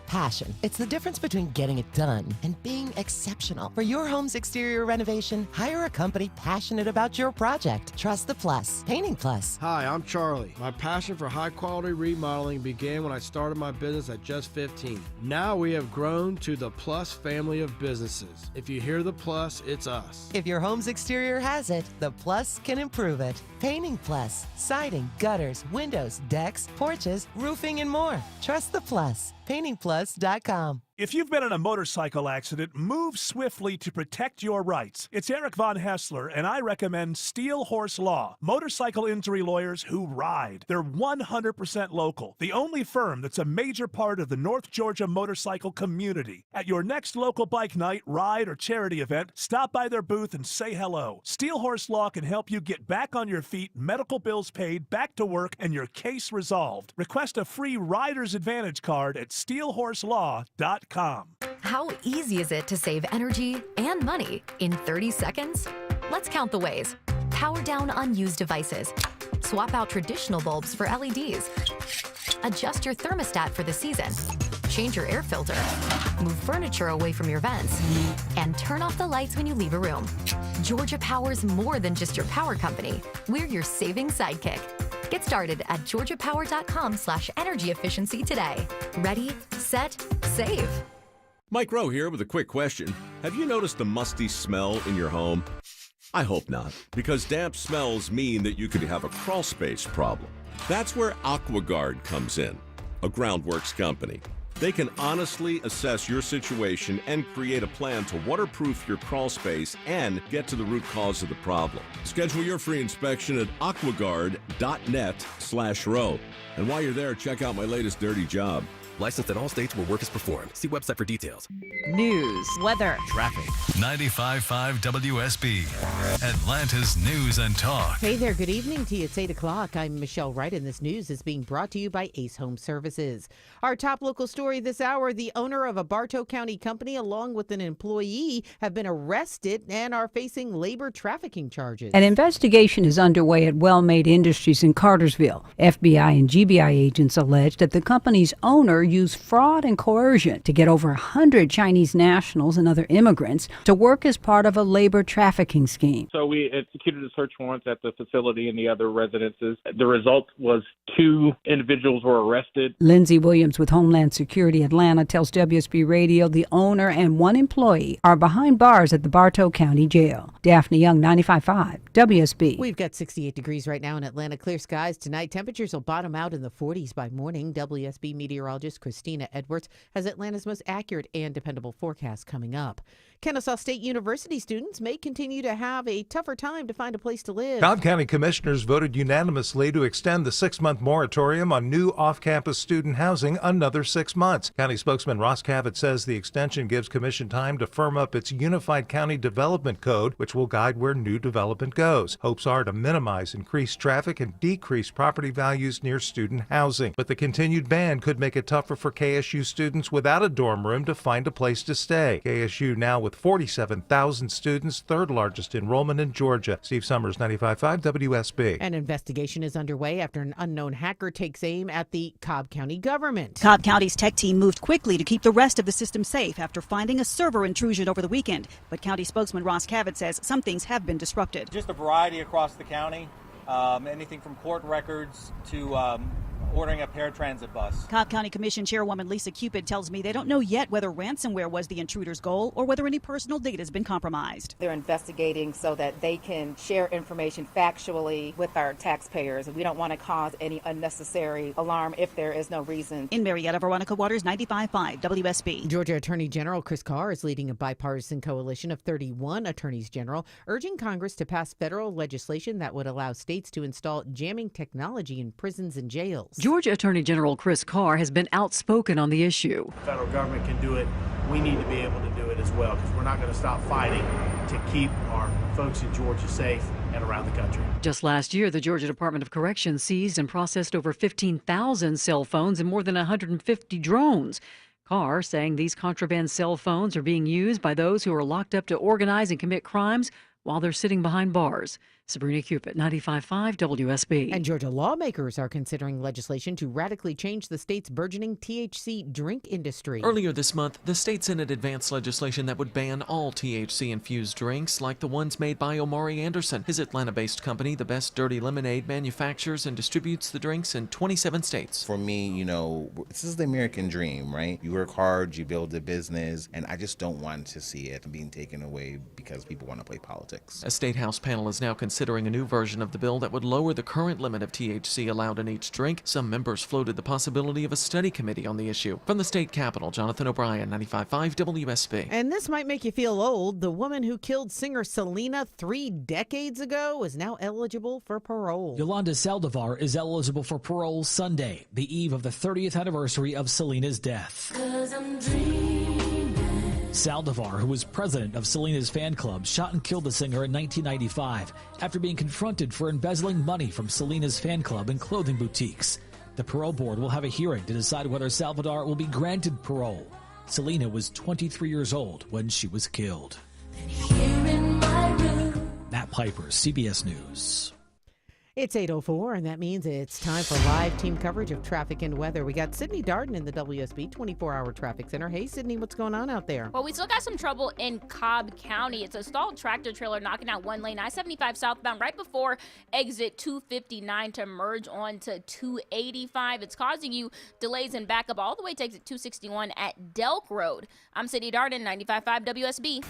Passion. It's the difference between getting it done and being exceptional. For your home's exterior renovation, hire a company passionate about your project. Trust the Plus. Painting Plus. Hi, I'm Charlie. My passion for high-quality remodeling began when I started my business at just 15. Now we have grown to the Plus family of businesses. If you hear the Plus, it's us. If your home's exterior has it, the Plus can improve it. Painting Plus. Siding, gutters, windows, decks, porches, roofing, and more. Trust the Plus. PaintingPlus.com. If you've been in a motorcycle accident, move swiftly to protect your rights. It's Eric Von Hessler, and I recommend Steel Horse Law, motorcycle injury lawyers who ride. They're 100% local, the only firm that's a major part of the North Georgia motorcycle community. At your next local bike night, ride, or charity event, stop by their booth and say hello. Steel Horse Law can help you get back on your feet, medical bills paid, back to work, and your case resolved. Request a free Rider's Advantage card at steelhorselaw.com. How easy is it to save energy and money in 30 seconds? Let's count the ways. Power down unused devices. Swap out traditional bulbs for LEDs. Adjust your thermostat for the season. Change your air filter. Move furniture away from your vents. And turn off the lights when you leave a room. Georgia Power's more than just your power company. We're your saving sidekick. Get started at georgiapower.com/energy efficiency today. Ready, set, save. Mike Rowe here with a quick question. Have you noticed a musty smell in your home? I hope not, because damp smells mean that you could have a crawl space problem. That's where AquaGuard comes in, a Groundworks company. They can honestly assess your situation and create a plan to waterproof your crawl space and get to the root cause of the problem. Schedule your free inspection at aquaguard.net/row. And while you're there, check out my latest dirty job. Licensed in all states where work is performed. See website for details. News, weather, traffic. 95.5 WSB, Atlanta's News and Talk. Hey there, good evening to you. It's 8 o'clock. I'm Michelle Wright, and this news is being brought to you by Ace Home Services. Our top local story this hour, the owner of a Bartow County company along with an employee have been arrested and are facing labor trafficking charges. An investigation is underway at Well-Made Industries in Cartersville. FBI and GBI agents allege that the company's owner used fraud and coercion to get over 100 Chinese nationals and other immigrants to work as part of a labor trafficking scheme. So we executed a search warrant at the facility and the other residences. The result was 2 individuals were arrested. Lindsay Williams with Homeland Security Atlanta tells WSB Radio the owner and 1 employee are behind bars at the Bartow County Jail. Daphne Young, 95.5 WSB. We've got 68 degrees right now in Atlanta. Clear skies tonight. Temperatures will bottom out in the 40s by morning. WSB meteorologist Christina Edwards has Atlanta's most accurate and dependable forecast coming up. Kennesaw State University students may continue to have a tougher time to find a place to live. Cobb County commissioners voted unanimously to extend the 6-month moratorium on new off-campus student housing another 6 months. County spokesman Ross Cavett says the extension gives commission time to firm up its Unified County Development Code, which will guide where new development goes. Hopes are to minimize increased traffic and decrease property values near student housing. But the continued ban could make it tougher for KSU students without a dorm room to find a place to stay. KSU now with 47,000 students, 3rd largest enrollment in Georgia. Steve Summers, 95.5 WSB. An investigation is underway after an unknown hacker takes aim at the Cobb County government. Cobb County's tech team moved quickly to keep the rest of the system safe after finding a server intrusion over the weekend. But county spokesman Ross Cavett says some things have been disrupted. Just a variety across the county, anything from court records to ordering a paratransit bus. Cobb County Commission Chairwoman Lisa Cupid tells me they don't know yet whether ransomware was the intruder's goal or whether any personal data has been compromised. They're investigating so that they can share information factually with our taxpayers. We don't want to cause any unnecessary alarm if there is no reason. In Marietta, Veronica Waters, 95.5 WSB. Georgia Attorney General Chris Carr is leading a bipartisan coalition of 31 attorneys general, urging Congress to pass federal legislation that would allow states to install jamming technology in prisons and jails. Georgia Attorney General Chris Carr has been outspoken on the issue. The federal government can do it. We need to be able to do it as well, because we're not going to stop fighting to keep our folks in Georgia safe and around the country. Just last year, the Georgia Department of Corrections seized and processed over 15,000 cell phones and more than 150 drones. Carr saying these contraband cell phones are being used by those who are locked up to organize and commit crimes while they're sitting behind bars. Sabrina Cupid, 95.5 WSB. And Georgia lawmakers are considering legislation to radically change the state's burgeoning THC drink industry. Earlier this month, the state Senate advanced legislation that would ban all THC-infused drinks like the ones made by Omari Anderson. His Atlanta-based company, The Best Dirty Lemonade, manufactures and distributes the drinks in 27 states. For me, this is the American dream, right? You work hard, you build a business, and I just don't want to see it being taken away because people want to play politics. A state House panel is now considering a new version of the bill that would lower the current limit of THC allowed in each drink. Some members floated the possibility of a study committee on the issue. From the state capitol, Jonathan O'Brien, 95.5 WSB. And this might make you feel old. The woman who killed singer Selena 3 decades ago is now eligible for parole. Yolanda Saldivar is eligible for parole Sunday, the eve of the 30th anniversary of Selena's death. Saldivar, who was president of Selena's fan club, shot and killed the singer in 1995 after being confronted for embezzling money from Selena's fan club and clothing boutiques. The parole board will have a hearing to decide whether Saldivar will be granted parole. Selena was 23 years old when she was killed. Matt Piper, CBS News. It's 8:04, and that means it's time for live team coverage of traffic and weather. We got Sydney Darden in the WSB 24-hour traffic center. Hey, Sydney, what's going on out there? Well, we still got some trouble in Cobb County. It's a stalled tractor trailer knocking out one lane, I-75 southbound, right before exit 259 to merge onto 285. It's causing you delays and backup all the way to exit 261 at Delk Road. I'm Sydney Darden, 95.5 WSB.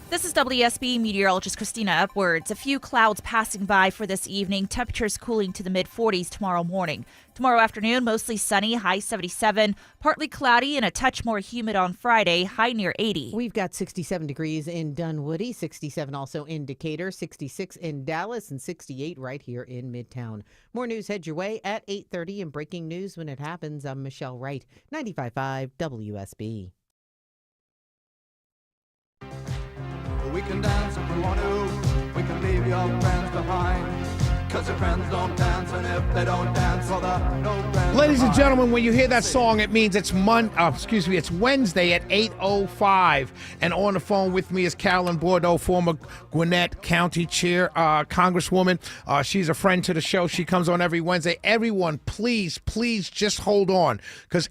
This is WSB meteorologist Christina Edwards. A few clouds passing by for this evening. Temperatures cooling to the mid-40s tomorrow morning. Tomorrow afternoon, mostly sunny, high 77. Partly cloudy and a touch more humid on Friday, high near 80. We've got 67 degrees in Dunwoody, 67 also in Decatur, 66 in Dallas, and 68 right here in Midtown. More news head your way at 8:30 and breaking news when it happens. I'm Michelle Wright, 95.5 WSB. We can dance if we want to. We can leave your friends behind. Cause your friends don't dance, and if they don't dance, well, they're no friends. Ladies and gentlemen, when you hear that song, it means it's it's Wednesday at 8:05. And on the phone with me is Carolyn Bourdeaux, former Gwinnett County Chair, Congresswoman. She's a friend to the show. She comes on every Wednesday. Everyone, please just hold on. Because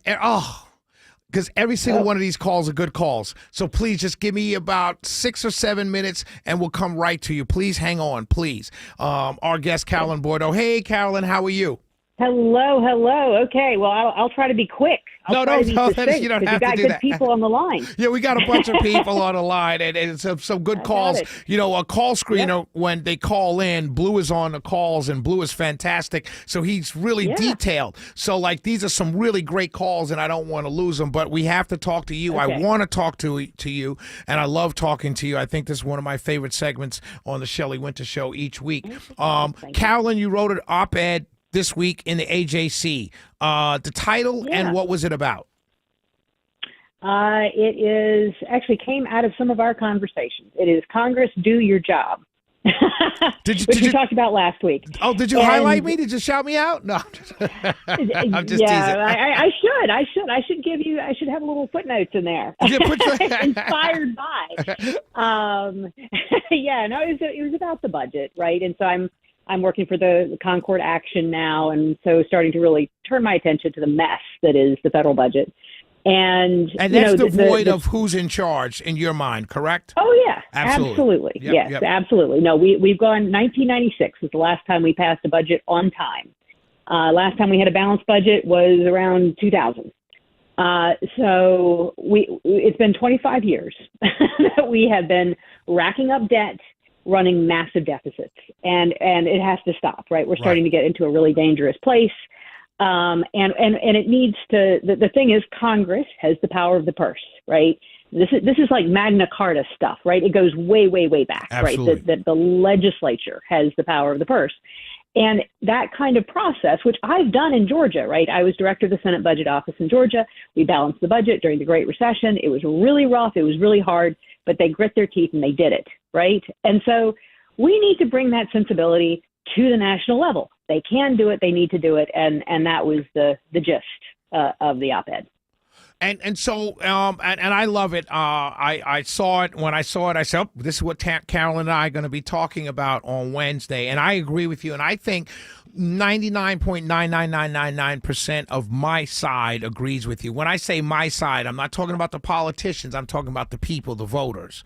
every single one of these calls are good calls. So please just give me about 6 or 7 minutes and we'll come right to you. Please hang on, please. Our guest, Carolyn Bourdeaux. Hey, Carolyn, how are you? Hello. Okay, well, I'll try to be quick. No, you don't have to do that. You got good people on the line. Yeah, we got a bunch of people on the line, and some good calls. You know, a call screener, when they call in, Blue is on the calls, and Blue is fantastic. So he's really detailed. So, these are some really great calls, and I don't want to lose them, but we have to talk to you. Okay. I want to talk to you, and I love talking to you. I think this is one of my favorite segments on the Shelley Winter Show each week. Carolyn, you wrote an op-ed this week in the AJC. The title and what was it about? It is actually came out of some of our conversations. It is Congress, do your job. Which we talked about last week. Oh, did you highlight me? Did you shout me out? No, I'm just teasing. I should give you. I should have a little footnotes in there. Inspired by. It was about the budget, right? And so I'm working for the Concord Action now, and so starting to really turn my attention to the mess that is the federal budget. And that's devoid of who's in charge in your mind, correct? Oh, yeah. Absolutely. Yes, absolutely. No, we've gone 1996 was the last time we passed a budget on time. Last time we had a balanced budget was around 2000. So it's been 25 years that we have been racking up debt, running massive deficits, and it has to stop, right? We're starting to get into a really dangerous place. And it needs to, the thing is, Congress has the power of the purse, right? This is like Magna Carta stuff, right? It goes way, way, way back, right? The legislature has the power of the purse. And that kind of process, which I've done in Georgia, right? I was director of the Senate Budget Office in Georgia. We balanced the budget during the Great Recession. It was really rough. It was really hard, but they grit their teeth and they did it, right? And so we need to bring that sensibility to the national level. They can do it. They need to do it. And that was the gist of the op-ed. And so I love it. I saw it. When I saw it, I said, this is what Carolyn and I are going to be talking about on Wednesday. And I agree with you. And I think 99.99999% of my side agrees with you. When I say my side, I'm not talking about the politicians. I'm talking about the people, the voters.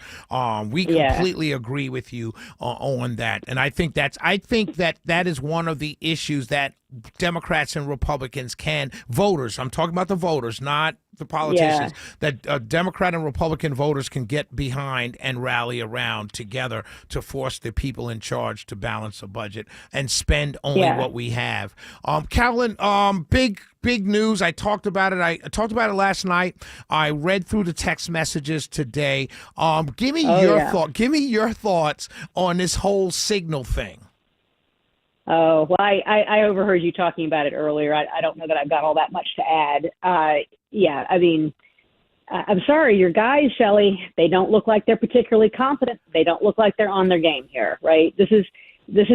We completely agree with you on that. And I think that is one of the issues that Democrats and Republicans voters, I'm talking about the voters, not the politicians, that Democrat and Republican voters can get behind and rally around together to force the people in charge to balance a budget and spend only what we have. Carolyn, big news. I talked about it. I talked about it last night. I read through the text messages today. Give me your thoughts on this whole Signal thing. Oh, well, I overheard you talking about it earlier. I don't know that I've got all that much to add. I mean, I'm sorry, your guys, Shelley, they don't look like they're particularly competent. They don't look like they're on their game here, right? This is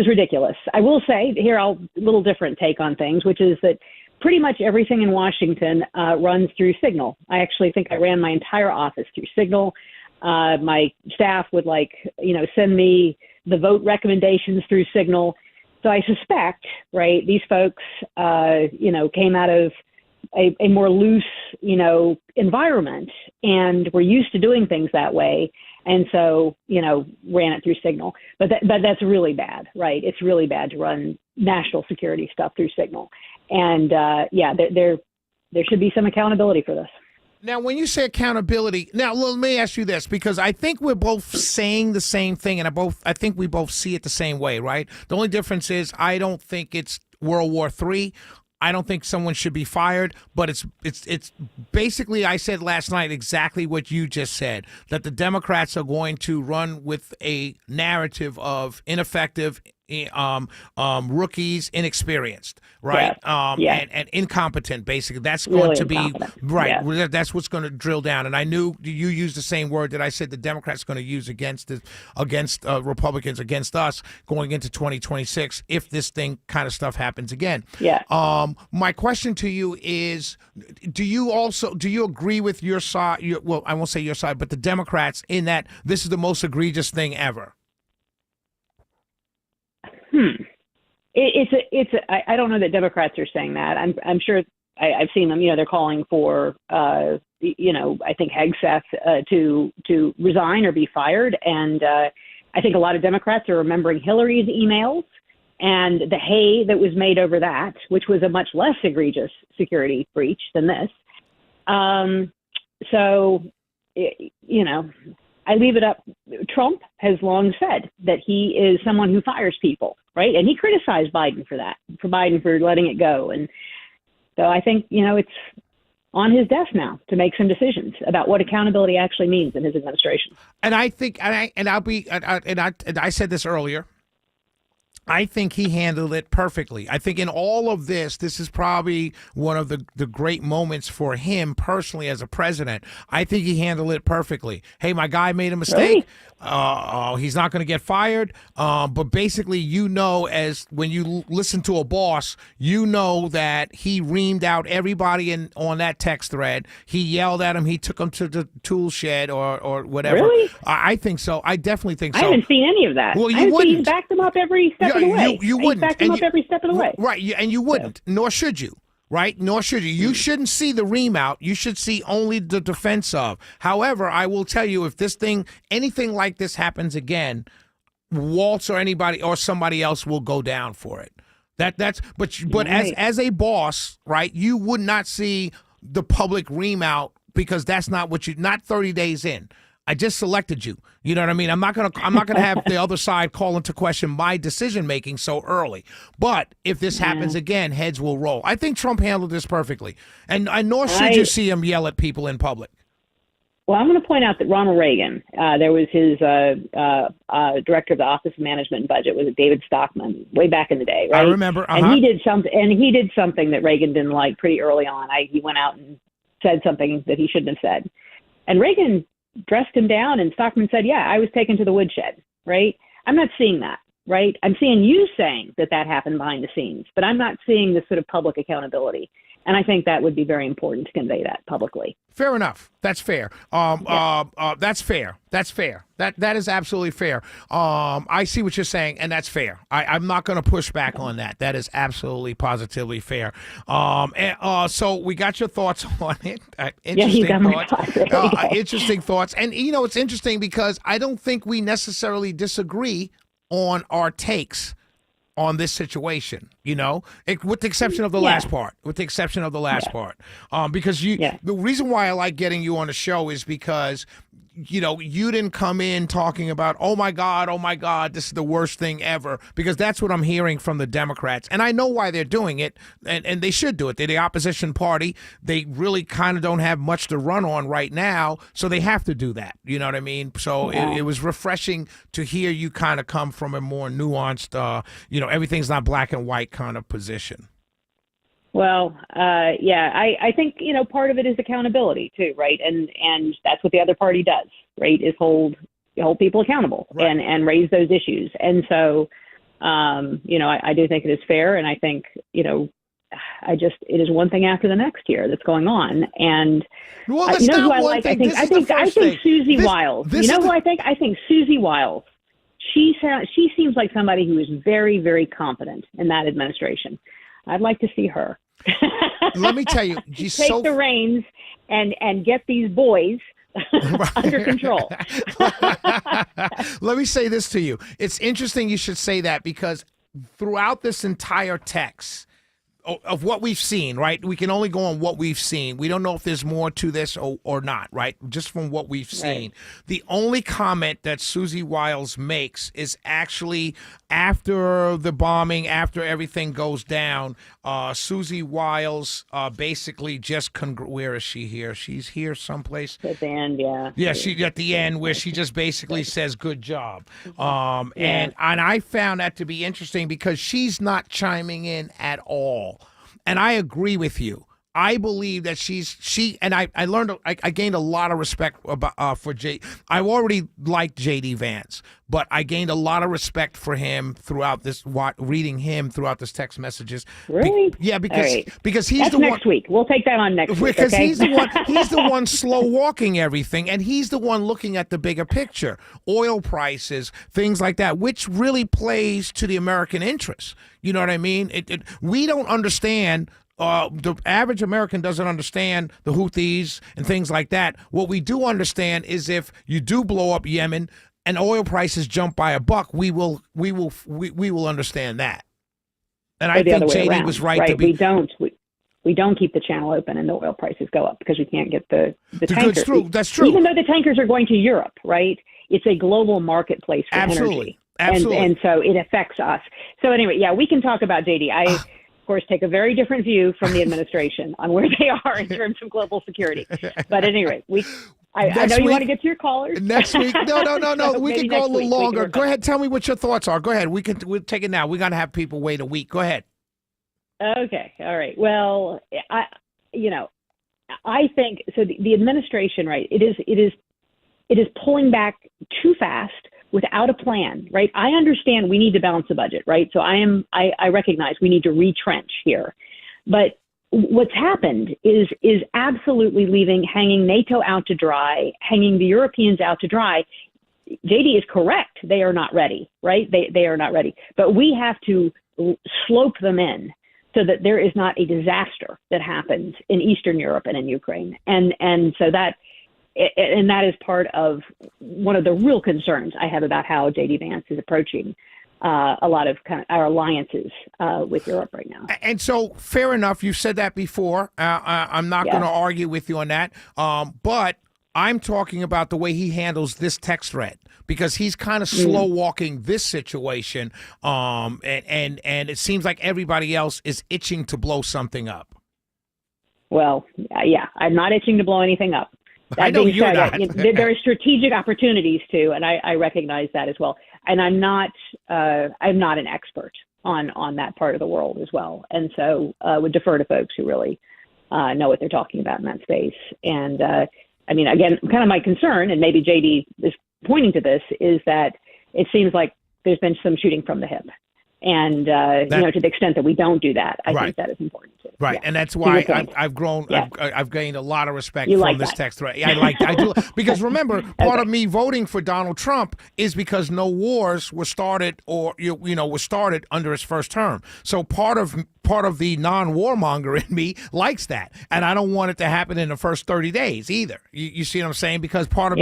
ridiculous. I will say here, a little different take on things, which is that pretty much everything in Washington runs through Signal. I actually think I ran my entire office through Signal. My staff would send me the vote recommendations through Signal. So I suspect, right, these folks, came out of a more loose, environment and were used to doing things that way. And so, ran it through Signal. But that's really bad, right? It's really bad to run national security stuff through Signal. And, there should be some accountability for this. Now, when you say accountability, now let me ask you this, because I think we're both saying the same thing, and I think we both see it the same way, right? The only difference is I don't think it's World War III. I don't think someone should be fired, but it's basically, I said last night exactly what you just said, that the Democrats are going to run with a narrative of ineffective rookies, inexperienced, right? And incompetent, basically. That's going really to be right. Yeah. That's what's going to drill down. And I knew you used the same word that I said the Democrats are going to use against Republicans, against us going into 2026 if this thing kind of stuff happens again. Yeah. My question to you is, do you agree with your side? Well, I won't say your side, but the Democrats in that this is the most egregious thing ever? I don't know that Democrats are saying that. I'm sure I've seen them. They're calling for I think Hegseth to resign or be fired. And I think a lot of Democrats are remembering Hillary's emails and the hay that was made over that, which was a much less egregious security breach than this. I leave it up. Trump has long said that he is someone who fires people, right? And he criticized Biden for that, for Biden for letting it go. And so I think, it's on his desk now to make some decisions about what accountability actually means in his administration. And I think, I said this earlier, I think he handled it perfectly. I think in all of this is probably one of the great moments for him personally as a president. I think he handled it perfectly. Hey, my guy made a mistake. Really? He's not going to get fired. But basically, as when you listen to a boss, that he reamed out everybody on that text thread. He yelled at him. He took him to the tool shed or whatever. Really? I think so. I definitely think so. I haven't seen any of that. Well, you wouldn't. He backed him up every step of the way. You wouldn't. He backed him up every step of the way. Right, and you wouldn't, nor should you. Right? Nor should you. You shouldn't see the ream out. You should see only the defense of. However, I will tell you, if anything like this happens again, Waltz or anybody or somebody else will go down for it. But right. as a boss, right, you would not see the public ream out because that's not not 30 days in. I just selected you. You know what I mean? I'm not gonna have the other side call into question my decision making so early. But if this happens again, heads will roll. I think Trump handled this perfectly, and nor should you see him yell at people in public. Well, I'm going to point out that Ronald Reagan, there was his director of the Office of Management and Budget, was David Stockman, way back in the day, right? I remember. And he did something that Reagan didn't like pretty early on. He went out and said something that he shouldn't have said, and Reagan dressed him down, and Stockman said, yeah, I was taken to the woodshed, right? I'm not seeing that, right? I'm seeing you saying that happened behind the scenes, but I'm not seeing this sort of public accountability. And I think that would be very important to convey that publicly. Fair enough. That's fair. That's fair. That's fair. That is absolutely fair. I see what you're saying, and that's fair. I'm not going to push back on that. That is absolutely, positively fair. So we got your thoughts on it. Interesting thoughts. Interesting thoughts. And, it's interesting because I don't think we necessarily disagree on our takes on this situation, with the exception of the last part, because the reason why I like getting you on the show is because, you didn't come in talking about, oh my God, this is the worst thing ever, because that's what I'm hearing from the Democrats. And I know why they're doing it, and they should do it. They're the opposition party. They really kind of don't have much to run on right now, so they have to do that. You know what I mean? So it was refreshing to hear you kind of come from a more nuanced, everything's not black and white kind of position. Well, I think, part of it is accountability too, right? And that's what the other party does, right? Is hold people accountable and raise those issues. And so, I do think it is fair. And I think, it is one thing after the next here that's going on. And well, that's not one like? thing. I think Susie Wiles. Who I think? I think Susie Wiles. She seems like somebody who is very, very competent in that administration. I'd like to see her. Let me tell you, take the reins and get these boys under control. Let me say this to you. It's interesting you should say that because throughout this entire text, of what we've seen, right? We can only go on what we've seen. We don't know if there's more to this or not, right? Just from what we've seen. The only comment that Susie Wiles makes is actually after the bombing, after everything goes down, Susie Wiles basically just, where is she here? She's here someplace. At the end, yeah. Yeah, she at the end where she just basically says, good job. And I found that to be interesting because she's not chiming in at all. And I agree with you. I believe that I learned, I gained a lot of respect about, for I already liked J.D. Vance, but I gained a lot of respect for him throughout this, reading him throughout this text messages. Really? Because he's That's the one. Next week. We'll take that on next week. Because okay? he's the one slow walking everything, and he's the one looking at the bigger picture, oil prices, things like that, which really plays to the American interest. You know what I mean? We don't understand. The average American doesn't understand the Houthis and things like that. What we do understand is if you do blow up Yemen and oil prices jump by $1, we will understand that. And I think JD was right to be. We don't keep the channel open and the oil prices go up because we can't get the tankers. That's true. Even though the tankers are going to Europe, right? It's a global marketplace for energy. Absolutely. And so it affects us. So anyway, yeah, we can talk about JD. Of course, take a very different view from the administration on where they are in terms of global security. But at any rate, I know you want to get to your callers. Next week. No. We can go a little longer. Go ahead. Tell me what your thoughts are. Go ahead. We'll take it now. We're going to have people wait a week. Go ahead. Okay. All right. Well, I think so. The administration, right? It is pulling back too fast without a plan, right? I understand we need to balance the budget, right? So I recognize we need to retrench here. But what's happened is absolutely hanging NATO out to dry, hanging the Europeans out to dry. JD is correct. They are not ready, right? They are not ready. But we have to slope them in so that there is not a disaster that happens in Eastern Europe and in Ukraine. And so that is part of one of the real concerns I have about how J.D. Vance is approaching a lot of kind of our alliances with Europe right now. And so, fair enough. You've said that before. I'm not going to argue with you on that. But I'm talking about the way he handles this text thread because he's kind of slow walking this situation. And it seems like everybody else is itching to blow something up. Well, yeah, I'm not itching to blow anything up. I know you're not. There are strategic opportunities too, and I recognize that as well. And I'm not an expert on that part of the world as well, and so would defer to folks who really know what they're talking about in that space. And I mean, again, kind of my concern, and maybe JD is pointing to this, is that it seems like there's been some shooting from the hip. And, to the extent that we don't do that, I think that is important too. Right. Yeah. And that's why I've grown, I've gained a lot of respect from this text thread. I do. Because remember, part of me voting for Donald Trump is because no wars were started were started under his first term. So part of the non-warmonger in me likes that. And I don't want it to happen in the first 30 days either. You see what I'm saying? Because part of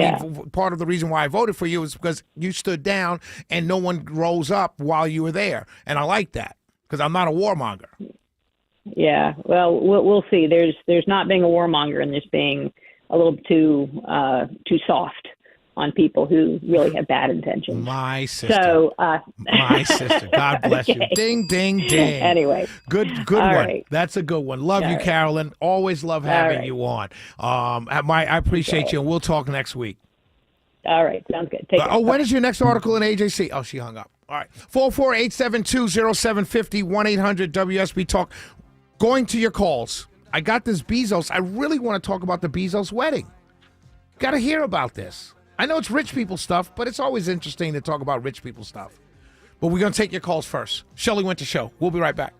the reason why I voted for you is because you stood down and no one rose up while you were there. And I like that because I'm not a warmonger. Yeah, well, we'll see. There's not being a warmonger and there's being a little too soft on people who really have bad intentions. My sister. So, my sister. God bless you. Ding, ding, ding. Anyway. Good All one. right. That's a good one. Love All you, right. Carolyn. Always love having you on. I appreciate Okay. you, and we'll talk next week. All right. Sounds good. Take care. When is your next article in AJC? Oh, she hung up. All right. 448-720-0750, 1-800-WSB Talk. Going to your calls. I got this Bezos. I really want to talk about the Bezos wedding. Got to hear about this. I know it's rich people stuff, but it's always interesting to talk about rich people stuff. But we're going to take your calls first. Shelley Winter Show. We'll be right back.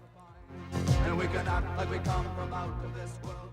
And we can act like we come from out of this world.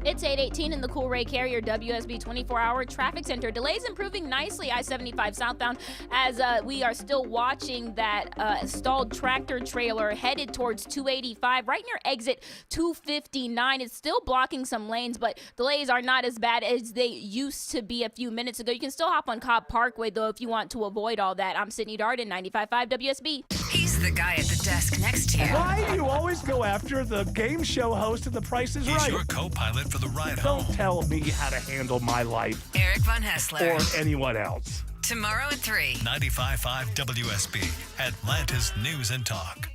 It's 8:18 in the Cool Ray Carrier WSB 24-hour traffic center. Delays improving nicely I-75 southbound as we are still watching that stalled tractor trailer headed towards 285 right near exit 259. It's still blocking some lanes, but delays are not as bad as they used to be a few minutes ago. You can still hop on Cobb Parkway, though, if you want to avoid all that. I'm Sydney Darden, 95.5 WSB. He's the guy at the desk next to you. Why do you always go after the game show host of The Price is Right? He's your co-pilot for the ride home. Don't tell me how to handle my life. Eric Von Haessler. Or anyone else. Tomorrow at 3. 95.5 WSB, Atlanta's News and Talk.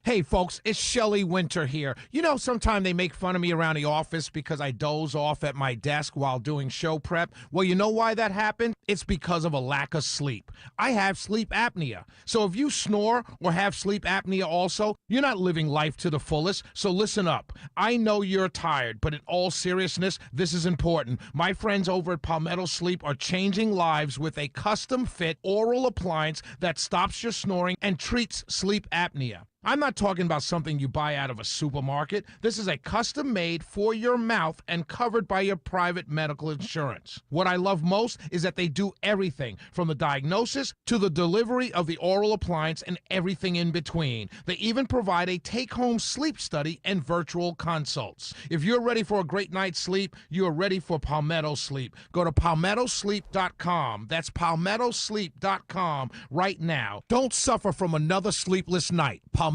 Hey, folks, it's Shelley Winter here. You know, sometimes they make fun of me around the office because I doze off at my desk while doing show prep. Well, you know why that happened? It's because of a lack of sleep. I have sleep apnea. So if you snore or have sleep apnea also, you're not living life to the fullest. So listen up. I know you're tired, but in all seriousness, this is important. My friends over at Palmetto Sleep are changing lives with a custom-fit oral appliance that stops your snoring and treats sleep apnea. I'm not talking about something you buy out of a supermarket. This is a custom-made for your mouth and covered by your private medical insurance. What I love most is that they do everything from the diagnosis to the delivery of the oral appliance and everything in between. They even provide a take-home sleep study and virtual consults. If you're ready for a great night's sleep, you are ready for Palmetto Sleep. Go to palmettosleep.com. That's palmettosleep.com right now. Don't suffer from another sleepless night. palmettosleep.com.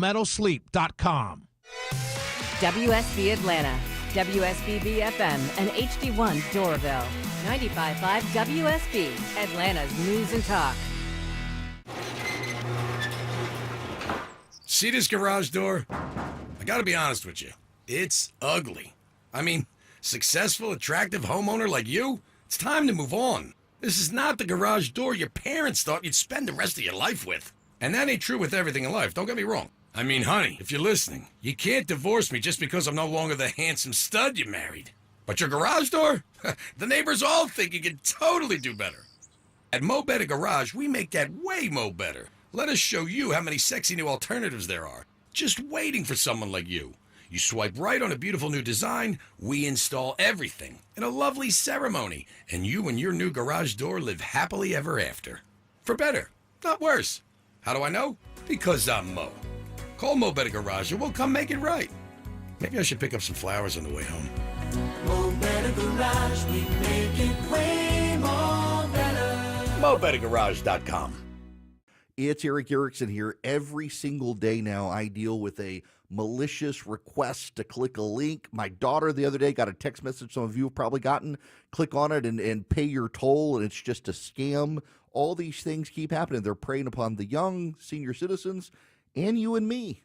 WSB Atlanta, WSB BFM, and HD1 Doraville. 95.5 WSB, Atlanta's News and Talk. See this garage door? I gotta be honest with you. It's ugly. I mean, successful, attractive homeowner like you, it's time to move on. This is not the garage door your parents thought you'd spend the rest of your life with. And that ain't true with everything in life, don't get me wrong. I mean, honey, if you're listening, you can't divorce me just because I'm no longer the handsome stud you married. But your garage door? The neighbors all think you can totally do better. At Mo Better Garage, we make that way mo better. Let us show you how many sexy new alternatives there are. Just waiting for someone like you. You swipe right on a beautiful new design, we install everything in a lovely ceremony, and you and your new garage door live happily ever after. For better, not worse. How do I know? Because I'm Mo. Call Mo Better Garage and we'll come make it right. Maybe I should pick up some flowers on the way home. Mo Better Garage, we make it way more better. MoBetterGarage.com. It's Eric Erickson here. Every single day now I deal with a malicious request to click a link. My daughter the other day got a text message some of you have probably gotten. Click on it and pay your toll, and it's just a scam. All these things keep happening. They're preying upon the young, senior citizens, and you and me.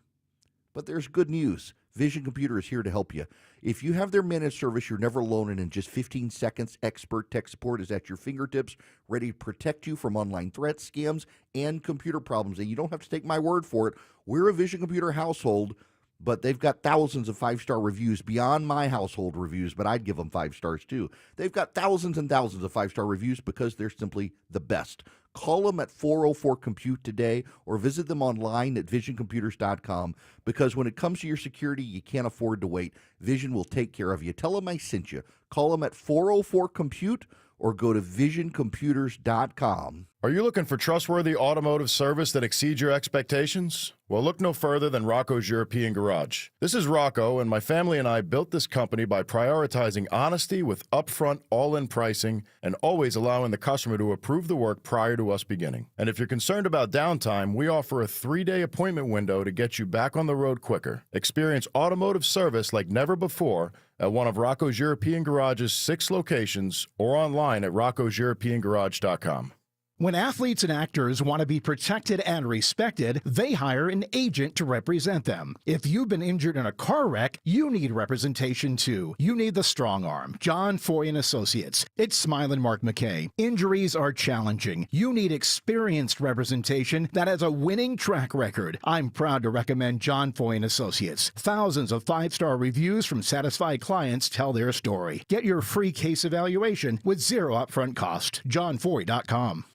But there's good news. Vision Computer is here to help you. If you have their managed service, you're never alone, and in just 15 seconds, expert tech support is at your fingertips, ready to protect you from online threats, scams, and computer problems. And you don't have to take my word for it. We're a Vision Computer household, but they've got thousands of 5-star reviews beyond my household reviews, but I'd give them 5 stars too. They've got thousands and thousands of 5-star reviews because they're simply the best. Call them at 404-COMPUTE today or visit them online at visioncomputers.com, because when it comes to your security, you can't afford to wait. Vision will take care of you. Tell them I sent you. Call them at 404-COMPUTE or go to visioncomputers.com. Are you looking for trustworthy automotive service that exceeds your expectations? Well, look no further than Rocco's European Garage. This is Rocco, and my family and I built this company by prioritizing honesty with upfront, all-in pricing and always allowing the customer to approve the work prior to us beginning. And if you're concerned about downtime, we offer a 3-day appointment window to get you back on the road quicker. Experience automotive service like never before at one of Rocco's European Garage's 6 locations or online at roccoseuropeangarage.com. When athletes and actors want to be protected and respected, they hire an agent to represent them. If you've been injured in a car wreck, you need representation too. You need the strong arm, John Foy & Associates. It's Smilin' Mark McKay. Injuries are challenging. You need experienced representation that has a winning track record. I'm proud to recommend John Foy & Associates. Thousands of 5-star reviews from satisfied clients tell their story. Get your free case evaluation with 0 upfront cost. JohnFoy.com.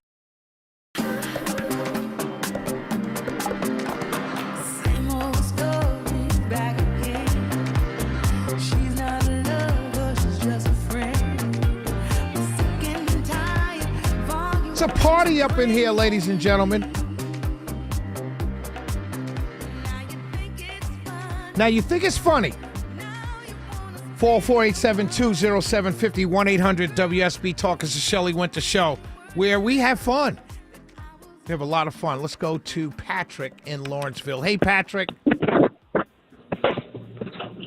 Same old story back again. She's not a lover. a party up in here, ladies and gentlemen. Now, you think it's funny. 448-720-0750, 1-800-WSB Talk is the Shelley Winter Show, where we have fun. We have a lot of fun. Let's go to Patrick in Lawrenceville. Hey, Patrick.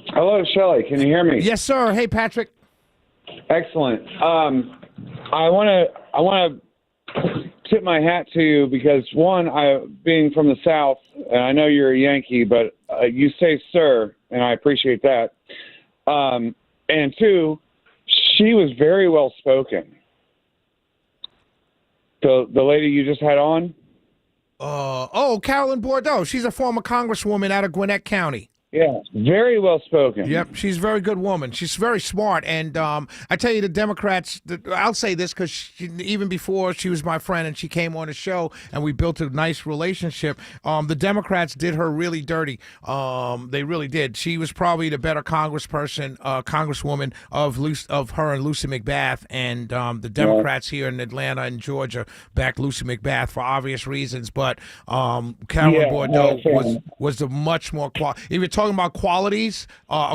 Hello, Shelley. Can you hear me? Yes, sir. Hey, Patrick. Excellent. I want to tip my hat to you because, one, being from the South, and I know you're a Yankee, but you say sir, and I appreciate that. And two, she was very well spoken. The lady you just had on? Carolyn Bordeaux. She's a former congresswoman out of Gwinnett County. Yeah, very well spoken. Yep, she's a very good woman. She's very smart. And I tell you, the Democrats, I'll say this because even before she was my friend and she came on the show and we built a nice relationship, the Democrats did her really dirty. They really did. She was probably the better congresswoman of her and Lucy McBath. And the Democrats here in Atlanta and Georgia backed Lucy McBath for obvious reasons. But Carolyn Bordeaux was the much more if you're talking about qualities,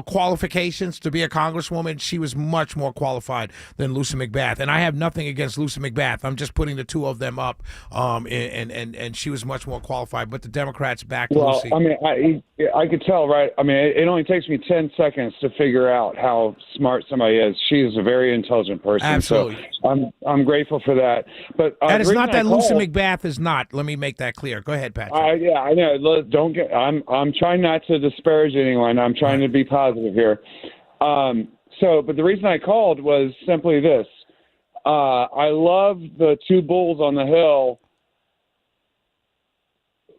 qualifications to be a congresswoman, she was much more qualified than Lucy McBath. And I have nothing against Lucy McBath. I'm just putting the two of them up, and she was much more qualified. But the Democrats backed Lucy. I mean, I could tell, right? I mean, it only takes me 10 seconds to figure out how smart somebody is. She is a very intelligent person. Absolutely. So I'm grateful for that. But that is not that Lucy McBath is not. Let me make that clear. Go ahead, Patrick. Yeah, I know. I'm trying not to disparage anyone. I'm trying to be positive here. But the reason I called was simply this. I love the two bulls on the hill.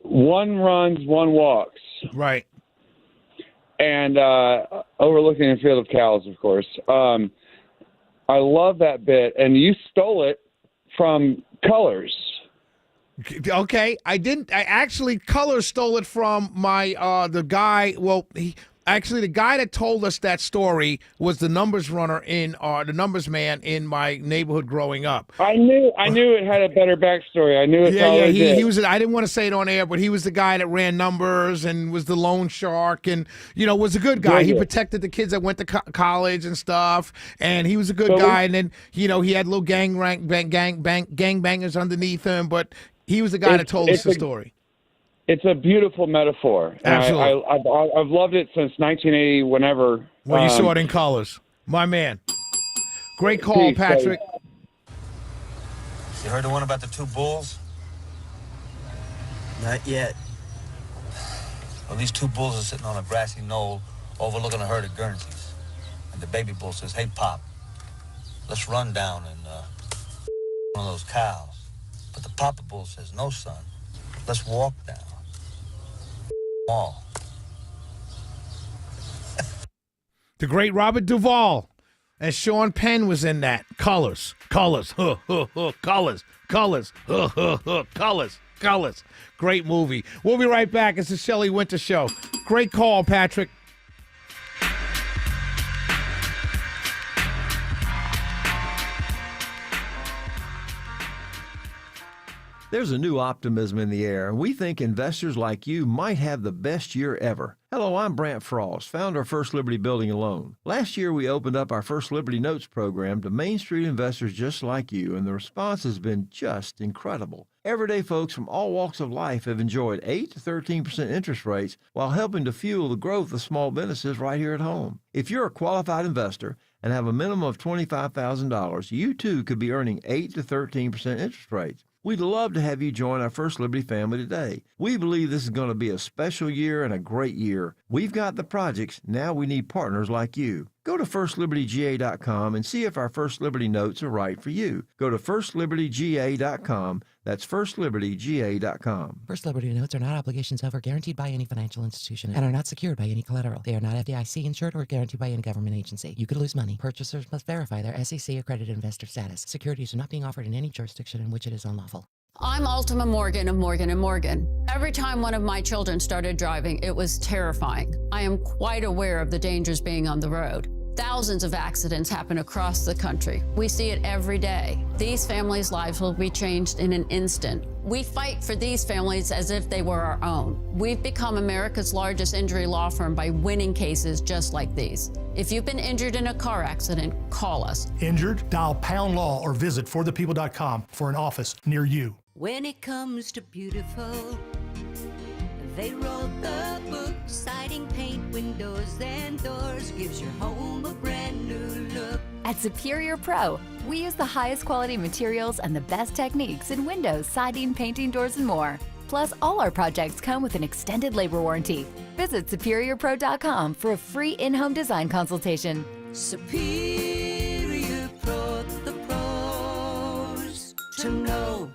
One runs, one walks. Right. And overlooking a field of cows, of course. I love that bit. And you stole it from Colors. Okay, I didn't. I actually, Colors stole it from my the guy. Well, the guy that told us that story was the numbers runner the numbers man in my neighborhood growing up. I knew it had a better backstory. I knew it. Yeah. He was. I didn't want to say it on air, but he was the guy that ran numbers and was the loan shark, and was a good guy. He protected the kids that went to college and stuff, and he was a good guy. And then he had little gangbangers underneath him, but he was the guy that told us the story. It's a beautiful metaphor. Absolutely. I've loved it since 1980, whenever. When you saw it in Colors. My man. Great call, Peace, Patrick. You heard the one about the two bulls? Not yet. Well, these two bulls are sitting on a grassy knoll overlooking a herd of Guernseys. And the baby bull says, "Hey, Pop, let's run down and one of those cows." But the papa bull says, "No, son, let's walk down. All." The great Robert Duvall and Sean Penn was in that. Colors. Colors. Great movie. We'll be right back. It's the Shelley Winter Show. Great call, Patrick. There's a new optimism in the air, and we think investors like you might have the best year ever. Hello, I'm Brant Frost, founder of First Liberty Building and Loan. Last year, we opened up our First Liberty Notes program to Main Street investors just like you, and the response has been just incredible. Everyday folks from all walks of life have enjoyed 8 to 13% interest rates while helping to fuel the growth of small businesses right here at home. If you're a qualified investor and have a minimum of $25,000, you too could be earning 8 to 13% interest rates. We'd love to have you join our First Liberty family today. We believe this is going to be a special year and a great year. We've got the projects. Now we need partners like you. Go to FirstLibertyGA.com and see if our First Liberty notes are right for you. Go to FirstLibertyGA.com. That's FirstLibertyGA.com. First Liberty notes are not obligations of or guaranteed by any financial institution and are not secured by any collateral. They are not FDIC insured or guaranteed by any government agency. You could lose money. Purchasers must verify their SEC accredited investor status. Securities are not being offered in any jurisdiction in which it is unlawful. I'm Ultima Morgan of Morgan & Morgan. Every time one of my children started driving, it was terrifying. I am quite aware of the dangers being on the road. Thousands of accidents happen across the country. We see it every day. These families' lives will be changed in an instant. We fight for these families as if they were our own. We've become America's largest injury law firm by winning cases just like these. If you've been injured in a car accident, call us. Injured? Dial pound law or visit forthepeople.com for an office near you. When it comes to beautiful, they wrote the book. Siding, paint, windows, and doors gives your home a brand new look. At Superior Pro, we use the highest quality materials and the best techniques in windows, siding, painting, doors, and more. Plus, all our projects come with an extended labor warranty. Visit SuperiorPro.com for a free in-home design consultation. Superior Pro, the pros to know.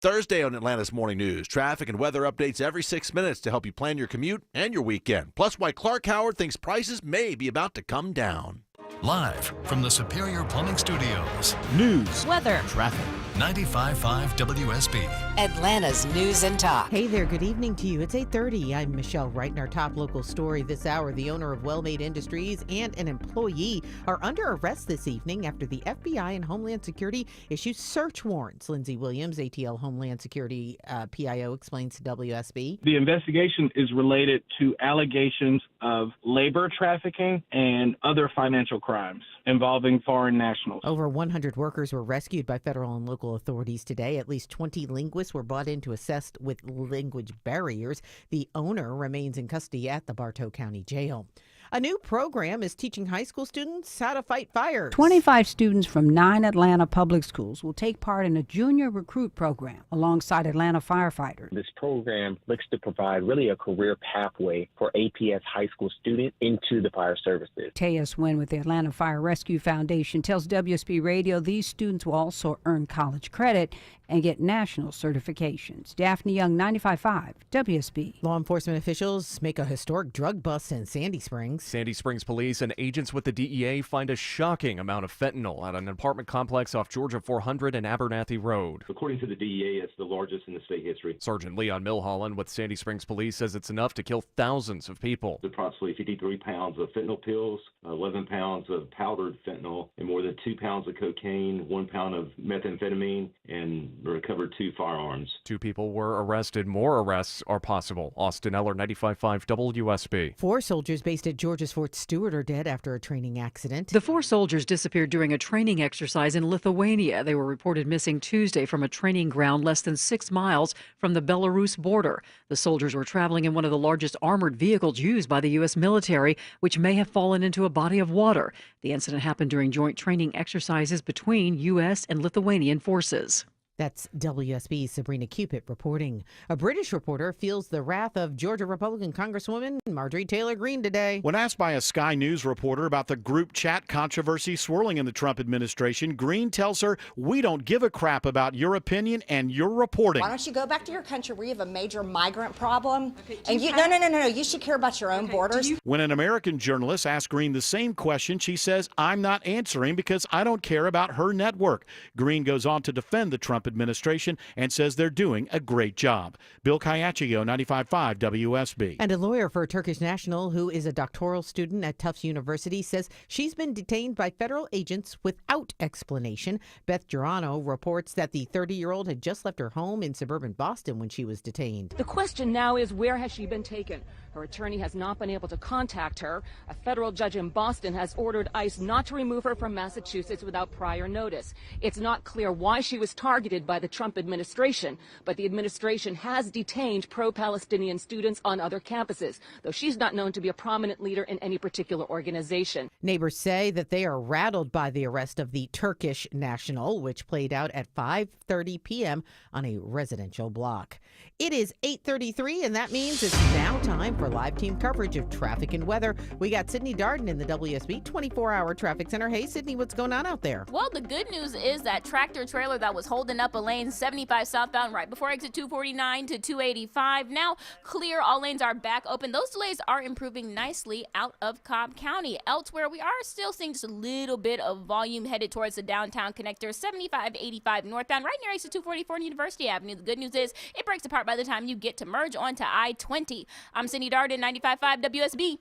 Thursday on Atlanta's Morning News, traffic and weather updates every 6 minutes to help you plan your commute and your weekend. Plus, why Clark Howard thinks prices may be about to come down. Live from the Superior Plumbing Studios. News, weather, traffic. 95.5 WSB. Atlanta's News and Talk. Hey there, good evening to you. It's 8:30. I'm Michelle Wright, and our top local story this hour. The owner of Well-Made Industries and an employee are under arrest this evening after the FBI and Homeland Security issued search warrants. Lindsay Williams, ATL Homeland Security PIO, explains to WSB. The investigation is related to allegations of labor trafficking and other financial crimes involving foreign nationals. Over 100 workers were rescued by federal and local authorities today. At least 20 linguists were brought in to assess with language barriers. The owner remains in custody at the Bartow County Jail. A new program is teaching high school students how to fight fires. 25 students from 9 Atlanta public schools will take part in a junior recruit program alongside Atlanta firefighters. This program looks to provide really a career pathway for APS high school students into the fire services. Tejas Wynn with the Atlanta Fire Rescue Foundation tells WSB Radio these students will also earn college credit and get national certifications. Daphne Young, 95.5 WSB. Law enforcement officials make a historic drug bust in Sandy Springs. Sandy Springs police and agents with the DEA find a shocking amount of fentanyl at an apartment complex off Georgia 400 and Abernathy Road. According to the DEA, it's the largest in the state history. Sergeant Leon Milholland with Sandy Springs police says it's enough to kill thousands of people. Approximately 53 pounds of fentanyl pills, 11 pounds of powdered fentanyl, and more than 2 pounds of cocaine, 1 pound of methamphetamine, and recovered 2 firearms. 2 people were arrested. More arrests are possible. Austin Eller, 95.5 WSB. 4 soldiers based at Georgia's Fort Stewart are dead after a training accident. The 4 soldiers disappeared during a training exercise in Lithuania. They were reported missing Tuesday from a training ground less than 6 miles from the Belarus border. The soldiers were traveling in one of the largest armored vehicles used by the U.S. military, which may have fallen into a body of water. The incident happened during joint training exercises between U.S. and Lithuanian forces. That's WSB's Sabrina Cupid reporting. A British reporter feels the wrath of Georgia Republican Congresswoman Marjorie Taylor Greene today. When asked by a Sky News reporter about the group chat controversy swirling in the Trump administration, Greene tells her, "We don't give a crap about your opinion and your reporting." Why don't you go back to your country where you have a major migrant problem? And no. You should care about your own borders. When an American journalist asked Greene the same question, she says, "I'm not answering because I don't care about her network." Greene goes on to defend the Trump administration and says they're doing a great job. Bill Kayachio, 95.5 WSB. And a lawyer for a Turkish national who is a doctoral student at Tufts University says she's been detained by federal agents without explanation. Beth Girano reports that the 30-year-old had just left her home in suburban Boston when she was detained. The question now is, where has she been taken? Her attorney has not been able to contact her. A federal judge in Boston has ordered ICE not to remove her from Massachusetts without prior notice. It's not clear why she was targeted by the Trump administration, but the administration has detained pro-Palestinian students on other campuses, though she's not known to be a prominent leader in any particular organization. Neighbors say that they are rattled by the arrest of the Turkish national, which played out at 5:30 p.m. on a residential block. It is 8:33, and that means it's now time for live team coverage of traffic and weather. We got Sydney Darden in the WSB 24-hour traffic center. Hey, Sydney, what's going on out there? Well, the good news is that tractor trailer that was holding up a lane 75 southbound right before exit 249 to 285. Now clear, all lanes are back open. Those delays are improving nicely out of Cobb County. Elsewhere, we are still seeing just a little bit of volume headed towards the downtown connector 75-85 northbound right near exit 244 and University Avenue. The good news is it breaks apart by the time you get to merge onto I-20. I'm Sydney Darden, 95.5 WSB.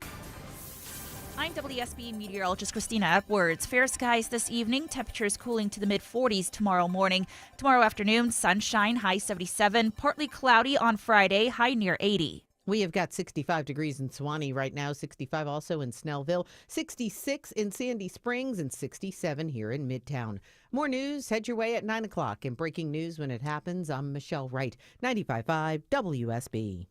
I'm WSB meteorologist Christina Edwards. Fair skies this evening. Temperatures cooling to the mid-40s tomorrow morning. Tomorrow afternoon, sunshine, high 77. Partly cloudy on Friday, high near 80. We have got 65 degrees in Suwanee right now, 65 also in Snellville, 66 in Sandy Springs, and 67 here in Midtown. More news, head your way at 9 o'clock. And breaking news when it happens, I'm Michelle Wright, 95.5 WSB.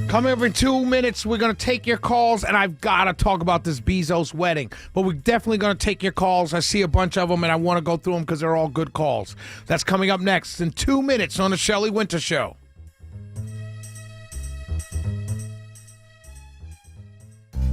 Coming up in 2 minutes, we're going to take your calls, and I've got to talk about this Bezos wedding. But we're definitely going to take your calls. I see a bunch of them, and I want to go through them because they're all good calls. That's coming up next in 2 minutes on the Shelley Winter Show.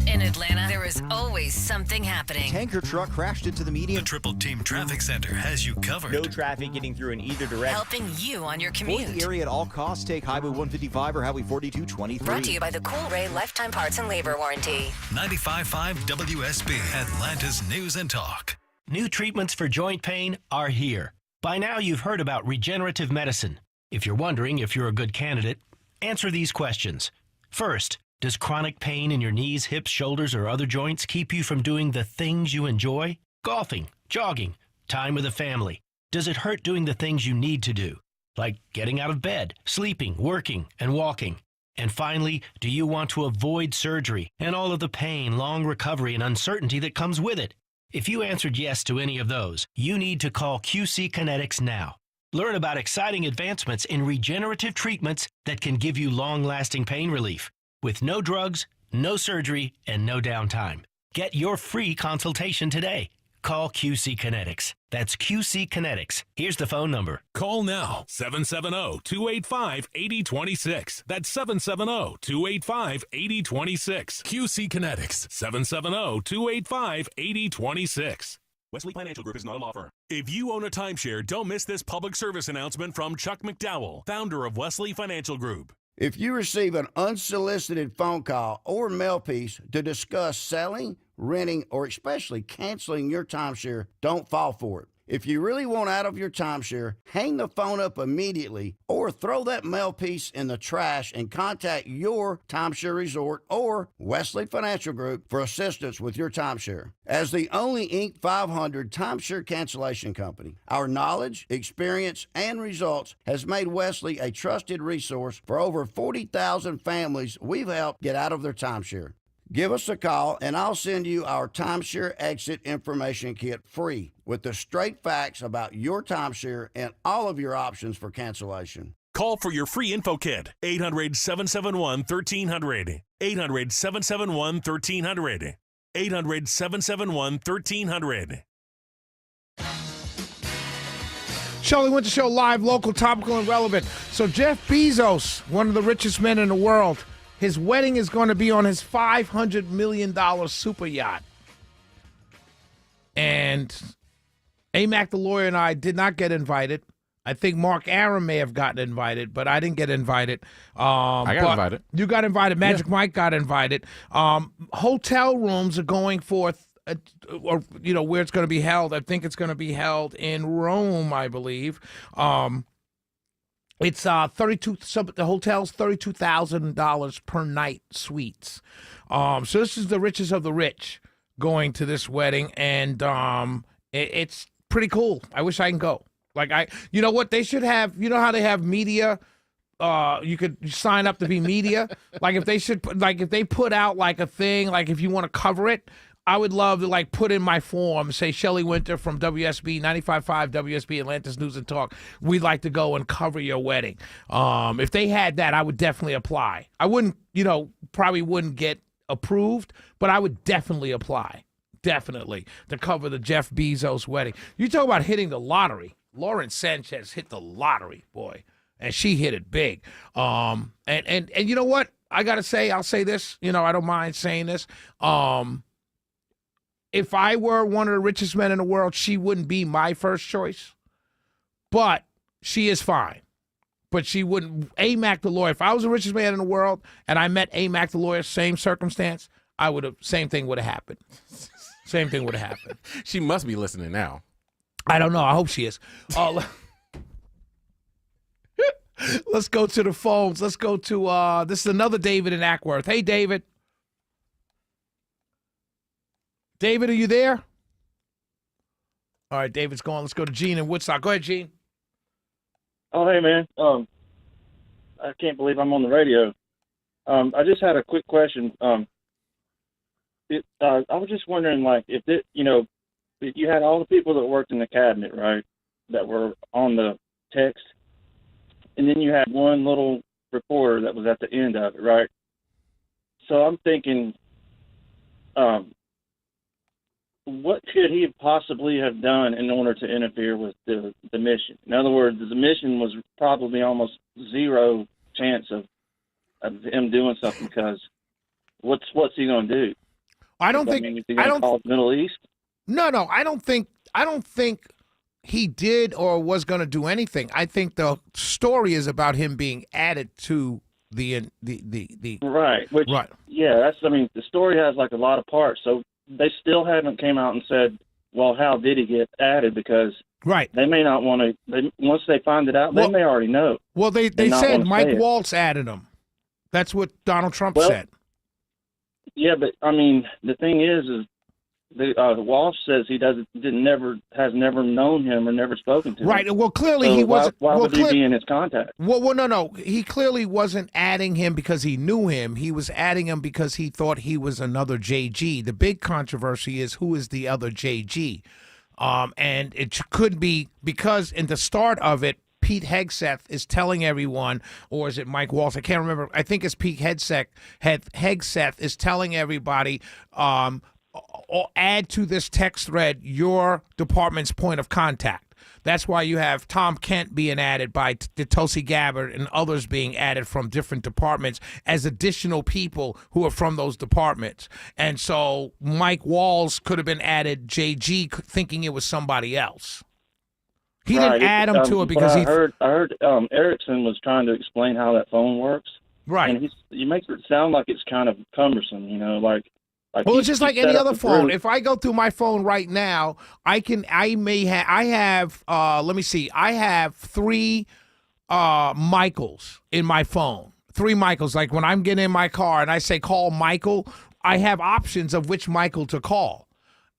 In Atlanta, there is always something happening. Tanker truck crashed into the median. The Triple Team Traffic Center has you covered. No traffic getting through in either direction. Helping you on your commute. Avoid the area at all costs. Take Highway 155 or Highway 4223. Brought to you by the Cool Ray Lifetime Parts and Labor Warranty. 95.5 WSB, Atlanta's News and Talk. New treatments for joint pain are here. By now, you've heard about regenerative medicine. If you're wondering if you're a good candidate, answer these questions. First, does chronic pain in your knees, hips, shoulders, or other joints keep you from doing the things you enjoy? Golfing, jogging, time with the family. Does it hurt doing the things you need to do, like getting out of bed, sleeping, working, and walking? And finally, do you want to avoid surgery and all of the pain, long recovery, and uncertainty that comes with it? If you answered yes to any of those, you need to call QC Kinetics now. Learn about exciting advancements in regenerative treatments that can give you long-lasting pain relief, with no drugs, no surgery, and no downtime. Get your free consultation today. Call QC Kinetics. That's QC Kinetics. Here's the phone number. Call now, 770-285-8026. That's 770-285-8026. QC Kinetics, 770-285-8026. Wesley Financial Group is not a law firm. If you own a timeshare, don't miss this public service announcement from Chuck McDowell, founder of Wesley Financial Group. If you receive an unsolicited phone call or mail piece to discuss selling, renting, or especially canceling your timeshare, don't fall for it. If you really want out of your timeshare, hang the phone up immediately or throw that mail piece in the trash and contact your timeshare resort or Wesley Financial Group for assistance with your timeshare. As the only Inc. 500 timeshare cancellation company, our knowledge, experience, and results has made Wesley a trusted resource for over 40,000 families we've helped get out of their timeshare. Give us a call, and I'll send you our timeshare exit information kit free with the straight facts about your timeshare and all of your options for cancellation. Call for your free info kit, 800-771-1300. 800-771-1300. 800-771-1300. Shelley Winter Show live, local, topical, and relevant. So Jeff Bezos, one of the richest men in the world, his wedding is going to be on his $500 million super yacht. And AMAC, the lawyer, and I did not get invited. I think Mark Aaron may have gotten invited, but I didn't get invited. I got invited. You got invited. Magic Mike got invited. Hotel rooms are going forth, or where it's going to be held. I think it's going to be held in Rome, I believe. It's the hotel's $32,000 per night suites. So this is the richest of the rich going to this wedding, and it's pretty cool. I wish I can go. You know what they should have? You know how they have media? You could sign up to be media. If they put out a thing, if you want to cover it. I would love to put in my form, say Shelley Winter from WSB 95.5 WSB Atlanta's News and Talk. We'd like to go and cover your wedding. If they had that, I would definitely apply. I wouldn't, probably wouldn't get approved, but I would definitely apply. Definitely to cover the Jeff Bezos wedding. You talk about hitting the lottery. Lauren Sanchez hit the lottery, boy, and she hit it big. And you know what? I gotta say, I'll say this. I don't mind saying this. If I were one of the richest men in the world, she wouldn't be my first choice. But she is fine. But she wouldn't. AMAC the lawyer, if I was the richest man in the world and I met AMAC the lawyer, same circumstance, same thing would have happened. Same thing would have happened. She must be listening now. I don't know. I hope she is. Let's go to the phones. Let's go to, this is another David in Ackworth. Hey, David. David, are you there? All right, David's gone. Let's go to Gene in Woodstock. Go ahead, Gene. Oh, hey, man. I can't believe I'm on the radio. I just had a quick question. I was just wondering, like, if you had all the people that worked in the cabinet, right, that were on the text, and then you had one little reporter that was at the end of it, right? So I'm thinking, what could he possibly have done in order to interfere with the mission? In other words, the mission was probably almost zero chance of him doing something, because what's he going to do? I don't think. Is he going to call the Middle East? No, I don't think he did or was going to do anything. I think the story is about him being added to the right. Which, right. Yeah, the story has like a lot of parts. So they still haven't came out and said, well, how did he get added? Because right, they may not want to. Once they find it out, they may already know. Well, they said Mike Waltz added him. That's what Donald Trump said. Yeah, but the thing is the Walsh says he has never known him or never spoken to him. Right. Well, clearly so he wasn't. Why would he be in his contact? Well, no. He clearly wasn't adding him because he knew him. He was adding him because he thought he was another JG. The big controversy is who is the other JG, and it could be because in the start of it, Pete Hegseth is telling everyone, or is it Mike Waltz? I can't remember. I think it's Pete Hegseth is telling everybody, add to this text thread your department's point of contact. That's why you have Tom Kent being added by Tulsi Gabbard and others being added from different departments as additional people who are from those departments. And so Mike Walls could have been added JG thinking it was somebody else. He didn't add him to it because I heard Erickson was trying to explain how that phone works. Right. And he makes it sound like it's kind of cumbersome, like well, it's just like any other phone. If I go through my phone right now, I have 3 Michaels in my phone. 3 Michaels. Like when I'm getting in my car and I say call Michael, I have options of which Michael to call.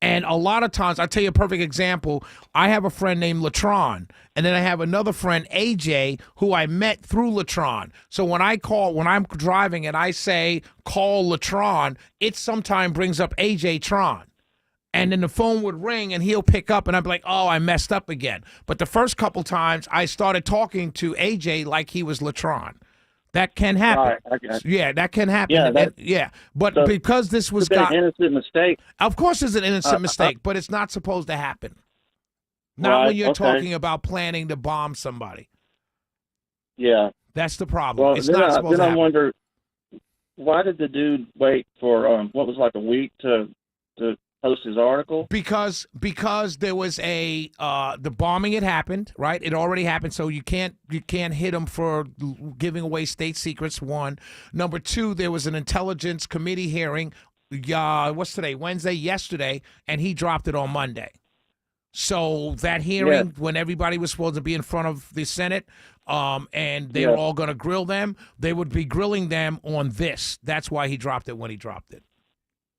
And a lot of times, I'll tell you a perfect example. I have a friend named Latron, and then I have another friend, AJ, who I met through Latron. So when I'm driving and I say, call Latron, it sometimes brings up AJ Tron. And then the phone would ring, and he'll pick up, and I'd be like, oh, I messed up again. But the first couple times, I started talking to AJ like he was Latron. That can happen. Right, yeah, that can happen. Yeah, but so because this was an innocent mistake. Of course, it's an innocent mistake, but it's not supposed to happen. Not when you're talking about planning to bomb somebody. Yeah, that's the problem. Well, it's not supposed to happen. I wonder, why did the dude wait for what was like a week to post his article? Because there was the bombing had happened, right? It already happened, so you can't hit him for giving away state secrets. 1. Number 2, there was an intelligence committee hearing. What's today? Wednesday, yesterday, and he dropped it on Monday. So that hearing, when everybody was supposed to be in front of the Senate, and they were all going to grill them, they would be grilling them on this. That's why he dropped it when he dropped it.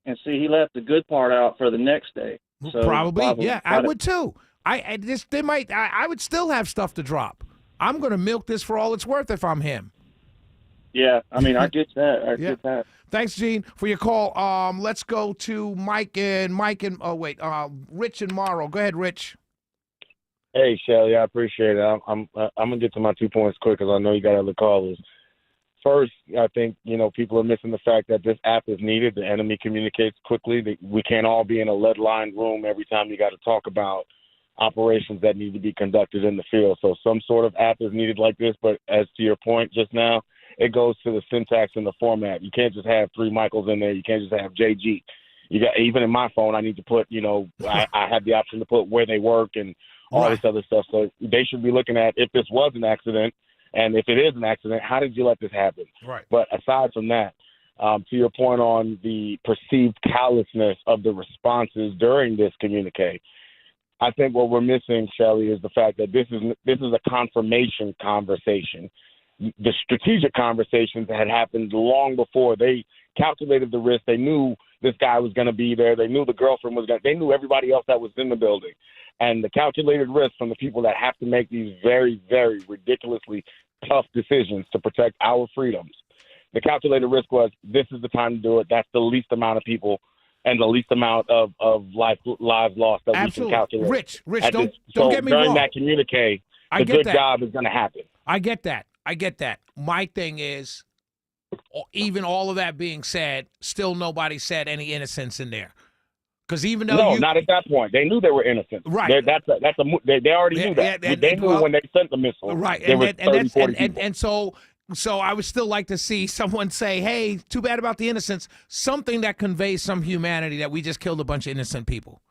And see, he left the good part out for the next day. So probably, yeah, I would too. I would still have stuff to drop. I'm going to milk this for all it's worth if I'm him. Yeah, I get that. I get that. Thanks, Gene, for your call. Let's go to Rich and Morrow. Go ahead, Rich. Hey, Shelly, I appreciate it. I'm gonna get to my 2 points quick because I know you got other callers. First, I think, people are missing the fact that this app is needed. The enemy communicates quickly. We can't all be in a lead-lined room every time you got to talk about operations that need to be conducted in the field. So some sort of app is needed like this, but as to your point just now, it goes to the syntax and the format. You can't just have 3 Michaels in there. You can't just have JG. You got, even in my phone, I need to put, I have the option to put where they work and all this other stuff. So they should be looking at if this was an accident, and if it is an accident, how did you let this happen? Right. But aside from that, to your point on the perceived callousness of the responses during this communique, I think what we're missing, Shelley, is the fact that this is a confirmation conversation. The strategic conversations that had happened long before. They calculated the risk. They knew this guy was going to be there. They knew the girlfriend was going to, they knew everybody else that was in the building. And the calculated risk from the people that have to make these very, very ridiculously tough decisions to protect our freedoms. The calculated risk was, this is the time to do it. That's the least amount of people and the least amount of lives lost that we can calculate. Rich, don't so get me during wrong. that communique, the good job is going to happen. I get that. My thing is, even all of that being said, still nobody said any innocence in there. Because even though not at that point, they knew they were innocent. Right. They already knew that. They knew when they sent the missile. Right. There was 30, 40 people. And so I would still like to see someone say, "Hey, too bad about the innocence." Something that conveys some humanity that we just killed a bunch of innocent people,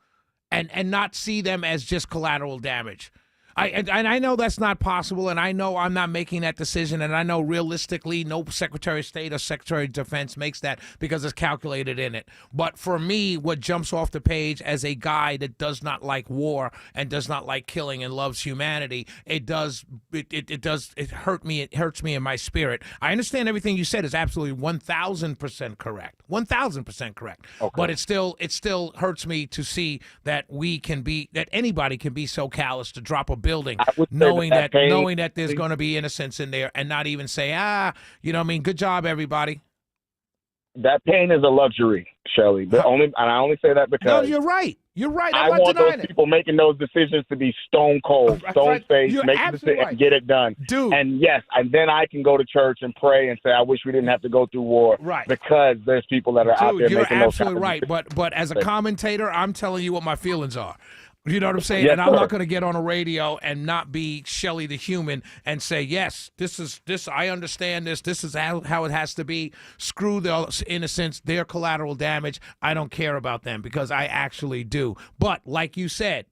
and not see them as just collateral damage. I know that's not possible, and I know I'm not making that decision, and I know realistically no Secretary of State or Secretary of Defense makes that because it's calculated in it. But for me, what jumps off the page as a guy that does not like war and does not like killing and loves humanity, it hurts me. It hurts me in my spirit. I understand everything you said is absolutely 1,000% correct, 1,000% correct. Okay. But it still hurts me to see that anybody can be so callous to drop a building, knowing that there's going to be innocence in there, and not even say, good job, everybody. That pain is a luxury, Shelley. And I only say that because no, you're right. I want those people making those decisions to be stone cold, stone faced, make the decision and get it done. Dude. And yes, and then I can go to church and pray and say, I wish we didn't have to go through war. Right. Because there's people that are out there making those You're absolutely right. But as a commentator, I'm telling you what my feelings are. You know what I'm saying? Yes, and I'm sir. not going to get on a radio and not be Shelley the human and say, yes, I understand this. This is how it has to be. Screw the innocents, their collateral damage. I don't care about them because I actually do. But like you said,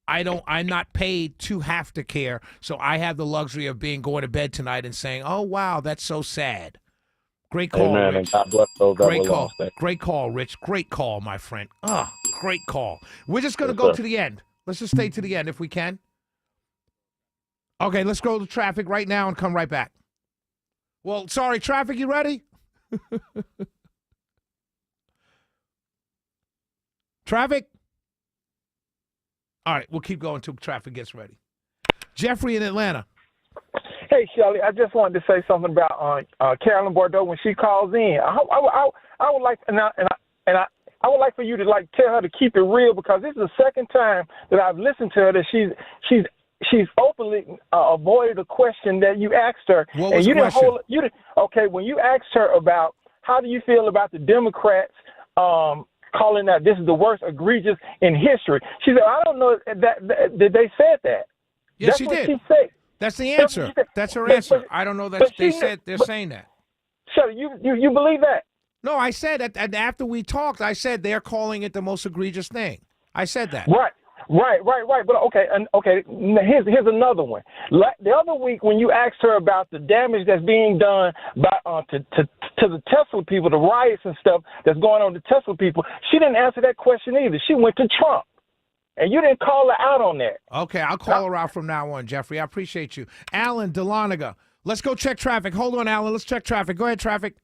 I'm not paid to have to care. So I have the luxury of going to bed tonight and saying, oh, wow, that's so sad. Great call, Amen, Rich. and God bless those that Great were call. lost. Great call, Rich. Great call, my friend. Great call. We're just going to go to the end. Let's just stay to the end if we can. Okay, let's go to traffic right now and come right back. Well, sorry, traffic, you ready? Traffic? All right, we'll keep going until traffic gets ready. Jeffrey in Atlanta. Hey, Shelley, I just wanted to say something about Carolyn Bordeaux when she calls in. I would like, I would like for you to tell her to keep it real, because this is the second time that I've listened to her that she's openly avoided a question that you asked her. What was the question? Okay, when you asked her about how do you feel about the Democrats calling that this is the worst egregious in history, she said, I don't know that they said that. Yes, That's she what did. She said. That's the answer. That's her answer. I don't know that they're saying that. Shelley, you believe that? No, I said that, and after we talked, I said they're calling it the most egregious thing. I said that. Right. But okay, here's another one. The other week when you asked her about the damage that's being done by to the Tesla people, the riots and stuff that's going on to Tesla people, she didn't answer that question either. She went to Trump, and you didn't call her out on that. Okay, I'll call her out from now on, Jeffrey. I appreciate you. Alan Deloniga, let's go check traffic. Hold on, Alan. Let's check traffic. Go ahead, traffic.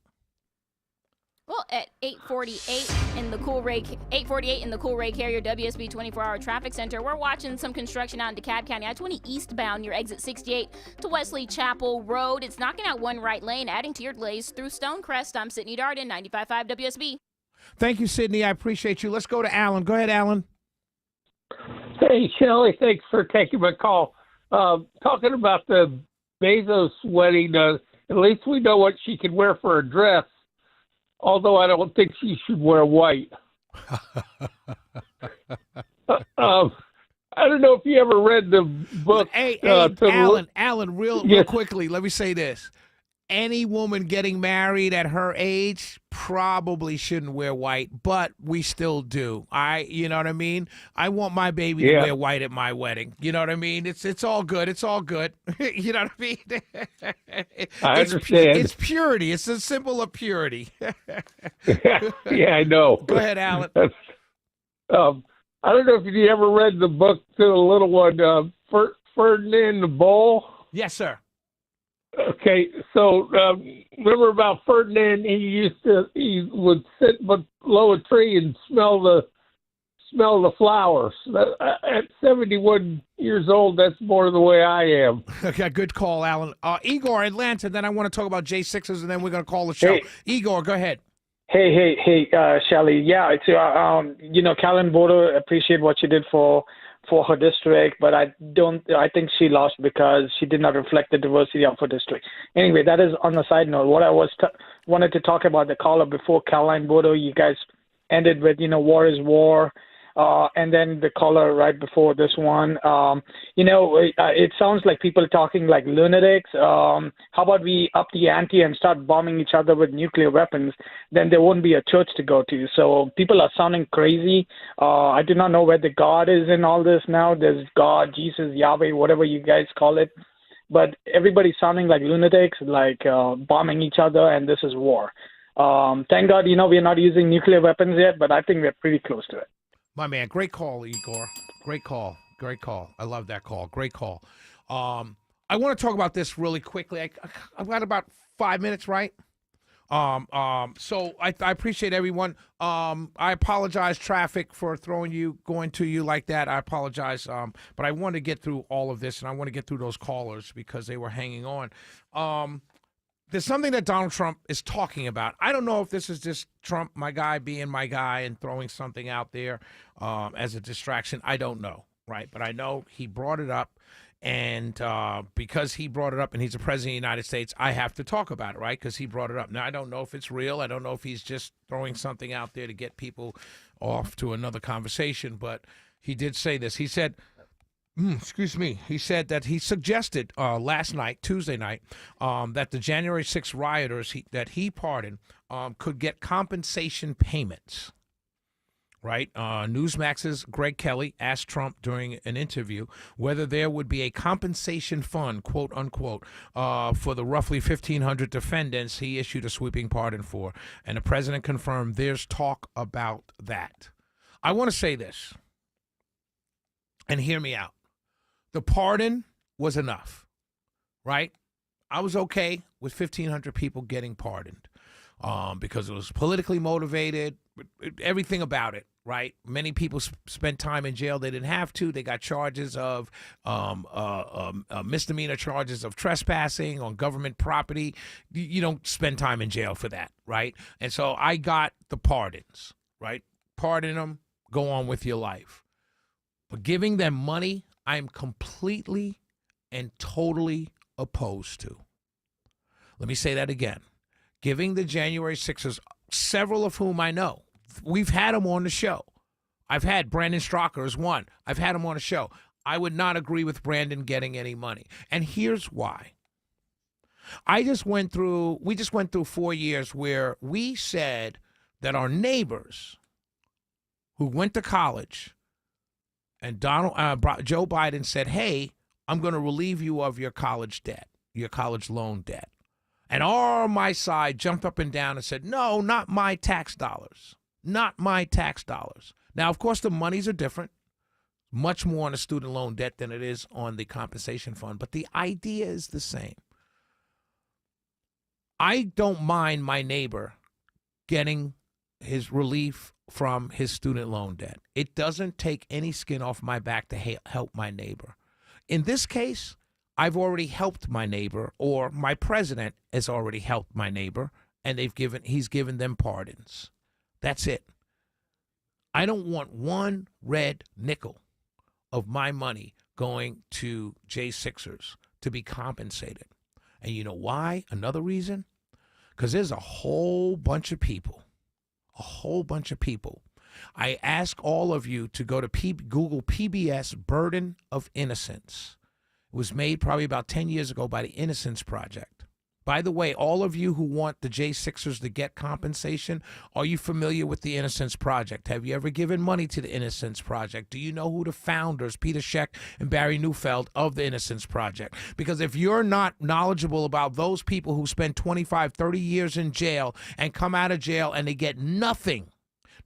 Well, at 8:48 in the Coolray Carrier WSB 24-hour traffic center, we're watching some construction out in DeKalb County. I-20 eastbound near exit 68 to Wesley Chapel Road. It's knocking out one right lane, adding to your delays through Stonecrest. I'm Sydney Darden, 95.5 WSB. Thank you, Sydney. I appreciate you. Let's go to Alan. Go ahead, Alan. Hey, Shelley, thanks for taking my call. Talking about the Bezos wedding, at least we know what she can wear for a dress. Although I don't think she should wear white. I don't know if you ever read the book. Hey, Alan, real quickly, let me say this. Any woman getting married at her age probably shouldn't wear white, but we still do. You know what I mean? I want my baby to wear white at my wedding. You know what I mean? It's all good. It's all good. You know what I mean? I understand. It's purity. It's as simple as purity. Yeah, I know. Go ahead, Alan. I don't know if you ever read the book to the little one, Ferdinand the Bull. Yes, sir. Okay, so remember about Ferdinand? He would sit below a tree and smell the flowers. At 71 years old, that's more the way I am. Okay, good call, Alan. Igor, Atlanta. Then I want to talk about J6ers, and then we're going to call the show. Hey. Igor, go ahead. Hey, Shelly. Yeah, it's Callan Bodo, appreciate what she did for her district, but I think she lost because she did not reflect the diversity of her district. Anyway, that is on the side note. What I wanted to talk about the caller before Caroline Bodo, you guys ended with, war is war. And then the caller right before this one, it sounds like people talking like lunatics. How about we up the ante and start bombing each other with nuclear weapons? Then there won't be a church to go to. So people are sounding crazy. I do not know where the God is in all this now. There's God, Jesus, Yahweh, whatever you guys call it. But everybody's sounding like lunatics, like bombing each other, and this is war. Thank God, we're not using nuclear weapons yet, but I think we're pretty close to it. My man, great call, Igor. Great call. I love that call. Great call. I want to talk about this really quickly. I've got about 5 minutes, right? So I appreciate everyone. I apologize, traffic, for going to you like that. I apologize. But I want to get through all of this, and I want to get through those callers because they were hanging on. There's something that Donald Trump is talking about. I don't know if this is just Trump, my guy, being my guy and throwing something out there as a distraction. I don't know, right? But I know he brought it up, and because he brought it up and he's the president of the United States, I have to talk about it, right? Because he brought it up. Now, I don't know if it's real. I don't know if he's just throwing something out there to get people off to another conversation, but he did say this. He said... He said that he suggested last night, Tuesday night, that the January 6th rioters that he pardoned could get compensation payments. Right? Newsmax's Greg Kelly asked Trump during an interview whether there would be a compensation fund, quote unquote, for the roughly 1,500 defendants he issued a sweeping pardon for. And the president confirmed there's talk about that. I want to say this, and hear me out. The pardon was enough, right? I was okay with 1,500 people getting pardoned because it was politically motivated, everything about it, right? Many people spent time in jail. They didn't have to. They got charges of misdemeanor charges of trespassing on government property. You don't spend time in jail for that, right? And so I got the pardons, right? Pardon them, go on with your life. But giving them money, I'm completely and totally opposed to. Let me say that again. Giving the January 6ers, several of whom I know, we've had them on the show. I've had Brandon Straka as one. I've had him on the show. I would not agree with Brandon getting any money. And here's why. We just went through 4 years where we said that our neighbors who went to college, and Joe Biden said, hey, I'm going to relieve you of your college debt, your college loan debt. And all my side jumped up and down and said, no, not my tax dollars. Not my tax dollars. Now, of course, the monies are different. Much more on a student loan debt than it is on the compensation fund. But the idea is the same. I don't mind my neighbor getting his relief from his student loan debt. It doesn't take any skin off my back to help my neighbor. In this case, I've already helped my neighbor, or my president has already helped my neighbor, and he's given them pardons. That's it. I don't want one red nickel of my money going to J6ers to be compensated. And you know why? Another reason? Because there's a whole bunch of people. I ask all of you to go to Google PBS Burden of Innocence. It was made probably about 10 years ago by the Innocence Project. By the way, all of you who want the J6ers to get compensation, are you familiar with the Innocence Project? Have you ever given money to the Innocence Project? Do you know who the founders, Peter Scheck and Barry Neufeld, of the Innocence Project? Because if you're not knowledgeable about those people who spend 25, 30 years in jail and come out of jail and they get nothing,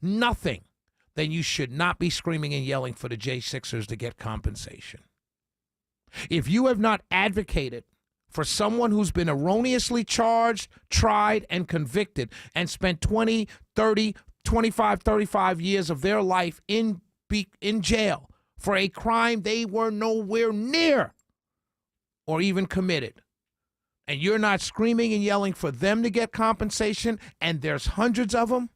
then you should not be screaming and yelling for the J6ers to get compensation. If you have not advocated for someone who's been erroneously charged, tried, and convicted and spent 20, 30, 25, 35 years of their life in jail for a crime they were nowhere near or even committed. And you're not screaming and yelling for them to get compensation, and there's hundreds of them,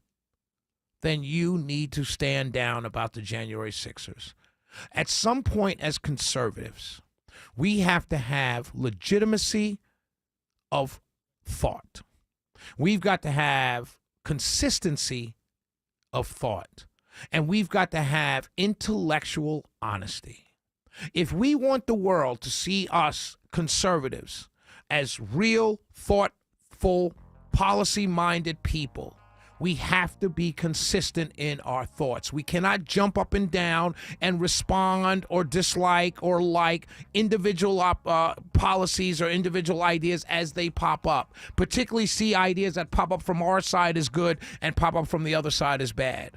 then you need to stand down about the January 6ers. At some point as conservatives, we have to have legitimacy of thought. We've got to have consistency of thought. And we've got to have intellectual honesty. If we want the world to see us conservatives as real, thoughtful, policy-minded people, we have to be consistent in our thoughts. We cannot jump up and down and respond or dislike or like individual policies or individual ideas as they pop up, particularly see ideas that pop up from our side as good and pop up from the other side as bad.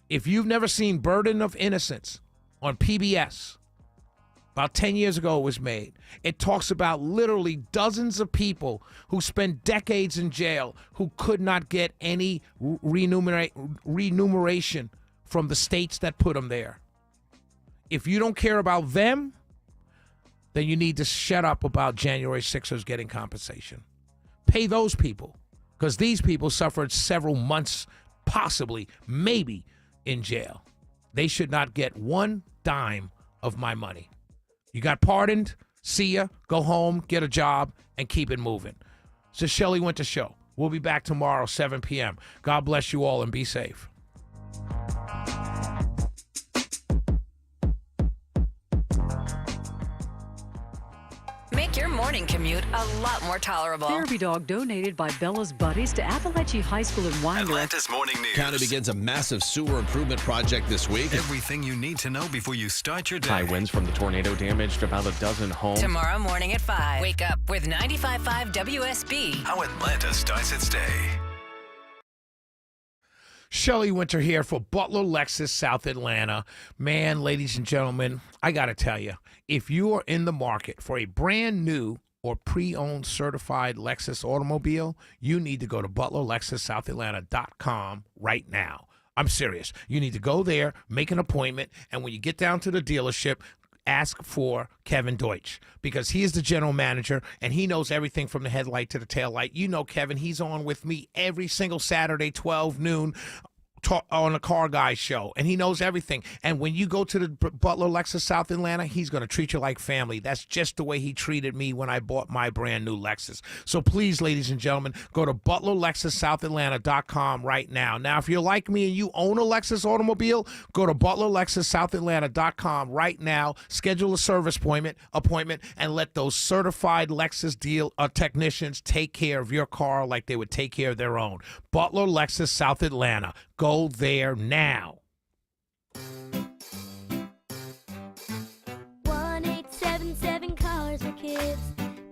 If you've never seen Burden of Innocence on PBS, about 10 years ago it was made. It talks about literally dozens of people who spent decades in jail who could not get any remuneration from the states that put them there. If you don't care about them, then you need to shut up about January 6ers getting compensation. Pay those people, because these people suffered several months, possibly, maybe, in jail. They should not get one dime of my money. You got pardoned, see ya, go home, get a job, and keep it moving. It's the Shelley Winter Show. We'll be back tomorrow, 7 p.m. God bless you all and be safe. Make your morning commute a lot more tolerable. Therapy dog donated by Bella's buddies to Appalachian High School in Winder. Atlanta's Morning News. County begins a massive sewer improvement project this week. Everything you need to know before you start your day. High winds from the tornado damaged about a dozen homes. Tomorrow morning at 5. Wake up with 95.5 WSB. How Atlanta starts its day. Shelley Winter here for Butler Lexus South Atlanta. Man, ladies and gentlemen, I got to tell you, if you are in the market for a brand new or pre-owned certified Lexus automobile, you need to go to ButlerLexusSouthAtlanta.com right now. I'm serious. You need to go there, make an appointment, and when you get down to the dealership, ask for Kevin Deutsch, because he is the general manager and he knows everything from the headlight to the tail light. You know Kevin, he's on with me every single Saturday, 12 noon, on the Car Guy show, and he knows everything. And when you go to the Butler Lexus South Atlanta, he's going to treat you like family. That's just the way he treated me when I bought my brand new Lexus. So please, ladies and gentlemen, go to ButlerLexusSouthAtlanta.com right now. Now, if you're like me and you own a Lexus automobile, go to ButlerLexusSouthAtlanta.com right now. Schedule a service appointment, and let those certified Lexus technicians take care of your car like they would take care of their own. Butler Lexus South Atlanta. Go there now. 1877 Cars for Kids.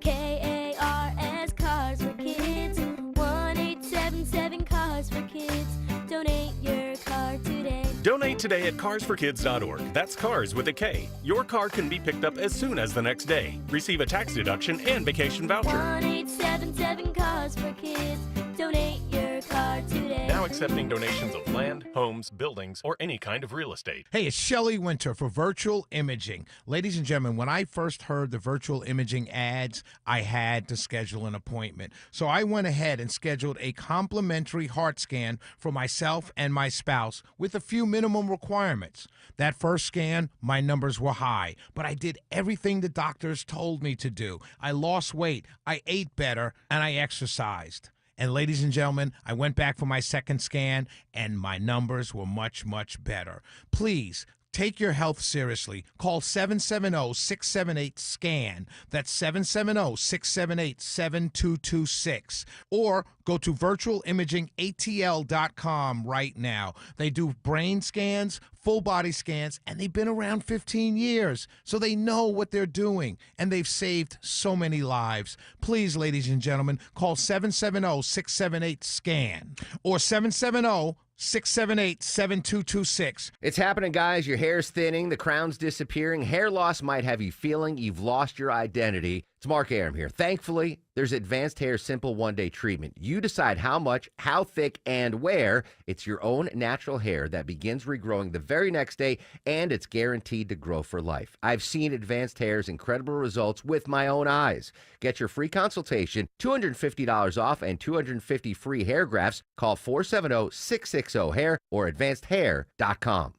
KARS Cars for Kids. 1877 Cars for Kids. Donate your car today. Donate today at carsforkids.org. That's cars with a K. Your car can be picked up as soon as the next day. Receive a tax deduction and vacation voucher. 1877 Cars for Kids. Donate your car today. Now accepting donations of land, homes, buildings, or any kind of real estate. Hey, it's Shelley Winter for Virtual Imaging. Ladies and gentlemen, when I first heard the virtual imaging ads, I had to schedule an appointment. So I went ahead and scheduled a complimentary heart scan for myself and my spouse with a few minimum requirements. That first scan, my numbers were high, but I did everything the doctors told me to do. I lost weight, I ate better, and I exercised. And ladies and gentlemen, I went back for my second scan, and my numbers were much, much better. Please, take your health seriously. Call 770-678-SCAN. That's 770-678-7226. Or go to virtualimagingatl.com right now. They do brain scans, full body scans, and they've been around 15 years. So they know what they're doing, and they've saved so many lives. Please, ladies and gentlemen, call 770-678-SCAN or 770 678-7226. It's happening, guys. Your hair's thinning, the crown's disappearing. Hair loss might have you feeling you've lost your identity. It's Mark Aram here. Thankfully, there's Advanced Hair Simple One-Day Treatment. You decide how much, how thick, and where. It's your own natural hair that begins regrowing the very next day, and it's guaranteed to grow for life. I've seen Advanced Hair's incredible results with my own eyes. Get your free consultation, $250 off, and 250 free hair grafts. Call 470-660-HAIR or advancedhair.com.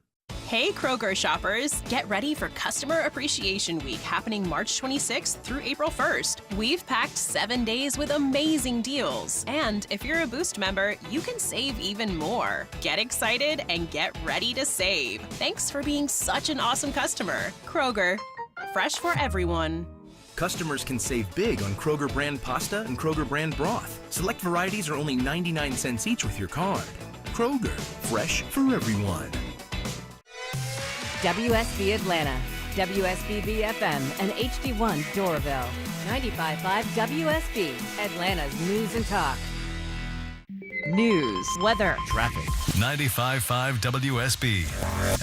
Hey Kroger shoppers, get ready for Customer Appreciation Week happening March 26th through April 1st. We've packed 7 days with amazing deals. And if you're a Boost member, you can save even more. Get excited and get ready to save. Thanks for being such an awesome customer. Kroger, fresh for everyone. Customers can save big on Kroger brand pasta and Kroger brand broth. Select varieties are only 99 cents each with your card. Kroger, fresh for everyone. WSB Atlanta, WSBB FM, and HD1 Doraville. 95.5 WSB, Atlanta's news and talk. News, weather, traffic. 95.5 WSB,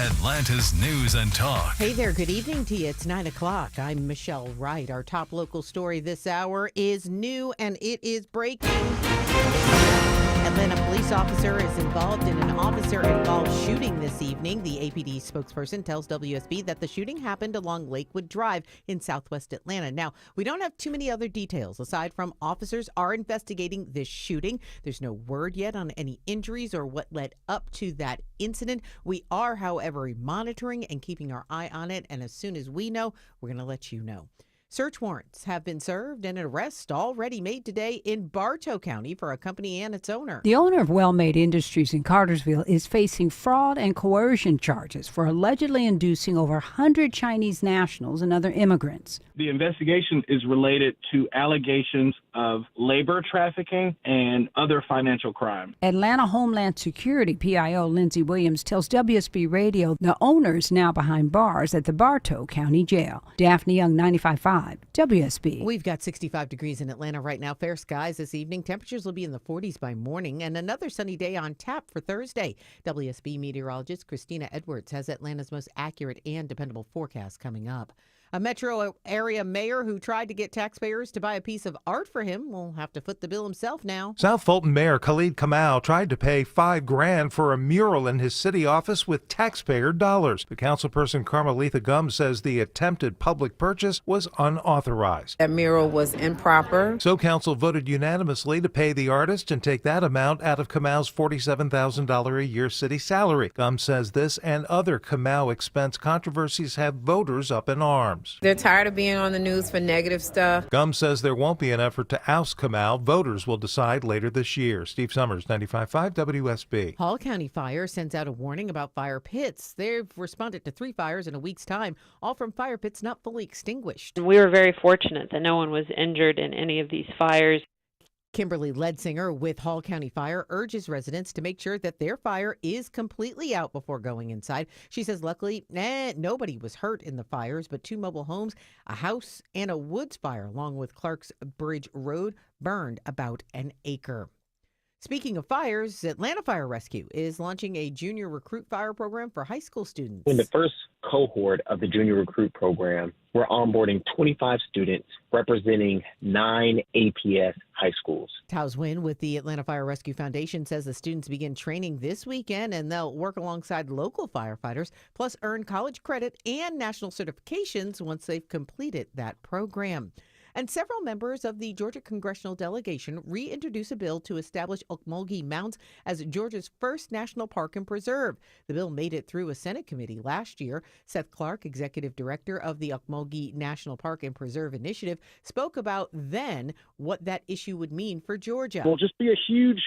Atlanta's news and talk. Hey there, good evening to you. It's 9 o'clock. I'm Michelle Wright. Our top local story this hour is new and it is breaking. Atlanta police officer is involved in an officer-involved shooting this evening. The APD spokesperson tells WSB that the shooting happened along Lakewood Drive in southwest Atlanta. Now, we don't have too many other details aside from officers are investigating this shooting. There's no word yet on any injuries or what led up to that incident. We are, however, monitoring and keeping our eye on it, and as soon as we know, we're going to let you know. Search warrants have been served and an arrest already made today in Bartow County for a company and its owner. The owner of Well-Made Industries in Cartersville is facing fraud and coercion charges for allegedly inducing over 100 Chinese nationals and other immigrants. The investigation is related to allegations of labor trafficking and other financial crime. Atlanta Homeland Security PIO Lindsey Williams tells WSB Radio the owner's now behind bars at the Bartow County Jail. Daphne Young, 95.5 WSB. We've got 65 degrees in Atlanta right now. Fair skies this evening. Temperatures will be in the 40s by morning and another sunny day on tap for Thursday. WSB meteorologist Christina Edwards has Atlanta's most accurate and dependable forecast coming up. A metro area mayor who tried to get taxpayers to buy a piece of art for him will have to foot the bill himself now. South Fulton Mayor Khalid Kamal tried to pay $5,000 for a mural in his city office with taxpayer dollars. The councilperson Carmelita Gum says the attempted public purchase was unauthorized. That mural was improper. So council voted unanimously to pay the artist and take that amount out of Kamal's $47,000 a year city salary. Gum says this and other Kamal expense controversies have voters up in arms. They're tired of being on the news for negative stuff. Gum says there won't be an effort to oust Kamal. Voters will decide later this year. Steve Summers, 95.5 WSB. Hall County Fire sends out a warning about fire pits. They've responded to 3 fires in a week's time, all from fire pits not fully extinguished. We were very fortunate that no one was injured in any of these fires. Kimberly Ledsinger with Hall County Fire urges residents to make sure that their fire is completely out before going inside. She says luckily, nobody was hurt in the fires, but 2 mobile homes, a house, and a woods fire along with Clark's Bridge Road burned about an acre. Speaking of fires, Atlanta Fire Rescue is launching a junior recruit fire program for high school students. In the first cohort of the junior recruit program, we're onboarding 25 students representing 9 APS high schools. Taos Wynn with the Atlanta Fire Rescue Foundation says the students begin training this weekend and they'll work alongside local firefighters, plus earn college credit and national certifications once they've completed that program. And several members of the Georgia congressional delegation reintroduce a bill to establish Ocmulgee Mounds as Georgia's first national park and preserve. The bill made it through a Senate committee last year. Seth Clark, executive director of the Ocmulgee National Park and Preserve Initiative, spoke about then what that issue would mean for Georgia. Will just be a huge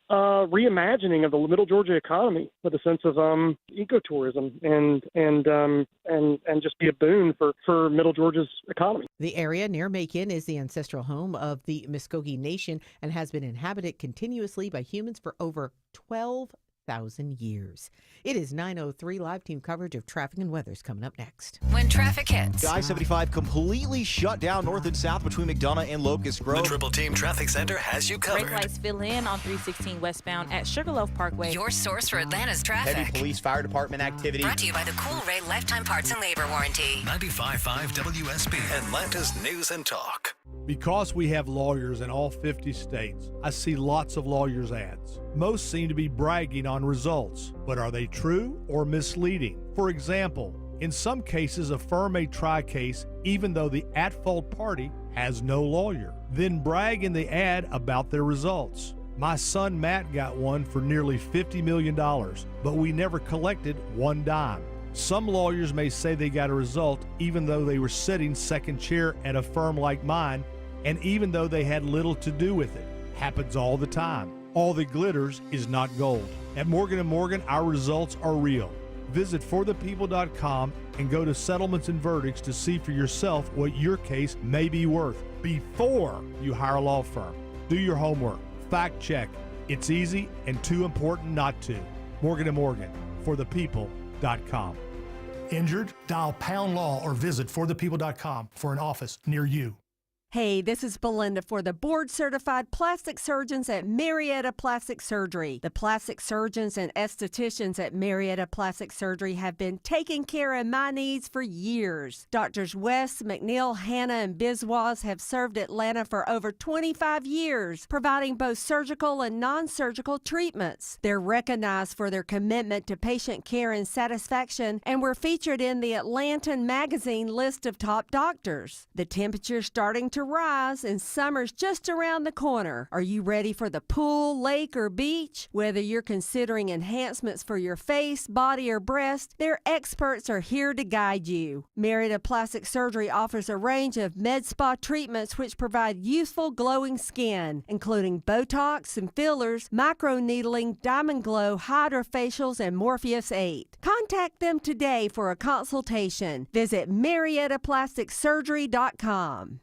reimagining of the Middle Georgia economy with a sense of ecotourism and just be a boon for Middle Georgia's economy. The area near Macon is the ancestral home of the Muskogee Nation and has been inhabited continuously by humans for over 12 1,000 years. It is 9:03. Live team coverage of traffic and weather is coming up next. When traffic hits. I-75 completely shut down north and south between McDonough and Locust Grove. The Triple Team Traffic Center has you covered. Brake lights fill in on 316 westbound at Sugarloaf Parkway. Your source for Atlanta's traffic. Heavy police fire department activity. Brought to you by the Cool Ray Lifetime Parts and Labor Warranty. 95.5 WSB, Atlanta's News and Talk. Because we have lawyers in all 50 states, I see lots of lawyers' ads. Most seem to be bragging on results, but are they true or misleading? For example, in some cases, a firm may try a case even though the at-fault party has no lawyer, then brag in the ad about their results. My son Matt got one for nearly $50 million, but we never collected one dime. Some lawyers may say they got a result even though they were sitting second chair at a firm like mine, and even though they had little to do with it. Happens all the time. All that glitters is not gold. At Morgan & Morgan, our results are real. Visit forthepeople.com and go to Settlements and Verdicts to see for yourself what your case may be worth before you hire a law firm. Do your homework. Fact check. It's easy and too important not to. Morgan & Morgan, forthepeople.com. Injured? Dial pound law or visit forthepeople.com for an office near you. Hey, this is Belinda for the board-certified plastic surgeons at Marietta Plastic Surgery. The plastic surgeons and estheticians at Marietta Plastic Surgery have been taking care of my needs for years. Doctors West, McNeil, Hanna, and Biswas have served Atlanta for over 25 years, providing both surgical and non-surgical treatments. They're recognized for their commitment to patient care and satisfaction, and were featured in the Atlantan Magazine list of top doctors. The temperature's starting to rise and summer's just around the corner. Are you ready for the pool, lake, or beach? Whether you're considering enhancements for your face, body, or breast, their experts are here to guide you. Marietta Plastic Surgery offers a range of med spa treatments which provide youthful, glowing skin, including Botox and fillers, microneedling, Diamond Glow, hydrofacials, and Morpheus 8. Contact them today for a consultation. Visit MariettaPlasticSurgery.com.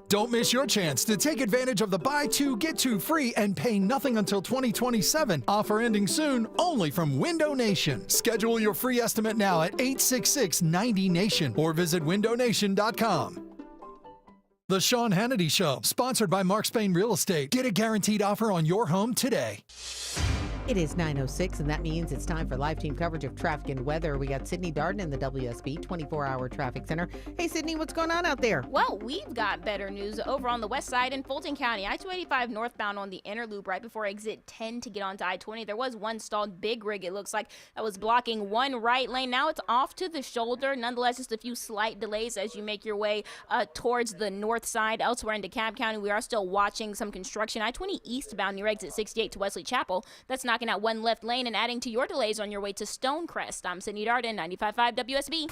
Don't miss your chance to take advantage of the buy two, get two free and pay nothing until 2027. Offer ending soon, only from Window Nation. Schedule your free estimate now at 866-90-NATION or visit windownation.com. The Sean Hannity Show, sponsored by Mark Spain Real Estate. Get a guaranteed offer on your home today. It is 9:06, and that means it's time for live team coverage of traffic and weather. We got Sydney Darden in the WSB 24-hour traffic center. Hey, Sydney, what's going on out there? Well, we've got better news over on the west side in Fulton County. I-285 northbound on the inner loop right before exit 10 to get onto I-20. There was one stalled big rig, it looks like, that was blocking one right lane. Now it's off to the shoulder. Nonetheless, just a few slight delays as you make your way towards the north side. Elsewhere in DeKalb County, we are still watching some construction. I-20 eastbound near exit 68 to Wesley Chapel. That's knocking out one left lane and adding to your delays on your way to Stonecrest. I'm Sydney Darden, 95.5 WSB.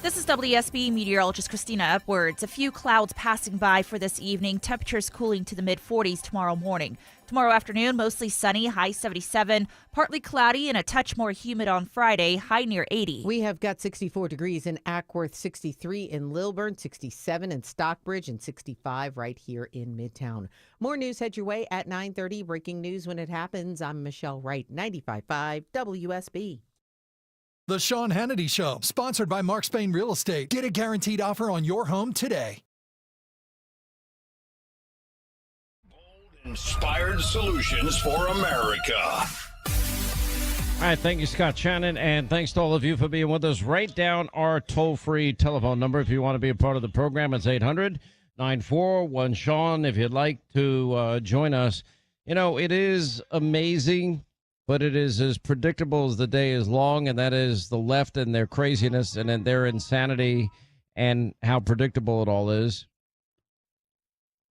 This is WSB meteorologist Christina Upwards. A few clouds passing by for this evening. Temperatures cooling to the mid-40s tomorrow morning. Tomorrow afternoon, mostly sunny, high 77. Partly cloudy and a touch more humid on Friday, high near 80. We have got 64 degrees in Ackworth, 63 in Lilburn, 67 in Stockbridge, and 65 right here in Midtown. More news head your way at 9:30. Breaking news when it happens. I'm Michelle Wright, 95.5 WSB. The Sean Hannity Show, sponsored by Mark Spain Real Estate. Get a guaranteed offer on your home today. Inspired solutions for America. All right, thank you, Scott Shannon, and thanks to all of you for being with us. Write down our toll-free telephone number if you want to be a part of the program. It's 800-941-SEAN if you'd like to join us. You know, it is amazing, but it is as predictable as the day is long, and that is the left and their craziness and their insanity and how predictable it all is.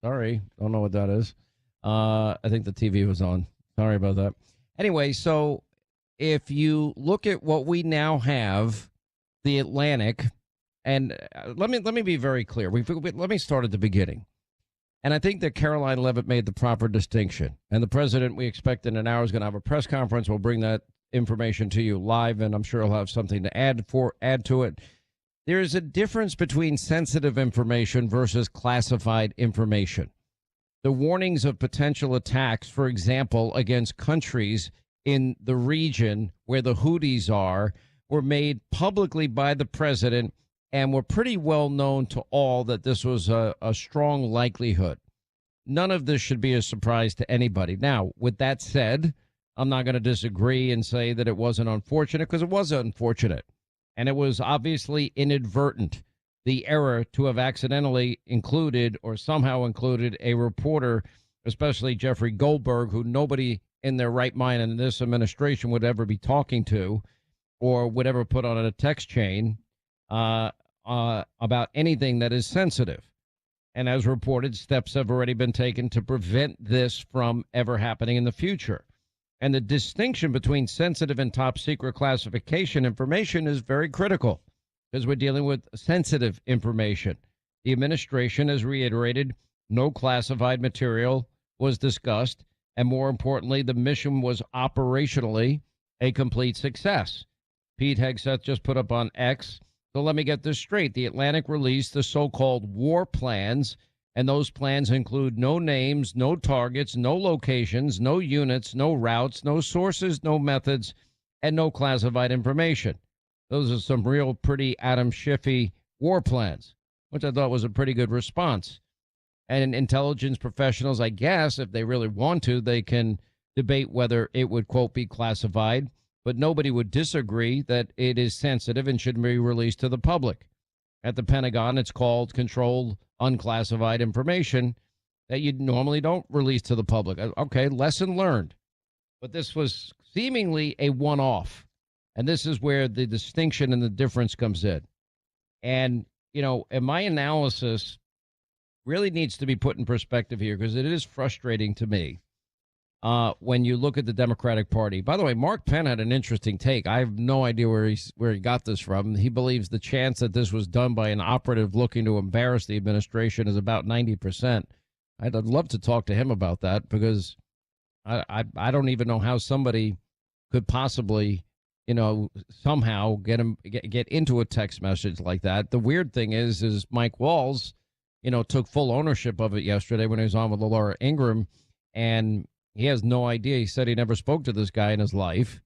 Sorry, don't know what that is. I think the TV was on. Sorry about that. Anyway, so if you look at what we now have, the Atlantic, and let me be very clear. Let me start at the beginning. And I think that Caroline Leavitt made the proper distinction. And the president, we expect in an hour, is going to have a press conference. We'll bring that information to you live, and I'm sure he'll have something to add to it. There is a difference between sensitive information versus classified information. The warnings of potential attacks, for example, against countries in the region where the Houthis are were made publicly by the president and were pretty well known to all that this was a strong likelihood. None of this should be a surprise to anybody. Now, with that said, I'm not going to disagree and say that it wasn't unfortunate, because it was unfortunate. And it was obviously inadvertent, the error to have accidentally included or somehow included a reporter, especially Jeffrey Goldberg, who nobody in their right mind in this administration would ever be talking to or would ever put on a text chain about anything that is sensitive. And as reported, steps have already been taken to prevent this from ever happening in the future. And the distinction between sensitive and top secret classification information is very critical, because we're dealing with sensitive information. The administration has reiterated no classified material was discussed. And more importantly, the mission was operationally a complete success. Pete Hegseth just put up on X. So let me get this straight. The Atlantic released the so-called war plans, and those plans include no names, no targets, no locations, no units, no routes, no sources, no methods, and no classified information. Those are some real pretty Adam Schiffy war plans, which I thought was a pretty good response. And intelligence professionals, I guess, if they really want to, they can debate whether it would, quote, be classified, but nobody would disagree that it is sensitive and should be released to the public. At the Pentagon, it's called controlled unclassified information that you normally don't release to the public. Okay, lesson learned. But this was seemingly a one-off. And this is where the distinction and the difference comes in. And, you know, in my analysis really needs to be put in perspective here, because it is frustrating to me when you look at the Democratic Party. By the way, Mark Penn had an interesting take. I have no idea where he got this from. He believes the chance that this was done by an operative looking to embarrass the administration is about 90%. I'd love to talk to him about that, because I don't even know how somebody could possibly, you know, somehow get into a text message like that. The weird thing is Mike Walls, you know, took full ownership of it yesterday when he was on with Laura Ingraham, and he has no idea. He said he never spoke to this guy in his life.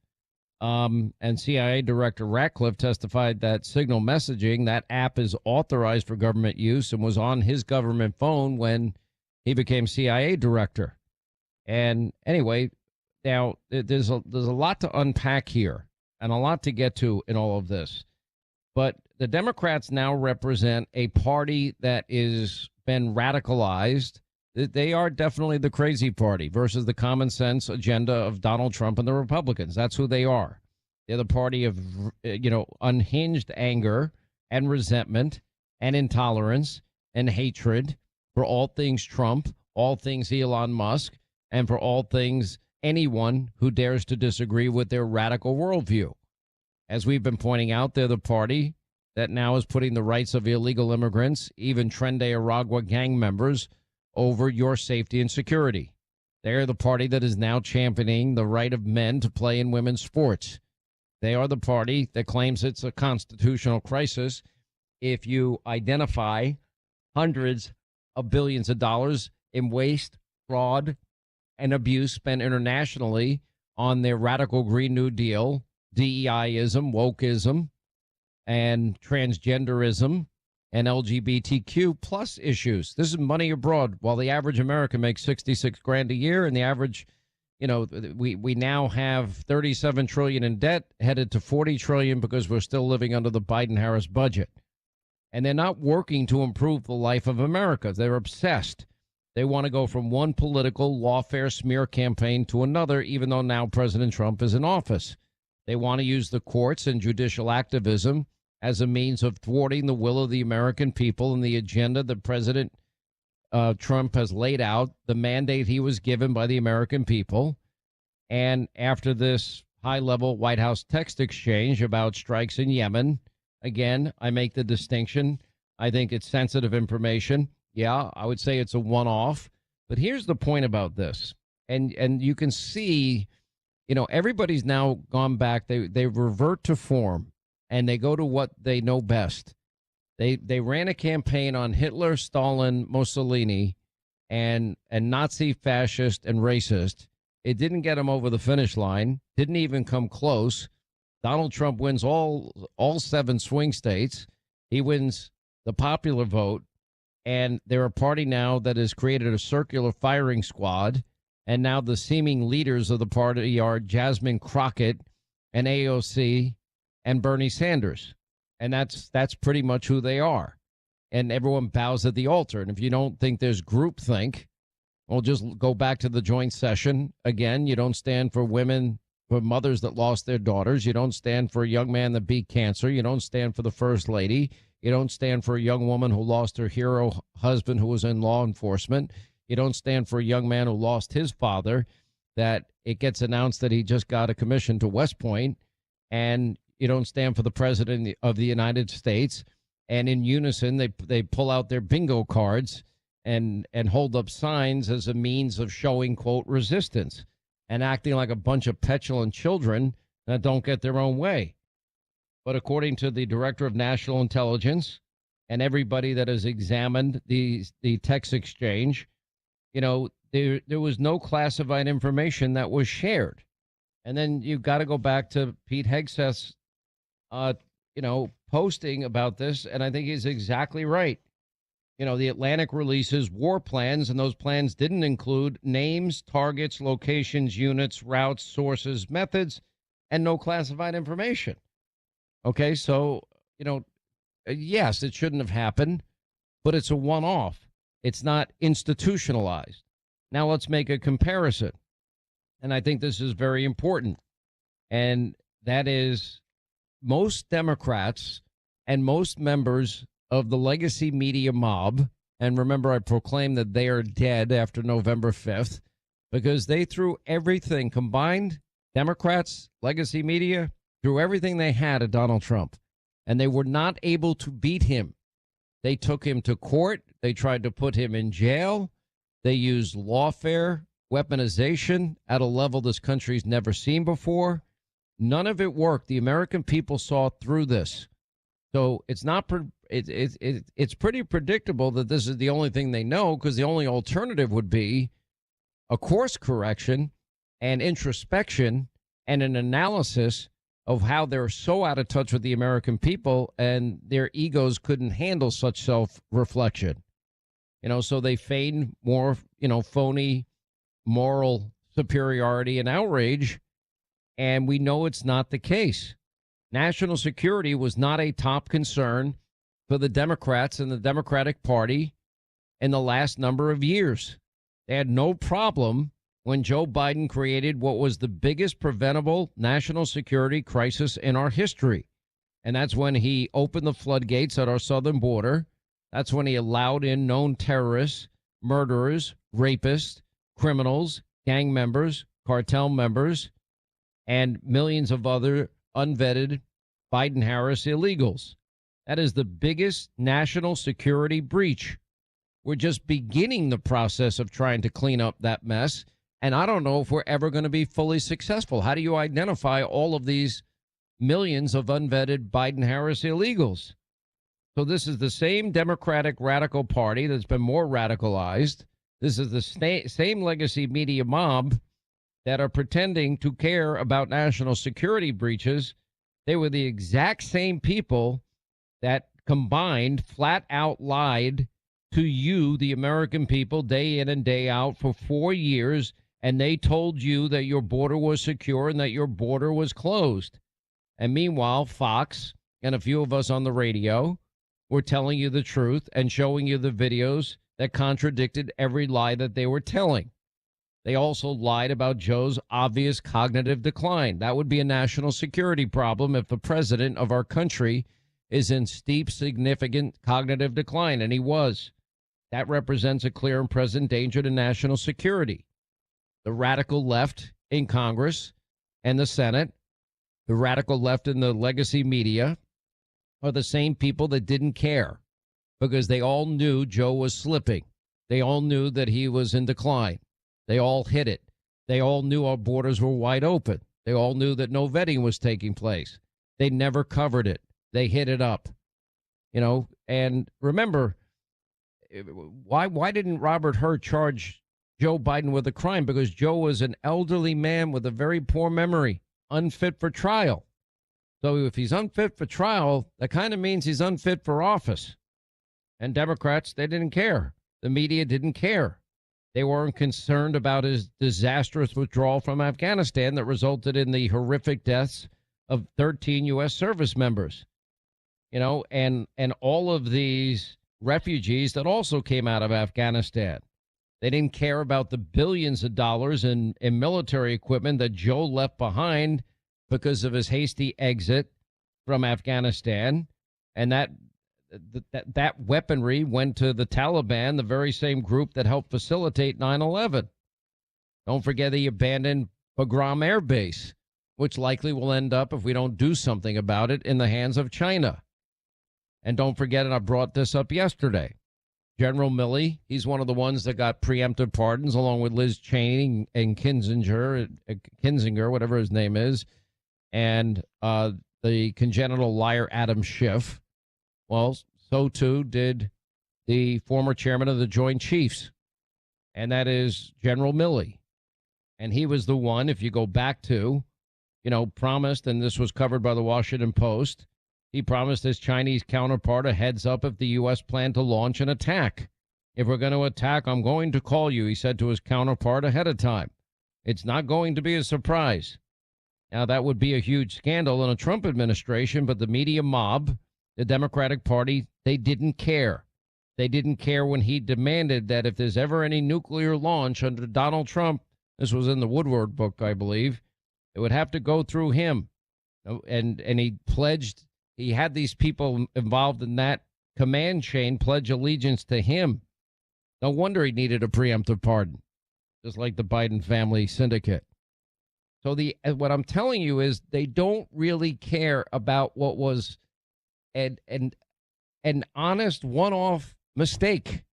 And CIA Director Ratcliffe testified that Signal Messaging, that app, is authorized for government use and was on his government phone when he became CIA director. And anyway, now there's a lot to unpack here and a lot to get to in all of this. But the Democrats now represent a party that is been radicalized. They are definitely the crazy party versus the common sense agenda of Donald Trump and the Republicans. That's who they are. They're the party of, you know, unhinged anger and resentment and intolerance and hatred for all things Trump, all things Elon Musk, and for all things anyone who dares to disagree with their radical worldview. As we've been pointing out, they're the party that now is putting the rights of illegal immigrants, even Trende Aragua gang members, over your safety and security. They're the party that is now championing the right of men to play in women's sports. They are the party that claims it's a constitutional crisis if you identify hundreds of billions of dollars in waste, fraud, and abuse spent internationally on their radical Green New Deal, DEIism, wokeism, and transgenderism, and LGBTQ plus issues. This is money abroad. While the average American makes $66,000 a year, and the average, you know, we now have $37 trillion in debt, headed to $40 trillion because we're still living under the Biden-Harris budget. And they're not working to improve the life of America. They're obsessed. They want to go from one political lawfare smear campaign to another, even though now President Trump is in office. They want to use the courts and judicial activism as a means of thwarting the will of the American people and the agenda that President Trump has laid out, the mandate he was given by the American people. And after this high-level White House text exchange about strikes in Yemen, again, I make the distinction. I think it's sensitive information. Yeah, I would say it's a one-off. But here's the point about this. And you can see, you know, everybody's now gone back. They revert to form. And they go to what they know best. They ran a campaign on Hitler, Stalin, Mussolini, and Nazi, fascist, and racist. It didn't get him over the finish line. Didn't even come close. Donald Trump wins all 7 swing states. He wins the popular vote. And they're a party now that has created a circular firing squad. And now the seeming leaders of the party are Jasmine Crockett and AOC and Bernie Sanders. And that's pretty much who they are. And everyone bows at the altar. And if you don't think there's groupthink, well, just go back to the joint session. Again, you don't stand for women, for mothers that lost their daughters. You don't stand for a young man that beat cancer. You don't stand for the first lady. You don't stand for a young woman who lost her hero husband who was in law enforcement. You don't stand for a young man who lost his father, that it gets announced that he just got a commission to West Point. And you don't stand for the president of the United States. And in unison, they pull out their bingo cards and hold up signs as a means of showing, quote, resistance and acting like a bunch of petulant children that don't get their own way. But according to the Director of National Intelligence and everybody that has examined the text exchange, there was no classified information that was shared. And then you've got to go back to Pete Hegseth's, posting about this, and I think he's exactly right. The Atlantic releases war plans, and those plans didn't include names, targets, locations, units, routes, sources, methods, and no classified information. Okay, so, yes, it shouldn't have happened, but it's a one-off. It's not institutionalized. Now let's make a comparison. And I think this is very important. And that is most Democrats and most members of the legacy media mob, and remember, I proclaimed that they are dead after November 5th, because they threw everything combined, Democrats, legacy media, threw everything they had at Donald Trump, and they were not able to beat him. They took him to court. They tried to put him in jail. They used lawfare, weaponization at a level this country's never seen before. None of it worked. The American people saw through this. So it's not. It's pretty predictable that this is the only thing they know, because the only alternative would be a course correction and introspection and an analysis of how they're so out of touch with the American people and their egos couldn't handle such self-reflection. So they feign more, phony moral superiority and outrage. And we know it's not the case. National security was not a top concern for the Democrats and the Democratic Party in the last number of years. They had no problem when Joe Biden created what was the biggest preventable national security crisis in our history. And that's when he opened the floodgates at our southern border. That's when he allowed in known terrorists, murderers, rapists, criminals, gang members, cartel members, and millions of other unvetted Biden-Harris illegals. That is the biggest national security breach. We're just beginning the process of trying to clean up that mess. And I don't know if we're ever going to be fully successful. How do you identify all of these millions of unvetted Biden-Harris illegals? So this is the same Democratic radical party that's been more radicalized. This is the same legacy media mob that are pretending to care about national security breaches. They were the exact same people that combined flat out lied to you, the American people, day in and day out for 4 years. And they told you that your border was secure and that your border was closed. And meanwhile, Fox and a few of us on the radio were telling you the truth and showing you the videos that contradicted every lie that they were telling. They also lied about Joe's obvious cognitive decline. That would be a national security problem if the president of our country is in steep, significant cognitive decline, and he was. That represents a clear and present danger to national security. The radical left in Congress and the Senate, the radical left in the legacy media, are the same people that didn't care because they all knew Joe was slipping. They all knew that he was in decline. They all hid it. They all knew our borders were wide open. They all knew that no vetting was taking place. They never covered it. They hid it up. And remember, why didn't Robert Hur charge Joe Biden with a crime because Joe was an elderly man with a very poor memory, unfit for trial. So if he's unfit for trial, that kind of means he's unfit for office. And Democrats, they didn't care. The media didn't care. They weren't concerned about his disastrous withdrawal from Afghanistan that resulted in the horrific deaths of 13 U.S. service members. You know, and all of these refugees that also came out of Afghanistan. They didn't care about the billions of dollars in military equipment that Joe left behind because of his hasty exit from Afghanistan. And that weaponry went to the Taliban, the very same group that helped facilitate 9/11. Don't forget the abandoned Bagram Air Base, which likely will end up, if we don't do something about it, in the hands of China. And don't forget, and I brought this up yesterday, General Milley, he's one of the ones that got preemptive pardons along with Liz Cheney and Kinzinger, whatever his name is, and the congenital liar Adam Schiff. Well, so too did the former chairman of the Joint Chiefs, and that is General Milley. And he was the one, if you go back to, promised, and this was covered by the Washington Post, he promised his Chinese counterpart a heads up if the U.S. planned to launch an attack. If we're going to attack, I'm going to call you, he said to his counterpart ahead of time. It's not going to be a surprise. Now, that would be a huge scandal in a Trump administration, but the media mob, the Democratic Party, they didn't care. They didn't care when he demanded that if there's ever any nuclear launch under Donald Trump, this was in the Woodward book, I believe, it would have to go through him. And he pledged, he had these people involved in that command chain pledge allegiance to him. No wonder he needed a preemptive pardon, just like the Biden family syndicate. So what I'm telling you is they don't really care about what was an honest one-off mistake.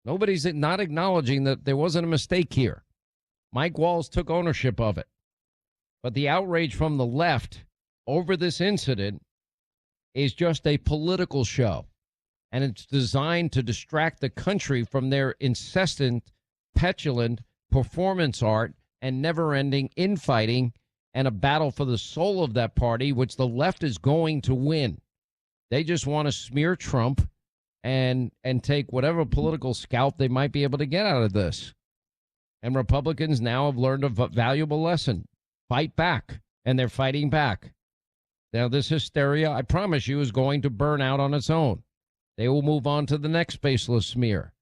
Nobody's not acknowledging that there wasn't a mistake here. Mike Walls took ownership of it. But the outrage from the left over this incident is just a political show. And it's designed to distract the country from their incessant, petulant performance art and never-ending infighting and a battle for the soul of that party, which the left is going to win. They just want to smear Trump and take whatever political scalp they might be able to get out of this. And Republicans now have learned a valuable lesson. Fight back, and they're fighting back. Now, this hysteria, I promise you, is going to burn out on its own. They will move on to the next baseless smear.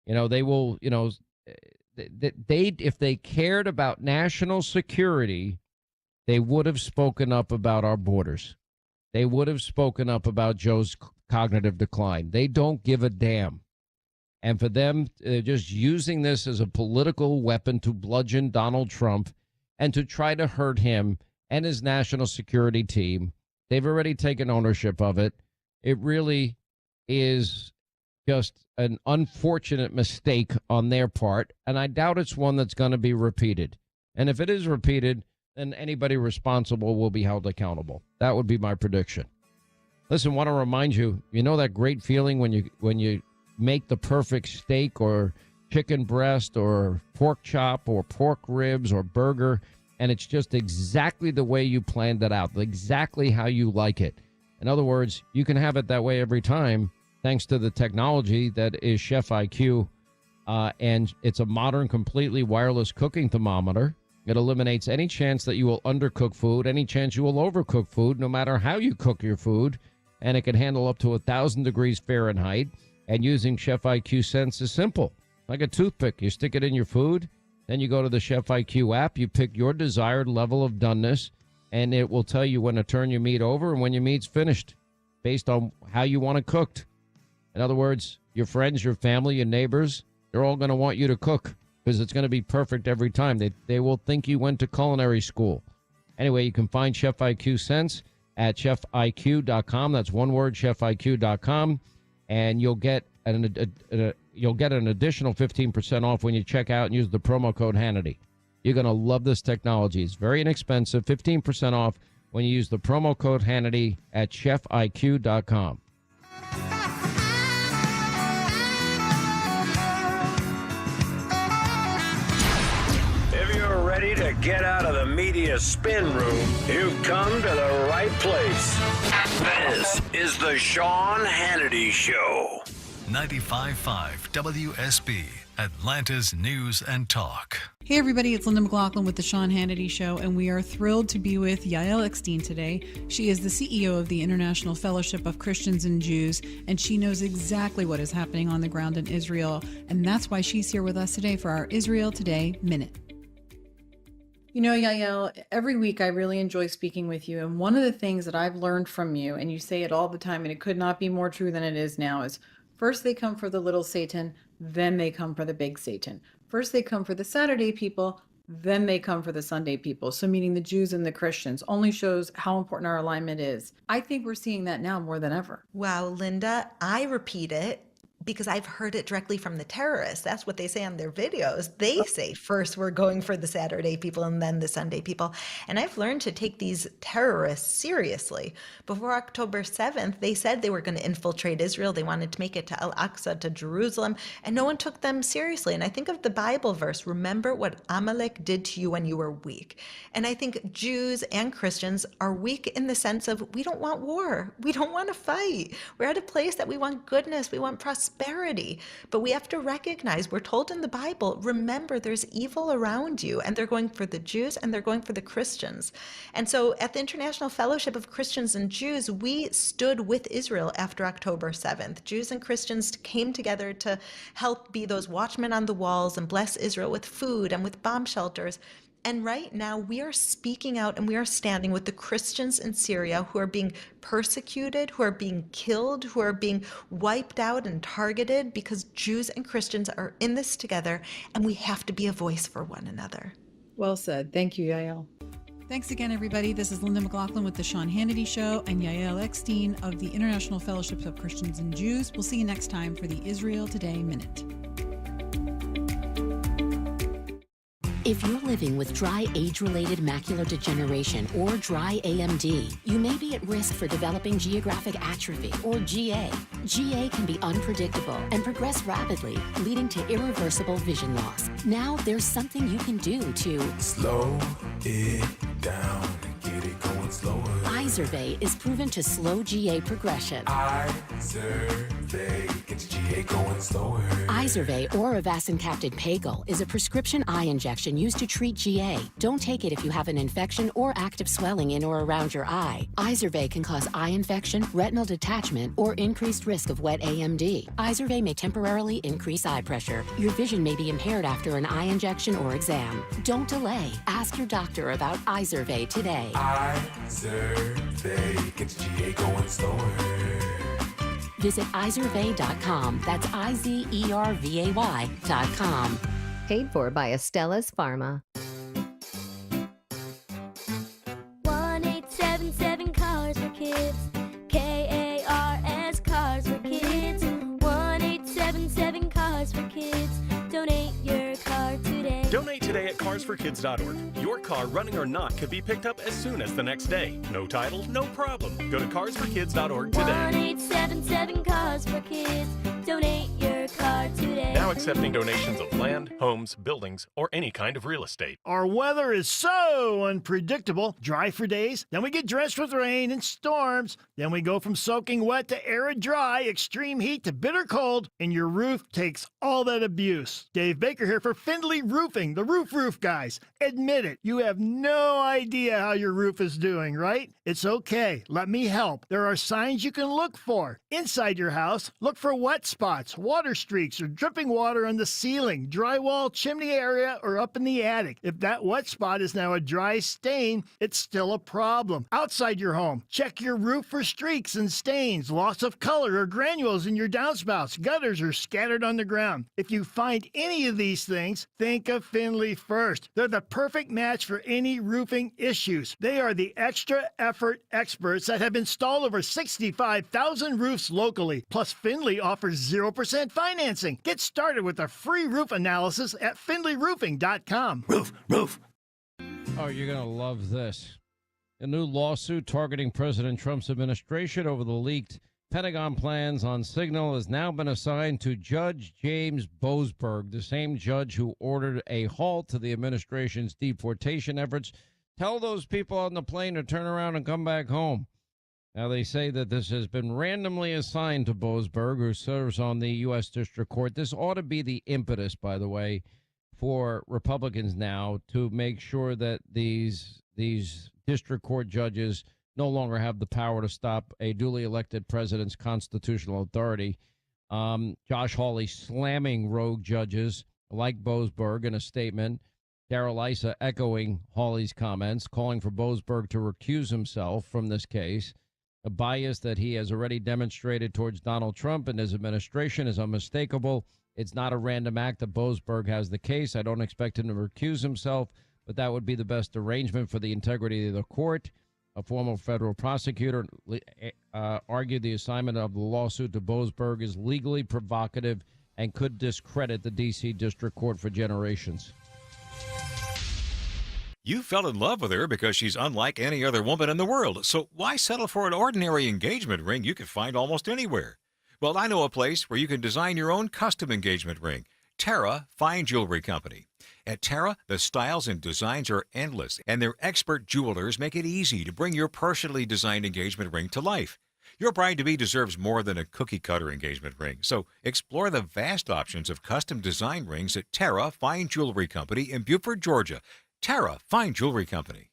They will, if they cared about national security, they would have spoken up about our borders. They would have spoken up about Joe's cognitive decline. They don't give a damn. And for them, they're just using this as a political weapon to bludgeon Donald Trump and to try to hurt him and his national security team. They've already taken ownership of it. It really is just an unfortunate mistake on their part, and I doubt it's one that's going to be repeated. And if it is repeated, then anybody responsible will be held accountable. That would be my prediction. Listen, want to remind you, that great feeling when you make the perfect steak or chicken breast or pork chop or pork ribs or burger, and it's just exactly the way you planned it out, exactly how you like it. In other words, you can have it that way every time thanks to the technology that is Chef IQ, and it's a modern, completely wireless cooking thermometer. It eliminates any chance that you will undercook food, any chance you will overcook food, no matter how you cook your food, and it can handle up to 1,000 degrees Fahrenheit. And using Chef IQ Sense is simple. Like a toothpick, you stick it in your food, then you go to the Chef IQ app, you pick your desired level of doneness, and it will tell you when to turn your meat over and when your meat's finished based on how you want it cooked. In other words, your friends, your family, your neighbors, they're all going to want you to cook because it's going to be perfect every time. They will think you went to culinary school. Anyway, you can find Chef IQ Sense at chefiq.com. That's one word, chefiq.com. And you'll get an additional 15% off when you check out and use the promo code Hannity. You're going to love this technology. It's very inexpensive, 15% off when you use the promo code Hannity at chefiq.com. get out of the media spin room, you've come to the right place. This is the Sean Hannity Show. 95.5 WSB, Atlanta's News and Talk. Hey everybody, it's Linda McLaughlin with the Sean Hannity Show, and we are thrilled to be with Yael Eckstein today. She is the CEO of the International Fellowship of Christians and Jews, and she knows exactly what is happening on the ground in Israel, and that's why she's here with us today for our Israel Today Minute. You know, Yael, every week I really enjoy speaking with you, and one of the things that I've learned from you, and you say it all the time, and it could not be more true than it is now, is first they come for the little Satan, then they come for the big Satan. First they come for the Saturday people, then they come for the Sunday people. So meaning the Jews and the Christians. Only shows how important our alignment is. I think we're seeing that now more than ever. Wow, Linda, I repeat it because I've heard it directly from the terrorists. That's what they say on their videos. They say first we're going for the Saturday people and then the Sunday people. And I've learned to take these terrorists seriously. Before October 7th, they said they were going to infiltrate Israel. They wanted to make it to Al-Aqsa, to Jerusalem, and no one took them seriously. And I think of the Bible verse, remember what Amalek did to you when you were weak. And I think Jews and Christians are weak in the sense of we don't want war. We don't want to fight. We're at a place that we want goodness. We want prosperity. But we have to recognize, we're told in the Bible, remember there's evil around you, and they're going for the Jews and they're going for the Christians. And so at the International Fellowship of Christians and Jews, we stood with Israel after October 7th. Jews and Christians came together to help be those watchmen on the walls and bless Israel with food and with bomb shelters. And right now, we are speaking out and we are standing with the Christians in Syria who are being persecuted, who are being killed, who are being wiped out and targeted because Jews and Christians are in this together, and we have to be a voice for one another. Well said. Thank you, Yael. Thanks again, everybody. This is Linda McLaughlin with the Sean Hannity Show and Yael Eckstein of the International Fellowships of Christians and Jews. We'll see you next time for the Israel Today Minute. If you're living with dry age-related macular degeneration or dry AMD, you may be at risk for developing geographic atrophy or GA. GA can be unpredictable and progress rapidly, leading to irreversible vision loss. Now there's something you can do to slow it down and get it going slower. Izervay is proven to slow GA progression. Izervay gets GA going slower. Izervay or avacincaptad pagel is a prescription eye injection used to treat GA. Don't take it if you have an infection or active swelling in or around your eye. Izervay can cause eye infection, retinal detachment, or increased risk of wet AMD. Izervay may temporarily increase eye pressure. Your vision may be impaired after an eye injection or exam. Don't delay. Ask your doctor about Izervay today. Izervay gets GA going slower. Visit Izervay.com. That's IZERVAY.com. Paid for by Estella's Pharma. 1-877 Cars for Kids. KARS Cars for Kids. 1-877 Cars for Kids. Donate your car today. Donate today at carsforkids.org. Your car, running or not, could be picked up as soon as the next day. No title, no problem. Go to carsforkids.org today. 1-877 Cars for Kids. Donate your car today. Now accepting donations of land, homes, buildings, or any kind of real estate. Our weather is so unpredictable. Dry for days, then we get drenched with rain and storms. Then we go from soaking wet to arid dry, extreme heat to bitter cold, and your roof takes all that abuse. Dave Baker here for Findlay Roofing, the roof guys. Admit it, you have no idea how your roof is doing, right? It's okay. Let me help. There are signs you can look for. Inside your house, look for wet spots, water streaks, or dripping water on the ceiling, drywall, chimney area, or up in the attic. If that wet spot is now a dry stain, it's still a problem. Outside your home, check your roof for streaks and stains, loss of color or granules in your downspouts, gutters, or scattered on the ground. If you find any of these things, think of Findlay first. They're the perfect match for any roofing issues. They are the extra effort experts that have installed over 65,000 roofs locally. Plus, Findlay offers 0% financing. Get started with a free roof analysis at findlayroofing.com. Roof. Oh, you're going to love this. A new lawsuit targeting President Trump's administration over the leaked Pentagon plans on Signal has now been assigned to Judge James Boasberg, the same judge who ordered a halt to the administration's deportation efforts. Tell those people on the plane to turn around and come back home. Now, they say that this has been randomly assigned to Boasberg, who serves on the U.S. District Court. This ought to be the impetus, by the way, for Republicans now to make sure that these district court judges no longer have the power to stop a duly elected president's constitutional authority. Josh Hawley slamming rogue judges like Boasberg in a statement. Darrell Issa echoing Hawley's comments, calling for Boasberg to recuse himself from this case. A bias that he has already demonstrated towards Donald Trump and his administration is unmistakable. It's not a random act that Boasberg has the case. I don't expect him to recuse himself, but that would be the best arrangement for the integrity of the court. A former federal prosecutor argued the assignment of the lawsuit to Boasberg is legally provocative and could discredit the D.C. District Court for generations. You fell in love with her because she's unlike any other woman in the world, so why settle for an ordinary engagement ring you could find almost anywhere? Well, I know a place where you can design your own custom engagement ring. Terra Fine Jewelry Company. At Terra, the styles and designs are endless, and their expert jewelers make it easy to bring your personally designed engagement ring to life. Your bride-to-be deserves more than a cookie-cutter engagement ring, so explore the vast options of custom design rings at Terra Fine Jewelry Company in Beaufort, Georgia. Terra Fine Jewelry Company.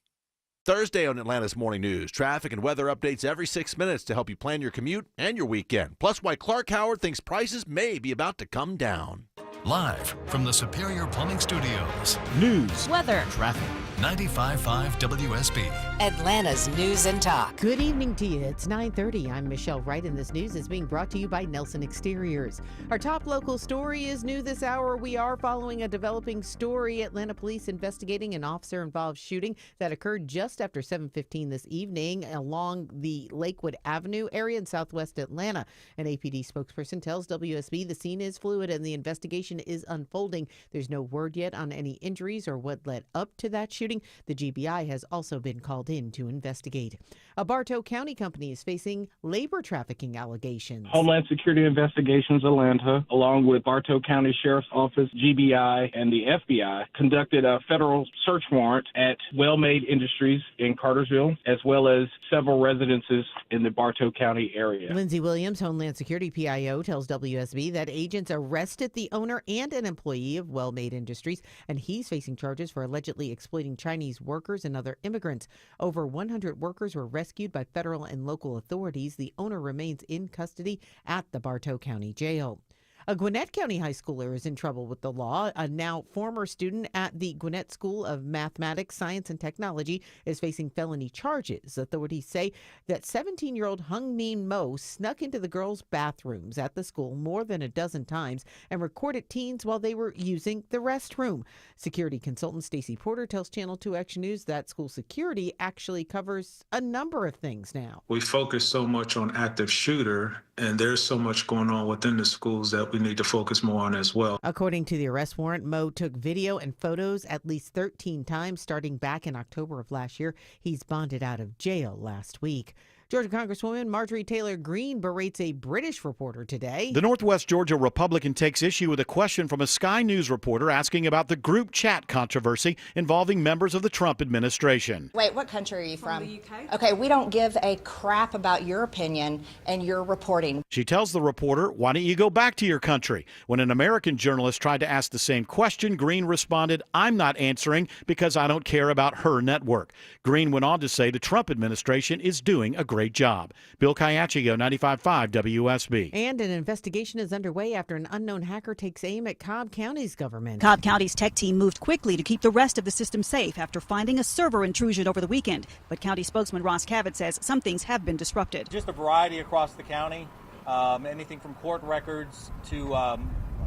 Thursday on Atlanta's Morning News, traffic and weather updates every 6 minutes to help you plan your commute and your weekend. Plus, why Clark Howard thinks prices may be about to come down. Live from the Superior Plumbing Studios. News, weather, traffic. 95.5 WSB. Atlanta's News and Talk. Good evening to you. It's 9:30. I'm Michelle Wright, and this news is being brought to you by Nelson Exteriors. Our top local story is new this hour. We are following a developing story. Atlanta police investigating an officer-involved shooting that occurred just after 7:15 this evening along the Lakewood Avenue area in southwest Atlanta. An APD spokesperson tells WSB the scene is fluid and the investigation is unfolding. There's no word yet on any injuries or what led up to that shooting. The GBI has also been called in to investigate. A Bartow County company is facing labor trafficking allegations. Homeland Security Investigations Atlanta, along with Bartow County Sheriff's Office, GBI, and the FBI, conducted a federal search warrant at Well-Made Industries in Cartersville, as well as several residences in the Bartow County area. Lindsay Williams, Homeland Security PIO, tells WSB that agents arrested the owner and an employee of Well-Made Industries, and he's facing charges for allegedly exploiting Chinese workers and other immigrants. Over 100 workers were rescued by federal and local authorities. The owner remains in custody at the Bartow County Jail. A Gwinnett County high schooler is in trouble with the law. A now former student at the Gwinnett School of Mathematics, Science, and Technology is facing felony charges. Authorities say that 17-year-old Hung Min Mo snuck into the girls' bathrooms at the school more than a dozen times and recorded teens while they were using the restroom. Security consultant Stacey Porter tells Channel 2 Action News that school security actually covers a number of things now. We focus so much on active shooter, and there's so much going on within the schools that we need to focus more on as well. According to the arrest warrant, Mo took video and photos at least 13 times starting back in October of last year. He's bonded out of jail last week. Georgia Congresswoman Marjorie Taylor Greene berates a British reporter today. The Northwest Georgia Republican takes issue with a question from a Sky News reporter asking about the group chat controversy involving members of the Trump administration. Wait, what country are you from? The UK. Okay, we don't give a crap about your opinion and your reporting. She tells the reporter, "Why don't you go back to your country?" When an American journalist tried to ask the same question, Greene responded, "I'm not answering because I don't care about her network." Greene went on to say the Trump administration is doing a great job. Bill Caiaccio, 95.5 WSB. And an investigation is underway after an unknown hacker takes aim at Cobb County's government. Cobb County's tech team moved quickly to keep the rest of the system safe after finding a server intrusion over the weekend. But county spokesman Ross Cavett says some things have been disrupted. Just a variety across the county, anything from court records to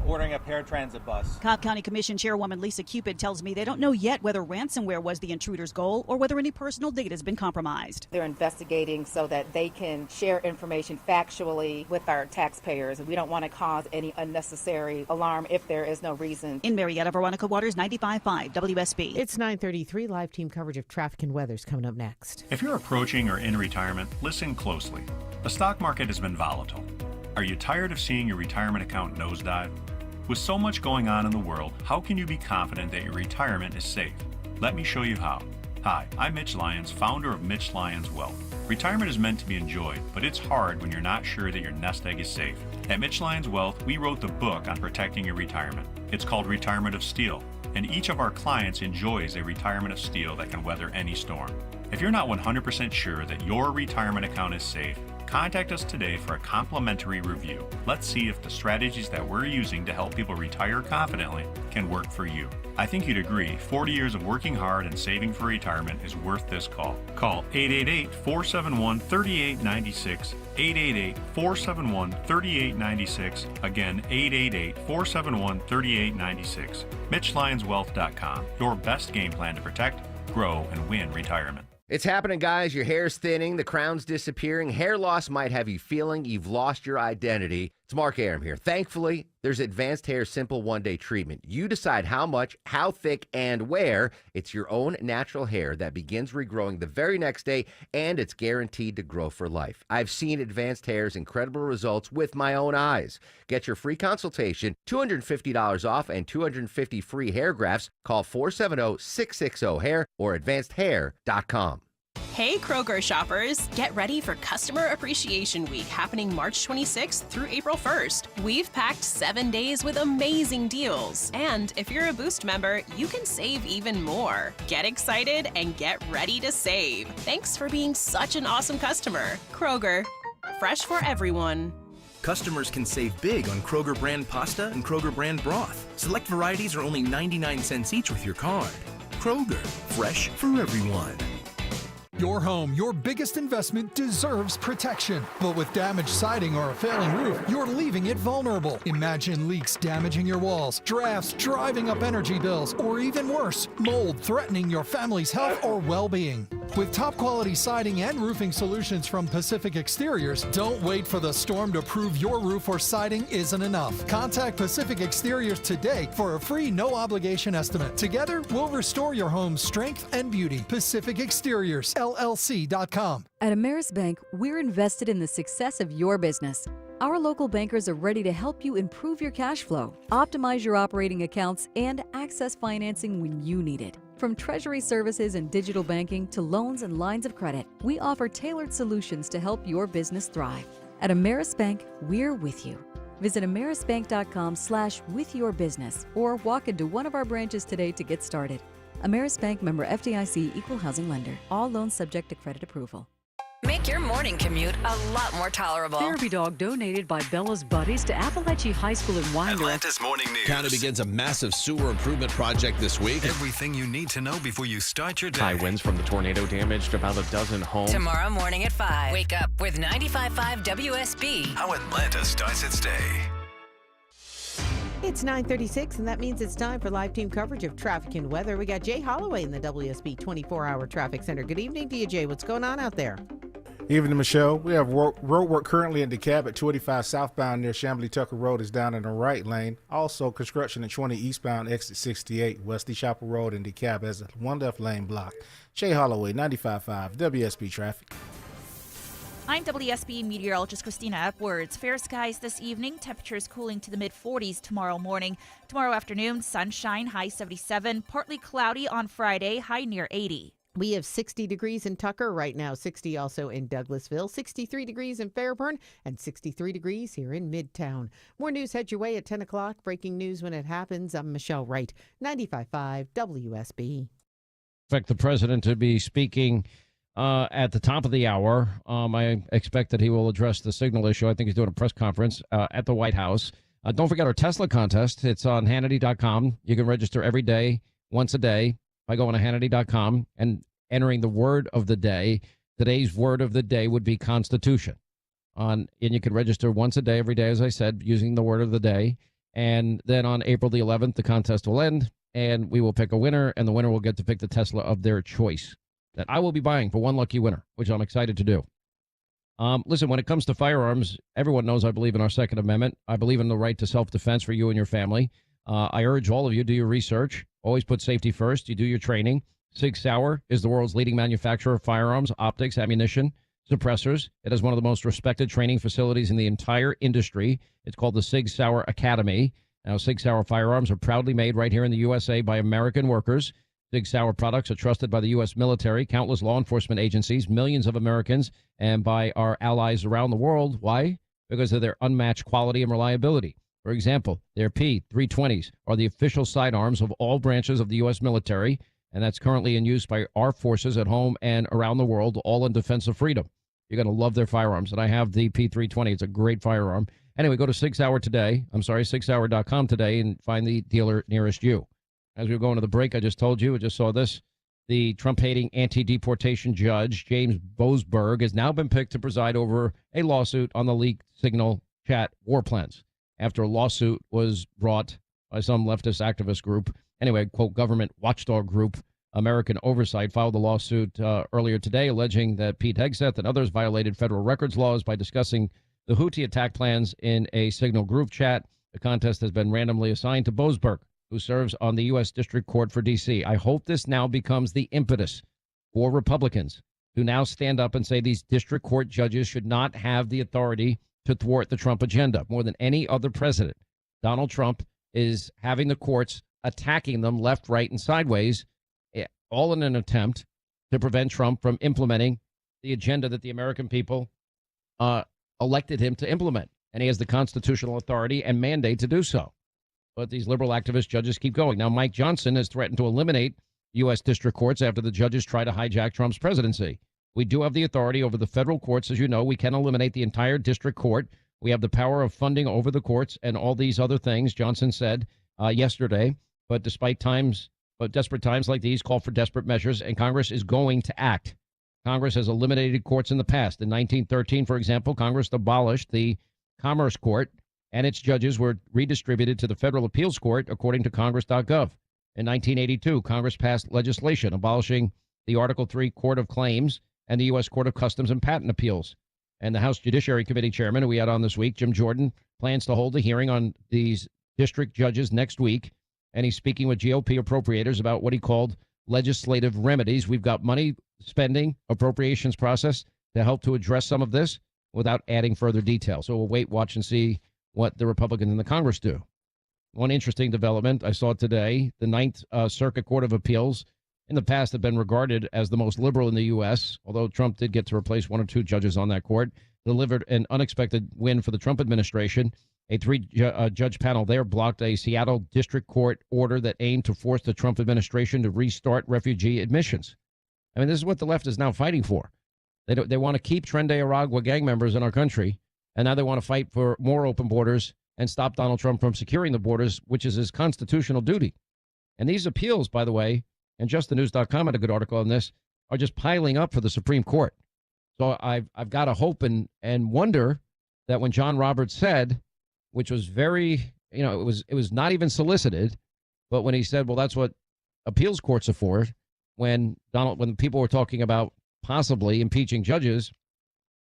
ordering a paratransit bus. Cobb County Commission Chairwoman Lisa Cupid tells me they don't know yet whether ransomware was the intruder's goal or whether any personal data has been compromised. They're investigating so that they can share information factually with our taxpayers. We don't want to cause any unnecessary alarm if there is no reason. In Marietta, Veronica Waters, 95.5 WSB. It's 9:33. Live team coverage of traffic and weather's coming up next. If you're approaching or in retirement, listen closely. The stock market has been volatile. Are you tired of seeing your retirement account nosedive? With so much going on in the world, how can you be confident that your retirement is safe? Let me show you how. Hi, I'm Mitch Lyons, founder of Mitch Lyons Wealth. Retirement is meant to be enjoyed, but it's hard when you're not sure that your nest egg is safe. At Mitch Lyons Wealth, we wrote the book on protecting your retirement. It's called Retirement of Steel, and each of our clients enjoys a retirement of steel that can weather any storm. If you're not 100% sure that your retirement account is safe, contact us today for a complimentary review. Let's see if the strategies that we're using to help people retire confidently can work for you. I think you'd agree 40 years of working hard and saving for retirement is worth this call. Call 888-471-3896, 888-471-3896, again 888-471-3896. MitchLyonsWealth.com, your best game plan to protect, grow, and win retirement. It's happening, guys. Your hair's thinning, the crown's disappearing. Hair loss might have you feeling you've lost your identity. It's Mark Arum here. Thankfully, there's Advanced Hair Simple One-Day Treatment. You decide how much, how thick, and where. It's your own natural hair that begins regrowing the very next day, and it's guaranteed to grow for life. I've seen Advanced Hair's incredible results with my own eyes. Get your free consultation, $250 off, and 250 free hair grafts. Call 470-660-HAIR or advancedhair.com. Hey Kroger shoppers, get ready for Customer Appreciation Week happening March 26th through April 1st. We've packed 7 days with amazing deals. And if you're a Boost member, you can save even more. Get excited and get ready to save. Thanks for being such an awesome customer. Kroger, fresh for everyone. Customers can save big on Kroger brand pasta and Kroger brand broth. Select varieties are only 99 cents each with your card. Kroger, fresh for everyone. Your home, your biggest investment, deserves protection. But with damaged siding or a failing roof, you're leaving it vulnerable. Imagine leaks damaging your walls, drafts driving up energy bills, or even worse, mold threatening your family's health or well-being. With top quality siding and roofing solutions from Pacific Exteriors, don't wait for the storm to prove your roof or siding isn't enough. Contact Pacific Exteriors today for a free no-obligation estimate. Together, we'll restore your home's strength and beauty. Pacific Exteriors, LLC.com. At Ameris Bank, we're invested in the success of your business. Our local bankers are ready to help you improve your cash flow, optimize your operating accounts, and access financing when you need it. From treasury services and digital banking to loans and lines of credit, we offer tailored solutions to help your business thrive. At Ameris Bank, we're with you. Visit amerisbank.com/withyourbusiness or walk into one of our branches today to get started. Ameris Bank, member FDIC, equal housing lender. All loans subject to credit approval. Make your morning commute a lot more tolerable. Therapy dog donated by Bella's Buddies to Appalachian High School in Winder. Atlanta's Morning News. County begins a massive sewer improvement project this week. Everything you need to know before you start your day. High winds from the tornado damaged about a dozen homes. Tomorrow morning at 5. Wake up with 95.5 WSB. How Atlanta starts its day. It's 9:36, and that means it's time for live team coverage of traffic and weather. We got Jay Holloway in the WSB 24-hour traffic center. Good evening to you, Jay. What's going on out there? Evening, Michelle. We have road work currently in DeKalb at 285 southbound near Chamblee Tucker Road is down in the right lane. Also, construction at 20 eastbound exit 68 West East Chapel Road in DeKalb has one left lane blocked. Jay Holloway, 95.5 WSB traffic. I'm WSB meteorologist Christina Edwards. Fair skies this evening. Temperatures cooling to the mid-40s tomorrow morning. Tomorrow afternoon, sunshine, high 77. Partly cloudy on Friday, high near 80. We have 60 degrees in Tucker right now, 60 also in Douglasville, 63 degrees in Fairburn, and 63 degrees here in Midtown. More news head your way at 10 o'clock. Breaking news when it happens. I'm Michelle Wright, 95.5 WSB. Expect the president to be speaking at the top of the hour. I expect that he will address the signal issue. I think he's doing a press conference at the White House. Don't forget our Tesla contest. It's on Hannity.com. You can register every day, once a day, by going to Hannity.com and entering the word of the day. Today's word of the day would be Constitution. And you can register once a day, every day, as I said, using the word of the day. And then on April the 11th, the contest will end, and we will pick a winner, and the winner will get to pick the Tesla of their choice that I will be buying for one lucky winner, which I'm excited to do. Listen, when it comes to firearms, everyone knows I believe in our Second Amendment. I believe in the right to self-defense for you and your family. I urge all of you, do your research. Always put safety first. You do your training. Sig Sauer is the world's leading manufacturer of firearms, optics, ammunition, suppressors. It has one of the most respected training facilities in the entire industry. It's called the Sig Sauer Academy. Now, Sig Sauer firearms are proudly made right here in the USA by American workers. Sig Sauer products are trusted by the U.S. military, countless law enforcement agencies, millions of Americans, and by our allies around the world. Why? Because of their unmatched quality and reliability. For example, their P320s are the official sidearms of all branches of the U.S. military, and that's currently in use by our forces at home and around the world, all in defense of freedom. You're going to love their firearms, and I have the P320. It's a great firearm. Anyway, go to SigSauer.com today and find the dealer nearest you. As we were going to the break, I just told you, I just saw this. The Trump-hating anti-deportation judge, James Boasberg, has now been picked to preside over a lawsuit on the leaked Signal chat war plans after a lawsuit was brought by some leftist activist group. Anyway, quote, government watchdog group American Oversight filed a lawsuit earlier today alleging that Pete Hegseth and others violated federal records laws by discussing the Houthi attack plans in a Signal group chat. The contest has been randomly assigned to Boasberg, who serves on the U.S. District Court for D.C. I hope this now becomes the impetus for Republicans who now stand up and say these district court judges should not have the authority to thwart the Trump agenda. More than any other president, Donald Trump is having the courts attacking them left, right, and sideways, all in an attempt to prevent Trump from implementing the agenda that the American people elected him to implement. And he has the constitutional authority and mandate to do so. But these liberal activist judges keep going. Now, Mike Johnson has threatened to eliminate U.S. district courts after the judges try to hijack Trump's presidency. We do have the authority over the federal courts. As you know, we can eliminate the entire district court. We have the power of funding over the courts and all these other things, Johnson said yesterday. But desperate times like these call for desperate measures, and Congress is going to act. Congress has eliminated courts in the past. In 1913, for example, Congress abolished the Commerce Court, and its judges were redistributed to the Federal Appeals Court, according to Congress.gov. In 1982, Congress passed legislation abolishing the Article III Court of Claims and the U.S. Court of Customs and Patent Appeals. And the House Judiciary Committee chairman, who we had on this week, Jim Jordan, plans to hold a hearing on these district judges next week. And he's speaking with GOP appropriators about what he called legislative remedies. We've got money spending appropriations process to help to address some of this without adding further detail. So we'll wait, watch, and see what the Republicans in the Congress do. One interesting development I saw today, the Ninth Circuit Court of Appeals in the past have been regarded as the most liberal in the U.S., although Trump did get to replace one or two judges on that court, delivered an unexpected win for the Trump administration. A three-judge panel there blocked a Seattle District Court order that aimed to force the Trump administration to restart refugee admissions. I mean, this is what the left is now fighting for. They want to keep Tren de Aragua gang members in our country, and now they want to fight for more open borders and stop Donald Trump from securing the borders, which is his constitutional duty. And these appeals, by the way, and JustTheNews.com had a good article on this, are just piling up for the Supreme Court. So I've got to hope and wonder that when John Roberts said, which was very, it was not even solicited, but when he said, well, that's what appeals courts are for, when people were talking about possibly impeaching judges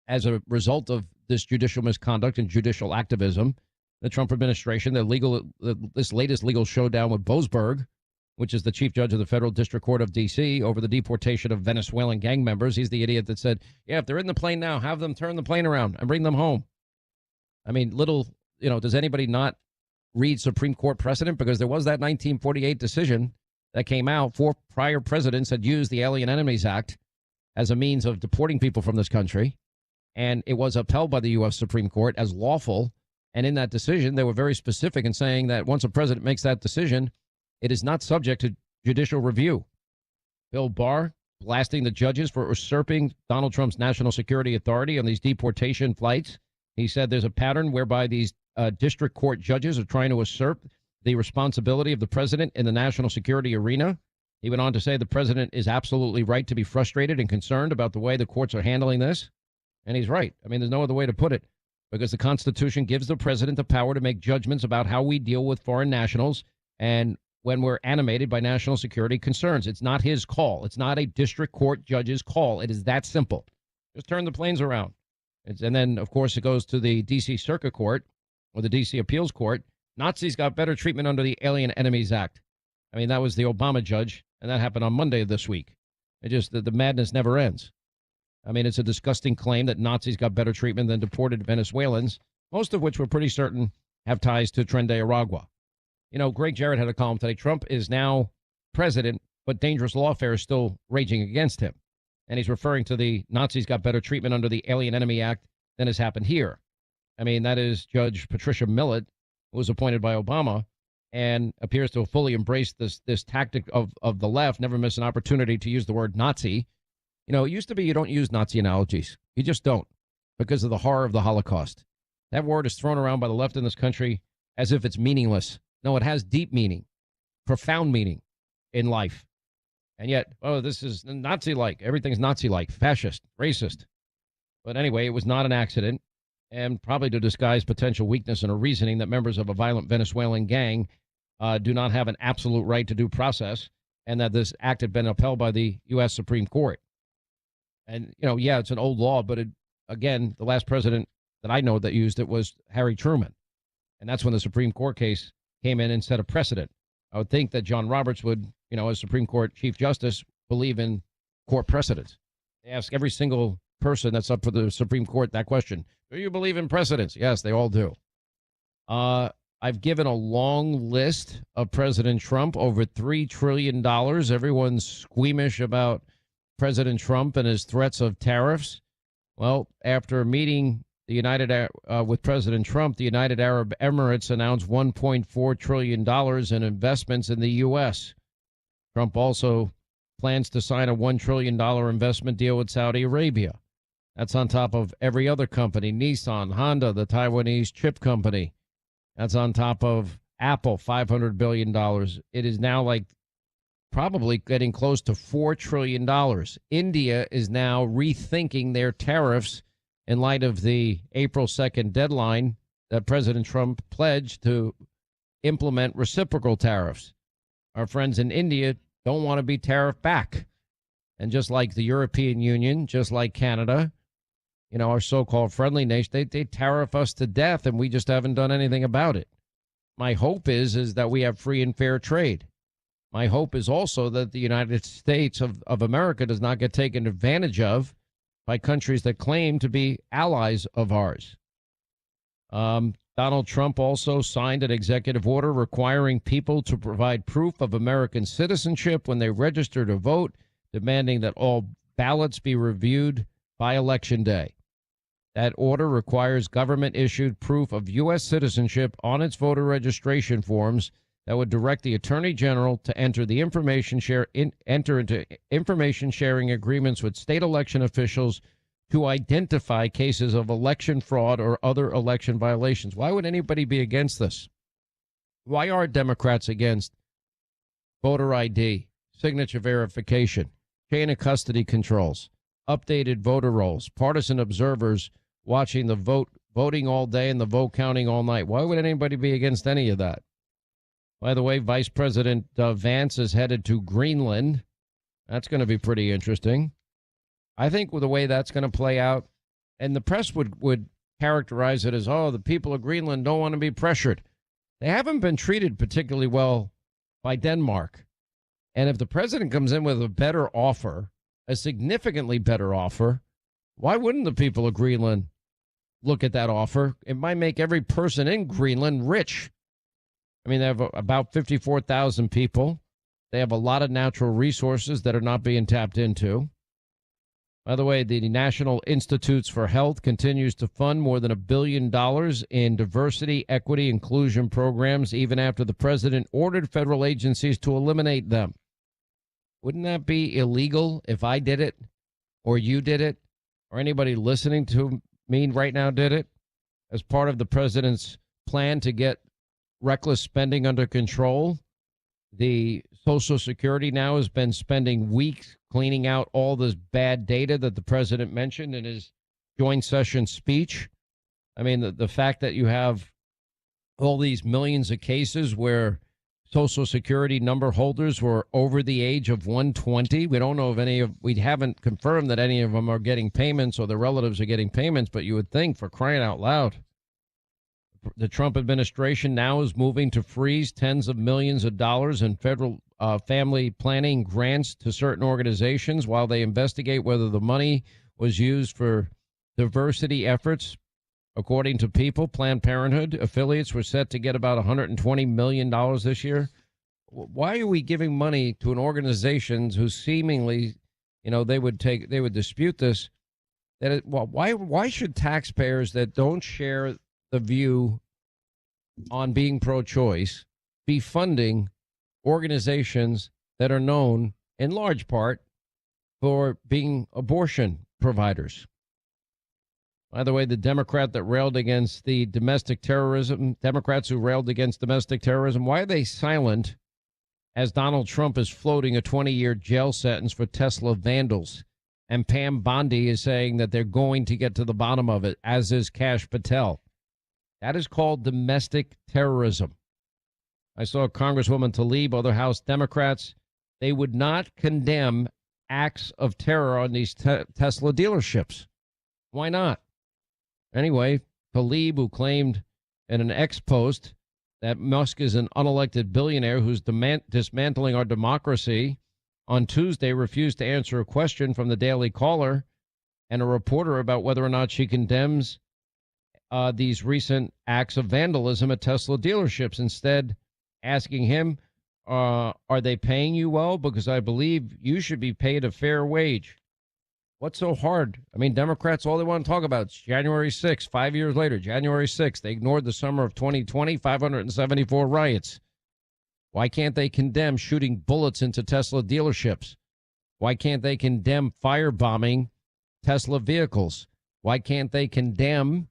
as a result of this judicial misconduct and judicial activism, the Trump administration, this latest legal showdown with Boasberg, which is the chief judge of the Federal District Court of D.C., over the deportation of Venezuelan gang members. He's the idiot that said, yeah, if they're in the plane now, have them turn the plane around and bring them home. I mean, does anybody not read Supreme Court precedent? Because there was that 1948 decision that came out. 4 prior presidents had used the Alien Enemies Act as a means of deporting people from this country, and it was upheld by the U.S. Supreme Court as lawful. And in that decision, they were very specific in saying that once a president makes that decision, it is not subject to judicial review. Bill Barr blasting the judges for usurping Donald Trump's national security authority on these deportation flights. He said there's a pattern whereby these district court judges are trying to usurp the responsibility of the president in the national security arena. He went on to say the president is absolutely right to be frustrated and concerned about the way the courts are handling this. And he's right. I mean, there's no other way to put it, because the Constitution gives the president the power to make judgments about how we deal with foreign nationals and when we're animated by national security concerns. It's not his call. It's not a district court judge's call. It is that simple. Just turn the planes around. And then, of course, it goes to the D.C. Circuit Court or the D.C. Appeals Court. Nazis got better treatment under the Alien Enemies Act. I mean, that was the Obama judge, and that happened on Monday of this week. The madness never ends. I mean, it's a disgusting claim that Nazis got better treatment than deported Venezuelans, most of which we're pretty certain have ties to Tren de Aragua. You know, Greg Jarrett had a column today. Trump is now president, but dangerous lawfare is still raging against him. And he's referring to the Nazis got better treatment under the Alien Enemy Act than has happened here. I mean, that is Judge Patricia Millett, who was appointed by Obama and appears to have fully embraced this tactic of the left, never miss an opportunity to use the word Nazi. You know, it used to be you don't use Nazi analogies. You just don't, because of the horror of the Holocaust. That word is thrown around by the left in this country as if it's meaningless. No, it has deep meaning, profound meaning in life. And yet, oh, this is Nazi-like. Everything's Nazi-like, fascist, racist. But anyway, it was not an accident, and probably to disguise potential weakness in a reasoning that members of a violent Venezuelan gang do not have an absolute right to due process, and that this act had been upheld by the U.S. Supreme Court. And, you know, yeah, it's an old law, but again, the last president that I know that used it was Harry Truman. And that's when the Supreme Court case came in and set a precedent. I would think that John Roberts would, you know, as Supreme Court Chief Justice, believe in court precedents. They ask every single person that's up for the Supreme Court that question. Do you believe in precedents? Yes, they all do. I've given a long list of President Trump, over $3 trillion. Everyone's squeamish about President Trump and his threats of tariffs. Well, after meeting with President Trump, the United Arab Emirates announced $1.4 trillion in investments in the U.S. Trump also plans to sign a $1 trillion investment deal with Saudi Arabia. That's on top of every other company, Nissan, Honda, the Taiwanese chip company. That's on top of Apple, $500 billion. It is now like probably getting close to $4 trillion. India is now rethinking their tariffs in light of the April 2nd deadline that President Trump pledged to implement reciprocal tariffs. Our friends in India don't want to be tariffed back. And just like the European Union, just like Canada, you know, our so-called friendly nation, they tariff us to death, and we just haven't done anything about it. My hope is that we have free and fair trade. My hope is also that the United States of America does not get taken advantage of by countries that claim to be allies of ours. Donald Trump also signed an executive order requiring people to provide proof of American citizenship when they register to vote, demanding that all ballots be reviewed by Election Day. That order requires government-issued proof of U.S. citizenship on its voter registration forms that would direct the Attorney General to enter into information sharing agreements with state election officials to identify cases of election fraud or other election violations. Why would anybody be against this? Why are Democrats against voter ID, signature verification, chain of custody controls, updated voter rolls, partisan observers watching the voting all day and the vote counting all night? Why would anybody be against any of that? By the way, Vice President Vance is headed to Greenland. That's going to be pretty interesting. I think with the way that's going to play out, and the press would characterize it as, oh, the people of Greenland don't want to be pressured. They haven't been treated particularly well by Denmark. And if the president comes in with a better offer, a significantly better offer, why wouldn't the people of Greenland look at that offer? It might make every person in Greenland rich. I mean, they have about 54,000 people. They have a lot of natural resources that are not being tapped into. By the way, the National Institutes for Health continues to fund more than $1 billion in diversity, equity, inclusion programs, even after the president ordered federal agencies to eliminate them. Wouldn't that be illegal if I did it, or you did it, or anybody listening to me right now did it, as part of the president's plan to get reckless spending under control? The Social Security now has been spending weeks cleaning out all this bad data that the president mentioned in his joint session speech. I mean, the fact that you have all these millions of cases where Social Security number holders were over the age of 120. We don't know if we haven't confirmed that any of them are getting payments or their relatives are getting payments, but you would think, for crying out loud. The Trump administration now is moving to freeze tens of millions of dollars in federal family planning grants to certain organizations while they investigate whether the money was used for diversity efforts. According to People, Planned Parenthood affiliates were set to get about $120 million this year. Why are we giving money to an organization who seemingly, they would dispute this? Why should taxpayers that don't share the view on being pro-choice be funding organizations that are known in large part for being abortion providers? By the way, the Democrats who railed against domestic terrorism, why are they silent as Donald Trump is floating a 20-year jail sentence for Tesla vandals? And Pam Bondi is saying that they're going to get to the bottom of it, as is Kash Patel. That is called domestic terrorism. I saw Congresswoman Tlaib, other House Democrats. They would not condemn acts of terror on these Tesla dealerships. Why not? Anyway, Tlaib, who claimed in an X post that Musk is an unelected billionaire who's dismantling our democracy, on Tuesday refused to answer a question from the Daily Caller and a reporter about whether or not she condemns these recent acts of vandalism at Tesla dealerships, instead asking him, are they paying you well? Because I believe you should be paid a fair wage. What's so hard? I mean, Democrats, all they want to talk about is January 6th, 5 years later, January 6th. They ignored the summer of 2020, 574 riots. Why can't they condemn shooting bullets into Tesla dealerships? Why can't they condemn firebombing Tesla vehicles? Why can't they condemn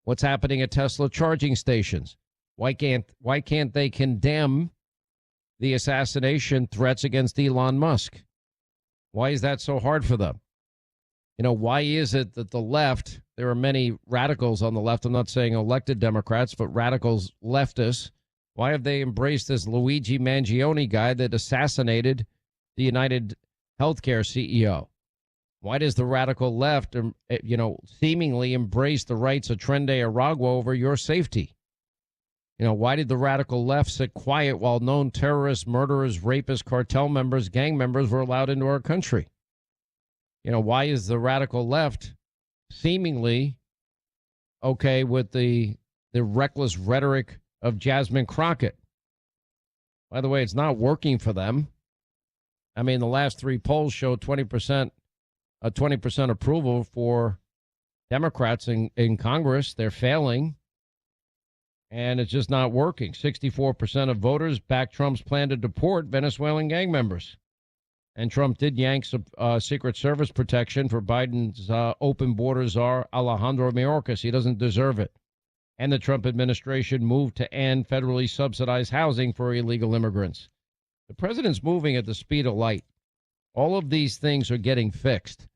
what's happening at Tesla charging stations? Why can't they condemn the assassination threats against Elon Musk? Why is that so hard for them? Why is it that the left, there are many radicals on the left, I'm not saying elected Democrats, but radicals, leftists, why have they embraced this Luigi Mangione guy that assassinated the United Healthcare CEO? Why does the radical left, seemingly embrace the rights of Trende Aragua over your safety? Why did the radical left sit quiet while known terrorists, murderers, rapists, cartel members, gang members were allowed into our country? Why is the radical left seemingly okay with the reckless rhetoric of Jasmine Crockett? By the way, it's not working for them. I mean, the last three polls show 20% approval for Democrats in Congress. They're failing. And it's just not working. 64% of voters back Trump's plan to deport Venezuelan gang members. And Trump did yank Secret Service protection for Biden's open border czar, Alejandro Mayorkas. He doesn't deserve it. And the Trump administration moved to end federally subsidized housing for illegal immigrants. The president's moving at the speed of light. All of these things are getting fixed.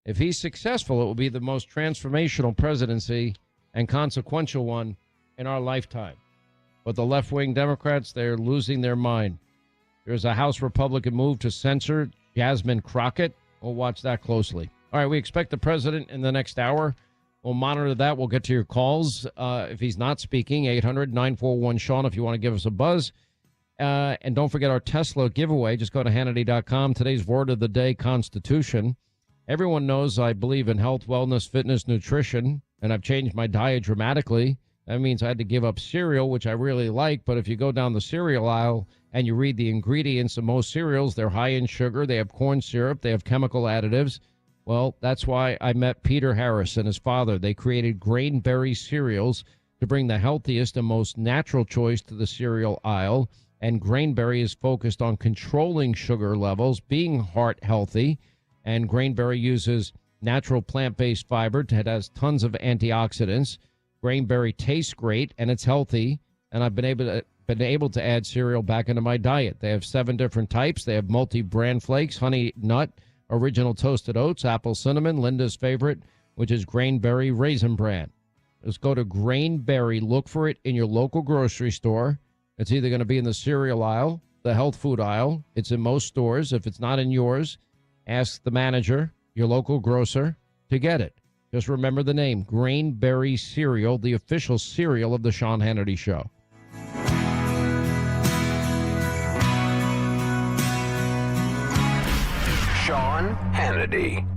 If he's successful, it will be the most transformational presidency and consequential one in our lifetime. But the left-wing Democrats, they're losing their mind. There's a House Republican move to censor Jasmine Crockett. We'll watch that closely. All right, we expect the president in the next hour. We'll monitor that. We'll get to your calls. If he's not speaking, 800-941-SEAN if you want to give us a buzz. And don't forget our Tesla giveaway. Just go to Hannity.com. Today's word of the day, Constitution. Everyone knows I believe in health, wellness, fitness, nutrition, and I've changed my diet dramatically. That means I had to give up cereal, which I really like. But if you go down the cereal aisle and you read the ingredients of most cereals, they're high in sugar. They have corn syrup. They have chemical additives. Well, that's why I met Peter Harris and his father. They created Grainberry cereals to bring the healthiest and most natural choice to the cereal aisle. And Grainberry is focused on controlling sugar levels, being heart healthy. And Grainberry uses natural plant-based fiber that has tons of antioxidants. Grainberry tastes great and it's healthy, and I've been able to add cereal back into my diet. They have 7 different types. They have multi-bran flakes, honey nut, original toasted oats, apple cinnamon, Linda's favorite, which is Grainberry raisin bran. Just go to Grainberry, look for it in your local grocery store. It's either going to be in the cereal aisle, the health food aisle. It's in most stores. If it's not in yours, ask the manager, your local grocer, to get it. Just remember the name, Grainberry cereal, the official cereal of the Sean Hannity Show. Sean Hannity.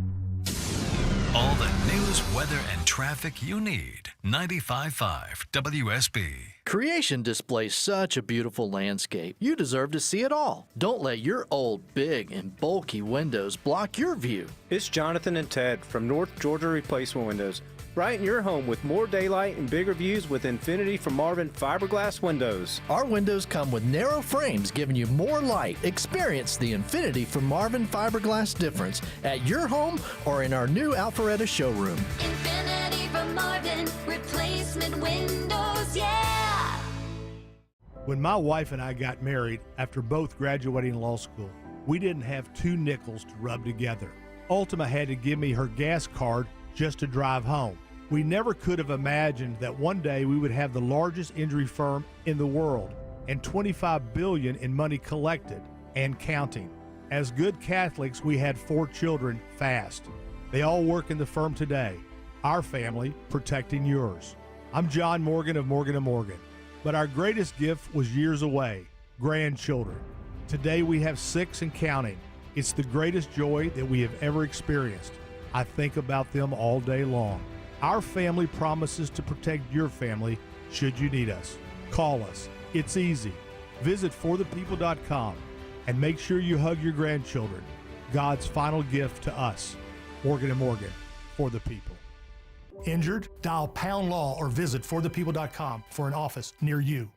news, weather, and traffic you need. 95.5 WSB. Creation displays such a beautiful landscape. You deserve to see it all. Don't let your old, big, and bulky windows block your view. It's Jonathan and Ted from North Georgia Replacement Windows. Brighten your home with more daylight and bigger views with Infinity from Marvin fiberglass windows. Our windows come with narrow frames giving you more light. Experience the Infinity from Marvin fiberglass difference at your home or in our new Alpharetta showroom. Infinity from Marvin Replacement Windows, yeah! When my wife and I got married after both graduating law school, we didn't have two nickels to rub together. Ultima had to give me her gas card just to drive home. We never could have imagined that one day we would have the largest injury firm in the world and $25 billion in money collected and counting. As good Catholics, we had 4 children fast. They all work in the firm today. Our family protecting yours. I'm John Morgan of Morgan & Morgan, but our greatest gift was years away, grandchildren. Today we have 6 and counting. It's the greatest joy that we have ever experienced. I think about them all day long. Our family promises to protect your family should you need us. Call us. It's easy. Visit forthepeople.com and make sure you hug your grandchildren. God's final gift to us. Morgan & Morgan, for the people. Injured? Dial Pound Law or visit forthepeople.com for an office near you.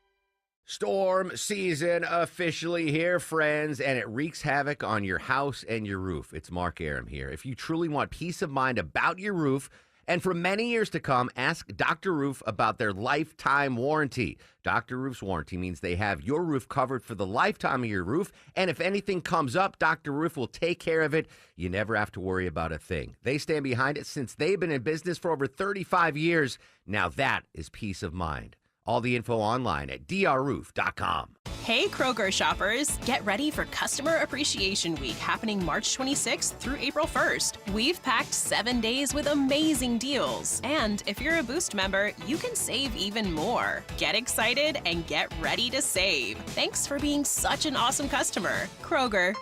Storm season officially here, friends, and it wreaks havoc on your house and your roof. It's Mark Aram here. If you truly want peace of mind about your roof, and for many years to come, ask Dr. Roof about their lifetime warranty. Dr. Roof's warranty means they have your roof covered for the lifetime of your roof, and if anything comes up, Dr. Roof will take care of it. You never have to worry about a thing. They stand behind it since they've been in business for over 35 years. Now that is peace of mind. All the info online at drroof.com. Hey Kroger shoppers, get ready for Customer Appreciation Week happening March 26th through April 1st. We've packed 7 days with amazing deals. And if you're a Boost member, you can save even more. Get excited and get ready to save. Thanks for being such an awesome customer. Kroger,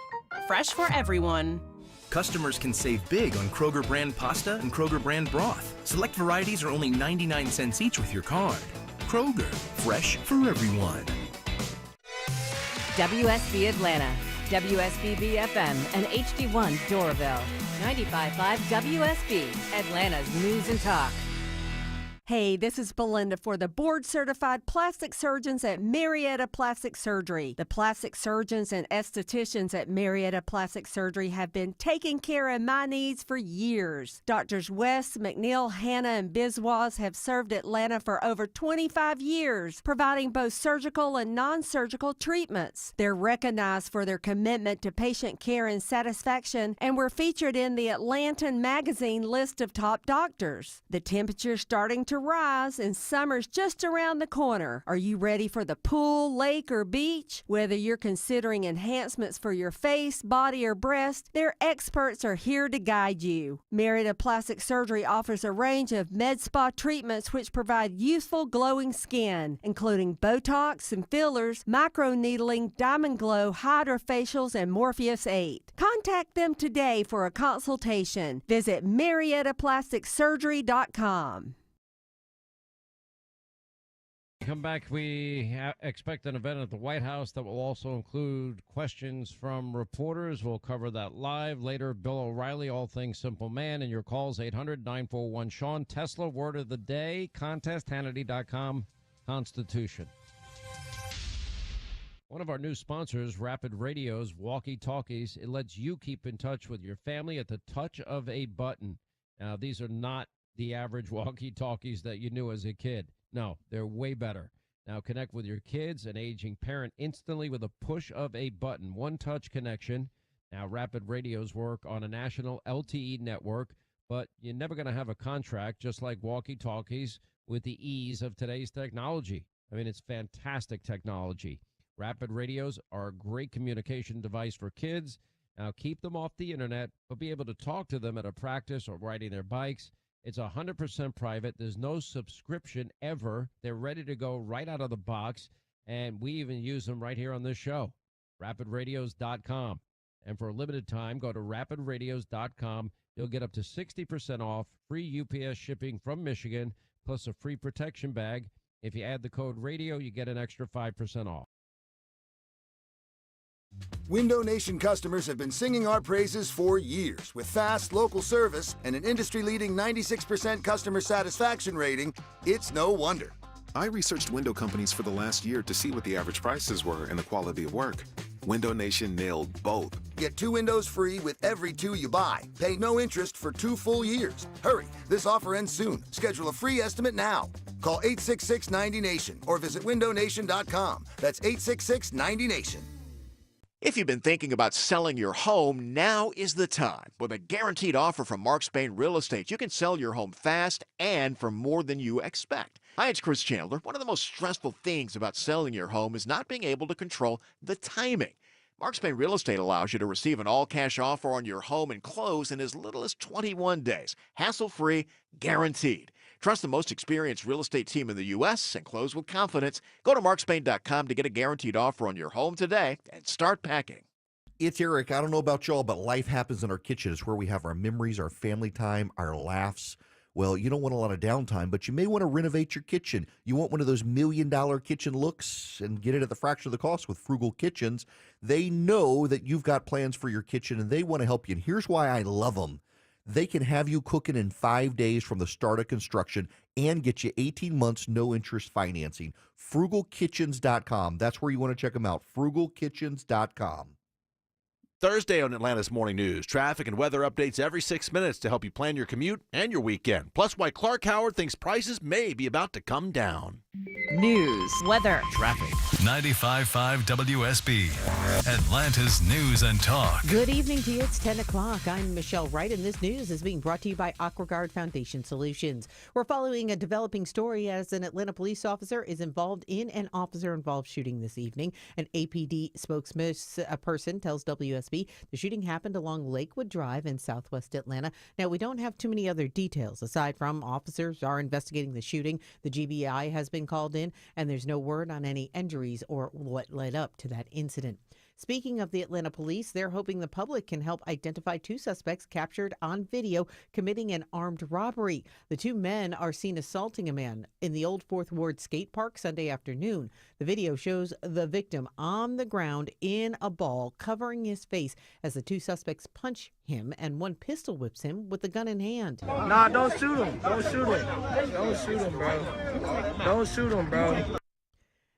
fresh for everyone. Customers can save big on Kroger brand pasta and Kroger brand broth. Select varieties are only 99 cents each with your card. Kroger, fresh for everyone. WSB Atlanta, WSBB FM, and HD1 Doraville. 95.5 WSB, Atlanta's News and Talk. Hey, this is Belinda for the board-certified plastic surgeons at Marietta Plastic Surgery. The plastic surgeons and estheticians at Marietta Plastic Surgery have been taking care of my needs for years. Doctors West, McNeil, Hanna, and Biswas have served Atlanta for over 25 years, providing both surgical and non-surgical treatments. They're recognized for their commitment to patient care and satisfaction, and were featured in the Atlantan Magazine list of top doctors. The temperature's starting to rise and summer's just around the corner. Are you ready for the pool, lake, or beach? Whether you're considering enhancements for your face, body, or breast, their experts are here to guide you. Marietta Plastic Surgery offers a range of med spa treatments which provide youthful, glowing skin, including Botox and fillers, microneedling, Diamond Glow, hydrofacials, and Morpheus 8. Contact them today for a consultation. Visit MariettaPlasticSurgery.com. Come back, we expect an event at the White House that will also include questions from reporters. We'll cover that live. Later, Bill O'Reilly, All Things Simple Man, and your calls, 800-941-SEAN. Tesla, word of the day, contest, Hannity.com, Constitution. One of our new sponsors, Rapid Radio's walkie-talkies. It lets you keep in touch with your family at the touch of a button. Now, these are not the average walkie-talkies that you knew as a kid. No, they're way better. Now connect with your kids and aging parent instantly with a push of a button. One-touch connection. Now Rapid Radios work on a national LTE network, but you're never going to have a contract just like walkie-talkies with the ease of today's technology. I mean, it's fantastic technology. Rapid Radios are a great communication device for kids. Now keep them off the internet, but be able to talk to them at a practice or riding their bikes. It's 100% private. There's no subscription ever. They're ready to go right out of the box, and we even use them right here on this show. RapidRadios.com. And for a limited time, go to RapidRadios.com. You'll get up to 60% off, free UPS shipping from Michigan, plus a free protection bag. If you add the code radio, you get an extra 5% off. Window Nation customers have been singing our praises for years. With fast, local service and an industry-leading 96% customer satisfaction rating, it's no wonder. I researched window companies for the last year to see what the average prices were and the quality of work. Window Nation nailed both. Get 2 windows free with every 2 you buy. Pay no interest for 2 full years. Hurry, this offer ends soon. Schedule a free estimate now. Call 866-90NATION or visit windownation.com. That's 866-90NATION. If you've been thinking about selling your home, now is the time. With a guaranteed offer from Mark Spain Real Estate, you can sell your home fast and for more than you expect. Hi, it's Chris Chandler. One of the most stressful things about selling your home is not being able to control the timing. Mark Spain Real Estate allows you to receive an all-cash offer on your home and close in as little as 21 days. Hassle-free, guaranteed. Trust the most experienced real estate team in the U.S. and close with confidence. Go to markspain.com to get a guaranteed offer on your home today and start packing. It's Eric. I don't know about y'all, but life happens in our kitchen. It's where we have our memories, our family time, our laughs. Well, you don't want a lot of downtime, but you may want to renovate your kitchen. You want one of those $1 million kitchen looks and get it at the fraction of the cost with Frugal Kitchens. They know that you've got plans for your kitchen, and they want to help you. And here's why I love them. They can have you cooking in 5 days from the start of construction and get you 18 months no-interest financing. FrugalKitchens.com. That's where you want to check them out, FrugalKitchens.com. Thursday on Atlanta's Morning News, traffic and weather updates every 6 minutes to help you plan your commute and your weekend. Plus, why Clark Howard thinks prices may be about to come down. News, weather, traffic. 95.5 WSB, Atlanta's News and Talk. Good evening to you. It's 10 o'clock. I'm Michelle Wright, and this news is being brought to you by AquaGuard Foundation Solutions. We're following a developing story as an Atlanta police officer is involved in an officer-involved shooting this evening. An APD spokesperson tells WSB the shooting happened along Lakewood Drive in southwest Atlanta. Now, we don't have too many other details aside from officers are investigating the shooting. The GBI has been called in, and there's no word on any injuries or what led up to that incident. Speaking of the Atlanta police, they're hoping the public can help identify 2 suspects captured on video committing an armed robbery. The 2 men are seen assaulting a man in the Old Fourth Ward skate park Sunday afternoon. The video shows the victim on the ground in a ball covering his face as the 2 suspects punch him and one pistol whips him with the gun in hand. Nah, don't shoot him. Don't shoot him. Don't shoot him, bro. Don't shoot him, bro.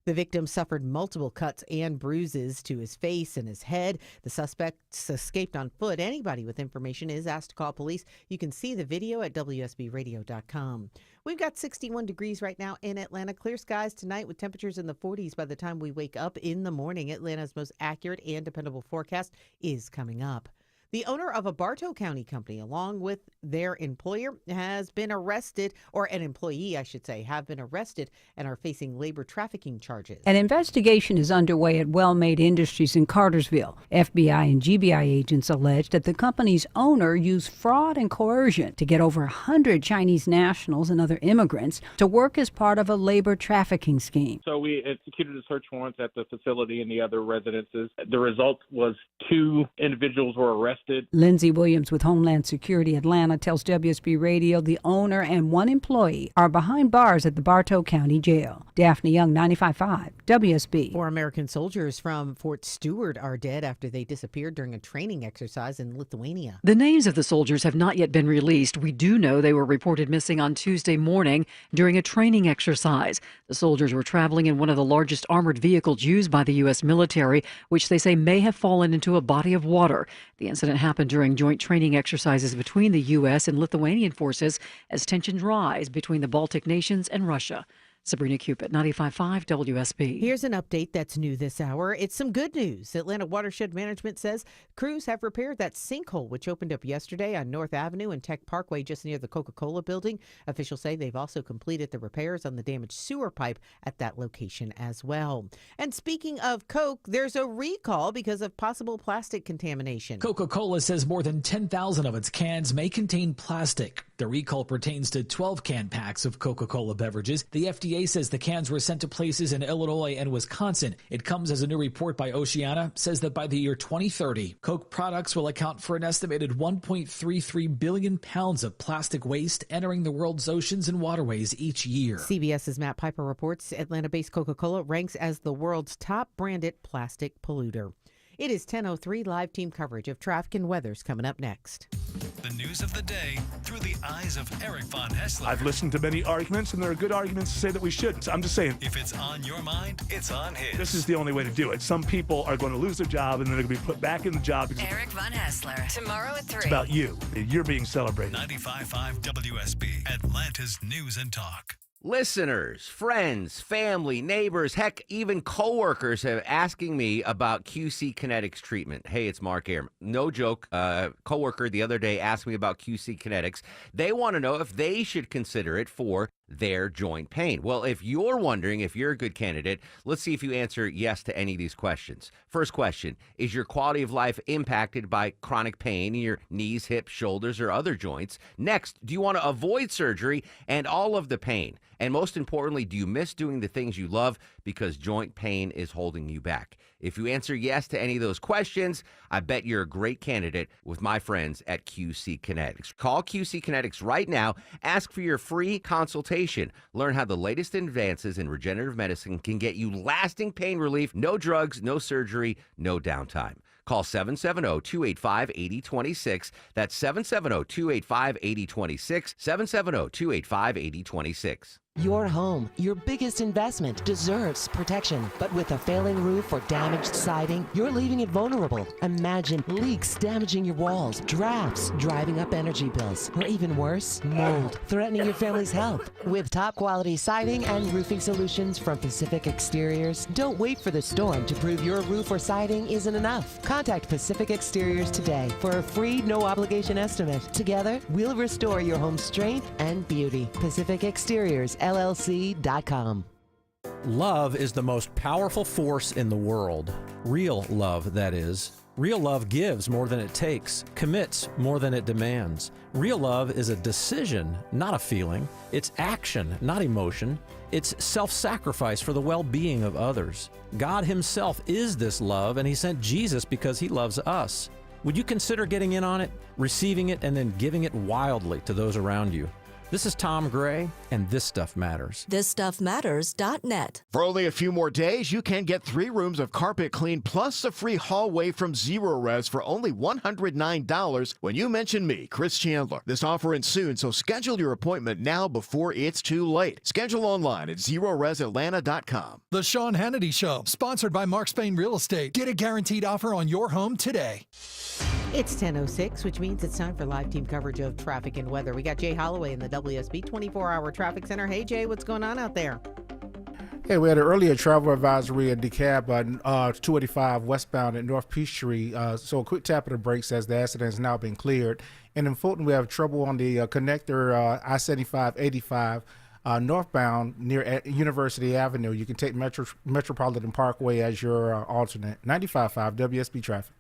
The victim suffered multiple cuts and bruises to his face and his head. The suspects escaped on foot. Anybody with information is asked to call police. You can see the video at WSBradio.com. We've got 61 degrees right now in Atlanta. Clear skies tonight with temperatures in the 40s by the time we wake up in the morning. Atlanta's most accurate and dependable forecast is coming up. The owner of a Bartow County company, along with their employer, has been arrested, or an employee, I should say, have been arrested and are facing labor trafficking charges. An investigation is underway at Well-Made Industries in Cartersville. FBI and GBI agents allege that the company's owner used fraud and coercion to get over 100 Chinese nationals and other immigrants to work as part of a labor trafficking scheme. So we executed a search warrant at the facility and the other residences. The result was 2 individuals were arrested. Lindsay Williams with Homeland Security Atlanta tells WSB Radio the owner and 1 employee are behind bars at the Bartow County Jail. Daphne Young, 95.5 WSB. 4 American soldiers from Fort Stewart are dead after they disappeared during a training exercise in Lithuania. The names of the soldiers have not yet been released. We do know they were reported missing on Tuesday morning during a training exercise. The soldiers were traveling in one of the largest armored vehicles used by the U.S. military, which they say may have fallen into a body of water. The incident happened during joint training exercises between the U.S. and Lithuanian forces as tensions rise between the Baltic nations and Russia. Sabrina Cupid, 95.5 WSB. Here's an update that's new this hour. It's some good news. Atlanta Watershed Management says crews have repaired that sinkhole, which opened up yesterday on North Avenue and Tech Parkway just near the Coca-Cola building. Officials say they've also completed the repairs on the damaged sewer pipe at that location as well. And speaking of Coke, there's a recall because of possible plastic contamination. Coca-Cola says more than 10,000 of its cans may contain plastic. The recall pertains to 12 can packs of Coca-Cola beverages. The FDA says the cans were sent to places in Illinois and Wisconsin. It comes as a new report by Oceana says that by the year 2030, Coke products will account for an estimated 1.33 billion pounds of plastic waste entering the world's oceans and waterways each year. CBS's Matt Piper reports Atlanta-based Coca-Cola ranks as the world's top branded plastic polluter. It is 10:03. Live team coverage of traffic and weather's coming up next. The news of the day through the eyes of Eric Von Hessler. I've listened to many arguments, and there are good arguments to say that we shouldn't. I'm just saying. If it's on your mind, it's on his. This is the only way to do it. Some people are going to lose their job, and then they're going to be put back in the job. Eric Von Hessler, tomorrow at 3. It's about you. You're being celebrated. 95.5 WSB, Atlanta's News and Talk. Listeners, friends, family, neighbors, heck, even coworkers have asking me about QC Kinetics treatment. Hey, it's Mark Arum. No joke. Coworker the other day asked me about QC Kinetics. They want to know if they should consider it for their joint pain. Well, if you're wondering if you're a good candidate, let's see if you answer yes to any of these questions. First question, is your quality of life impacted by chronic pain in your knees, hips, shoulders, or other joints? Next, do you want to avoid surgery and all of the pain? And most importantly, do you miss doing the things you love because joint pain is holding you back? If you answer yes to any of those questions, I bet you're a great candidate with my friends at QC Kinetics. Call QC Kinetics right now. Ask for your free consultation. Learn how the latest advances in regenerative medicine can get you lasting pain relief. No drugs, no surgery, no downtime. Call 770-285-8026. That's 770-285-8026. 770-285-8026. Your home, your biggest investment, deserves protection. But with a failing roof or damaged siding, you're leaving it vulnerable. Imagine leaks damaging your walls, drafts driving up energy bills, or even worse, mold threatening your family's health. With top quality siding and roofing solutions from Pacific Exteriors, don't wait for the storm to prove your roof or siding isn't enough. Contact Pacific Exteriors today for a free, no-obligation estimate. Together, we'll restore your home's strength and beauty. Pacific Exteriors, LLC.com. Love is the most powerful force in the world. Real love, that is. Real love gives more than it takes, commits more than it demands. Real love is a decision, not a feeling. It's action, not emotion. It's self-sacrifice for the well-being of others. God Himself is this love, and He sent Jesus because He loves us. Would you consider getting in on it, receiving it, and then giving it wildly to those around you? This is Tom Gray, and This Stuff Matters. ThisStuffMatters.net. For only a few more days, you can get 3 rooms of carpet clean plus a free hallway from Zero Res for only $109 when you mention me, Chris Chandler. This offer ends soon, so schedule your appointment now before it's too late. Schedule online at ZeroResAtlanta.com. The Sean Hannity Show, sponsored by Mark Spain Real Estate. Get a guaranteed offer on your home today. It's 10:06, which means it's time for live team coverage of traffic and weather. We got Jay Holloway in the WSB 24-hour traffic center. Hey, Jay, what's going on out there? Hey, we had an earlier travel advisory at DeKalb, 285 westbound at North Peachtree. So a quick tap of the brakes as the accident has now been cleared. And in Fulton, we have trouble on the connector I-75-85 northbound near University Avenue. You can take Metropolitan Parkway as your alternate. 95.5 WSB traffic.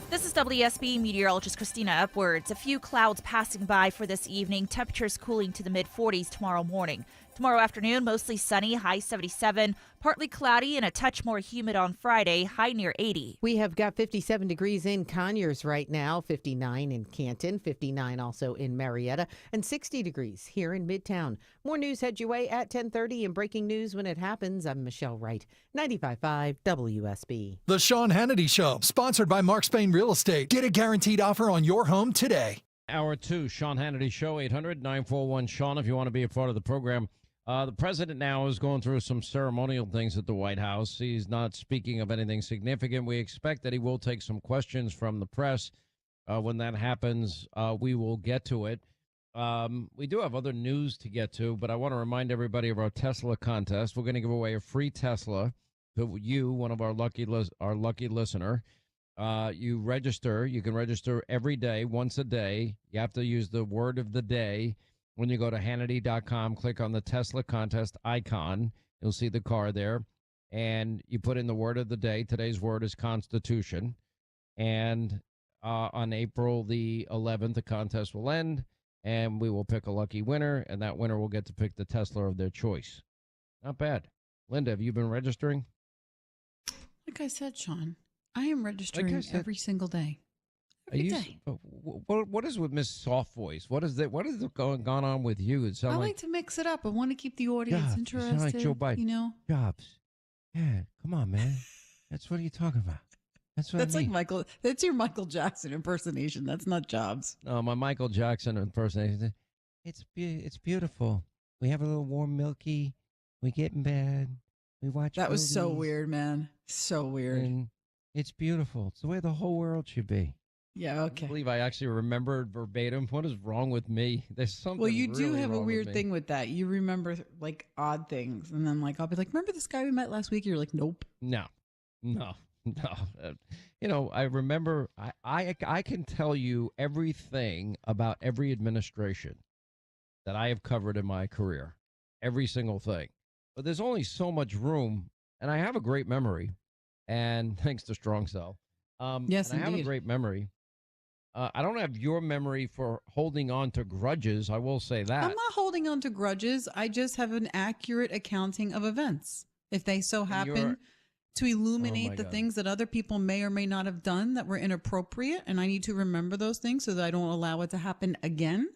This is WSB meteorologist Christina Upwards. A few clouds passing by for this evening. Temperatures cooling to the mid-40s tomorrow morning. Tomorrow afternoon, mostly sunny, high 77. Partly cloudy and a touch more humid on Friday, high near 80. We have got 57 degrees in Conyers right now, 59 in Canton, 59 also in Marietta, and 60 degrees here in Midtown. More news heads your way at 10:30 and breaking news when it happens. I'm Michelle Wright, 95.5 WSB. The Sean Hannity Show, sponsored by Mark Spain Real Estate. Get a guaranteed offer on your home today. Hour 2, Sean Hannity Show, 800-941-SEAN if you want to be a part of the program. The president now is going through some ceremonial things at the White House. He's not speaking of anything significant. We expect that he will take some questions from the press. When that happens, we will get to it. We do have other news to get to, but I want to remind everybody of our Tesla contest. We're going to give away a free Tesla to you, one of our lucky listener. You register. You can register every day, once a day. You have to use the word of the day. When you go to Hannity.com, click on the Tesla contest icon. You'll see the car there. And you put in the word of the day. Today's word is Constitution. And On April the 11th, the contest will end, and we will pick a lucky winner, and that winner will get to pick the Tesla of their choice. Not bad. Linda, have you been registering? Like I said, Sean, I am registering every single day. Every day. What is with Miss Soft Voice? What is gone on with you? It I like to mix it up. I want to keep the audience interested. You sound like Joe Biden. You know? Jobs. Yeah, come on, man. That's what are you talking about? That's what That's I mean. like Michael. That's your Michael Jackson impersonation. That's not Jobs. No, my Michael Jackson impersonation. It's beautiful. We have a little warm milky. We get in bed. We watch. That was so movies, weird, man. So weird. And it's beautiful. It's the way the whole world should be. Yeah. I Okay. believe I actually remembered verbatim. What is wrong with me? There's something. Well, you do really have a wrong weird with me. thing with that. You remember like odd things, and then like I'll be like, "Remember this guy we met last week?" You're like, "Nope." No. I remember. I can tell you everything about every administration that I have covered in my career, every single thing. But there's only so much room, and I have a great memory, and thanks to Strong Cell. Yes, and I have a indeed. great memory. I don't have your memory for holding on to grudges. I will say that. I'm not holding on to grudges. I just have an accurate accounting of events. If they so happen to illuminate my the God. things that other people may or may not have done that were inappropriate, and I need to remember those things so that I don't allow it to happen again,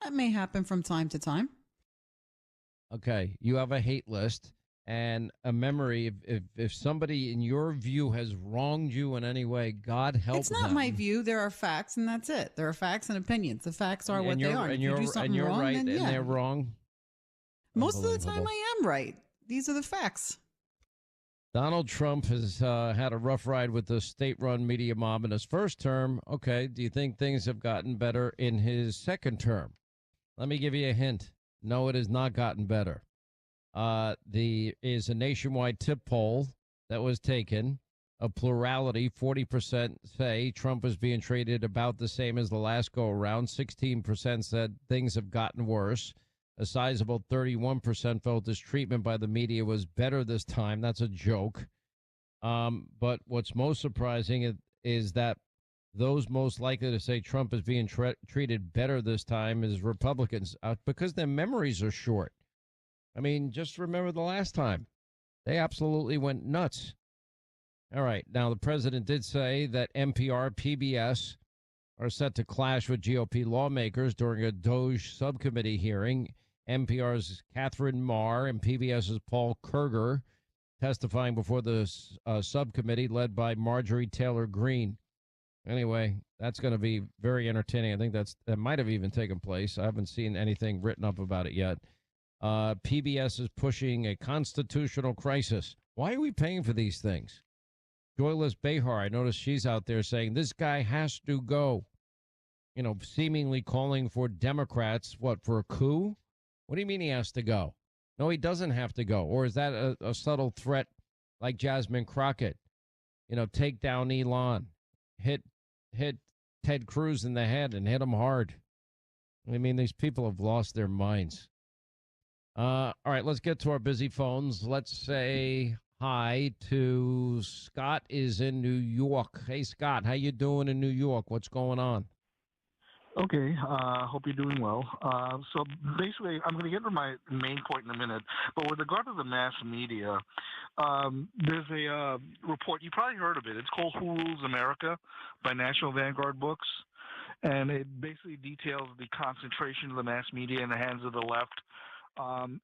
that may happen from time to time. Okay, you have a hate list and a memory. If somebody in your view has wronged you in any way, God help It's not them. my view. There are facts, and that's it. There are facts and opinions. The facts are what they are. If you do something and you're wrong, right, then and yeah. they're wrong. Most of the time, Unbelievable. I am right. These are the facts. Donald Trump has had a rough ride with the state-run media mob in his first term. Okay, do you think things have gotten better in his second term? Let me give you a hint. No, it has not gotten better. There is a nationwide tip poll that was taken. A plurality, 40% say Trump is being treated about the same as the last go-around. 16% said things have gotten worse. A sizable 31% felt his treatment by the media was better this time. That's a joke. But what's most surprising is that those most likely to say Trump is being treated better this time is Republicans because their memories are short. I mean, just remember the last time. They absolutely went nuts. All right. Now, the president did say that NPR, PBS are set to clash with GOP lawmakers during a DOJ subcommittee hearing. NPR's Catherine Marr and PBS's Paul Kerger testifying before the subcommittee led by Marjorie Taylor Greene. Anyway, that's going to be very entertaining. I think that might have even taken place. I haven't seen anything written up about it yet. PBS is pushing a constitutional crisis. Why are we paying for these things? Joyless Behar, I noticed she's out there saying this guy has to go. You know, seemingly calling for Democrats, for a coup? What do you mean he has to go? No, he doesn't have to go. Or is that a subtle threat like Jasmine Crockett? You know, take down Elon, hit Ted Cruz in the head and hit him hard. I mean, these people have lost their minds. All right, let's get to our busy phones. Let's say hi to Scott is in New York. Hey, Scott, how you doing in New York? What's going on? Okay, hope you're doing well. So basically, I'm going to get to my main point in a minute, but with regard to the mass media, there's a report, you probably heard of it. It's called Who Rules America by National Vanguard Books, and it basically details the concentration of the mass media in the hands of the left.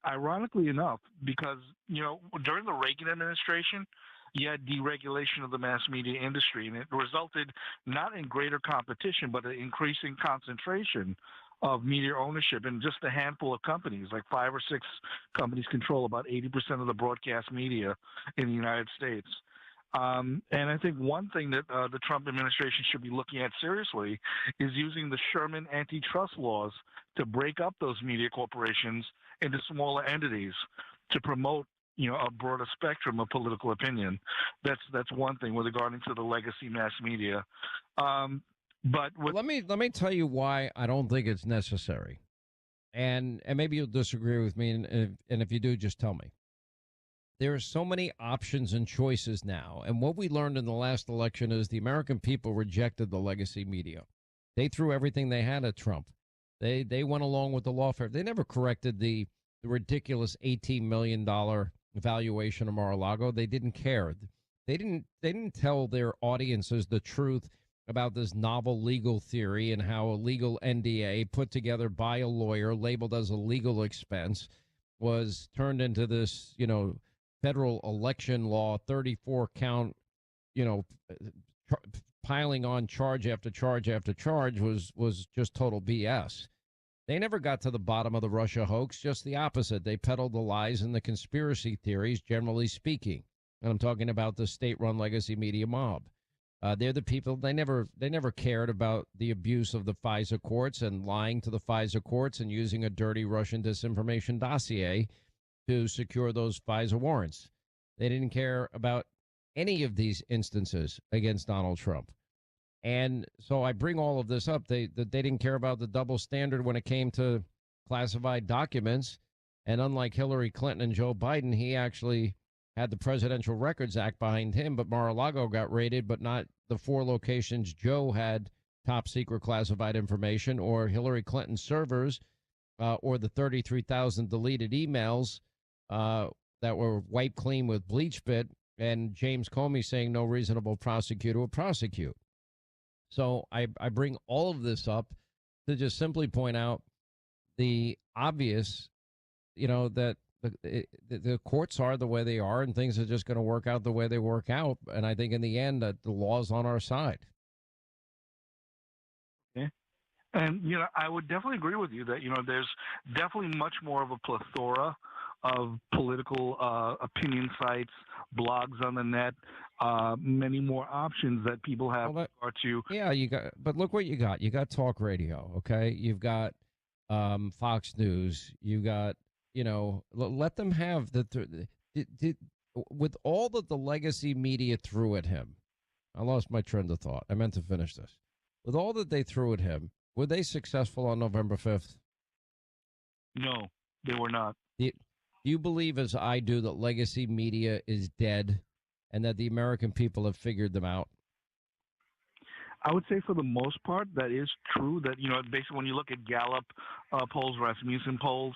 Ironically enough, because, during the Reagan administration, you had deregulation of the mass media industry, and it resulted not in greater competition, but an increasing concentration of media ownership in just a handful of companies. Like 5 or 6 companies control about 80% of the broadcast media in the United States. And I think one thing that the Trump administration should be looking at seriously is using the Sherman antitrust laws to break up those media corporations into smaller entities to promote a broader spectrum of political opinion. That's one thing with regarding to the legacy mass media. But let me tell you why I don't think it's necessary, and maybe you'll disagree with me, and if you do, just tell me. there are so many options and choices now. And what we learned in the last election is the American people rejected the legacy media. They threw everything they had at Trump. They went along with the lawfare. They never corrected the ridiculous $18 million valuation of Mar-a-Lago. They didn't care. They didn't tell their audiences the truth about this novel legal theory and how a legal NDA put together by a lawyer labeled as a legal expense was turned into this, federal election law 34 count, piling on charge after charge after charge was just total BS. They never got to the bottom of the Russia hoax, just the opposite. They peddled the lies and the conspiracy theories, generally speaking. And I'm talking about the state-run legacy media mob. They're the people, they never cared about the abuse of the FISA courts and lying to the FISA courts and using a dirty Russian disinformation dossier to secure those FISA warrants. They didn't care about any of these instances against Donald Trump. And so I bring all of this up. They didn't care about the double standard when it came to classified documents. And unlike Hillary Clinton and Joe Biden, he actually had the Presidential Records Act behind him, but Mar-a-Lago got raided, but not the 4 locations Joe had top secret classified information, or Hillary Clinton's servers, or the 33,000 deleted emails that were wiped clean with BleachBit, and James Comey saying no reasonable prosecutor will prosecute. So I bring all of this up to just simply point out the obvious, that the courts are the way they are, and things are just going to work out the way they work out. And I think in the end that the law's on our side. Okay. And, I would definitely agree with you that, there's definitely much more of a plethora of political opinion sites, blogs on the net, many more options that people have to. Yeah, but look what you got. You got talk radio, okay? You've got Fox News. You got, let them have with all that the legacy media threw at him. I lost my trend of thought. I meant to finish this. With all that they threw at him, were they successful on November 5th? No, they were not. Do you believe, as I do, that legacy media is dead and that the American people have figured them out? I would say for the most part, that is true. That, basically when you look at Gallup polls, Rasmussen polls,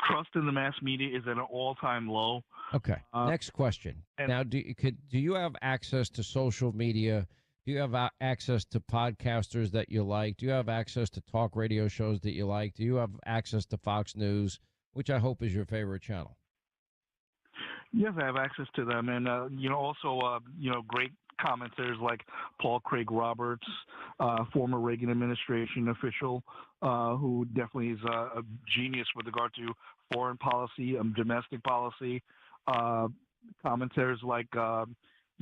trust in the mass media is at an all-time low. Okay. Next question. Now, do you have access to social media? Do you have access to podcasters that you like? Do you have access to talk radio shows that you like? Do you have access to Fox News, which I hope is your favorite channel? Yes, I have access to them. And, also, great commenters like Paul Craig Roberts, former Reagan administration official, who definitely is a genius with regard to foreign policy, domestic policy. Commenters like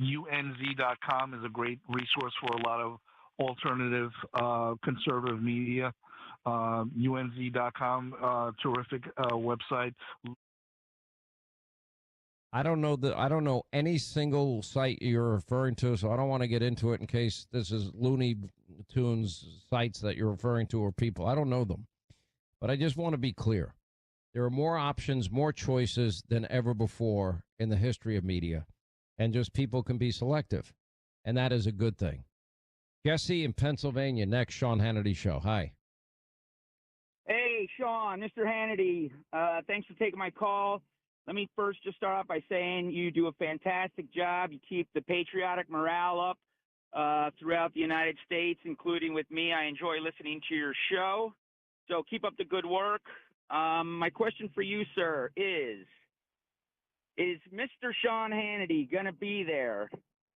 UNZ.com is a great resource for a lot of alternative conservative media. UNZ.com, terrific website. I don't know any single site you're referring to, so I don't want to get into it in case this is Looney Tunes sites that you're referring to or people. I don't know them. But I just want to be clear. There are more options, more choices than ever before in the history of media, and just people can be selective, and that is a good thing. Jesse in Pennsylvania, next, Sean Hannity Show. Hi. Hey, Sean, Mr. Hannity. Thanks for taking my call. Let me first just start off by saying you do a fantastic job. You keep the patriotic morale up throughout the United States, including with me. I enjoy listening to your show. So keep up the good work. My question for you, sir, is Mr. Sean Hannity going to be there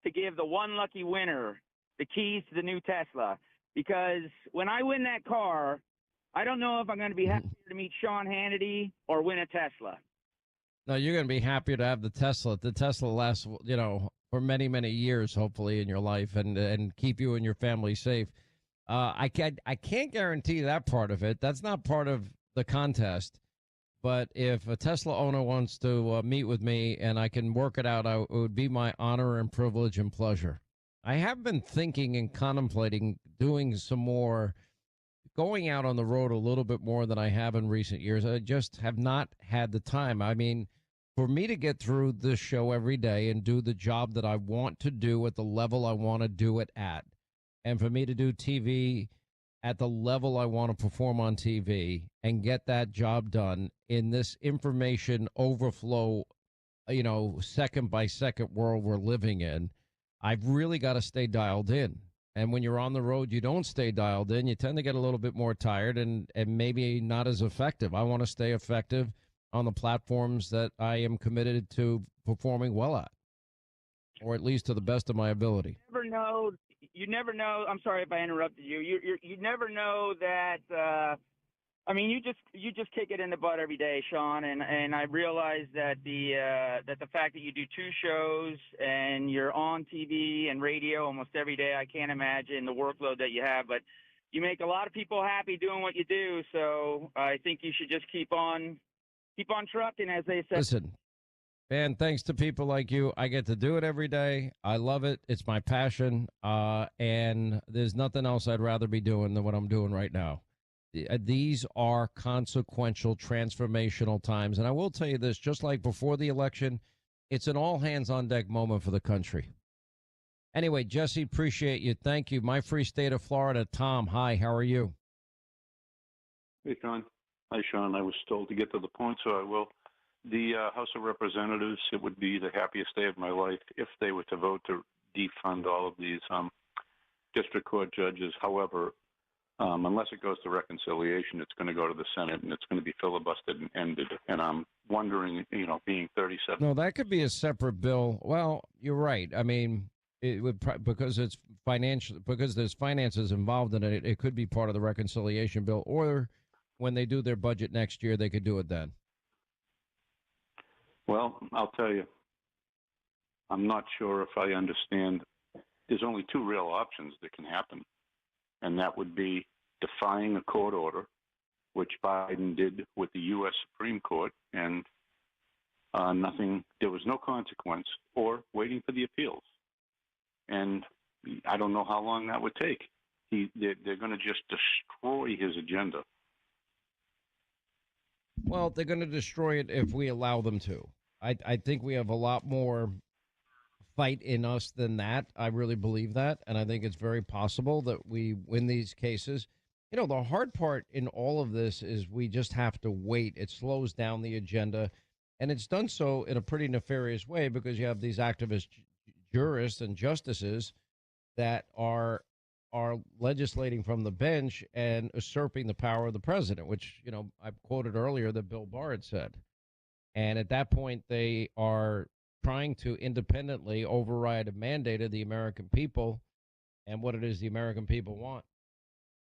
to give the one lucky winner the keys to the new Tesla? Because when I win that car, I don't know if I'm going to be happy to meet Sean Hannity or win a Tesla. No, you're going to be happy to have the Tesla. The Tesla lasts, for many, many years, hopefully, in your life and keep you and your family safe. I can't guarantee that part of it. That's not part of the contest. But if a Tesla owner wants to meet with me and I can work it out, it would be my honor and privilege and pleasure. I have been thinking and contemplating doing some more, going out on the road a little bit more than I have in recent years. I just have not had the time. I mean, For me to get through this show every day and do the job that I want to do at the level I want to do it at, and for me to do TV at the level I want to perform on TV and get that job done in this information overflow, second by second world we're living in, I've really got to stay dialed in. And when you're on the road, you don't stay dialed in. You tend to get a little bit more tired and maybe not as effective. I want to stay effective on the platforms that I am committed to performing well at, or at least to the best of my ability. You never know. I'm sorry if I interrupted you. You never know that. You just kick it in the butt every day, Sean. And I realize that the fact that you do 2 shows and you're on TV and radio almost every day, I can't imagine the workload that you have. But you make a lot of people happy doing what you do. So I think you should just keep on trucking, as they say. Listen, man, thanks to people like you, I get to do it every day. I love it. It's my passion. And there's nothing else I'd rather be doing than what I'm doing right now. These are consequential, transformational times. And I will tell you this, just like before the election, it's an all-hands-on-deck moment for the country. Anyway, Jesse, appreciate you. Thank you. My free state of Florida, Tom. Hi, how are you? Hey, Sean. Hi, Sean. I was told to get to the point, so I will. The House of Representatives, it would be the happiest day of my life if they were to vote to defund all of these district court judges. However, unless it goes to reconciliation, it's going to go to the Senate, and it's going to be filibustered and ended. And I'm wondering, being 37. No, that could be a separate bill. Well, you're right. I mean, it would because it's financial, because there's finances involved in it. It could be part of the reconciliation bill, or when they do their budget next year, they could do it then. Well, I'll tell you, I'm not sure if I understand. There's only 2 real options that can happen, and that would be defying a court order, which Biden did with the U.S. Supreme Court, and there was no consequence, or waiting for the appeals. And I don't know how long that would take. They're going to just destroy his agenda. Well, they're going to destroy it if we allow them to. I think we have a lot more fight in us than that. I really believe that, and I think it's very possible that we win these cases. The hard part in all of this is we just have to wait. It slows down the agenda, and it's done so in a pretty nefarious way because you have these activist jurists and justices that are legislating from the bench and usurping the power of the president, which, I quoted earlier that Bill Barr had said. And at that point, they are trying to independently override a mandate of the American people and what it is the American people want.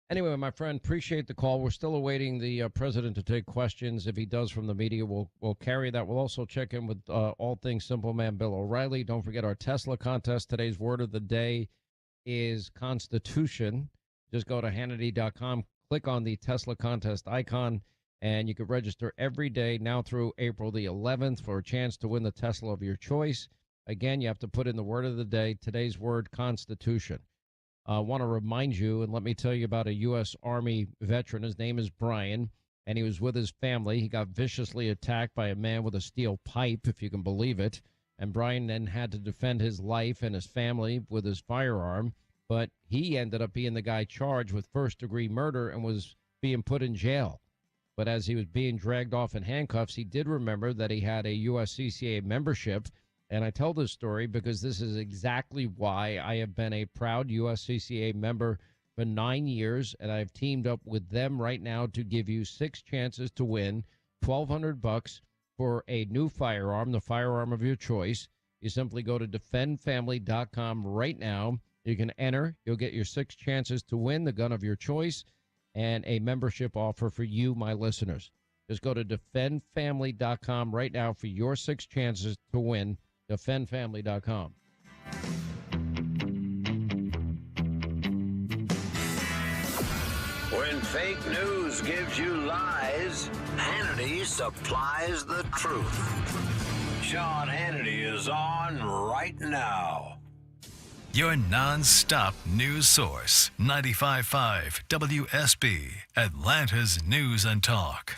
Anyway, my friend, appreciate the call. We're still awaiting the president to take questions. If he does from the media, we'll carry that. We'll also check in with all things Simple Man Bill O'Reilly. Don't forget our Tesla contest. Today's word of the day is Constitution. Just go to Hannity.com, click on the Tesla contest icon, and you can register every day now through April the 11th for a chance to win the Tesla of your choice. Again, you have to put in the word of the day. Today's word, Constitution. I want to remind you, and let me tell you about a U.S. Army veteran. His name is Brian, and he was with his family. He got viciously attacked by a man with a steel pipe, if you can believe it. And Brian then had to defend his life and his family with his firearm. But he ended up being the guy charged with first-degree murder and was being put in jail. But as he was being dragged off in handcuffs, he did remember that he had a USCCA membership. And I tell this story because this is exactly why I have been a proud USCCA member for 9 years. And I've teamed up with them right now to give you 6 chances to win $1,200 for a new firearm, the firearm of your choice. You simply go to defendfamily.com right now. You can enter. You'll get your 6 chances to win the gun of your choice and a membership offer for you, my listeners. Just go to defendfamily.com right now for your 6 chances to win. Defendfamily.com. When fake news gives you lies, Hannity supplies the truth. Sean Hannity is on right now. Your non-stop news source, 95.5 WSB, Atlanta's News and Talk.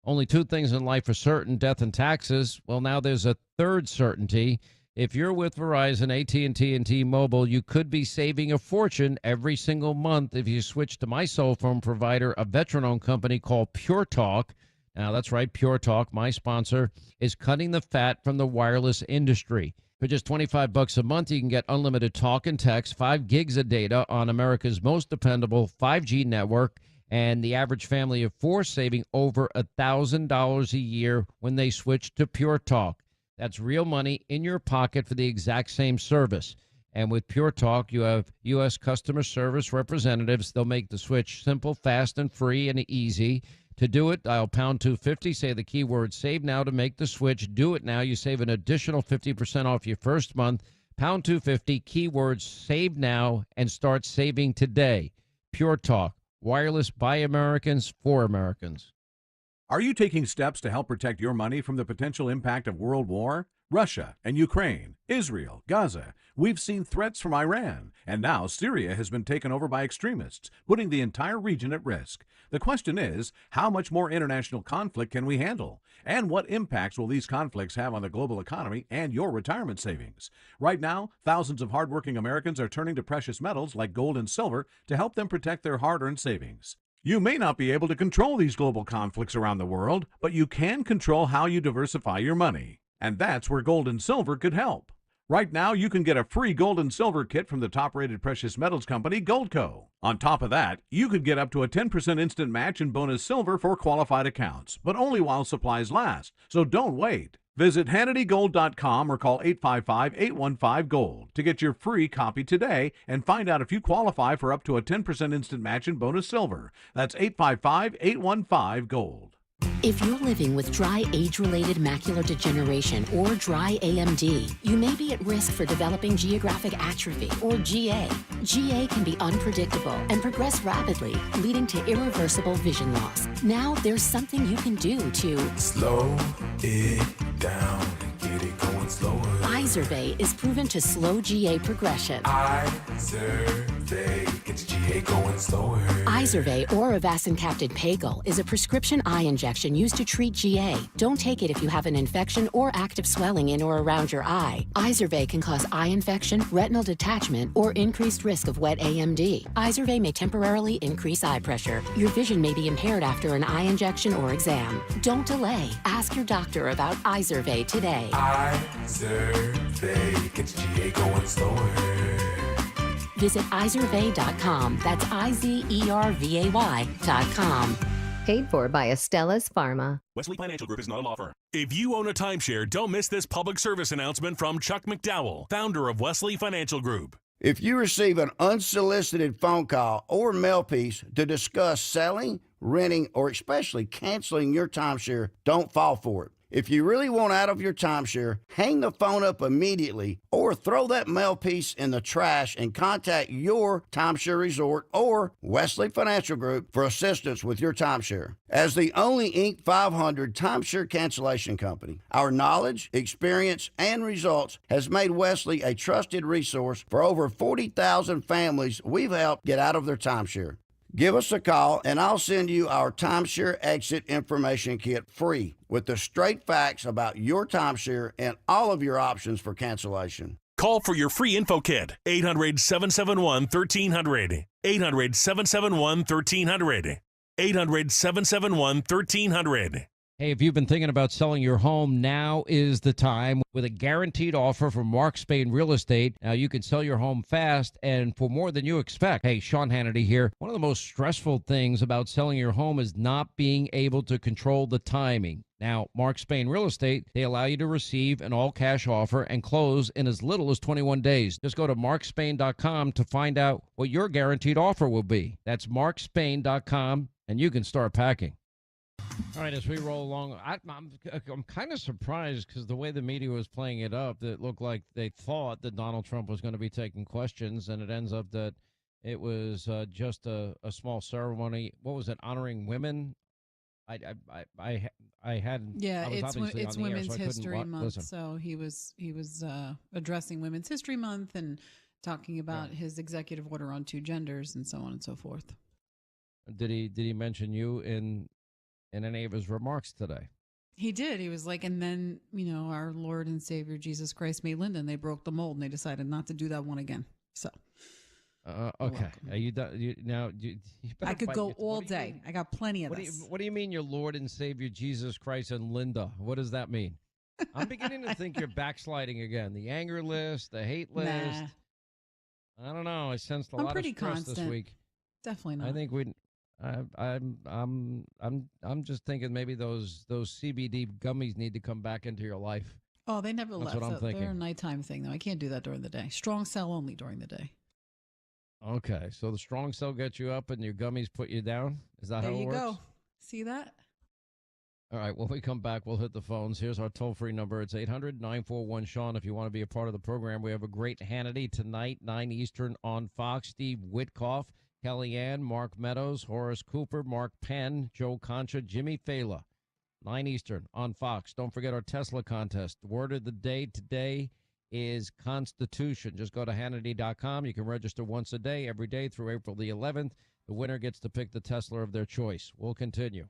Only two things in life are certain, death and taxes. Well, now there's a third certainty. If you're with Verizon, AT&T, and T-Mobile, you could be saving a fortune every single month if you switch to my cell phone provider, a veteran-owned company called Pure Talk. Now, that's right, Pure Talk, my sponsor, is cutting the fat from the wireless industry. For just $25 a month, you can get unlimited talk and text, 5 gigs of data on America's most dependable 5G network, and the average family of 4 saving over $1,000 a year when they switch to Pure Talk. That's real money in your pocket for the exact same service. And with Pure Talk, you have U.S. customer service representatives. They'll make the switch simple, fast, and free and easy. To do it, dial pound 250, say the keyword save now to make the switch. Do it now. You save an additional 50% off your first month. Pound 250, keyword save now, and start saving today. Pure Talk, wireless by Americans for Americans. Are you taking steps to help protect your money from the potential impact of world war? Russia and Ukraine, Israel, Gaza. We've seen threats from Iran, and now Syria has been taken over by extremists, putting the entire region at risk. The question is, how much more international conflict can we handle? And what impacts will these conflicts have on the global economy and your retirement savings? Right now, thousands of hardworking Americans are turning to precious metals like gold and silver to help them protect their hard-earned savings. You may not be able to control these global conflicts around the world, but you can control how you diversify your money. And that's where gold and silver could help. Right now, you can get a free gold and silver kit from the top-rated precious metals company, Goldco. On top of that, you could get up to a 10% instant match in bonus silver for qualified accounts, but only while supplies last. So don't wait. Visit HannityGold.com or call 855-815-GOLD to get your free copy today and find out if you qualify for up to a 10% instant match in bonus silver. That's 855-815-GOLD. If you're living with dry age-related macular degeneration or dry AMD, you may be at risk for developing geographic atrophy or GA. GA can be unpredictable and progress rapidly, leading to irreversible vision loss. Now there's something you can do to slow it down and get it going slower. Izervay is proven to slow GA progression. Izervay gets GA going slower. Izervay or avacincaptad pagel is a prescription eye injection used to treat GA. Don't take it if you have an infection or active swelling in or around your eye. Izervay can cause eye infection, retinal detachment, or increased risk of wet AMD. Izervay may temporarily increase eye pressure. Your vision may be impaired after an eye injection or exam. Don't delay. Ask your doctor about Izervay today. Izervay gets GA going slower. Visit Izervay.com. That's IZERVAY.com. Paid for by Astellas Pharma. Wesley Financial Group is not a law firm. If you own a timeshare, don't miss this public service announcement from Chuck McDowell, founder of Wesley Financial Group. If you receive an unsolicited phone call or mail piece to discuss selling, renting, or especially canceling your timeshare, don't fall for it. If you really want out of your timeshare, hang the phone up immediately or throw that mail piece in the trash and contact your timeshare resort or Wesley Financial Group for assistance with your timeshare. As the only Inc. 500 timeshare cancellation company, our knowledge, experience, and results has made Wesley a trusted resource for over 40,000 families we've helped get out of their timeshare. Give us a call, and I'll send you our timeshare exit information kit free with the straight facts about your timeshare and all of your options for cancellation. Call for your free info kit, 800-771-1300. 800-771-1300. 800-771-1300. Hey, if you've been thinking about selling your home, now is the time. With a guaranteed offer from Mark Spain Real Estate, now you can sell your home fast and for more than you expect. Hey, Sean Hannity here. One of the most stressful things about selling your home is not being able to control the timing. Now, Mark Spain Real Estate, they allow you to receive an all-cash offer and close in as little as 21 days. Just go to markspain.com to find out what your guaranteed offer will be. That's markspain.com, and you can start packing. All right, as we roll along, I'm kind of surprised because the way the media was playing it up, it looked like they thought that Donald Trump was going to be taking questions, and it ends up that it was just a small ceremony. What was it, honoring women? I hadn't. Yeah, it's Women's History Month, so he was addressing Women's History Month and talking about his executive order on 2 genders and so on and so forth. Did he mention you in in any of his remarks today. He did. He was like, and then, our Lord and Savior Jesus Christ made Linda, and they broke the mold, and they decided not to do that one again. So. Okay. Are you done? You I could go all day. I got plenty of this. What do you mean your Lord and Savior Jesus Christ and Linda? What does that mean? I'm beginning to think you're backsliding again. The anger list, the hate list. Nah. I don't know. I sensed a lot of stress constant. this week. Definitely not. I think I'm just thinking maybe those CBD gummies need to come back into your life. Oh, they never left. That's what I'm thinking. They're a nighttime thing, though. I can't do that during the day. Strong cell only during the day. Okay, so the strong cell gets you up and your gummies put you down? Is that how it works? There you go. See that? All right, when we come back, we'll hit the phones. Here's our toll-free number. It's 800-941-SEAN if you want to be a part of the program. We have a great Hannity tonight, 9 Eastern on Fox. Steve Witkoff, Kellyanne, Mark Meadows, Horace Cooper, Mark Penn, Joe Concha, Jimmy Fela. 9 Eastern on Fox. Don't forget our Tesla contest. The word of the day today is Constitution. Just go to Hannity.com. You can register once a day, every day through April the 11th. The winner gets to pick the Tesla of their choice. We'll continue.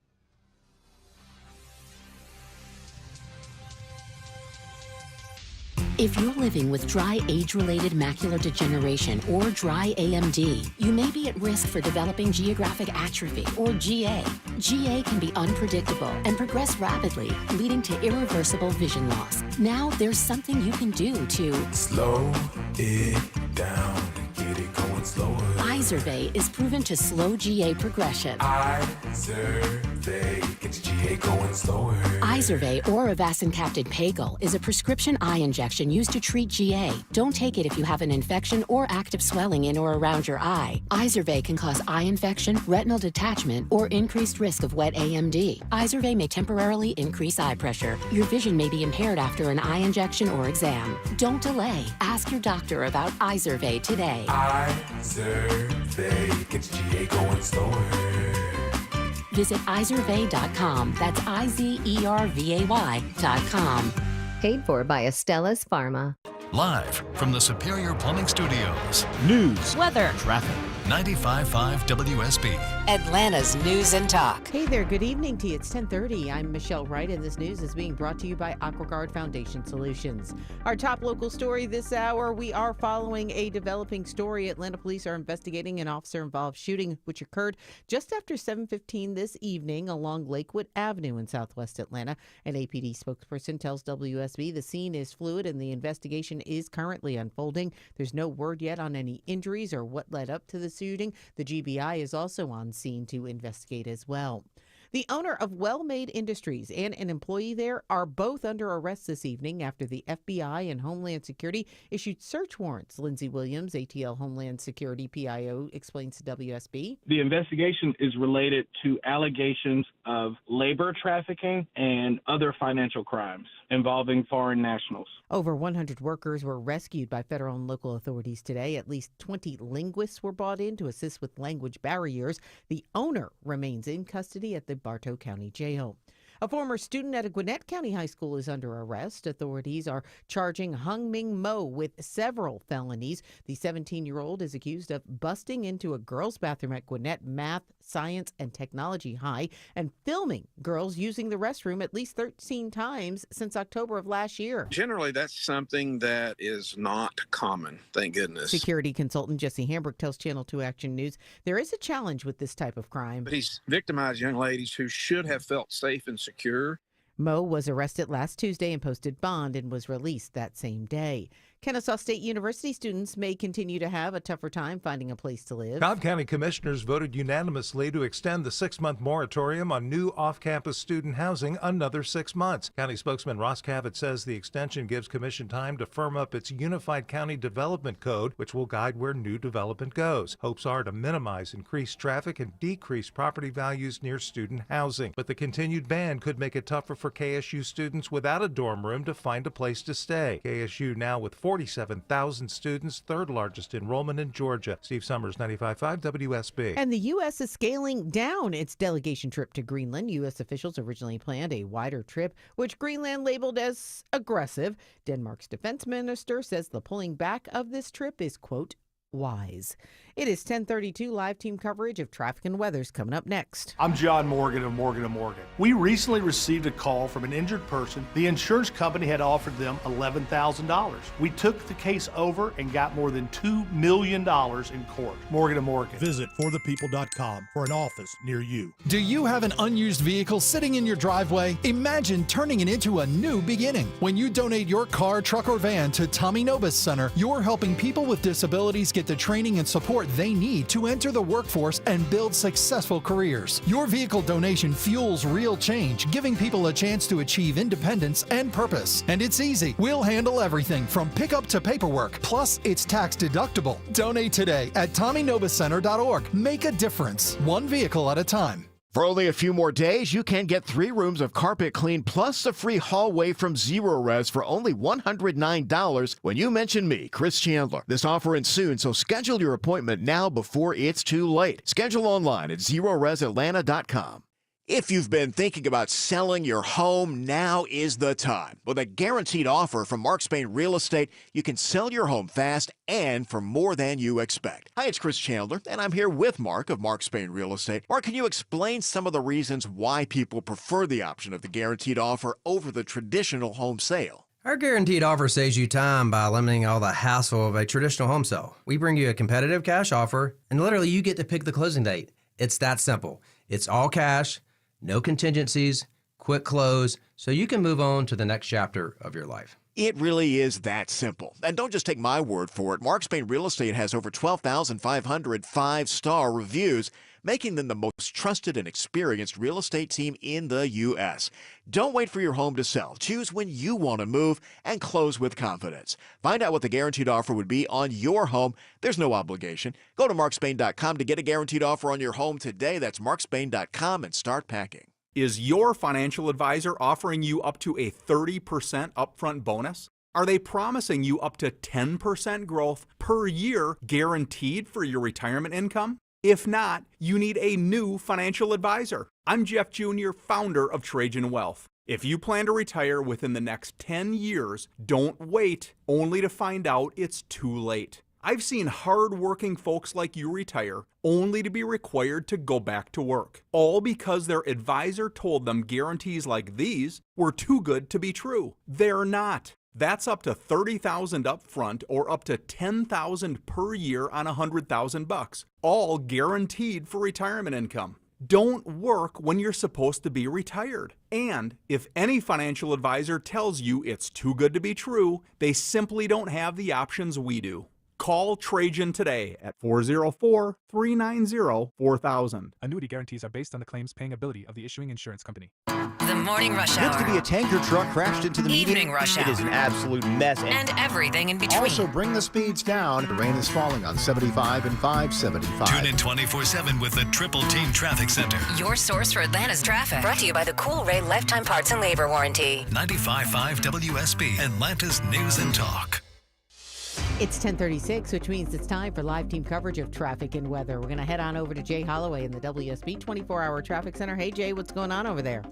If you're living with dry age-related macular degeneration or dry AMD, you may be at risk for developing geographic atrophy or GA. GA can be unpredictable and progress rapidly, leading to irreversible vision loss. Now there's something you can do to slow it down, get it going slower. Izervay is proven to slow GA progression. Izervay gets GA going slower. Izervay or Avastin-capted Pagel is a prescription eye injection used to treat GA. Don't take it if you have an infection or active swelling in or around your eye. Izervay can cause eye infection, retinal detachment, or increased risk of wet AMD. Izervay may temporarily increase eye pressure. Your vision may be impaired after an eye injection or exam. Don't delay. Ask your doctor about Izervay today. Izervay gets GA going slower. Visit Izervay.com. That's IZERVAY.com. Paid for by Estella's Pharma. Live from the Superior Plumbing Studios. News, weather, traffic. 95.5 WSB. Atlanta's News and Talk. Hey there, good evening to you. It's 10:30. I'm Michelle Wright, and this news is being brought to you by AquaGuard Foundation Solutions. Our top local story this hour, we are following a developing story. Atlanta police are investigating an officer-involved shooting which occurred just after 7:15 this evening along Lakewood Avenue in southwest Atlanta. An APD spokesperson tells WSB the scene is fluid and the investigation is currently unfolding. There's no word yet on any injuries or what led up to the shooting. The GBI is also on scene to investigate as well. The owner of Well-Made Industries and an employee there are both under arrest this evening after the FBI and Homeland Security issued search warrants. Lindsey Williams, ATL Homeland Security PIO, explains to WSB. The investigation is related to allegations of labor trafficking and other financial crimes involving foreign nationals. Over 100 workers were rescued by federal and local authorities today. At least 20 linguists were brought in to assist with language barriers. The owner remains in custody at the Bartow County Jail. A former student at a Gwinnett County high school is under arrest. Authorities are charging Hung Ming Mo with several felonies. The 17-year-old is accused of busting into a girls' bathroom at Gwinnett Math, Science, and Technology High and filming girls using the restroom at least 13 times since October of last year. Generally, that's something that is not common, thank goodness. Security consultant Jesse Hambrick tells Channel 2 Action News there is a challenge with this type of crime. But he's victimized young ladies who should have felt safe and secure. Mo was arrested last Tuesday and posted bond and was released that same day. Kennesaw State University students may continue to have a tougher time finding a place to live. Cobb County commissioners voted unanimously to extend the 6-month moratorium on new off-campus student housing another 6 months. County spokesman Ross Cavett says the extension gives commission time to firm up its Unified County Development Code, which will guide where new development goes. Hopes are to minimize increased traffic and decrease property values near student housing. But the continued ban could make it tougher for KSU students without a dorm room to find a place to stay. KSU now with 47,000 students, third largest enrollment in Georgia. Steve Summers, 95.5 WSB. And the U.S. is scaling down its delegation trip to Greenland. U.S. officials originally planned a wider trip, which Greenland labeled as aggressive. Denmark's defense minister says the pulling back of this trip is, quote, wise. It is 10:32. Live team coverage of traffic and weather's coming up next. I'm John Morgan of Morgan & Morgan. We recently received a call from an injured person. The insurance company had offered them $11,000. We took the case over and got more than $2 million in court. Morgan & Morgan. Visit forthepeople.com for an office near you. Do you have an unused vehicle sitting in your driveway? Imagine turning it into a new beginning. When you donate your car, truck, or van to Tommy Nobis Center, you're helping people with disabilities get the training and support they need to enter the workforce and build successful careers. Your vehicle donation fuels real change, giving people a chance to achieve independence and purpose. And it's easy. We'll handle everything from pickup to paperwork. Plus, it's tax deductible. Donate today at TommyNobisCenter.org. Make a difference, one vehicle at a time. For only a few more days, you can get 3 rooms of carpet clean plus a free hallway from Zero Res for only $109 when you mention me, Chris Chandler. This offer ends soon, so schedule your appointment now before it's too late. Schedule online at ZeroResAtlanta.com. If you've been thinking about selling your home, now is the time. With a guaranteed offer from Mark Spain Real Estate, you can sell your home fast and for more than you expect. Hi, it's Chris Chandler, and I'm here with Mark of Mark Spain Real Estate. Mark, can you explain some of the reasons why people prefer the option of the guaranteed offer over the traditional home sale? Our guaranteed offer saves you time by eliminating all the hassle of a traditional home sale. We bring you a competitive cash offer, and literally you get to pick the closing date. It's that simple. It's all cash. No contingencies, quick close, so you can move on to the next chapter of your life. It really is that simple. And don't just take my word for it. Mark Spain Real Estate has over 12,500 5-star reviews, making them the most trusted and experienced real estate team in the U.S. Don't wait for your home to sell. Choose when you want to move and close with confidence. Find out what the guaranteed offer would be on your home. There's no obligation. Go to markspain.com to get a guaranteed offer on your home today. That's markspain.com and start packing. Is your financial advisor offering you up to a 30% upfront bonus? Are they promising you up to 10% growth per year guaranteed for your retirement income? If not, you need a new financial advisor. I'm Jeff Jr., founder of Trajan Wealth. If you plan to retire within the next 10 years, don't wait only to find out it's too late. I've seen hard-working folks like you retire only to be required to go back to work, all because their advisor told them guarantees like these were too good to be true. They're not. That's up to $30,000 up front or up to $10,000 per year on $100,000, all guaranteed for retirement income. Don't work when you're supposed to be retired. And if any financial advisor tells you it's too good to be true, they simply don't have the options we do. Call Trajan today at 404-390-4000. Annuity guarantees are based on the claims paying ability of the issuing insurance company. The morning rush hour. Looks to be a tanker truck crashed into the Evening median. rush hour. It is an absolute mess. And everything in between. Also, bring the speeds down. The rain is falling on 75 and 575. Tune in 24/7 with the Triple Team Traffic Center. Your source for Atlanta's traffic. Brought to you by the Cool Ray Lifetime Parts and Labor Warranty. 95.5 WSB, Atlanta's News and Talk. It's 10:36, which means it's time for live team coverage of traffic and weather. We're going to head on over to Jay Holloway in the WSB 24-hour traffic center. Hey, Jay, what's going on over there?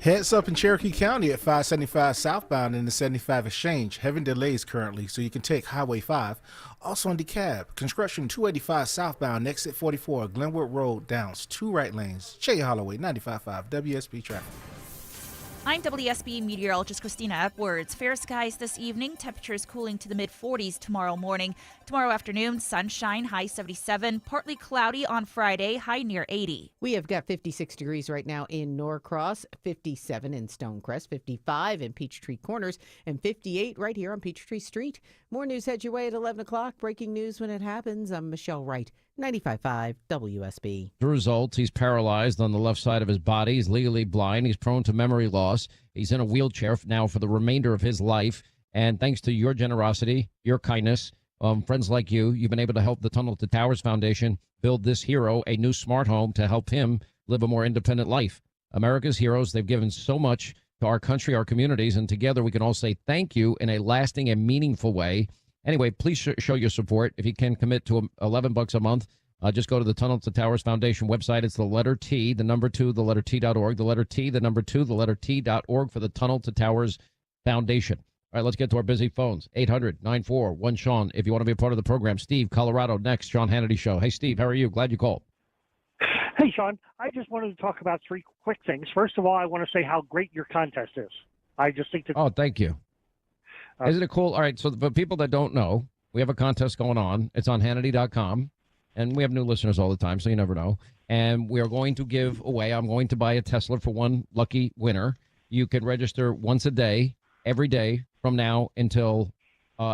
Heads up in Cherokee County at 575 southbound in the 75 exchange. Having delays currently, so you can take Highway 5. Also on DeKalb, construction 285 southbound, exit 44, Glenwood Road, Downs, 2 right lanes. Jay Holloway, 95.5 WSB traffic. I'm WSB meteorologist Christina Edwards. Fair skies this evening. Temperatures cooling to the mid-40s tomorrow morning. Tomorrow afternoon, sunshine, high 77. Partly cloudy on Friday, high near 80. We have got 56 degrees right now in Norcross, 57 in Stonecrest, 55 in Peachtree Corners, and 58 right here on Peachtree Street. More news heads your way at 11 o'clock. Breaking news when it happens. I'm Michelle Wright, 95.5 WSB. The result, he's paralyzed on the left side of his body. He's legally blind. He's prone to memory loss. He's in a wheelchair now for the remainder of his life. And thanks to your generosity, your kindness, friends like you, you've been able to help the Tunnel to Towers Foundation build this hero a new smart home to help him live a more independent life. America's heroes, they've given so much to our country, our communities, and together we can all say thank you in a lasting and meaningful way. Anyway, please show your support. If you can commit to $11 a month, just go to the Tunnel to Towers Foundation website. It's the letter T, the number 2, the letter T.org, the letter T, the number 2, the letter T.org for the Tunnel to Towers Foundation. All right, let's get to our busy phones. 800-941-SEAN. If you want to be a part of the program. Steve, Colorado, next. Sean Hannity Show. Hey, Steve, how are you? Glad you called. Hey, Sean. I just wanted to talk about three quick things. First of all, I want to say how great your contest is. I just think that. Oh, thank you. Isn't it cool? All right, so for people that don't know, we have a contest going on. It's on Hannity.com, and we have new listeners all the time, so you never know. And we are going to give away, I'm going to buy a Tesla for one lucky winner. You can register once a day, every day from now until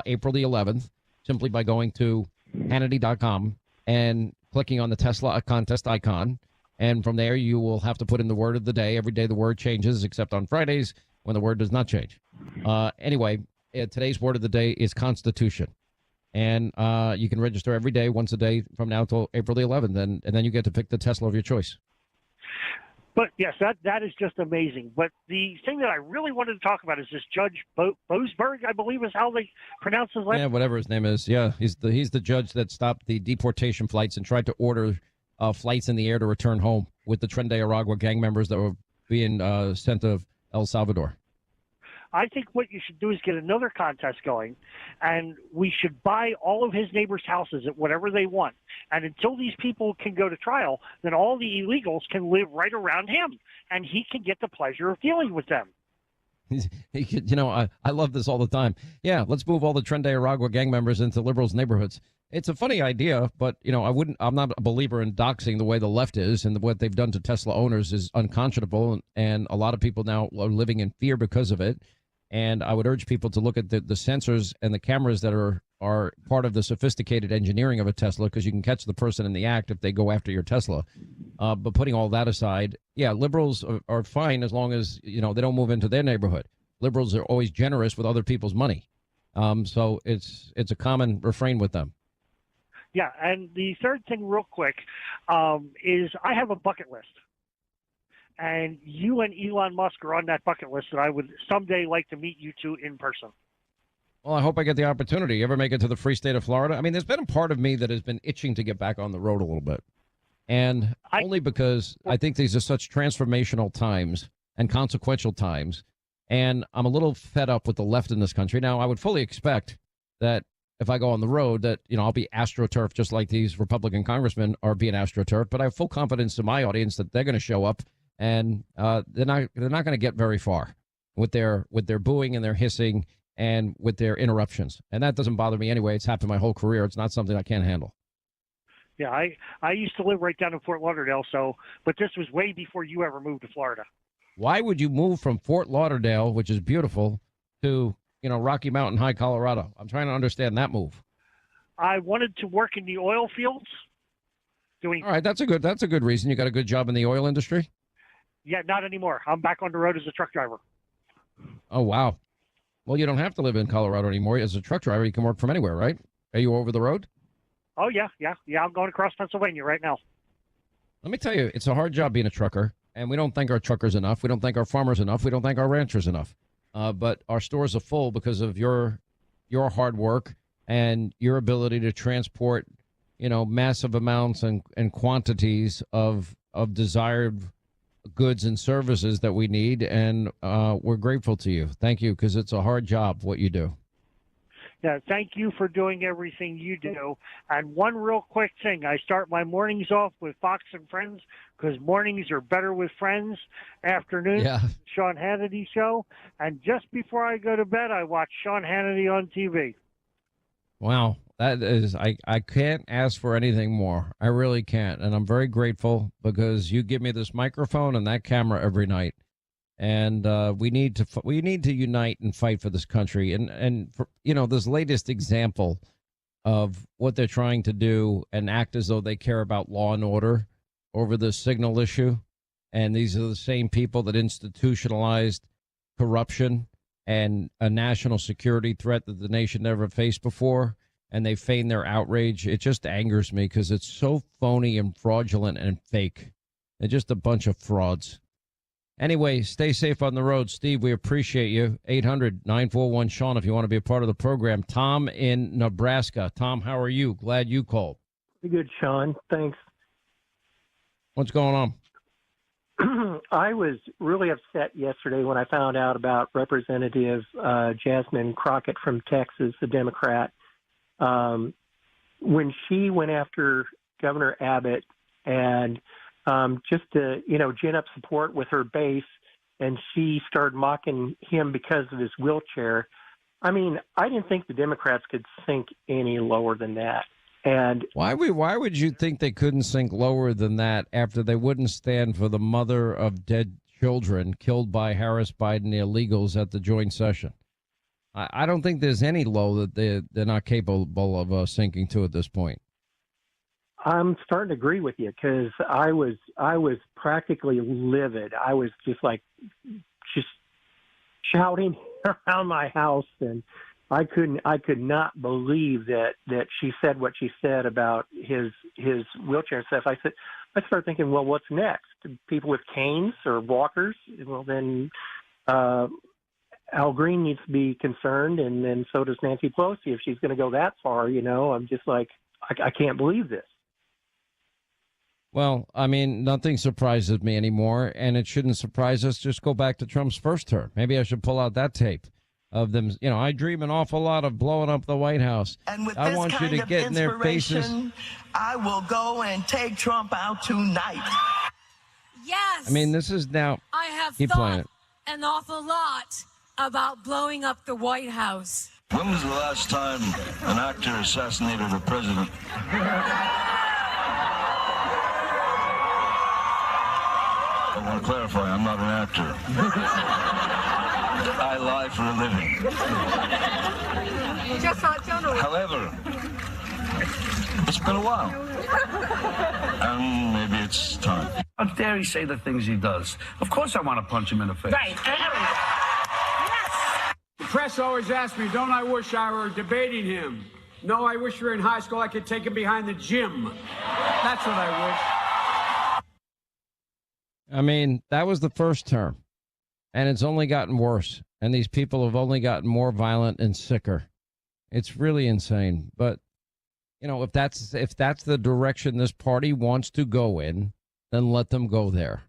April the 11th, simply by going to Hannity.com and clicking on the Tesla contest icon. And from there, you will have to put in the word of the day. Every day the word changes, except on Fridays when the word does not change. Anyway, today's word of the day is Constitution. And you can register every day, once a day from now until April the 11th. And then you get to pick the Tesla of your choice. But, yes, that is just amazing. But the thing that I really wanted to talk about is this Judge Boasberg, I believe is how they pronounce his name. Yeah, whatever his name is. Yeah, he's the judge that stopped the deportation flights and tried to order flights in the air to return home with the Tren de Aragua gang members that were being sent to El Salvador. I think what you should do is get another contest going, and we should buy all of his neighbors' houses at whatever they want. And until these people can go to trial, then all the illegals can live right around him, and he can get the pleasure of dealing with them. I love this all the time. Yeah, let's move all the Tren de Aragua gang members into liberals' neighborhoods. It's a funny idea, but I'm not a believer in doxing the way the left is, and what they've done to Tesla owners is unconscionable, and a lot of people now are living in fear because of it. And I would urge people to look at the sensors and the cameras that are part of the sophisticated engineering of a Tesla, because you can catch the person in the act if they go after your Tesla. But putting all that aside, yeah, liberals are fine as long as they don't move into their neighborhood. Liberals are always generous with other people's money, so it's a common refrain with them. Yeah, and the third thing, real quick, is I have a bucket list. And you and Elon Musk are on that bucket list, and I would someday like to meet you two in person. Well, I hope I get the opportunity. You ever make it to the free state of Florida? I mean, there's been a part of me that has been itching to get back on the road a little bit. And only because I think these are such transformational times and consequential times. And I'm a little fed up with the left in this country. Now, I would fully expect that if I go on the road that, I'll be astroturfed just like these Republican congressmen are being astroturfed. But I have full confidence in my audience that they're going to show up. And they're not going to get very far with their booing and their hissing and with their interruptions. And that doesn't bother me anyway. It's happened my whole career. It's not something I can't handle. Yeah, I used to live right down in Fort Lauderdale, but this was way before you ever moved to Florida. Why would you move from Fort Lauderdale, which is beautiful, to Rocky Mountain High, Colorado? I'm trying to understand that move. I wanted to work in the oil fields. All right, that's a good reason. You got a good job in the oil industry? Yeah, not anymore. I'm back on the road as a truck driver. Oh, wow. Well, you don't have to live in Colorado anymore. As a truck driver, you can work from anywhere, right? Are you over the road? Oh, yeah. I'm going across Pennsylvania right now. Let me tell you, it's a hard job being a trucker, and we don't thank our truckers enough. We don't thank our farmers enough. We don't thank our ranchers enough. But our stores are full because of your hard work and your ability to transport, massive amounts and quantities of desired goods and services that we need, and we're grateful to you. Thank you, because it's a hard job what you do. Yeah, thank you for doing everything you do. And one real quick thing, I start my mornings off with Fox and Friends because mornings are better with friends. Afternoons, Sean Hannity Show. And just before I go to bed, I watch Sean Hannity on TV. Wow. That is, I can't ask for anything more. I really can't. And I'm very grateful because you give me this microphone and that camera every night. And we need to unite and fight for this country. And for, this latest example of what they're trying to do and act as though they care about law and order over the signal issue. And these are the same people that institutionalized corruption and a national security threat that the nation never faced before. And they feign their outrage. It just angers me because it's so phony and fraudulent and fake. They're just a bunch of frauds. Anyway, stay safe on the road. Steve, we appreciate you. 800-941-SEAN if you want to be a part of the program. Tom in Nebraska. Tom, how are you? Glad you called. Pretty good, Sean. Thanks. What's going on? I was really upset yesterday when I found out about Representative Jasmine Crockett from Texas, the Democrat, when she went after Governor Abbott and just to, gin up support with her base, and she started mocking him because of his wheelchair. I mean, I didn't think the Democrats could sink any lower than that. And why would you think they couldn't sink lower than that after they wouldn't stand for the mother of dead children killed by Harris Biden illegals at the joint session? I don't think there's any low that they're not capable of sinking to at this point. I'm starting to agree with you because I was practically livid. I was just shouting around my house, and I could not believe that she said what she said about his wheelchair and stuff. I started thinking, well, what's next? People with canes or walkers? Well, then Al Green needs to be concerned, and then so does Nancy Pelosi if she's going to go that far. I'm just like, I can't believe this. Well, I mean, nothing surprises me anymore, and it shouldn't surprise us. Just go back to Trump's first term. Maybe I should pull out that tape of them. I dream an awful lot of blowing up the White House. And with I this want you kind to of get in their faces. I will go and take Trump out tonight. Yes. I mean, this is now. I have keep playing thought it. an awful lot about blowing up the White House. When was the last time an actor assassinated a president? I want to clarify, I'm not an actor. I lie for a living. However, it's been a while. And maybe it's time. How dare he say the things he does? Of course I want to punch him in the face. Right. The press always asks me, don't I wish I were debating him? No, I wish we were in high school. I could take him behind the gym. That's what I wish. I mean, that was the first term, and it's only gotten worse. And these people have only gotten more violent and sicker. It's really insane. But, if that's the direction this party wants to go in, then let them go there,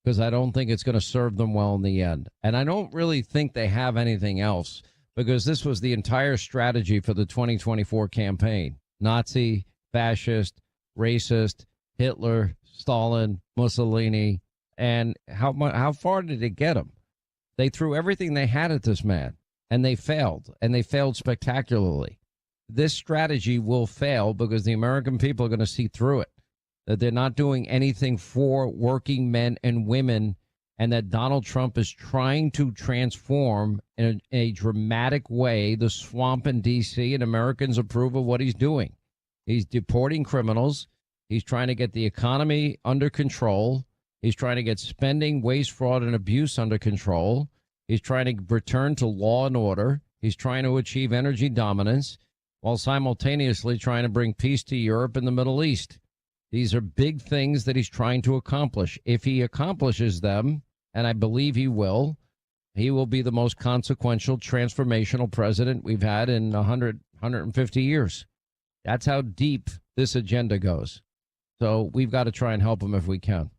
because I don't think it's going to serve them well in the end. And I don't really think they have anything else, because this was the entire strategy for the 2024 campaign. Nazi, fascist, racist, Hitler, Stalin, Mussolini. And how far did it get them? They threw everything they had at this man, and they failed spectacularly. This strategy will fail because the American people are going to see through it, that they're not doing anything for working men and women, and that Donald Trump is trying to transform in a dramatic way the swamp in D.C., and Americans approve of what he's doing. He's deporting criminals. He's trying to get the economy under control. He's trying to get spending, waste, fraud, and abuse under control. He's trying to return to law and order. He's trying to achieve energy dominance while simultaneously trying to bring peace to Europe and the Middle East. These are big things that he's trying to accomplish. If he accomplishes them, and I believe he will be the most consequential, transformational president we've had in 150 years. That's how deep this agenda goes. So we've got to try and help him if we can.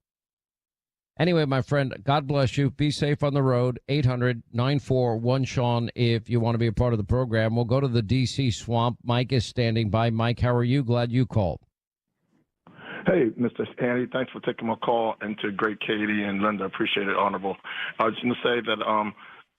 Anyway, my friend, God bless you. Be safe on the road. 800-941-SEAN if you want to be a part of the program. We'll go to the D.C. swamp. Mike is standing by. Mike, how are you? Glad you called. Hey, Mr. Andy, thanks for taking my call, and to great Katie and Linda. Appreciate it, Honorable. I was going to say that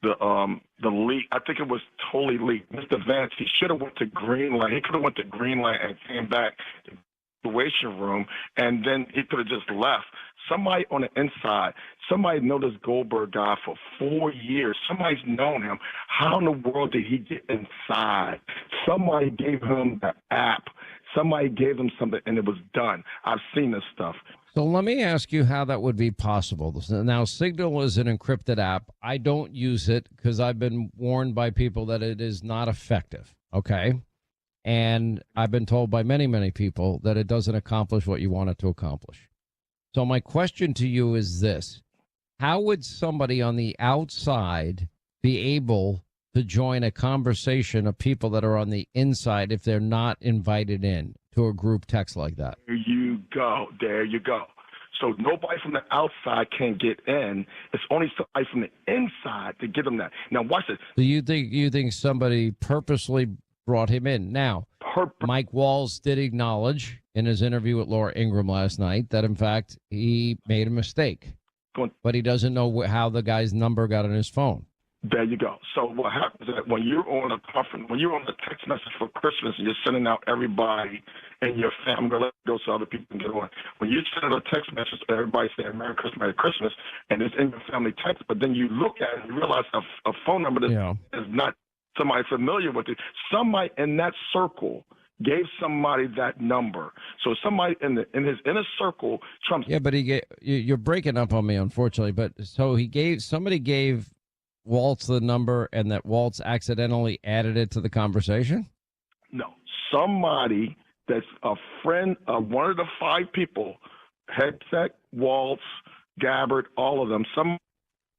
the leak, I think it was totally leaked. Mr. Vance, he should have went to Greenland. He could have went to Greenland and came back to the situation room, and then he could have just left. Somebody on the inside, somebody know this Goldberg guy for 4 years. Somebody's known him. How in the world did he get inside? Somebody gave him the app. Somebody gave him something, and it was done. I've seen this stuff. So let me ask you how that would be possible. Now, Signal is an encrypted app. I don't use it because I've been warned by people that it is not effective, okay? And I've been told by many, many people that it doesn't accomplish what you want it to accomplish. So my question to you is this. How would somebody on the outside be able to join a conversation of people that are on the inside if they're not invited in to a group text like that? There you go. There you go. So nobody from the outside can get in. It's only somebody from the inside to get them that. Now watch this. So you think somebody purposely brought him in? Now, Mike Walls did acknowledge in his interview with Laura Ingraham last night that, in fact, he made a mistake. But he doesn't know how the guy's number got on his phone. There you go. So what happens is that when you're on a conference, when you're on the text message for Christmas and you're sending out everybody in your family, I'm going to let it go so other people can get on. When you send out a text message to everybody saying Merry Christmas, and it's in your family text, but then you look at it and you realize a phone number that is not somebody familiar with it. Somebody in that circle gave somebody that number. So somebody in his inner circle, Trump. Yeah, but you're breaking up on me, unfortunately. But so somebody gave Waltz the number, and that Waltz accidentally added it to the conversation? No, somebody that's a friend of one of the 5 people, Hegseth, Waltz, Gabbard, all of them.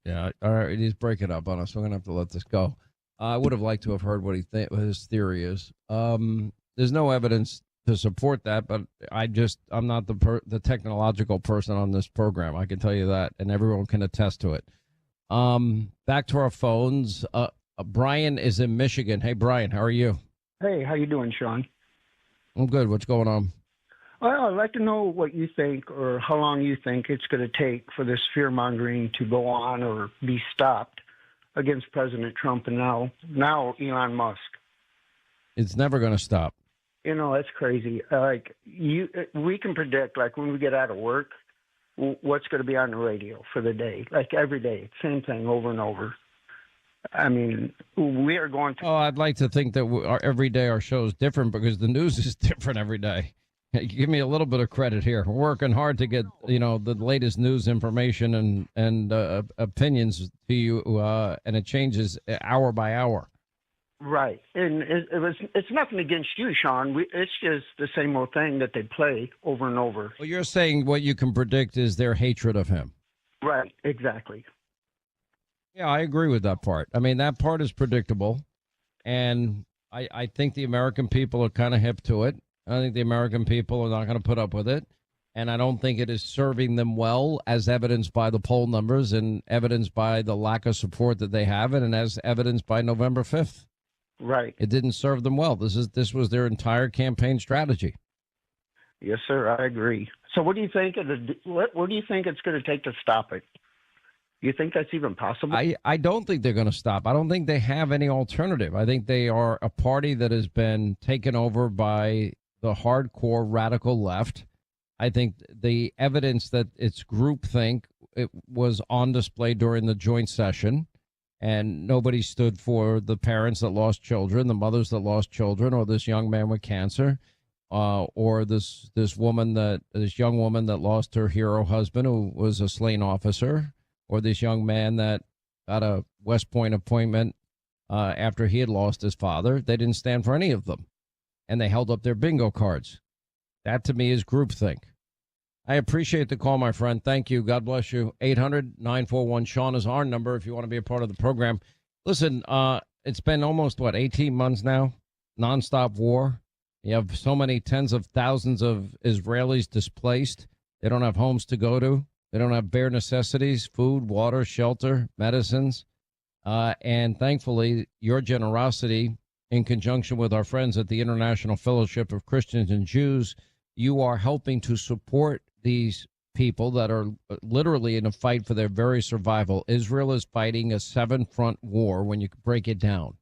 Yeah, all right, he's breaking up on us. We're going to have to let this go. I would have liked to have heard what what his theory is. There's no evidence to support that, but I'm not the technological person on this program. I can tell you that, and everyone can attest to it. Back to our phones. Brian is in Michigan. Hey, Brian, how are you? Hey, how you doing, Sean? I'm good. What's going on? Well, I'd like to know what you think or how long you think it's going to take for this fear-mongering to go on or be stopped against President Trump and now Elon Musk. It's never going to stop. That's crazy. We can predict, like when we get out of work, what's going to be on the radio for the day, like every day, same thing over and over. I mean, we are going to. Oh, I'd like to think that every day our show is different because the news is different every day. Give me a little bit of credit here. We're working hard to get the latest news information and opinions to you, and it changes hour by hour. Right, and it's nothing against you, Sean. It's just the same old thing that they play over and over. Well, you're saying what you can predict is their hatred of him. Right, exactly. Yeah, I agree with that part. I mean, that part is predictable, and I think the American people are kind of hip to it. I think the American people are not going to put up with it, and I don't think it is serving them well, as evidenced by the poll numbers and evidenced by the lack of support that they have, and as evidenced by November 5th. Right. It didn't serve them well. This was their entire campaign strategy. Yes, sir. I agree. So what do you think what do you think it's going to take to stop it? You think that's even possible? I don't think they're going to stop. I don't think they have any alternative. I think they are a party that has been taken over by the hardcore radical left. I think the evidence that it's groupthink, it was on display during the joint session. And nobody stood for the parents that lost children, the mothers that lost children, or this young man with cancer, or this young woman that lost her hero husband who was a slain officer, or this young man that got a West Point appointment after he had lost his father. They didn't stand for any of them, and they held up their bingo cards. That to me is groupthink. I appreciate the call, my friend. Thank you. God bless you. 800-941-SEAN is our number if you want to be a part of the program. Listen, it's been almost, 18 months now? Nonstop war. You have so many tens of thousands of Israelis displaced. They don't have homes to go to. They don't have bare necessities, food, water, shelter, medicines. And thankfully, your generosity, in conjunction with our friends at the International Fellowship of Christians and Jews, you are helping to support these people that are literally in a fight for their very survival. Israel is fighting a 7-front war when you break it down,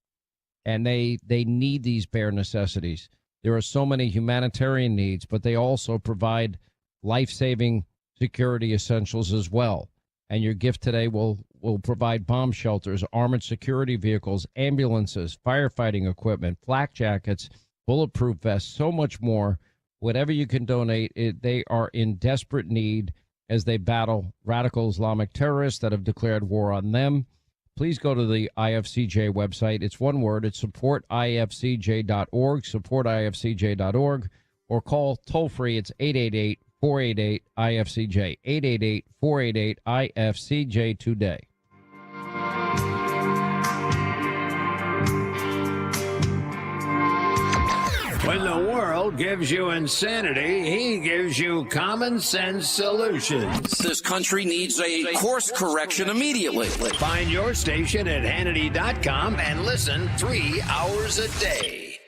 and they need these bare necessities. There are so many humanitarian needs, but they also provide life-saving security essentials as well. And your gift today will provide bomb shelters, armored security vehicles, ambulances, firefighting equipment, flak jackets, bulletproof vests, so much more. Whatever you can donate, they are in desperate need as they battle radical Islamic terrorists that have declared war on them. Please go to the IFCJ website. It's one word. It's supportifcj.org, supportifcj.org, or call toll-free. It's 888-488-IFCJ, 888-488-IFCJ today. When the world Bill gives you insanity, he gives you common sense solutions. This country needs a course correction immediately. Find your station at Hannity.com and listen 3 hours a day.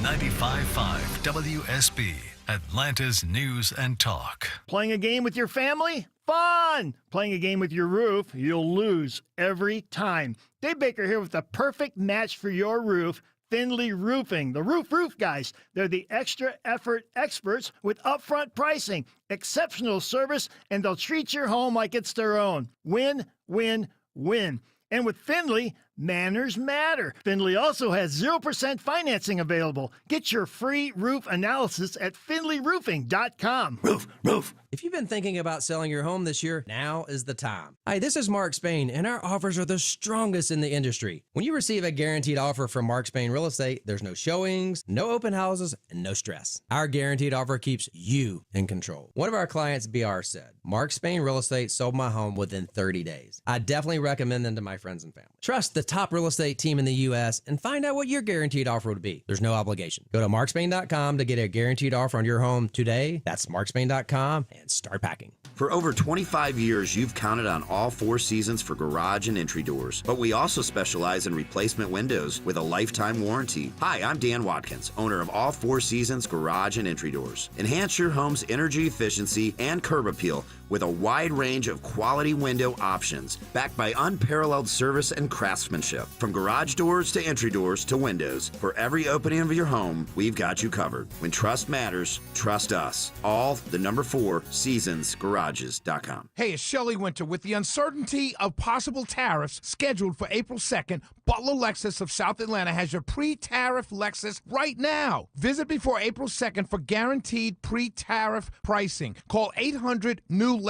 95.5 WSB, Atlanta's News and Talk. Playing a game with your family? Fun! Playing a game with your roof? You'll lose every time. Dave Baker here with the perfect match for your roof. Findlay Roofing, the roof guys. They're the extra effort experts with upfront pricing, exceptional service, and they'll treat your home like it's their own. Win, win, win. And with Findlay, manners matter. Findlay also has 0% financing available. Get your free roof analysis at FindlayRoofing.com. Roof. If you've been thinking about selling your home this year, now is the time. Hi, this is Mark Spain, and our offers are the strongest in the industry. When you receive a guaranteed offer from Mark Spain Real Estate, there's no showings, no open houses, and no stress. Our guaranteed offer keeps you in control. One of our clients, BR, said, Mark Spain Real Estate sold my home within 30 days. I definitely recommend them to my friends and family. Trust the top real estate team in the U.S. and find out what your guaranteed offer would be. There's no obligation. Go to markspain.com to get a guaranteed offer on your home today. That's markspain.com and start packing. For over 25 years, you've counted on All Four Seasons for garage and entry doors. But we also specialize in replacement windows with a lifetime warranty. Hi, I'm Dan Watkins, owner of All Four Seasons Garage and Entry Doors. Enhance your home's energy efficiency and curb appeal with a wide range of quality window options, backed by unparalleled service and craftsmanship. From garage doors to entry doors to windows, for every opening of your home, we've got you covered. When trust matters, trust us. All the number 4 seasonsgarages.com. Hey, it's Shelley Winter. With the uncertainty of possible tariffs scheduled for April 2nd, Butler Lexus of South Atlanta has your pre-tariff Lexus right now. Visit before April 2nd for guaranteed pre-tariff pricing. Call 800-NEW-LEXUS.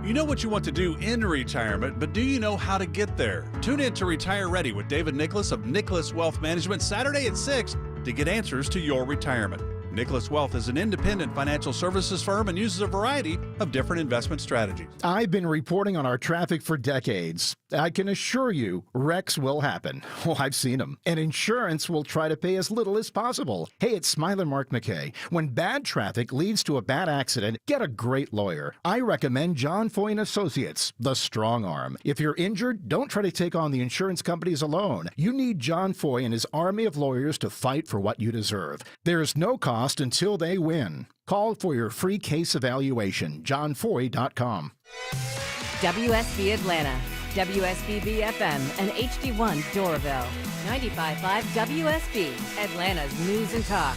You know what you want to do in retirement, but do you know how to get there? Tune in to Retire Ready with David Nicholas of Nicholas Wealth Management Saturday at 6 to get answers to your retirement. Nicholas Wealth is an independent financial services firm and uses a variety of different investment strategies. I've been reporting on our traffic for decades. I can assure you, wrecks will happen. Oh, I've seen them. And insurance will try to pay as little as possible. Hey, it's Smiler Mark McKay. When bad traffic leads to a bad accident, get a great lawyer. I recommend John Foy & Associates, the strong arm. If you're injured, don't try to take on the insurance companies alone. You need John Foy and his army of lawyers to fight for what you deserve. There's no cost until they win. Call for your free case evaluation. JohnFoy.com. WSB Atlanta, WSBB FM, and HD1 Doraville. 95.5 WSB, Atlanta's News and Talk.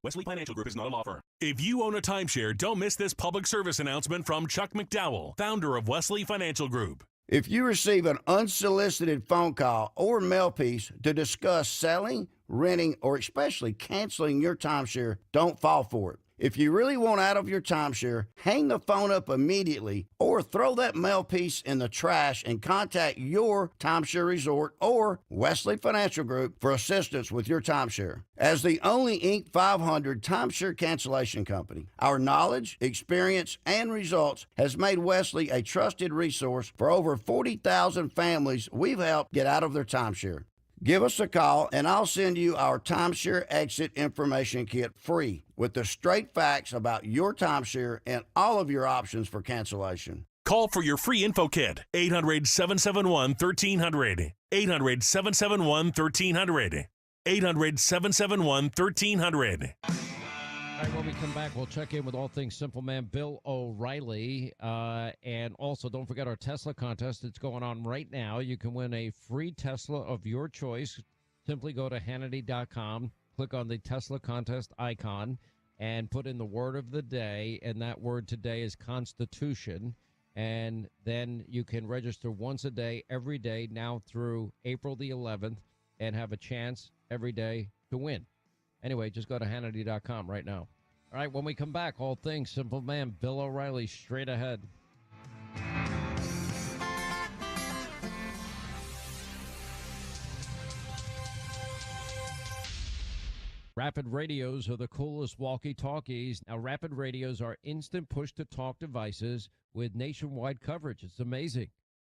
Wesley Financial Group is not a law firm. If you own a timeshare, don't miss this public service announcement from Chuck McDowell, founder of Wesley Financial Group. If you receive an unsolicited phone call or mail piece to discuss selling, renting, or especially canceling your timeshare, don't fall for it. If you really want out of your timeshare, hang the phone up immediately or throw that mail piece in the trash and contact your timeshare resort or Wesley Financial Group for assistance with your timeshare. As the only Inc. 500 timeshare cancellation company, our knowledge, experience, and results has made Wesley a trusted resource for over 40,000 families we've helped get out of their timeshare. Give us a call, and I'll send you our timeshare exit information kit free with the straight facts about your timeshare and all of your options for cancellation. Call for your free info kit, 800-771-1300. 800-771-1300. 800-771-1300. All right, when we come back, we'll check in with all things Simple Man Bill O'Reilly. And also, don't forget our Tesla contest. It's going on right now. You can win a free Tesla of your choice. Simply go to Hannity.com, click on the Tesla contest icon, and put in the word of the day. And that word today is Constitution. And then you can register once a day, every day, now through April the 11th, and have a chance every day to win. Anyway, just go to Hannity.com right now. All right, when we come back, all things Simple Man Bill O'Reilly straight ahead. Rapid radios are the coolest walkie-talkies. Now, Rapid radios are instant push-to-talk devices with nationwide coverage. It's amazing.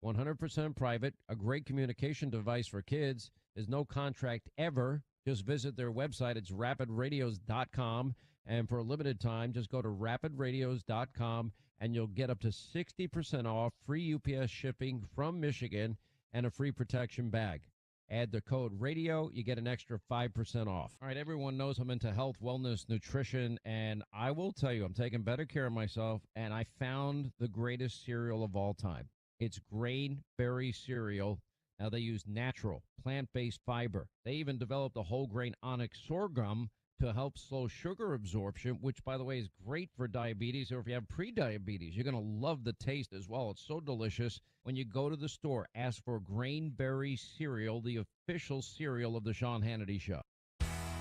100% private, a great communication device for kids. There's no contract ever. Just visit their website. It's rapidradios.com. And for a limited time, just go to rapidradios.com and you'll get up to 60% off, free UPS shipping from Michigan, and a free protection bag. Add the code radio, you get an extra 5% off. All right, everyone knows I'm into health, wellness, nutrition, and I will tell you, I'm taking better care of myself, and I found the greatest cereal of all time. It's Grain Berry cereal. Now, they use natural, plant-based fiber. They even developed a whole grain onyx sorghum to help slow sugar absorption, which, by the way, is great for diabetes, or if you have pre-diabetes. You're going to love the taste as well. It's so delicious. When you go to the store, ask for Grain Berry cereal, the official cereal of the Sean Hannity Show.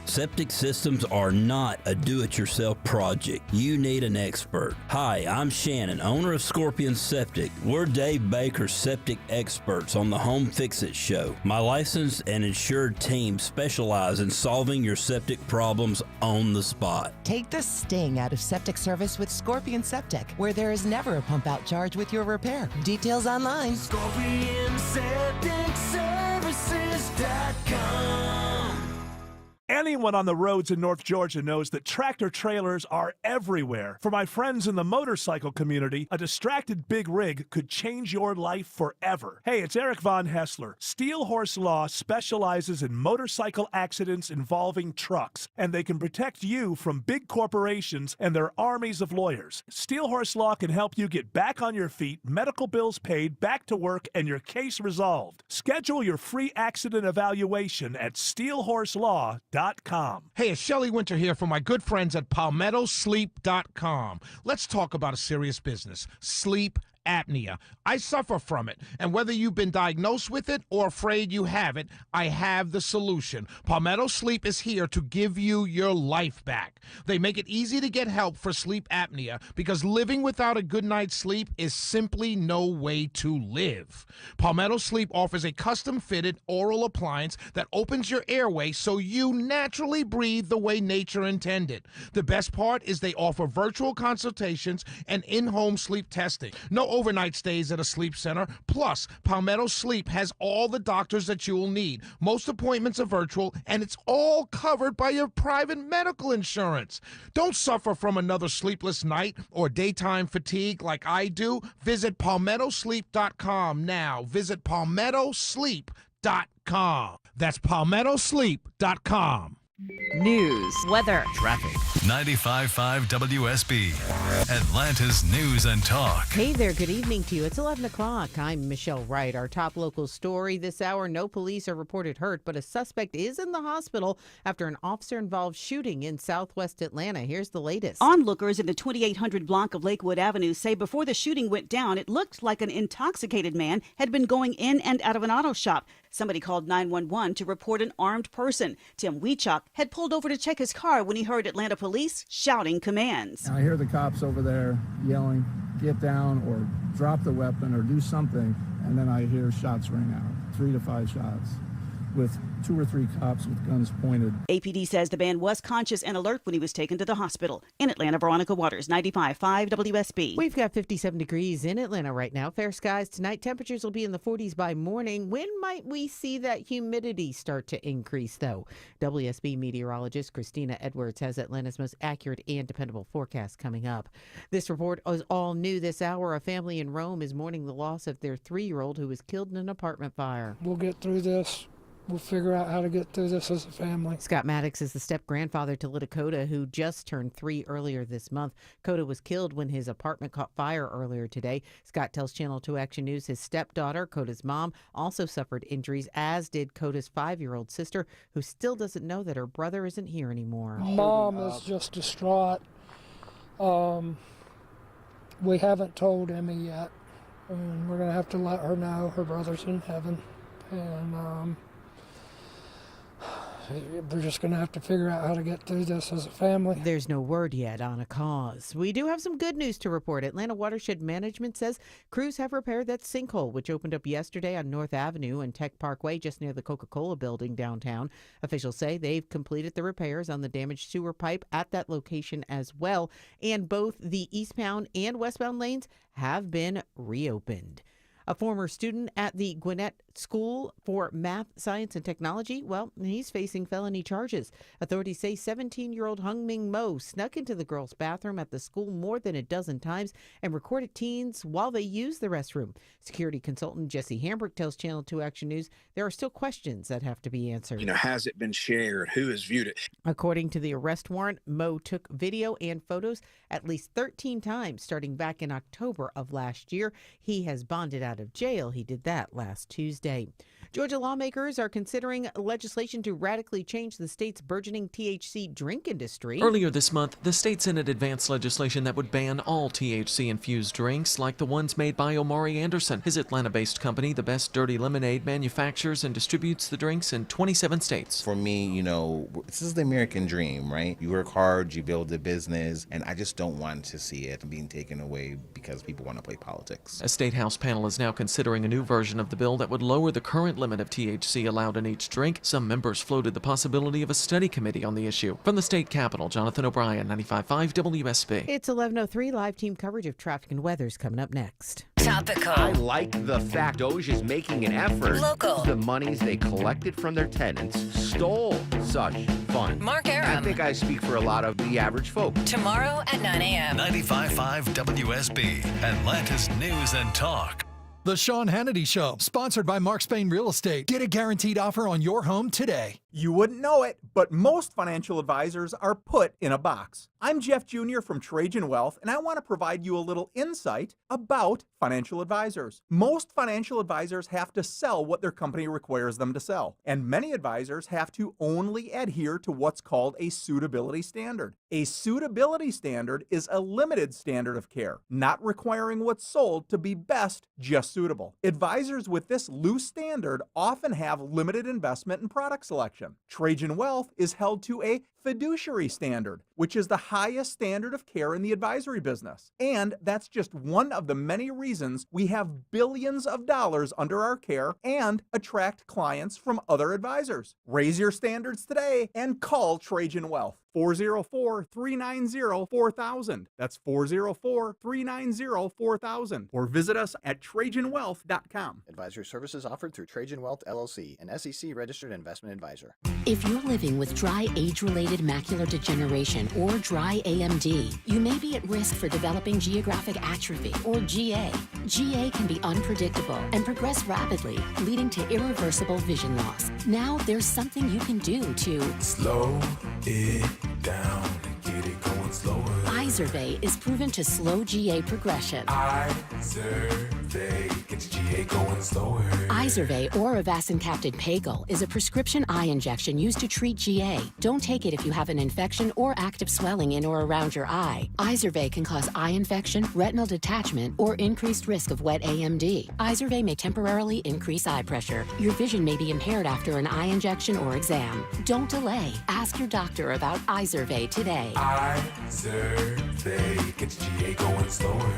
Septic systems are not a do-it-yourself project. You need an expert. Hi, I'm Shannon, owner of Scorpion Septic. We're Dave Baker's septic experts on the Home Fix-It show. My licensed and insured team specialize in solving your septic problems on the spot. Take the sting out of septic service with Scorpion Septic, where there is never a pump-out charge with your repair. Details online. ScorpionSepticServices.com. Anyone on the roads in North Georgia knows that tractor trailers are everywhere. For my friends in the motorcycle community, a distracted big rig could change your life forever. Hey, it's Eric Von Hessler. Steel Horse Law specializes in motorcycle accidents involving trucks, and they can protect you from big corporations and their armies of lawyers. Steel Horse Law can help you get back on your feet, medical bills paid, back to work, and your case resolved. Schedule your free accident evaluation at steelhorselaw.com. Hey, it's Shelley Winter here for my good friends at PalmettoSleep.com. Let's talk about a serious business, sleep apnea. I suffer from it, and whether you've been diagnosed with it or afraid you have it, I have the solution. Palmetto Sleep is here to give you your life back. They make it easy to get help for sleep apnea because living without a good night's sleep is simply no way to live. Palmetto Sleep offers a custom-fitted oral appliance that opens your airway so you naturally breathe the way nature intended. The best part is they offer virtual consultations and in-home sleep testing. No overnight stays at a sleep center. Plus, Palmetto Sleep has all the doctors that you will need. Most appointments are virtual, and it's all covered by your private medical insurance. Don't suffer from another sleepless night or daytime fatigue like I do. Visit PalmettoSleep.com now. Visit PalmettoSleep.com. That's PalmettoSleep.com. News, weather, traffic. 95.5 WSB, Atlanta's News and Talk. Hey there, good evening to you. It's 11 o'clock. I'm Michelle Wright. Our top local story this hour, no police are reported hurt, but a suspect is in the hospital after an officer-involved shooting in southwest Atlanta. Here's the latest. Onlookers in the 2800 block of Lakewood Avenue say before the shooting went down, it looked like an intoxicated man had been going in and out of an auto shop. Somebody called 911 to report an armed person. Tim Weechuk had pulled over to check his car when he heard Atlanta police shouting commands. I hear the cops over there yelling, get down or drop the weapon or do something, and then I hear shots ring out, 3 to 5 shots, with 2 or 3 cops with guns pointed. APD says the man was conscious and alert when he was taken to the hospital. In Atlanta, Veronica Waters, 95.5 WSB. We've got 57 degrees in Atlanta right now. Fair skies tonight. Temperatures will be in the 40s by morning. When might we see that humidity start to increase, though? WSB meteorologist Christina Edwards has Atlanta's most accurate and dependable forecast coming up. This report is all new this hour. A family in Rome is mourning the loss of their 3-year-old who was killed in an apartment fire. We'll get through this. We'll figure out how to get through this as a family. Scott Maddox is the step-grandfather to Lita Coda, who just turned 3 earlier this month. Coda was killed when his apartment caught fire earlier today. Scott tells Channel 2 Action News his stepdaughter, Coda's mom, also suffered injuries, as did Coda's 5-year-old sister, who still doesn't know that her brother isn't here anymore. Mom is just distraught. We haven't told Emmy yet, and we're going to have to let her know her brother's in heaven. And we're just going to have to figure out how to get through this as a family. There's no word yet on a cause. We do have some good news to report. Atlanta Watershed Management says crews have repaired that sinkhole, which opened up yesterday on North Avenue and Tech Parkway, just near the Coca-Cola building downtown. Officials say they've completed the repairs on the damaged sewer pipe at that location as well, and both the eastbound and westbound lanes have been reopened. A former student at the Gwinnett School for Math, Science, and Technology, well, he's facing felony charges. Authorities say 17-year-old Hung Ming Mo snuck into the girls' bathroom at the school more than a dozen times and recorded teens while they used the restroom. Security consultant Jesse Hambrick tells Channel 2 Action News there are still questions that have to be answered. Has it been shared? Who has viewed it? According to the arrest warrant, Mo took video and photos at least 13 times starting back in October of last year. He has bonded out of jail. He did that last Tuesday. Georgia lawmakers are considering legislation to radically change the state's burgeoning THC drink industry. Earlier this month, the state Senate advanced legislation that would ban all THC-infused drinks like the ones made by Omari Anderson. His Atlanta-based company, The Best Dirty Lemonade, manufactures and distributes the drinks in 27 states. For me, this is the American dream, right? You work hard, you build a business, and I just don't want to see it being taken away because people want to play politics. A state house panel is now considering a new version of the bill that would lower the current limit of THC allowed in each drink. Some members floated the possibility of a study committee on the issue. From the state capitol, Jonathan O'Brien, 95.5 WSB. It's 11:03. Live team coverage of traffic and weather is coming up next. Topical. I like the fact Doge is making an effort. Local. The monies they collected from their tenants stole such fun. Mark Aram. I think I speak for a lot of the average folk. Tomorrow at 9 a.m. 95.5 WSB, Atlanta's News and Talk. The Sean Hannity Show, sponsored by Mark Spain Real Estate. Get a guaranteed offer on your home today. You wouldn't know it, but most financial advisors are put in a box. I'm Jeff Jr. from Trajan Wealth, and I want to provide you a little insight about financial advisors. Most financial advisors have to sell what their company requires them to sell, and many advisors have to only adhere to what's called a suitability standard. A suitability standard is a limited standard of care, not requiring what's sold to be best, just suitable. Advisors with this loose standard often have limited investment and product selection. Trajan Wealth is held to a fiduciary standard, which is the highest standard of care in the advisory business. And that's just one of the many reasons we have billions of dollars under our care and attract clients from other advisors. Raise your standards today and call Trajan Wealth. 404-390-4000. That's 404-390-4000. Or visit us at TrajanWealth.com. Advisory services offered through Trajan Wealth, LLC, an SEC-registered investment advisor. If you're living with dry age-related macular degeneration or dry AMD, you may be at risk for developing geographic atrophy or GA. GA can be unpredictable and progress rapidly, leading to irreversible vision loss. Now there's something you can do to slow it down and get it going slower. Izervay is proven to slow GA progression. Izervay gets GA going slower. Izervay or avacincaptad pegol is a prescription eye injection used to treat GA. Don't take it if you have an infection or active swelling in or around your eye. Izervay can cause eye infection, retinal detachment, or increased risk of wet AMD. Izervay may temporarily increase eye pressure. Your vision may be impaired after an eye injection or exam. Don't delay. Ask your doctor about Izervay today. Izervay gets GA going slower.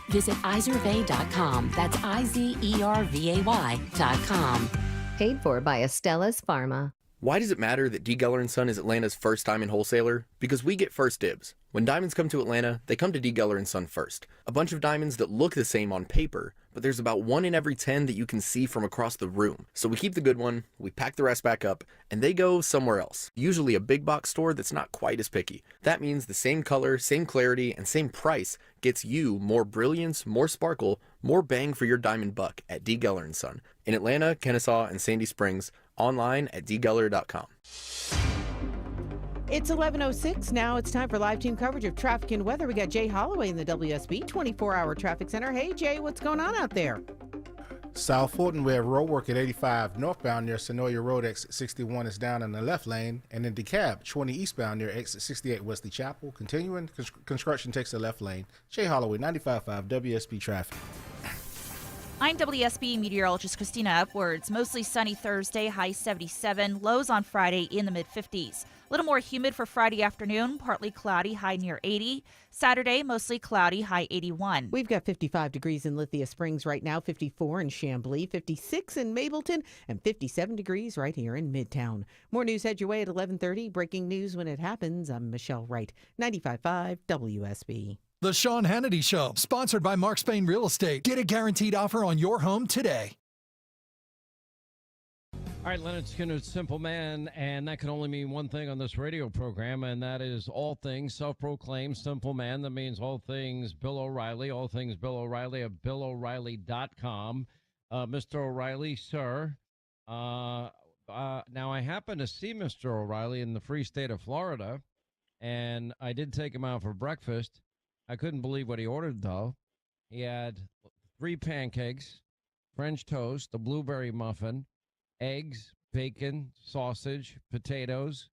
Visit Izervay.com. That's IZERVAY.com. Paid for by Astellas Pharma. Why does it matter that D. Geller & Son is Atlanta's first diamond wholesaler? Because we get first dibs. When diamonds come to Atlanta, they come to D. Geller & Son first. A bunch of diamonds that look the same on paper, but there's about 1 in every 10 that you can see from across the room. So we keep the good one, we pack the rest back up, and they go somewhere else. Usually a big box store that's not quite as picky. That means the same color, same clarity, and same price gets you more brilliance, more sparkle, more bang for your diamond buck at D. Geller & Son. In Atlanta, Kennesaw, and Sandy Springs, online at dgeller.com. It's 11:06. Now it's time for live team coverage of traffic and weather. We got Jay Holloway in the WSB 24-hour traffic center. Hey, Jay, what's going on out there? South Fulton, we have roadwork at 85 northbound near Sonoya Road. Exit 61 is down in the left lane. And in DeKalb, 20 eastbound near exit 68 Wesley Chapel. Continuing, construction takes the left lane. Jay Holloway, 95.5 WSB traffic. I'm WSB meteorologist Christina Edwards. Mostly sunny Thursday, high 77. Lows on Friday in the mid-50s. A little more humid for Friday afternoon, partly cloudy, high near 80. Saturday, mostly cloudy, high 81. We've got 55 degrees in Lithia Springs right now, 54 in Chamblee, 56 in Mableton, and 57 degrees right here in Midtown. More news head your way at 11:30. Breaking news when it happens. I'm Michelle Wright, 95.5 WSB. The Sean Hannity Show, sponsored by Mark Spain Real Estate. Get a guaranteed offer on your home today. All right, Leonard Skinner's Simple Man, and that can only mean one thing on this radio program, and that is all things self-proclaimed Simple Man. That means all things Bill O'Reilly, all things Bill O'Reilly at BillO'Reilly.com. Mr. O'Reilly, sir, now I happened to see Mr. O'Reilly in the free state of Florida, and I did take him out for breakfast. I couldn't believe what he ordered, though. He had 3 pancakes, French toast, a blueberry muffin, eggs, bacon, sausage, potatoes,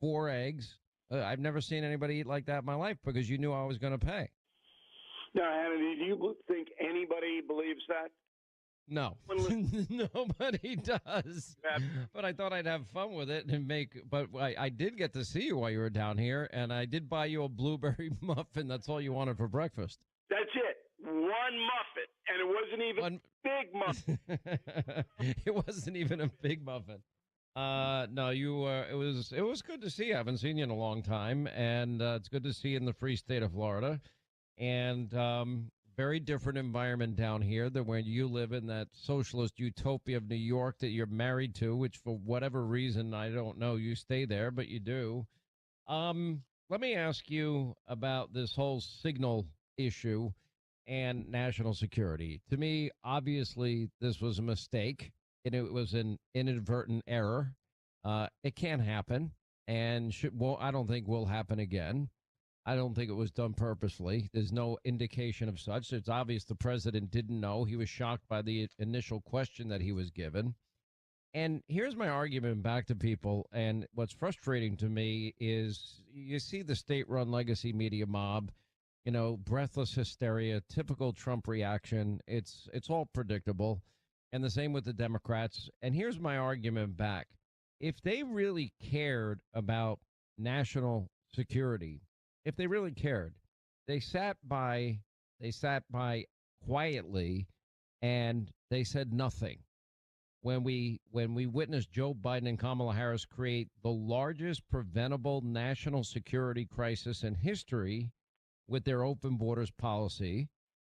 4 eggs. I've never seen anybody eat like that in my life because you knew I was going to pay. Now, Hannity, do you think anybody believes that? No, nobody does. But I thought I'd have fun with it and but I did get to see you while you were down here, and I did buy you a blueberry muffin. That's all you wanted for breakfast. That's it. One muffin, and it wasn't even a big muffin. It wasn't even a big muffin. No, you. It was good to see you. I haven't seen you in a long time, and it's good to see you in the free state of Florida, and very different environment down here than when you live in that socialist utopia of New York that you're married to, which for whatever reason, I don't know, you stay there, but you do. Let me ask you about this whole signal issue and national security. To me, obviously, this was a mistake, and it was an inadvertent error. It can happen, and I don't think will happen again. I don't think it was done purposely. There's no indication of such. It's obvious the president didn't know. He was shocked by the initial question that he was given. And here's my argument back to people. And what's frustrating to me is you see the state-run legacy media mob, breathless hysteria, typical Trump reaction. It's all predictable. And the same with the Democrats. And here's my argument back. If they really cared about national security, if they really cared, they sat by quietly, and they said nothing. When we witnessed Joe Biden and Kamala Harris create the largest preventable national security crisis in history with their open borders policy,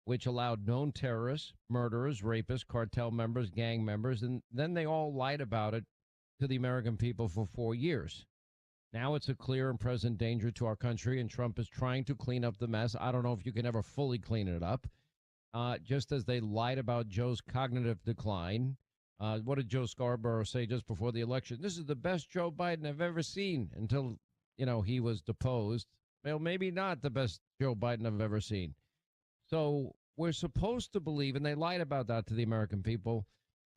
which allowed known terrorists, murderers, rapists, cartel members, gang members, and then they all lied about it to the American people for 4 years. Now it's a clear and present danger to our country, and Trump is trying to clean up the mess. I don't know if you can ever fully clean it up. Just as they lied about Joe's cognitive decline. What did Joe Scarborough say just before the election? This is the best Joe Biden I've ever seen, until, he was deposed. Well, maybe not the best Joe Biden I've ever seen. So we're supposed to believe, and they lied about that to the American people,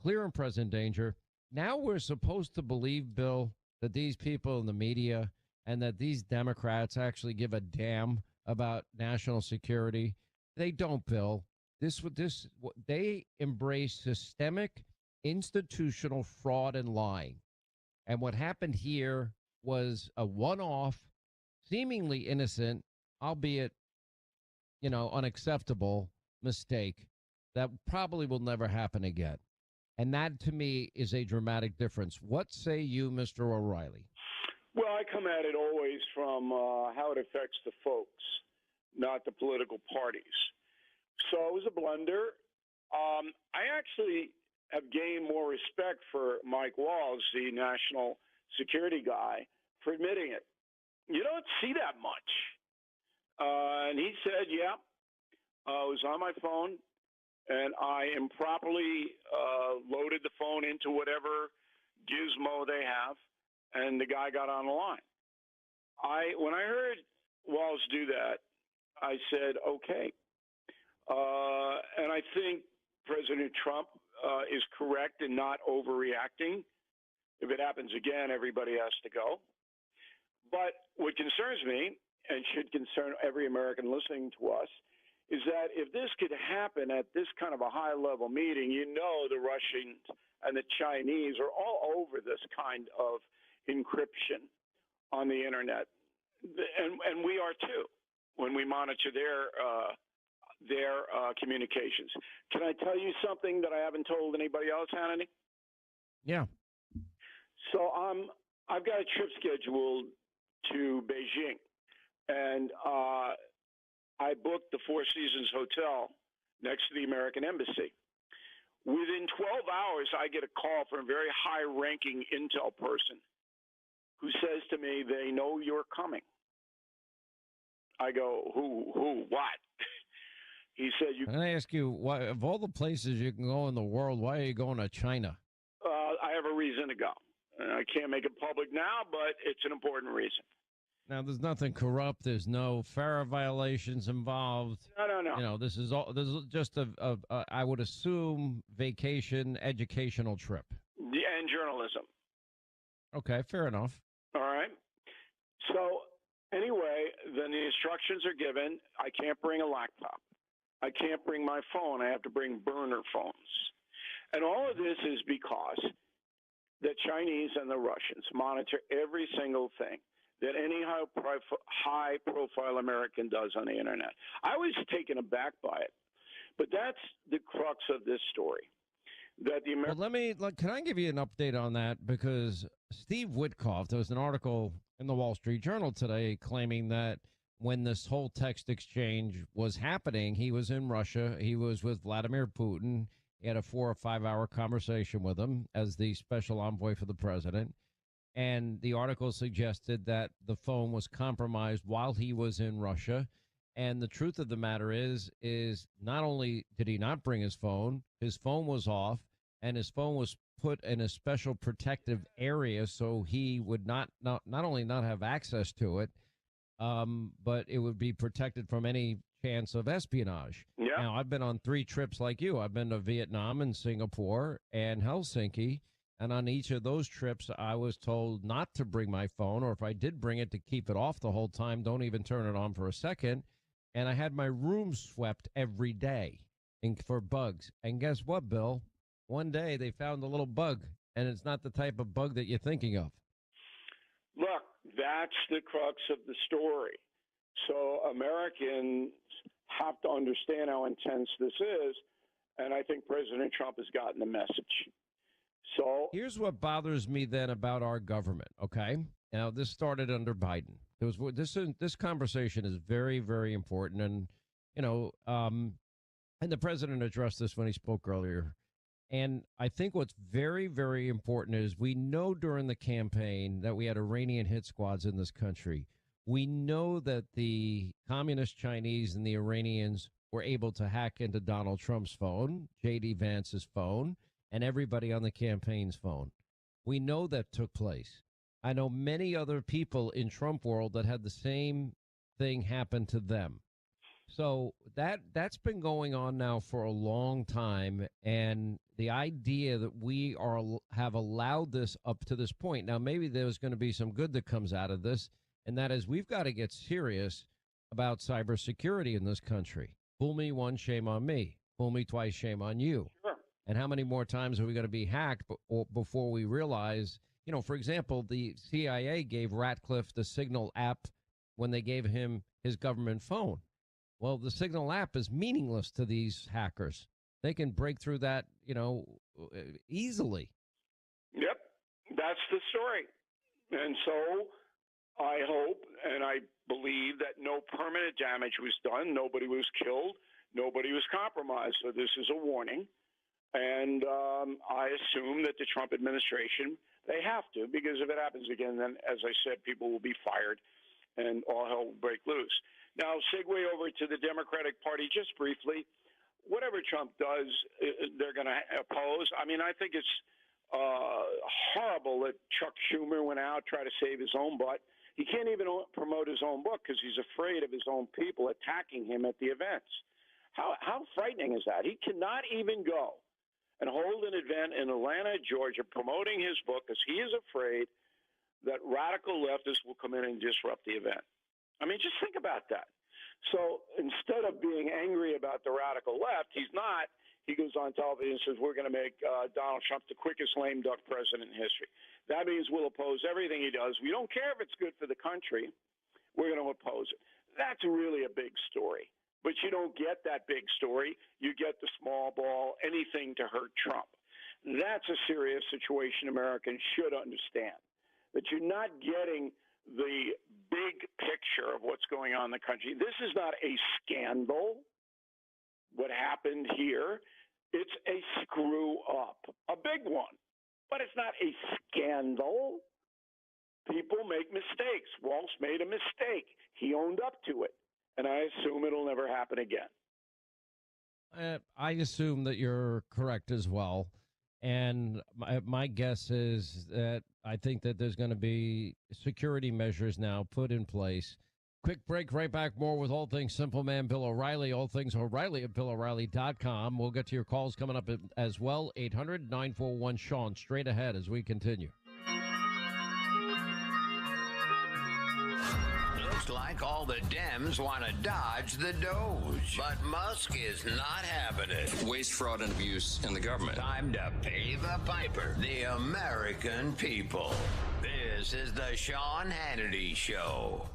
clear and present danger. Now we're supposed to believe, Bill, that these people in the media and that these Democrats actually give a damn about national security. They don't, Bill. They embrace systemic institutional fraud and lying. And what happened here was a one-off, seemingly innocent, albeit, unacceptable mistake that probably will never happen again. And that, to me, is a dramatic difference. What say you, Mr. O'Reilly? Well, I come at it always from how it affects the folks, not the political parties. So it was a blunder. I actually have gained more respect for Mike Waltz, the national security guy, for admitting it. You don't see that much. And he said, yeah, it was on my phone, and I improperly loaded the phone into whatever gizmo they have, and the guy got on the line. When I heard Waltz do that, I said, okay. And I think President Trump is correct in not overreacting. If it happens again, everybody has to go. But what concerns me, and should concern every American listening to us, is that if this could happen at this kind of a high-level meeting, the Russians and the Chinese are all over this kind of encryption on the Internet. And we are too, when we monitor their communications. Can I tell you something that I haven't told anybody else, Hannity? Yeah. So I've got a trip scheduled to Beijing, and I booked the Four Seasons Hotel next to the American Embassy. Within 12 hours, I get a call from a very high-ranking intel person who says to me, they know you're coming. I go, who, what? He said, Can I ask you, why, of all the places you can go in the world, why are you going to China? I have a reason to go. I can't make it public now, but it's an important reason. Now, there's nothing corrupt. There's no FARA violations involved. No. You know, this is just I would assume, vacation, educational trip. Yeah, and journalism. Okay, fair enough. All right. So anyway, then the instructions are given. I can't bring a laptop. I can't bring my phone. I have to bring burner phones. And all of this is because the Chinese and the Russians monitor every single thing that any high-profile American does on the internet. I was taken aback by it, but that's the crux of this story. That the can I give you an update on that? Because Steve Witkoff, there was an article in the Wall Street Journal today claiming that when this whole text exchange was happening, he was in Russia. He was with Vladimir Putin. He had a 4 or 5 hour conversation with him as the special envoy for the president. And the article suggested that the phone was compromised while he was in Russia. And the truth of the matter is not only did he not bring his phone was off, and his phone was put in a special protective area so he would not only not have access to it, but it would be protected from any chance of espionage. Yeah. Now, I've been on 3 trips like you. I've been to Vietnam and Singapore and Helsinki. And on each of those trips, I was told not to bring my phone, or if I did bring it, to keep it off the whole time. Don't even turn it on for a second. And I had my room swept every day for bugs. And guess what, Bill? One day they found a little bug, and it's not the type of bug that you're thinking of. Look, that's the crux of the story. So Americans have to understand how intense this is, and I think President Trump has gotten the message. So here's what bothers me then about our government. Okay, now this started under Biden. This conversation is very, very important, and and the president addressed this when he spoke earlier. And I think what's very, very important is we know during the campaign that we had Iranian hit squads in this country. We know that the communist Chinese and the Iranians were able to hack into Donald Trump's phone, J.D. Vance's phone, and everybody on the campaign's phone. We know that took place. I know many other people in Trump world that had the same thing happen to them. So that's been going on now for a long time, and the idea that we have allowed this up to this point. Now, maybe there's going to be some good that comes out of this, and that is we've got to get serious about cybersecurity in this country. Fool me once, shame on me. Fool me twice, shame on you. Sure. And how many more times are we going to be hacked before we realize, for example, the CIA gave Ratcliffe the Signal app when they gave him his government phone. Well, the Signal app is meaningless to these hackers. They can break through that, easily. Yep, that's the story. And so I hope and I believe that no permanent damage was done. Nobody was killed. Nobody was compromised. So this is a warning. And I assume that the Trump administration, they have to, because if it happens again, then, as I said, people will be fired and all hell will break loose. Now, segue over to the Democratic Party just briefly. Whatever Trump does, they're going to oppose. I mean, I think it's horrible that Chuck Schumer went out, tried to save his own butt. He can't even promote his own book because he's afraid of his own people attacking him at the events. How frightening is that? He cannot even go and hold an event in Atlanta, Georgia, promoting his book because he is afraid that radical leftists will come in and disrupt the event. I mean, just think about that. So instead of being angry about the radical left, he's not. He goes on television and says, we're going to make Donald Trump the quickest lame duck president in history. That means we'll oppose everything he does. We don't care if it's good for the country. We're going to oppose it. That's really a big story. But you don't get that big story. You get the small ball, anything to hurt Trump. That's a serious situation Americans should understand, that you're not getting the big picture of what's going on in the country. This is not a scandal, what happened here. It's a screw up, a big one. But it's not a scandal. People make mistakes. Walsh made a mistake. He owned up to it. And I assume it'll never happen again. I assume that you're correct as well. And my guess is that I think that there's going to be security measures now put in place. Quick break, right back. More with All Things Simple Man Bill O'Reilly, all things O'Reilly at BillO'Reilly.com. We'll get to your calls coming up as well. 800-941-SEAN. Straight ahead as we continue. Looks like all the Dems want to dodge the Doge, but Musk is not having it. Waste, fraud, and abuse in the government. Time to pay the piper. The American people. This is the Sean Hannity Show.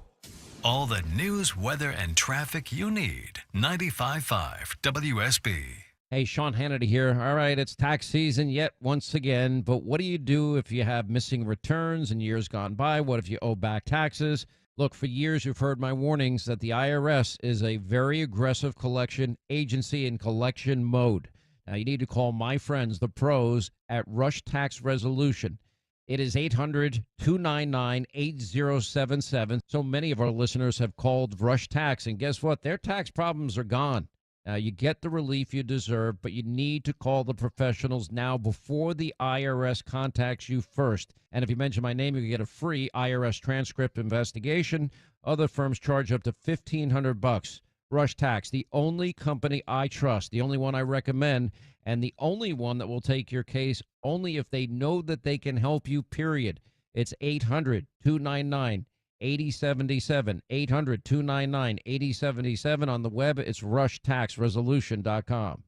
All the news, weather, and traffic you need. 95.5 WSB. Hey, Sean Hannity here. All right, it's tax season yet once again, but what do you do if you have missing returns in years gone by? What if you owe back taxes? Look, for years you've heard my warnings that the IRS is a very aggressive collection agency in collection mode. Now, you need to call my friends, the pros, at Rush Tax Resolution. It is 800-299-8077. So many of our listeners have called Rush Tax, and guess what? Their tax problems are gone. Now, you get the relief you deserve, but you need to call the professionals now before the IRS contacts you first. And if you mention my name, you get a free IRS transcript investigation. Other firms charge up to $1,500. Rush Tax, the only company I trust, the only one I recommend, and the only one that will take your case only if they know that they can help you, period. It's 800-299-8077. 800-299-8077. On the web, it's rushtaxresolution.com.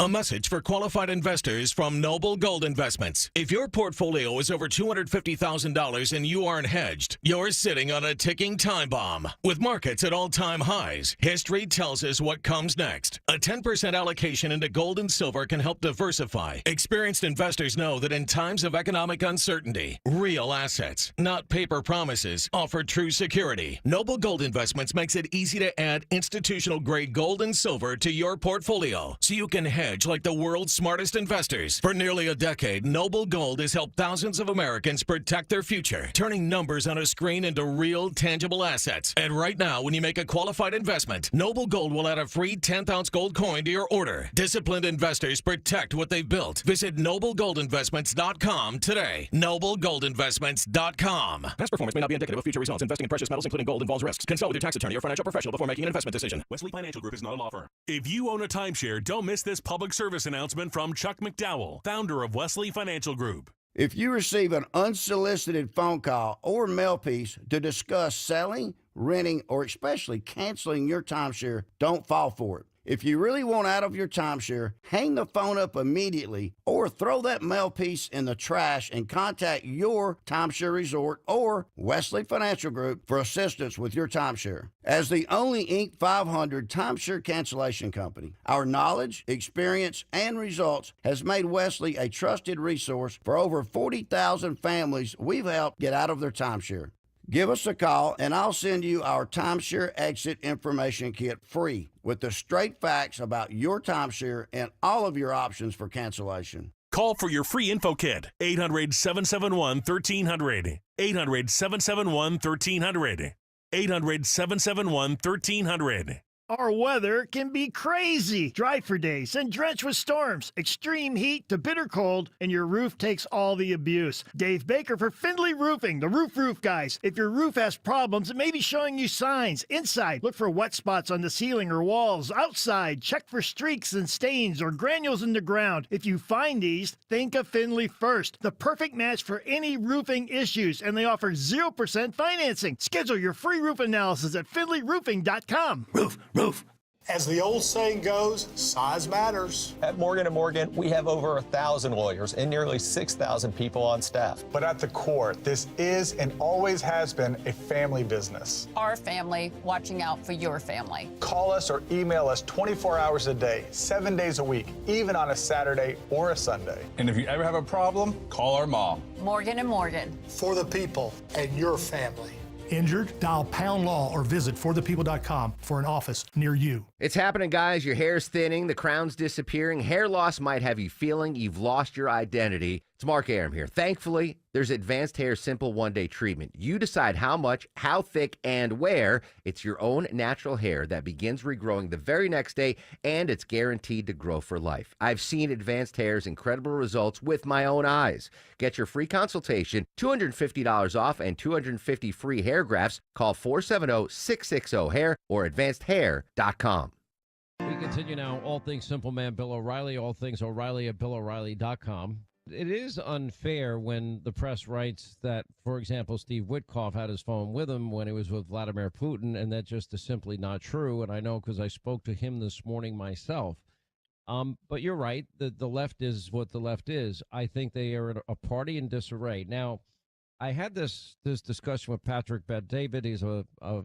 A message for qualified investors from Noble Gold Investments. If your portfolio is over $250,000 and you aren't hedged, you're sitting on a ticking time bomb. With markets at all-time highs, history tells us what comes next. A 10% allocation into gold and silver can help diversify. Experienced investors know that in times of economic uncertainty, real assets, not paper promises, offer true security. Noble Gold Investments makes it easy to add institutional-grade gold and silver to your portfolio so you can hedge like the world's smartest investors. For nearly a decade, Noble Gold has helped thousands of Americans protect their future, turning numbers on a screen into real, tangible assets. And right now, when you make a qualified investment, Noble Gold will add a free 10th-ounce gold coin to your order. Disciplined investors protect what they've built. Visit NobleGoldInvestments.com today. NobleGoldInvestments.com. Past performance may not be indicative of future results. Investing in precious metals, including gold, involves risks. Consult with your tax attorney or financial professional before making an investment decision. Wesley Financial Group is not a law firm. If you own a timeshare, don't miss this public service announcement from Chuck McDowell, founder of Wesley Financial Group. If you receive an unsolicited phone call or mail piece to discuss selling, renting, or especially canceling your timeshare, don't fall for it. If you really want out of your timeshare, hang the phone up immediately or throw that mail piece in the trash and contact your timeshare resort or Wesley Financial Group for assistance with your timeshare. As the only Inc. 500 timeshare cancellation company, our knowledge, experience, and results has made Wesley a trusted resource for over 40,000 families we've helped get out of their timeshare. Give us a call, and I'll send you our timeshare exit information kit free with the straight facts about your timeshare and all of your options for cancellation. Call for your free info kit. 800-771-1300. 800-771-1300. 800-771-1300. Our weather can be crazy. Dry for days and drenched with storms, extreme heat to bitter cold, and your roof takes all the abuse. Dave Baker for Findlay Roofing, the roof guys. If your roof has problems, it may be showing you signs. Inside, look for wet spots on the ceiling or walls. Outside, check for streaks and stains or granules in the ground. If you find these, think of Findlay first. The perfect match for any roofing issues, and they offer 0% financing. Schedule your free roof analysis at FindlayRoofing.com. Roof. As the old saying goes, size matters. At Morgan & Morgan, we have over 1,000 lawyers and nearly 6,000 people on staff. But at the core, this is and always has been a family business. Our family watching out for your family. Call us or email us 24 hours a day, 7 days a week, even on a Saturday or a Sunday. And if you ever have a problem, call our mom. Morgan & Morgan. For the people and your family. Injured? Dial Pound Law or visit forthepeople.com for an office near you. It's happening, guys. Your hair's thinning, the crown's disappearing. Hair loss might have you feeling you've lost your identity. It's Mark Arum here. Thankfully, there's Advanced Hair Simple One-Day Treatment. You decide how much, how thick, and where. It's your own natural hair that begins regrowing the very next day, and it's guaranteed to grow for life. I've seen Advanced Hair's incredible results with my own eyes. Get your free consultation, $250 off, and 250 free hair grafts. Call 470-660-HAIR or advancedhair.com. We continue now. All things Simple Man Bill O'Reilly, all things O'Reilly at BillO'Reilly.com. It is unfair when the press writes that, for example, Steve Witkoff had his phone with him when he was with Vladimir Putin, and that just is simply not true. And I know because I spoke to him this morning myself. But you're right. The left is what the left is. I think they are a party in disarray. Now, I had this discussion with Patrick Bet-David. He's a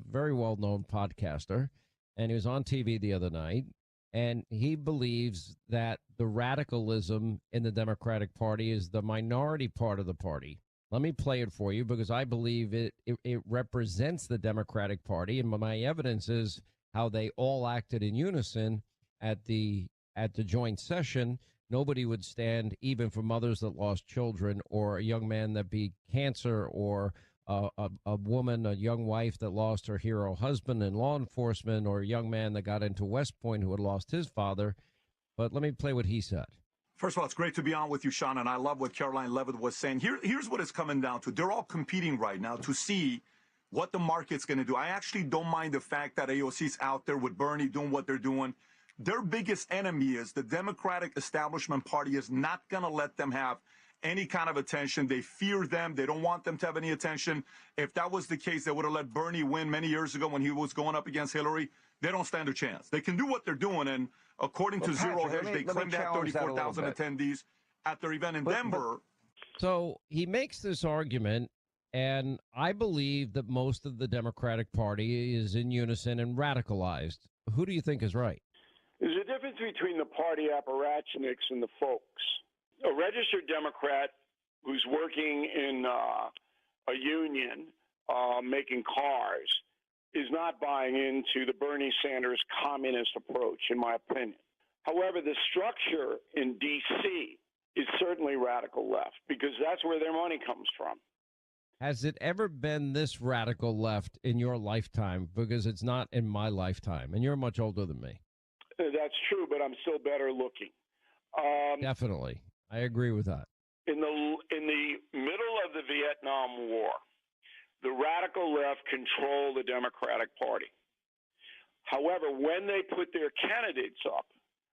very well-known podcaster, and he was on TV the other night. And he believes that the radicalism in the Democratic Party is the minority part of the party. Let me play it for you because I believe it represents the Democratic Party. And my evidence is how they all acted in unison at the joint session. Nobody would stand even for mothers that lost children or a young man that beat cancer or a woman, a young wife that lost her hero husband in law enforcement, or a young man that got into West Point who had lost his father. But let me play what he said. First of all, it's great to be on with you, Sean, and I love what Caroline Levitt was saying. Here's what it's coming down to. They're all competing right now to see what the market's going to do. I actually don't mind the fact that AOC's out there with Bernie doing what they're doing. Their biggest enemy is the Democratic establishment party is not going to let them have any kind of attention. They fear them. They don't want them to have any attention. If that was the case, they would have let Bernie win many years ago when he was going up against Hillary. They don't stand a chance. They can do what they're doing, and according to Zero Hedge, they claim to have 34,000 attendees at their event in Denver. So he makes this argument, and I believe that most of the Democratic Party is in unison and radicalized. Who do you think is right? There's a difference between the party apparatchiks and the folks. A registered Democrat who's working in a union making cars is not buying into the Bernie Sanders communist approach, in my opinion. However, the structure in D.C. is certainly radical left because that's where their money comes from. Has it ever been this radical left in your lifetime? Because it's not in my lifetime, and you're much older than me. That's true, but I'm still better looking. Definitely. I agree with that. In the middle of the Vietnam War, the radical left controlled the Democratic Party. However, when they put their candidates up,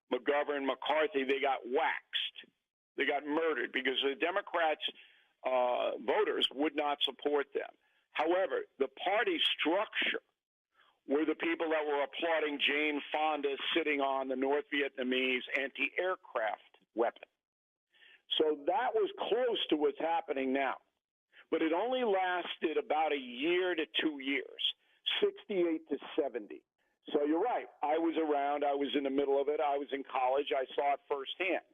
McGovern, McCarthy, they got waxed. They got murdered because the Democrats' voters would not support them. However, the party structure were the people that were applauding Jane Fonda sitting on the North Vietnamese anti-aircraft weapon. So that was close to what's happening now. But it only lasted about a year to 2 years, 68 to 70. So you're right. I was around. I was in the middle of it. I was in college. I saw it firsthand.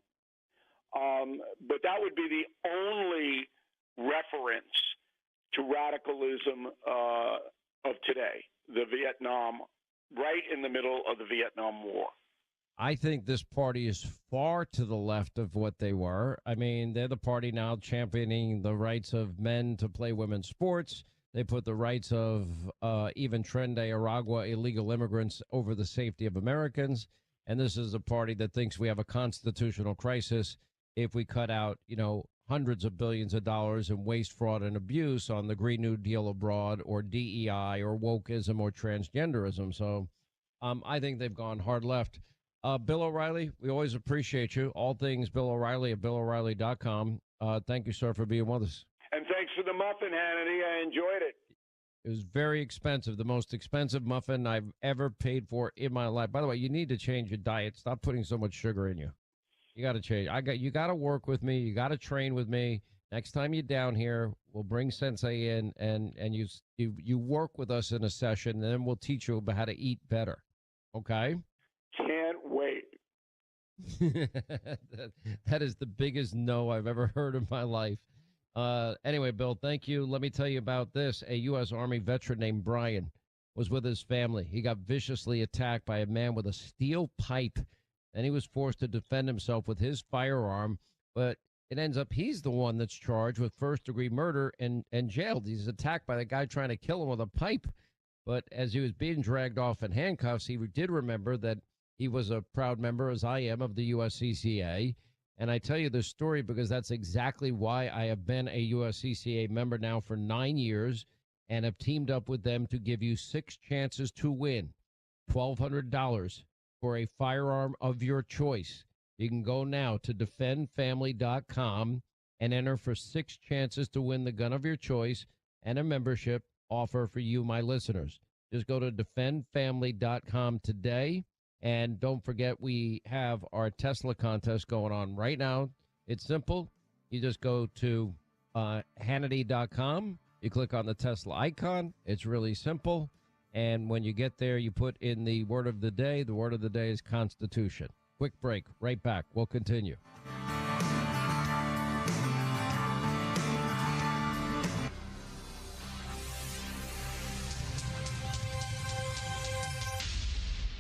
But that would be the only reference to radicalism of today, the Vietnam, right in the middle of the Vietnam War. I think this party is far to the left of what they were. I mean, they're the party now championing the rights of men to play women's sports. They put the rights of even Tren de Aragua illegal immigrants over the safety of Americans. And this is a party that thinks we have a constitutional crisis if we cut out, hundreds of billions of dollars in waste, fraud, and abuse on the Green New Deal abroad or DEI or wokeism or transgenderism. So I think they've gone hard left. Bill O'Reilly, we always appreciate you. All things Bill O'Reilly at BillO'Reilly.com. Thank you, sir, for being with us. And thanks for the muffin, Hannity. I enjoyed it. It was very expensive, the most expensive muffin I've ever paid for in my life. By the way, you need to change your diet. Stop putting so much sugar in you. You got to change. You got to work with me. You got to train with me. Next time you're down here, we'll bring Sensei in and you work with us in a session, and then we'll teach you about how to eat better. Okay? Can't wait. That is the biggest no I've ever heard in my life. Anyway, Bill, thank you. Let me tell you about this. A U.S. Army veteran named Brian was with his family. He got viciously attacked by a man with a steel pipe, and he was forced to defend himself with his firearm. But it ends up he's the one that's charged with first-degree murder and jailed. He's attacked by the guy trying to kill him with a pipe. But as he was being dragged off in handcuffs, he did remember that he was a proud member, as I am, of the USCCA. And I tell you this story because that's exactly why I have been a USCCA member now for 9 years and have teamed up with them to give you 6 chances to win $1,200 for a firearm of your choice. You can go now to defendfamily.com and enter for 6 chances to win the gun of your choice and a membership offer for you, my listeners. Just go to defendfamily.com today. And don't forget, we have our Tesla contest going on right now. It's simple. You just go to Hannity.com. You click on the Tesla icon. It's really simple. And when you get there, you put in the word of the day. The word of the day is Constitution. Quick break. Right back. We'll continue.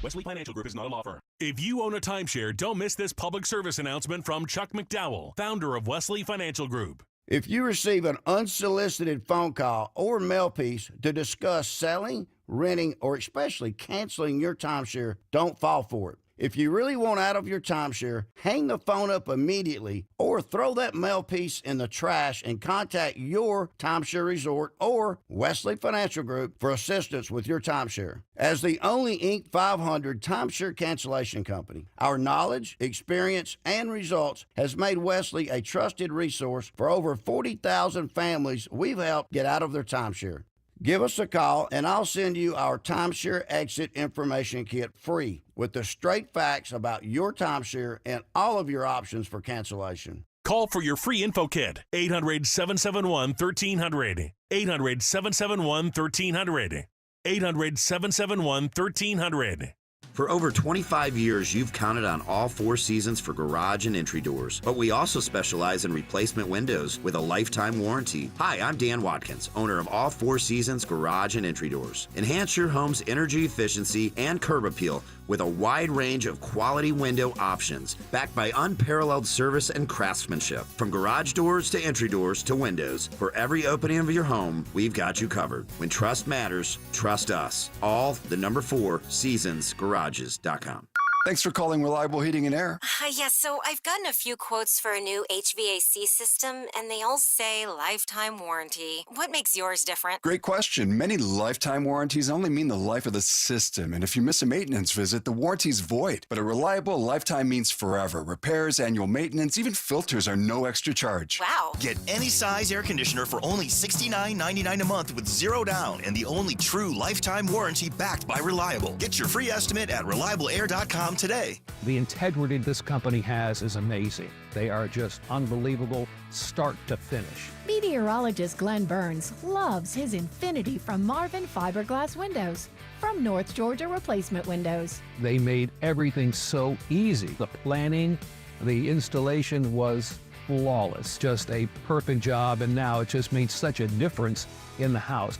Wesley Financial Group is not a law firm. If you own a timeshare, don't miss this public service announcement from Chuck McDowell, founder of Wesley Financial Group. If you receive an unsolicited phone call or mail piece to discuss selling, renting, or especially canceling your timeshare, don't fall for it. If you really want out of your timeshare, hang the phone up immediately or throw that mail piece in the trash and contact your timeshare resort or Wesley Financial Group for assistance with your timeshare. As the only Inc. 500 timeshare cancellation company, our knowledge, experience, and results has made Wesley a trusted resource for over 40,000 families we've helped get out of their timeshare. Give us a call, and I'll send you our timeshare exit information kit free with the straight facts about your timeshare and all of your options for cancellation. Call for your free info kit. 800-771-1300. 800-771-1300. 800-771-1300. For over 25 years, you've counted on All Four Seasons for garage and entry doors. But we also specialize in replacement windows with a lifetime warranty. Hi, I'm Dan Watkins, owner of All Four Seasons Garage and Entry Doors. Enhance your home's energy efficiency and curb appeal with a wide range of quality window options, backed by unparalleled service and craftsmanship. From garage doors to entry doors to windows, for every opening of your home, we've got you covered. When trust matters, trust us. All the number 4 seasonsgarages.com. Thanks for calling Reliable Heating and Air. Yes, so I've gotten a few quotes for a new HVAC system, and they all say lifetime warranty. What makes yours different? Great question. Many lifetime warranties only mean the life of the system, and if you miss a maintenance visit, the warranty's void. But a Reliable lifetime means forever. Repairs, annual maintenance, even filters are no extra charge. Wow. Get any size air conditioner for only $69.99 a month with zero down and the only true lifetime warranty backed by Reliable. Get your free estimate at ReliableAir.com today. The integrity this company has is amazing. They are just unbelievable, start to finish. Meteorologist Glenn Burns loves his Infinity from Marvin fiberglass windows from North Georgia Replacement Windows. They made everything so easy. The planning, the installation was flawless. Just a perfect job, and now it just made such a difference in the house.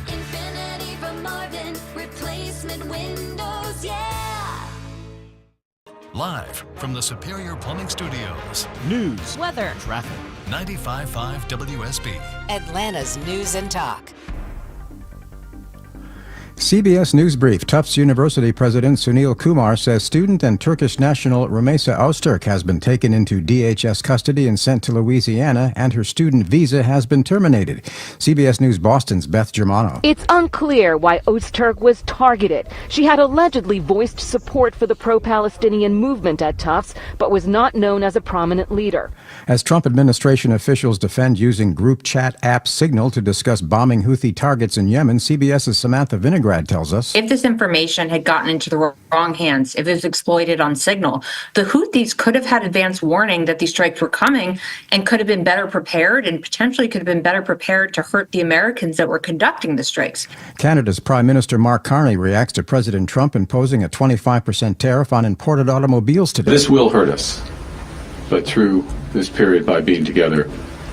Infinity from Marvin Replacement Windows, yeah! Live from the Superior Plumbing Studios. News, weather, traffic. 95.5 WSB. Atlanta's News and Talk. CBS News Brief. Tufts University President Sunil Kumar says student and Turkish national Rumeysa Öztürk has been taken into DHS custody and sent to Louisiana, and her student visa has been terminated. CBS News Boston's Beth Germano. It's unclear why Öztürk was targeted. She had allegedly voiced support for the pro-Palestinian movement at Tufts, but was not known as a prominent leader. As Trump administration officials defend using group chat app Signal to discuss bombing Houthi targets in Yemen, CBS's Samantha Vinograd tells us. If this information had gotten into the wrong hands, if it was exploited on Signal, the Houthis could have had advance warning that these strikes were coming and could have been better prepared and potentially could have been better prepared to hurt the Americans that were conducting the strikes. Canada's Prime Minister Mark Carney reacts to President Trump imposing a 25% tariff on imported automobiles today. This will hurt us, but through this period, by being together,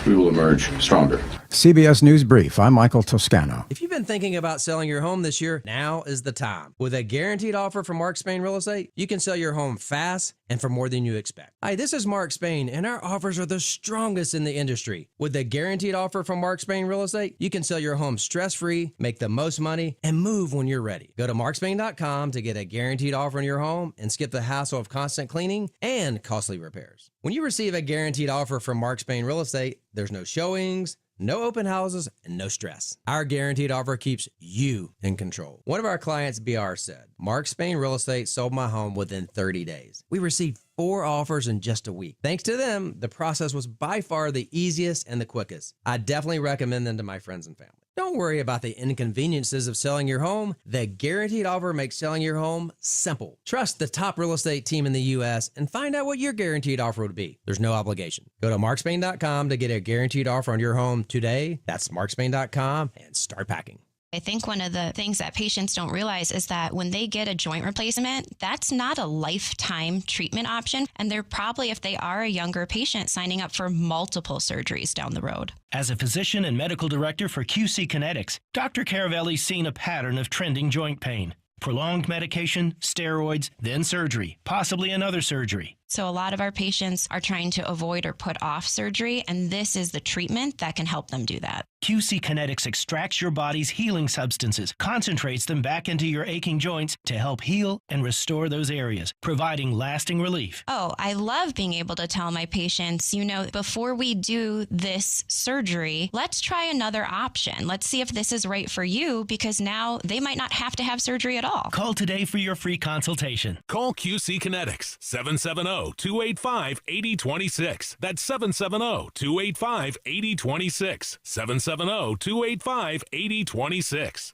we will emerge stronger. CBS News Brief. I'm Michael Toscano. If you've been thinking about selling your home this year, now is the time. With a guaranteed offer from Mark Spain Real Estate, you can sell your home fast and for more than you expect. Hi, this is Mark Spain, and our offers are the strongest in the industry. With a guaranteed offer from Mark Spain Real Estate, you can sell your home stress-free, make the most money, and move when you're ready. Go to markspain.com to get a guaranteed offer on your home and skip the hassle of constant cleaning and costly repairs. When you receive a guaranteed offer from Mark Spain Real Estate, there's no showings, no open houses, and no stress. Our guaranteed offer keeps you in control. One of our clients, BR, said, Mark Spain Real Estate sold my home within 30 days. We received 4 offers in just a week. Thanks to them, the process was by far the easiest and the quickest. I definitely recommend them to my friends and family. Don't worry about the inconveniences of selling your home. The guaranteed offer makes selling your home simple. Trust the top real estate team in the U.S. and find out what your guaranteed offer would be. There's no obligation. Go to markspain.com to get a guaranteed offer on your home today. That's markspain.com and start packing. I think one of the things that patients don't realize is that when they get a joint replacement, that's not a lifetime treatment option. And they're probably, if they are a younger patient, signing up for multiple surgeries down the road. As a physician and medical director for QC Kinetics, Dr. Caravelli's seen a pattern of trending joint pain. Prolonged medication, steroids, then surgery, possibly another surgery. So a lot of our patients are trying to avoid or put off surgery, and this is the treatment that can help them do that. QC Kinetics extracts your body's healing substances, concentrates them back into your aching joints to help heal and restore those areas, providing lasting relief. Oh, I love being able to tell my patients, before we do this surgery, let's try another option. Let's see if this is right for you, because now they might not have to have surgery at all. Call today for your free consultation. Call QC Kinetics, 770-285-8026. That's 770-285-8026. 770-285-8026.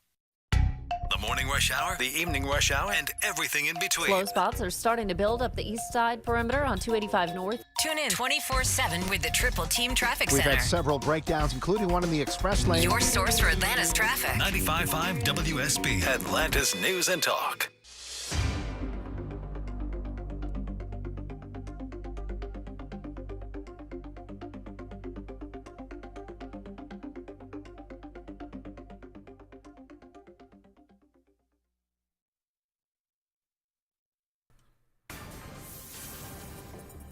The morning rush hour, the evening rush hour, and everything in between. Slow spots are starting to build up the east side perimeter on 285 North. Tune in 24/7 with the Triple Team Traffic We've Center. had several breakdowns, including one in the express lane. Your source for Atlanta's traffic. 95.5 WSB, Atlanta's News and Talk.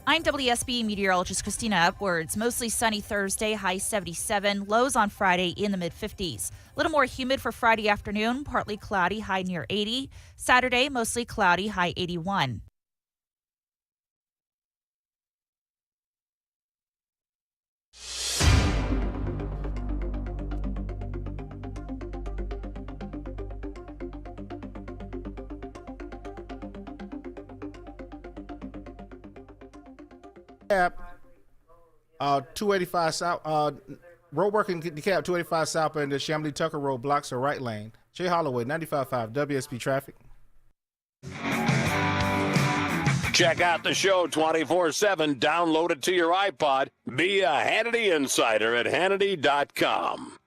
I'm WSB meteorologist Christina Upwards. Mostly sunny Thursday, high 77. Lows on Friday in the mid-50s. A little more humid for Friday afternoon, partly cloudy, high near 80. Saturday, mostly cloudy, high 81. Cab, 285 South, road work in the cab 285 South and the Chamblee Tucker Road blocks the right lane. Jay Holloway, 95.5 WSB traffic. Check out the show 24/7. Download it to your iPod. Be a Hannity Insider at Hannity.com.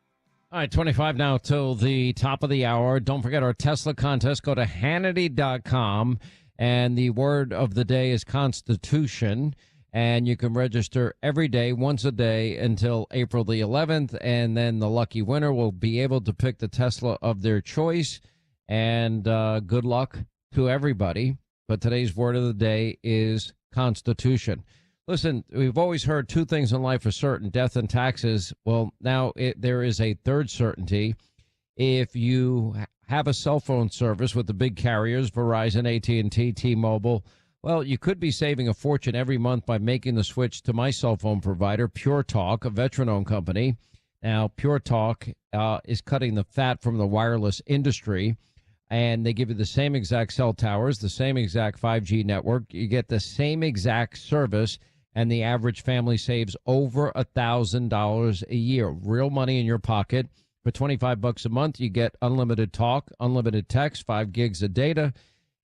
All right, 25 now till the top of the hour. Don't forget our Tesla contest. Go to Hannity.com, and the word of the day is Constitution. And you can register every day, once a day, until April the 11th. And then the lucky winner will be able to pick the Tesla of their choice. And good luck to everybody. But today's word of the day is Constitution. Listen, we've always heard two things in life are certain, death and taxes. Well, now there is a third certainty. If you have a cell phone service with the big carriers, Verizon, AT&T, T-Mobile, well, you could be saving a fortune every month by making the switch to my cell phone provider, Pure Talk, a veteran-owned company. Now, Pure Talk is cutting the fat from the wireless industry, and they give you the same exact cell towers, the same exact 5G network. You get the same exact service, and the average family saves over $1,000 a year. Real money in your pocket. For $25 a month, you get unlimited talk, unlimited text, 5 gigs of data.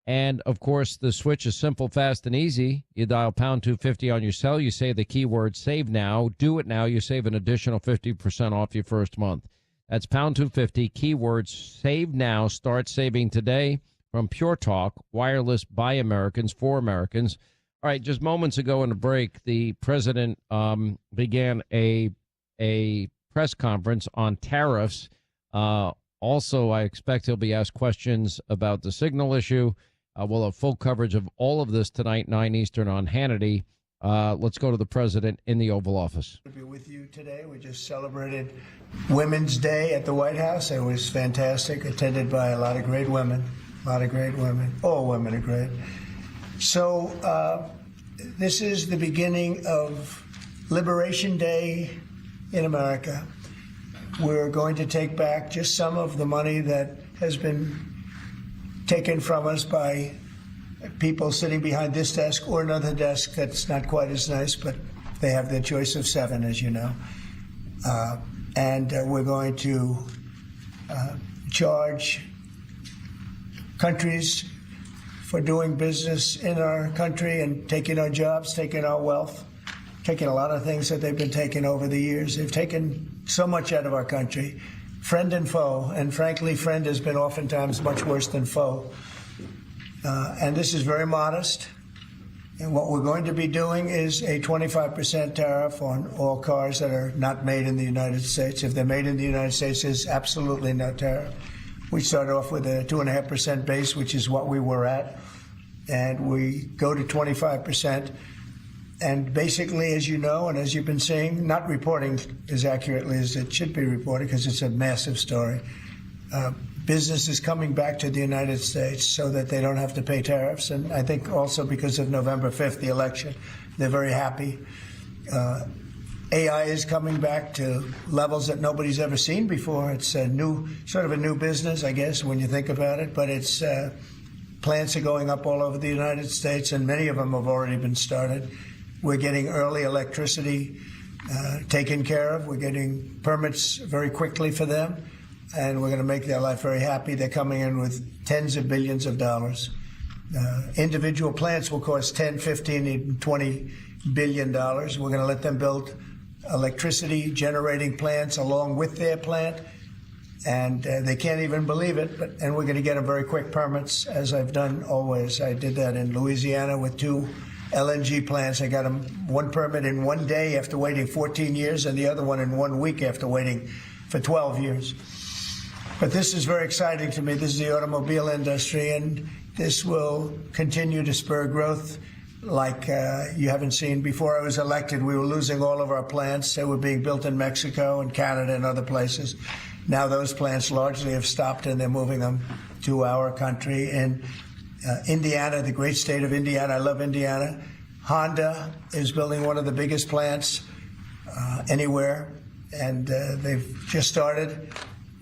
And, of course, the switch is simple, fast, and easy. You dial pound 250 on your cell. You say the keyword save now. Do it now. You save an additional 50% off your first month. That's pound 250, keyword save now. Start saving today from Pure Talk, wireless by Americans, for Americans. All right, just moments ago in the break, the president began a press conference on tariffs. Also, I expect he'll be asked questions about the signal issue. We'll have full coverage of all of this tonight, 9 Eastern on Hannity. Let's go to the president in the Oval Office. To be with you today. We just celebrated Women's Day at the White House. It was fantastic, attended by a lot of great women. All women are great. So this is the beginning of Liberation Day in America. We're going to take back just some of the money that has been taken from us by people sitting behind this desk or another desk that's not quite as nice, but they have their choice of 7, as you know. And we're going to charge countries for doing business in our country and taking our jobs, taking our wealth, taking a lot of things that they've been taking over the years. They've taken so much out of our country, friend and foe, and frankly, friend has been oftentimes much worse than foe. And this is very modest. And what we're going to be doing is a 25% tariff on all cars that are not made in the United States. If they're made in the United States, there's absolutely no tariff. We start off with a 2.5% base, which is what we were at, and we go to 25%. And basically, as you know, and as you've been seeing, not reporting as accurately as it should be reported because it's a massive story. Business is coming back to the United States so that they don't have to pay tariffs. And I think also because of November 5th, the election, they're very happy. AI is coming back to levels that nobody's ever seen before. It's a new, sort of a new business, I guess, when you think about it. But it's plants are going up all over the United States, and many of them have already been started. We're getting early electricity taken care of. We're getting permits very quickly for them, and we're going to make their life very happy. They're coming in with tens of billions of dollars. Individual plants will cost 10, 15, even $20 billion. We're going to let them build electricity generating plants along with their plant, and they can't even believe it. And we're going to get them very quick permits, as I've done always. I did that in Louisiana with 2 LNG plants. I got them one permit in 1 day after waiting 14 years, and the other one in 1 week after waiting for 12 years. But this is very exciting to me. This is the automobile industry, and this will continue to spur growth like you haven't seen. Before I was elected, we were losing all of our plants. They were being built in Mexico and Canada and other places. Now those plants largely have stopped, and they're moving them to our country. In Indiana, the great state of Indiana, I love Indiana. Honda is building one of the biggest plants anywhere, and they've just started.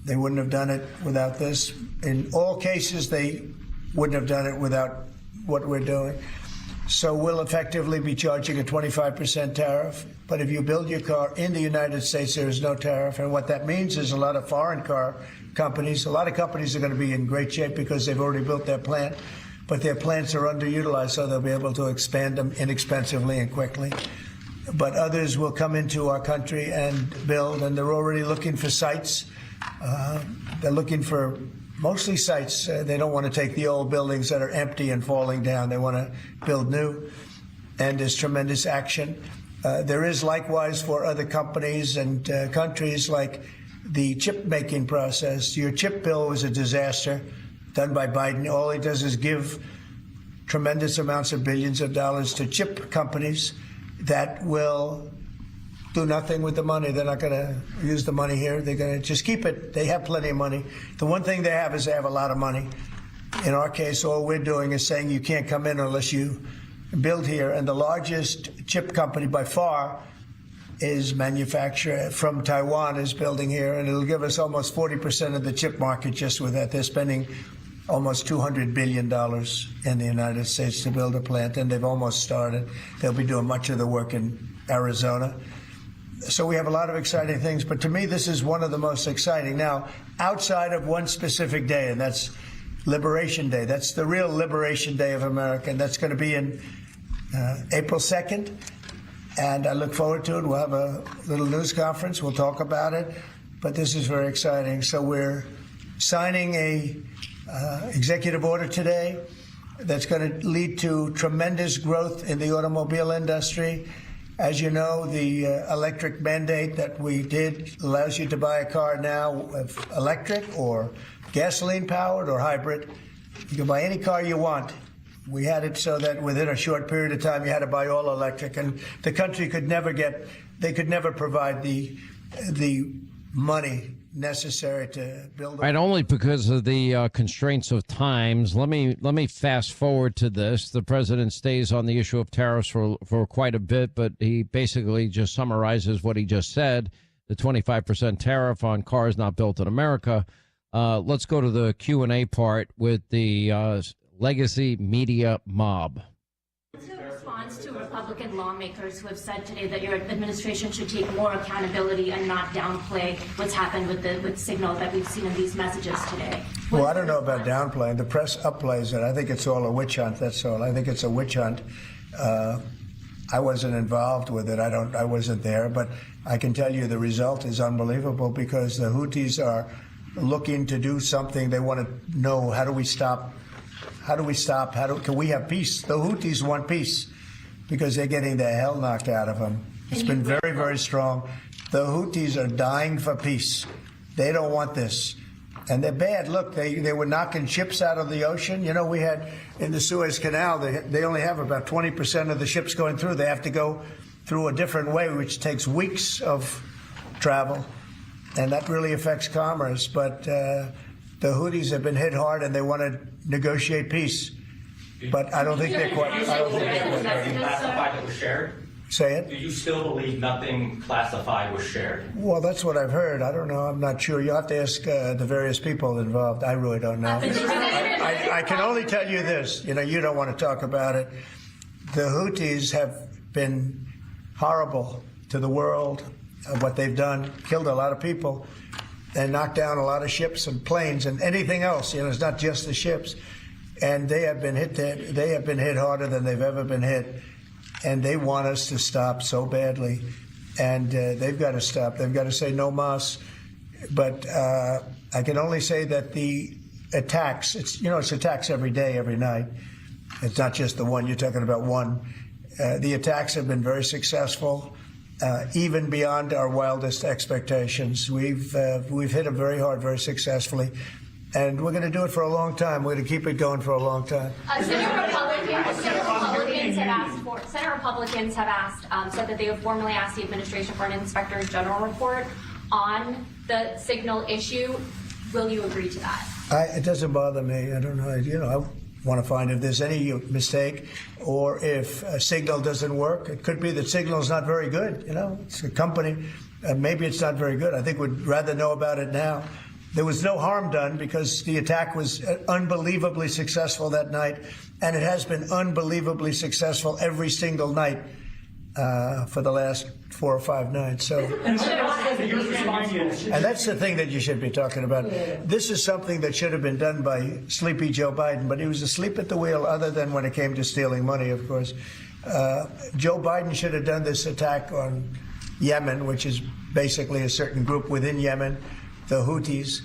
They wouldn't have done it without this. In all cases, they wouldn't have done it without what we're doing. So we'll effectively be charging a 25% tariff. But if you build your car in the United States, there is no tariff. And what that means is a lot of foreign car companies, a lot of companies are going to be in great shape because they've already built their plant. But their plants are underutilized, so they'll be able to expand them inexpensively and quickly. But others will come into our country and build, and they're already looking for sites. They're looking for mostly sites. They don't want to take the old buildings that are empty and falling down. They want to build new, and there's tremendous action. There is likewise for other companies and countries, like the chip making process. Your chip bill was a disaster done by Biden. All he does is give tremendous amounts of billions of dollars to chip companies that will do nothing with the money. They're not going to use the money here. They're going to just keep it. They have plenty of money. The one thing they have is they have a lot of money. In our case, all we're doing is saying you can't come in unless you build here. And the largest chip company by far is manufacturer from Taiwan is building here, and it'll give us almost 40% of the chip market just with that. They're spending almost $200 billion in the United States to build a plant, and they've almost started. They'll be doing much of the work in Arizona. So we have a lot of exciting things, but to me, this is one of the most exciting. Now, outside of one specific day, and that's Liberation Day. That's the real Liberation Day of America, and that's going to be in April 2nd. And I look forward to it. We'll have a little news conference. We'll talk about it. But this is very exciting. So we're signing a executive order today that's going to lead to tremendous growth in the automobile industry. As you know, the electric mandate that we did allows you to buy a car now, electric or gasoline-powered or hybrid. You can buy any car you want. We had it so that within a short period of time, you had to buy all electric, and the country could never provide the money necessary to build. Right, only because of the constraints of times. Let me fast forward to this. The president stays on the issue of tariffs for quite a bit, but he basically just summarizes what he just said: the 25% tariff on cars not built in America. Let's go to the Q&A part with the legacy media mob. What's your response to Republican lawmakers who have said today that your administration should take more accountability and not downplay what's happened with Signal that we've seen in these messages today? Well, I don't know about downplaying. The press upplays it. I think it's all a witch hunt. That's all. I think it's a witch hunt. I wasn't involved with it. I wasn't there, but I can tell you the result is unbelievable because the Houthis are looking to do something. They want to know, how do we stop? Can we have peace? The Houthis want peace because they're getting the hell knocked out of them. It's been very, very strong. The Houthis are dying for peace. They don't want this. And they're bad. Look, they were knocking ships out of the ocean. You know, we had in the Suez Canal, they only have about 20% of the ships going through. They have to go through a different way, which takes weeks of travel. And that really affects commerce. But the Houthis have been hit hard, and they want to negotiate peace. But I don't think they're quite. I don't think they're quite ready. Classified that was shared? Say it? Do you still believe nothing classified was shared? Well, that's what I've heard. I don't know. I'm not sure. You'll have to ask the various people involved. I really don't know. I can only tell you this. You know, you don't want to talk about it. The Houthis have been horrible to the world. What they've done, killed a lot of people, and knocked down a lot of ships and planes and anything else. You know, it's not just the ships. And they have been hit. They have been hit harder than they've ever been hit. And they want us to stop so badly. And they've got to stop. They've got to say no mas. But I can only say that the attacks, it's attacks every day, every night. It's not just the one. You're talking about one. The attacks have been very successful. Even beyond our wildest expectations. We've hit them very hard, very successfully, and we're going to do it for a long time. We're going to keep it going for a long time. Senate Republicans have asked, said that they have formally asked the administration for an Inspector General report on the Signal issue. Will you agree to that? It doesn't bother me. I don't know. I want to find if there's any mistake or if Signal doesn't work. It could be that Signal is not very good. You know, it's a company. Maybe it's not very good. I think we'd rather know about it now. There was no harm done because the attack was unbelievably successful that night, and it has been unbelievably successful every single night for the last 4 or 5 nights. So, and that's the thing that you should be talking about. This is something that should have been done by sleepy Joe Biden, but he was asleep at the wheel other than when it came to stealing money, of course. Joe Biden should have done this attack on Yemen, which is basically a certain group within Yemen, the Houthis,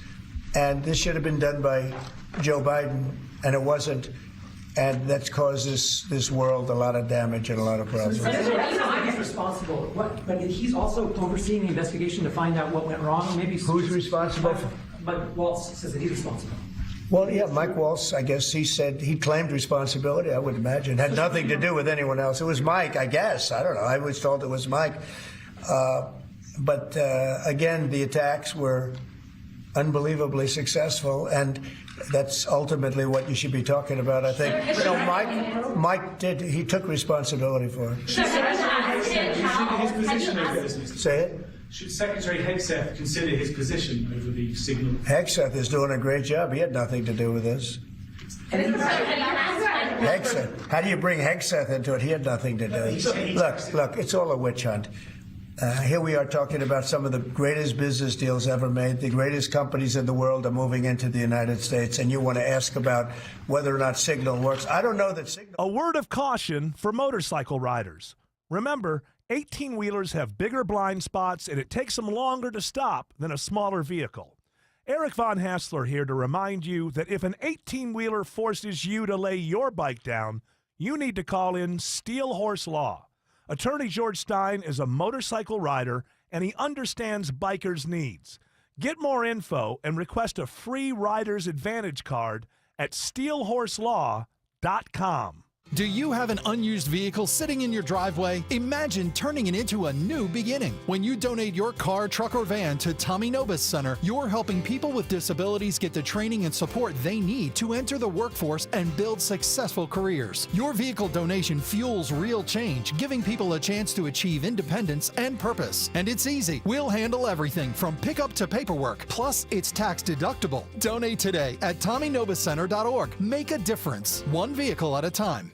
and this should have been done by Joe Biden, and it wasn't. And that's caused this world a lot of damage and a lot of problems. He's responsible, but he's also overseeing the investigation to find out what went wrong. Maybe who's responsible? Mike Waltz says that he's responsible. Well, yeah, Mike Waltz, I guess he claimed responsibility, I would imagine. It had nothing to do with anyone else. It was Mike, I guess. I don't know. I was told it was Mike. But again, the attacks were unbelievably successful, and that's ultimately what you should be talking about, I think. Mike took responsibility for it. Say it? Should Secretary Hegseth consider his position over the signal? Hegseth is doing a great job. He had nothing to do with this. Hegseth. How do you bring Hegseth into it? He had nothing to do. Look, it's all a witch hunt. Here we are talking about some of the greatest business deals ever made. The greatest companies in the world are moving into the United States, and you want to ask about whether or not Signal works. I don't know that Signal... A word of caution for motorcycle riders. Remember, 18-wheelers have bigger blind spots, and it takes them longer to stop than a smaller vehicle. Eric Von Hassler here to remind you that if an 18-wheeler forces you to lay your bike down, you need to call in Steel Horse Law. Attorney George Stein is a motorcycle rider, and he understands bikers' needs. Get more info and request a free Rider's Advantage card at steelhorselaw.com. Do you have an unused vehicle sitting in your driveway? Imagine turning it into a new beginning. When you donate your car, truck, or van to Tommy Nobis Center, you're helping people with disabilities get the training and support they need to enter the workforce and build successful careers. Your vehicle donation fuels real change, giving people a chance to achieve independence and purpose. And it's easy. We'll handle everything from pickup to paperwork. Plus, it's tax deductible. Donate today at TommyNobisCenter.org. Make a difference, one vehicle at a time.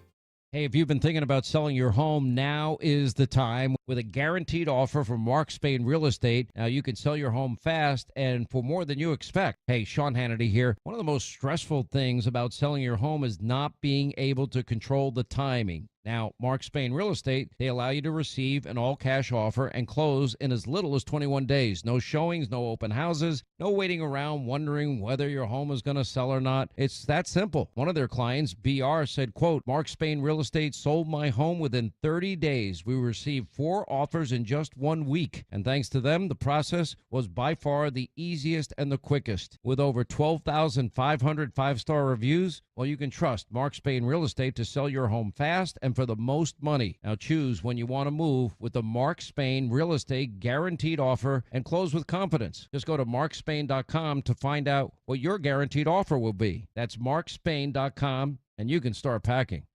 Hey, if you've been thinking about selling your home, now is the time. With a guaranteed offer from Mark Spain Real Estate, now you can sell your home fast and for more than you expect. Hey, Sean Hannity here. One of the most stressful things about selling your home is not being able to control the timing. Now, Mark Spain Real Estate, they allow you to receive an all-cash offer and close in as little as 21 days. No showings, no open houses, no waiting around wondering whether your home is going to sell or not. It's that simple. One of their clients, BR, said, quote, Mark Spain Real Estate sold my home within 30 days. We received 4 offers in just 1 week. And thanks to them, the process was by far the easiest and the quickest. With over 12,500 5-star reviews, well, you can trust Mark Spain Real Estate to sell your home fast and for the most money. Now choose when you want to move with the Mark Spain Real Estate guaranteed offer and close with confidence. Just go to markspain.com to find out what your guaranteed offer will be. That's markspain.com, and you can start packing.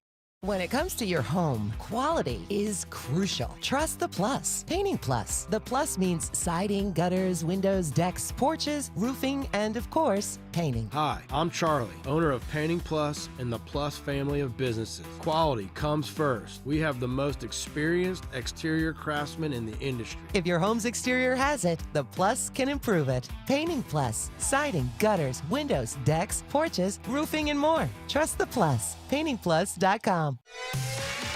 When it comes to your home, quality is crucial. Trust the Plus. Painting Plus. The Plus means siding, gutters, windows, decks, porches, roofing, and of course, painting. Hi, I'm Charlie, owner of Painting Plus and the Plus family of businesses. Quality comes first. We have the most experienced exterior craftsmen in the industry. If your home's exterior has it, the Plus can improve it. Painting Plus. Siding, gutters, windows, decks, porches, roofing, and more. Trust the Plus. PaintingPlus.com.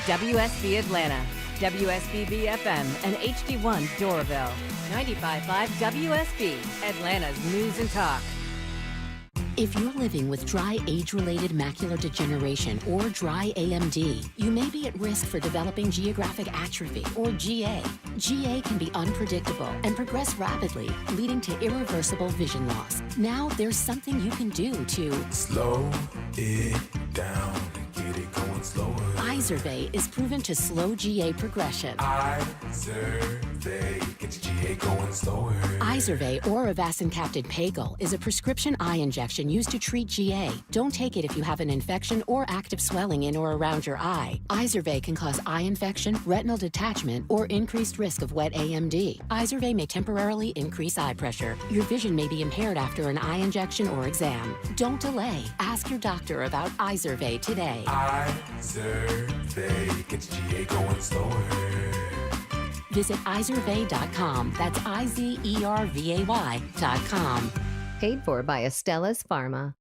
WSB Atlanta, WSBB FM, and HD1 Doraville. 95.5 WSB, Atlanta's News and Talk. If you're living with dry age-related macular degeneration or dry AMD, you may be at risk for developing geographic atrophy or GA. GA can be unpredictable and progress rapidly, leading to irreversible vision loss. Now there's something you can do to slow it down and get it going slower. Izervay is proven to slow GA progression. Izervay gets GA going slower. Izervay or avacincaptad pagel is a prescription eye injection used to treat GA. Don't take it if you have an infection or active swelling in or around your eye. Izervay can cause eye infection, retinal detachment, or increased risk of wet AMD. Izervay may temporarily increase eye pressure. Your vision may be impaired after an eye injection or exam. Don't delay. Ask your doctor about Izervay today. Izervay gets GA going slower. Visit Izervay.com. That's IZERVAY.com. Paid for by Astellas Pharma.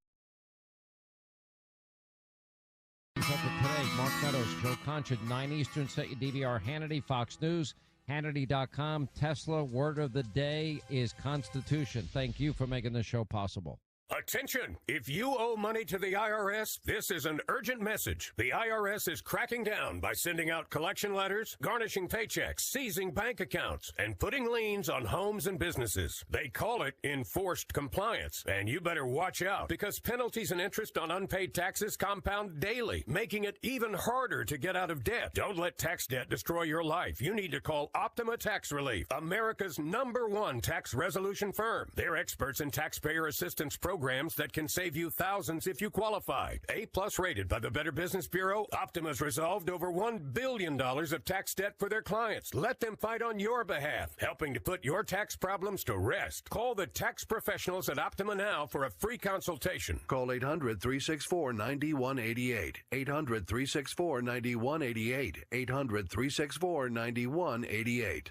Up with today, Mark Meadows, Joe Concha, 9 Eastern, set your DVR, Hannity, Fox News, Hannity.com, Tesla. Word of the day is Constitution. Thank you for making this show possible. Attention! If you owe money to the IRS, this is an urgent message. The IRS is cracking down by sending out collection letters, garnishing paychecks, seizing bank accounts, and putting liens on homes and businesses. They call it enforced compliance, and you better watch out because penalties and interest on unpaid taxes compound daily, making it even harder to get out of debt. Don't let tax debt destroy your life. You need to call Optima Tax Relief, America's #1 tax resolution firm. They're experts in taxpayer assistance programs that can save you thousands if you qualify. A+ rated by the Better Business Bureau, Optima's resolved over $1 billion of tax debt for their clients. Let them fight on your behalf, helping to put your tax problems to rest. Call the tax professionals at Optima now for a free consultation. Call 800-364-9188. 800-364-9188. 800-364-9188.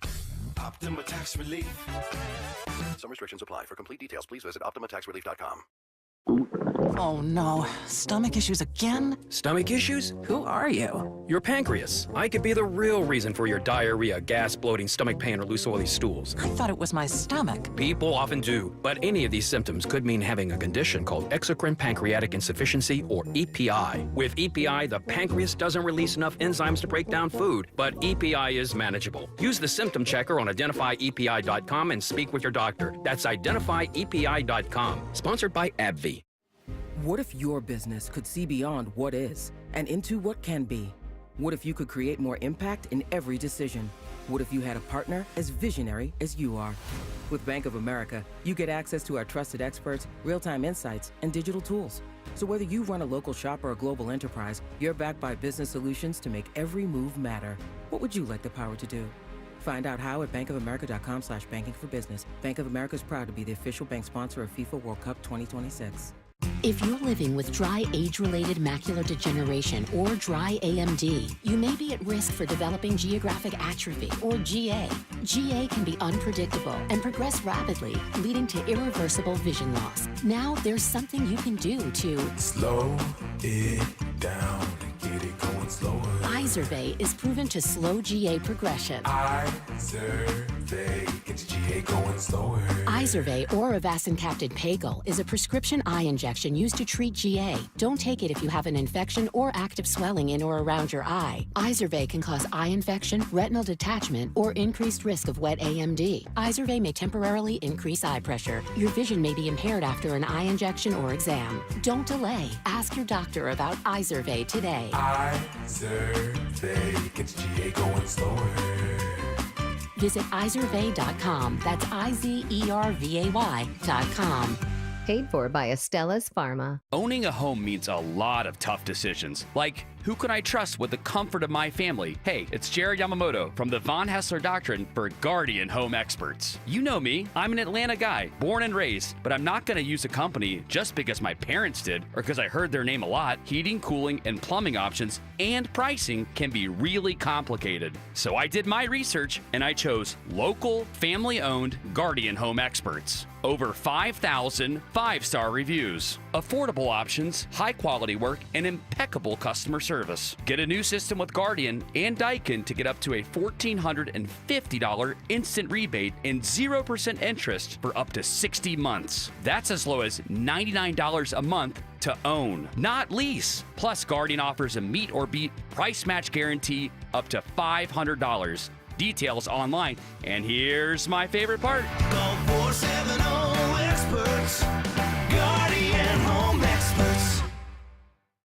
Optima Tax Relief. Some restrictions apply. For complete details, please visit OptimaTaxRelief.com. Oh no, stomach issues again? Stomach issues? Who are you? Your pancreas. I could be the real reason for your diarrhea, gas, bloating, stomach pain, or loose oily stools. I thought it was my stomach. People often do, but any of these symptoms could mean having a condition called exocrine pancreatic insufficiency, or EPI. With EPI, the pancreas doesn't release enough enzymes to break down food, but EPI is manageable. Use the symptom checker on identifyepi.com and speak with your doctor. That's identifyepi.com. Sponsored by AbbVie. What if your business could see beyond what is and into what can be? What if you could create more impact in every decision? What if you had a partner as visionary as you are? With Bank of America, you get access to our trusted experts, real-time insights, and digital tools. So whether you run a local shop or a global enterprise, you're backed by business solutions to make every move matter. What would you like the power to do? Find out how at bankofamerica.com/banking for business. Bank of America is proud to be the official bank sponsor of FIFA World Cup 2026. If you're living with dry age-related macular degeneration or dry AMD, you may be at risk for developing geographic atrophy or GA. GA can be unpredictable and progress rapidly, leading to irreversible vision loss. Now there's something you can do to slow it down and get it going slower. Izervay is proven to slow GA progression. Izervay gets GA going slower. Izervay or avacincaptad pegol is a prescription eye injection used to treat GA. Don't take it if you have an infection or active swelling in or around your eye. Izervay can cause eye infection, retinal detachment, or increased risk of wet AMD. Izervay may temporarily increase eye pressure. Your vision may be impaired after an eye injection or exam. Don't delay. Ask your doctor about Izervay today. Izervay gets GA going slower. Visit Izervay.com. That's IZERVAY.com. Paid for by Astellas Pharma. Owning a home means a lot of tough decisions, like who can I trust with the comfort of my family? Hey, it's Jared Yamamoto from the Von Haessler Doctrine for Guardian Home Experts. You know me, I'm an Atlanta guy, born and raised, but I'm not going to use a company just because my parents did or because I heard their name a lot. Heating, cooling, and plumbing options and pricing can be really complicated. So I did my research and I chose local, family-owned Guardian Home Experts. Over 5,000 5-star reviews, affordable options, high-quality work, and impeccable customer service. Get a new system with Guardian and Daikin to get up to a $1,450 instant rebate and 0% interest for up to 60 months. That's as low as $99 a month to own, not lease. Plus, Guardian offers a meet or beat price match guarantee up to $500. Details online. And here's my favorite part. Call 470-EXPERTS. Guardian Home Experts.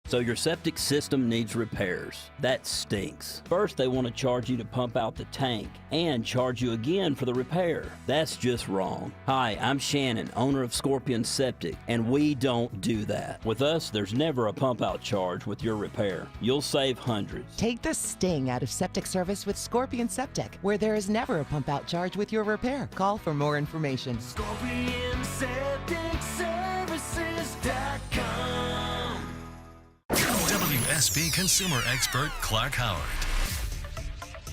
So your septic system needs repairs. That stinks. First, they want to charge you to pump out the tank and charge you again for the repair. That's just wrong. Hi, I'm Shannon, owner of Scorpion Septic, and we don't do that. With us, there's never a pump out charge with your repair. You'll save hundreds. Take the sting out of septic service with Scorpion Septic, where there is never a pump out charge with your repair. Call for more information. ScorpionSepticServices.com. WSB consumer expert Clark Howard.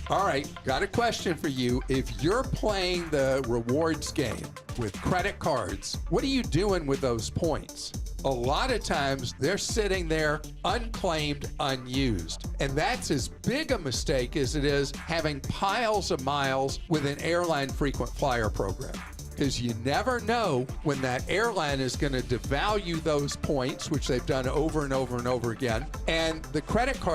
All right, got a question for you. If you're playing the rewards game with credit cards, what are you doing with those points? A lot of times they're sitting there unclaimed, unused. And that's as big a mistake as it is having piles of miles with an airline frequent flyer program. because you never know when that airline is going to devalue those points, which they've done over and over and over again. And the credit card